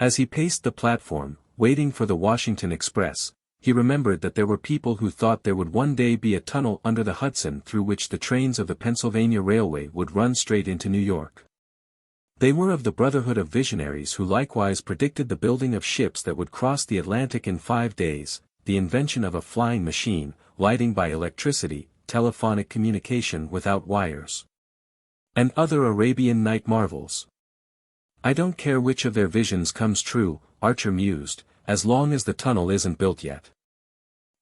S1: As he paced the platform, waiting for the Washington Express, he remembered that there were people who thought there would one day be a tunnel under the Hudson through which the trains of the Pennsylvania Railway would run straight into New York. They were of the brotherhood of visionaries who likewise predicted the building of ships that would cross the Atlantic in 5 days, the invention of a flying machine, lighting by electricity, telephonic communication without wires, and other Arabian Night marvels. "I don't care which of their visions comes true," Archer mused, "as long as the tunnel isn't built yet."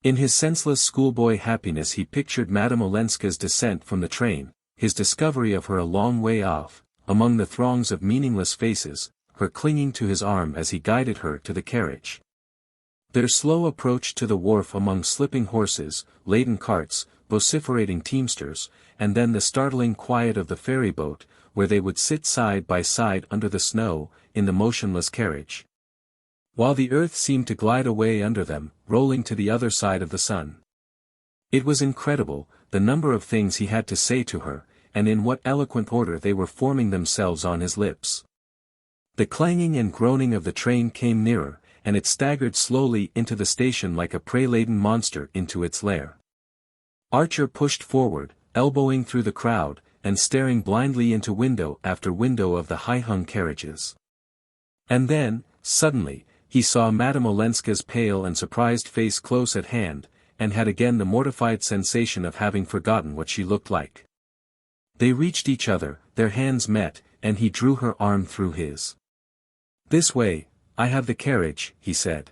S1: In his senseless schoolboy happiness he pictured Madame Olenska's descent from the train, his discovery of her a long way off, among the throngs of meaningless faces, her clinging to his arm as he guided her to the carriage. Their slow approach to the wharf among slipping horses, laden carts, vociferating teamsters, and then the startling quiet of the ferry boat, where they would sit side by side under the snow, in the motionless carriage, while the earth seemed to glide away under them, rolling to the other side of the sun. It was incredible, the number of things he had to say to her, and in what eloquent order they were forming themselves on his lips. The clanging and groaning of the train came nearer, and it staggered slowly into the station like a prey-laden monster into its lair. Archer pushed forward, elbowing through the crowd, and staring blindly into window after window of the high-hung carriages. And then, suddenly, he saw Madame Olenska's pale and surprised face close at hand, and had again the mortified sensation of having forgotten what she looked like. They reached each other, their hands met, and he drew her arm through his. "This way, I have the carriage," he said.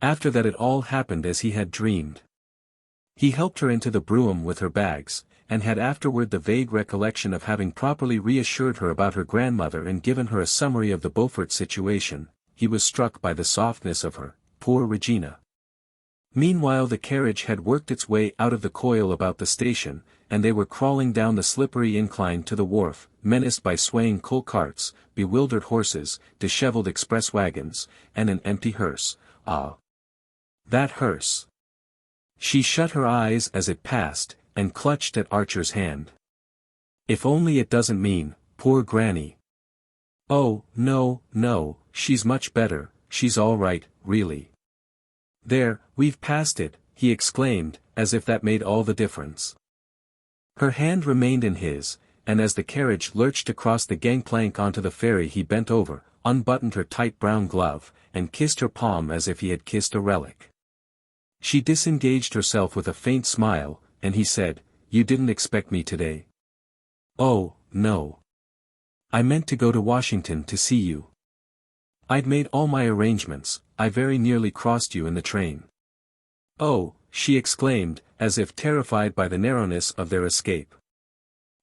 S1: After that it all happened as he had dreamed. He helped her into the brougham with her bags, and had afterward the vague recollection of having properly reassured her about her grandmother and given her a summary of the Beaufort situation. He was struck by the softness of her, poor Regina. Meanwhile the carriage had worked its way out of the coil about the station, and they were crawling down the slippery incline to the wharf, menaced by swaying coal carts, bewildered horses, disheveled express wagons, and an empty hearse. Ah! That hearse! She shut her eyes as it passed, and clutched at Archer's hand. "If only it doesn't mean, poor Granny." "Oh, no, no, she's much better, she's all right, really." "There, we've passed it," he exclaimed, as if that made all the difference. Her hand remained in his, and as the carriage lurched across the gangplank onto the ferry he bent over, unbuttoned her tight brown glove, and kissed her palm as if he had kissed a relic. She disengaged herself with a faint smile, and he said, "You didn't expect me today?" "Oh, no. I meant to go to Washington to see you. I'd made all my arrangements, I very nearly crossed you in the train." "Oh," she exclaimed, as if terrified by the narrowness of their escape.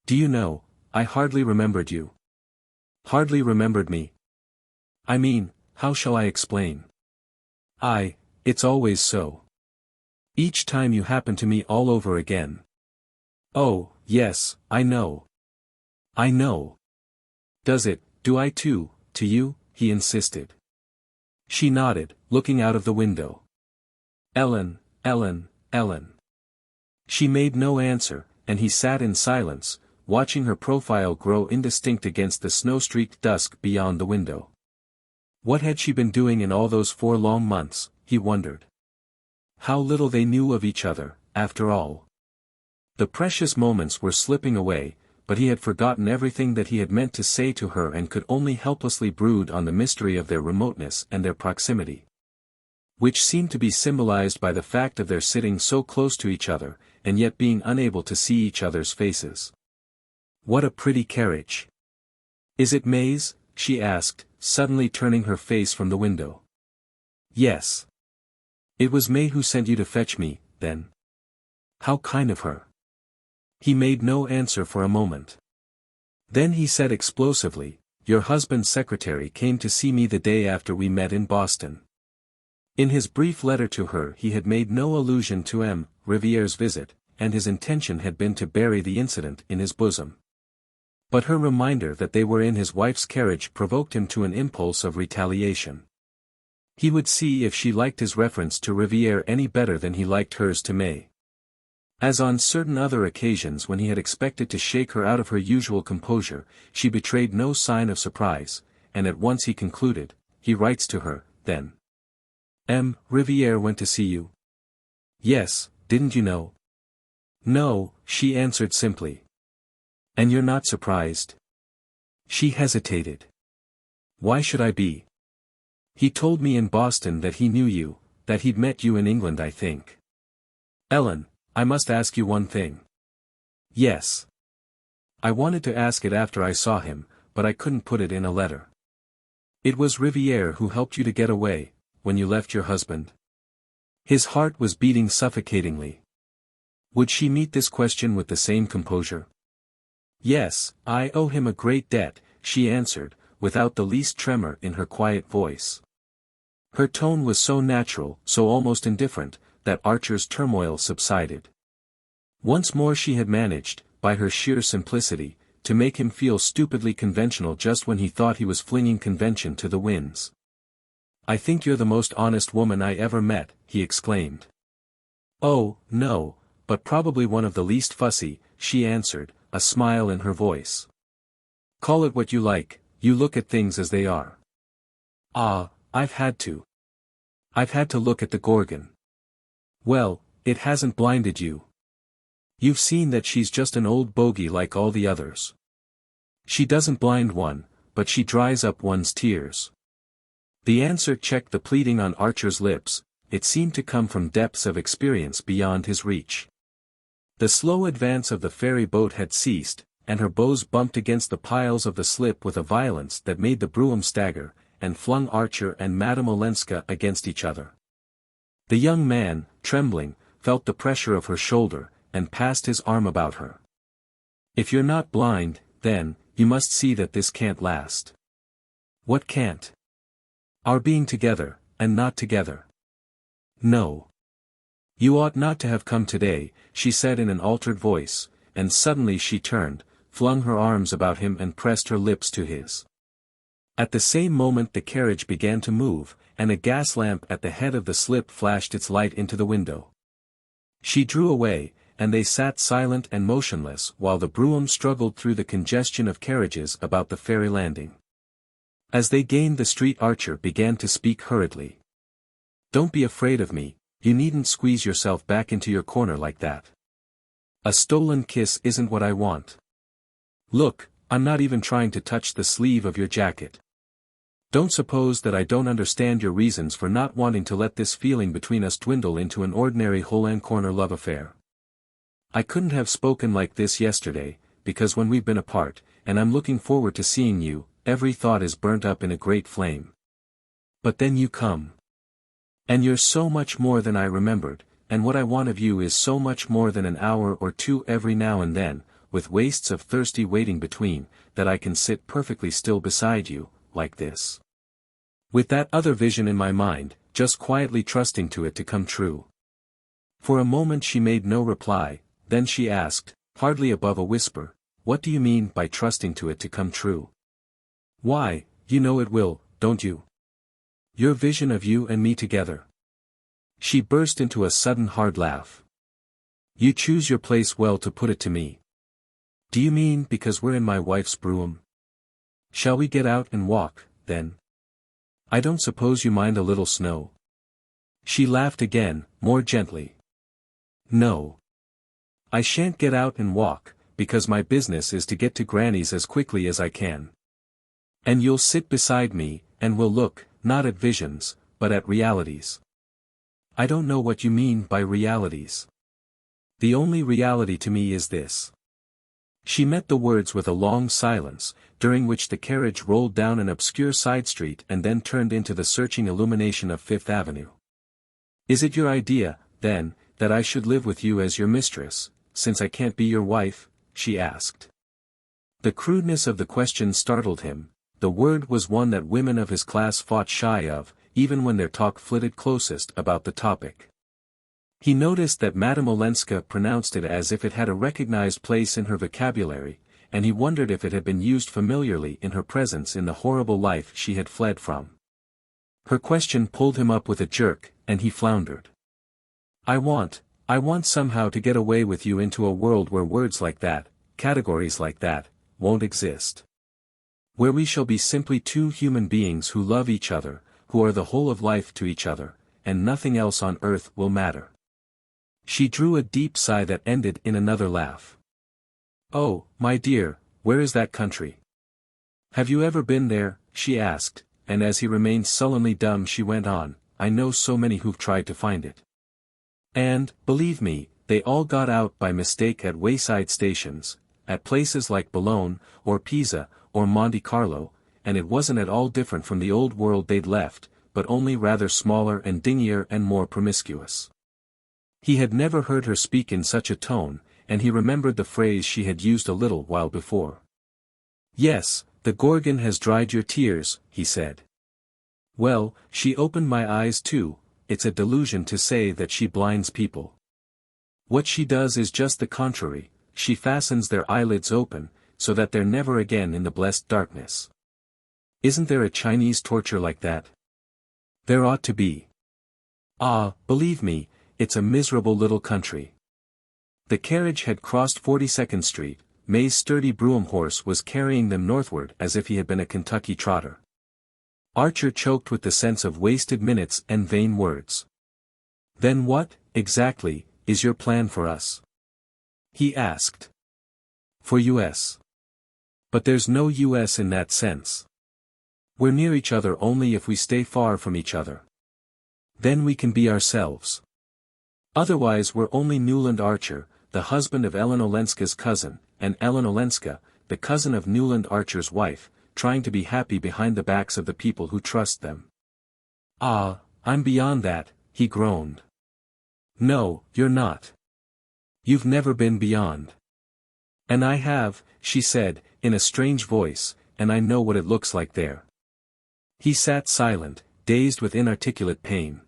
S1: "Do you know, I hardly remembered you." "Hardly remembered me? I mean, how shall I explain? It's always so. Each time you happen to me all over again." "Oh, yes, I know. I know. Do I too, to you?" he insisted. She nodded, looking out of the window. "Ellen, Ellen, Ellen." She made no answer, and he sat in silence, watching her profile grow indistinct against the snow-streaked dusk beyond the window. What had she been doing in all those 4 long months, he wondered. How little they knew of each other, after all. The precious moments were slipping away, but he had forgotten everything that he had meant to say to her and could only helplessly brood on the mystery of their remoteness and their proximity, which seemed to be symbolized by the fact of their sitting so close to each other, and yet being unable to see each other's faces. "What a pretty carriage." "Is it May's?" she asked, suddenly turning her face from the window. Yes. It was May who sent you to fetch me, then. How kind of her. He made no answer for a moment. Then he said explosively, your husband's secretary came to see me the day after we met in Boston. In his brief letter to her he had made no allusion to M. Riviere's visit, and his intention had been to bury the incident in his bosom. But her reminder that they were in his wife's carriage provoked him to an impulse of retaliation. He would see if she liked his reference to Riviere any better than he liked hers to May. As on certain other occasions when he had expected to shake her out of her usual composure, she betrayed no sign of surprise, and at once he concluded, he writes to her, then. M. Riviere went to see you? Yes, didn't you know? No, she answered simply. And you're not surprised? She hesitated. Why should I be? He told me in Boston that he knew you, that he'd met you in England, I think. Ellen, I must ask you one thing. Yes. I wanted to ask it after I saw him, but I couldn't put it in a letter. It was Riviere who helped you to get away, when you left your husband? His heart was beating suffocatingly. Would she meet this question with the same composure? Yes, I owe him a great debt, she answered, without the least tremor in her quiet voice. Her tone was so natural, so almost indifferent, that Archer's turmoil subsided. Once more she had managed, by her sheer simplicity, to make him feel stupidly conventional just when he thought he was flinging convention to the winds. I think you're the most honest woman I ever met, he exclaimed. Oh, no, but probably one of the least fussy, she answered, a smile in her voice. Call it what you like, you look at things as they are. Ah, I've had to. I've had to look at the Gorgon. Well, it hasn't blinded you. You've seen that she's just an old bogey like all the others. She doesn't blind one, but she dries up one's tears. The answer checked the pleading on Archer's lips, it seemed to come from depths of experience beyond his reach. The slow advance of the ferry boat had ceased, and her bows bumped against the piles of the slip with a violence that made the brougham stagger, and flung Archer and Madame Olenska against each other. The young man, trembling, felt the pressure of her shoulder, and passed his arm about her. If you're not blind, then, you must see that this can't last. What can't? Our being together, and not together. No. You ought not to have come today, she said in an altered voice, and suddenly she turned, flung her arms about him and pressed her lips to his. At the same moment the carriage began to move, and a gas lamp at the head of the slip flashed its light into the window. She drew away, and they sat silent and motionless while the brougham struggled through the congestion of carriages about the ferry landing. As they gained the street Archer began to speak hurriedly. Don't be afraid of me, you needn't squeeze yourself back into your corner like that. A stolen kiss isn't what I want. Look, I'm not even trying to touch the sleeve of your jacket. Don't suppose that I don't understand your reasons for not wanting to let this feeling between us dwindle into an ordinary hole-and-corner love affair. I couldn't have spoken like this yesterday, because when we've been apart, and I'm looking forward to seeing you, every thought is burnt up in a great flame. But then you come. And you're so much more than I remembered, and what I want of you is so much more than an hour or two every now and then, with wastes of thirsty waiting between, that I can sit perfectly still beside you, like this. With that other vision in my mind, just quietly trusting to it to come true. For a moment she made no reply, then she asked, hardly above a whisper, what do you mean by trusting to it to come true? Why, you know it will, don't you? Your vision of you and me together. She burst into a sudden hard laugh. You choose your place well to put it to me. Do you mean because we're in my wife's brougham? Shall we get out and walk, then? I don't suppose you mind a little snow. She laughed again, more gently. No. I shan't get out and walk, because my business is to get to Granny's as quickly as I can. And you'll sit beside me, and we'll look, not at visions, but at realities. I don't know what you mean by realities. The only reality to me is this. She met the words with a long silence, during which the carriage rolled down an obscure side street and then turned into the searching illumination of Fifth Avenue. "Is it your idea, then, that I should live with you as your mistress, since I can't be your wife?" she asked. The crudeness of the question startled him. The word was one that women of his class fought shy of, even when their talk flitted closest about the topic. He noticed that Madame Olenska pronounced it as if it had a recognized place in her vocabulary, and he wondered if it had been used familiarly in her presence in the horrible life she had fled from. Her question pulled him up with a jerk, and he floundered. I want somehow to get away with you into a world where words like that, categories like that, won't exist. Where we shall be simply two human beings who love each other, who are the whole of life to each other, and nothing else on earth will matter." She drew a deep sigh that ended in another laugh. "Oh, my dear, where is that country? Have you ever been there?" she asked, and as he remained sullenly dumb she went on, "I know so many who've tried to find it. And, believe me, they all got out by mistake at wayside stations, at places like Boulogne, or Pisa, or Monte Carlo, and it wasn't at all different from the old world they'd left, but only rather smaller and dingier and more promiscuous." He had never heard her speak in such a tone, and he remembered the phrase she had used a little while before. "Yes, the Gorgon has dried your tears," he said. "Well, she opened my eyes too. It's a delusion to say that she blinds people. What she does is just the contrary, she fastens their eyelids open, so that they're never again in the blessed darkness. Isn't there a Chinese torture like that? There ought to be. Ah, believe me, it's a miserable little country." The carriage had crossed 42nd Street, May's sturdy brougham horse was carrying them northward as if he had been a Kentucky trotter. Archer choked with the sense of wasted minutes and vain words. "Then what, exactly, is your plan for us?" he asked. "For U.S. But there's no U.S. in that sense. We're near each other only if we stay far from each other. Then we can be ourselves. Otherwise we're only Newland Archer, the husband of Ellen Olenska's cousin, and Ellen Olenska, the cousin of Newland Archer's wife, trying to be happy behind the backs of the people who trust them." "Ah, I'm beyond that," he groaned. "No, you're not. You've never been beyond." "And I have," she said, in a strange voice, "and I know what it looks like there." He sat silent, dazed with inarticulate pain.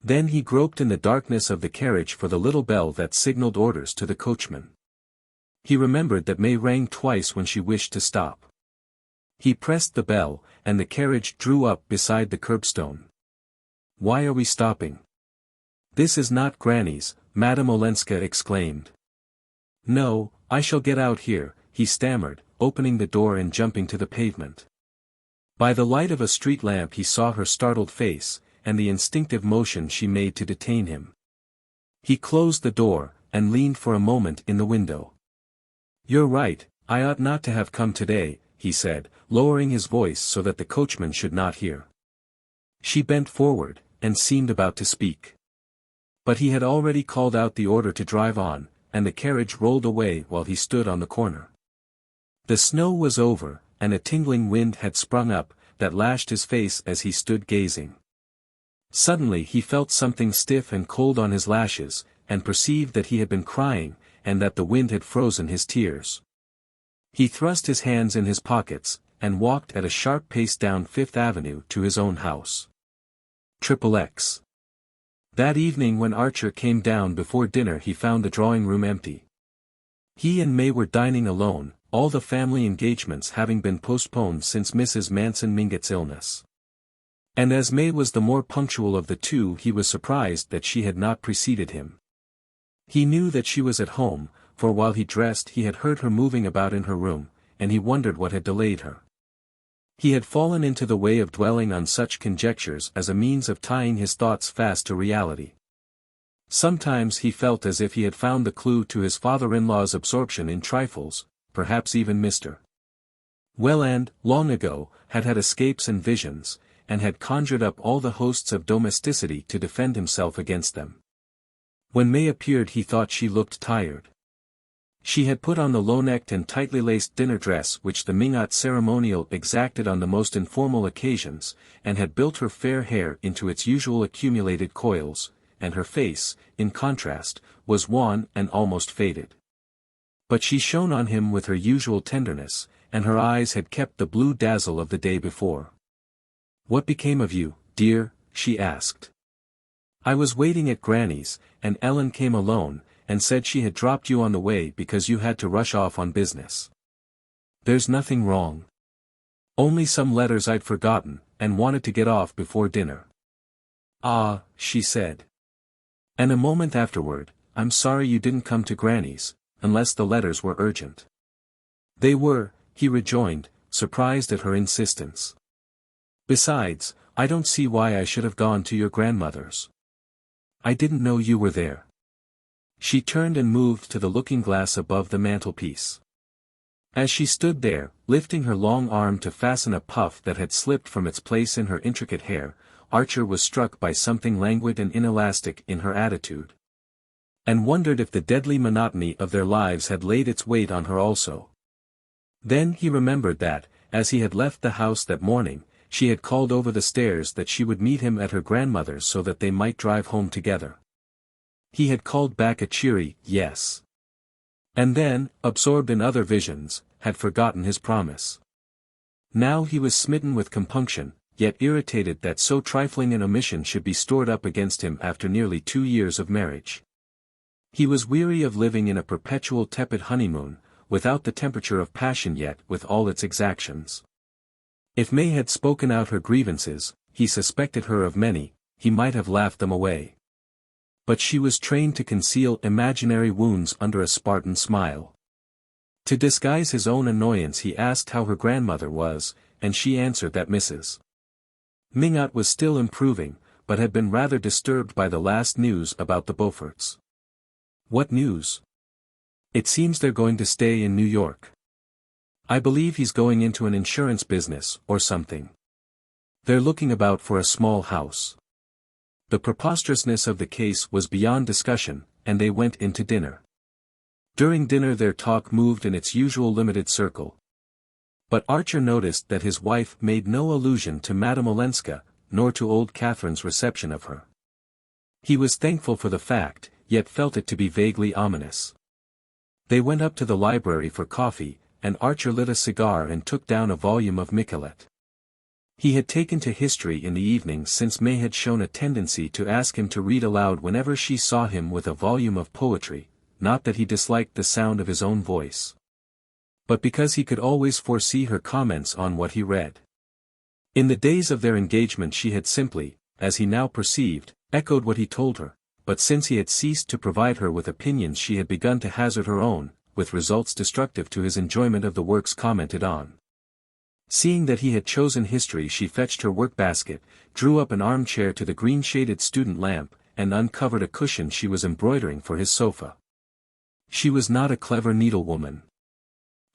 S1: Then he groped in the darkness of the carriage for the little bell that signaled orders to the coachman. He remembered that May rang twice when she wished to stop. He pressed the bell, and the carriage drew up beside the curbstone. "Why are we stopping?" "This is not Granny's," Madame Olenska exclaimed. "No, I shall get out here," he stammered, opening the door and jumping to the pavement. By the light of a street lamp he saw her startled face, and the instinctive motion she made to detain him. He closed the door, and leaned for a moment in the window. "You're right, I ought not to have come today," he said, lowering his voice so that the coachman should not hear. She bent forward, and seemed about to speak. But he had already called out the order to drive on, and the carriage rolled away while he stood on the corner. The snow was over, and a tingling wind had sprung up, that lashed his face as he stood gazing. Suddenly he felt something stiff and cold on his lashes, and perceived that he had been crying, and that the wind had frozen his tears. He thrust his hands in his pockets, and walked at a sharp pace down Fifth Avenue to his own house. XXX. That evening when Archer came down before dinner he found the drawing-room empty. He and May were dining alone, all the family engagements having been postponed since Mrs. Manson Mingott's illness. And as May was the more punctual of the two he was surprised that she had not preceded him. He knew that she was at home, for while he dressed he had heard her moving about in her room, and he wondered what had delayed her. He had fallen into the way of dwelling on such conjectures as a means of tying his thoughts fast to reality. Sometimes he felt as if he had found the clue to his father-in-law's absorption in trifles, perhaps even Mr. Welland, long ago, had had escapes and visions, and had conjured up all the hosts of domesticity to defend himself against them. When May appeared he thought she looked tired. She had put on the low-necked and tightly laced dinner dress which the Minot ceremonial exacted on the most informal occasions, and had built her fair hair into its usual accumulated coils, and her face, in contrast, was wan and almost faded. But she shone on him with her usual tenderness, and her eyes had kept the blue dazzle of the day before. "What became of you, dear?" she asked. "I was waiting at Granny's, and Ellen came alone, and said she had dropped you on the way because you had to rush off on business." "There's nothing wrong. Only some letters I'd forgotten, and wanted to get off before dinner." "Ah," she said. And a moment afterward, "I'm sorry you didn't come to Granny's, unless the letters were urgent." "They were," he rejoined, surprised at her insistence. "Besides, I don't see why I should have gone to your grandmother's. I didn't know you were there." She turned and moved to the looking-glass above the mantelpiece. As she stood there, lifting her long arm to fasten a puff that had slipped from its place in her intricate hair, Archer was struck by something languid and inelastic in her attitude, and wondered if the deadly monotony of their lives had laid its weight on her also. Then he remembered that, as he had left the house that morning, she had called over the stairs that she would meet him at her grandmother's so that they might drive home together. He had called back a cheery yes. And then, absorbed in other visions, had forgotten his promise. Now he was smitten with compunction, yet irritated that so trifling an omission should be stored up against him after nearly 2 years of marriage. He was weary of living in a perpetual tepid honeymoon, without the temperature of passion yet with all its exactions. If May had spoken out her grievances, he suspected her of many, he might have laughed them away. But she was trained to conceal imaginary wounds under a Spartan smile. To disguise his own annoyance he asked how her grandmother was, and she answered that Mrs. Minot was still improving, but had been rather disturbed by the last news about the Beauforts. "What news?" "It seems they're going to stay in New York. I believe he's going into an insurance business, or something. They're looking about for a small house." The preposterousness of the case was beyond discussion, and they went into dinner. During dinner their talk moved in its usual limited circle. But Archer noticed that his wife made no allusion to Madame Olenska, nor to old Catherine's reception of her. He was thankful for the fact, yet felt it to be vaguely ominous. They went up to the library for coffee, and Archer lit a cigar and took down a volume of Michelet. He had taken to history in the evenings since May had shown a tendency to ask him to read aloud whenever she saw him with a volume of poetry, not that he disliked the sound of his own voice, but because he could always foresee her comments on what he read. In the days of their engagement she had simply, as he now perceived, echoed what he told her, but since he had ceased to provide her with opinions she had begun to hazard her own, with results destructive to his enjoyment of the works commented on. Seeing that he had chosen history she fetched her work-basket, drew up an armchair to the green-shaded student lamp, and uncovered a cushion she was embroidering for his sofa. She was not a clever needlewoman.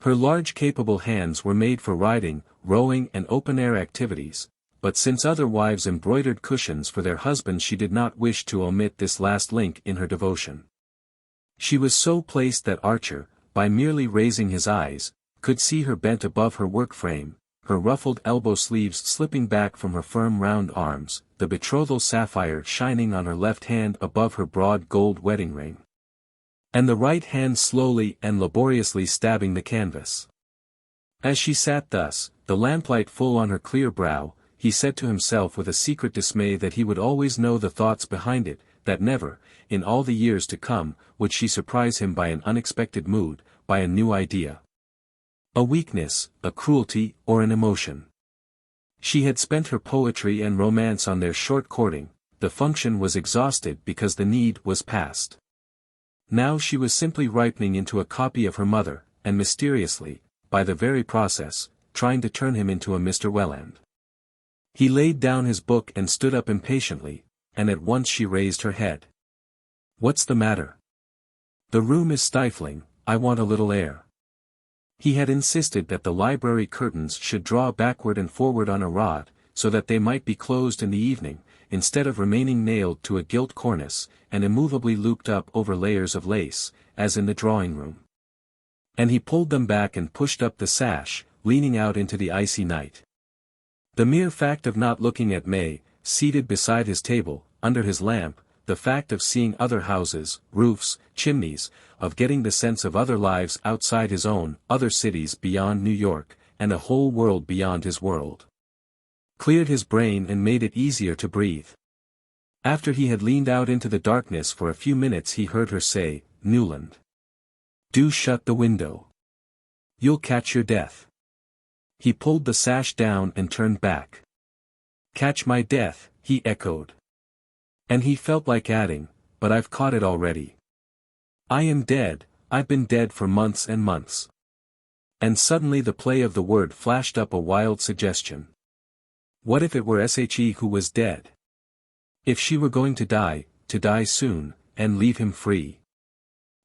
S1: Her large capable hands were made for riding, rowing and open-air activities, but since other wives embroidered cushions for their husbands she did not wish to omit this last link in her devotion. She was so placed that Archer, by merely raising his eyes, could see her bent above her work frame, her ruffled elbow sleeves slipping back from her firm round arms, the betrothal sapphire shining on her left hand above her broad gold wedding ring, and the right hand slowly and laboriously stabbing the canvas. As she sat thus, the lamplight full on her clear brow, he said to himself with a secret dismay that he would always know the thoughts behind it, that never, in all the years to come, would she surprise him by an unexpected mood, by a new idea. A weakness, a cruelty, or an emotion. She had spent her poetry and romance on their short courting, the function was exhausted because the need was past. Now she was simply ripening into a copy of her mother, and mysteriously, by the very process, trying to turn him into a Mr. Welland. He laid down his book and stood up impatiently, and at once she raised her head. "What's the matter?" "The room is stifling, I want a little air." He had insisted that the library curtains should draw backward and forward on a rod, so that they might be closed in the evening, instead of remaining nailed to a gilt cornice, and immovably looped up over layers of lace, as in the drawing-room. And he pulled them back and pushed up the sash, leaning out into the icy night. The mere fact of not looking at May, seated beside his table, under his lamp, the fact of seeing other houses, roofs, chimneys, of getting the sense of other lives outside his own, other cities beyond New York, and a whole world beyond his world, cleared his brain and made it easier to breathe. After he had leaned out into the darkness for a few minutes he heard her say, "Newland. Do shut the window. You'll catch your death." He pulled the sash down and turned back. "Catch my death," he echoed. And he felt like adding, "But I've caught it already. I am dead, I've been dead for months and months." And suddenly the play of the word flashed up a wild suggestion. What if it were She who was dead? If she were going to die soon, and leave him free?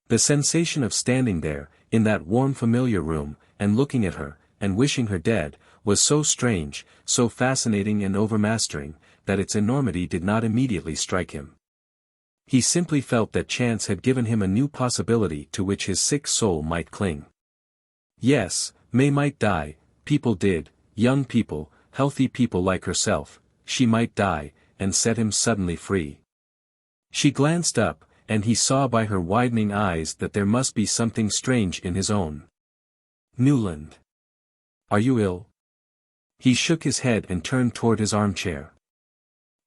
S1: The sensation of standing there, in that warm familiar room, and looking at her, and wishing her dead, was so strange, so fascinating and overmastering, that its enormity did not immediately strike him. He simply felt that chance had given him a new possibility to which his sick soul might cling. Yes, May might die, people did, young people, healthy people like herself, she might die, and set him suddenly free. She glanced up, and he saw by her widening eyes that there must be something strange in his own. "Newland. Are you ill?" He shook his head and turned toward his armchair.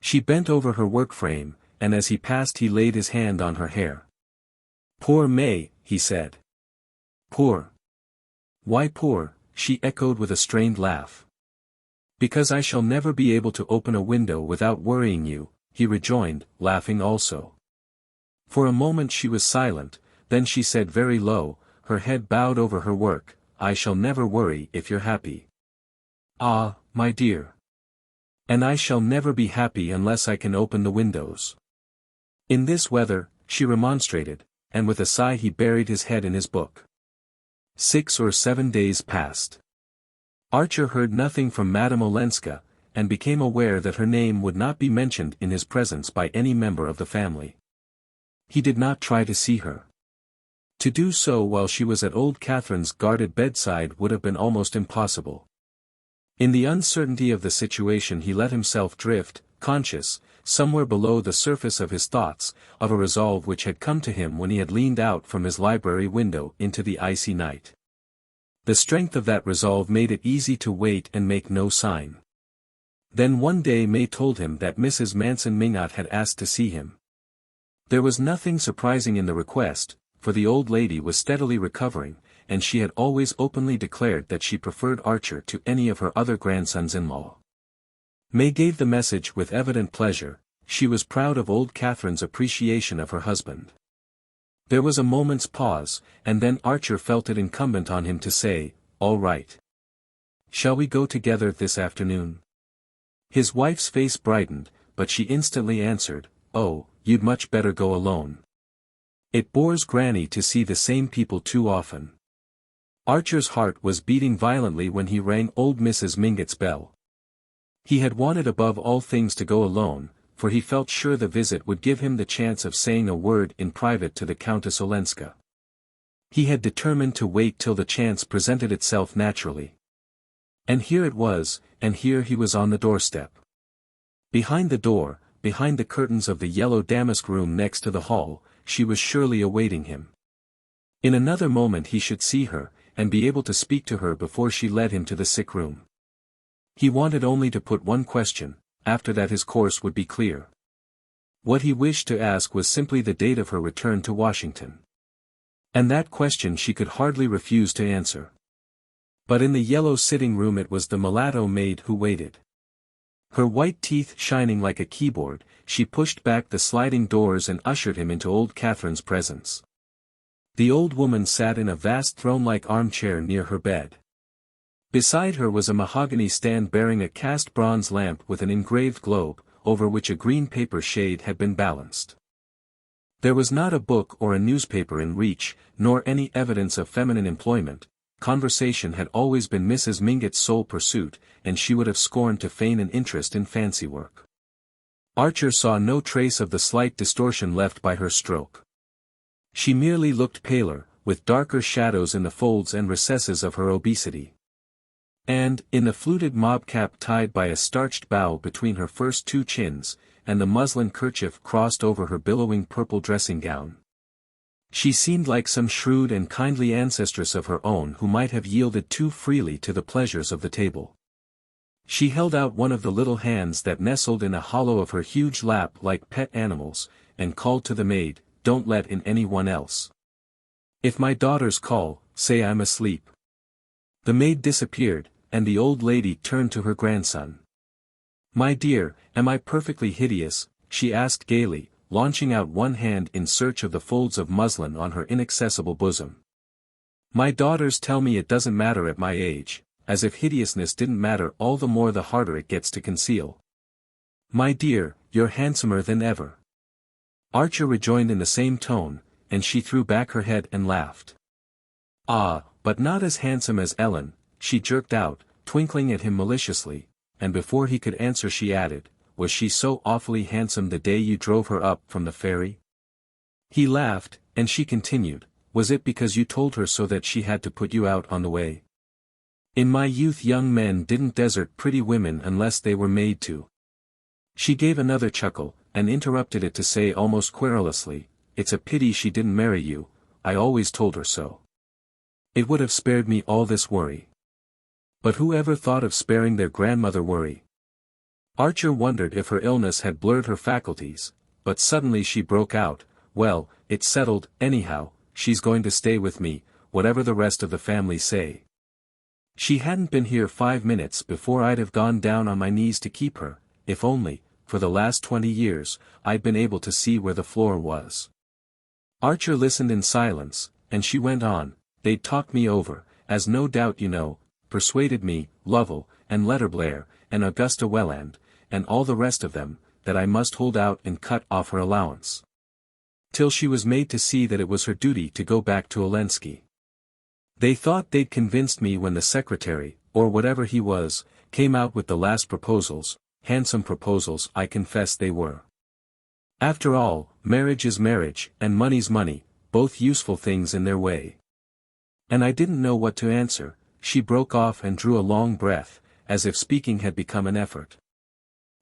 S1: She bent over her work frame, and as he passed he laid his hand on her hair. "Poor May," he said. "Poor? Why poor?" she echoed with a strained laugh. "Because I shall never be able to open a window without worrying you," he rejoined, laughing also. For a moment she was silent, then she said very low, her head bowed over her work, "I shall never worry if you're happy." "Ah, my dear. And I shall never be happy unless I can open the windows." "In this weather," she remonstrated, and with a sigh he buried his head in his book. 6 or 7 days passed. Archer heard nothing from Madame Olenska, and became aware that her name would not be mentioned in his presence by any member of the family. He did not try to see her. To do so while she was at old Catherine's guarded bedside would have been almost impossible. In the uncertainty of the situation he let himself drift, conscious, somewhere below the surface of his thoughts, of a resolve which had come to him when he had leaned out from his library window into the icy night. The strength of that resolve made it easy to wait and make no sign. Then one day May told him that Mrs. Manson Mingot had asked to see him. There was nothing surprising in the request, for the old lady was steadily recovering, and she had always openly declared that she preferred Archer to any of her other grandsons-in-law. May gave the message with evident pleasure. She was proud of old Catherine's appreciation of her husband. There was a moment's pause, and then Archer felt it incumbent on him to say, "All right. Shall we go together this afternoon?" His wife's face brightened, but she instantly answered, "Oh, you'd much better go alone. It bores Granny to see the same people too often." Archer's heart was beating violently when he rang old Mrs. Mingot's bell. He had wanted above all things to go alone, for he felt sure the visit would give him the chance of saying a word in private to the Countess Olenska. He had determined to wait till the chance presented itself naturally. And here it was, and here he was on the doorstep. Behind the door, behind the curtains of the yellow damask room next to the hall, she was surely awaiting him. In another moment he should see her, and be able to speak to her before she led him to the sick room. He wanted only to put one question, after that his course would be clear. What he wished to ask was simply the date of her return to Washington. And that question she could hardly refuse to answer. But in the yellow sitting room it was the mulatto maid who waited. Her white teeth shining like a keyboard, she pushed back the sliding doors and ushered him into old Catherine's presence. The old woman sat in a vast throne-like armchair near her bed. Beside her was a mahogany stand bearing a cast bronze lamp with an engraved globe, over which a green paper shade had been balanced. There was not a book or a newspaper in reach, nor any evidence of feminine employment. Conversation had always been Mrs. Mingot's sole pursuit, and she would have scorned to feign an interest in fancy work. Archer saw no trace of the slight distortion left by her stroke. She merely looked paler, with darker shadows in the folds and recesses of her obesity. And, in the fluted mob cap tied by a starched bow between her first two chins, and the muslin kerchief crossed over her billowing purple dressing gown. She seemed like some shrewd and kindly ancestress of her own who might have yielded too freely to the pleasures of the table. She held out one of the little hands that nestled in a hollow of her huge lap like pet animals, and called to the maid, "Don't let in anyone else. If my daughters call, say I'm asleep." The maid disappeared, and the old lady turned to her grandson. "My dear, am I perfectly hideous?" she asked gaily, launching out one hand in search of the folds of muslin on her inaccessible bosom. "My daughters tell me it doesn't matter at my age, as if hideousness didn't matter all the more the harder it gets to conceal." "My dear, you're handsomer than ever." Archer rejoined in the same tone, and she threw back her head and laughed. "Ah, but not as handsome as Ellen," she jerked out, twinkling at him maliciously, and before he could answer she added, "Was she so awfully handsome the day you drove her up from the ferry?" He laughed, and she continued, "Was it because you told her so that she had to put you out on the way? In my youth young men didn't desert pretty women unless they were made to." She gave another chuckle, and interrupted it to say almost querulously, "It's a pity she didn't marry you, I always told her so. It would have spared me all this worry." But who ever thought of sparing their grandmother worry? Archer wondered if her illness had blurred her faculties, but suddenly she broke out, "Well, it's settled, anyhow, she's going to stay with me, whatever the rest of the family say. She hadn't been here 5 minutes before I'd have gone down on my knees to keep her, if only, for the last 20 years, I'd been able to see where the floor was." Archer listened in silence, and she went on, "They'd talked me over, as no doubt you know, persuaded me, Lovell, and Letterblair, and Augusta Welland, and all the rest of them, that I must hold out and cut off her allowance. Till she was made to see that it was her duty to go back to Olenska. They thought they'd convinced me when the secretary, or whatever he was, came out with the last proposals, handsome proposals I confess they were. After all, marriage is marriage, and money's money, both useful things in their way. And I didn't know what to answer." She broke off and drew a long breath, as if speaking had become an effort.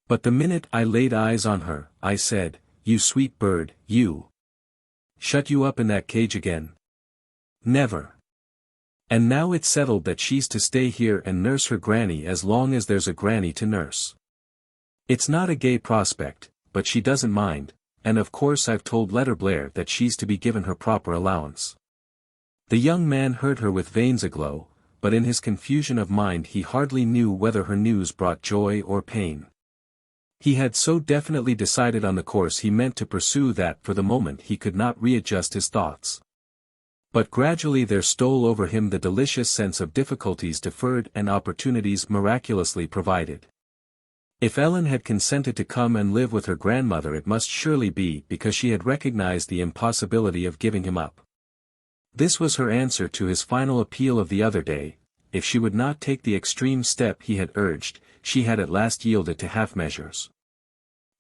S1: "But the minute I laid eyes on her, I said, 'You sweet bird, you. Shut you up in that cage again? Never. And now it's settled that she's to stay here and nurse her granny as long as there's a granny to nurse. It's not a gay prospect, but she doesn't mind, and of course I've told Letterblair that she's to be given her proper allowance." The young man heard her with veins aglow, but in his confusion of mind he hardly knew whether her news brought joy or pain. He had so definitely decided on the course he meant to pursue that for the moment he could not readjust his thoughts. But gradually there stole over him the delicious sense of difficulties deferred and opportunities miraculously provided. If Ellen had consented to come and live with her grandmother it must surely be because she had recognized the impossibility of giving him up. This was her answer to his final appeal of the other day. If she would not take the extreme step he had urged, she had at last yielded to half measures.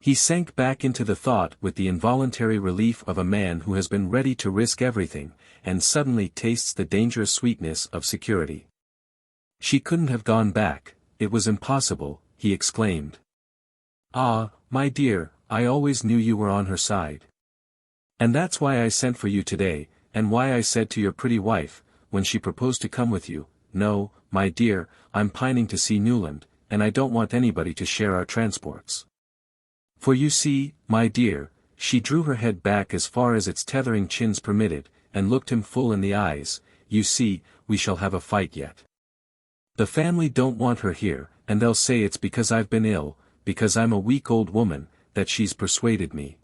S1: He sank back into the thought with the involuntary relief of a man who has been ready to risk everything, and suddenly tastes the dangerous sweetness of security. She couldn't have gone back, it was impossible, he exclaimed. "Ah, my dear, I always knew you were on her side. And that's why I sent for you today, and why I said to your pretty wife, when she proposed to come with you, 'No, my dear, I'm pining to see Newland, and I don't want anybody to share our transports.' For you see, my dear," she drew her head back as far as its tethering chins permitted, and looked him full in the eyes, "you see, we shall have a fight yet. The family don't want her here, and they'll say it's because I've been ill, because I'm a weak old woman, that she's persuaded me.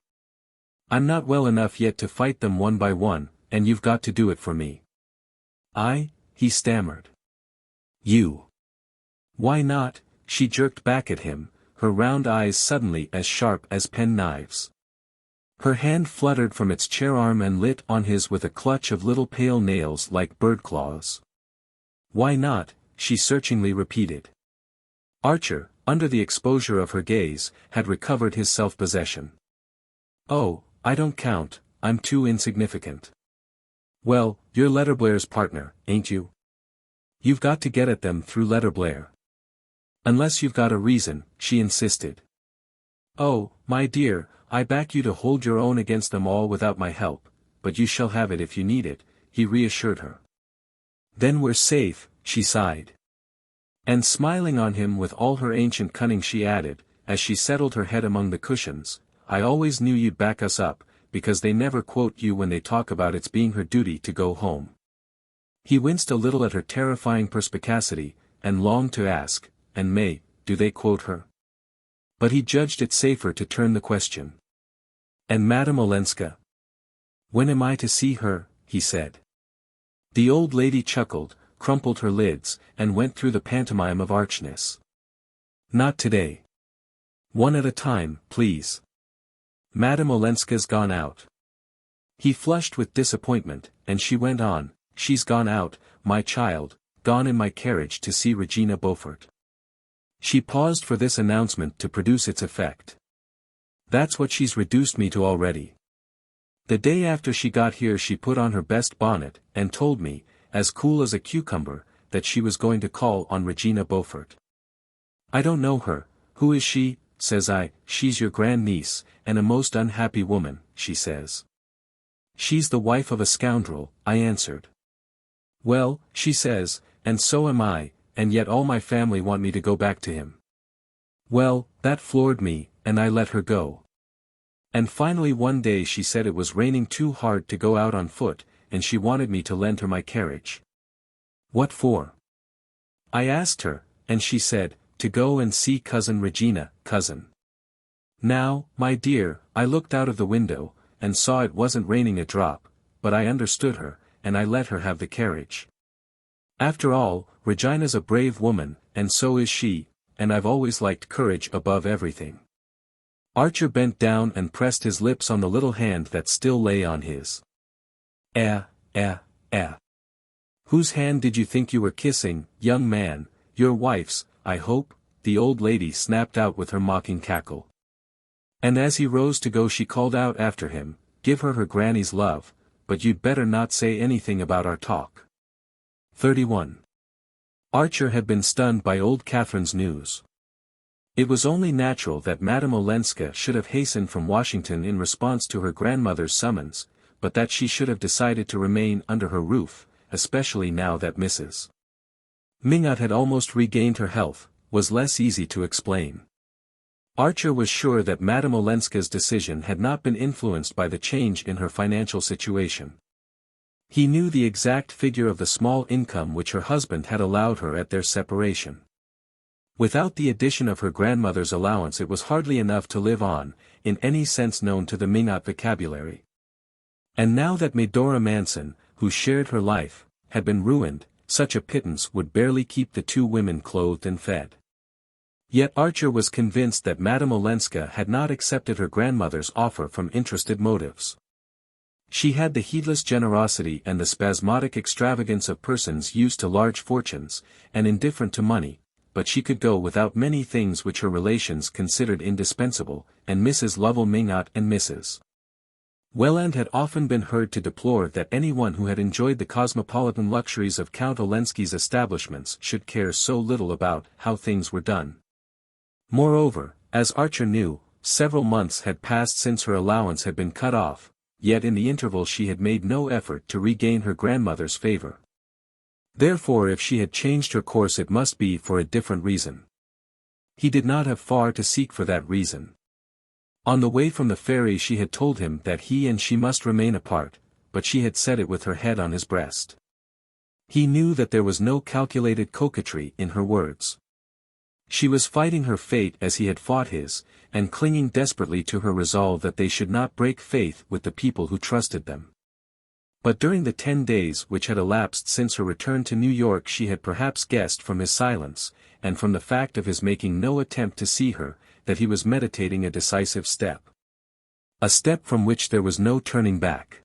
S1: I'm not well enough yet to fight them one by one, and you've got to do it for me." He stammered. "You." "Why not?" she jerked back at him, her round eyes suddenly as sharp as pen-knives. Her hand fluttered from its chair-arm and lit on his with a clutch of little pale nails like bird-claws. "Why not?" she searchingly repeated. Archer, under the exposure of her gaze, had recovered his self-possession. "Oh, I don't count, I'm too insignificant." Well, you're Letterblair's partner, ain't you? You've got to get at them through Letterblair. Unless you've got a reason, she insisted. Oh, my dear, I back you to hold your own against them all without my help, but you shall have it if you need it, he reassured her. Then we're safe, she sighed. And smiling on him with all her ancient cunning she added, as she settled her head among the cushions, I always knew you'd back us up, because they never quote you when they talk about it's being her duty to go home. He winced a little at her terrifying perspicacity, and longed to ask, and May, do they quote her? But he judged it safer to turn the question. And Madame Olenska? When am I to see her, he said. The old lady chuckled, crumpled her lids, and went through the pantomime of archness. Not today. One at a time, please. Madame Olenska's gone out. He flushed with disappointment, and she went on, she's gone out, my child, gone in my carriage to see Regina Beaufort. She paused for this announcement to produce its effect. That's what she's reduced me to already. The day after she got here she put on her best bonnet, and told me, as cool as a cucumber, that she was going to call on Regina Beaufort. I don't know her, who is she, says I, she's your grandniece, and a most unhappy woman, she says. She's the wife of a scoundrel, I answered. Well, she says, and so am I, and yet all my family want me to go back to him. Well, that floored me, and I let her go. And finally one day she said it was raining too hard to go out on foot, and she wanted me to lend her my carriage. What for? I asked her, and she said, to go and see Cousin Regina, cousin. Now, my dear, I looked out of the window, and saw it wasn't raining a drop, but I understood her, and I let her have the carriage. After all, Regina's a brave woman, and so is she, and I've always liked courage above everything. Archer bent down and pressed his lips on the little hand that still lay on his. Whose hand did you think you were kissing, young man? Your wife's, I hope, the old lady snapped out with her mocking cackle. And as he rose to go she called out after him, give her her granny's love, but you'd better not say anything about our talk. 31. Archer had been stunned by old Catherine's news. It was only natural that Madame Olenska should have hastened from Washington in response to her grandmother's summons, but that she should have decided to remain under her roof, especially now that Mrs. Minot had almost regained her health, was less easy to explain. Archer was sure that Madame Olenska's decision had not been influenced by the change in her financial situation. He knew the exact figure of the small income which her husband had allowed her at their separation. Without the addition of her grandmother's allowance it was hardly enough to live on, in any sense known to the Minot vocabulary. And now that Medora Manson, who shared her life, had been ruined, such a pittance would barely keep the two women clothed and fed. Yet Archer was convinced that Madame Olenska had not accepted her grandmother's offer from interested motives. She had the heedless generosity and the spasmodic extravagance of persons used to large fortunes, and indifferent to money, but she could go without many things which her relations considered indispensable, and Mrs. Lovell Minot and Mrs. Welland had often been heard to deplore that anyone who had enjoyed the cosmopolitan luxuries of Count Olenski's establishments should care so little about how things were done. Moreover, as Archer knew, several months had passed since her allowance had been cut off, yet in the interval she had made no effort to regain her grandmother's favor. Therefore if she had changed her course it must be for a different reason. He did not have far to seek for that reason. On the way from the ferry she had told him that he and she must remain apart, but she had said it with her head on his breast. He knew that there was no calculated coquetry in her words. She was fighting her fate as he had fought his, and clinging desperately to her resolve that they should not break faith with the people who trusted them. But during the 10 days which had elapsed since her return to New York she had perhaps guessed from his silence, and from the fact of his making no attempt to see her, that he was meditating a decisive step. A step from which there was no turning back.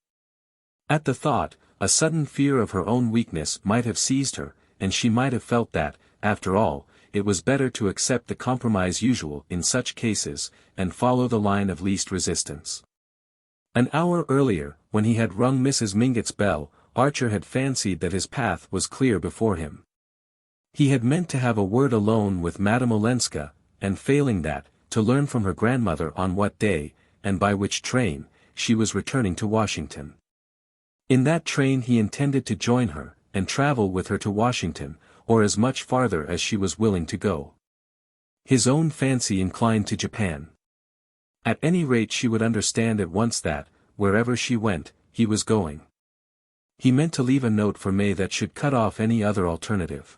S1: At the thought, a sudden fear of her own weakness might have seized her, and she might have felt that, after all, it was better to accept the compromise usual in such cases, and follow the line of least resistance. An hour earlier, when he had rung Mrs. Mingott's bell, Archer had fancied that his path was clear before him. He had meant to have a word alone with Madame Olenska, and failing that, to learn from her grandmother on what day, and by which train, she was returning to Washington. In that train he intended to join her, and travel with her to Washington, or as much farther as she was willing to go. His own fancy inclined to Japan. At any rate she would understand at once that, wherever she went, he was going. He meant to leave a note for May that should cut off any other alternative.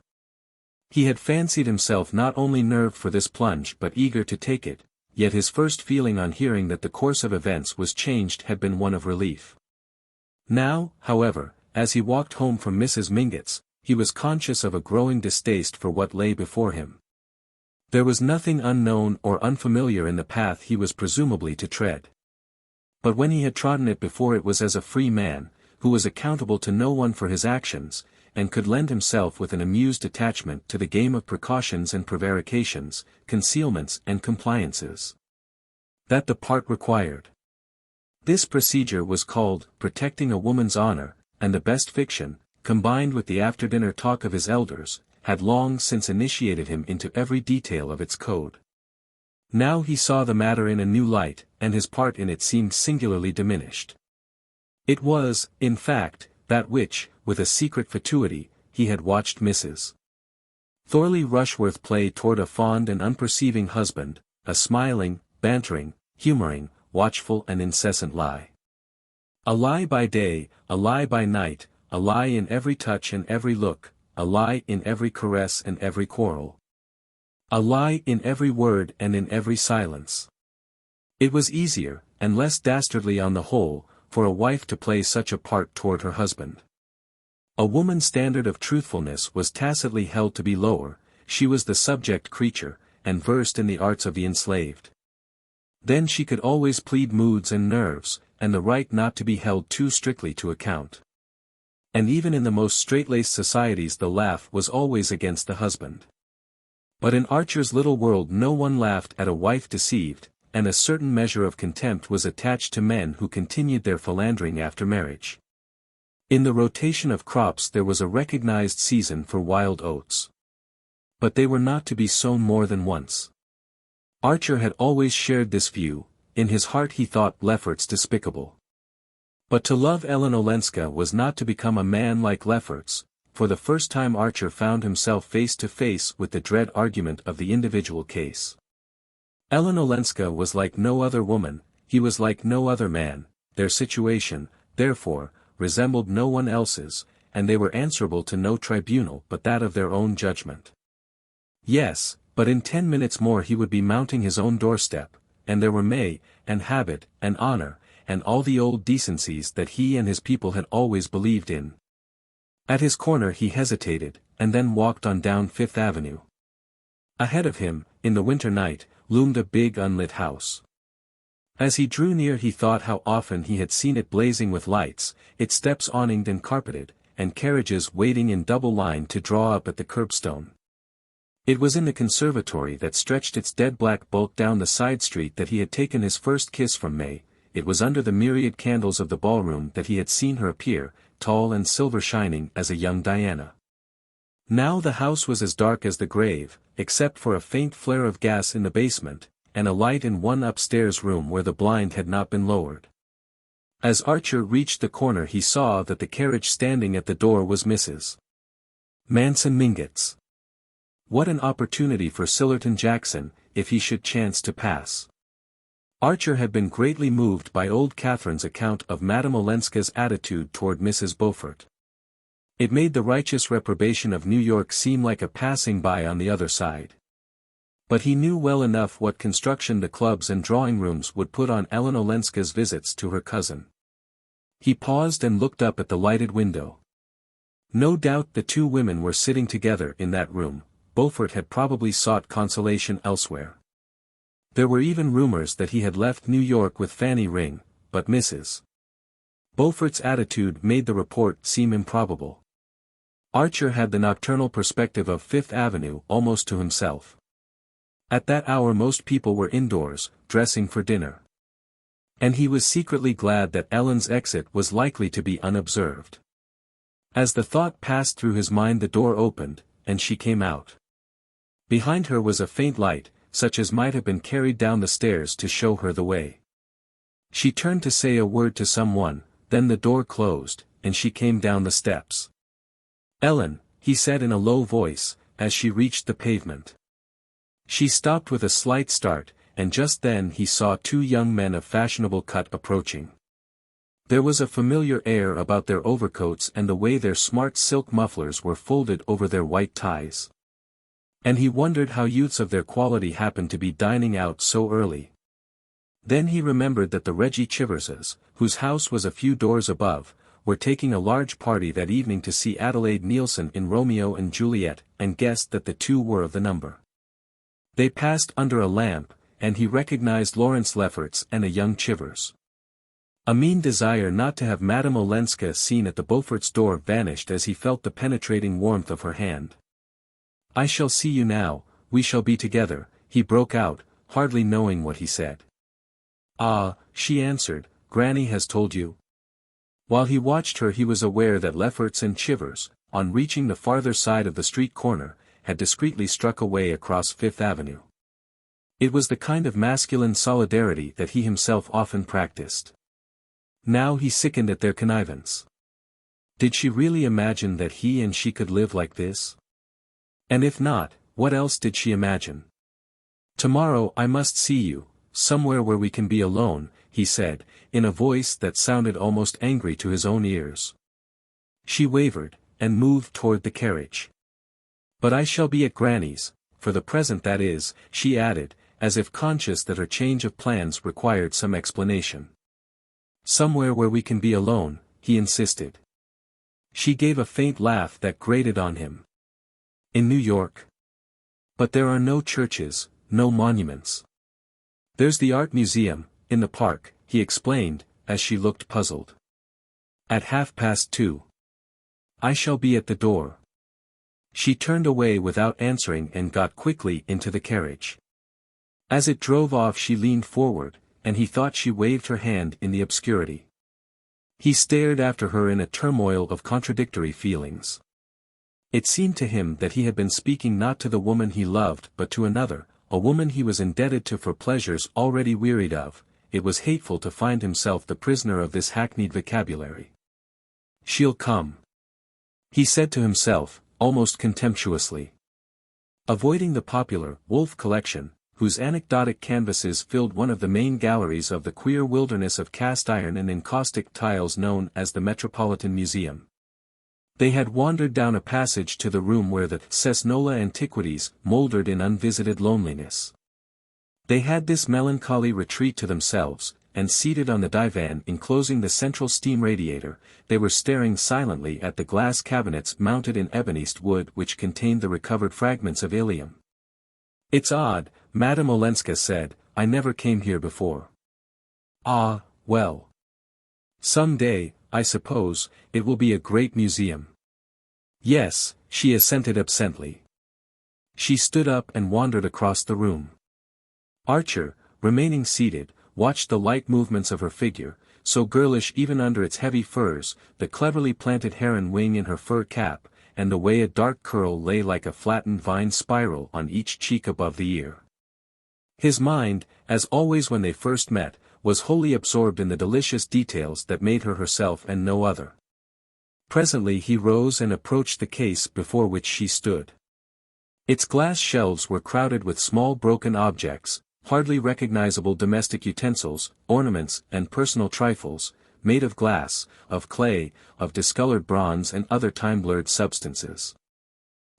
S1: He had fancied himself not only nerved for this plunge but eager to take it, yet his first feeling on hearing that the course of events was changed had been one of relief. Now, however, as he walked home from Mrs. Mingott's, he was conscious of a growing distaste for what lay before him. There was nothing unknown or unfamiliar in the path he was presumably to tread. But when he had trodden it before it was as a free man, who was accountable to no one for his actions, and could lend himself with an amused attachment to the game of precautions and prevarications, concealments and compliances that the part required. This procedure was called protecting a woman's honor, and the best fiction, combined with the after-dinner talk of his elders, had long since initiated him into every detail of its code. Now he saw the matter in a new light, and his part in it seemed singularly diminished. It was, in fact, that which, with a secret fatuity, he had watched Mrs. Thorley Rushworth play toward a fond and unperceiving husband, a smiling, bantering, humoring, watchful and incessant lie. A lie by day, a lie by night, a lie in every touch and every look, a lie in every caress and every quarrel. A lie in every word and in every silence. It was easier, and less dastardly on the whole, for a wife to play such a part toward her husband. A woman's standard of truthfulness was tacitly held to be lower, she was the subject creature, and versed in the arts of the enslaved. Then she could always plead moods and nerves, and the right not to be held too strictly to account. And even in the most straight-laced societies the laugh was always against the husband. But in Archer's little world no one laughed at a wife deceived, and a certain measure of contempt was attached to men who continued their philandering after marriage. In the rotation of crops there was a recognized season for wild oats. But they were not to be sown more than once. Archer had always shared this view, in his heart he thought Lefferts despicable. But to love Ellen Olenska was not to become a man like Lefferts. For the first time Archer found himself face to face with the dread argument of the individual case. Ellen Olenska was like no other woman, he was like no other man, their situation, therefore, resembled no one else's, and they were answerable to no tribunal but that of their own judgment. Yes, but in 10 minutes more he would be mounting his own doorstep, and there were May, and habit, and honor, and all the old decencies that he and his people had always believed in. At his corner he hesitated, and then walked on down Fifth Avenue. Ahead of him, in the winter night, loomed a big unlit house. As he drew near he thought how often he had seen it blazing with lights, its steps awninged and carpeted, and carriages waiting in double line to draw up at the curbstone. It was in the conservatory that stretched its dead black bulk down the side street that he had taken his first kiss from May, it was under the myriad candles of the ballroom that he had seen her appear, tall and silver-shining as a young Diana. Now the house was as dark as the grave, except for a faint flare of gas in the basement, and a light in one upstairs room where the blind had not been lowered. As Archer reached the corner he saw that the carriage standing at the door was Mrs. Manson Mingott's. What an opportunity for Sillerton Jackson, if he should chance to pass. Archer had been greatly moved by old Catherine's account of Madame Olenska's attitude toward Mrs. Beaufort. It made the righteous reprobation of New York seem like a passing by on the other side. But he knew well enough what construction the clubs and drawing rooms would put on Ellen Olenska's visits to her cousin. He paused and looked up at the lighted window. No doubt the two women were sitting together in that room, Beaufort had probably sought consolation elsewhere. There were even rumors that he had left New York with Fanny Ring, but Mrs. Beaufort's attitude made the report seem improbable. Archer had the nocturnal perspective of Fifth Avenue almost to himself. At that hour most people were indoors, dressing for dinner. And he was secretly glad that Ellen's exit was likely to be unobserved. As the thought passed through his mind, the door opened, and she came out. Behind her was a faint light, such as might have been carried down the stairs to show her the way. She turned to say a word to someone, then the door closed, and she came down the steps. "Ellen," he said in a low voice, as she reached the pavement. She stopped with a slight start, and just then he saw two young men of fashionable cut approaching. There was a familiar air about their overcoats and the way their smart silk mufflers were folded over their white ties. And he wondered how youths of their quality happened to be dining out so early. Then he remembered that the Reggie Chiverses, whose house was a few doors above, were taking a large party that evening to see Adelaide Neilson in Romeo and Juliet, and guessed that the two were of the number. They passed under a lamp, and he recognized Lawrence Lefferts and a young Chivers. A mean desire not to have Madame Olenska seen at the Beaufort's door vanished as he felt the penetrating warmth of her hand. "I shall see you now, we shall be together," he broke out, hardly knowing what he said. "Ah," she answered, "Granny has told you?" While he watched her he was aware that Lefferts and Chivers, on reaching the farther side of the street corner, had discreetly struck away across Fifth Avenue. It was the kind of masculine solidarity that he himself often practiced. Now he sickened at their connivance. Did she really imagine that he and she could live like this? And if not, what else did she imagine? "Tomorrow I must see you, somewhere where we can be alone," he said, in a voice that sounded almost angry to his own ears. She wavered, and moved toward the carriage. "But I shall be at Granny's, for the present that is," she added, as if conscious that her change of plans required some explanation. "Somewhere where we can be alone," he insisted. She gave a faint laugh that grated on him. "In New York? But there are no churches, no monuments. There's the art museum, in the park," he explained, as she looked puzzled. "At 2:30. I shall be at the door." She turned away without answering and got quickly into the carriage. As it drove off she leaned forward, and he thought she waved her hand in the obscurity. He stared after her in a turmoil of contradictory feelings. It seemed to him that he had been speaking not to the woman he loved but to another, a woman he was indebted to for pleasures already wearied of. It was hateful to find himself the prisoner of this hackneyed vocabulary. "She'll come," he said to himself, almost contemptuously. Avoiding the popular Wolf collection, whose anecdotic canvases filled one of the main galleries of the queer wilderness of cast iron and encaustic tiles known as the Metropolitan Museum. They had wandered down a passage to the room where the Cesnola antiquities mouldered in unvisited loneliness. They had this melancholy retreat to themselves, and seated on the divan enclosing the central steam radiator, they were staring silently at the glass cabinets mounted in ebonist wood which contained the recovered fragments of Ilium. "It's odd," Madame Olenska said, "I never came here before." "Ah, well. Some day, I suppose, it will be a great museum." "Yes," she assented absently. She stood up and wandered across the room. Archer, remaining seated, watched the light movements of her figure, so girlish even under its heavy furs, the cleverly planted heron wing in her fur cap, and the way a dark curl lay like a flattened vine spiral on each cheek above the ear. His mind, as always when they first met, was wholly absorbed in the delicious details that made her herself and no other. Presently he rose and approached the case before which she stood. Its glass shelves were crowded with small broken objects, hardly recognizable domestic utensils, ornaments and personal trifles, made of glass, of clay, of discolored bronze and other time-blurred substances.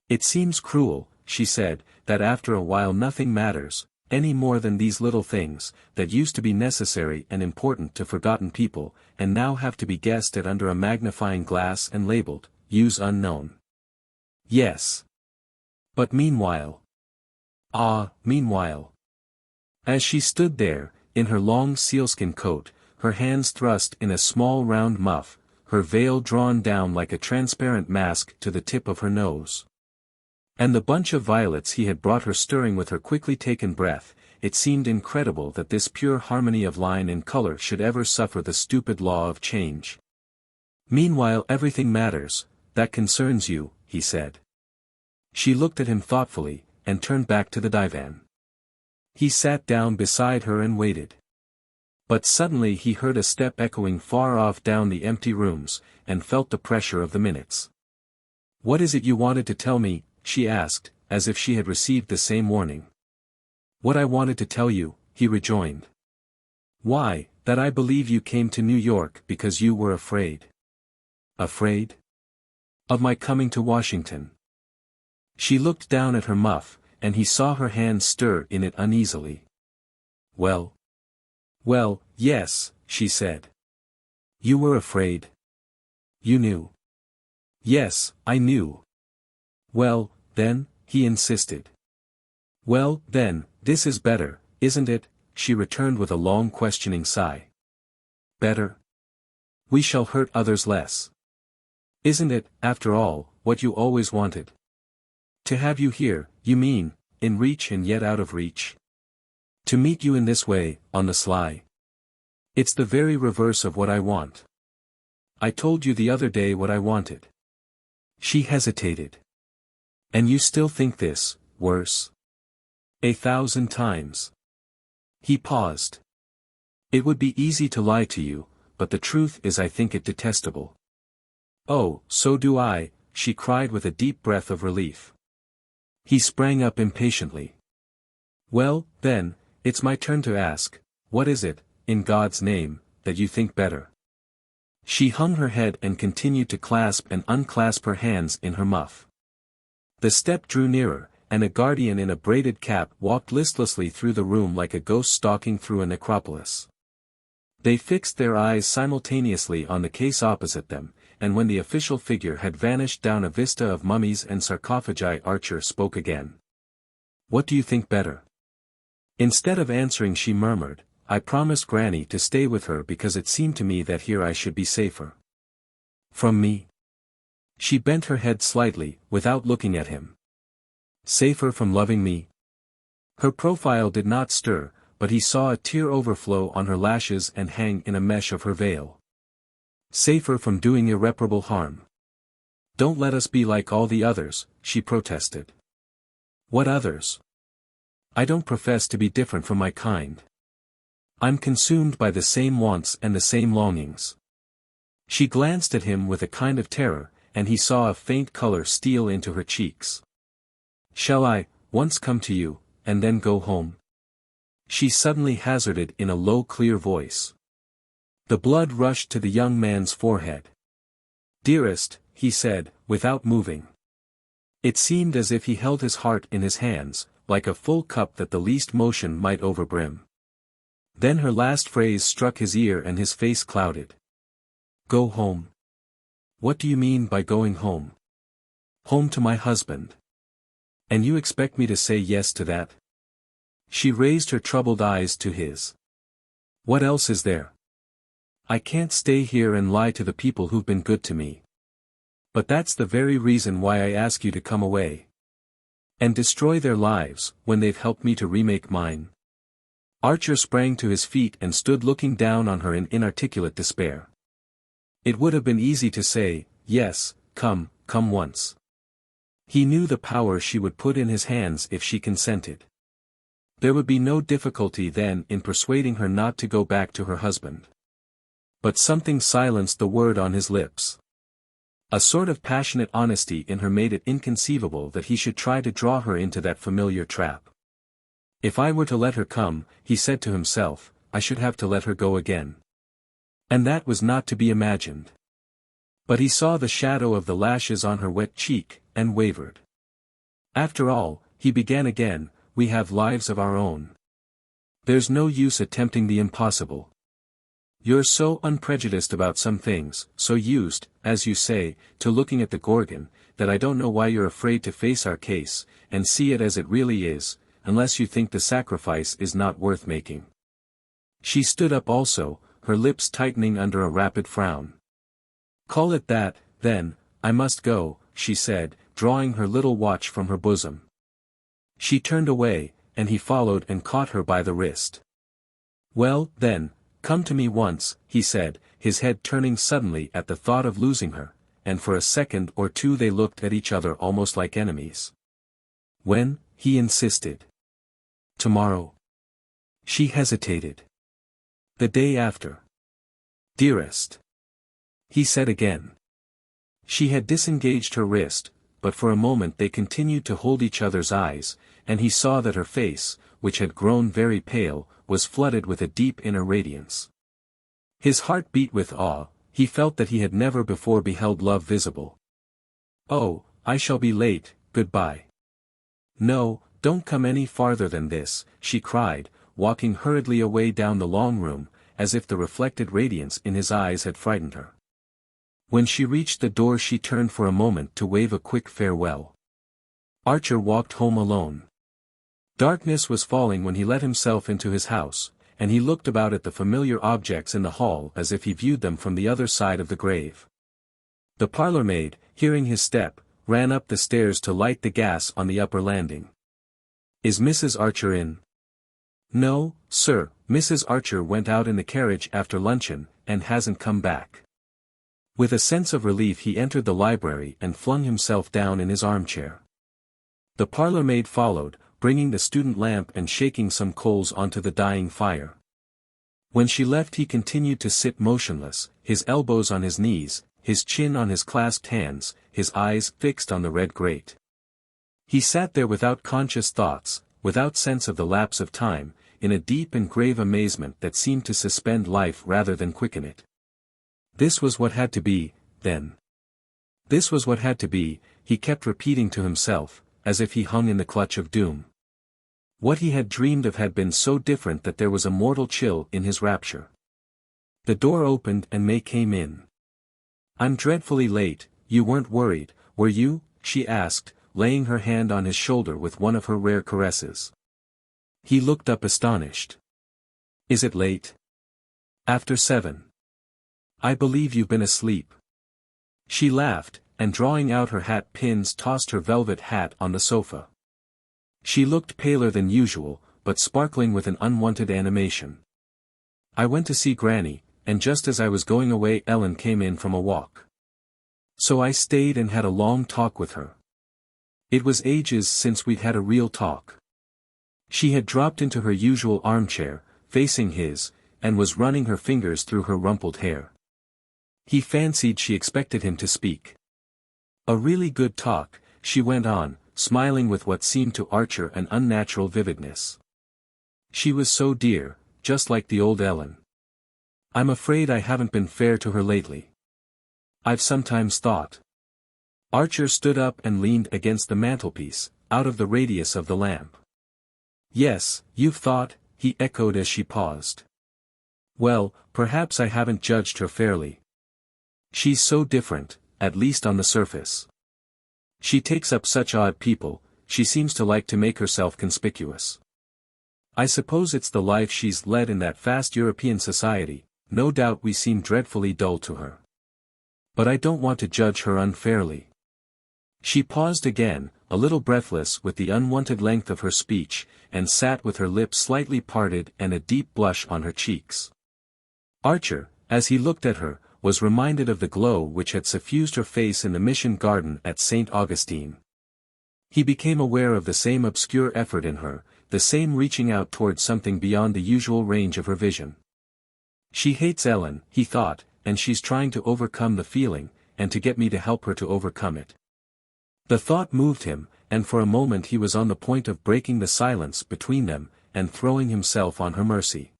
S1: "It seems cruel," she said, "that after a while nothing matters, any more than these little things, that used to be necessary and important to forgotten people, and now have to be guessed at under a magnifying glass and labeled, use unknown." "Yes. But meanwhile." "Ah, meanwhile." As she stood there, in her long sealskin coat, her hands thrust in a small round muff, her veil drawn down like a transparent mask to the tip of her nose. And the bunch of violets he had brought her stirring with her quickly taken breath, it seemed incredible that this pure harmony of line and color should ever suffer the stupid law of change. "Meanwhile everything matters," that concerns you," he said. She looked at him thoughtfully, and turned back to the divan. He sat down beside her and waited. But suddenly he heard a step echoing far off down the empty rooms, and felt the pressure of the minutes. "What is it you wanted to tell me?" she asked, as if she had received the same warning. "What I wanted to tell you," he rejoined. "Why, that I believe you came to New York because you were afraid." "Afraid? Of my coming to Washington?" She looked down at her muff, and he saw her hand stir in it uneasily. "Well, yes," she said. "You were afraid? You knew?" "Yes, I knew." "Well, then," he insisted. "Well, then, this is better, isn't it?" she returned with a long questioning sigh. "Better? We shall hurt others less. Isn't it, after all, what you always wanted? To have you here, you mean, in reach and yet out of reach? To meet you in this way, on the sly? It's the very reverse of what I want. I told you the other day what I wanted." She hesitated. "And you still think this, worse?" "1,000 times." He paused. "It would be easy to lie to you, but the truth is I think it detestable." "Oh, so do I," she cried with a deep breath of relief. He sprang up impatiently. "Well, then, it's my turn to ask, what is it, in God's name, that you think better?" She hung her head and continued to clasp and unclasp her hands in her muff. The step drew nearer, and a guardian in a braided cap walked listlessly through the room like a ghost stalking through a necropolis. They fixed their eyes simultaneously on the case opposite them, and when the official figure had vanished down a vista of mummies and sarcophagi, Archer spoke again. "What do you think better?" Instead of answering, she murmured, "I promised Granny to stay with her because it seemed to me that here I should be safer." "From me?" She bent her head slightly, without looking at him. "Safer from loving me?" Her profile did not stir, but he saw a tear overflow on her lashes and hang in a mesh of her veil. "Safer from doing irreparable harm." "Don't let us be like all the others," she protested. "What others?" "I don't profess to be different from my kind. I'm consumed by the same wants and the same longings." She glanced at him with a kind of terror, and he saw a faint color steal into her cheeks. "Shall I, once come to you, and then go home?" she suddenly hazarded in a low clear voice. The blood rushed to the young man's forehead. "Dearest," he said, without moving. It seemed as if he held his heart in his hands, like a full cup that the least motion might overbrim. Then her last phrase struck his ear and his face clouded. "Go home? What do you mean by going home?" "Home to my husband." "And you expect me to say yes to that?" She raised her troubled eyes to his. "What else is there? I can't stay here and lie to the people who've been good to me. But that's the very reason why I ask you to come away. And destroy their lives, when they've helped me to remake mine." Archer sprang to his feet and stood looking down on her in inarticulate despair. It would have been easy to say, "Yes, come once." He knew the power she would put in his hands if she consented. There would be no difficulty then in persuading her not to go back to her husband. But something silenced the word on his lips. A sort of passionate honesty in her made it inconceivable that he should try to draw her into that familiar trap. "If I were to let her come," he said to himself, "I should have to let her go again." And that was not to be imagined. But he saw the shadow of the lashes on her wet cheek, and wavered. "After all," he began again, "we have lives of our own. There's no use attempting the impossible. You're so unprejudiced about some things, so used, as you say, to looking at the Gorgon, that I don't know why you're afraid to face our case, and see it as it really is, unless you think the sacrifice is not worth making." She stood up also, her lips tightening under a rapid frown. "Call it that, then, I must go," she said, drawing her little watch from her bosom. She turned away, and he followed and caught her by the wrist. "Well, then, come to me once," he said, his head turning suddenly at the thought of losing her, and for a second or two they looked at each other almost like enemies. When? He insisted. Tomorrow. She hesitated. The day after. Dearest. He said again. She had disengaged her wrist, but for a moment they continued to hold each other's eyes, and he saw that her face, which had grown very pale, was flooded with a deep inner radiance. His heart beat with awe, he felt that he had never before beheld love visible. "Oh, I shall be late, goodbye." "No, don't come any farther than this," she cried, walking hurriedly away down the long room, as if the reflected radiance in his eyes had frightened her. When she reached the door she turned for a moment to wave a quick farewell. Archer walked home alone. Darkness was falling when he let himself into his house, and he looked about at the familiar objects in the hall as if he viewed them from the other side of the grave. The parlour-maid, hearing his step, ran up the stairs to light the gas on the upper landing. "Is Mrs. Archer in?" "No, sir, Mrs. Archer went out in the carriage after luncheon, and hasn't come back." With a sense of relief he entered the library and flung himself down in his armchair. The parlour-maid followed, bringing the student lamp and shaking some coals onto the dying fire. When she left he continued to sit motionless, his elbows on his knees, his chin on his clasped hands, his eyes fixed on the red grate. He sat there without conscious thoughts, without sense of the lapse of time, in a deep and grave amazement that seemed to suspend life rather than quicken it. This was what had to be, then. This was what had to be, he kept repeating to himself, as if he hung in the clutch of doom. What he had dreamed of had been so different that there was a mortal chill in his rapture. The door opened and May came in. "I'm dreadfully late, you weren't worried, were you?" she asked, laying her hand on his shoulder with one of her rare caresses. He looked up astonished. "Is it late?" "After 7. I believe you've been asleep." She laughed, and drawing out her hat pins tossed her velvet hat on the sofa. She looked paler than usual, but sparkling with an unwonted animation. "I went to see Granny, and just as I was going away Ellen came in from a walk. So I stayed and had a long talk with her. It was ages since we'd had a real talk." She had dropped into her usual armchair, facing his, and was running her fingers through her rumpled hair. He fancied she expected him to speak. "A really good talk," she went on, smiling with what seemed to Archer an unnatural vividness. "She was so dear, just like the old Ellen. I'm afraid I haven't been fair to her lately. I've sometimes thought." Archer stood up and leaned against the mantelpiece, out of the radius of the lamp. "Yes, you've thought," he echoed as she paused. "Well, perhaps I haven't judged her fairly. She's so different, at least on the surface. She takes up such odd people, she seems to like to make herself conspicuous. I suppose it's the life she's led in that vast European society, no doubt we seem dreadfully dull to her. But I don't want to judge her unfairly." She paused again, a little breathless with the unwonted length of her speech, and sat with her lips slightly parted and a deep blush on her cheeks. Archer, as he looked at her, was reminded of the glow which had suffused her face in the Mission Garden at St. Augustine. He became aware of the same obscure effort in her, the same reaching out toward something beyond the usual range of her vision. "She hates Ellen," he thought, "and she's trying to overcome the feeling, and to get me to help her to overcome it." The thought moved him, and for a moment he was on the point of breaking the silence between them, and throwing himself on her mercy.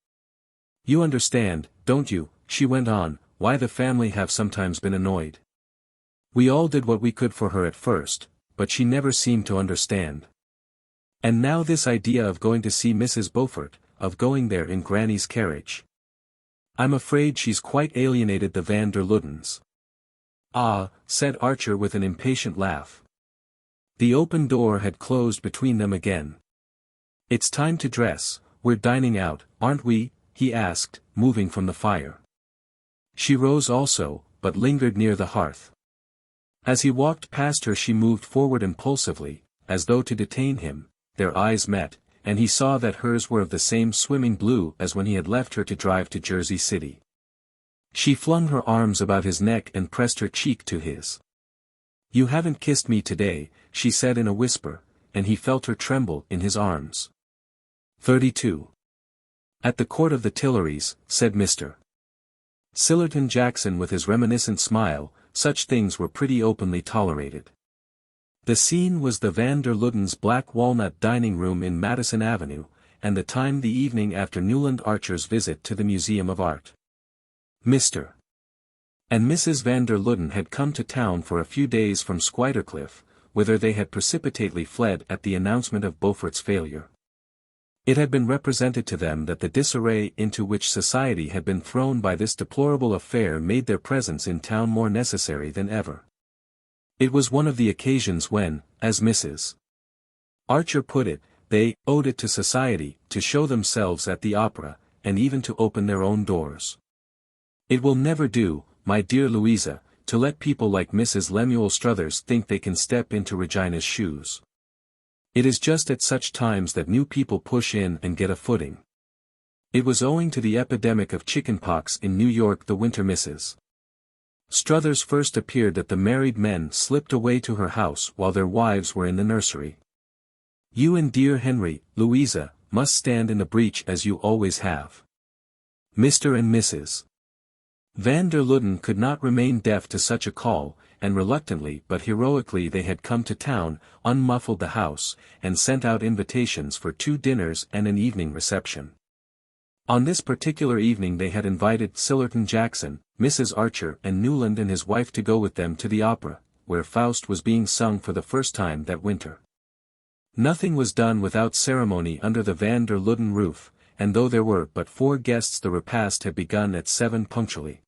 S1: "You understand, don't you," she went on, "why the family have sometimes been annoyed? We all did what we could for her at first, but she never seemed to understand. And now this idea of going to see Mrs. Beaufort, of going there in Granny's carriage. I'm afraid she's quite alienated the Van der Luddens." "Ah," said Archer with an impatient laugh. The open door had closed between them again. "It's time to dress, we're dining out, aren't we?" he asked, moving from the fire. She rose also, but lingered near the hearth. As he walked past her she moved forward impulsively, as though to detain him. Their eyes met, and he saw that hers were of the same swimming blue as when he had left her to drive to Jersey City. She flung her arms about his neck and pressed her cheek to his. "You haven't kissed me today," she said in a whisper, and he felt her tremble in his arms. 32. "At the court of the Tilleries," said Mr. Sillerton Jackson with his reminiscent smile, such things were pretty openly tolerated. The scene was the Van der Luddens' black walnut dining room in Madison Avenue, and the time the evening after Newland Archer's visit to the Museum of Art. Mr. and Mrs. Van der Luden had come to town for a few days from Squidercliff, whither they had precipitately fled at the announcement of Beaufort's failure. It had been represented to them that the disarray into which society had been thrown by this deplorable affair made their presence in town more necessary than ever. It was one of the occasions when, as Mrs. Archer put it, they owed it to society to show themselves at the opera, and even to open their own doors. "It will never do, my dear Louisa, to let people like Mrs. Lemuel Struthers think they can step into Regina's shoes. It is just at such times that new people push in and get a footing." It was owing to the epidemic of chickenpox in New York the winter Mrs. Struthers first appeared that the married men slipped away to her house while their wives were in the nursery. "You and dear Henry, Louisa, must stand in the breach as you always have." Mr. and Mrs. Van der Luden could not remain deaf to such a call, and reluctantly but heroically they had come to town, unmuffled the house, and sent out invitations for 2 dinners and an evening reception. On this particular evening they had invited Sillerton Jackson, Mrs. Archer and Newland and his wife to go with them to the opera, where Faust was being sung for the first time that winter. Nothing was done without ceremony under the Van der Luden roof, and though there were but 4 guests the repast had begun at 7 punctually.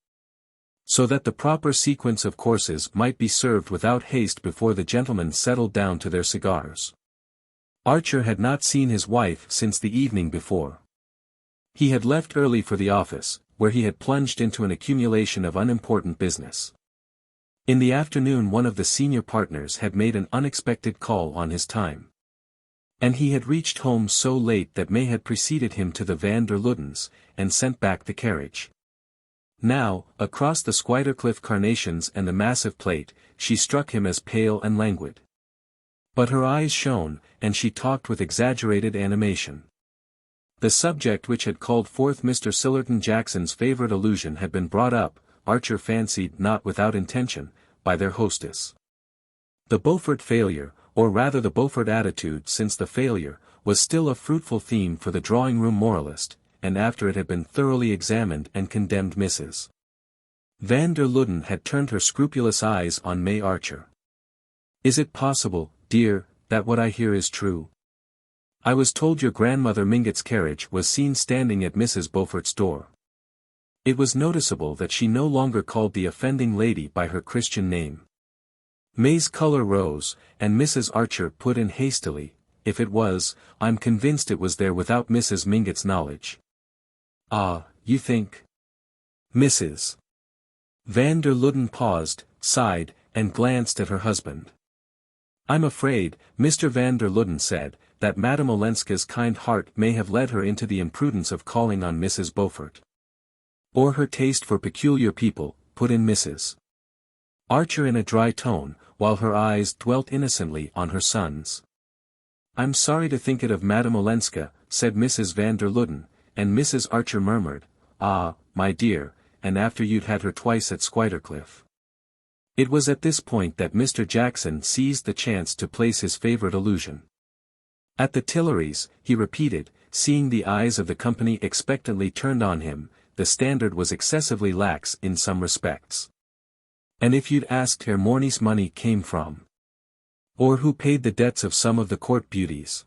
S1: So that the proper sequence of courses might be served without haste before the gentlemen settled down to their cigars. Archer had not seen his wife since the evening before. He had left early for the office, where he had plunged into an accumulation of unimportant business. In the afternoon one of the senior partners had made an unexpected call on his time. And he had reached home so late that May had preceded him to the Van der Ludens, and sent back the carriage. Now, across the Squidercliff carnations and the massive plate, she struck him as pale and languid. But her eyes shone, and she talked with exaggerated animation. The subject which had called forth Mr. Sillerton Jackson's favorite allusion had been brought up, Archer fancied not without intention, by their hostess. The Beaufort failure, or rather the Beaufort attitude since the failure, was still a fruitful theme for the drawing-room moralist, and after it had been thoroughly examined and condemned Mrs. Van der Luden had turned her scrupulous eyes on May Archer. "Is it possible, dear, that what I hear is true? I was told your grandmother Mingott's carriage was seen standing at Mrs. Beaufort's door." It was noticeable that she no longer called the offending lady by her Christian name. May's color rose, and Mrs. Archer put in hastily, "If it was, I'm convinced it was there without Mrs. Mingott's knowledge." "Ah, you think?" Mrs. Van der Luden paused, sighed, and glanced at her husband. "I'm afraid," Mr. Van der Luden said, "that Madame Olenska's kind heart may have led her into the imprudence of calling on Mrs. Beaufort." "Or her taste for peculiar people," put in Mrs. Archer in a dry tone, while her eyes dwelt innocently on her son's. "I'm sorry to think it of Madame Olenska," said Mrs. Van der Luden, and Mrs. Archer murmured, "Ah, my dear, and after you'd had her twice at Squidercliff." It was at this point that Mr. Jackson seized the chance to place his favorite allusion. "At the Tilleries," he repeated, seeing the eyes of the company expectantly turned on him, "the standard was excessively lax in some respects. And if you'd asked Herr Morny's money came from, or who paid the debts of some of the court beauties."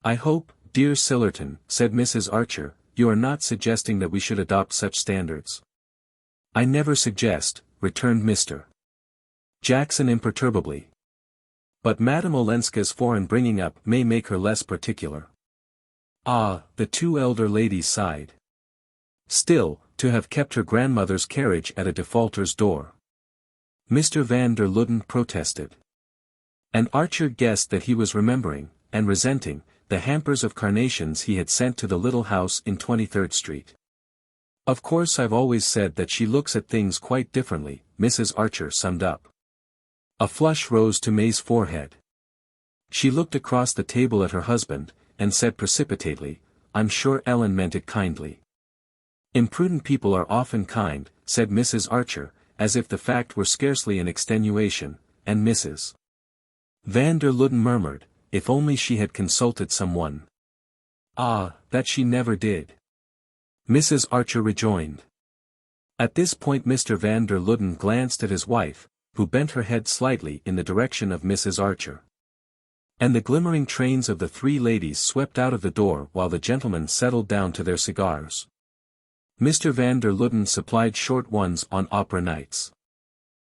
S1: "I hope, dear Sillerton," said Mrs. Archer, "you are not suggesting that we should adopt such standards." "I never suggest," returned Mr. Jackson imperturbably. "But Madame Olenska's foreign bringing up may make her less particular." "Ah," the 2 elder ladies sighed. "Still, to have kept her grandmother's carriage at a defaulter's door," Mr. Van der Luden protested. And Archer guessed that he was remembering, and resenting, the hampers of carnations he had sent to the little house in 23rd Street. Of course I've always said that she looks at things quite differently, Mrs. Archer summed up. A flush rose to May's forehead. She looked across the table at her husband, and said precipitately, I'm sure Ellen meant it kindly. Imprudent people are often kind, said Mrs. Archer, as if the fact were scarcely an extenuation, and Mrs. van der Luden murmured, if only she had consulted someone. Ah, that she never did. Mrs. Archer rejoined. At this point Mr. van der Luden glanced at his wife, who bent her head slightly in the direction of Mrs. Archer. And the glimmering trains of the three ladies swept out of the door while the gentlemen settled down to their cigars. Mr. van der Luden supplied short ones on opera nights.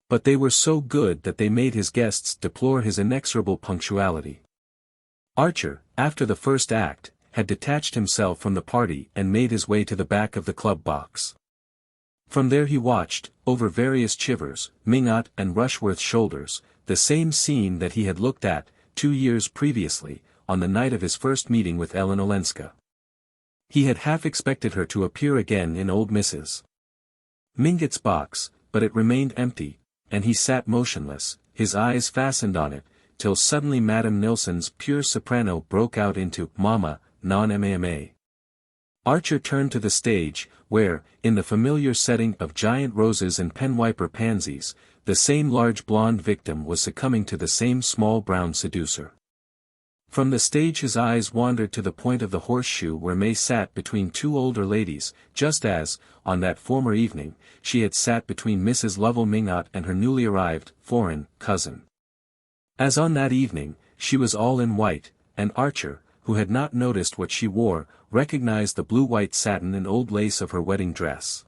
S1: But they were so good that they made his guests deplore his inexorable punctuality. Archer, after the first act, had detached himself from the party and made his way to the back of the club box. From there he watched, over various Chivers, Minot and Rushworth's shoulders, the same scene that he had looked at, 2 years previously, on the night of his first meeting with Ellen Olenska. He had half expected her to appear again in old Mrs. Mingott's box, but it remained empty, and he sat motionless, his eyes fastened on it, till suddenly Madame Nilsson's pure soprano broke out into Mama, non-mama. Archer turned to the stage, where, in the familiar setting of giant roses and penwiper pansies, the same large blonde victim was succumbing to the same small brown seducer. From the stage his eyes wandered to the point of the horseshoe where May sat between two older ladies, just as, on that former evening, she had sat between Mrs. Lovell Minot and her newly arrived, foreign, cousin. As on that evening, she was all in white, and Archer, who had not noticed what she wore, recognized the blue-white satin and old lace of her wedding dress.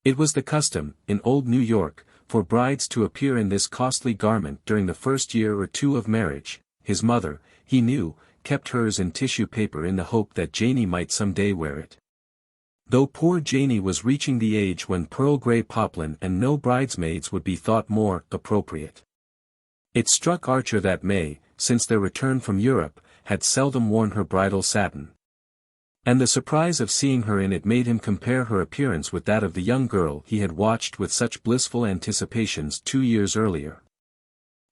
S1: It was the custom, in old New York, for brides to appear in this costly garment during the first year or two of marriage. His mother, he knew, kept hers in tissue paper in the hope that Janie might some day wear it. Though poor Janie was reaching the age when pearl-gray poplin and no bridesmaids would be thought more appropriate. It struck Archer that May, since their return from Europe, had seldom worn her bridal satin. And the surprise of seeing her in it made him compare her appearance with that of the young girl he had watched with such blissful anticipations 2 years earlier.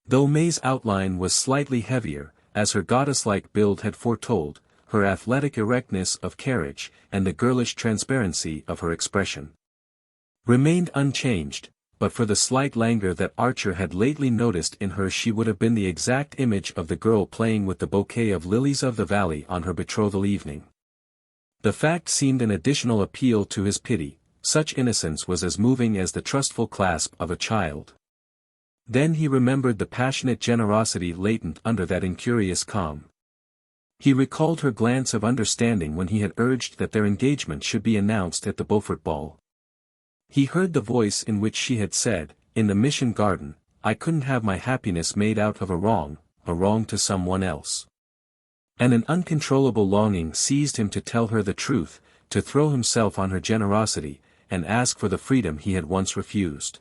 S1: Though May's outline was slightly heavier, as her goddess-like build had foretold, her athletic erectness of carriage, and the girlish transparency of her expression remained unchanged, but for the slight languor that Archer had lately noticed in her she would have been the exact image of the girl playing with the bouquet of lilies of the valley on her betrothal evening. The fact seemed an additional appeal to his pity, such innocence was as moving as the trustful clasp of a child. Then he remembered the passionate generosity latent under that incurious calm. He recalled her glance of understanding when he had urged that their engagement should be announced at the Beaufort ball. He heard the voice in which she had said, in the Mission Garden, I couldn't have my happiness made out of a wrong to someone else. And an uncontrollable longing seized him to tell her the truth, to throw himself on her generosity, and ask for the freedom he had once refused.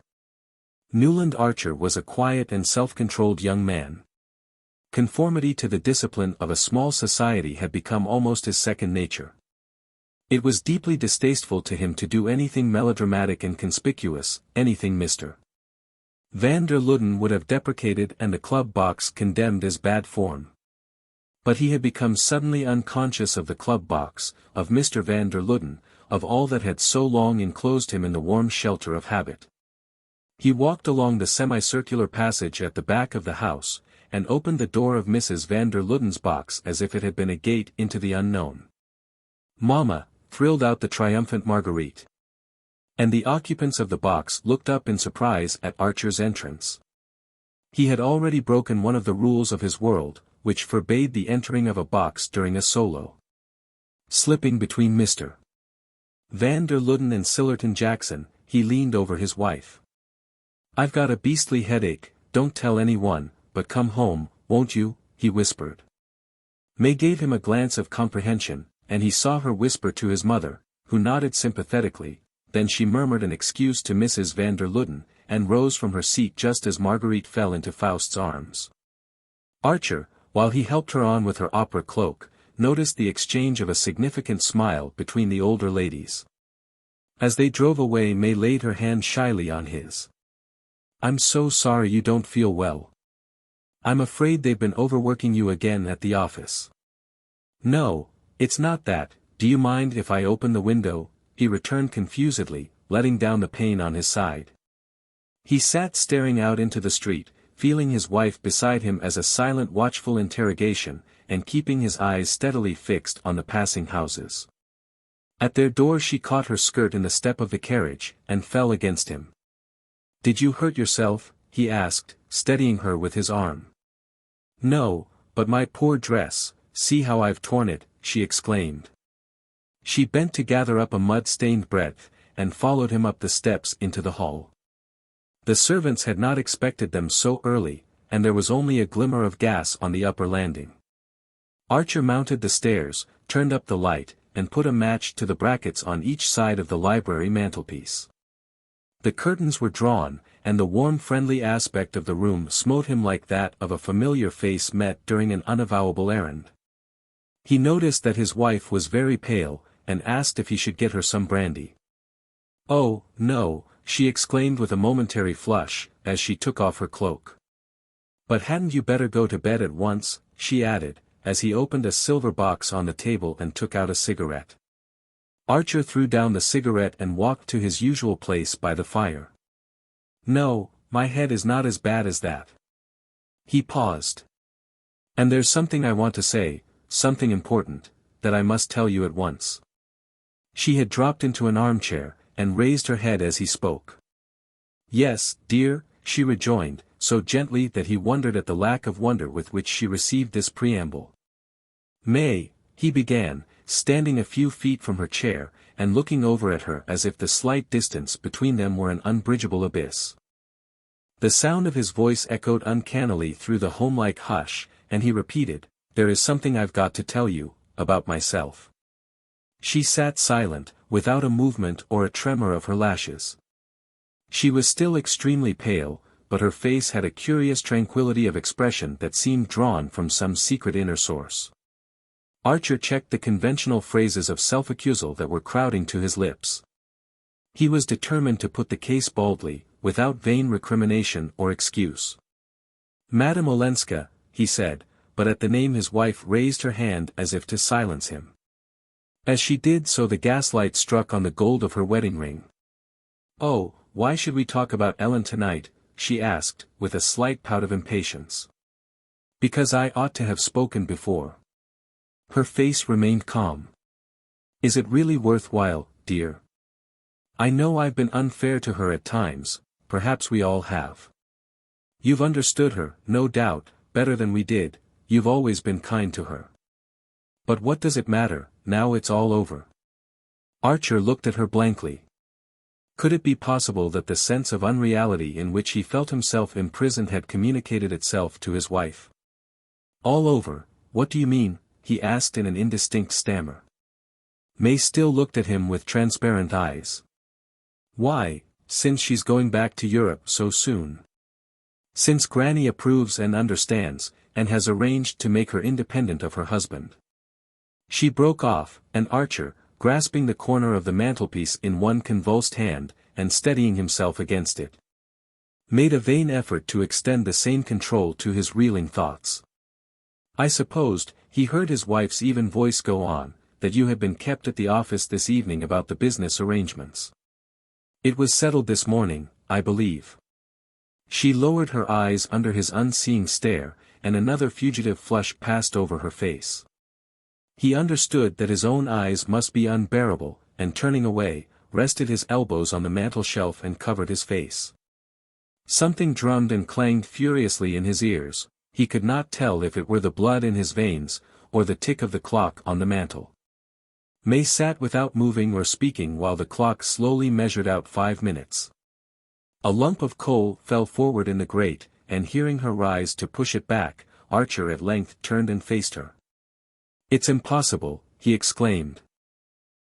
S1: Newland Archer was a quiet and self-controlled young man. Conformity to the discipline of a small society had become almost his second nature. It was deeply distasteful to him to do anything melodramatic and conspicuous, anything Mr. van der Luden would have deprecated and the club box condemned as bad form. But he had become suddenly unconscious of the club box, of Mr. van der Luden, of all that had so long enclosed him in the warm shelter of habit. He walked along the semicircular passage at the back of the house, and opened the door of Mrs. van der Luden's box as if it had been a gate into the unknown. Mama, thrilled out the triumphant Marguerite. And the occupants of the box looked up in surprise at Archer's entrance. He had already broken one of the rules of his world, which forbade the entering of a box during a solo. Slipping between Mr. van der Luden and Sillerton Jackson, he leaned over his wife. I've got a beastly headache, don't tell anyone, but come home, won't you, he whispered. May gave him a glance of comprehension, and he saw her whisper to his mother, who nodded sympathetically, then she murmured an excuse to Mrs. van der Luden, and rose from her seat just as Marguerite fell into Faust's arms. Archer, while he helped her on with her opera cloak, noticed the exchange of a significant smile between the older ladies. As they drove away, May laid her hand shyly on his. "I'm so sorry you don't feel well. I'm afraid they've been overworking you again at the office." "No, it's not that. Do you mind if I open the window?" he returned confusedly, letting down the pane on his side. He sat staring out into the street, feeling his wife beside him as a silent watchful interrogation, and keeping his eyes steadily fixed on the passing houses. At their door she caught her skirt in the step of the carriage, and fell against him. "Did you hurt yourself?" he asked, steadying her with his arm. "No, but my poor dress, see how I've torn it," she exclaimed. She bent to gather up a mud-stained breadth, and followed him up the steps into the hall. The servants had not expected them so early, and there was only a glimmer of gas on the upper landing. Archer mounted the stairs, turned up the light, and put a match to the brackets on each side of the library mantelpiece. The curtains were drawn, and the warm friendly aspect of the room smote him like that of a familiar face met during an unavowable errand. He noticed that his wife was very pale, and asked if he should get her some brandy. "Oh, no," she exclaimed with a momentary flush, as she took off her cloak. "But hadn't you better go to bed at once?" she added, as he opened a silver box on the table and took out a cigarette. Archer threw down the cigarette and walked to his usual place by the fire. "No, my head is not as bad as that." He paused. "And there's something I want to say, something important, that I must tell you at once." She had dropped into an armchair, and raised her head as he spoke. "Yes, dear," she rejoined, so gently that he wondered at the lack of wonder with which she received this preamble. "May," he began, standing a few feet from her chair, and looking over at her as if the slight distance between them were an unbridgeable abyss. The sound of his voice echoed uncannily through the homelike hush, and he repeated, "There is something I've got to tell you, about myself." She sat silent, without a movement or a tremor of her lashes. She was still extremely pale, but her face had a curious tranquility of expression that seemed drawn from some secret inner source. Archer checked the conventional phrases of self-accusal that were crowding to his lips. He was determined to put the case baldly, without vain recrimination or excuse. "Madame Olenska," he said, but at the name his wife raised her hand as if to silence him. As she did so the gaslight struck on the gold of her wedding ring. "Oh, why should we talk about Ellen tonight?" she asked, with a slight pout of impatience. "Because I ought to have spoken before." Her face remained calm. "Is it really worthwhile, dear? I know I've been unfair to her at times, perhaps we all have. You've understood her, no doubt, better than we did, you've always been kind to her. But what does it matter, now it's all over?" Archer looked at her blankly. Could it be possible that the sense of unreality in which he felt himself imprisoned had communicated itself to his wife? "All over, what do you mean?" he asked in an indistinct stammer. May still looked at him with transparent eyes. "Why, since she's going back to Europe so soon. Since Granny approves and understands, and has arranged to make her independent of her husband." She broke off, and Archer, grasping the corner of the mantelpiece in one convulsed hand, and steadying himself against it, made a vain effort to extend the same control to his reeling thoughts. "I supposed," he heard his wife's even voice go on, "that you had been kept at the office this evening about the business arrangements. It was settled this morning, I believe." She lowered her eyes under his unseeing stare, and another fugitive flush passed over her face. He understood that his own eyes must be unbearable, and turning away, rested his elbows on the mantel-shelf and covered his face. Something drummed and clanged furiously in his ears, he could not tell if it were the blood in his veins, or the tick of the clock on the mantel. May sat without moving or speaking while the clock slowly measured out 5 minutes. A lump of coal fell forward in the grate, and hearing her rise to push it back, Archer at length turned and faced her. "It's impossible," he exclaimed.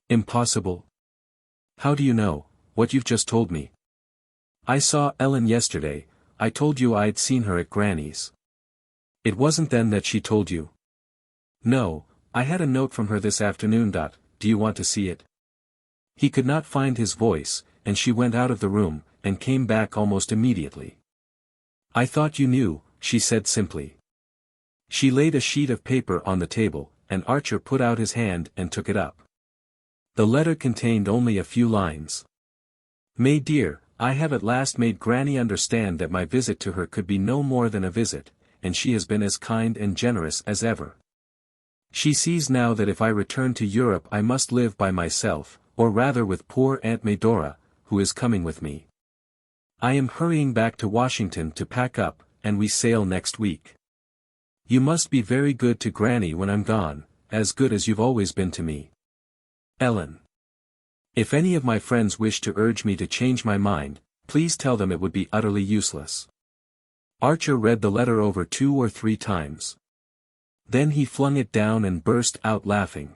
S1: "Impossible? How do you know, what you've just told me?" "I saw Ellen yesterday, I told you I'd seen her at Granny's." "It wasn't then that she told you?" "No, I had a note from her this afternoon. Do you want to see it?" He could not find his voice, and she went out of the room, and came back almost immediately. "I thought you knew," she said simply. She laid a sheet of paper on the table, and Archer put out his hand and took it up. The letter contained only a few lines. "May dear, I have at last made Granny understand that my visit to her could be no more than a visit, and she has been as kind and generous as ever. She sees now that if I return to Europe I must live by myself, or rather with poor Aunt Medora, who is coming with me. I am hurrying back to Washington to pack up, and we sail next week. You must be very good to Granny when I'm gone, as good as you've always been to me. Ellen. If any of my friends wish to urge me to change my mind, please tell them it would be utterly useless." Archer read the letter over 2 or 3 times. Then he flung it down and burst out laughing.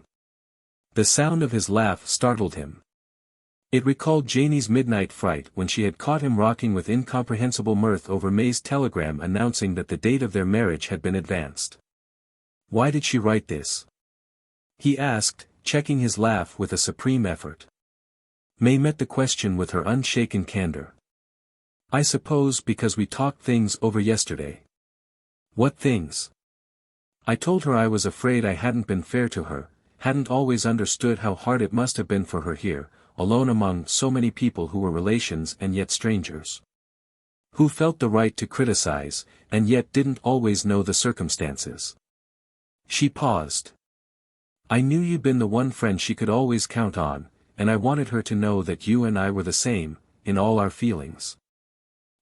S1: The sound of his laugh startled him. It recalled Janie's midnight fright when she had caught him rocking with incomprehensible mirth over May's telegram announcing that the date of their marriage had been advanced. Why did she write this? He asked, checking his laugh with a supreme effort. May met the question with her unshaken candor. "I suppose because we talked things over yesterday." "What things?" "I told her I was afraid I hadn't been fair to her, hadn't always understood how hard it must have been for her here, alone among so many people who were relations and yet strangers. Who felt the right to criticize, and yet didn't always know the circumstances." She paused. "I knew you'd been the one friend she could always count on, and I wanted her to know that you and I were the same, in all our feelings."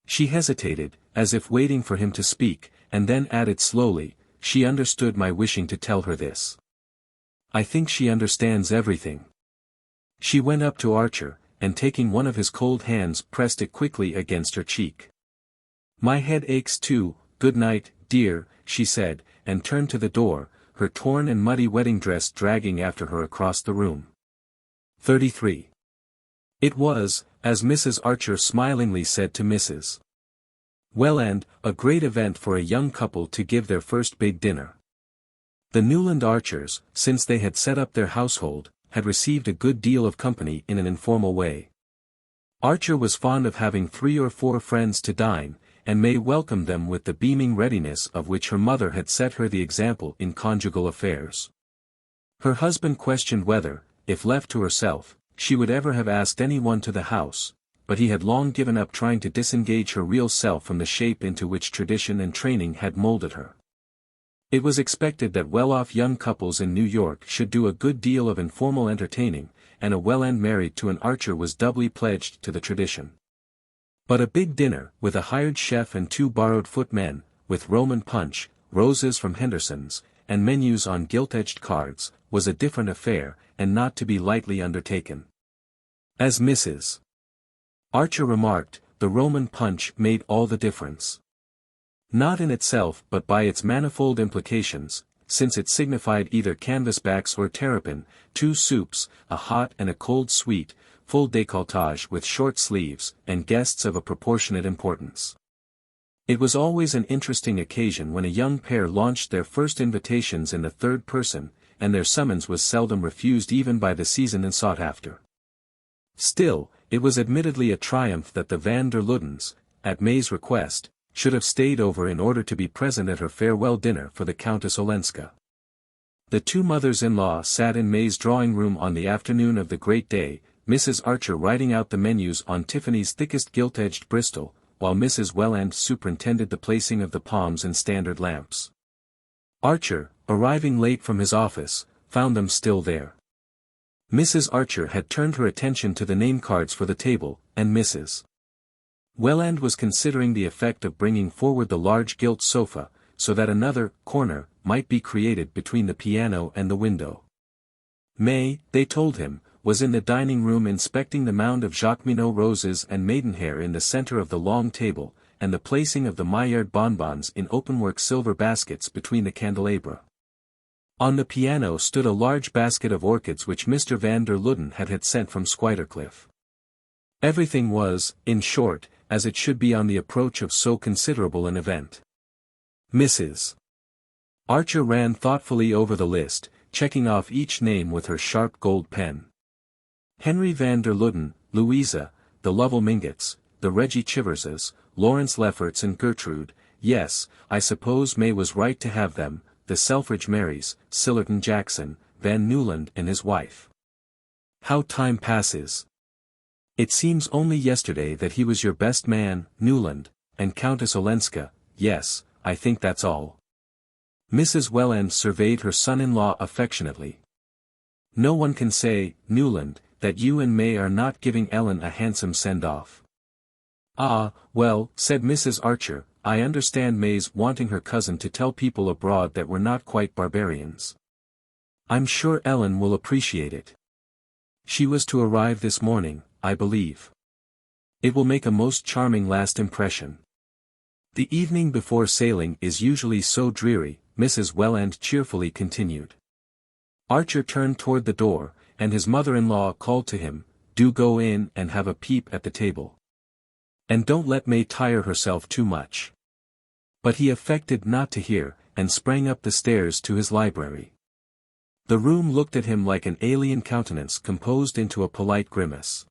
S1: She hesitated, as if waiting for him to speak, and then added slowly, "She understood my wishing to tell her this. I think she understands everything." She went up to Archer, and taking one of his cold hands pressed it quickly against her cheek. "My head aches too, good night, dear," she said, and turned to the door, her torn and muddy wedding dress dragging after her across the room. 33. It was, as Mrs. Archer smilingly said to Mrs. Welland, a great event for a young couple to give their first big dinner. The Newland Archers, since they had set up their household, had received a good deal of company in an informal way. Archer was fond of having 3 or 4 friends to dine, and May welcomed them with the beaming readiness of which her mother had set her the example in conjugal affairs. Her husband questioned whether, if left to herself, she would ever have asked anyone to the house, but he had long given up trying to disengage her real self from the shape into which tradition and training had molded her. It was expected that well-off young couples in New York should do a good deal of informal entertaining, and a Welland married to an Archer was doubly pledged to the tradition. But a big dinner, with a hired chef and 2 borrowed footmen, with Roman punch, roses from Henderson's, and menus on gilt-edged cards, was a different affair, and not to be lightly undertaken. As Mrs. Archer remarked, the Roman punch made all the difference. Not in itself but by its manifold implications, since it signified either canvasbacks or terrapin, 2 soups, a hot and a cold sweet, full décolletage with short sleeves, and guests of a proportionate importance. It was always an interesting occasion when a young pair launched their first invitations in the third person, and their summons was seldom refused even by the seasoned and sought after. Still, it was admittedly a triumph that the Van der Luddens, at May's request, should have stayed over in order to be present at her farewell dinner for the Countess Olenska. The 2 mothers-in-law sat in May's drawing-room on the afternoon of the great day, Mrs. Archer writing out the menus on Tiffany's thickest gilt-edged Bristol, while Mrs. Welland superintended the placing of the palms and standard lamps. Archer, arriving late from his office, found them still there. Mrs. Archer had turned her attention to the name cards for the table, and Mrs. Welland was considering the effect of bringing forward the large gilt sofa, so that another corner might be created between the piano and the window. May, they told him, was in the dining room inspecting the mound of Jacqueminot roses and maidenhair in the center of the long table, and the placing of the Maillard bonbons in openwork silver baskets between the candelabra. On the piano stood a large basket of orchids which Mr. Van der Luden had sent from Squidercliff. Everything was, in short, as it should be on the approach of so considerable an event. Mrs. Archer ran thoughtfully over the list, checking off each name with her sharp gold pen. Henry van der Luden, Louisa, the Lovell Mingotts, the Reggie Chiverses, Lawrence Lefferts and Gertrude, yes, I suppose May was right to have them, the Selfridge Marys, Sillerton Jackson, Van Newland and his wife. How time passes. It seems only yesterday that he was your best man, Newland, and Countess Olenska, yes, I think that's all. Mrs. Welland surveyed her son-in-law affectionately. No one can say, Newland, that you and May are not giving Ellen a handsome send-off. Ah, well, said Mrs. Archer, I understand May's wanting her cousin to tell people abroad that we're not quite barbarians. I'm sure Ellen will appreciate it. She was to arrive this morning, I believe. It will make a most charming last impression. The evening before sailing is usually so dreary, Mrs. Welland cheerfully continued. Archer turned toward the door, and his mother-in-law called to him, do go in and have a peep at the table. And don't let May tire herself too much. But he affected not to hear, and sprang up the stairs to his library. The room looked at him like an alien countenance composed into a polite grimace.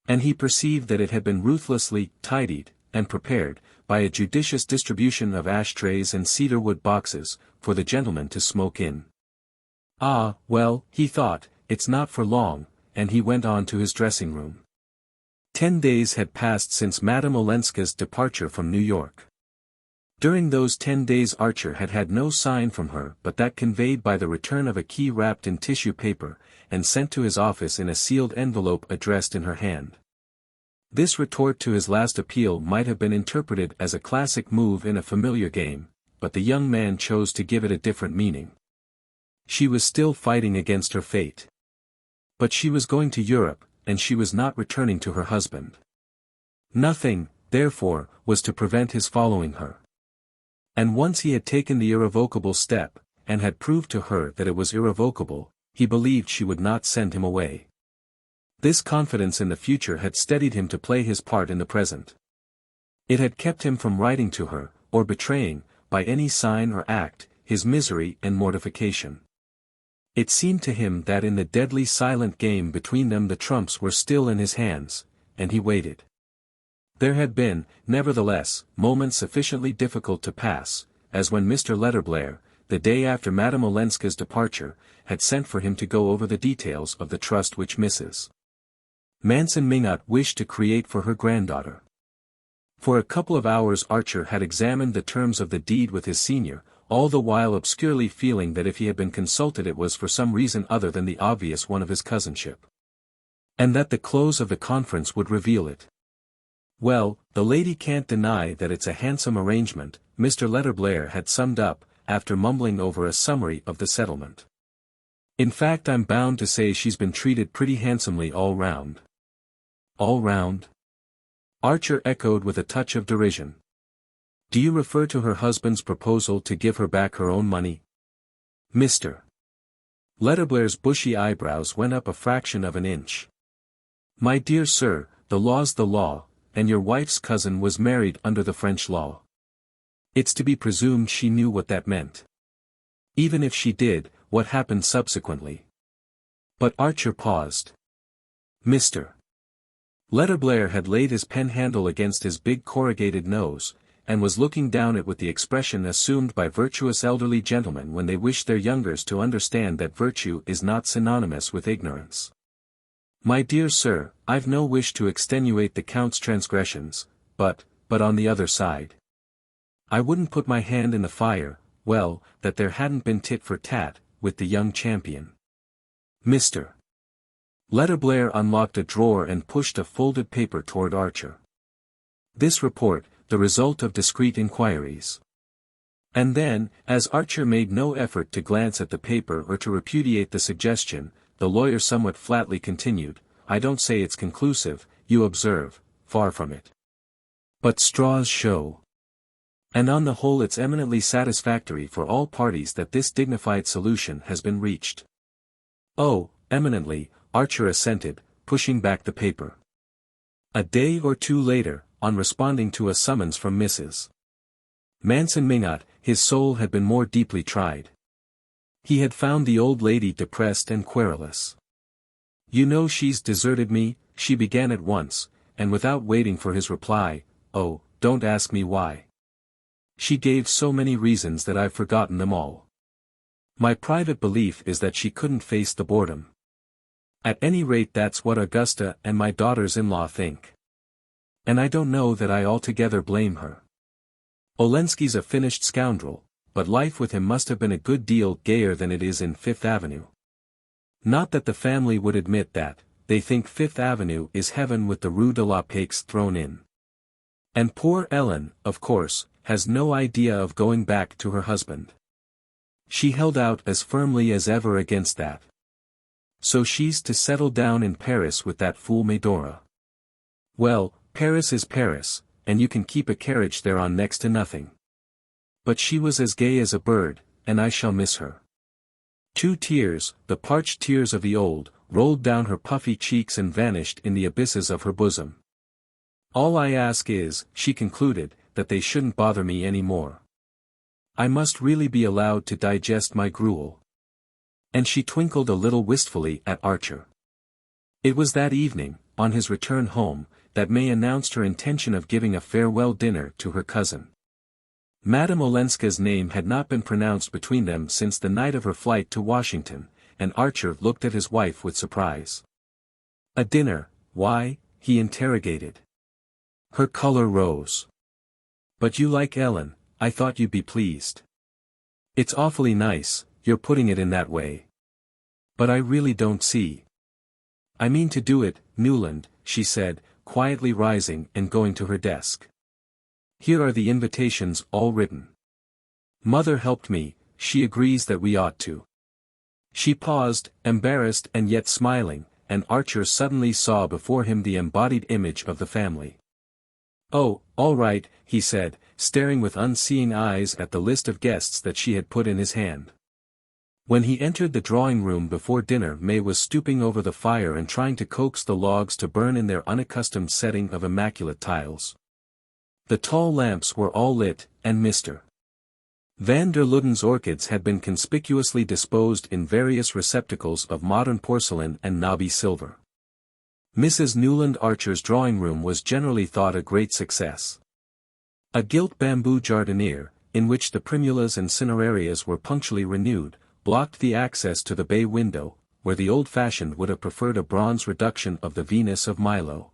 S1: And he perceived that it had been ruthlessly tidied, and prepared, by a judicious distribution of ashtrays and cedarwood boxes, for the gentlemen to smoke in. Ah, well, he thought, it's not for long, and he went on to his dressing-room. 10 days had passed since Madame Olenska's departure from New York. During those 10 days Archer had had no sign from her but that conveyed by the return of a key wrapped in tissue paper, and sent to his office in a sealed envelope addressed in her hand. This retort to his last appeal might have been interpreted as a classic move in a familiar game, but the young man chose to give it a different meaning. She was still fighting against her fate. But she was going to Europe, and she was not returning to her husband. Nothing, therefore, was to prevent his following her. And once he had taken the irrevocable step, and had proved to her that it was irrevocable, he believed she would not send him away. This confidence in the future had steadied him to play his part in the present. It had kept him from writing to her, or betraying, by any sign or act, his misery and mortification. It seemed to him that in the deadly silent game between them the trumps were still in his hands, and he waited. There had been, nevertheless, moments sufficiently difficult to pass, as when Mr. Letterblair, the day after Madame Olenska's departure, had sent for him to go over the details of the trust which Mrs. Manson Minot wished to create for her granddaughter. For a couple of hours Archer had examined the terms of the deed with his senior, all the while obscurely feeling that if he had been consulted it was for some reason other than the obvious one of his cousinship. And that the close of the conference would reveal it. Well, the lady can't deny that it's a handsome arrangement, Mr. Letterblair had summed up, after mumbling over a summary of the settlement. In fact I'm bound to say she's been treated pretty handsomely all round. All round? Archer echoed with a touch of derision. Do you refer to her husband's proposal to give her back her own money? Mr. Letterblair's bushy eyebrows went up a fraction of an inch. My dear sir, the law's the law, and your wife's cousin was married under the French law. It's to be presumed she knew what that meant. Even if she did, what happened subsequently? But Archer paused. Mr. Letterblair had laid his pen handle against his big corrugated nose, and was looking down it with the expression assumed by virtuous elderly gentlemen when they wish their youngers to understand that virtue is not synonymous with ignorance. My dear sir, I've no wish to extenuate the Count's transgressions, but on the other side. I wouldn't put my hand in the fire, well, that there hadn't been tit for tat, with the young champion. Mr. Letterblair unlocked a drawer and pushed a folded paper toward Archer. This report, the result of discreet inquiries. And then, as Archer made no effort to glance at the paper or to repudiate the suggestion, the lawyer somewhat flatly continued, I don't say it's conclusive, you observe, far from it. But straws show. And on the whole it's eminently satisfactory for all parties that this dignified solution has been reached. Oh, eminently, Archer assented, pushing back the paper. A day or two later, on responding to a summons from Mrs. Manson Minot, his soul had been more deeply tried. He had found the old lady depressed and querulous. You know she's deserted me, she began at once, and without waiting for his reply, oh, don't ask me why. She gave so many reasons that I've forgotten them all. My private belief is that she couldn't face the boredom. At any rate that's what Augusta and my daughters-in-law think. And I don't know that I altogether blame her. Olenski's a finished scoundrel, but life with him must have been a good deal gayer than it is in Fifth Avenue. Not that the family would admit that, they think Fifth Avenue is heaven with the Rue de la Paix thrown in. And poor Ellen, of course, has no idea of going back to her husband. She held out as firmly as ever against that. So she's to settle down in Paris with that fool Medora. Well, Paris is Paris, and you can keep a carriage there on next to nothing. But she was as gay as a bird, and I shall miss her. 2 tears, the parched tears of the old, rolled down her puffy cheeks and vanished in the abysses of her bosom. All I ask is, she concluded, that they shouldn't bother me any more. I must really be allowed to digest my gruel. And she twinkled a little wistfully at Archer. It was that evening, on his return home, that May announced her intention of giving a farewell dinner to her cousin. Madame Olenska's name had not been pronounced between them since the night of her flight to Washington, and Archer looked at his wife with surprise. A dinner, why? He interrogated. Her color rose. But you like Ellen, I thought you'd be pleased. It's awfully nice, you're putting it in that way. But I really don't see. I mean to do it, Newland, she said, quietly rising and going to her desk. Here are the invitations all written. Mother helped me, she agrees that we ought to. She paused, embarrassed and yet smiling, and Archer suddenly saw before him the embodied image of the family. Oh, all right, he said, staring with unseeing eyes at the list of guests that she had put in his hand. When he entered the drawing room before dinner, May was stooping over the fire and trying to coax the logs to burn in their unaccustomed setting of immaculate tiles. The tall lamps were all lit, and Mr. van der Luyden's orchids had been conspicuously disposed in various receptacles of modern porcelain and knobby silver. Mrs. Newland Archer's drawing room was generally thought a great success. A gilt bamboo jardiniere, in which the primulas and cinerarias were punctually renewed, blocked the access to the bay window, where the old-fashioned would have preferred a bronze reduction of the Venus of Milo.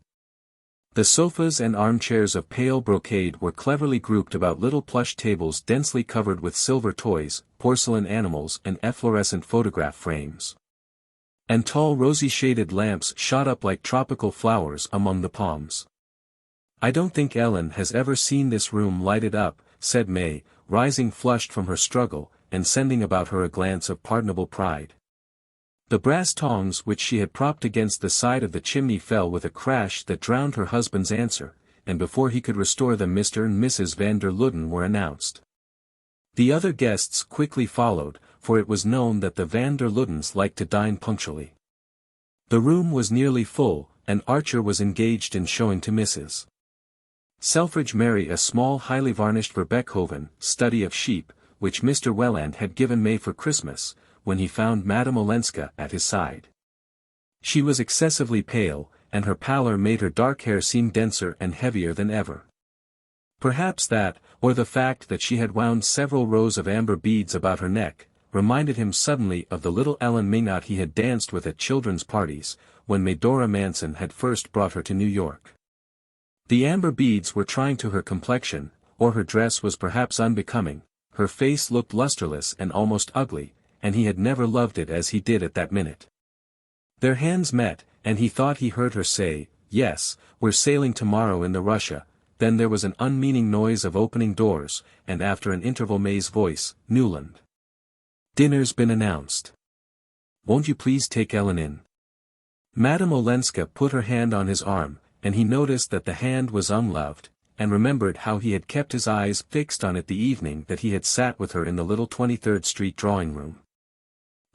S1: The sofas and armchairs of pale brocade were cleverly grouped about little plush tables densely covered with silver toys, porcelain animals and efflorescent photograph frames. And tall rosy-shaded lamps shot up like tropical flowers among the palms. I don't think Ellen has ever seen this room lighted up, said May, rising flushed from her struggle, and sending about her a glance of pardonable pride. The brass tongs which she had propped against the side of the chimney fell with a crash that drowned her husband's answer, and before he could restore them Mr. and Mrs. van der Luyden were announced. The other guests quickly followed, for it was known that the van der Luydens liked to dine punctually. The room was nearly full, and Archer was engaged in showing to Mrs. Selfridge Mary a small highly varnished Verbeckhoven study of sheep, which Mr. Welland had given May for Christmas, when he found Madame Olenska at his side. She was excessively pale, and her pallor made her dark hair seem denser and heavier than ever. Perhaps that, or the fact that she had wound several rows of amber beads about her neck, reminded him suddenly of the little Ellen Maynard he had danced with at children's parties, when Medora Manson had first brought her to New York. The amber beads were trying to her complexion, or her dress was perhaps unbecoming, her face looked lusterless and almost ugly, and he had never loved it as he did at that minute. Their hands met, and he thought he heard her say, "Yes, we're sailing tomorrow in the Russia." Then there was an unmeaning noise of opening doors, and after an interval May's voice, "Newland. Dinner's been announced. Won't you please take Ellen in?" Madame Olenska put her hand on his arm, and he noticed that the hand was unloved, and remembered how he had kept his eyes fixed on it the evening that he had sat with her in the little 23rd Street drawing-room.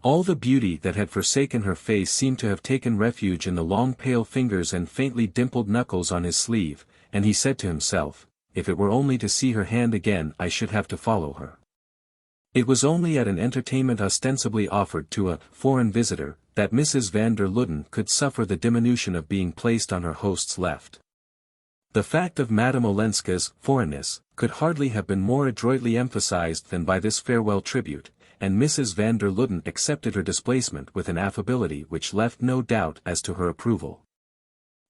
S1: All the beauty that had forsaken her face seemed to have taken refuge in the long pale fingers and faintly dimpled knuckles on his sleeve, and he said to himself, "If it were only to see her hand again I should have to follow her." It was only at an entertainment ostensibly offered to a foreign visitor, that Mrs. van der Luden could suffer the diminution of being placed on her host's left. The fact of Madame Olenska's foreignness could hardly have been more adroitly emphasized than by this farewell tribute, and Mrs. van der Luden accepted her displacement with an affability which left no doubt as to her approval.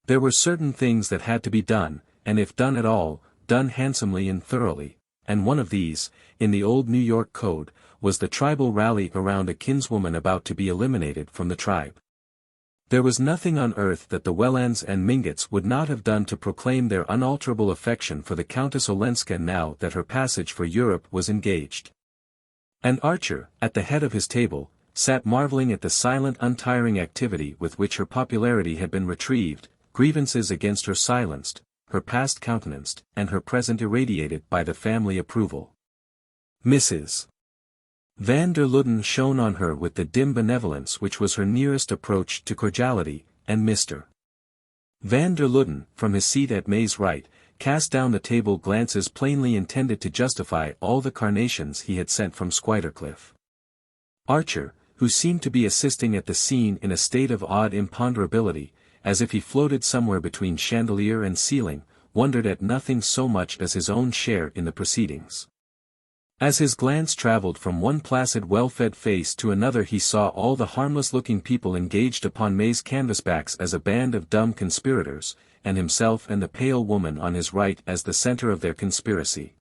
S1: There were certain things that had to be done, and if done at all, done handsomely and thoroughly, and one of these, in the old New York Code, was the tribal rally around a kinswoman about to be eliminated from the tribe. There was nothing on earth that the Wellands and Mingotts would not have done to proclaim their unalterable affection for the Countess Olenska now that her passage for Europe was engaged. And Archer, at the head of his table, sat marveling at the silent untiring activity with which her popularity had been retrieved, grievances against her silenced, her past countenanced, and her present irradiated by the family approval. Mrs. van der Luden shone on her with the dim benevolence which was her nearest approach to cordiality, and Mr. van der Luden, from his seat at May's right, cast down the table glances plainly intended to justify all the carnations he had sent from Squidercliff. Archer, who seemed to be assisting at the scene in a state of odd imponderability, as if he floated somewhere between chandelier and ceiling, wondered at nothing so much as his own share in the proceedings. As his glance traveled from one placid well-fed face to another he saw all the harmless-looking people engaged upon May's canvasbacks as a band of dumb conspirators, and himself and the pale woman on his right as the center of their conspiracy.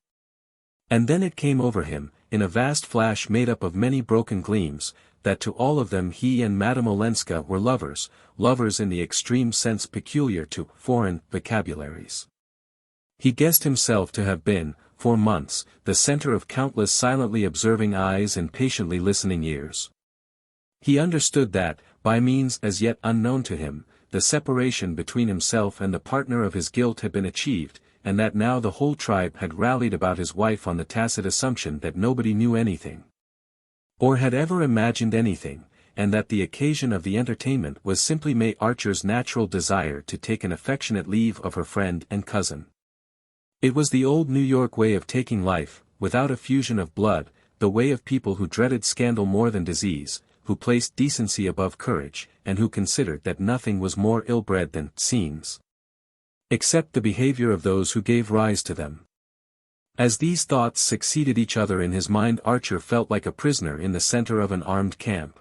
S1: And then it came over him, in a vast flash made up of many broken gleams, that to all of them he and Madame Olenska were lovers, lovers in the extreme sense peculiar to foreign vocabularies. He guessed himself to have been, for months, the center of countless silently observing eyes and patiently listening ears. He understood that, by means as yet unknown to him, the separation between himself and the partner of his guilt had been achieved, and that now the whole tribe had rallied about his wife on the tacit assumption that nobody knew anything, or had ever imagined anything, and that the occasion of the entertainment was simply May Archer's natural desire to take an affectionate leave of her friend and cousin. It was the old New York way of taking life, without effusion of blood, the way of people who dreaded scandal more than disease, who placed decency above courage, and who considered that nothing was more ill-bred than scenes, except the behavior of those who gave rise to them. As these thoughts succeeded each other in his mind Archer felt like a prisoner in the center of an armed camp.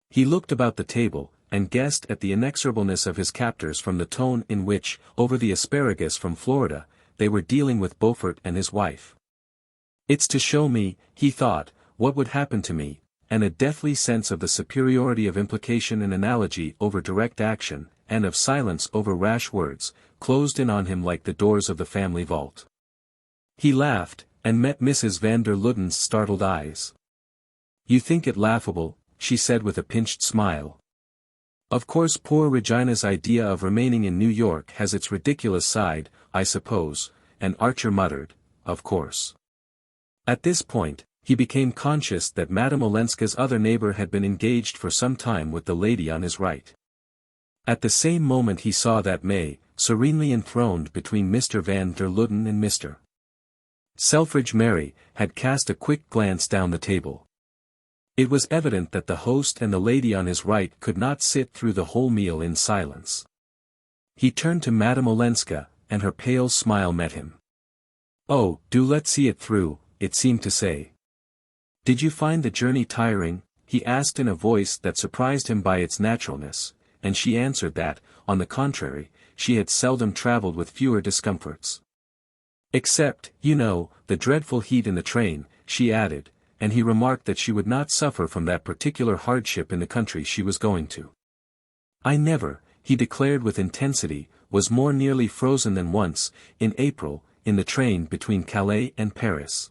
S1: He looked about the table, and guessed at the inexorableness of his captors from the tone in which, over the asparagus from Florida, they were dealing with Beaufort and his wife. It's to show me, he thought, what would happen to me, and a deathly sense of the superiority of implication and analogy over direct action, and of silence over rash words, closed in on him like the doors of the family vault. He laughed, and met Mrs. van der Luden's startled eyes. "You think it laughable," she said with a pinched smile. "Of course poor Regina's idea of remaining in New York has its ridiculous side, I suppose," and Archer muttered, "Of course." At this point, he became conscious that Madame Olenska's other neighbor had been engaged for some time with the lady on his right. At the same moment he saw that May, serenely enthroned between Mr. van der Luden and Mr. Selfridge Mary, had cast a quick glance down the table. It was evident that the host and the lady on his right could not sit through the whole meal in silence. He turned to Madame Olenska, and her pale smile met him. "Oh, do let's see it through," it seemed to say. "Did you find the journey tiring?" he asked in a voice that surprised him by its naturalness, and she answered that, on the contrary, she had seldom traveled with fewer discomforts. "Except, you know, the dreadful heat in the train," she added, and he remarked that she would not suffer from that particular hardship in the country she was going to. "I never," he declared with intensity, "was more nearly frozen than once, in April, in the train between Calais and Paris."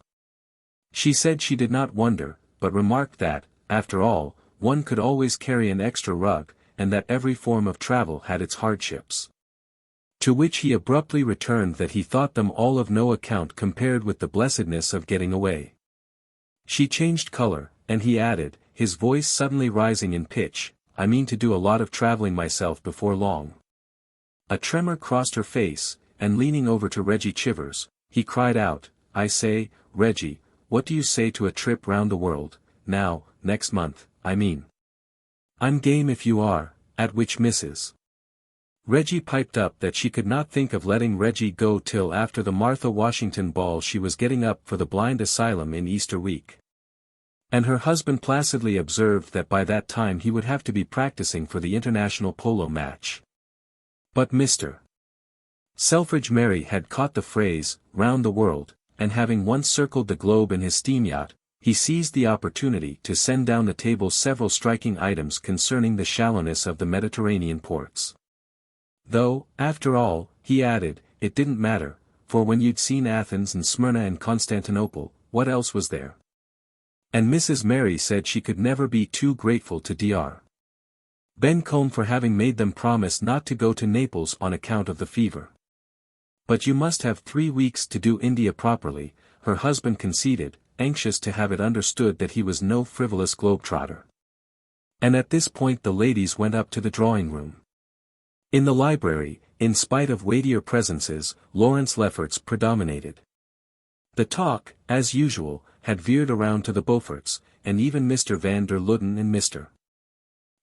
S1: She said she did not wonder, but remarked that, after all, one could always carry an extra rug, and that every form of travel had its hardships. To which he abruptly returned that he thought them all of no account compared with the blessedness of getting away. She changed color, and he added, his voice suddenly rising in pitch, "I mean to do a lot of traveling myself before long." A tremor crossed her face, and leaning over to Reggie Chivers, he cried out, "I say, Reggie, what do you say to a trip round the world, now, next month, I mean? I'm game if you are, at which Mrs. Reggie piped up that she could not think of letting Reggie go till after the Martha Washington ball. She was getting up for the blind asylum in Easter week. And her husband placidly observed that by that time he would have to be practicing for the international polo match. But Mr. Selfridge Merry had caught the phrase, round the world, and having once circled the globe in his steam yacht, he seized the opportunity to send down the table several striking items concerning the shallowness of the Mediterranean ports. Though, after all, he added, it didn't matter, for when you'd seen Athens and Smyrna and Constantinople, what else was there? And Mrs. Merry said she could never be too grateful to Dr. Bencombe for having made them promise not to go to Naples on account of the fever. But you must have 3 weeks to do India properly, her husband conceded, anxious to have it understood that he was no frivolous globetrotter. And at this point the ladies went up to the drawing-room. In the library, in spite of weightier presences, Lawrence Lefferts predominated. The talk, as usual, had veered around to the Beauforts, and even Mr. van der Luden and Mr.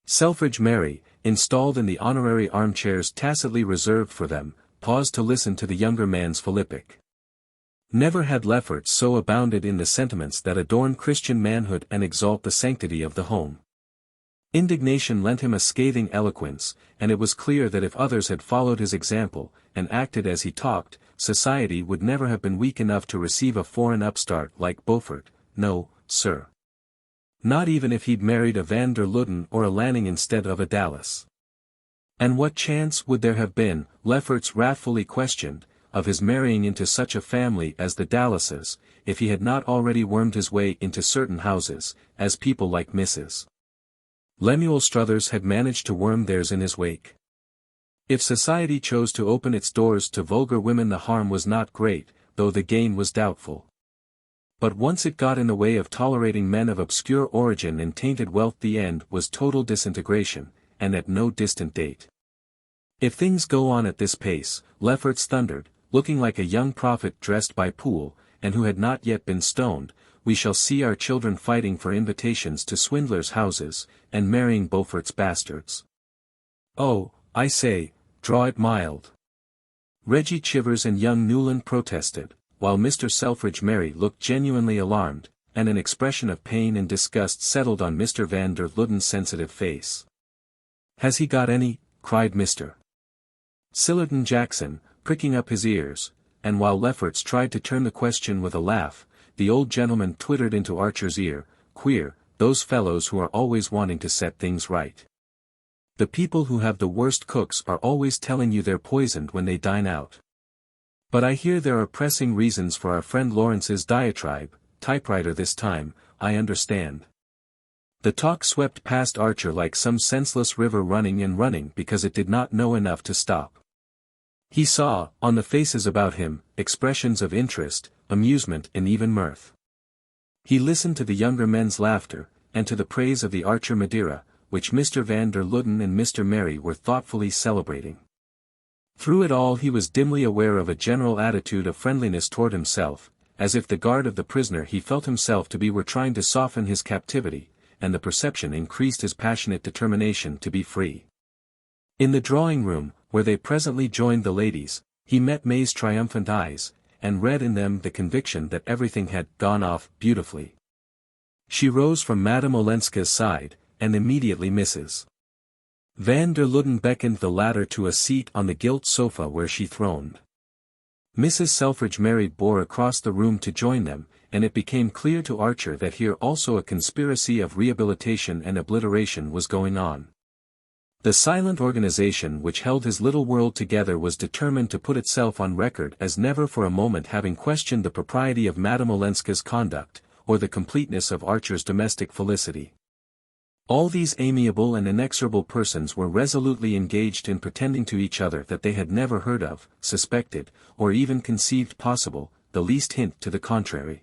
S1: Selfridge Merry, installed in the honorary armchairs tacitly reserved for them, paused to listen to the younger man's philippic. Never had Lefferts so abounded in the sentiments that adorn Christian manhood and exalt the sanctity of the home. Indignation lent him a scathing eloquence, and it was clear that if others had followed his example, and acted as he talked, society would never have been weak enough to receive a foreign upstart like Beaufort, no, sir. Not even if he'd married a van der Luden or a Lanning instead of a Dallas. And what chance would there have been, Lefferts wrathfully questioned, of his marrying into such a family as the Dallases, if he had not already wormed his way into certain houses, as people like Mrs. Lemuel Struthers had managed to worm theirs in his wake. If society chose to open its doors to vulgar women, the harm was not great, though the gain was doubtful. But once it got in the way of tolerating men of obscure origin and tainted wealth, the end was total disintegration, and at no distant date. If things go on at this pace, Lefferts thundered, looking like a young prophet dressed by Poole, and who had not yet been stoned, we shall see our children fighting for invitations to swindlers' houses, and marrying Beaufort's bastards. Oh, I say, draw it mild. Reggie Chivers and young Newland protested, while Mr. Selfridge Merry looked genuinely alarmed, and an expression of pain and disgust settled on Mr. van der Luden's sensitive face. Has he got any? Cried Mr. Sillerton Jackson, pricking up his ears, and while Lefferts tried to turn the question with a laugh, the old gentleman twittered into Archer's ear, queer, those fellows who are always wanting to set things right. The people who have the worst cooks are always telling you they're poisoned when they dine out. But I hear there are pressing reasons for our friend Lawrence's diatribe, typewriter this time, I understand. The talk swept past Archer like some senseless river running and running because it did not know enough to stop. He saw, on the faces about him, expressions of interest, amusement and even mirth. He listened to the younger men's laughter, and to the praise of the Archer Madeira, which Mr. van der Luden and Mr. Merry were thoughtfully celebrating. Through it all he was dimly aware of a general attitude of friendliness toward himself, as if the guard of the prisoner he felt himself to be were trying to soften his captivity, and the perception increased his passionate determination to be free. In the drawing-room, where they presently joined the ladies, he met May's triumphant eyes, and read in them the conviction that everything had gone off beautifully. She rose from Madame Olenska's side, and immediately Mrs. van der Luden beckoned the latter to a seat on the gilt sofa where she throned. Mrs. Selfridge Merry bore across the room to join them, and it became clear to Archer that here also a conspiracy of rehabilitation and obliteration was going on. The silent organization which held his little world together was determined to put itself on record as never for a moment having questioned the propriety of Madame Olenska's conduct, or the completeness of Archer's domestic felicity. All these amiable and inexorable persons were resolutely engaged in pretending to each other that they had never heard of, suspected, or even conceived possible, the least hint to the contrary.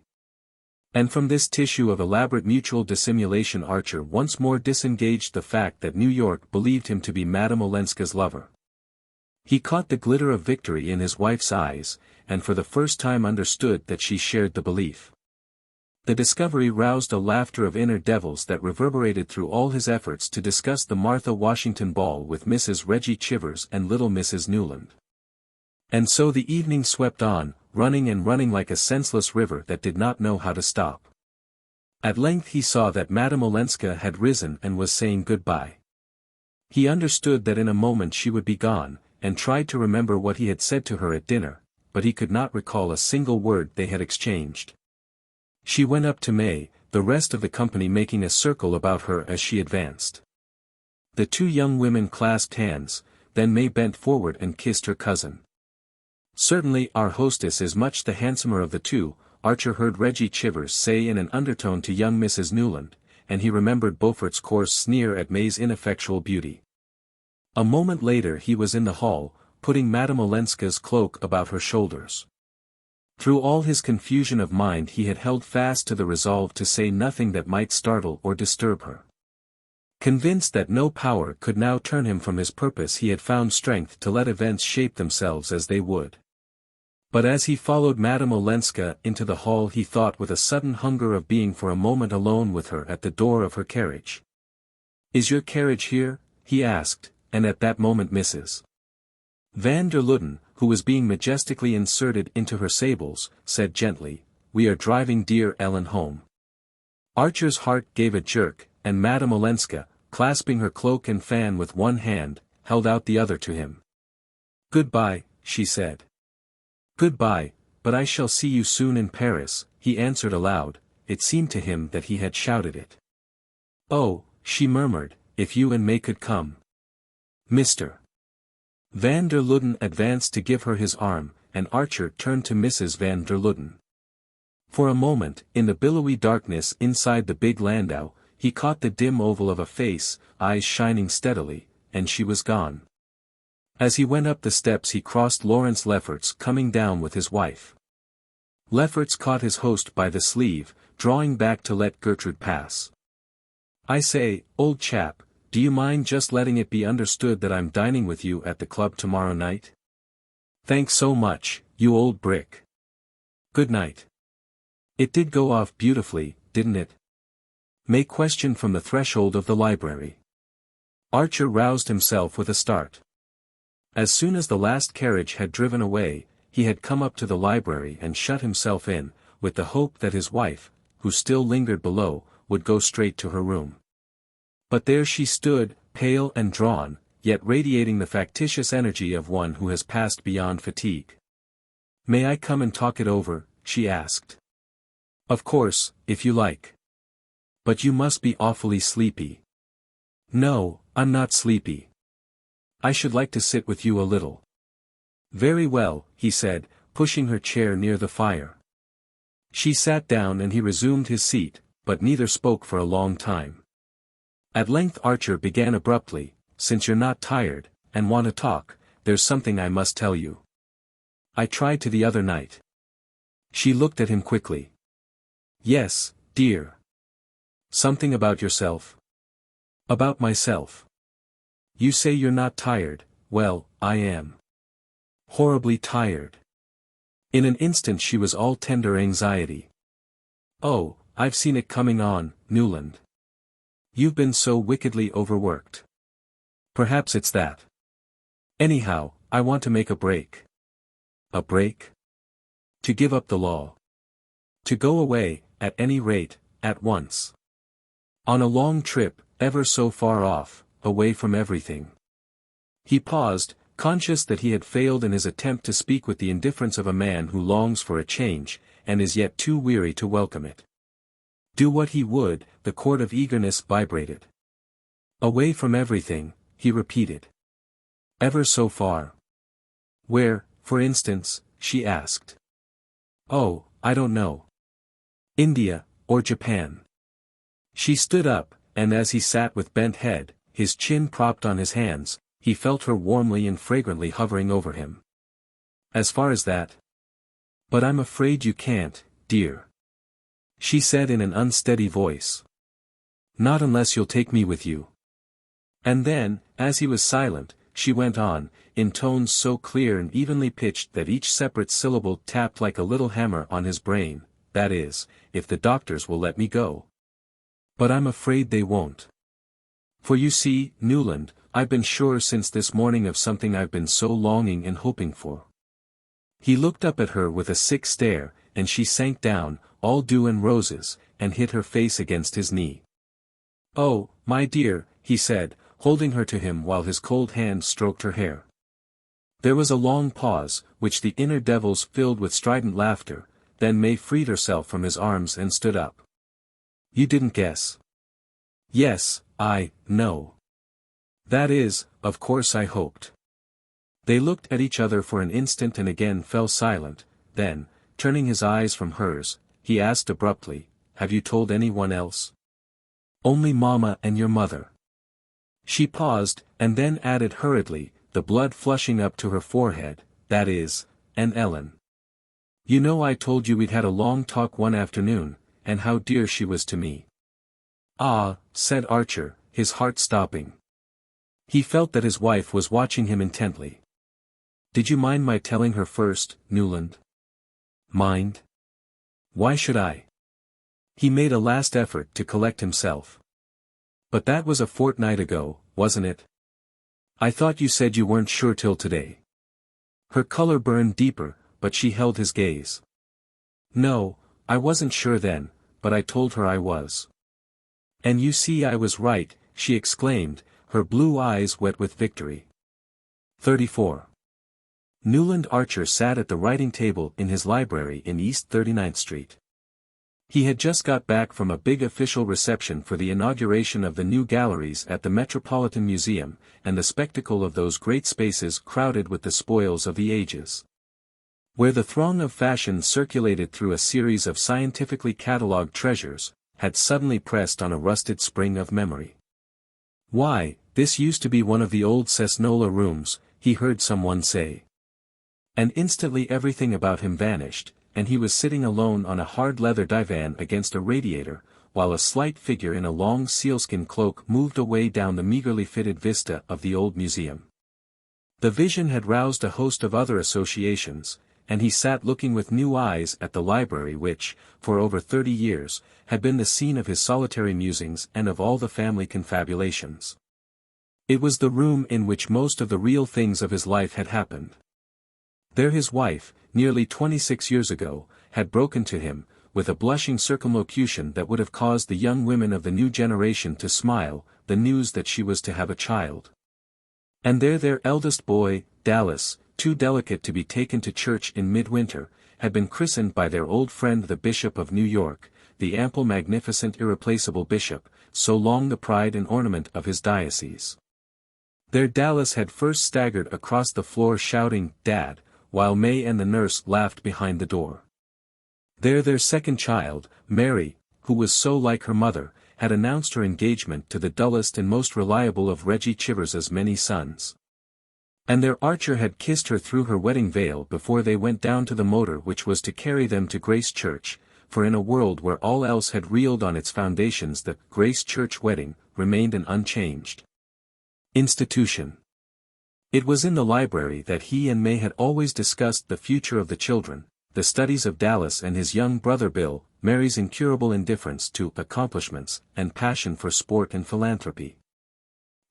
S1: And from this tissue of elaborate mutual dissimulation Archer once more disengaged the fact that New York believed him to be Madame Olenska's lover. He caught the glitter of victory in his wife's eyes, and for the first time understood that she shared the belief. The discovery roused a laughter of inner devils that reverberated through all his efforts to discuss the Martha Washington ball with Mrs. Reggie Chivers and little Mrs. Newland. And so the evening swept on, running and running like a senseless river that did not know how to stop. At length he saw that Madame Olenska had risen and was saying goodbye. He understood that in a moment she would be gone, and tried to remember what he had said to her at dinner, but he could not recall a single word they had exchanged. She went up to May, the rest of the company making a circle about her as she advanced. The two young women clasped hands, then May bent forward and kissed her cousin. "Certainly our hostess is much the handsomer of the two," Archer heard Reggie Chivers say in an undertone to young Mrs. Newland, and he remembered Beaufort's coarse sneer at May's ineffectual beauty. A moment later he was in the hall, putting Madame Olenska's cloak about her shoulders. Through all his confusion of mind he had held fast to the resolve to say nothing that might startle or disturb her. Convinced that no power could now turn him from his purpose, he had found strength to let events shape themselves as they would. But as he followed Madame Olenska into the hall he thought with a sudden hunger of being for a moment alone with her at the door of her carriage. "Is your carriage here?" he asked, and at that moment Mrs. van der Luden, who was being majestically inserted into her sables, said gently, "We are driving dear Ellen home." Archer's heart gave a jerk, and Madame Olenska, clasping her cloak and fan with one hand, held out the other to him. "Goodbye," she said. "Goodbye, but I shall see you soon in Paris," he answered aloud. It seemed to him that he had shouted it. "Oh," she murmured, "if you and May could come." Mr. van der Luden advanced to give her his arm, and Archer turned to Mrs. van der Luden. For a moment, in the billowy darkness inside the big landau, he caught the dim oval of a face, eyes shining steadily, and she was gone. As he went up the steps he crossed Lawrence Lefferts coming down with his wife. Lefferts caught his host by the sleeve, drawing back to let Gertrude pass. "I say, old chap, do you mind just letting it be understood that I'm dining with you at the club tomorrow night?" "Thanks so much, you old brick. Good night." It did go off beautifully, didn't it? May questioned from the threshold of the library. Archer roused himself with a start. As soon as the last carriage had driven away, he had come up to the library and shut himself in, with the hope that his wife, who still lingered below, would go straight to her room. But there she stood, pale and drawn, yet radiating the factitious energy of one who has passed beyond fatigue. "May I come and talk it over?" she asked. "Of course, if you like. But you must be awfully sleepy." "No, I'm not sleepy. I should like to sit with you a little." "Very well," he said, pushing her chair near the fire. She sat down and he resumed his seat, but neither spoke for a long time. At length Archer began abruptly, "Since you're not tired, and want to talk, there's something I must tell you. I tried to the other night." She looked at him quickly. "Yes, dear. Something about yourself?" "About myself. You say you're not tired. Well, I am. Horribly tired." In an instant she was all tender anxiety. "Oh, I've seen it coming on, Newland. You've been so wickedly overworked. Perhaps it's that. Anyhow, I want to make a break." "A break?" "To give up the law. To go away, at any rate, at once. On a long trip, ever so far off, away from everything." He paused, conscious that he had failed in his attempt to speak with the indifference of a man who longs for a change, and is yet too weary to welcome it. Do what he would, the chord of eagerness vibrated. "Away from everything," he repeated. "Ever so far." "Where, for instance?" she asked. "Oh, I don't know. India, or Japan." She stood up, and as he sat with bent head, his chin propped on his hands, he felt her warmly and fragrantly hovering over him. "As far as that?" "But I'm afraid you can't, dear," she said in an unsteady voice. "Not unless you'll take me with you." And then, as he was silent, she went on, in tones so clear and evenly pitched that each separate syllable tapped like a little hammer on his brain, that is, if the doctors will let me go. But I'm afraid they won't. For you see, Newland, I've been sure since this morning of something I've been so longing and hoping for. He looked up at her with a sick stare, and she sank down, all dew and roses, and hid her face against his knee. "Oh, my dear," he said, holding her to him while his cold hand stroked her hair. There was a long pause, which the inner devils filled with strident laughter, then May freed herself from his arms and stood up. "You didn't guess?" "Yes, I know. That is, of course I hoped." They looked at each other for an instant and again fell silent, then, turning his eyes from hers, he asked abruptly, "Have you told anyone else?" "Only Mama and your mother." She paused, and then added hurriedly, the blood flushing up to her forehead, "That is, and Ellen. You know I told you we'd had a long talk one afternoon, and how dear she was to me." "Ah," said Archer, his heart stopping. He felt that his wife was watching him intently. "Did you mind my telling her first, Newland?" "Mind? Why should I?" He made a last effort to collect himself. "But that was a fortnight ago, wasn't it? I thought you said you weren't sure till today." Her color burned deeper, but she held his gaze. "No, I wasn't sure then, but I told her I was." "And you see I was right," she exclaimed, her blue eyes wet with victory. 34. Newland Archer sat at the writing table in his library in East 39th Street. He had just got back from a big official reception for the inauguration of the new galleries at the Metropolitan Museum, and the spectacle of those great spaces crowded with the spoils of the ages. Where the throng of fashion circulated through a series of scientifically catalogued treasures, had suddenly pressed on a rusted spring of memory. "Why, this used to be one of the old Cessnola rooms," he heard someone say. And instantly everything about him vanished, and he was sitting alone on a hard leather divan against a radiator, while a slight figure in a long sealskin cloak moved away down the meagerly fitted vista of the old museum. The vision had roused a host of other associations, and he sat looking with new eyes at the library which, for over 30 years, had been the scene of his solitary musings and of all the family confabulations. It was the room in which most of the real things of his life had happened. There his wife, nearly 26 years ago, had broken to him, with a blushing circumlocution that would have caused the young women of the new generation to smile, the news that she was to have a child. And there their eldest boy, Dallas, too delicate to be taken to church in midwinter, had been christened by their old friend the Bishop of New York, the ample magnificent irreplaceable bishop, so long the pride and ornament of his diocese. There Dallas had first staggered across the floor shouting, "Dad," while May and the nurse laughed behind the door. There their second child, Mary, who was so like her mother, had announced her engagement to the dullest and most reliable of Reggie Chivers's many sons. And their Archer had kissed her through her wedding veil before they went down to the motor which was to carry them to Grace Church, for in a world where all else had reeled on its foundations the Grace Church wedding remained an unchanged institution. It was in the library that he and May had always discussed the future of the children, the studies of Dallas and his young brother Bill, Mary's incurable indifference to accomplishments, and passion for sport and philanthropy.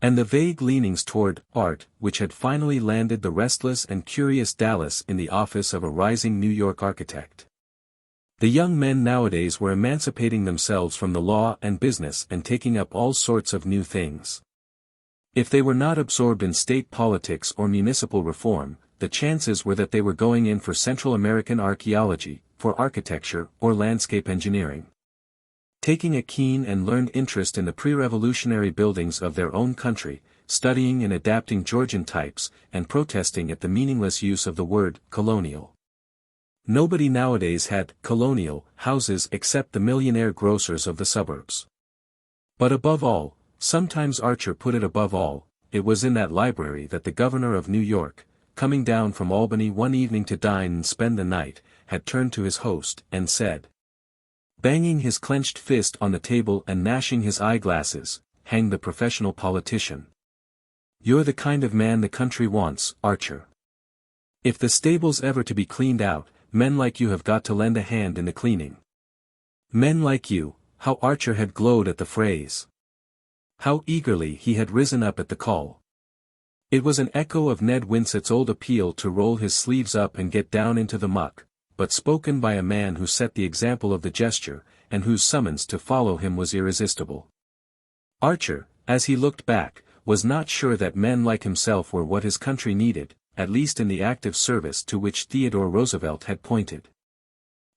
S1: And the vague leanings toward art which had finally landed the restless and curious Dallas in the office of a rising New York architect. The young men nowadays were emancipating themselves from the law and business and taking up all sorts of new things. If they were not absorbed in state politics or municipal reform, the chances were that they were going in for Central American archaeology, for architecture or landscape engineering. Taking a keen and learned interest in the pre-revolutionary buildings of their own country, studying and adapting Georgian types, and protesting at the meaningless use of the word colonial. Nobody nowadays had colonial houses except the millionaire grocers of the suburbs. But above all, sometimes Archer put it above all, it was in that library that the governor of New York, coming down from Albany one evening to dine and spend the night, had turned to his host and said, banging his clenched fist on the table and gnashing his eyeglasses, "Hang the professional politician. You're the kind of man the country wants, Archer. If the stable's ever to be cleaned out, men like you have got to lend a hand in the cleaning." Men like you, how Archer had glowed at the phrase. How eagerly he had risen up at the call. It was an echo of Ned Winsett's old appeal to roll his sleeves up and get down into the muck, but spoken by a man who set the example of the gesture, and whose summons to follow him was irresistible. Archer, as he looked back, was not sure that men like himself were what his country needed, at least in the active service to which Theodore Roosevelt had pointed.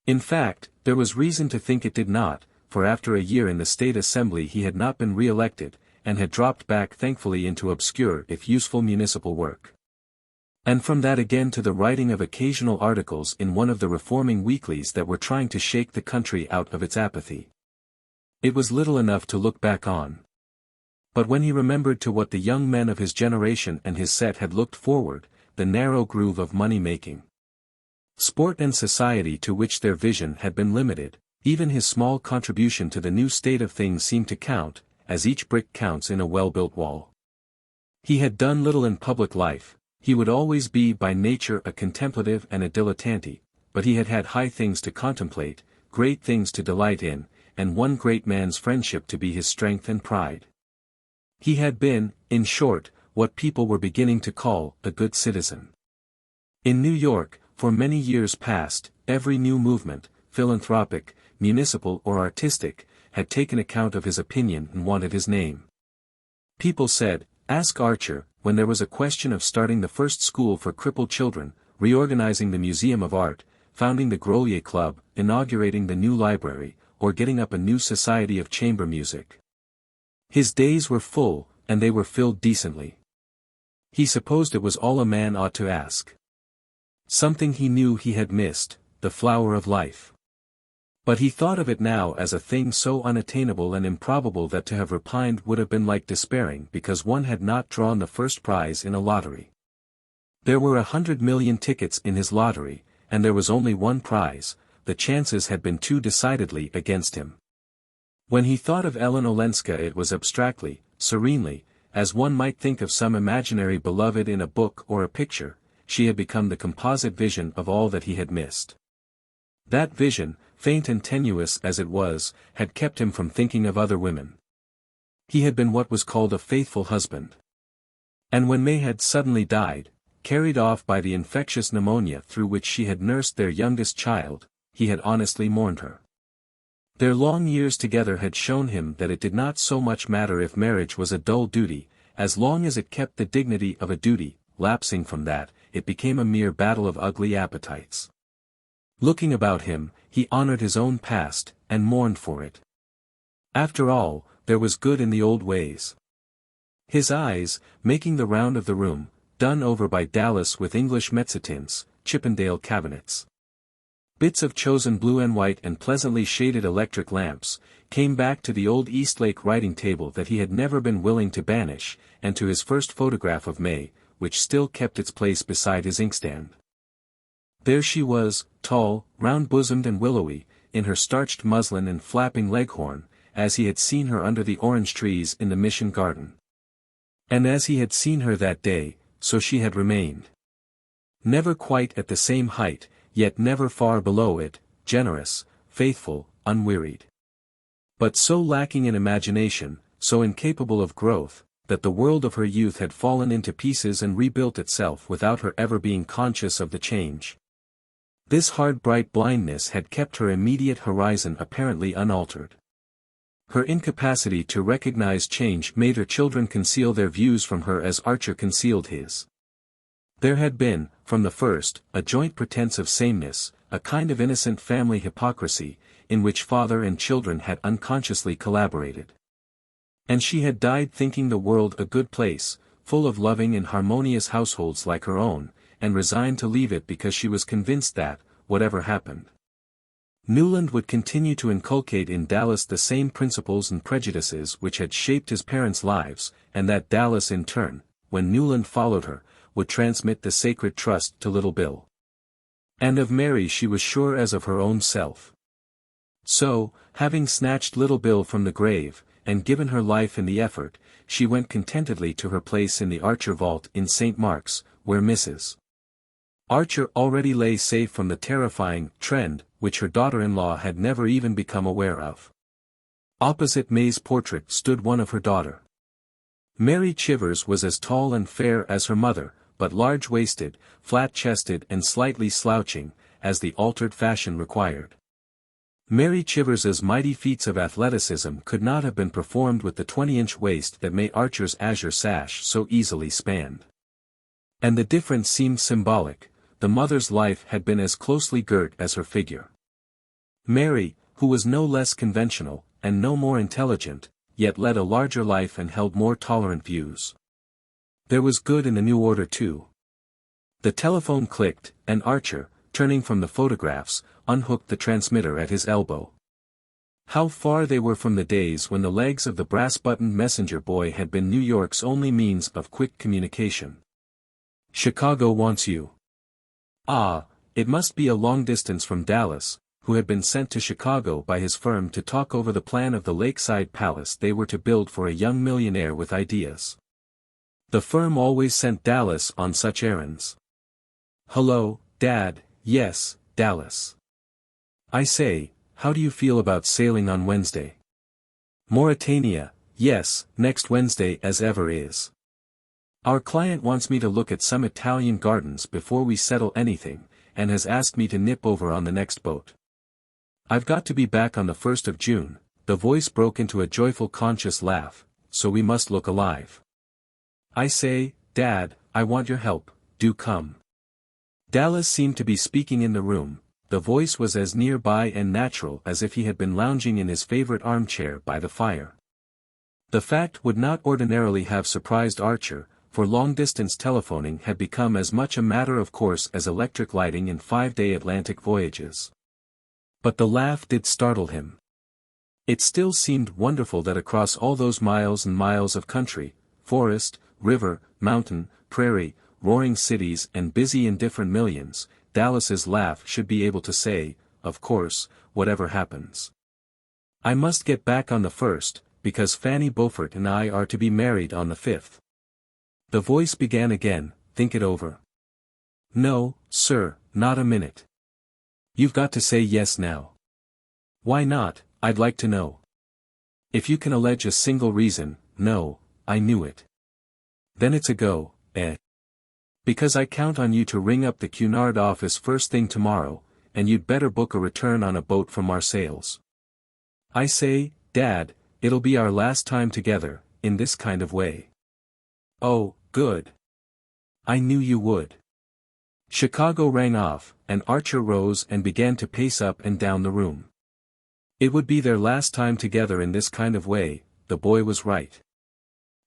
S1: In fact, there was reason to think it did not, for after a year in the State Assembly he had not been re-elected, and had dropped back thankfully into obscure if useful municipal work. And from that again to the writing of occasional articles in one of the reforming weeklies that were trying to shake the country out of its apathy. It was little enough to look back on. But when he remembered to what the young men of his generation and his set had looked forward, the narrow groove of money-making, sport and society to which their vision had been limited, even his small contribution to the new state of things seemed to count, as each brick counts in a well-built wall. He had done little in public life, he would always be by nature a contemplative and a dilettante, but he had had high things to contemplate, great things to delight in, and one great man's friendship to be his strength and pride. He had been, in short, what people were beginning to call a good citizen. In New York, for many years past, every new movement, philanthropic, municipal or artistic, had taken account of his opinion and wanted his name. People said, "Ask Archer," when there was a question of starting the first school for crippled children, reorganizing the Museum of Art, founding the Grolier Club, inaugurating the new library, or getting up a new society of chamber music. His days were full, and they were filled decently. He supposed it was all a man ought to ask. Something he knew he had missed, the flower of life. But he thought of it now as a thing so unattainable and improbable that to have repined would have been like despairing because one had not drawn the first prize in a lottery. There were 100 million tickets in his lottery, and there was only one prize. The chances had been too decidedly against him. When he thought of Ellen Olenska it was abstractly, serenely, as one might think of some imaginary beloved in a book or a picture. She had become the composite vision of all that he had missed. That vision, faint and tenuous as it was, had kept him from thinking of other women. He had been what was called a faithful husband. And when May had suddenly died, carried off by the infectious pneumonia through which she had nursed their youngest child, he had honestly mourned her. Their long years together had shown him that it did not so much matter if marriage was a dull duty, as long as it kept the dignity of a duty. Lapsing from that, it became a mere battle of ugly appetites. Looking about him, he honored his own past, and mourned for it. After all, there was good in the old ways. His eyes, making the round of the room, done over by Dallas with English mezzotints, Chippendale cabinets, bits of chosen blue and white and pleasantly shaded electric lamps, came back to the old Eastlake writing table that he had never been willing to banish, and to his first photograph of May, which still kept its place beside his inkstand. There she was, tall, round-bosomed and willowy, in her starched muslin and flapping leghorn, as he had seen her under the orange trees in the Mission garden. And as he had seen her that day, so she had remained. Never quite at the same height, yet never far below it, generous, faithful, unwearied. But so lacking in imagination, so incapable of growth, that the world of her youth had fallen into pieces and rebuilt itself without her ever being conscious of the change. This hard bright blindness had kept her immediate horizon apparently unaltered. Her incapacity to recognize change made her children conceal their views from her as Archer concealed his. There had been, from the first, a joint pretense of sameness, a kind of innocent family hypocrisy, in which father and children had unconsciously collaborated. And she had died thinking the world a good place, full of loving and harmonious households like her own, and resigned to leave it because she was convinced that, whatever happened, Newland would continue to inculcate in Dallas the same principles and prejudices which had shaped his parents' lives, and that Dallas in turn, when Newland followed her, would transmit the sacred trust to little Bill. And of Mary she was sure as of her own self. So, having snatched little Bill from the grave, and given her life in the effort, she went contentedly to her place in the Archer vault in St. Mark's, where Mrs. Archer already lay safe from the terrifying trend, which her daughter-in-law had never even become aware of. Opposite May's portrait stood one of her daughter. Mary Chivers was as tall and fair as her mother, but large-waisted, flat-chested and slightly slouching, as the altered fashion required. Mary Chivers's mighty feats of athleticism could not have been performed with the 20-inch waist that May Archer's azure sash so easily spanned. And the difference seemed symbolic. The mother's life had been as closely girt as her figure. Mary, who was no less conventional, and no more intelligent, yet led a larger life and held more tolerant views. There was good in the new order too. The telephone clicked, and Archer, turning from the photographs, unhooked the transmitter at his elbow. How far they were from the days when the legs of the brass-buttoned messenger boy had been New York's only means of quick communication. "Chicago wants you." Ah, it must be a long distance from Dallas, who had been sent to Chicago by his firm to talk over the plan of the lakeside palace they were to build for a young millionaire with ideas. The firm always sent Dallas on such errands. "Hello, Dad." "Yes, Dallas." "I say, how do you feel about sailing on Wednesday?" "Mauritania, yes, next Wednesday as ever is. Our client wants me to look at some Italian gardens before we settle anything, and has asked me to nip over on the next boat. I've got to be back on the 1st of June, the voice broke into a joyful conscious laugh, so we must look alive. I say, Dad, I want your help, do come. Dallas seemed to be speaking in the room, the voice was as nearby and natural as if he had been lounging in his favorite armchair by the fire. The fact would not ordinarily have surprised Archer, for long-distance telephoning had become as much a matter of course as electric lighting in 5-day Atlantic voyages. But the laugh did startle him. It still seemed wonderful that across all those miles and miles of country, forest, river, mountain, prairie, roaring cities and busy indifferent millions, Dallas's laugh should be able to say, of course, whatever happens. I must get back on the 1st, because Fanny Beaufort and I are to be married on the 5th. The voice began again, think it over. No, sir, not a minute. You've got to say yes now. Why not, I'd like to know. If you can allege a single reason, no, I knew it. Then it's a go, eh? Because I count on you to ring up the Cunard office first thing tomorrow, and you'd better book a return on a boat from Marseilles. I say, Dad, it'll be our last time together, in this kind of way. Oh, good. I knew you would. Chicago rang off, and Archer rose and began to pace up and down the room. It would be their last time together in this kind of way, the boy was right.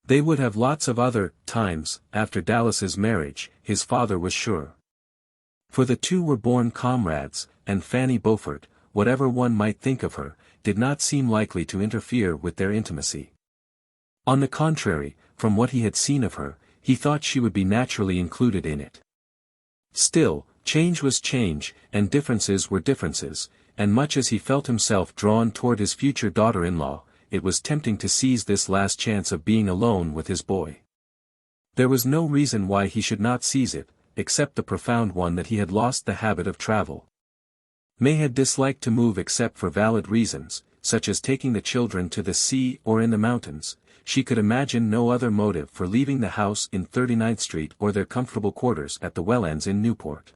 S1: They would have lots of other times after Dallas's marriage, his father was sure. For the two were born comrades, and Fanny Beaufort, whatever one might think of her, did not seem likely to interfere with their intimacy. On the contrary, from what he had seen of her, he thought she would be naturally included in it. Still, change was change, and differences were differences, and much as he felt himself drawn toward his future daughter-in-law, it was tempting to seize this last chance of being alone with his boy. There was no reason why he should not seize it, except the profound one that he had lost the habit of travel. May had disliked to move except for valid reasons, such as taking the children to the sea or in the mountains. She could imagine no other motive for leaving the house in 39th Street or their comfortable quarters at the Wellands in Newport.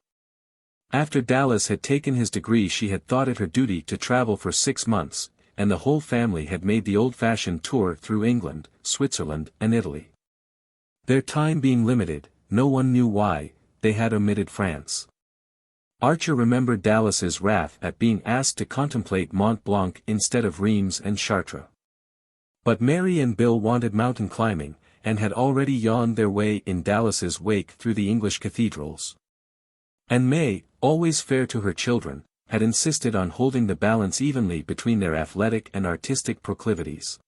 S1: After Dallas had taken his degree she had thought it her duty to travel for 6 months, and the whole family had made the old-fashioned tour through England, Switzerland and Italy. Their time being limited, no one knew why, they had omitted France. Archer remembered Dallas's wrath at being asked to contemplate Mont Blanc instead of Reims and Chartres. But Mary and Bill wanted mountain climbing, and had already yawned their way in Dallas's wake through the English cathedrals. And May, always fair to her children, had insisted on holding the balance evenly between their athletic and artistic proclivities.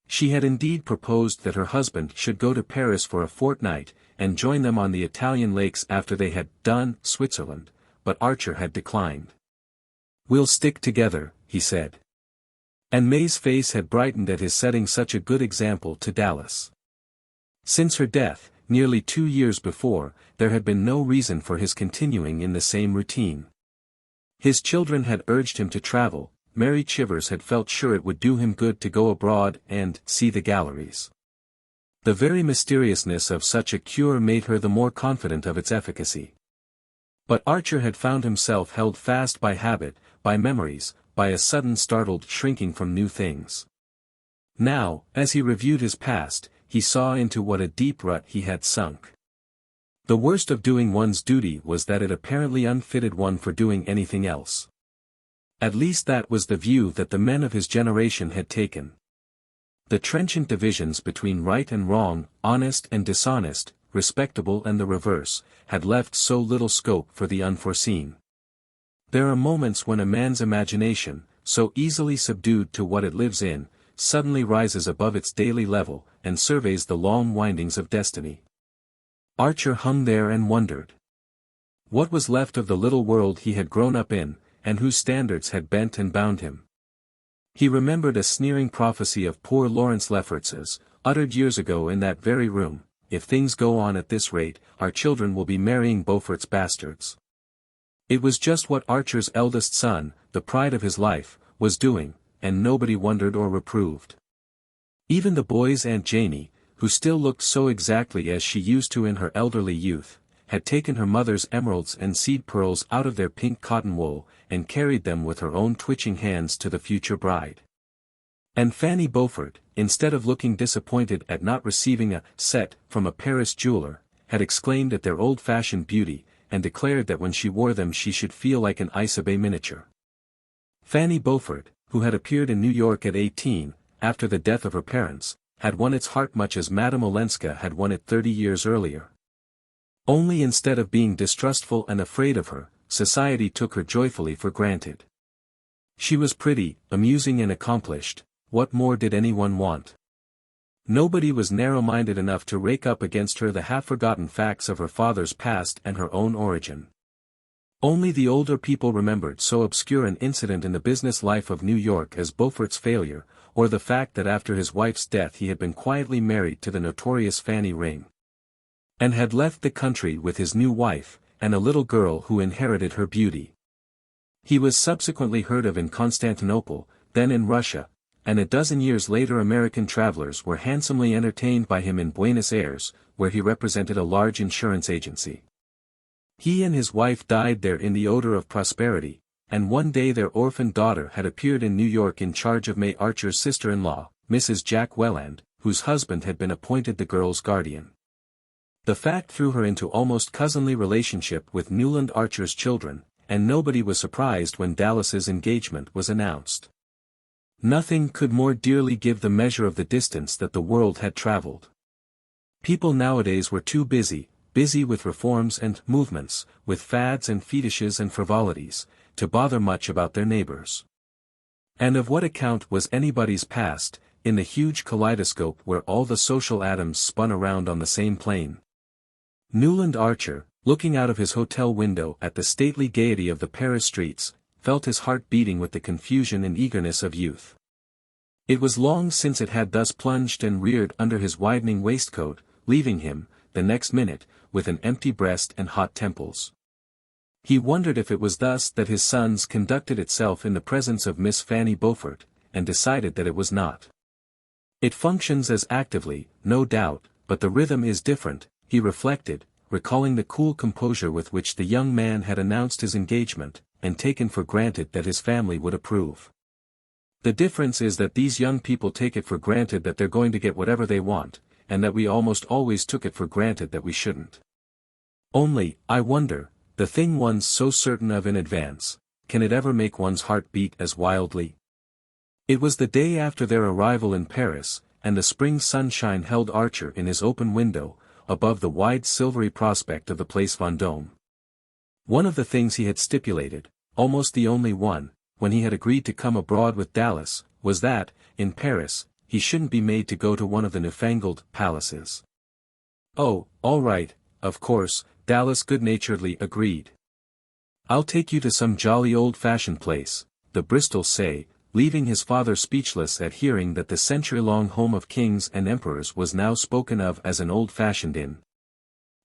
S1: She had indeed proposed that her husband should go to Paris for a fortnight, and join them on the Italian lakes after they had done Switzerland, but Archer had declined. "We'll stick together," he said. And May's face had brightened at his setting such a good example to Dallas. Since her death, nearly 2 years before, there had been no reason for his continuing in the same routine. His children had urged him to travel, Mary Chivers had felt sure it would do him good to go abroad and see the galleries. The very mysteriousness of such a cure made her the more confident of its efficacy. But Archer had found himself held fast by habit, by memories, by a sudden startled shrinking from new things. Now, as he reviewed his past, he saw into what a deep rut he had sunk. The worst of doing one's duty was that it apparently unfitted one for doing anything else. At least that was the view that the men of his generation had taken. The trenchant divisions between right and wrong, honest and dishonest, respectable and the reverse, had left so little scope for the unforeseen. There are moments when a man's imagination, so easily subdued to what it lives in, suddenly rises above its daily level, and surveys the long windings of destiny. Archer hung there and wondered. What was left of the little world he had grown up in, and whose standards had bent and bound him? He remembered a sneering prophecy of poor Lawrence Lefferts's, uttered years ago in that very room: "If things go on at this rate, our children will be marrying Beaufort's bastards." It was just what Archer's eldest son, the pride of his life, was doing, and nobody wondered or reproved. Even the boy's Aunt Janie, who still looked so exactly as she used to in her elderly youth, had taken her mother's emeralds and seed pearls out of their pink cotton wool, and carried them with her own twitching hands to the future bride. And Fanny Beaufort, instead of looking disappointed at not receiving a set from a Paris jeweler, had exclaimed at their old-fashioned beauty, and declared that when she wore them she should feel like an Isabey miniature. Fanny Beaufort, who had appeared in New York at 18, after the death of her parents, had won its heart much as Madame Olenska had won it 30 years earlier. Only instead of being distrustful and afraid of her, society took her joyfully for granted. She was pretty, amusing and accomplished. What more did anyone want? Nobody was narrow-minded enough to rake up against her the half-forgotten facts of her father's past and her own origin. Only the older people remembered so obscure an incident in the business life of New York as Beaufort's failure, or the fact that after his wife's death he had been quietly married to the notorious Fanny Ring, and had left the country with his new wife, and a little girl who inherited her beauty. He was subsequently heard of in Constantinople, then in Russia, and a dozen years later American travelers were handsomely entertained by him in Buenos Aires, where he represented a large insurance agency. He and his wife died there in the odor of prosperity, and one day their orphaned daughter had appeared in New York in charge of May Archer's sister-in-law, Mrs. Jack Welland, whose husband had been appointed the girl's guardian. The fact threw her into almost cousinly relationship with Newland Archer's children, and nobody was surprised when Dallas's engagement was announced. Nothing could more dearly give the measure of the distance that the world had traveled. People nowadays were too busy with reforms and movements, with fads and fetishes and frivolities, to bother much about their neighbors. And of what account was anybody's past, in the huge kaleidoscope where all the social atoms spun around on the same plane? Newland Archer, looking out of his hotel window at the stately gaiety of the Paris streets, felt his heart beating with the confusion and eagerness of youth. It was long since it had thus plunged and reared under his widening waistcoat, leaving him, the next minute, with an empty breast and hot temples. He wondered if it was thus that his son's conducted itself in the presence of Miss Fanny Beaufort, and decided that it was not. It functions as actively, no doubt, but the rhythm is different, he reflected, recalling the cool composure with which the young man had announced his engagement, and taken for granted that his family would approve. The difference is that these young people take it for granted that they're going to get whatever they want, and that we almost always took it for granted that we shouldn't. Only, I wonder, the thing one's so certain of in advance, can it ever make one's heart beat as wildly? It was the day after their arrival in Paris, and the spring sunshine held Archer in his open window, above the wide silvery prospect of the Place Vendôme. One of the things he had stipulated, almost the only one, when he had agreed to come abroad with Dallas, was that, in Paris, he shouldn't be made to go to one of the newfangled palaces. "Oh, all right, of course," Dallas good-naturedly agreed. "I'll take you to some jolly old-fashioned place," the Bristol say, leaving his father speechless at hearing that the century-long home of kings and emperors was now spoken of as an old-fashioned inn.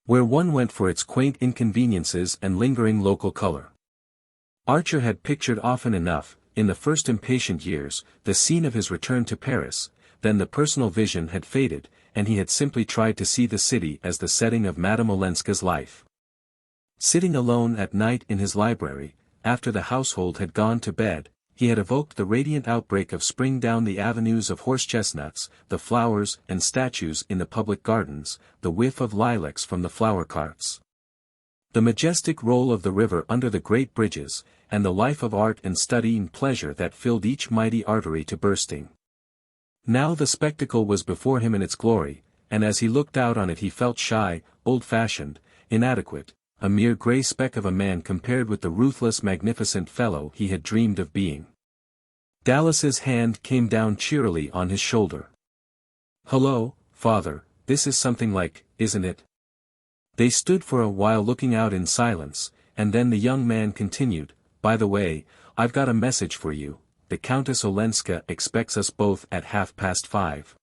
S1: where one went for its quaint inconveniences and lingering local color. Archer had pictured often enough, in the first impatient years, the scene of his return to Paris, then the personal vision had faded, and he had simply tried to see the city as the setting of Madame Olenska's life. Sitting alone at night in his library, after the household had gone to bed, he had evoked the radiant outbreak of spring down the avenues of horse-chestnuts, the flowers and statues in the public gardens, the whiff of lilacs from the flower carts, the majestic roll of the river under the great bridges, and the life of art and study and pleasure that filled each mighty artery to bursting. Now the spectacle was before him in its glory, and as he looked out on it he felt shy, old-fashioned, inadequate, a mere grey speck of a man compared with the ruthless magnificent fellow he had dreamed of being. Dallas's hand came down cheerily on his shoulder. "Hello, father, this is something like, isn't it?" They stood for a while looking out in silence, and then the young man continued, "By the way, I've got a message for you. The Countess Olenska expects us both at 5:30.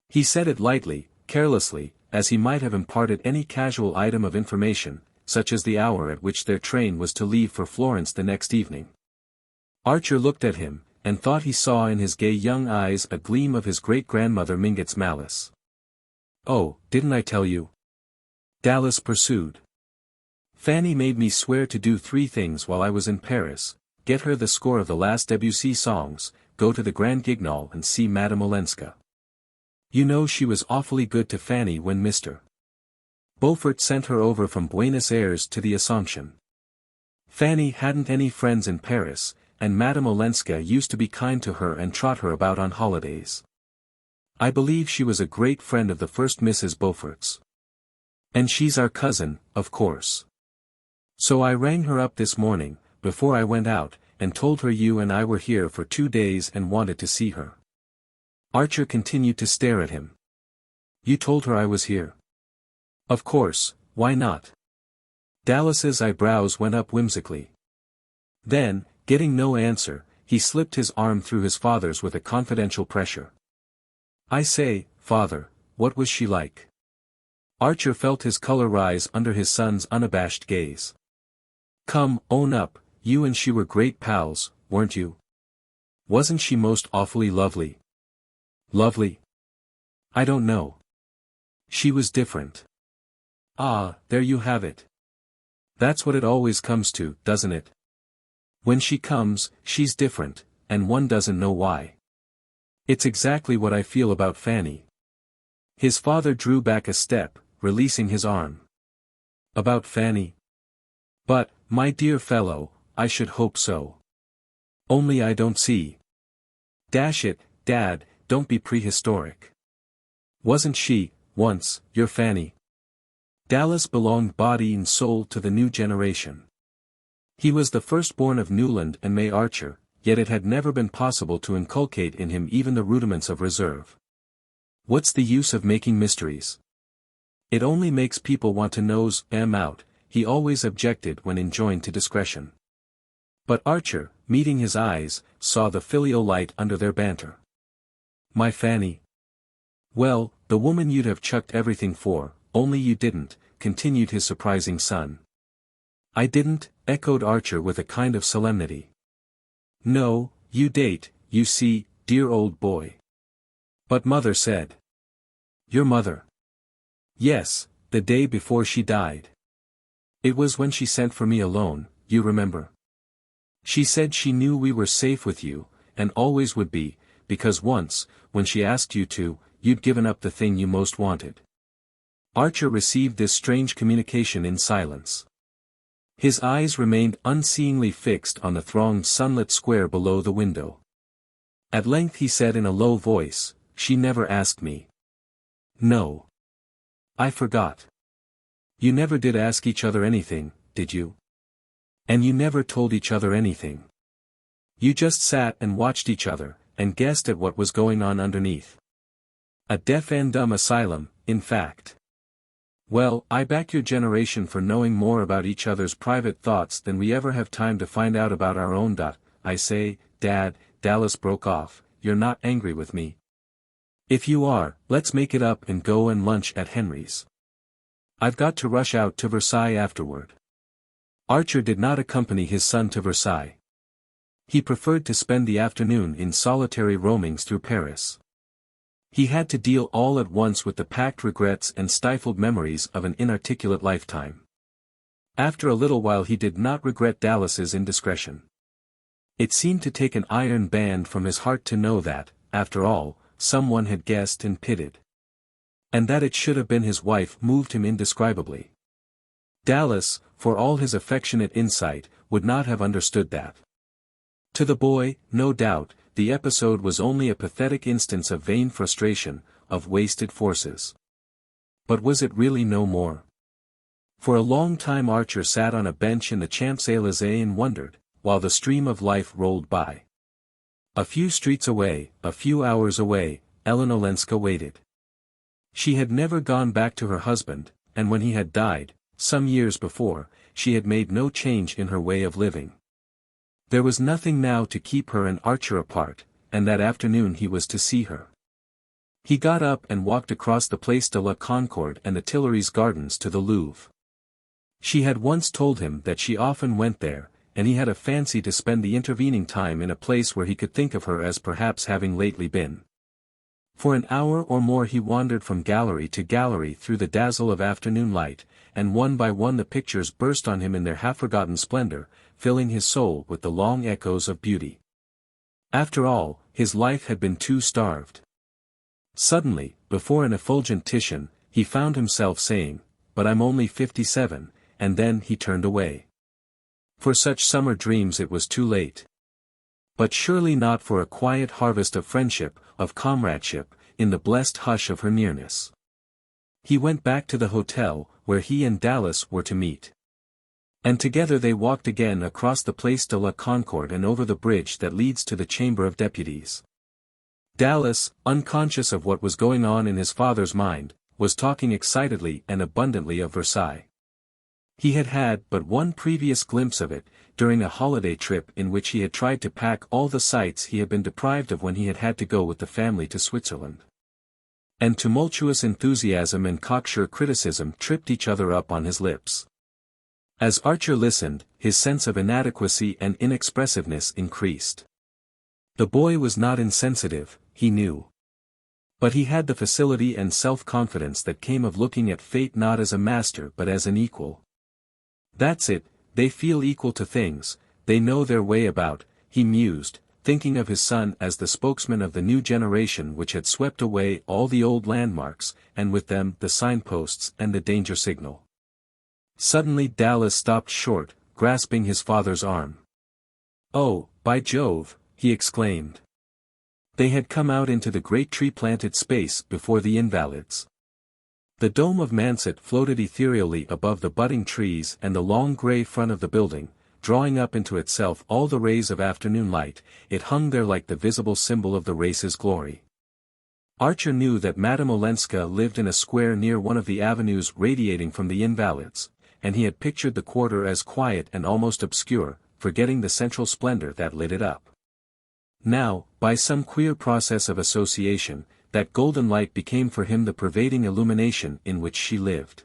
S1: He said it lightly, carelessly, as he might have imparted any casual item of information, such as the hour at which their train was to leave for Florence the next evening. Archer looked at him, and thought he saw in his gay young eyes a gleam of his great-grandmother Mingott's malice. "Oh, didn't I tell you?" Dallas pursued. "Fanny made me swear to do 3 things while I was in Paris: get her the score of the last Debussy songs, go to the Grand Guignol and see Madame Olenska. You know she was awfully good to Fanny when Mr. Beaufort sent her over from Buenos Aires to the Assumption. Fanny hadn't any friends in Paris, and Madame Olenska used to be kind to her and trot her about on holidays. I believe she was a great friend of the first Mrs. Beaufort's. And she's our cousin, of course. So I rang her up this morning, before I went out, and told her you and I were here for 2 days and wanted to see her." Archer continued to stare at him. "You told her I was here?" "Of course, why not?" Dallas's eyebrows went up whimsically. Then, getting no answer, he slipped his arm through his father's with a confidential pressure. "I say, father, what was she like?" Archer felt his color rise under his son's unabashed gaze. "Come, own up, you and she were great pals, weren't you? Wasn't she most awfully lovely?" "Lovely? I don't know. She was different." "Ah, there you have it. That's what it always comes to, doesn't it? When she comes, she's different, and one doesn't know why. It's exactly what I feel about Fanny." His father drew back a step, releasing his arm. "About Fanny? But, my dear fellow, I should hope so. Only I don't see. Dash it, Dad, don't be prehistoric. Wasn't she, once, your Fanny?" Dallas belonged body and soul to the new generation. He was the firstborn of Newland and May Archer, yet it had never been possible to inculcate in him even the rudiments of reserve. What's the use of making mysteries? It only makes people want to nose them out, he always objected when enjoined to discretion. But Archer, meeting his eyes, saw the filial light under their banter. "My Fanny? Well, the woman you'd have chucked everything for, only you didn't," continued his surprising son. "I didn't," echoed Archer with a kind of solemnity. "No, you date, you see, dear old boy." "But mother said." "Your mother?" "Yes, the day before she died. It was when she sent for me alone, you remember. She said she knew we were safe with you, and always would be, because once, when she asked you to, you'd given up the thing you most wanted." Archer received this strange communication in silence. His eyes remained unseeingly fixed on the thronged sunlit square below the window. At length he said in a low voice, "She never asked me." "No. I forgot. You never did ask each other anything, did you? And you never told each other anything. You just sat and watched each other, and guessed at what was going on underneath. A deaf and dumb asylum, in fact. Well, I back your generation for knowing more about each other's private thoughts than we ever have time to find out about our own. I say, Dad," Dallas broke off, "you're not angry with me? If you are, let's make it up and go and lunch at Henry's. I've got to rush out to Versailles afterward. Archer did not accompany his son to Versailles. He preferred to spend the afternoon in solitary roamings through Paris. He had to deal all at once with the packed regrets and stifled memories of an inarticulate lifetime. After a little while he did not regret Dallas's indiscretion. It seemed to take an iron band from his heart to know that, after all, someone had guessed and pitted. And that it should have been his wife moved him indescribably. Dallas, for all his affectionate insight, would not have understood that. To the boy, no doubt, the episode was only a pathetic instance of vain frustration, of wasted forces. But was it really no more? For a long time Archer sat on a bench in the Champs-Élysées and wondered, while the stream of life rolled by. A few streets away, a few hours away, Ellen Olenska waited. She had never gone back to her husband, and when he had died, some years before, she had made no change in her way of living. There was nothing now to keep her and Archer apart, and that afternoon he was to see her. He got up and walked across the Place de la Concorde and the Tuileries Gardens to the Louvre. She had once told him that she often went there, and he had a fancy to spend the intervening time in a place where he could think of her as perhaps having lately been. For an hour or more he wandered from gallery to gallery through the dazzle of afternoon light, and one by one the pictures burst on him in their half-forgotten splendor, filling his soul with the long echoes of beauty. After all, his life had been too starved. Suddenly, before an effulgent Titian, he found himself saying, "But I'm only 57, and then he turned away. For such summer dreams it was too late. But surely not for a quiet harvest of friendship, of comradeship, in the blessed hush of her nearness. He went back to the hotel, where he and Dallas were to meet. And together they walked again across the Place de la Concorde and over the bridge that leads to the Chamber of Deputies. Dallas, unconscious of what was going on in his father's mind, was talking excitedly and abundantly of Versailles. He had had but one previous glimpse of it, during a holiday trip in which he had tried to pack all the sights he had been deprived of when he had to go with the family to Switzerland. And tumultuous enthusiasm and cocksure criticism tripped each other up on his lips. As Archer listened, his sense of inadequacy and inexpressiveness increased. The boy was not insensitive, he knew. But he had the facility and self-confidence that came of looking at fate not as a master but as an equal. That's it, they feel equal to things, they know their way about, he mused, thinking of his son as the spokesman of the new generation which had swept away all the old landmarks, and with them the signposts and the danger signal. Suddenly Dallas stopped short, grasping his father's arm. "Oh, by Jove," he exclaimed. They had come out into the great tree-planted space before the Invalides. The dome of Manset floated ethereally above the budding trees and the long grey front of the building, drawing up into itself all the rays of afternoon light. It hung there like the visible symbol of the race's glory. Archer knew that Madame Olenska lived in a square near one of the avenues radiating from the Invalides, and he had pictured the quarter as quiet and almost obscure, forgetting the central splendor that lit it up. Now, by some queer process of association, that golden light became for him the pervading illumination in which she lived.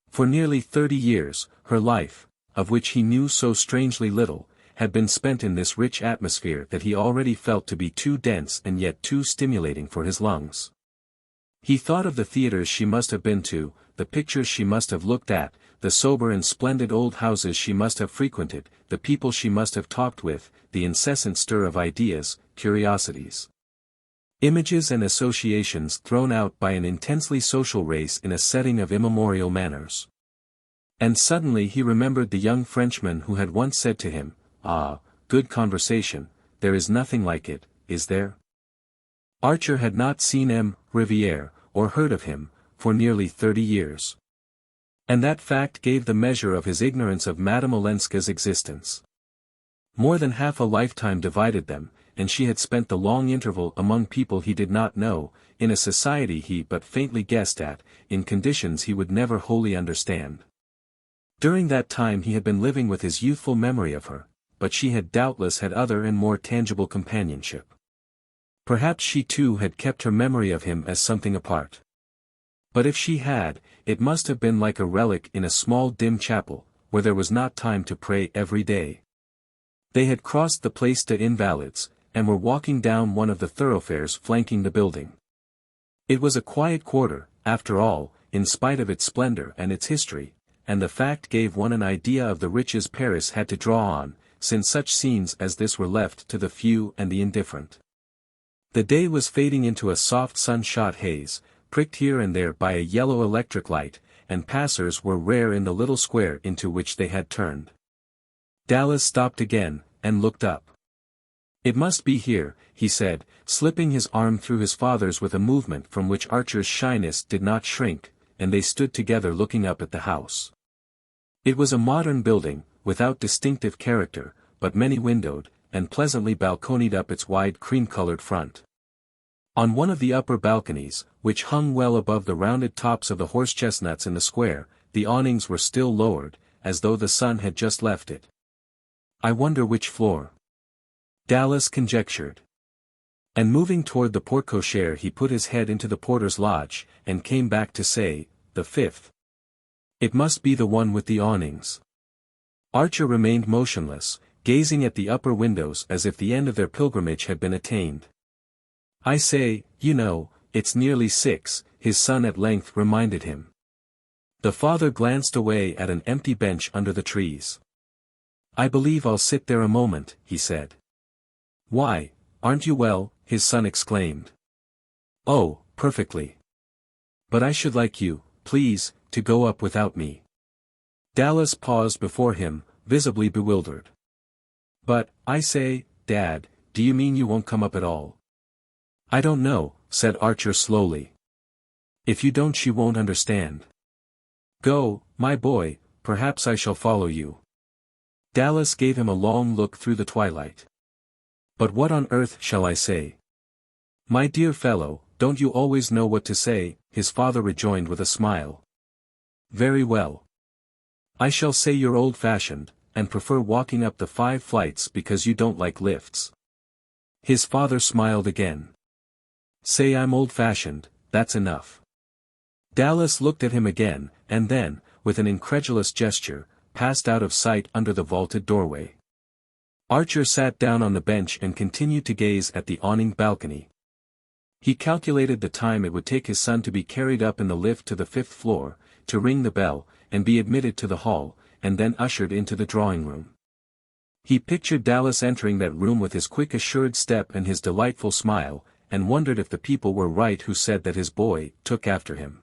S1: For nearly 30 years, her life, of which he knew so strangely little, had been spent in this rich atmosphere that he already felt to be too dense and yet too stimulating for his lungs. He thought of the theaters she must have been to, the pictures she must have looked at, the sober and splendid old houses she must have frequented, the people she must have talked with, the incessant stir of ideas, curiosities. Images and associations thrown out by an intensely social race in a setting of immemorial manners. And suddenly he remembered the young Frenchman who had once said to him, "Ah, good conversation, there is nothing like it, is there?" Archer had not seen M. Rivière, or heard of him, for nearly 30 years. And that fact gave the measure of his ignorance of Madame Olenska's existence. More than half a lifetime divided them, and she had spent the long interval among people he did not know, in a society he but faintly guessed at, in conditions he would never wholly understand. During that time he had been living with his youthful memory of her, but she had doubtless had other and more tangible companionship. Perhaps she too had kept her memory of him as something apart. But if she had, it must have been like a relic in a small dim chapel, where there was not time to pray every day. They had crossed the Place des Invalides, and were walking down one of the thoroughfares flanking the building. It was a quiet quarter, after all, in spite of its splendor and its history, and the fact gave one an idea of the riches Paris had to draw on, since such scenes as this were left to the few and the indifferent. The day was fading into a soft sun-shot haze, pricked here and there by a yellow electric light, and passers were rare in the little square into which they had turned. Dallas stopped again, and looked up. "It must be here," he said, slipping his arm through his father's with a movement from which Archer's shyness did not shrink, and they stood together looking up at the house. It was a modern building, without distinctive character, but many-windowed, and pleasantly balconied up its wide cream-colored front. On one of the upper balconies, which hung well above the rounded tops of the horse-chestnuts in the square, the awnings were still lowered, as though the sun had just left it. "I wonder which floor?" Dallas conjectured. And moving toward the porte-cochere he put his head into the porter's lodge, and came back to say, "The fifth. It must be the one with the awnings." Archer remained motionless, gazing at the upper windows as if the end of their pilgrimage had been attained. "I say, you know, it's nearly 6, his son at length reminded him. The father glanced away at an empty bench under the trees. "I believe I'll sit there a moment," he said. "Why, aren't you well?" his son exclaimed. "Oh, perfectly. But I should like you, please, to go up without me." Dallas paused before him, visibly bewildered. "But, I say, Dad, do you mean you won't come up at all?" "I don't know," said Archer slowly. "If you don't she won't understand." "Go, my boy, perhaps I shall follow you." Dallas gave him a long look through the twilight. "But what on earth shall I say?" "My dear fellow, don't you always know what to say?" his father rejoined with a smile. "Very well. I shall say you're old-fashioned, and prefer walking up the 5 flights because you don't like lifts." His father smiled again. "Say I'm old-fashioned, that's enough." Dallas looked at him again, and then, with an incredulous gesture, passed out of sight under the vaulted doorway. Archer sat down on the bench and continued to gaze at the awninged balcony. He calculated the time it would take his son to be carried up in the lift to the 5th floor, to ring the bell, and be admitted to the hall, and then ushered into the drawing-room. He pictured Dallas entering that room with his quick assured step and his delightful smile, and wondered if the people were right who said that his boy took after him.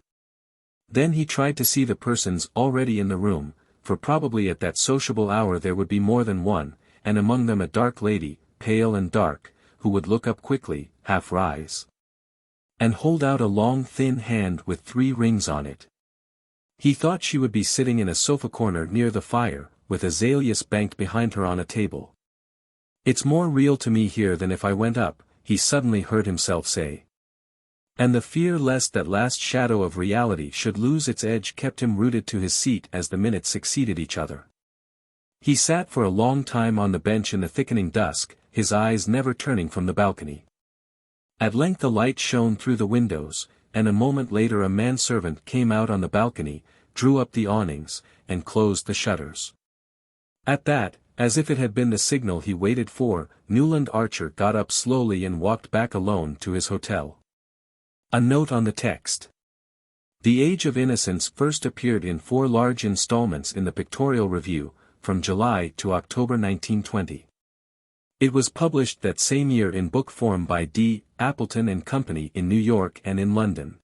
S1: Then he tried to see the persons already in the room, for probably at that sociable hour there would be more than one, and among them a dark lady, pale and dark, who would look up quickly, half rise, and hold out a long thin hand with 3 rings on it. He thought she would be sitting in a sofa corner near the fire, with azaleas banked behind her on a table. "It's more real to me here than if I went up," he suddenly heard himself say. And the fear lest that last shadow of reality should lose its edge kept him rooted to his seat as the minutes succeeded each other. He sat for a long time on the bench in the thickening dusk, his eyes never turning from the balcony. At length the light shone through the windows, and a moment later a manservant came out on the balcony, drew up the awnings, and closed the shutters. At that, as if it had been the signal he waited for, Newland Archer got up slowly and walked back alone to his hotel. A note on the text. The Age of Innocence first appeared in 4 large installments in the Pictorial Review, from July to October 1920. It was published that same year in book form by D. Appleton and Company in New York and in London.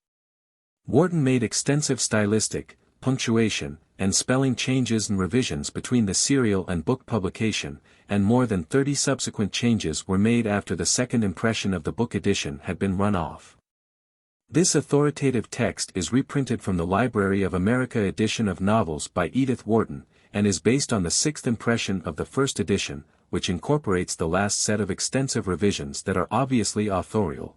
S1: Wharton made extensive stylistic, punctuation, and spelling changes and revisions between the serial and book publication, and more than 30 subsequent changes were made after the second impression of the book edition had been run off. This authoritative text is reprinted from the Library of America edition of novels by Edith Wharton, and is based on the 6th impression of the first edition, which incorporates the last set of extensive revisions that are obviously authorial.